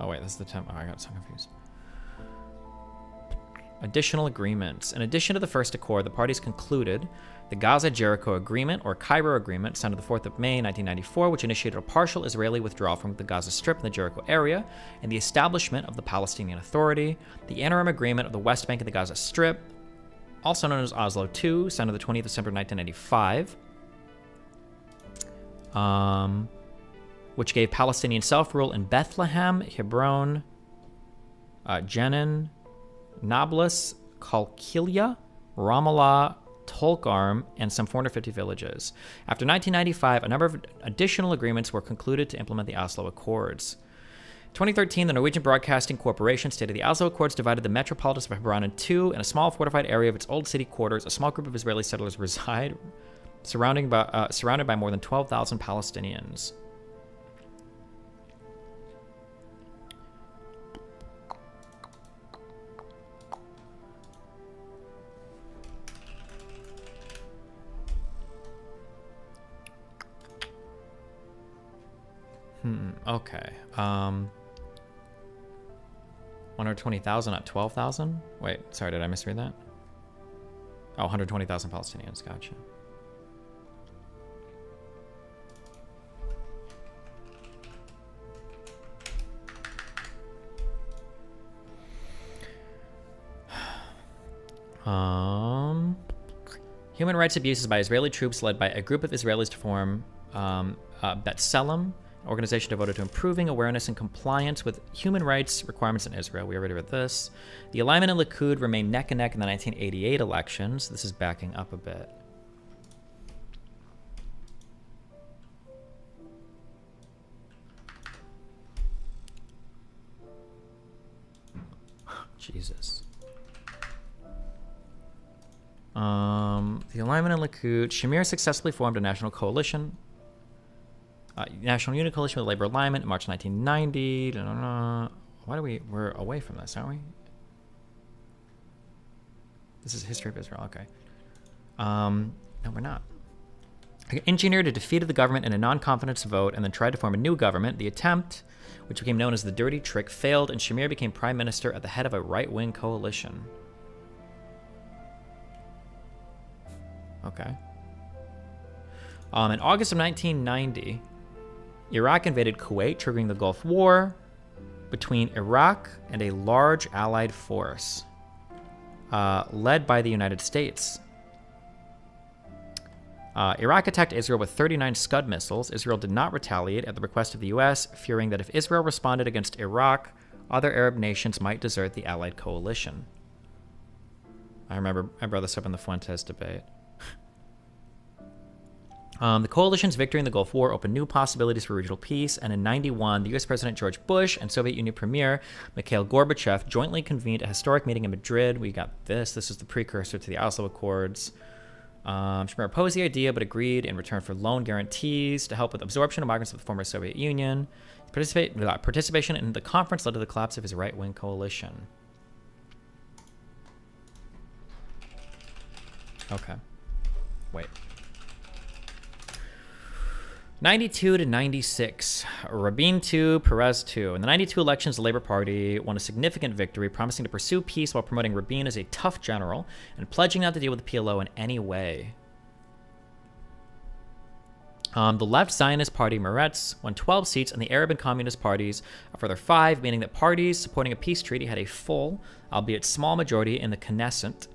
Oh wait, this is the time. Oh, I got so confused. Additional agreements. In addition to the first accord, the parties concluded the Gaza-Jericho Agreement, or Cairo Agreement, signed on the 4th of May, 1994, which initiated a partial Israeli withdrawal from the Gaza Strip and the Jericho area, and the establishment of the Palestinian Authority. The interim agreement of the West Bank and the Gaza Strip, also known as Oslo II, signed on the 20th of December, 1995, which gave Palestinian self-rule in Bethlehem, Hebron, Jenin, Nablus, Kalkilia, Ramallah, Tolkarm, and some 450 villages. After 1995, a number of additional agreements were concluded to implement the Oslo Accords. 2013, the Norwegian Broadcasting Corporation stated the Oslo Accords divided the metropolis of Hebron in two. In a small fortified area of its old city quarters, a small group of Israeli settlers reside, surrounded by more than 12,000 Palestinians. Okay. 120,000, not 12,000? Wait, sorry, did I misread that? Oh, 120,000 Palestinians, gotcha. Human rights abuses by Israeli troops led by a group of Israelis to form B'Tselem, organization devoted to improving awareness and compliance with human rights requirements in Israel. We already read this. The alignment and Likud remained neck and neck in the 1988 elections. This is backing up a bit. Jesus. The alignment and Likud. Shamir successfully formed a national coalition. National Unity Coalition with Labor Alignment in March 1990. Why do we're away from this, aren't we? This is history of Israel, okay. No, we're not. Engineered a defeat of the government in a non-confidence vote and then tried to form a new government. The attempt, which became known as the Dirty Trick, failed, and Shamir became prime minister at the head of a right-wing coalition. Okay. In August of 1990, Iraq invaded Kuwait, triggering the Gulf War between Iraq and a large allied force led by the United States. Iraq attacked Israel with 39 Scud missiles. Israel did not retaliate at the request of the U.S., fearing that if Israel responded against Iraq, other Arab nations might desert the allied coalition. I remember I brought this up in the Fuentes debate. The coalition's victory in the Gulf War opened new possibilities for regional peace, and in 91, the U.S. President George Bush and Soviet Union Premier Mikhail Gorbachev jointly convened a historic meeting in Madrid. We got this. This is the precursor to the Oslo Accords. Premier opposed the idea, but agreed in return for loan guarantees to help with absorption of migrants of the former Soviet Union. Participation in the conference led to the collapse of his right-wing coalition. Okay. Wait. 92 to 96. Rabin 2, Perez 2. In the 92 elections, the Labour Party won a significant victory, promising to pursue peace while promoting Rabin as a tough general and pledging not to deal with the PLO in any way. The left Zionist party, Meretz, won 12 seats, and the Arab and Communist parties a further 5, meaning that parties supporting a peace treaty had a full, albeit small, majority in the Knesset.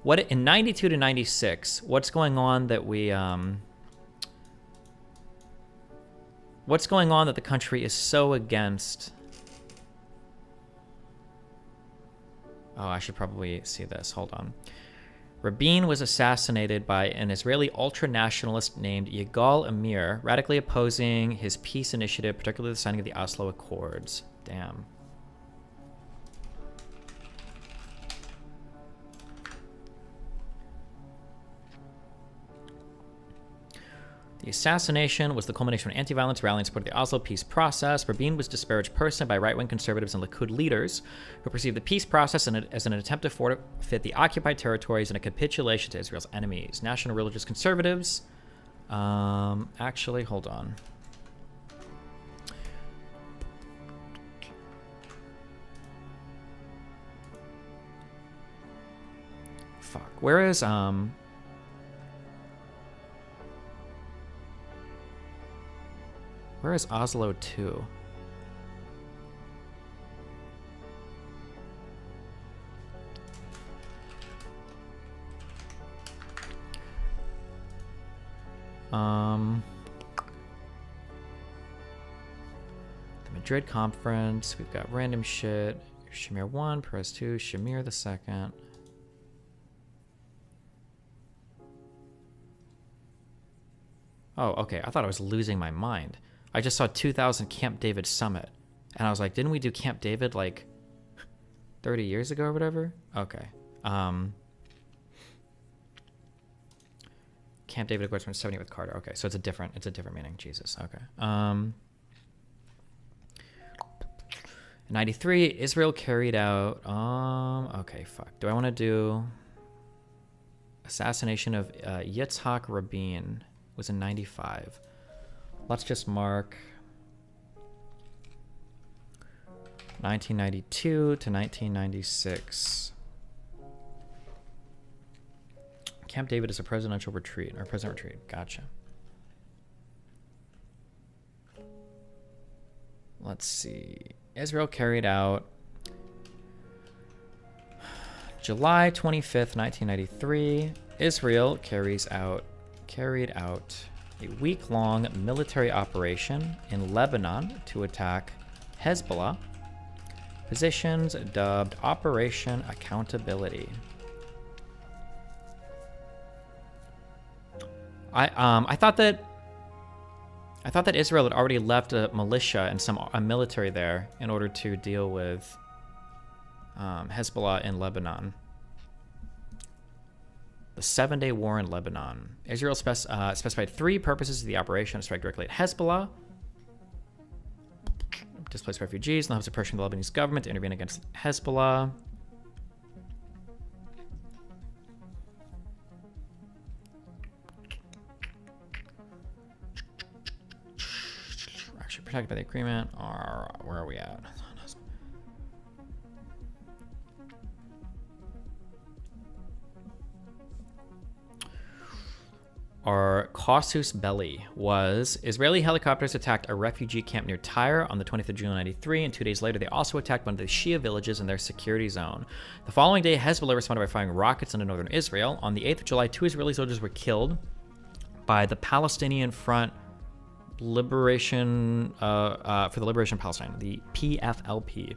What in 92 to 96, what's going on that what's going on that the country is so against? Oh, I should probably see this. Hold on. Rabin was assassinated by an Israeli ultra-nationalist named Yigal Amir, radically opposing his peace initiative, particularly the signing of the Oslo Accords. Damn. The assassination was the culmination of an anti-violence rally in support of the Oslo peace process. Rabin was disparaged personally by right-wing conservatives and Likud leaders who perceived the peace process as an attempt to forfeit the occupied territories and a capitulation to Israel's enemies. National religious conservatives... actually, hold on. Fuck. Where is, Where is Oslo 2? The Madrid conference. We've got random shit. Shamir 1, Perez 2, Shamir the 2nd. Oh, okay. I thought I was losing my mind. I just saw 2000 Camp David Summit. And I was like, didn't we do Camp David like 30 years ago or whatever? Okay. Camp David, of course, went 70 with Carter. Okay, so it's a different meaning. Jesus. Okay. 93, Israel carried out, okay, fuck. Do I want to do assassination of Yitzhak Rabin? Was in 95. Let's just mark 1992 to 1996. Camp David is a presidential retreat, or president retreat. Gotcha. Let's see. Israel carried out July 25th, 1993. Israel carried out a week-long military operation in Lebanon to attack Hezbollah positions dubbed Operation Accountability. I thought that Israel had already left a militia and a military there in order to deal with Hezbollah in Lebanon. The 7-day war in Lebanon. Israel specified 3 purposes of the operation: to strike directly at Hezbollah, displaced refugees, and the hopes of pressuring the Lebanese government to intervene against Hezbollah. Actually protected by the agreement. Or where are we at? Our casus belli was Israeli helicopters attacked a refugee camp near Tyre on the 20th of June 1993, and 2 days later they also attacked one of the Shia villages in their security zone. The following day, Hezbollah responded by firing rockets into northern Israel. On the 8th of July, 2 Israeli soldiers were killed by the Palestinian Front Liberation for the Liberation of Palestine, the PFLP.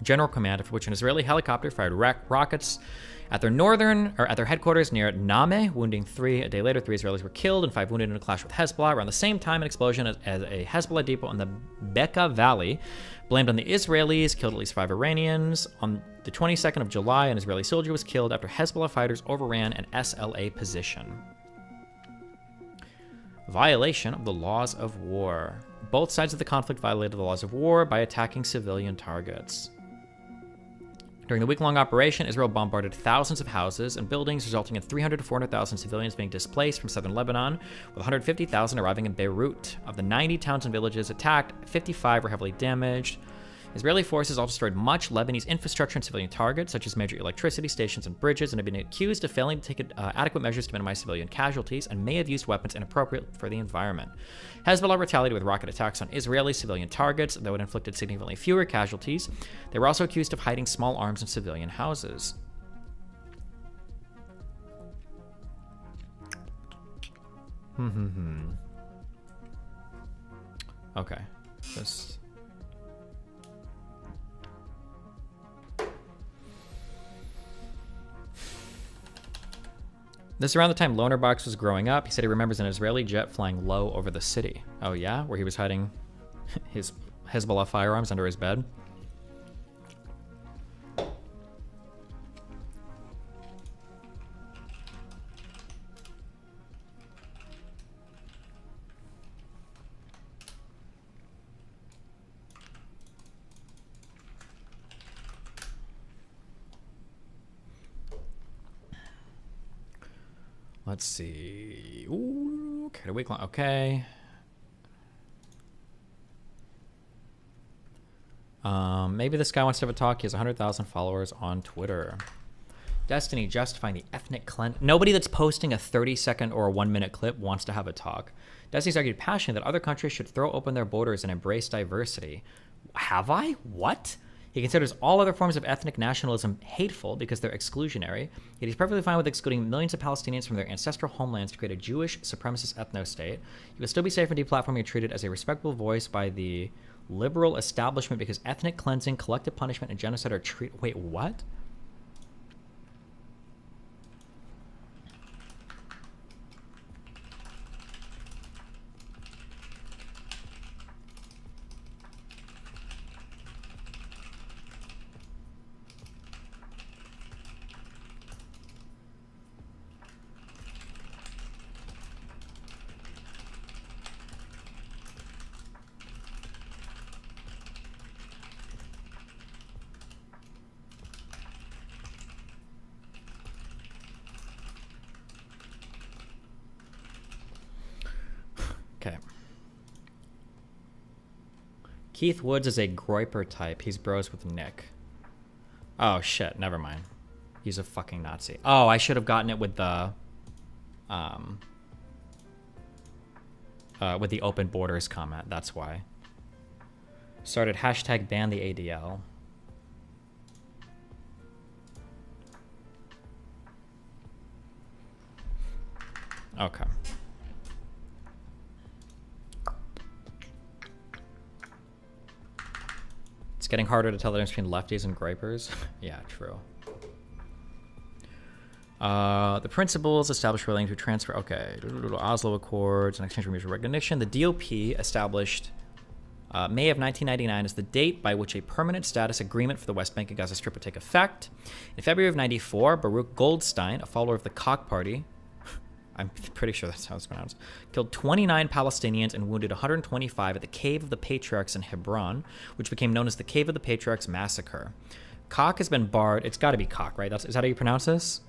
General Command, for which an Israeli helicopter fired rockets at their headquarters near Nameh, wounding 3. A day later, 3 Israelis were killed and 5 wounded in a clash with Hezbollah. Around the same time, an explosion at a Hezbollah depot in the Bekaa Valley, blamed on the Israelis, killed at least 5 Iranians. On the 22nd of July, an Israeli soldier was killed after Hezbollah fighters overran an SLA position. Violation of the laws of war. Both sides of the conflict violated the laws of war by attacking civilian targets. During the week-long operation, Israel bombarded thousands of houses and buildings, resulting in 300 to 400,000 civilians being displaced from southern Lebanon, with 150,000 arriving in Beirut. Of the 90 towns and villages attacked, 55 were heavily damaged. Israeli forces also destroyed much Lebanese infrastructure and civilian targets, such as major electricity stations and bridges, and have been accused of failing to take adequate measures to minimize civilian casualties, and may have used weapons inappropriate for the environment. Hezbollah retaliated with rocket attacks on Israeli civilian targets, though it inflicted significantly fewer casualties. They were also accused of hiding small arms in civilian houses. Okay. This is around the time Lonerbox was growing up. He said he remembers an Israeli jet flying low over the city. Oh yeah? Where he was hiding his Hezbollah firearms under his bed? Let's see. Ooh, okay, a week long. Okay. Maybe this guy wants to have a talk. He has 100,000 followers on Twitter. Destiny justifying the ethnic cleanse. Nobody that's posting a 30-second or a 1-minute clip wants to have a talk. Destiny's argued passionately that other countries should throw open their borders and embrace diversity. Have I? What? He considers all other forms of ethnic nationalism hateful because they're exclusionary, yet he's perfectly fine with excluding millions of Palestinians from their ancestral homelands to create a Jewish supremacist ethno-state. He would still be safe from deplatforming and treated as a respectable voice by the liberal establishment because ethnic cleansing, collective punishment, and genocide are treated... Wait, what? Okay. Keith Woods is a Groiper type. He's bros with Nick. Oh shit, never mind. He's a fucking Nazi. Oh, I should have gotten it with the open borders comment. That's why. Started hashtag ban the ADL. Okay. It's getting harder to tell the difference between lefties and gripers. Yeah, true. The principles established relating to transfer. Okay. Oslo Accords and exchange for mutual recognition. The DOP established May of 1999 as the date by which a permanent status agreement for the West Bank and Gaza Strip would take effect. In February of 94, Baruch Goldstein, a follower of the Koch Party, I'm pretty sure that's how it's pronounced, killed 29 Palestinians and wounded 125 at the Cave of the Patriarchs in Hebron, which became known as the Cave of the Patriarchs Massacre. Koch has been barred. It's got to be Koch, right? Is that how you pronounce this?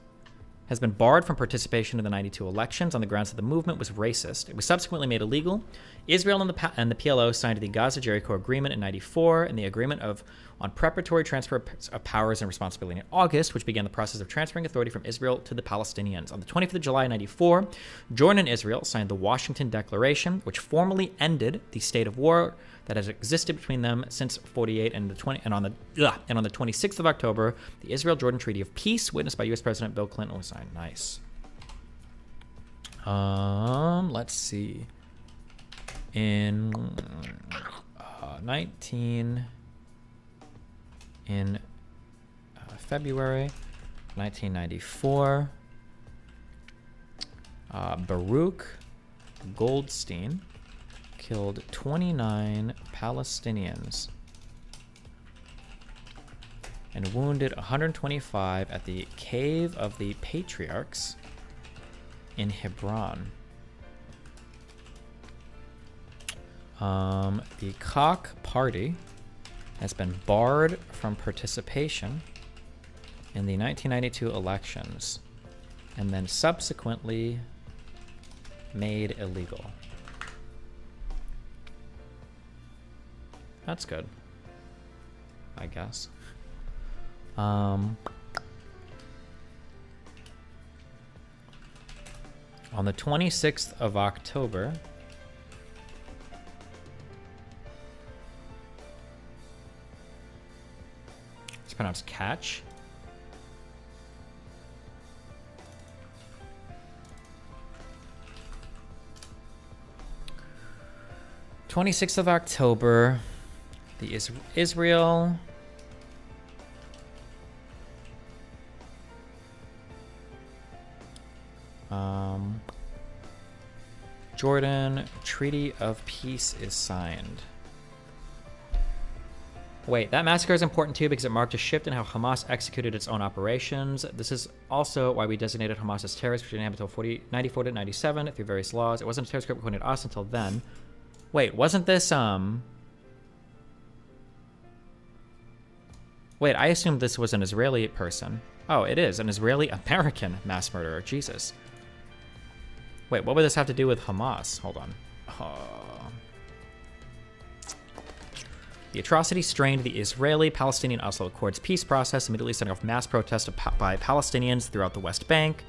Has been barred from participation in the 92 elections on the grounds that the movement was racist. It was subsequently made illegal. Israel and the PLO signed the Gaza-Jericho Agreement in 94 and the Agreement on Preparatory Transfer of Powers and Responsibility in August, which began the process of transferring authority from Israel to the Palestinians. On the 25th of July 94, Jordan and Israel signed the Washington Declaration, which formally ended the state of war that has existed between them since 48 and on the 26th of October, the Israel-Jordan Treaty of Peace, witnessed by U.S. President Bill Clinton, was signed. Nice. Let's see. In in February 1994. Baruch Goldstein killed 29 Palestinians and wounded 125 at the Cave of the Patriarchs in Hebron. The Koch party has been barred from participation in the 1992 elections and then subsequently made illegal. That's good, I guess. On the 26th of October, it's pronounced catch. '26th of October, the Israel Jordan Treaty of Peace is signed. Wait, that massacre is important too because it marked a shift in how Hamas executed its own operations. This is also why we designated Hamas as terrorists, which didn't happen until 94 to 97 through various laws. It wasn't a terrorist group according to us until then. Wait, wasn't this, Wait, I assumed this was an Israeli person. Oh, it is, an Israeli-American mass murderer. Jesus. Wait, what would this have to do with Hamas? Hold on. The atrocity strained the Israeli-Palestinian Oslo Accords peace process, immediately setting off mass protests by Palestinians throughout the West Bank.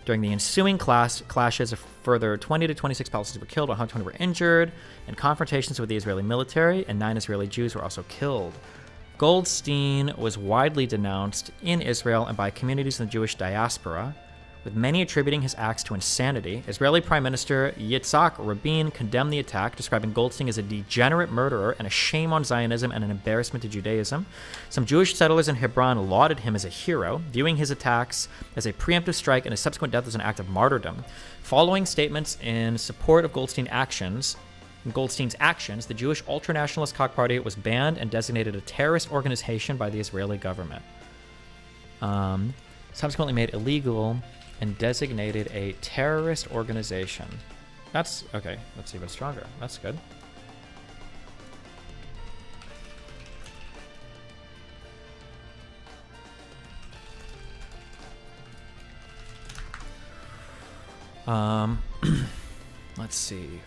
During the ensuing clashes, a further 20 to 26 Palestinians were killed, 120 were injured, and confrontations with the Israeli military, and 9 Israeli Jews were also killed. Goldstein was widely denounced in Israel and by communities in the Jewish diaspora, with many attributing his acts to insanity. Israeli Prime Minister Yitzhak Rabin condemned the attack, describing Goldstein as a degenerate murderer and a shame on Zionism and an embarrassment to Judaism. Some Jewish settlers in Hebron lauded him as a hero, viewing his attacks as a preemptive strike and his subsequent death as an act of martyrdom. Following statements in support of Goldstein's actions, the Jewish ultranationalist Koch party was banned and designated a terrorist organization by the Israeli government. Subsequently made illegal and designated a terrorist organization. That's okay. That's even stronger. That's good. Let's see.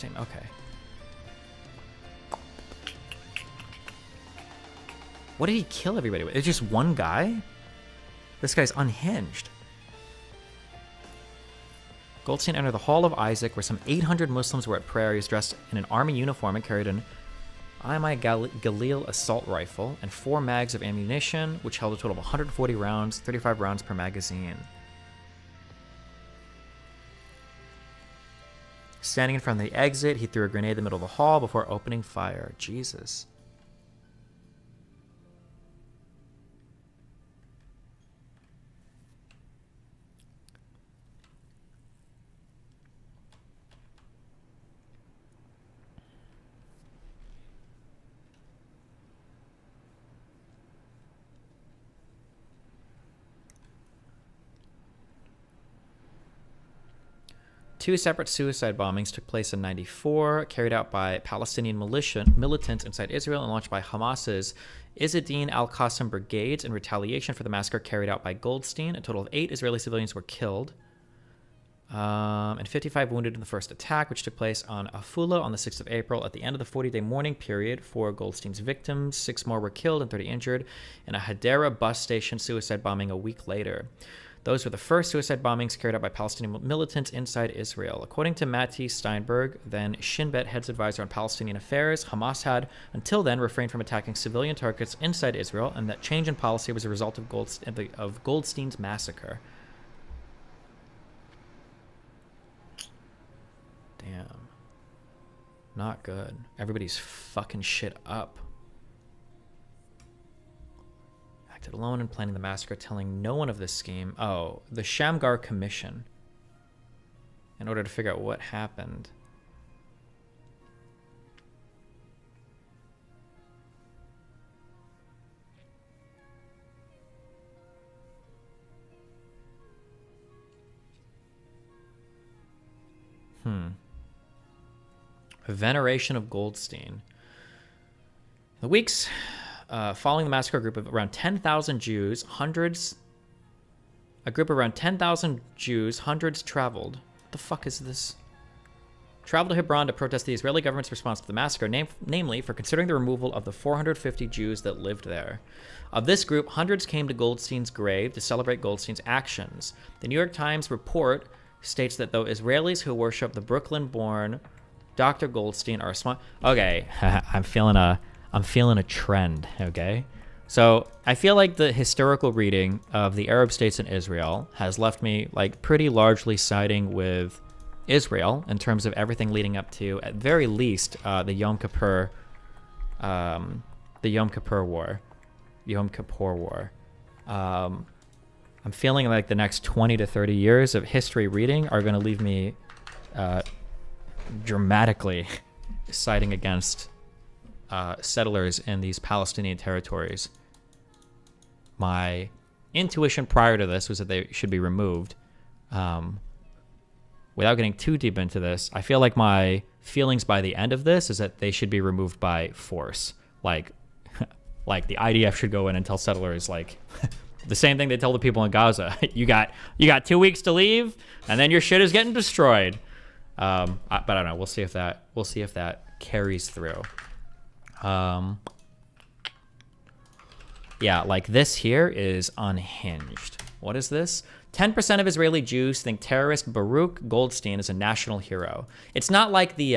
Okay. What did he kill everybody with? It's just one guy? This guy's unhinged. Goldstein entered the Hall of Isaac, where some 800 Muslims were at prayer. He was dressed in an army uniform and carried an IMI Galil assault rifle and 4 mags of ammunition, which held a total of 140 rounds, 35 rounds per magazine. Standing in front of the exit, he threw a grenade in the middle of the hall before opening fire. Jesus. Two separate suicide bombings took place in '94, carried out by Palestinian militants inside Israel and launched by Hamas's Izzeddin al-Qassam brigades in retaliation for the massacre carried out by Goldstein. A total of 8 Israeli civilians were killed and 55 wounded in the first attack, which took place on Afula on the 6th of April. At the end of the 40-day mourning period for Goldstein's victims, 6 more were killed and 30 injured in a Hadera bus station suicide bombing a week later. Those were the first suicide bombings carried out by Palestinian militants inside Israel. According to Matti Steinberg, then Shin Bet head's advisor on Palestinian affairs, Hamas had, until then, refrained from attacking civilian targets inside Israel, and that change in policy was a result of Goldstein's massacre. Damn. Not good. Everybody's fucking shit up. acted alone in planning the massacre, telling no one of this scheme. Oh, the Shamgar Commission. In order to figure out what happened. A veneration of Goldstein. The weeks following the massacre, a group of around 10,000 Jews, hundreds traveled. What the fuck is this? Traveled to Hebron to protest the Israeli government's response to the massacre, namely for considering the removal of the 450 Jews that lived there. Of this group, hundreds came to Goldstein's grave to celebrate Goldstein's actions. The New York Times report states that though Israelis who worship the Brooklyn-born Dr. Goldstein are smart. Okay, I'm feeling a trend, okay? So I feel like the historical reading of the Arab states in Israel has left me like pretty largely siding with Israel in terms of everything leading up to, at very least, the Yom Kippur War. I'm feeling like the next 20 to 30 years of history reading are going to leave me dramatically siding against settlers in these Palestinian territories. My intuition prior to this was that they should be removed. Without getting too deep into this, I feel like my feelings by the end of this is that they should be removed by force. Like the IDF should go in and tell settlers like the same thing they tell the people in Gaza. you got 2 weeks to leave, and then your shit is getting destroyed. But I don't know. We'll see if that carries through. Yeah, like this here is unhinged. What is this? 10% of Israeli Jews think terrorist Baruch Goldstein is a national hero. It's not like the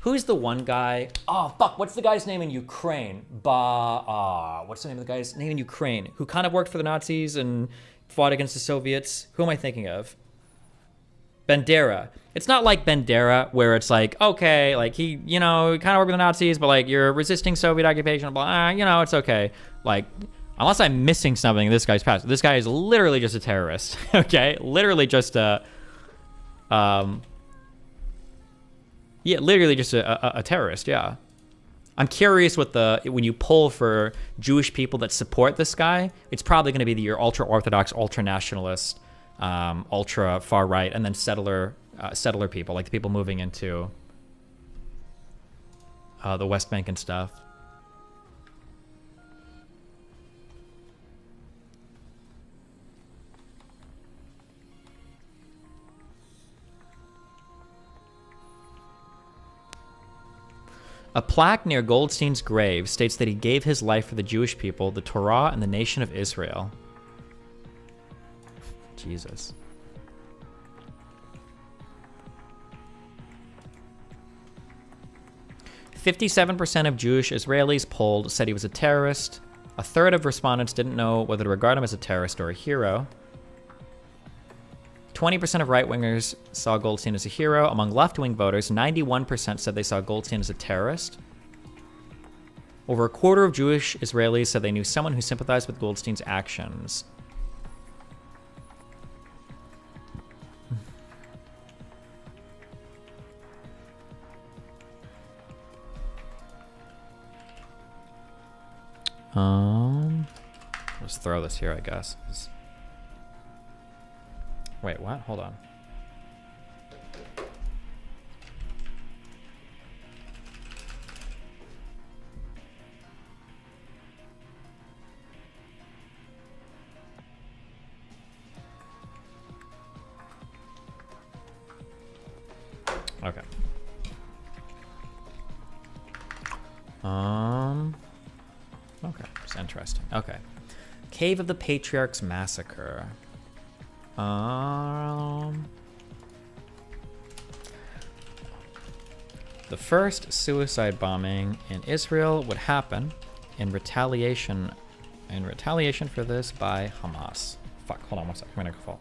who's the one guy? Oh fuck, what's the guy's name in Ukraine? What's the name of the guy's name in Ukraine who kind of worked for the Nazis and fought against the Soviets? Who am I thinking of? Bandera. It's not like Bandera where it's like, okay, like he kind of worked with the Nazis, but like you're resisting Soviet occupation, blah, it's okay. Like, unless I'm missing something in this guy's past. This guy is literally just a terrorist, okay? Literally just a terrorist, yeah. I'm curious when you poll for Jewish people that support this guy, it's probably going to be your ultra-Orthodox, ultra-nationalist, ultra far right, and then settler people, like the people moving into the West Bank and stuff. A plaque near Goldstein's grave states that he gave his life for the Jewish people, the Torah, and the nation of Israel. Jesus. "57% of Jewish Israelis polled said he was a terrorist. A third of respondents didn't know whether to regard him as a terrorist or a hero. 20% of right-wingers saw Goldstein as a hero. Among left-wing voters, 91% said they saw Goldstein as a terrorist. Over a quarter of Jewish Israelis said they knew someone who sympathized with Goldstein's actions. Let's throw this here, I guess. Wait, what? Hold on. Okay. Okay, it's interesting. Okay. Cave of the Patriarchs Massacre. The first suicide bombing in Israel would happen in retaliation for this by Hamas. Fuck, hold on one second. I'm gonna call.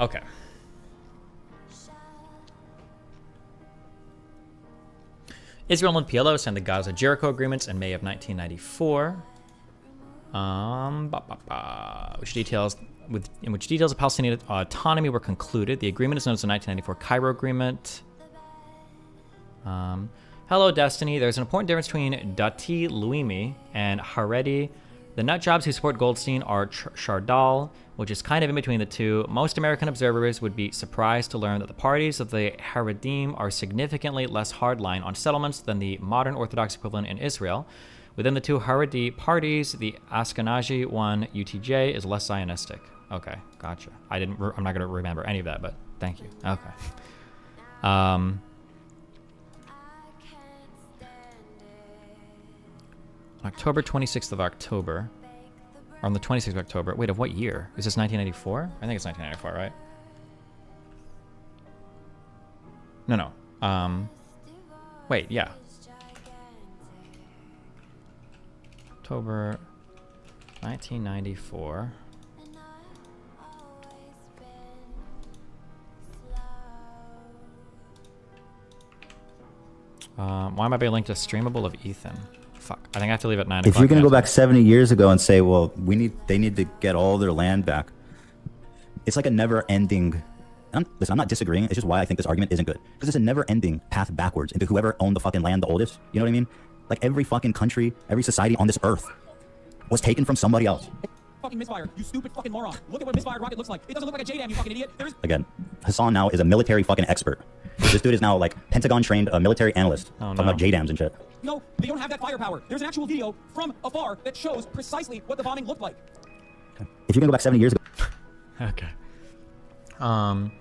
Okay. Israel and PLO signed the Gaza-Jericho agreements in May of 1994. In which details of Palestinian autonomy were concluded. The agreement is known as the 1994 Cairo Agreement. Hello, Destiny. There's an important difference between Dati Luimi and Haredi. The nut jobs who support Goldstein are Shardal, which is kind of in between the two. Most American observers would be surprised to learn that the parties of the Haredim are significantly less hardline on settlements than the modern Orthodox equivalent in Israel. Within the two Haredi parties, the Ashkenazi one, UTJ, is less Zionistic. Okay, gotcha. I'm not going to remember any of that, but thank you. Okay. October 26th of October, or on the 26th of October. Wait, of what year? Is this 1994? I think it's 1994, right? No. Wait, yeah. October 1994. Why am I being linked to streamable of Ethan? Fuck. I think I have to leave at 9 o'clock. If you're gonna go back 70 years ago and say, well, they need to get all their land back, it's like a never-ending. Listen, I'm not disagreeing. It's just why I think this argument isn't good. Because it's a never-ending path backwards into whoever owned the fucking land the oldest. You know what I mean? Like every fucking country, every society on this earth was taken from somebody else. Fucking misfire, you stupid fucking moron. Look at what a misfired rocket looks like. It doesn't look like a JDAM, you fucking idiot. Again, Hassan now is a military fucking expert. This dude is now like Pentagon-trained military analyst talking about JDAMs and shit. No, they don't have that firepower. There's an actual video from afar that shows precisely what the bombing looked like. If you're gonna go back 70 years ago. Okay. From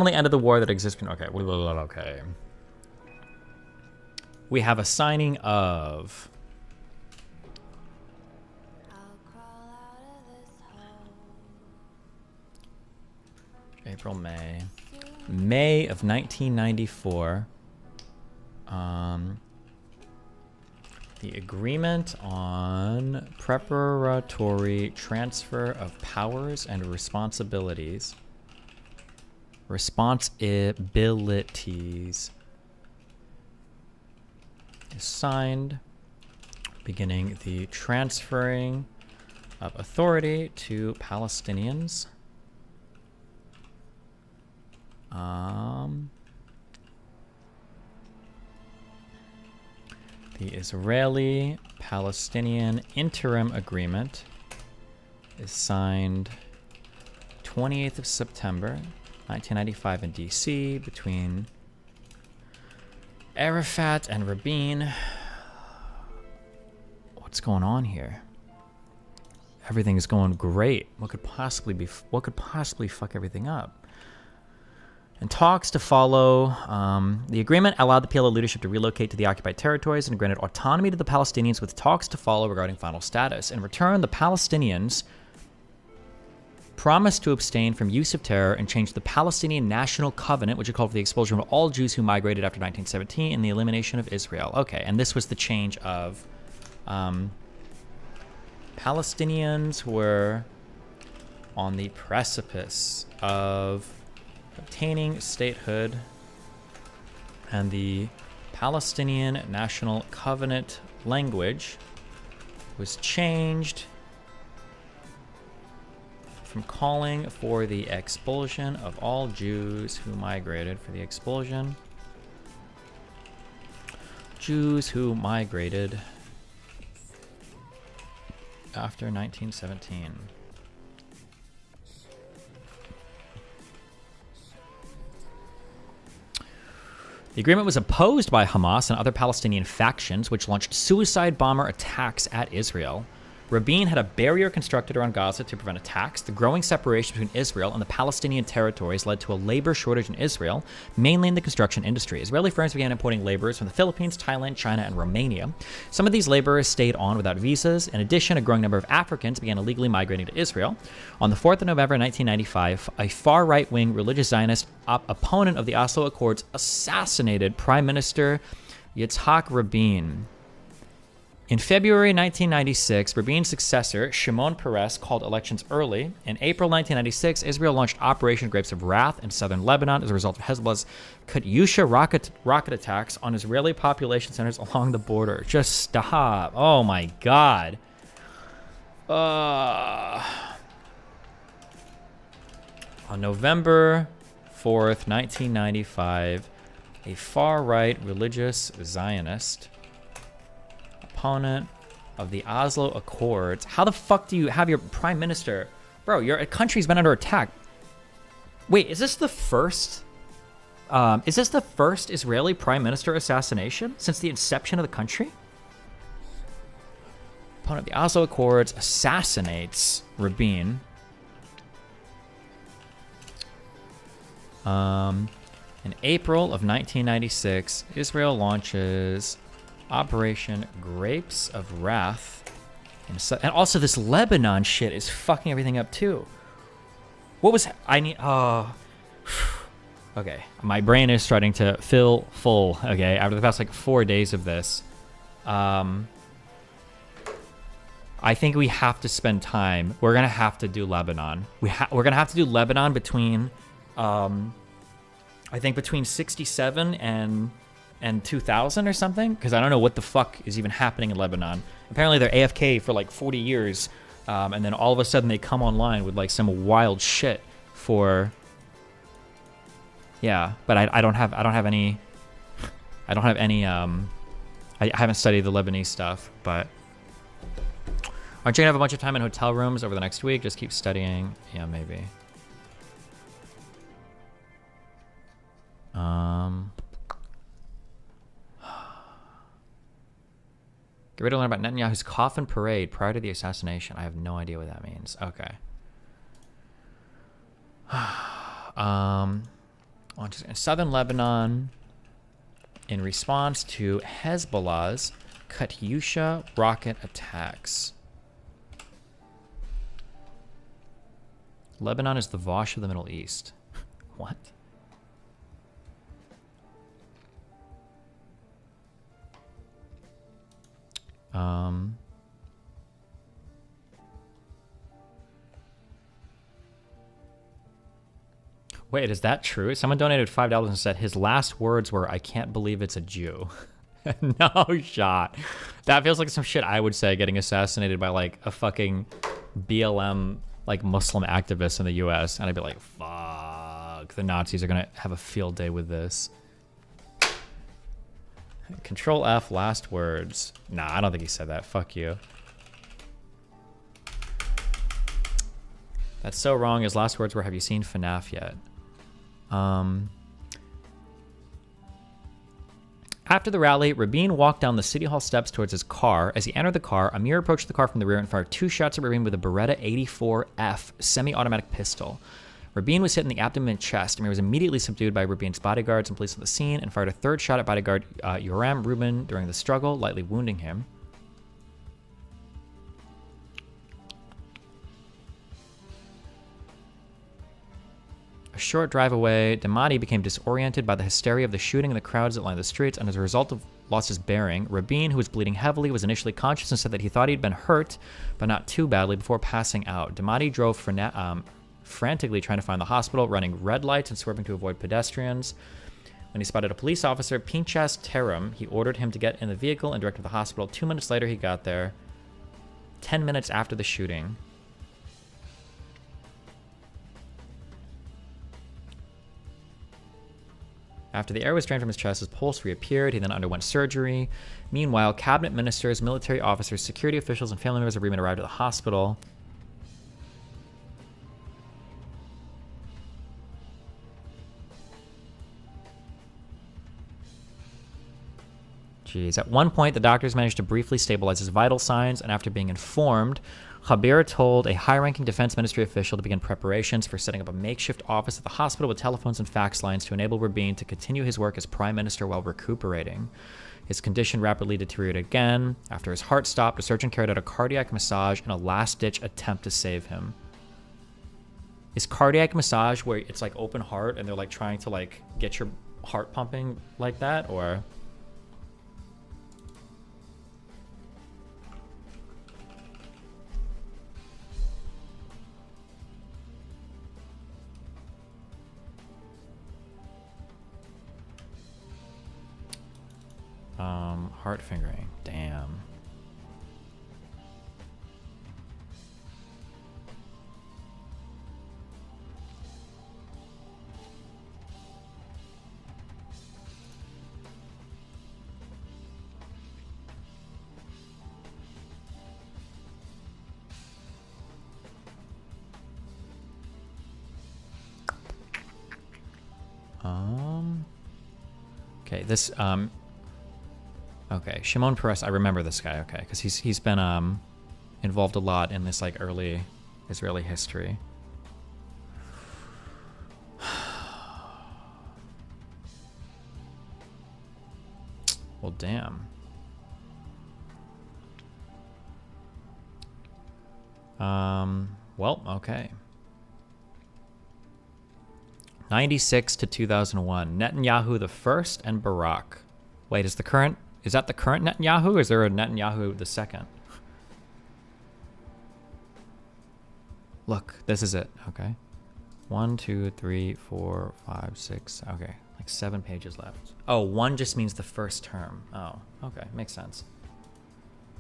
the end of the war that exists. Okay. Okay. We have a signing of. April, May of 1994. The agreement on preparatory transfer of powers and responsibilities. Responsibilities is signed, beginning the transferring of authority to Palestinians. The Israeli-Palestinian Interim Agreement is signed 28th of September, 1995 in D.C. between Arafat and Rabin. What's going on here? Everything is going great. What could possibly fuck everything up? And talks to follow. The agreement allowed the PLO leadership to relocate to the occupied territories and granted autonomy to the Palestinians with talks to follow regarding final status. In return, the Palestinians promised to abstain from use of terror and change the Palestinian National Covenant, which is called for the expulsion of all Jews who migrated after 1917 and the elimination of Israel. Okay, and this was the change of Palestinians were on the precipice of obtaining statehood, and the Palestinian National Covenant language was changed from calling for the expulsion of all Jews who migrated after 1917. The agreement was opposed by Hamas and other Palestinian factions, which launched suicide bomber attacks at Israel. Rabin had a barrier constructed around Gaza to prevent attacks. The growing separation between Israel and the Palestinian territories led to a labor shortage in Israel, mainly in the construction industry. Israeli firms began importing laborers from the Philippines, Thailand, China, and Romania. Some of these laborers stayed on without visas. In addition, a growing number of Africans began illegally migrating to Israel. On the 4th of November 1995, a far right-wing religious Zionist opponent of the Oslo Accords assassinated Prime Minister Yitzhak Rabin. In February 1996, Rabin's successor, Shimon Peres, called elections early. In April 1996, Israel launched Operation Grapes of Wrath in southern Lebanon as a result of Hezbollah's Katyusha rocket attacks on Israeli population centers along the border. Just stop. Oh my God. On November 4th, 1995, a far-right religious Zionist opponent of the Oslo Accords. How the fuck do you have your prime minister? Bro, your country's been under attack. Wait, is this the first Israeli prime minister assassination since the inception of the country? Opponent of the Oslo Accords assassinates Rabin. In April of 1996, Israel launches Operation Grapes of Wrath. And also this Lebanon shit is fucking everything up too. What was... Okay, my brain is starting to fill full, okay, after the past like 4 days of this. I think we have to spend time. We're gonna have to do Lebanon. We're gonna have to do Lebanon between, I think between 67 and 2000 or something, because I don't know what the fuck is even happening in Lebanon. Apparently they're AFK for like 40 years, and then all of a sudden they come online with like some wild shit for. Yeah, but I don't have any. I haven't studied the Lebanese stuff, but. Aren't you gonna have a bunch of time in hotel rooms over the next week? Just keep studying. Yeah, maybe. Get ready to learn about Netanyahu's coffin parade prior to the assassination. I have no idea what that means. Okay. In southern Lebanon, in response to Hezbollah's Katyusha rocket attacks. Lebanon is the Vosh of the Middle East. What? Wait, is that true? Someone donated $5 and said his last words were, "I can't believe it's a Jew." No shot. That feels like some shit I would say getting assassinated by like a fucking BLM like Muslim activists in the US, and I'd be like, fuck, the Nazis are gonna have a field day with this. Control F, last words. Nah, I don't think he said that. Fuck you. That's so wrong. His last words were, "Have you seen FNAF yet?" After the rally, Rabin walked down the City Hall steps towards his car. As he entered the car, Amir approached the car from the rear and fired 2 shots at Rabin with a Beretta 84F semi-automatic pistol. Rabin was hit in the abdomen and chest. Amir was immediately subdued by Rabin's bodyguards and police on the scene and fired a 3rd shot at bodyguard Yoram Rubin during the struggle, lightly wounding him. A short drive away, Damadi became disoriented by the hysteria of the shooting and the crowds that lined the streets, and as a result of lost his bearing. Rabin, who was bleeding heavily, was initially conscious and said that he thought he'd been hurt, but not too badly, before passing out. Damadi drove frantically trying to find the hospital, running red lights and swerving to avoid pedestrians. When he spotted a police officer, Pinchas Terum, he ordered him to get in the vehicle and directed to the hospital. 2 minutes later, he got there. 10 minutes after the shooting. After the air was drained from his chest, his pulse reappeared. He then underwent surgery. Meanwhile, cabinet ministers, military officers, security officials, and family members of Rabin arrived at the hospital. Jeez. At one point, the doctors managed to briefly stabilize his vital signs, and after being informed, Khabir told a high-ranking defense ministry official to begin preparations for setting up a makeshift office at the hospital with telephones and fax lines to enable Rabin to continue his work as prime minister while recuperating. His condition rapidly deteriorated again. After his heart stopped, a surgeon carried out a cardiac massage in a last-ditch attempt to save him. Is cardiac massage where it's like open heart and they're like trying to like get your heart pumping like that, or... Heart fingering. Damn. Okay, this okay, Shimon Peres, I remember this guy, okay, because he's been involved a lot in this like early Israeli history. Well, damn. Well, okay. 96 to 2001. Netanyahu the first and Barak. Wait, is that the current Netanyahu, or is there a Netanyahu the second? Look, this is it. Okay. 1, 2, 3, 4, 5, 6. Okay. Like 7 pages left. Oh, 1 just means the first term. Oh, okay. Makes sense.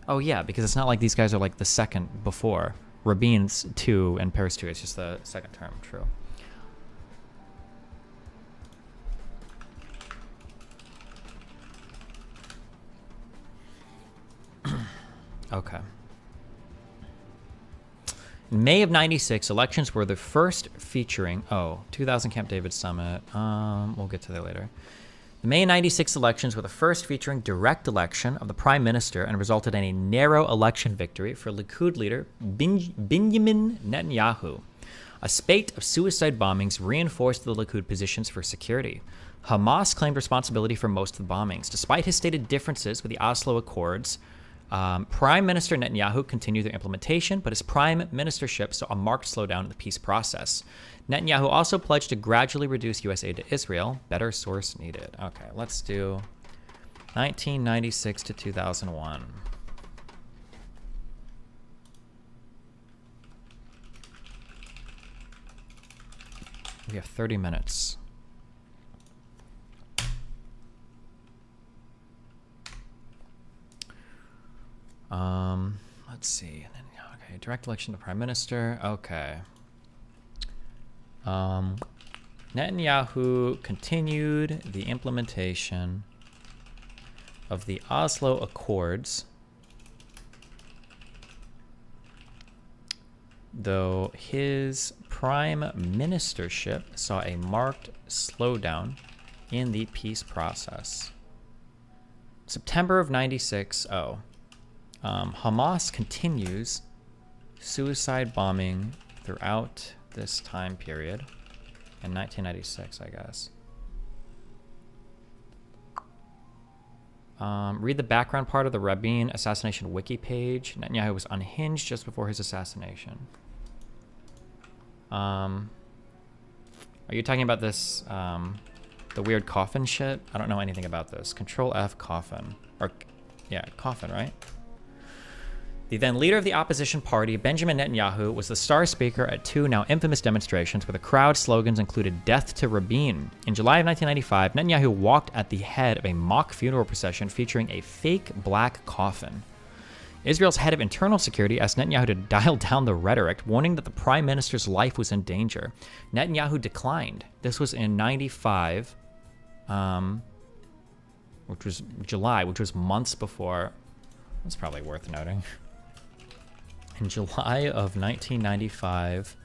Oh, yeah, because it's not like these guys are like the second before. Rabin's 2 and Peres 2. It's just the second term. True. Okay. In May of 96, elections were the first featuring... 2000 Camp David Summit. We'll get to that later. The May 96 elections were the first featuring direct election of the prime minister and resulted in a narrow election victory for Likud leader Benjamin Netanyahu. A spate of suicide bombings reinforced the Likud positions for security. Hamas claimed responsibility for most of the bombings. Despite his stated differences with the Oslo Accords, Prime Minister Netanyahu continued their implementation, but his prime ministership saw a marked slowdown in the peace process. Netanyahu also pledged to gradually reduce U.S. aid to Israel. Better source needed. Okay, let's do 1996 to 2001. We have 30 minutes. Let's see. Okay, direct election to prime minister. Okay. Netanyahu continued the implementation of the Oslo Accords, though his prime ministership saw a marked slowdown in the peace process. September of 96. Hamas continues suicide bombing throughout this time period in 1996, I guess. Read the background part of the Rabin assassination wiki page. Netanyahu was unhinged just before his assassination. Are you talking about this, the weird coffin shit? I don't know anything about this. Control F coffin. Or, yeah, coffin, right? The then leader of the opposition party, Benjamin Netanyahu, was the star speaker at 2 now infamous demonstrations where the crowd slogans included "Death to Rabin." In July of 1995, Netanyahu walked at the head of a mock funeral procession featuring a fake black coffin. Israel's head of internal security asked Netanyahu to dial down the rhetoric, warning that the prime minister's life was in danger. Netanyahu declined. This was in 95, which was July, which was months before. That's probably worth noting. In July of 1995,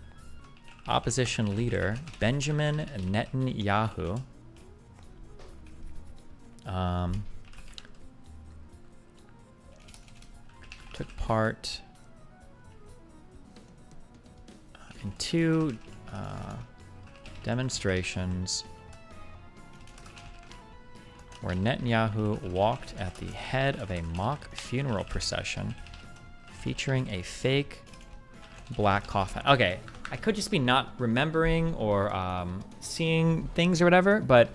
opposition leader Benjamin Netanyahu took part in 2 demonstrations where Netanyahu walked at the head of a mock funeral procession featuring a fake black coffin. Okay, I could just be not remembering or seeing things or whatever, but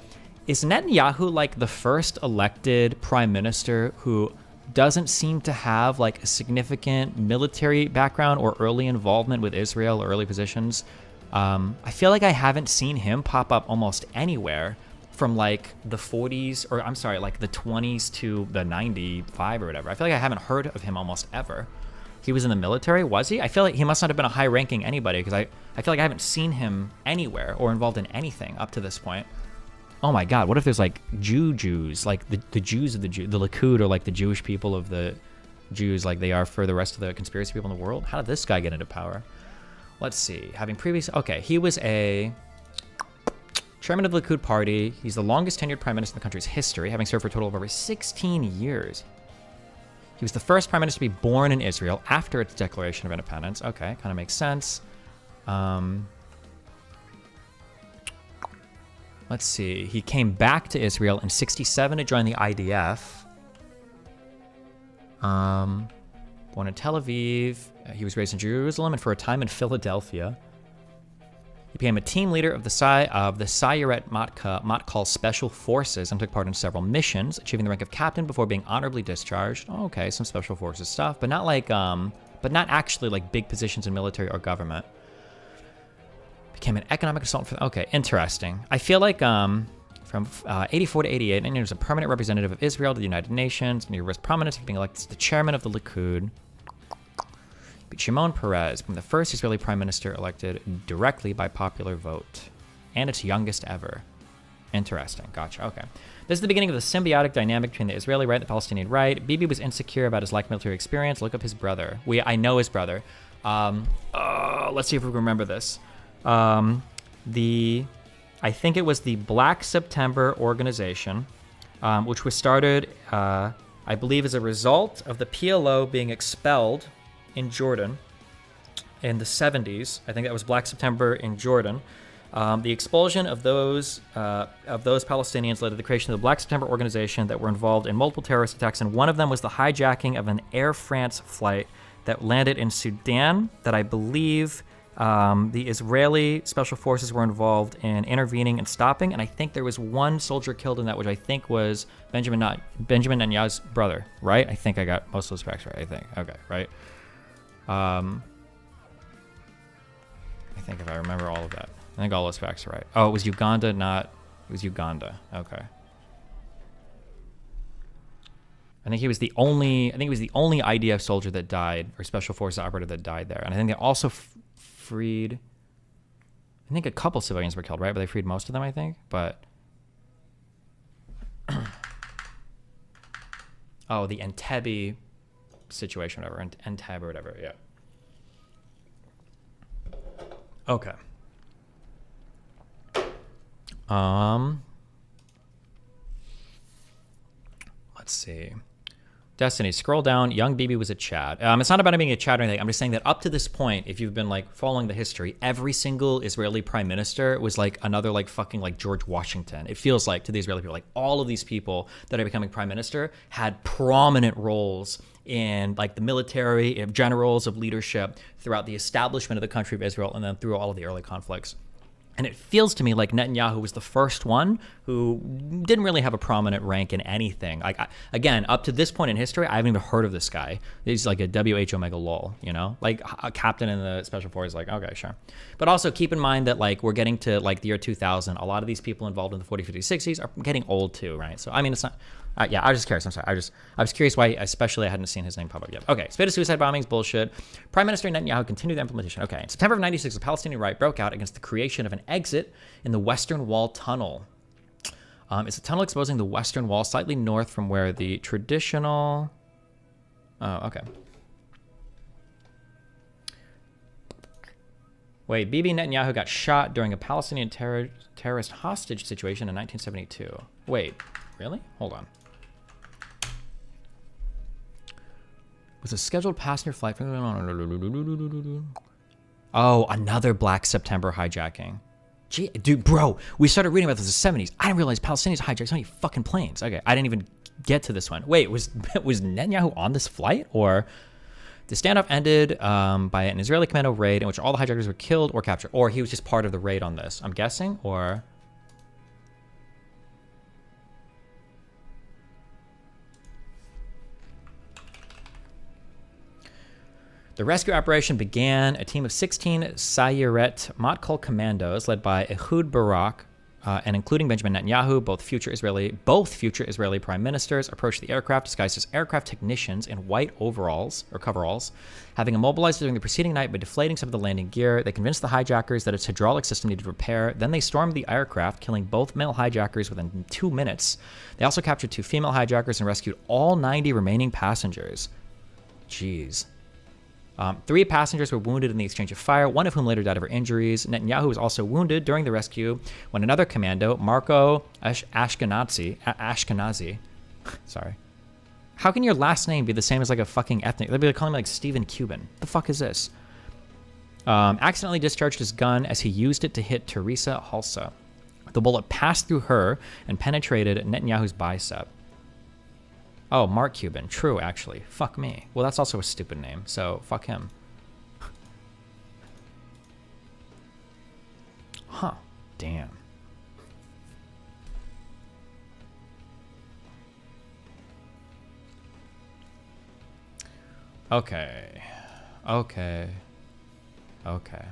is Netanyahu like the first elected prime minister who doesn't seem to have like a significant military background or early involvement with Israel or early positions? I feel like I haven't seen him pop up almost anywhere from like the 40s, or I'm sorry, like the 20s to the 95 or whatever. I feel like I haven't heard of him almost ever. He was in the military, was he? I feel like he must not have been a high-ranking anybody, because I feel like I haven't seen him anywhere or involved in anything up to this point. Oh my God, what if there's like Jews, like the Jews of the Likud are like the Jewish people of the Jews, like they are for the rest of the conspiracy people in the world? How did this guy get into power? Let's see, okay, he was a chairman of the Likud party. He's the longest tenured prime minister in the country's history, having served for a total of over 16 years. He was the first prime minister to be born in Israel after its declaration of independence. Okay, kind of makes sense. Let's see. He came back to Israel in '67 to join the IDF. Born in Tel Aviv. He was raised in Jerusalem and for a time in Philadelphia. He became a team leader of the Sayeret Matkal Special Forces and took part in several missions, achieving the rank of captain before being honorably discharged. Oh, okay, some Special Forces stuff, but not like, but not actually like big positions in military or government. Became an economic consultant for. Okay, interesting. I feel like from 84 to 88, and he was a permanent representative of Israel to the United Nations, and he rose prominence for being elected as the chairman of the Likud. Shimon Peres, from the first Israeli prime minister elected directly by popular vote, and its youngest ever. Interesting. Gotcha. Okay. This is the beginning of the symbiotic dynamic between the Israeli right and the Palestinian right. Bibi was insecure about his lack of military experience. Look up his brother. I know his brother. Let's see if we can remember this. I think it was the Black September organization, which was started, I believe, as a result of the PLO being expelled in Jordan in the 70s. I think that was Black September in Jordan. The expulsion of those Palestinians led to the creation of the Black September organization that were involved in multiple terrorist attacks, and one of them was the hijacking of an Air France flight that landed in Sudan that I believe the Israeli special forces were involved in intervening and stopping, and I think there was one soldier killed in that, which I think was Benjamin Netanyahu's brother, right? I think I got most of those facts right, I think. Okay, right? I think if I remember all of that. I think all those facts are right. Oh, it was Uganda, it was Uganda. Okay. I think he was the only IDF soldier that died, or special forces operative that died there. And I think they also freed, I think a couple civilians were killed, right? But they freed most of them, I think. But oh, the Entebbe situation, whatever, Entebbe or whatever, yeah. Okay. Let's see. Destiny, scroll down. Young Bibi was a Chad. It's not about him being a Chad or anything. I'm just saying that up to this point, if you've been like following the history, every single Israeli prime minister was like another like fucking like George Washington. It feels like to the Israeli people, like all of these people that are becoming prime minister had prominent roles in like the military, generals of leadership throughout the establishment of the country of Israel, and then through all of the early conflicts. And it feels to me like Netanyahu was the first one who didn't really have a prominent rank in anything. Like, again, up to this point in history, I haven't even heard of this guy. He's like a WH Omega lol, you know? Like a captain in the special forces, like, okay, sure. But also keep in mind that like we're getting to like the year 2000. A lot of these people involved in the 40s, 50s, 60s are getting old too, right? So, I mean, it's not... yeah, I was just curious. I'm sorry. I was curious why, especially I hadn't seen his name pop up yet. Okay, spate of suicide bombings, bullshit. Prime Minister Netanyahu continued the implementation. Okay, in September of '96, the Palestinian right broke out against the creation of an exit in the Western Wall tunnel. It's a tunnel exposing the Western Wall slightly north from where the traditional... Oh, okay. Wait, Bibi Netanyahu got shot during a Palestinian terrorist hostage situation in 1972. Wait, really? Hold on. Was a scheduled passenger flight from... Oh, another Black September hijacking. Gee, dude, bro, we started reading about this in the 70s. I didn't realize Palestinians hijacked so many fucking planes. Okay, I didn't even get to this one. Wait, was Netanyahu on this flight? Or the standoff ended by an Israeli commando raid in which all the hijackers were killed or captured. Or he was just part of the raid on this, I'm guessing, or... The rescue operation began. A team of 16 Sayeret Matkal commandos led by Ehud Barak and including Benjamin Netanyahu, both future Israeli prime ministers, approached the aircraft disguised as aircraft technicians in white overalls or coveralls. Having immobilized during the preceding night by deflating some of the landing gear, they convinced the hijackers that its hydraulic system needed repair. Then they stormed the aircraft, killing both male hijackers within 2 minutes. They also captured 2 female hijackers and rescued all 90 remaining passengers. Jeez. 3 passengers were wounded in the exchange of fire, one of whom later died of her injuries. Netanyahu was also wounded during the rescue when another commando, Marco Ashkenazi, sorry. How can your last name be the same as like a fucking ethnic? They'd be calling me like Stephen Cuban. The fuck is this? Accidentally discharged his gun as he used it to hit Teresa Halsa. The bullet passed through her and penetrated Netanyahu's bicep. Oh, Mark Cuban. True, actually. Fuck me. Well, that's also a stupid name, so fuck him. Huh. Damn. Okay. Okay. Okay.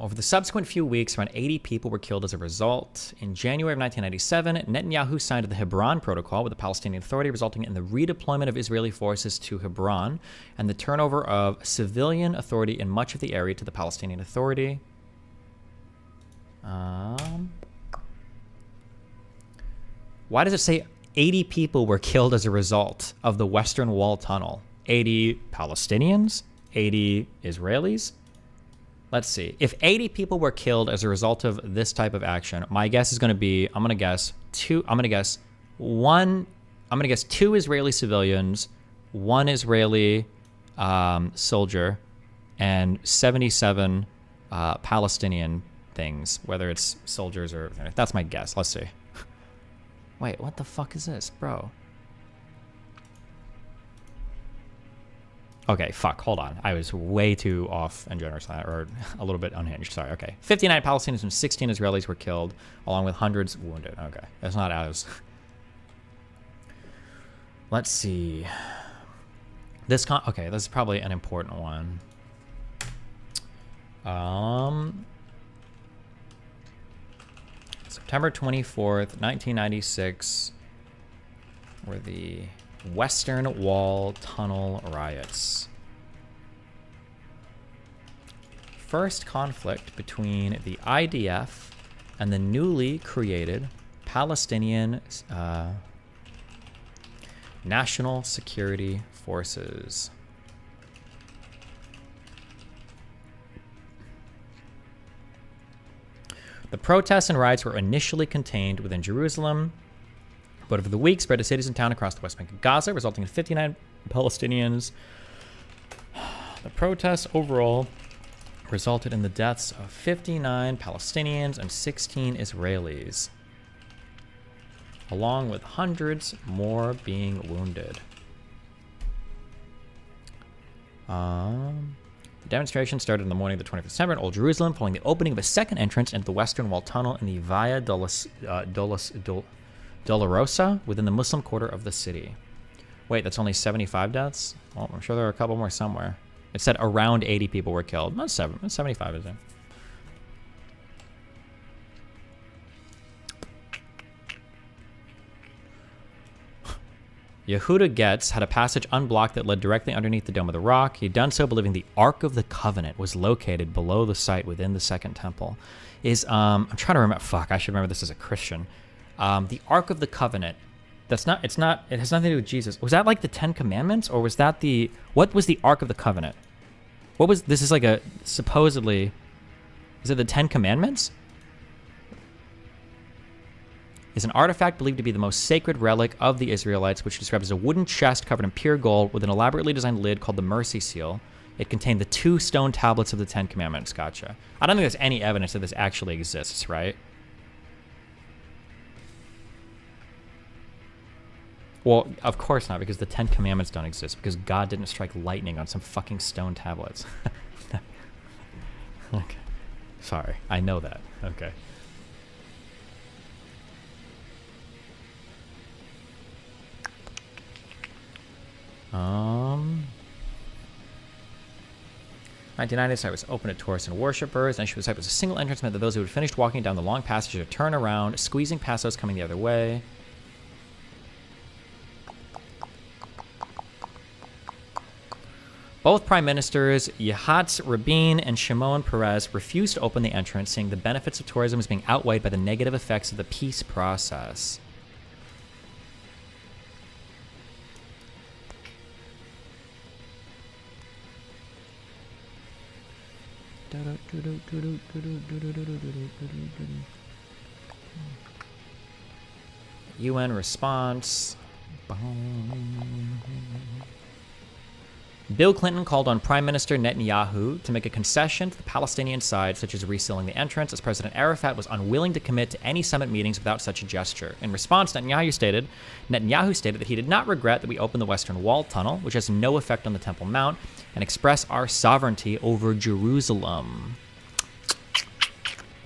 Over the subsequent few weeks, around 80 people were killed as a result. In January of 1997, Netanyahu signed the Hebron Protocol with the Palestinian Authority, resulting in the redeployment of Israeli forces to Hebron and the turnover of civilian authority in much of the area to the Palestinian Authority. Why does it say 80 people were killed as a result of the Western Wall tunnel? 80 Palestinians? 80 Israelis? Let's see. If 80 people were killed as a result of this type of action, my guess is going to be, I'm going to guess 2 Israeli civilians, 1 Israeli soldier, and 77 Palestinian things, whether it's soldiers or... That's my guess. Let's see. Wait, what the fuck is this, bro? Okay, fuck, hold on. I was way too off and generous, or a little bit unhinged. Sorry, okay. 59 Palestinians and 16 Israelis were killed, along with hundreds wounded. Okay, that's not as... Let's see. Okay, this is probably an important one. September 24th, 1996 were the Western Wall Tunnel riots. First conflict between the IDF and the newly created Palestinian National Security Forces. The protests and riots were initially contained within Jerusalem, but over the week spread to cities and towns across the West Bank and Gaza, resulting in 59 Palestinians. The protests overall resulted in the deaths of 59 Palestinians and 16 Israelis, along with hundreds more being wounded. The demonstration started in the morning of the 25th of December in Old Jerusalem, following the opening of a second entrance into the Western Wall Tunnel in the Via Dolorosa within the Muslim quarter of the city. Wait, that's only 75 deaths? Well, I'm sure there are a couple more somewhere. It said around 80 people were killed. Not 75, is it? Yehuda Getz had a passage unblocked that led directly underneath the Dome of the Rock. He'd done so believing the Ark of the Covenant was located below the site within the Second Temple. I'm trying to remember, fuck, I should remember this as a Christian. The Ark of the Covenant, it has nothing to do with Jesus. Was that like the 10 Commandments, or was that what was the Ark of the Covenant? This is like supposedly, is it the 10 Commandments? Is an artifact believed to be the most sacred relic of the Israelites, which described as a wooden chest covered in pure gold with an elaborately designed lid called the Mercy Seal. It contained the 2 stone tablets of the 10 Commandments. Gotcha. I don't think there's any evidence that this actually exists, right? Well, of course not, because the 10 Commandments don't exist, because God didn't strike lightning on some fucking stone tablets. Okay. Sorry, I know that. Okay. 1990, site was open to tourists and worshippers. And the site was a single entrance, meant that those who had finished walking down the long passage had to turn around, squeezing past those coming the other way. Both prime ministers, Yitzhak Rabin and Shimon Peres, refused to open the entrance, saying the benefits of tourism was being outweighed by the negative effects of the peace process. UN response. Bill Clinton called on Prime Minister Netanyahu to make a concession to the Palestinian side, such as resealing the entrance, as President Arafat was unwilling to commit to any summit meetings without such a gesture. In response, Netanyahu stated that he did not regret that we opened the Western Wall tunnel, which has no effect on the Temple Mount, and express our sovereignty over Jerusalem.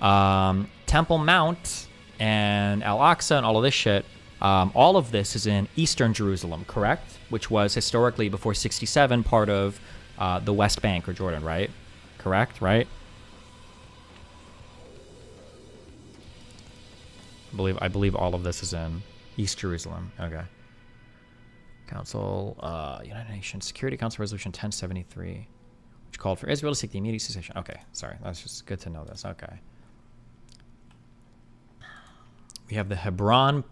Temple Mount and Al-Aqsa and all of this shit, all of this is in Eastern Jerusalem, correct? Which was historically, before 67, part of the West Bank or Jordan, right? Correct, right? I believe all of this is in East Jerusalem. Okay. Council, United Nations Security Council Resolution 1073, which called for Israel to seek the immediate cessation. Okay, sorry. That's just good to know this. Okay. We have the Hebron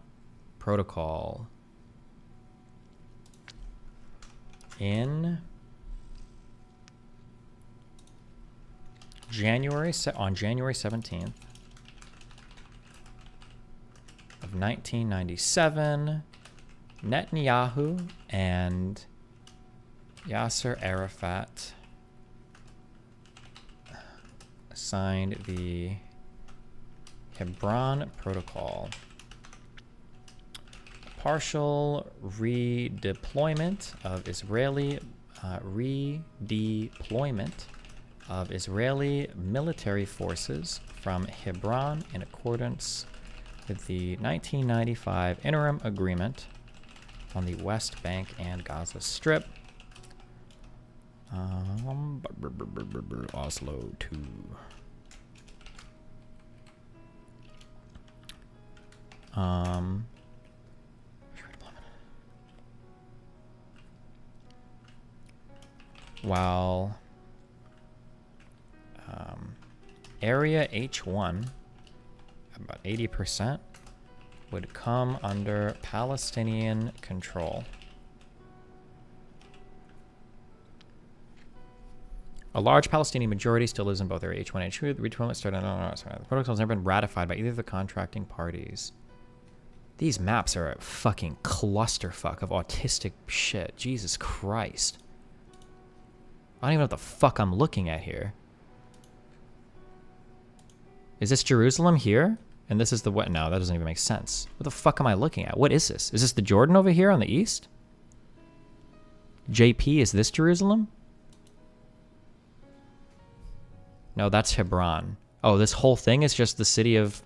Protocol in January 17th of 1997. Netanyahu and Yasser Arafat signed the Hebron Protocol. Partial redeployment of Israeli military forces from Hebron in accordance with the 1995 interim agreement on the West Bank and Gaza Strip. Oslo 2. While Area H1, about 80%, would come under Palestinian control. A large Palestinian majority still lives in both Area H1 and H2. The redeployment started. The protocol has never been ratified by either of the contracting parties. These maps are a fucking clusterfuck of autistic shit. Jesus Christ. I don't even know what the fuck I'm looking at here. Is this Jerusalem here? And this is the what? No, that doesn't even make sense. What the fuck am I looking at? What is this? Is this the Jordan over here on the east? JP, is this Jerusalem? No, that's Hebron. Oh, this whole thing is just the city of...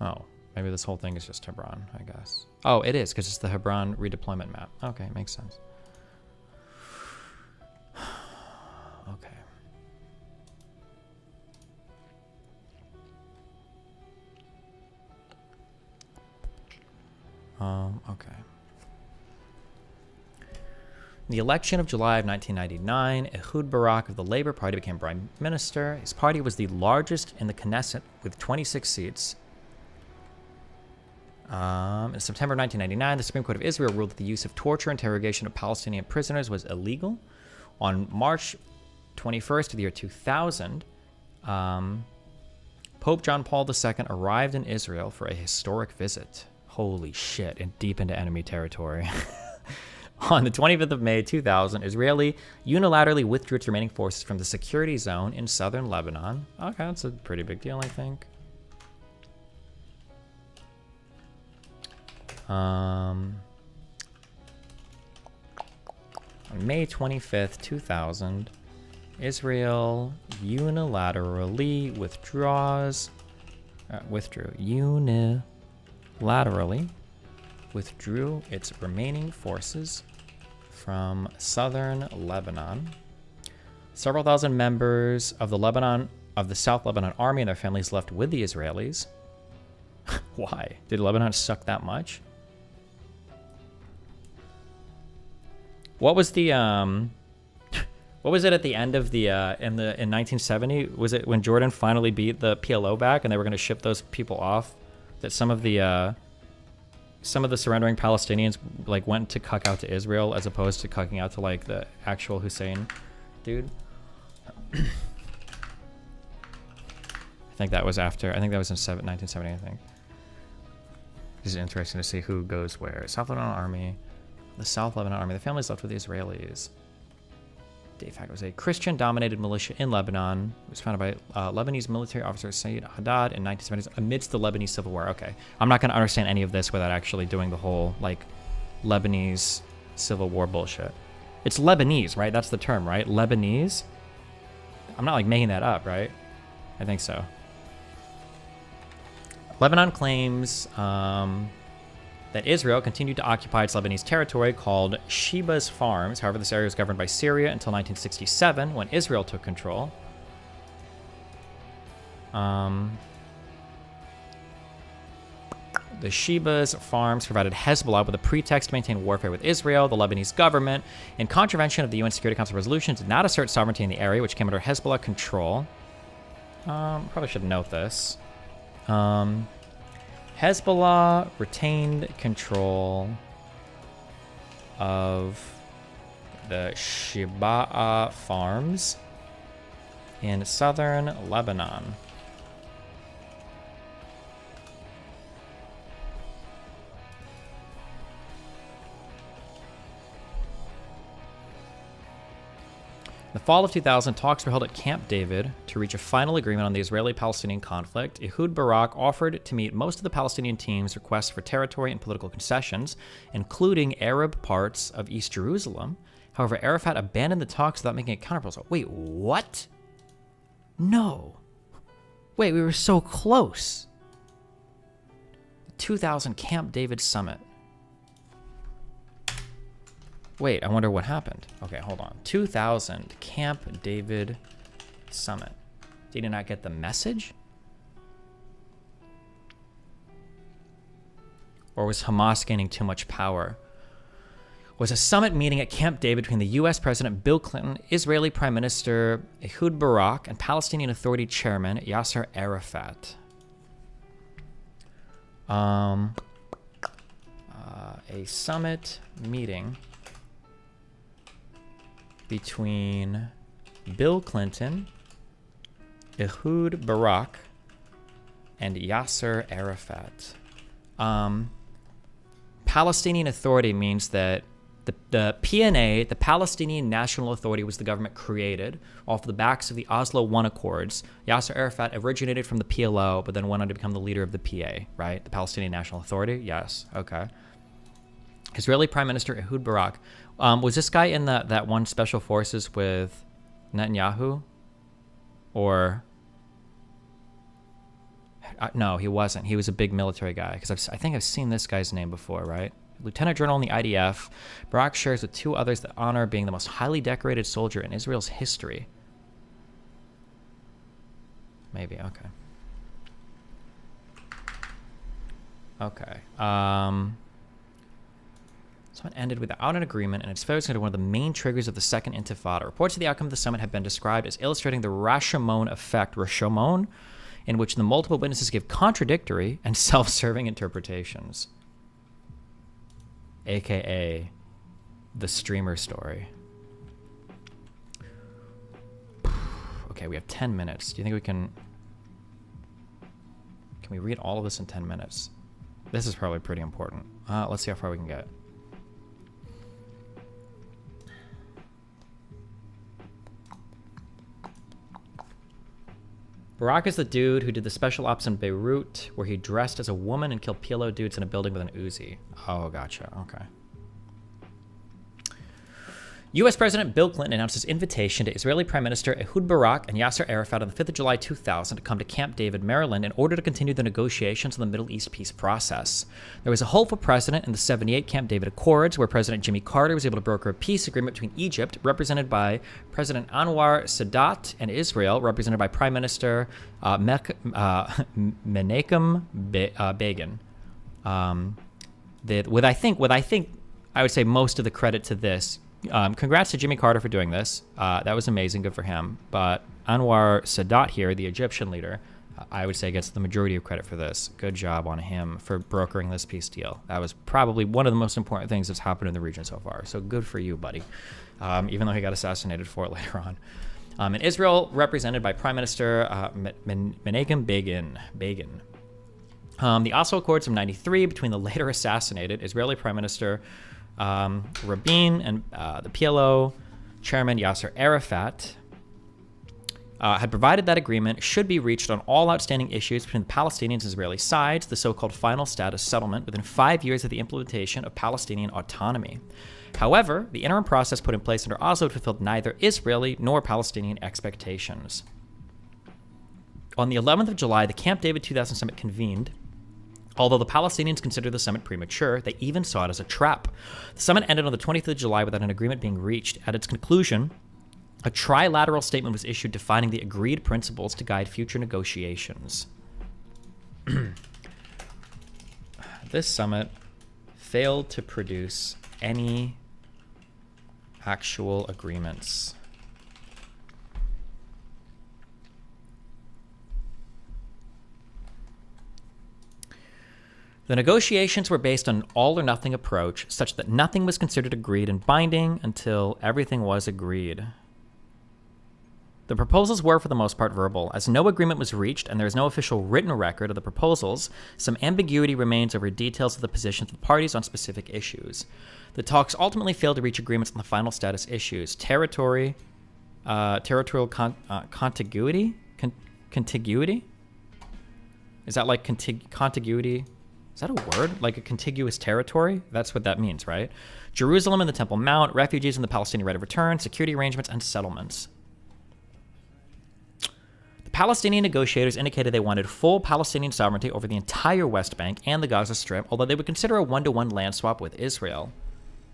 Oh, maybe this whole thing is just Hebron, I guess. Oh, it is, because it's the Hebron redeployment map. Okay, makes sense. Okay. Okay. In the election of July of 1999, Ehud Barak of the Labour Party became prime minister. His party was the largest in the Knesset with 26 seats. In September 1999, the Supreme Court of Israel ruled that the use of torture and interrogation of Palestinian prisoners was illegal. On March 21st of the year 2000, Pope John Paul II arrived in Israel for a historic visit. Holy shit, and deep into enemy territory. On the 25th of May 2000, Israeli unilaterally withdrew its remaining forces from the security zone in southern Lebanon. Okay, that's a pretty big deal, I think. On May 25th, 2000, Israel unilaterally withdrew its remaining forces from southern Lebanon. Several thousand members of the South Lebanon Army and their families left with the Israelis. Why? Did Lebanon suck that much? What was the what was it at the end of the in 1970? Was it when Jordan finally beat the PLO back and they were going to ship those people off? That some of the surrendering Palestinians like went to cuck out to Israel as opposed to cucking out to like the actual Hussein dude. I think that was after. I think that was in 1970. I think. This is interesting to see who goes where. South Lebanon Army, the South Lebanon Army. The families left with the Israelis. De facto was a Christian-dominated militia in Lebanon. It was founded by Lebanese military officer Sayyid Haddad in 1970s amidst the Lebanese civil war. Okay, I'm not going to understand any of this without actually doing the whole like Lebanese civil war bullshit. It's Lebanese, right? That's the term, right? Lebanese. I'm not like making that up, right? I think so. Lebanon claims that Israel continued to occupy its Lebanese territory called Sheba's Farms. However, this area was governed by Syria until 1967 when Israel took control. The Sheba's Farms provided Hezbollah with a pretext to maintain warfare with Israel. The Lebanese government, in contravention of the UN Security Council resolution, did not assert sovereignty in the area, which came under Hezbollah control. Probably should note this. Hezbollah retained control of the Sheba farms in southern Lebanon. In the fall of 2000, talks were held at Camp David to reach a final agreement on the Israeli-Palestinian conflict. Ehud Barak offered to meet most of the Palestinian team's requests for territory and political concessions, including Arab parts of East Jerusalem. However, Arafat abandoned the talks without making a counterproposal. Wait, what? No. Wait, we were so close. The 2000 Camp David summit. Wait, I wonder what happened. Okay, hold on. 2000 Camp David summit. Did you not get the message? Or was Hamas gaining too much power? Was a summit meeting at Camp David between the U.S. President Bill Clinton, Israeli Prime Minister Ehud Barak, and Palestinian Authority Chairman Yasser Arafat. A summit meeting between Bill Clinton, Ehud Barak, and Yasser Arafat. Palestinian Authority means that the PNA, the Palestinian National Authority, was the government created off the backs of the Oslo I Accords. Yasser Arafat originated from the PLO, but then went on to become the leader of the PA, right? The Palestinian National Authority? Yes, okay. Israeli Prime Minister Ehud Barak. Was this guy in that one special forces with Netanyahu? Or... no, he wasn't. He was a big military guy. Because I think I've seen this guy's name before, right? Lieutenant General in the IDF. Barak shares with two others the honor of being the most highly decorated soldier in Israel's history. Maybe, okay. Okay. So it ended without an agreement, and it's fair to say one of the main triggers of the Second Intifada. Reports of the outcome of the summit have been described as illustrating the Rashomon effect, Rashomon, in which the multiple witnesses give contradictory and self-serving interpretations. AKA the streamer story. Okay, we have 10 minutes. Do you think we can we read all of this in 10 minutes? This is probably pretty important. Let's see how far we can get. Barak is the dude who did the special ops in Beirut, where he dressed as a woman and killed PLO dudes in a building with an Uzi. Oh, gotcha. Okay. U.S. President Bill Clinton announced his invitation to Israeli Prime Minister Ehud Barak and Yasser Arafat on the 5th of July 2000 to come to Camp David, Maryland, in order to continue the negotiations on the Middle East peace process. There was a hopeful precedent in the 78 Camp David Accords, where President Jimmy Carter was able to broker a peace agreement between Egypt, represented by President Anwar Sadat, and Israel, represented by Prime Minister Menachem Begin. With I think I would say most of the credit to this. Congrats to Jimmy Carter for doing this. That was amazing. Good for him. But Anwar Sadat here, the Egyptian leader, I would say gets the majority of credit for this. Good job on him for brokering this peace deal. That was probably one of the most important things that's happened in the region so far. So good for you, buddy. Even though he got assassinated for it later on. And Israel, represented by Prime Minister Menachem Begin. The Oslo Accords of '93 between the later assassinated Israeli Prime Minister Rabin and the PLO chairman Yasser Arafat had provided that agreement should be reached on all outstanding issues between the Palestinians and Israeli sides, the so-called final status settlement, within 5 years of the implementation of Palestinian autonomy. However, the interim process put in place under Oslo fulfilled neither Israeli nor Palestinian expectations. On the 11th of July, the Camp David 2000 summit convened. Although the Palestinians considered the summit premature, they even saw it as a trap. The summit ended on the 20th of July without an agreement being reached. At its conclusion, a trilateral statement was issued defining the agreed principles to guide future negotiations. This summit failed to produce any actual agreements. The negotiations were based on an all-or-nothing approach, such that nothing was considered agreed and binding until everything was agreed. The proposals were, for the most part, verbal. As no agreement was reached and there is no official written record of the proposals, some ambiguity remains over details of the positions of the parties on specific issues. The talks ultimately failed to reach agreements on the final status issues: territorial contiguity? Contiguity? Is that like contiguity? Is that a word? Like a contiguous territory? That's what that means, right? Jerusalem and the Temple Mount, refugees and the Palestinian right of return, security arrangements, and settlements. The Palestinian negotiators indicated they wanted full Palestinian sovereignty over the entire West Bank and the Gaza Strip, although they would consider a one-to-one land swap with Israel.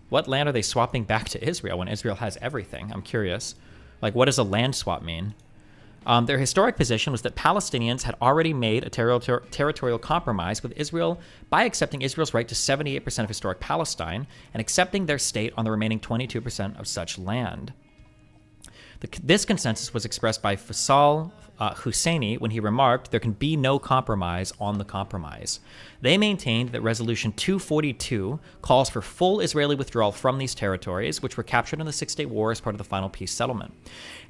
What land are they swapping back to Israel when Israel has everything? I'm curious. Like, what does a land swap mean? Their historic position was that Palestinians had already made a territorial compromise with Israel by accepting Israel's right to 78% of historic Palestine and accepting their state on the remaining 22% of such land. This consensus was expressed by Faisal Husseini when he remarked, "There can be no compromise on the compromise." They maintained that Resolution 242 calls for full Israeli withdrawal from these territories, which were captured in the Six-Day War as part of the final peace settlement.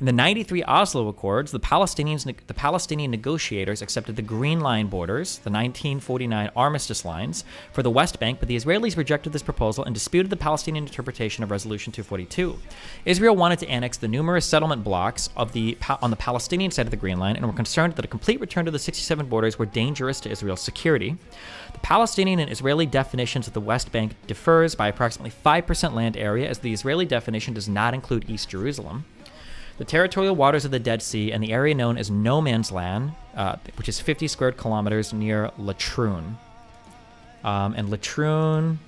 In the '93 Oslo Accords, the Palestinian negotiators accepted the Green Line borders, the 1949 armistice lines, for the West Bank, but the Israelis rejected this proposal and disputed the Palestinian interpretation of Resolution 242. Israel wanted to annex the numerous settlement blocks on the Palestinian side of the Green Line and were concerned that a complete return to the 67 borders were dangerous to Israel's security. The Palestinian and Israeli definitions of the West Bank differs by approximately 5% land area, as the Israeli definition does not include East Jerusalem. The territorial waters of the Dead Sea and the area known as No Man's Land, which is 50 square kilometers near Latrun. And Latrun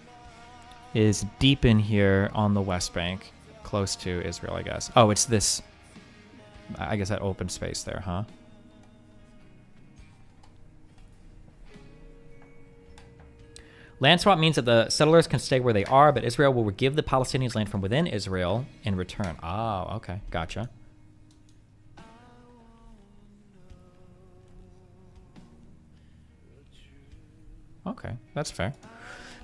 is deep in here on the West Bank, close to Israel, I guess. Oh, it's this, I guess that open space there, huh? Land swap means that the settlers can stay where they are, but Israel will give the Palestinians land from within Israel in return. Oh, okay. Gotcha. Okay, that's fair.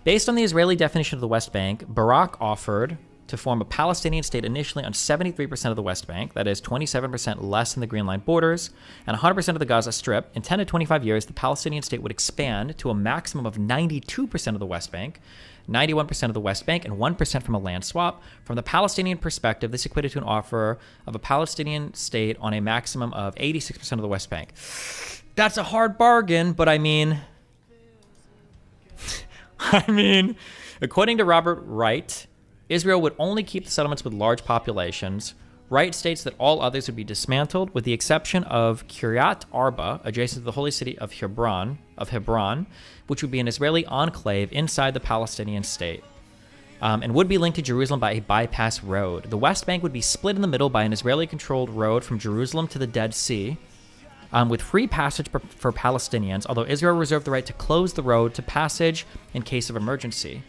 Based on the Israeli definition of the West Bank, Barak offered to form a Palestinian state initially on 73% of the West Bank, that is 27% less than the Green Line borders, and 100% of the Gaza Strip. In 10 to 25 years, the Palestinian state would expand to a maximum of 92% of the West Bank, 91% of the West Bank, and 1% from a land swap. From the Palestinian perspective, this equated to an offer of a Palestinian state on a maximum of 86% of the West Bank. That's a hard bargain, but I mean, according to Robert Wright, Israel would only keep the settlements with large populations. Wright states that all others would be dismantled, with the exception of Kiryat Arba, adjacent to the holy city of Hebron, which would be an Israeli enclave inside the Palestinian state, and would be linked to Jerusalem by a bypass road. The West Bank would be split in the middle by an Israeli-controlled road from Jerusalem to the Dead Sea, with free passage for Palestinians, although Israel reserved the right to close the road to passage in case of emergency.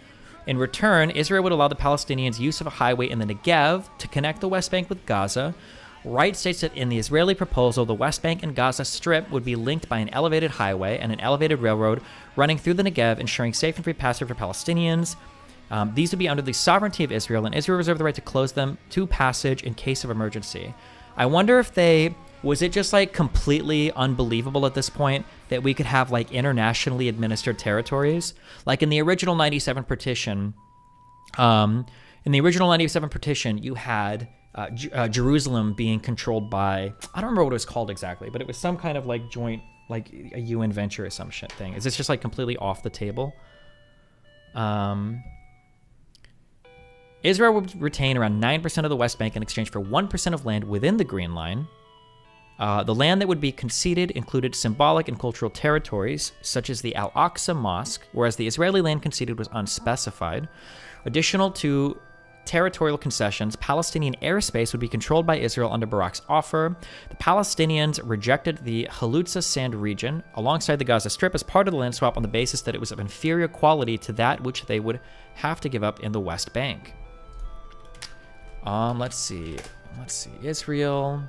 In return, Israel would allow the Palestinians use of a highway in the Negev to connect the West Bank with Gaza. Wright states that in the Israeli proposal, the West Bank and Gaza Strip would be linked by an elevated highway and an elevated railroad running through the Negev, ensuring safe and free passage for Palestinians. These would be under the sovereignty of Israel, and Israel reserved the right to close them to passage in case of emergency. I wonder if was it just like completely unbelievable at this point that we could have like internationally administered territories? Like in the original 97 partition, you had Jerusalem being controlled by, I don't remember what it was called exactly, but it was some kind of like joint, like a UN venture or some shit thing. Is this just like completely off the table? Israel would retain around 9% of the West Bank in exchange for 1% of land within the Green Line. The land that would be conceded included symbolic and cultural territories, such as the Al-Aqsa Mosque, whereas the Israeli land conceded was unspecified. Additional to territorial concessions, Palestinian airspace would be controlled by Israel under Barak's offer. The Palestinians rejected the Halutza Sand region alongside the Gaza Strip as part of the land swap on the basis that it was of inferior quality to that which they would have to give up in the West Bank. Let's see. Israel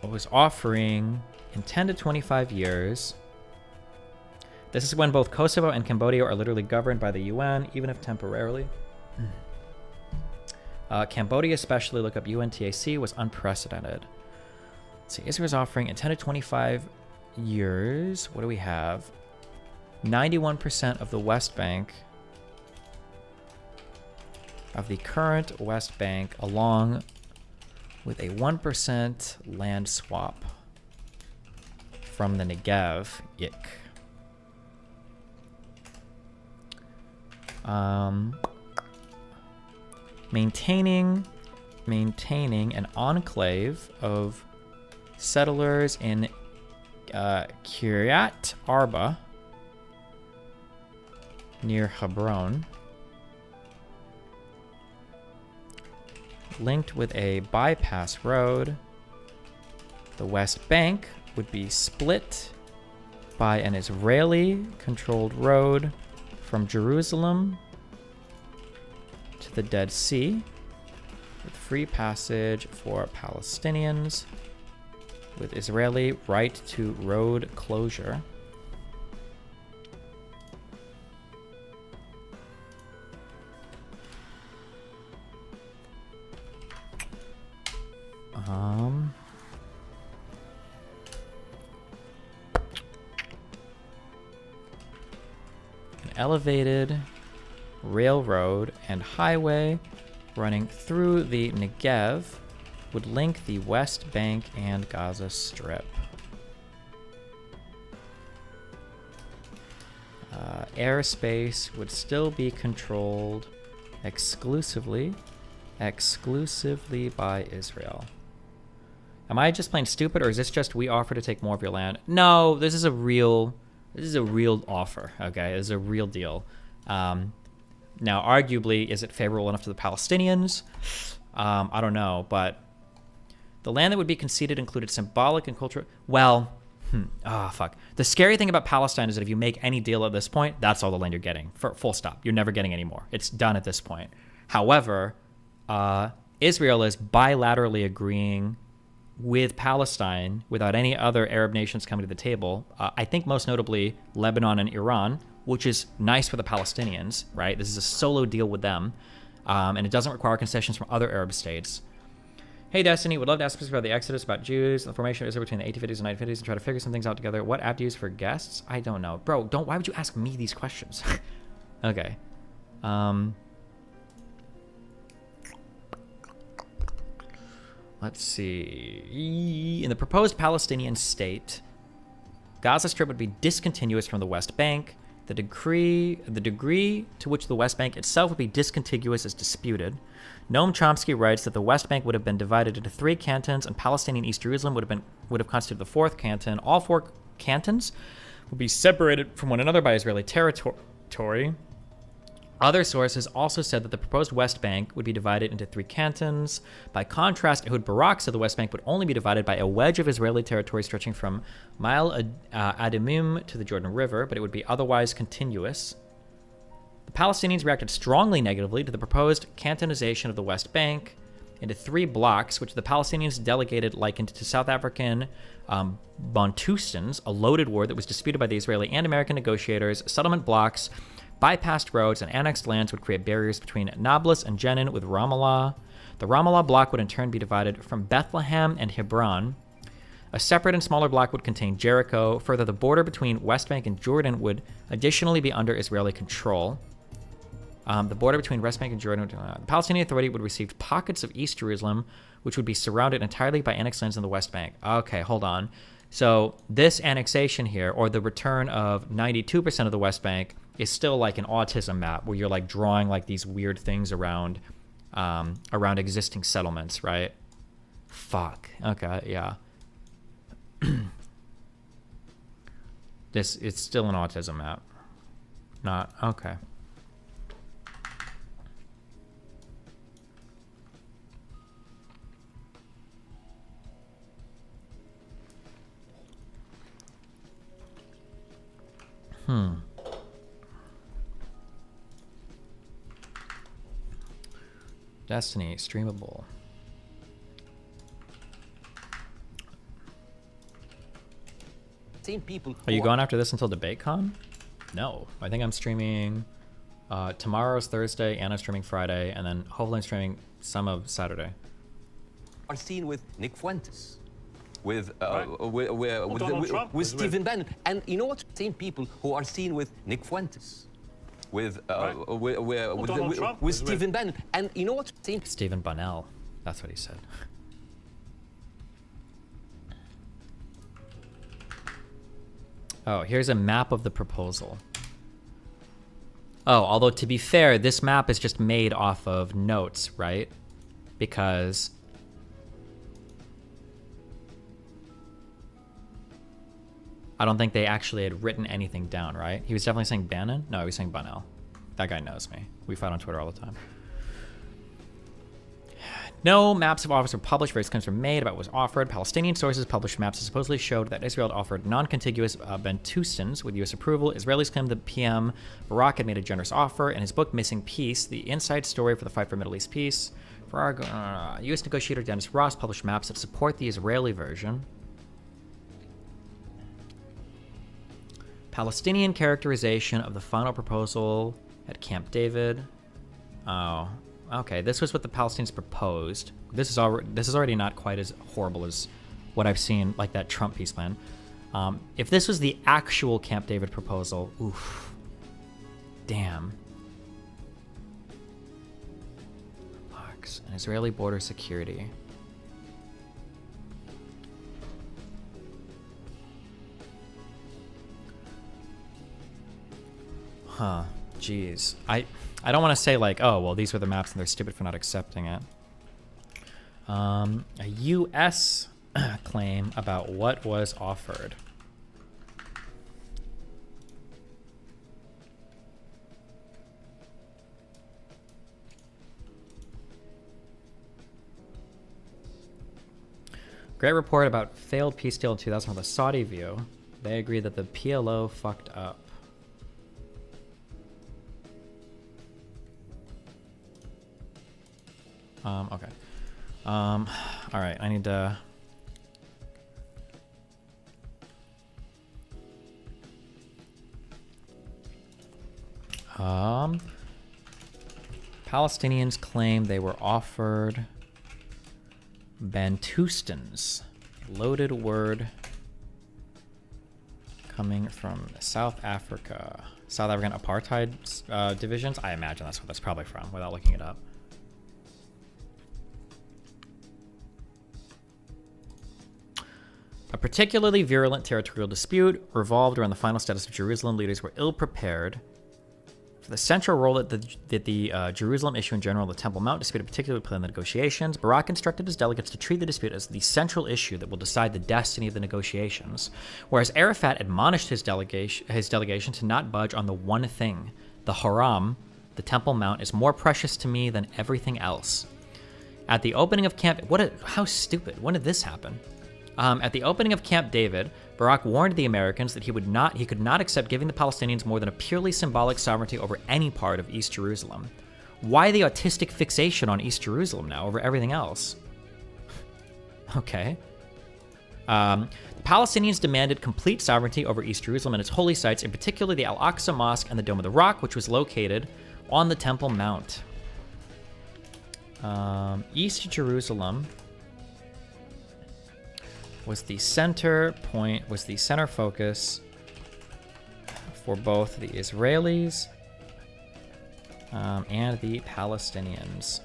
was offering in 10 to 25 years. This is when both Kosovo and Cambodia are literally governed by the UN, even if temporarily. Cambodia, especially, look up UNTAC, was unprecedented. Let's see, Israel's offering in 10 to 25 years. What do we have? 91% of the West Bank, of the current West Bank, along with a 1% land swap from the Negev. Yick. Maintaining an enclave of settlers in Kiryat Arba near Hebron, linked with a bypass road. The West Bank would be split by an Israeli-controlled road from Jerusalem to the Dead Sea, with free passage for Palestinians, with Israeli right to road closure. An elevated railroad and highway running through the Negev would link the West Bank and Gaza Strip. Airspace would still be controlled exclusively by Israel. Am I just plain stupid, or is this just we offer to take more of your land? No, this is a real offer, okay? This is a real deal. Now, arguably, is it favorable enough to the Palestinians? I don't know, but the land that would be conceded included symbolic and cultural... Well, fuck. The scary thing about Palestine is that if you make any deal at this point, that's all the land you're getting. Full stop. You're never getting any more. It's done at this point. However, Israel is bilaterally agreeing with Palestine without any other Arab nations coming to the table. I think most notably Lebanon and Iran, which is nice for the Palestinians, right? This is a solo deal with them, and it doesn't require concessions from other Arab states. Hey Destiny, would love to ask about the Exodus, about Jews, the formation of Israel between the 1850s and 1950s, and try to figure some things out together. What app to use for guests? I don't know. Bro, don't. Why would you ask me these questions? Okay. Let's see. In the proposed Palestinian state, Gaza Strip would be discontinuous from the West Bank. The degree to which the West Bank itself would be discontiguous is disputed. Noam Chomsky writes that the West Bank would have been divided into 3 cantons, and Palestinian East Jerusalem would have constituted the 4th canton. All 4 cantons would be separated from one another by Israeli territory. Other sources also said that the proposed West Bank would be divided into 3 cantons. By contrast, Ehud Barak said the West Bank would only be divided by a wedge of Israeli territory stretching from Ma'ale Adumim to the Jordan River, but it would be otherwise continuous. The Palestinians reacted strongly negatively to the proposed cantonization of the West Bank into 3 blocks, which the Palestinians delegated likened to South African Bantustans, a loaded word that was disputed by the Israeli and American negotiators. Settlement blocks, bypassed roads, and annexed lands would create barriers between Nablus and Jenin with Ramallah. The Ramallah block would in turn be divided from Bethlehem and Hebron. A separate and smaller block would contain Jericho. Further, the border between West Bank and Jordan would additionally be under Israeli control. The border between West Bank and Jordan, the Palestinian Authority would receive pockets of East Jerusalem, which would be surrounded entirely by annexed lands in the West Bank. Okay, hold on. So this annexation here, or the return of 92% of the West Bank, is still like an autism map where you're like drawing like these weird things around existing settlements, right? Fuck. Okay, yeah. It's still an autism map. Not okay. Destiny, streamable. Same people. Are you going after this until DebateCon? No. I think I'm streaming tomorrow's Thursday, and I'm streaming Friday, and then hopefully I'm streaming some of Saturday. Are seen with Nick Fuentes, with Donald Trump with Stephen Bannon, and you know what? Same people who are seen with Nick Fuentes, with Stephen Bannon, and you know what? Same Stephen Bunnell, that's what he said. Oh, here's a map of the proposal. Oh, although to be fair, this map is just made off of notes, right? Because I don't think they actually had written anything down, right? He was definitely saying Bannon? No, he was saying Bunnell. That guy knows me. We fight on Twitter all the time. No maps of offers were published. Various claims were made about what was offered. Palestinian sources published maps that supposedly showed that Israel had offered non-contiguous Bantustans with U.S. approval. Israelis claimed that PM Barak had made a generous offer. In his book, Missing Peace, the inside story for the fight for Middle East peace, for our U.S. negotiator Dennis Ross published maps that support the Israeli version. Palestinian characterization of the final proposal at Camp David. Oh, okay. This was what the Palestinians proposed. This is already not quite as horrible as what I've seen, like that Trump peace plan. If this was the actual Camp David proposal, oof, damn. Blocks and Israeli border security. Huh. Jeez. I don't want to say like, oh, well, these were the maps and they're stupid for not accepting it. A U.S. claim about what was offered. Great report about failed peace deal in 2000 with a Saudi view. They agree that the PLO fucked up. Okay. All right, I need to... Palestinians claim they were offered Bantustans. Loaded word coming from South Africa. South African apartheid divisions? I imagine that's what that's probably from, without looking it up. A particularly virulent territorial dispute revolved around the final status of Jerusalem. Leaders were ill-prepared for the central role that the Jerusalem issue in general, the Temple Mount dispute, particularly played in the negotiations. Barak instructed his delegates to treat the dispute as the central issue that will decide the destiny of the negotiations, whereas Arafat admonished his delegation to not budge on the one thing: the Haram, the Temple Mount, is more precious to me than everything else. At the opening of Camp... how stupid. When did this happen? At the opening of Camp David, Barak warned the Americans that he could not accept giving the Palestinians more than a purely symbolic sovereignty over any part of East Jerusalem. Why the autistic fixation on East Jerusalem now over everything else? Okay. The Palestinians demanded complete sovereignty over East Jerusalem and its holy sites, in particular the Al-Aqsa Mosque and the Dome of the Rock, which was located on the Temple Mount. East Jerusalem was the center point, was the center focus for both the Israelis and the Palestinians,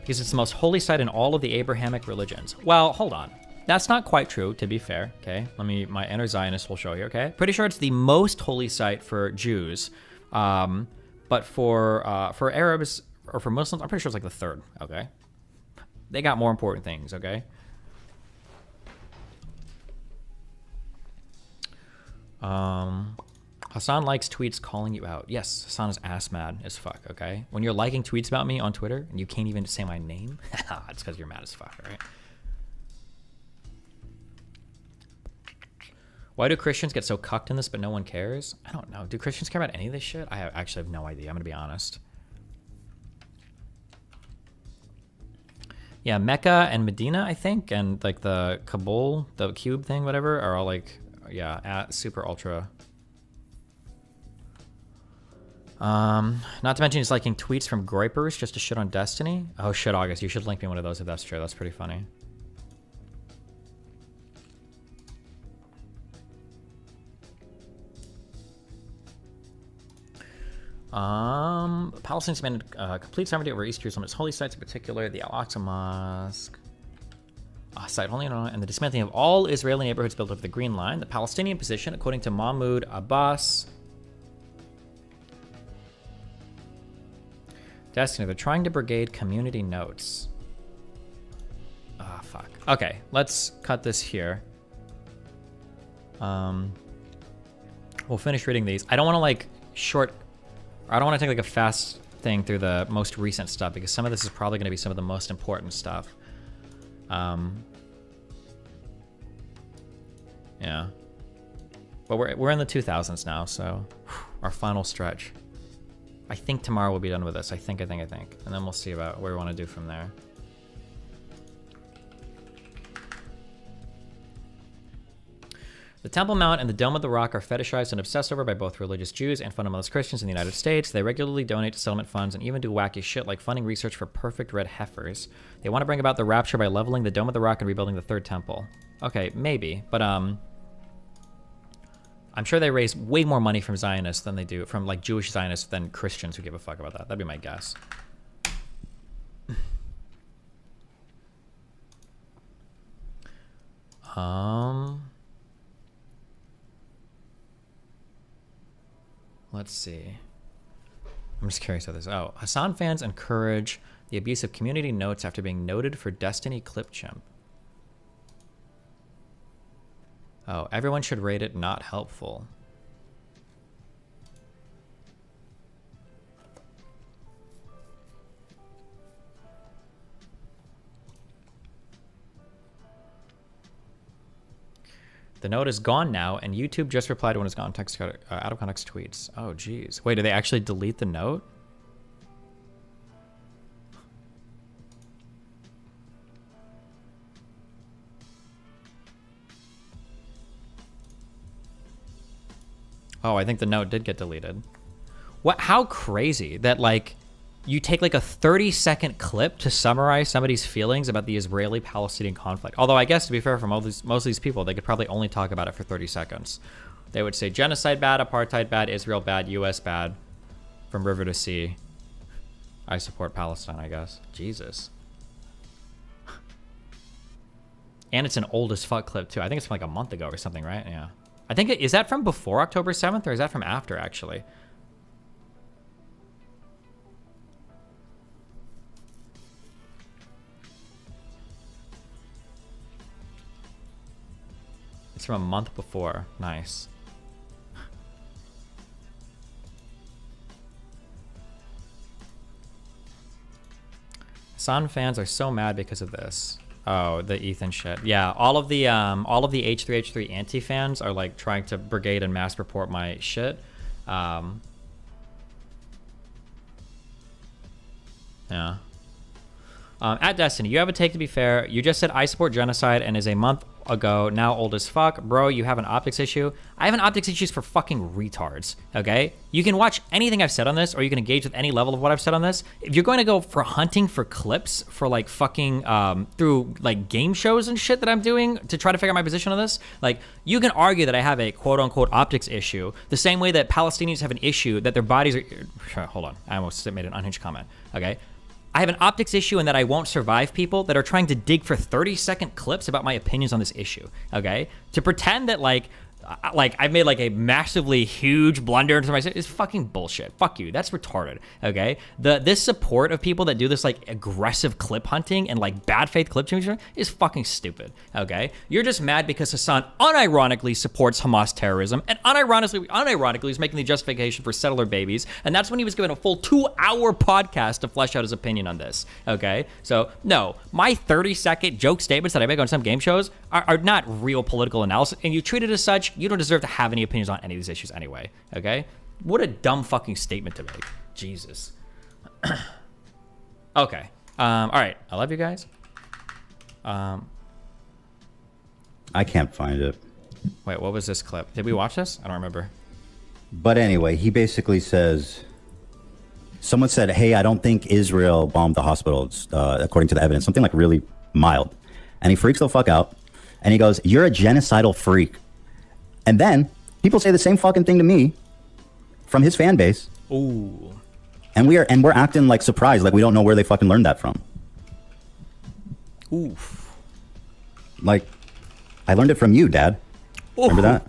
because it's the most holy site in all of the Abrahamic religions. Well, hold on. That's not quite true, to be fair, okay? My inner Zionist will show you, okay? Pretty sure it's the most holy site for Jews, but for Arabs or for Muslims, I'm pretty sure it's like the third, okay? They got more important things, okay? Hassan likes tweets calling you out. Yes, Hassan is ass mad as fuck, okay? When you're liking tweets about me on Twitter and you can't even say my name, it's because you're mad as fuck, right? Why do Christians get so cucked in this but no one cares? I don't know. Do Christians care about any of this shit? I actually have no idea. I'm gonna be honest. Yeah, Mecca and Medina, I think, and like the Kabul, the cube thing, whatever, are all like, yeah, at super ultra. Not to mention he's liking tweets from Groypers just to shit on Destiny. Oh shit, August, you should link me one of those if that's true. That's pretty funny. Palestinians demanded complete sovereignty over East Jerusalem, its holy sites, in particular the Al-Aqsa Mosque site only, and the dismantling of all Israeli neighborhoods built over the Green Line. The Palestinian position, according to Mahmoud Abbas. Destiny, they're trying to brigade community notes. Ah, fuck. Okay, let's cut this here. We'll finish reading these. I don't want to like I don't want to take like a fast thing through the most recent stuff because some of this is probably going to be some of the most important stuff. Yeah. But we're in the 2000s now, so our final stretch. I think tomorrow we'll be done with this. I think. And then we'll see about what we want to do from there. The Temple Mount and the Dome of the Rock are fetishized and obsessed over by both religious Jews and fundamentalist Christians in the United States. They regularly donate to settlement funds and even do wacky shit like funding research for perfect red heifers. They want to bring about the rapture by leveling the Dome of the Rock and rebuilding the third temple. Okay, maybe, but I'm sure they raise way more money from Zionists than they do from like Jewish Zionists than Christians who give a fuck about that. That'd be my guess. Let's see. I'm just curious about this. Oh, Hassan fans encourage the abuse of community notes after being noted for Destiny Clip Chimp. Oh, everyone should rate it not helpful. The note is gone now, and YouTube just replied to one of his out of context tweets. Oh, geez. Wait, did they actually delete the note? Oh, I think the note did get deleted. What? How crazy that, like, you take like a 30-second clip to summarize somebody's feelings about the Israeli-Palestinian conflict. Although I guess, to be fair, for most of these people, they could probably only talk about it for 30 seconds. They would say genocide bad, apartheid bad, Israel bad, US bad, from river to sea. I support Palestine, I guess. Jesus. And it's an old as fuck clip too. I think it's from like a month ago or something, right? Yeah. I think is that from before October 7th or is that from after actually? It's from a month before. Nice. Sun fans are so mad because of this. Oh, the Ethan shit. Yeah, all of the H3H3 anti fans are like trying to brigade and mass report my shit. Yeah. At Destiny, you have a take to be fair. You just said I support genocide and is a month ago, now old as fuck. Bro, you have an optics issue. I have an optics issue for fucking retards, okay? You can watch anything I've said on this or you can engage with any level of what I've said on this. If you're going to go for hunting for clips for like fucking through like game shows and shit that I'm doing to try to figure out my position on this, like you can argue that I have a quote unquote optics issue the same way that Palestinians have an issue that their bodies are... Hold on, I almost made an unhinged comment, okay? I have an optics issue in that I won't survive people that are trying to dig for 30-second clips about my opinions on this issue, okay? To pretend that, like I've made, like, a massively huge blunder into myself is fucking bullshit. Fuck you. That's retarded, okay? This support of people that do this, like, aggressive clip hunting and, like, bad faith clip changing is fucking stupid, okay? You're just mad because Hassan unironically supports Hamas terrorism and unironically is making the justification for settler babies, and that's when he was given a full 2-hour podcast to flesh out his opinion on this, okay? So, no, my 30-second joke statements that I make on some game shows are not real political analysis, and you treat it as such. You don't deserve to have any opinions on any of these issues anyway, okay? What a dumb fucking statement to make. Jesus. Okay. All right. I love you guys. I can't find it. Wait, what was this clip? Did we watch this? I don't remember. But anyway, he basically says, someone said, hey, I don't think Israel bombed the hospitals, according to the evidence. Something like really mild. And he freaks the fuck out. And he goes, you're a genocidal freak. And then people say the same fucking thing to me from his fan base. Ooh. And we're acting like surprised, like we don't know where they fucking learned that from. Oof. Like, I learned it from you, Dad. Ooh. Remember that?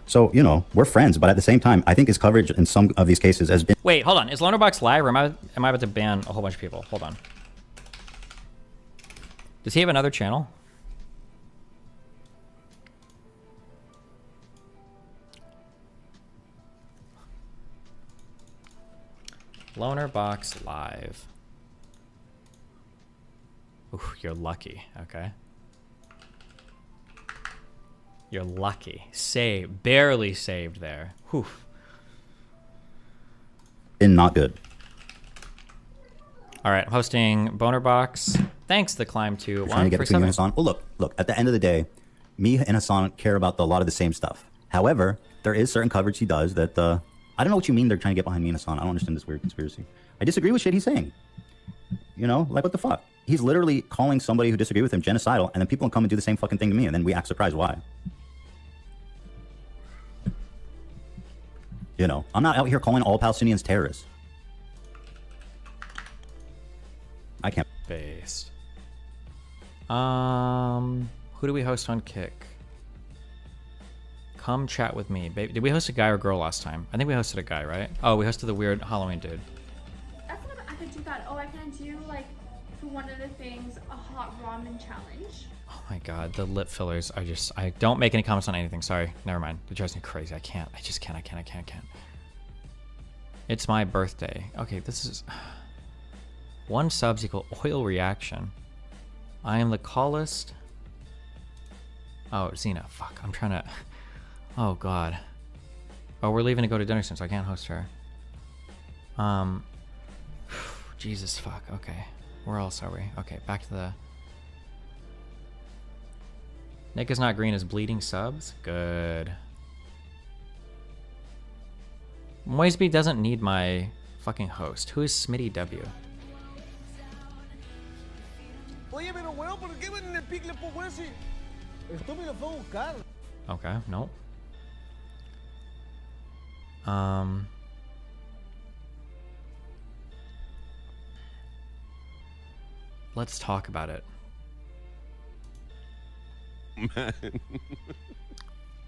So, you know, we're friends, but at the same time, I think his coverage in some of these cases has been... Wait, hold on. Is Lonerbox live or am I about to ban a whole bunch of people? Hold on. Does he have another channel? Lonerbox live. Ooh, you're lucky. Okay. You're lucky. Barely saved there. Whew. And not good. All right, I'm hosting Bonerbox. Thanks, the climb to You're trying to get between you and Hassan. Well, look. At the end of the day, me and Hassan care about a lot of the same stuff. However, there is certain coverage he does that I don't know what you mean they're trying to get behind me and Hassan. I don't understand this weird conspiracy. I disagree with shit he's saying. You know, like what the fuck? He's literally calling somebody who disagreed with him genocidal, and then people come and do the same fucking thing to me, and then we act surprised why. You know, I'm not out here calling all Palestinians terrorists. I can't. Based. Who do we host on Kick? Come chat with me. Babe, did we host a guy or girl last time? I think we hosted a guy, right? Oh, we hosted the weird Halloween dude. I thought I could do that. Oh, I can do, like, for one of the things, a hot ramen challenge. Oh my god, the lip fillers. I don't make any comments on anything. Sorry. Never mind. It drives me crazy. I can't. I just can't. I can't. It's my birthday. Okay, this is... 1 subs equal oil reaction. I am the callist. Oh, Xena. Fuck. I'm trying to... Oh, God. Oh, we're leaving to go to dinner soon, so I can't host her. Jesus, fuck. Okay. Where else are we? Okay, back to the... Nick is not green is bleeding subs? Good. Moisby doesn't need my Fucking host. Who is Smitty W? Oye, pero weón, ¿por qué en el pic le pongo ese? Estúpido fue a buscar. Okay, no. Let's talk about it. Man.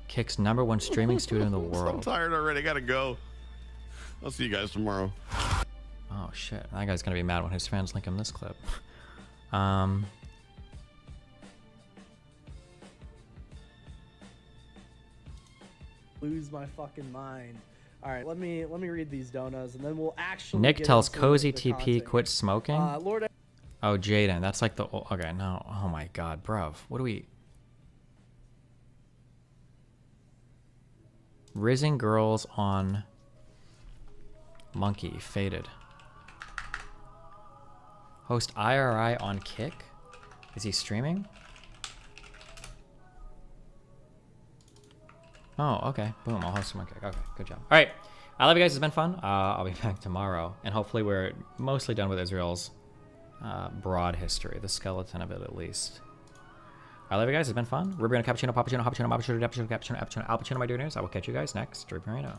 Kick's #1 streaming studio in the world. I'm tired already. Gotta go. I'll see you guys tomorrow. Oh shit, that guy's gonna be mad when his fans link him this clip. Lose my fucking mind. All right, let me read these donuts, and then we'll actually. Nick get tells into Cozy the TP content. quit smoking. Lord. Oh, Jaden, that's like the okay. No, oh my God, bruv, what do we? Risen girls on Monkey faded. Host IRI on Kick. Is he streaming? Oh, okay. Boom, I'll host him on Kick. Okay, good job. All right, I love you guys. It's been fun. I'll be back tomorrow, and hopefully we're mostly done with Israel's broad history, the skeleton of it at least. I love you guys. It's been fun. Ruby on cappuccino, pappuccino, cappuccino, cappuccino, cappuccino, cappuccino, cappuccino, my dude news. I will catch you guys next. Drew Perino.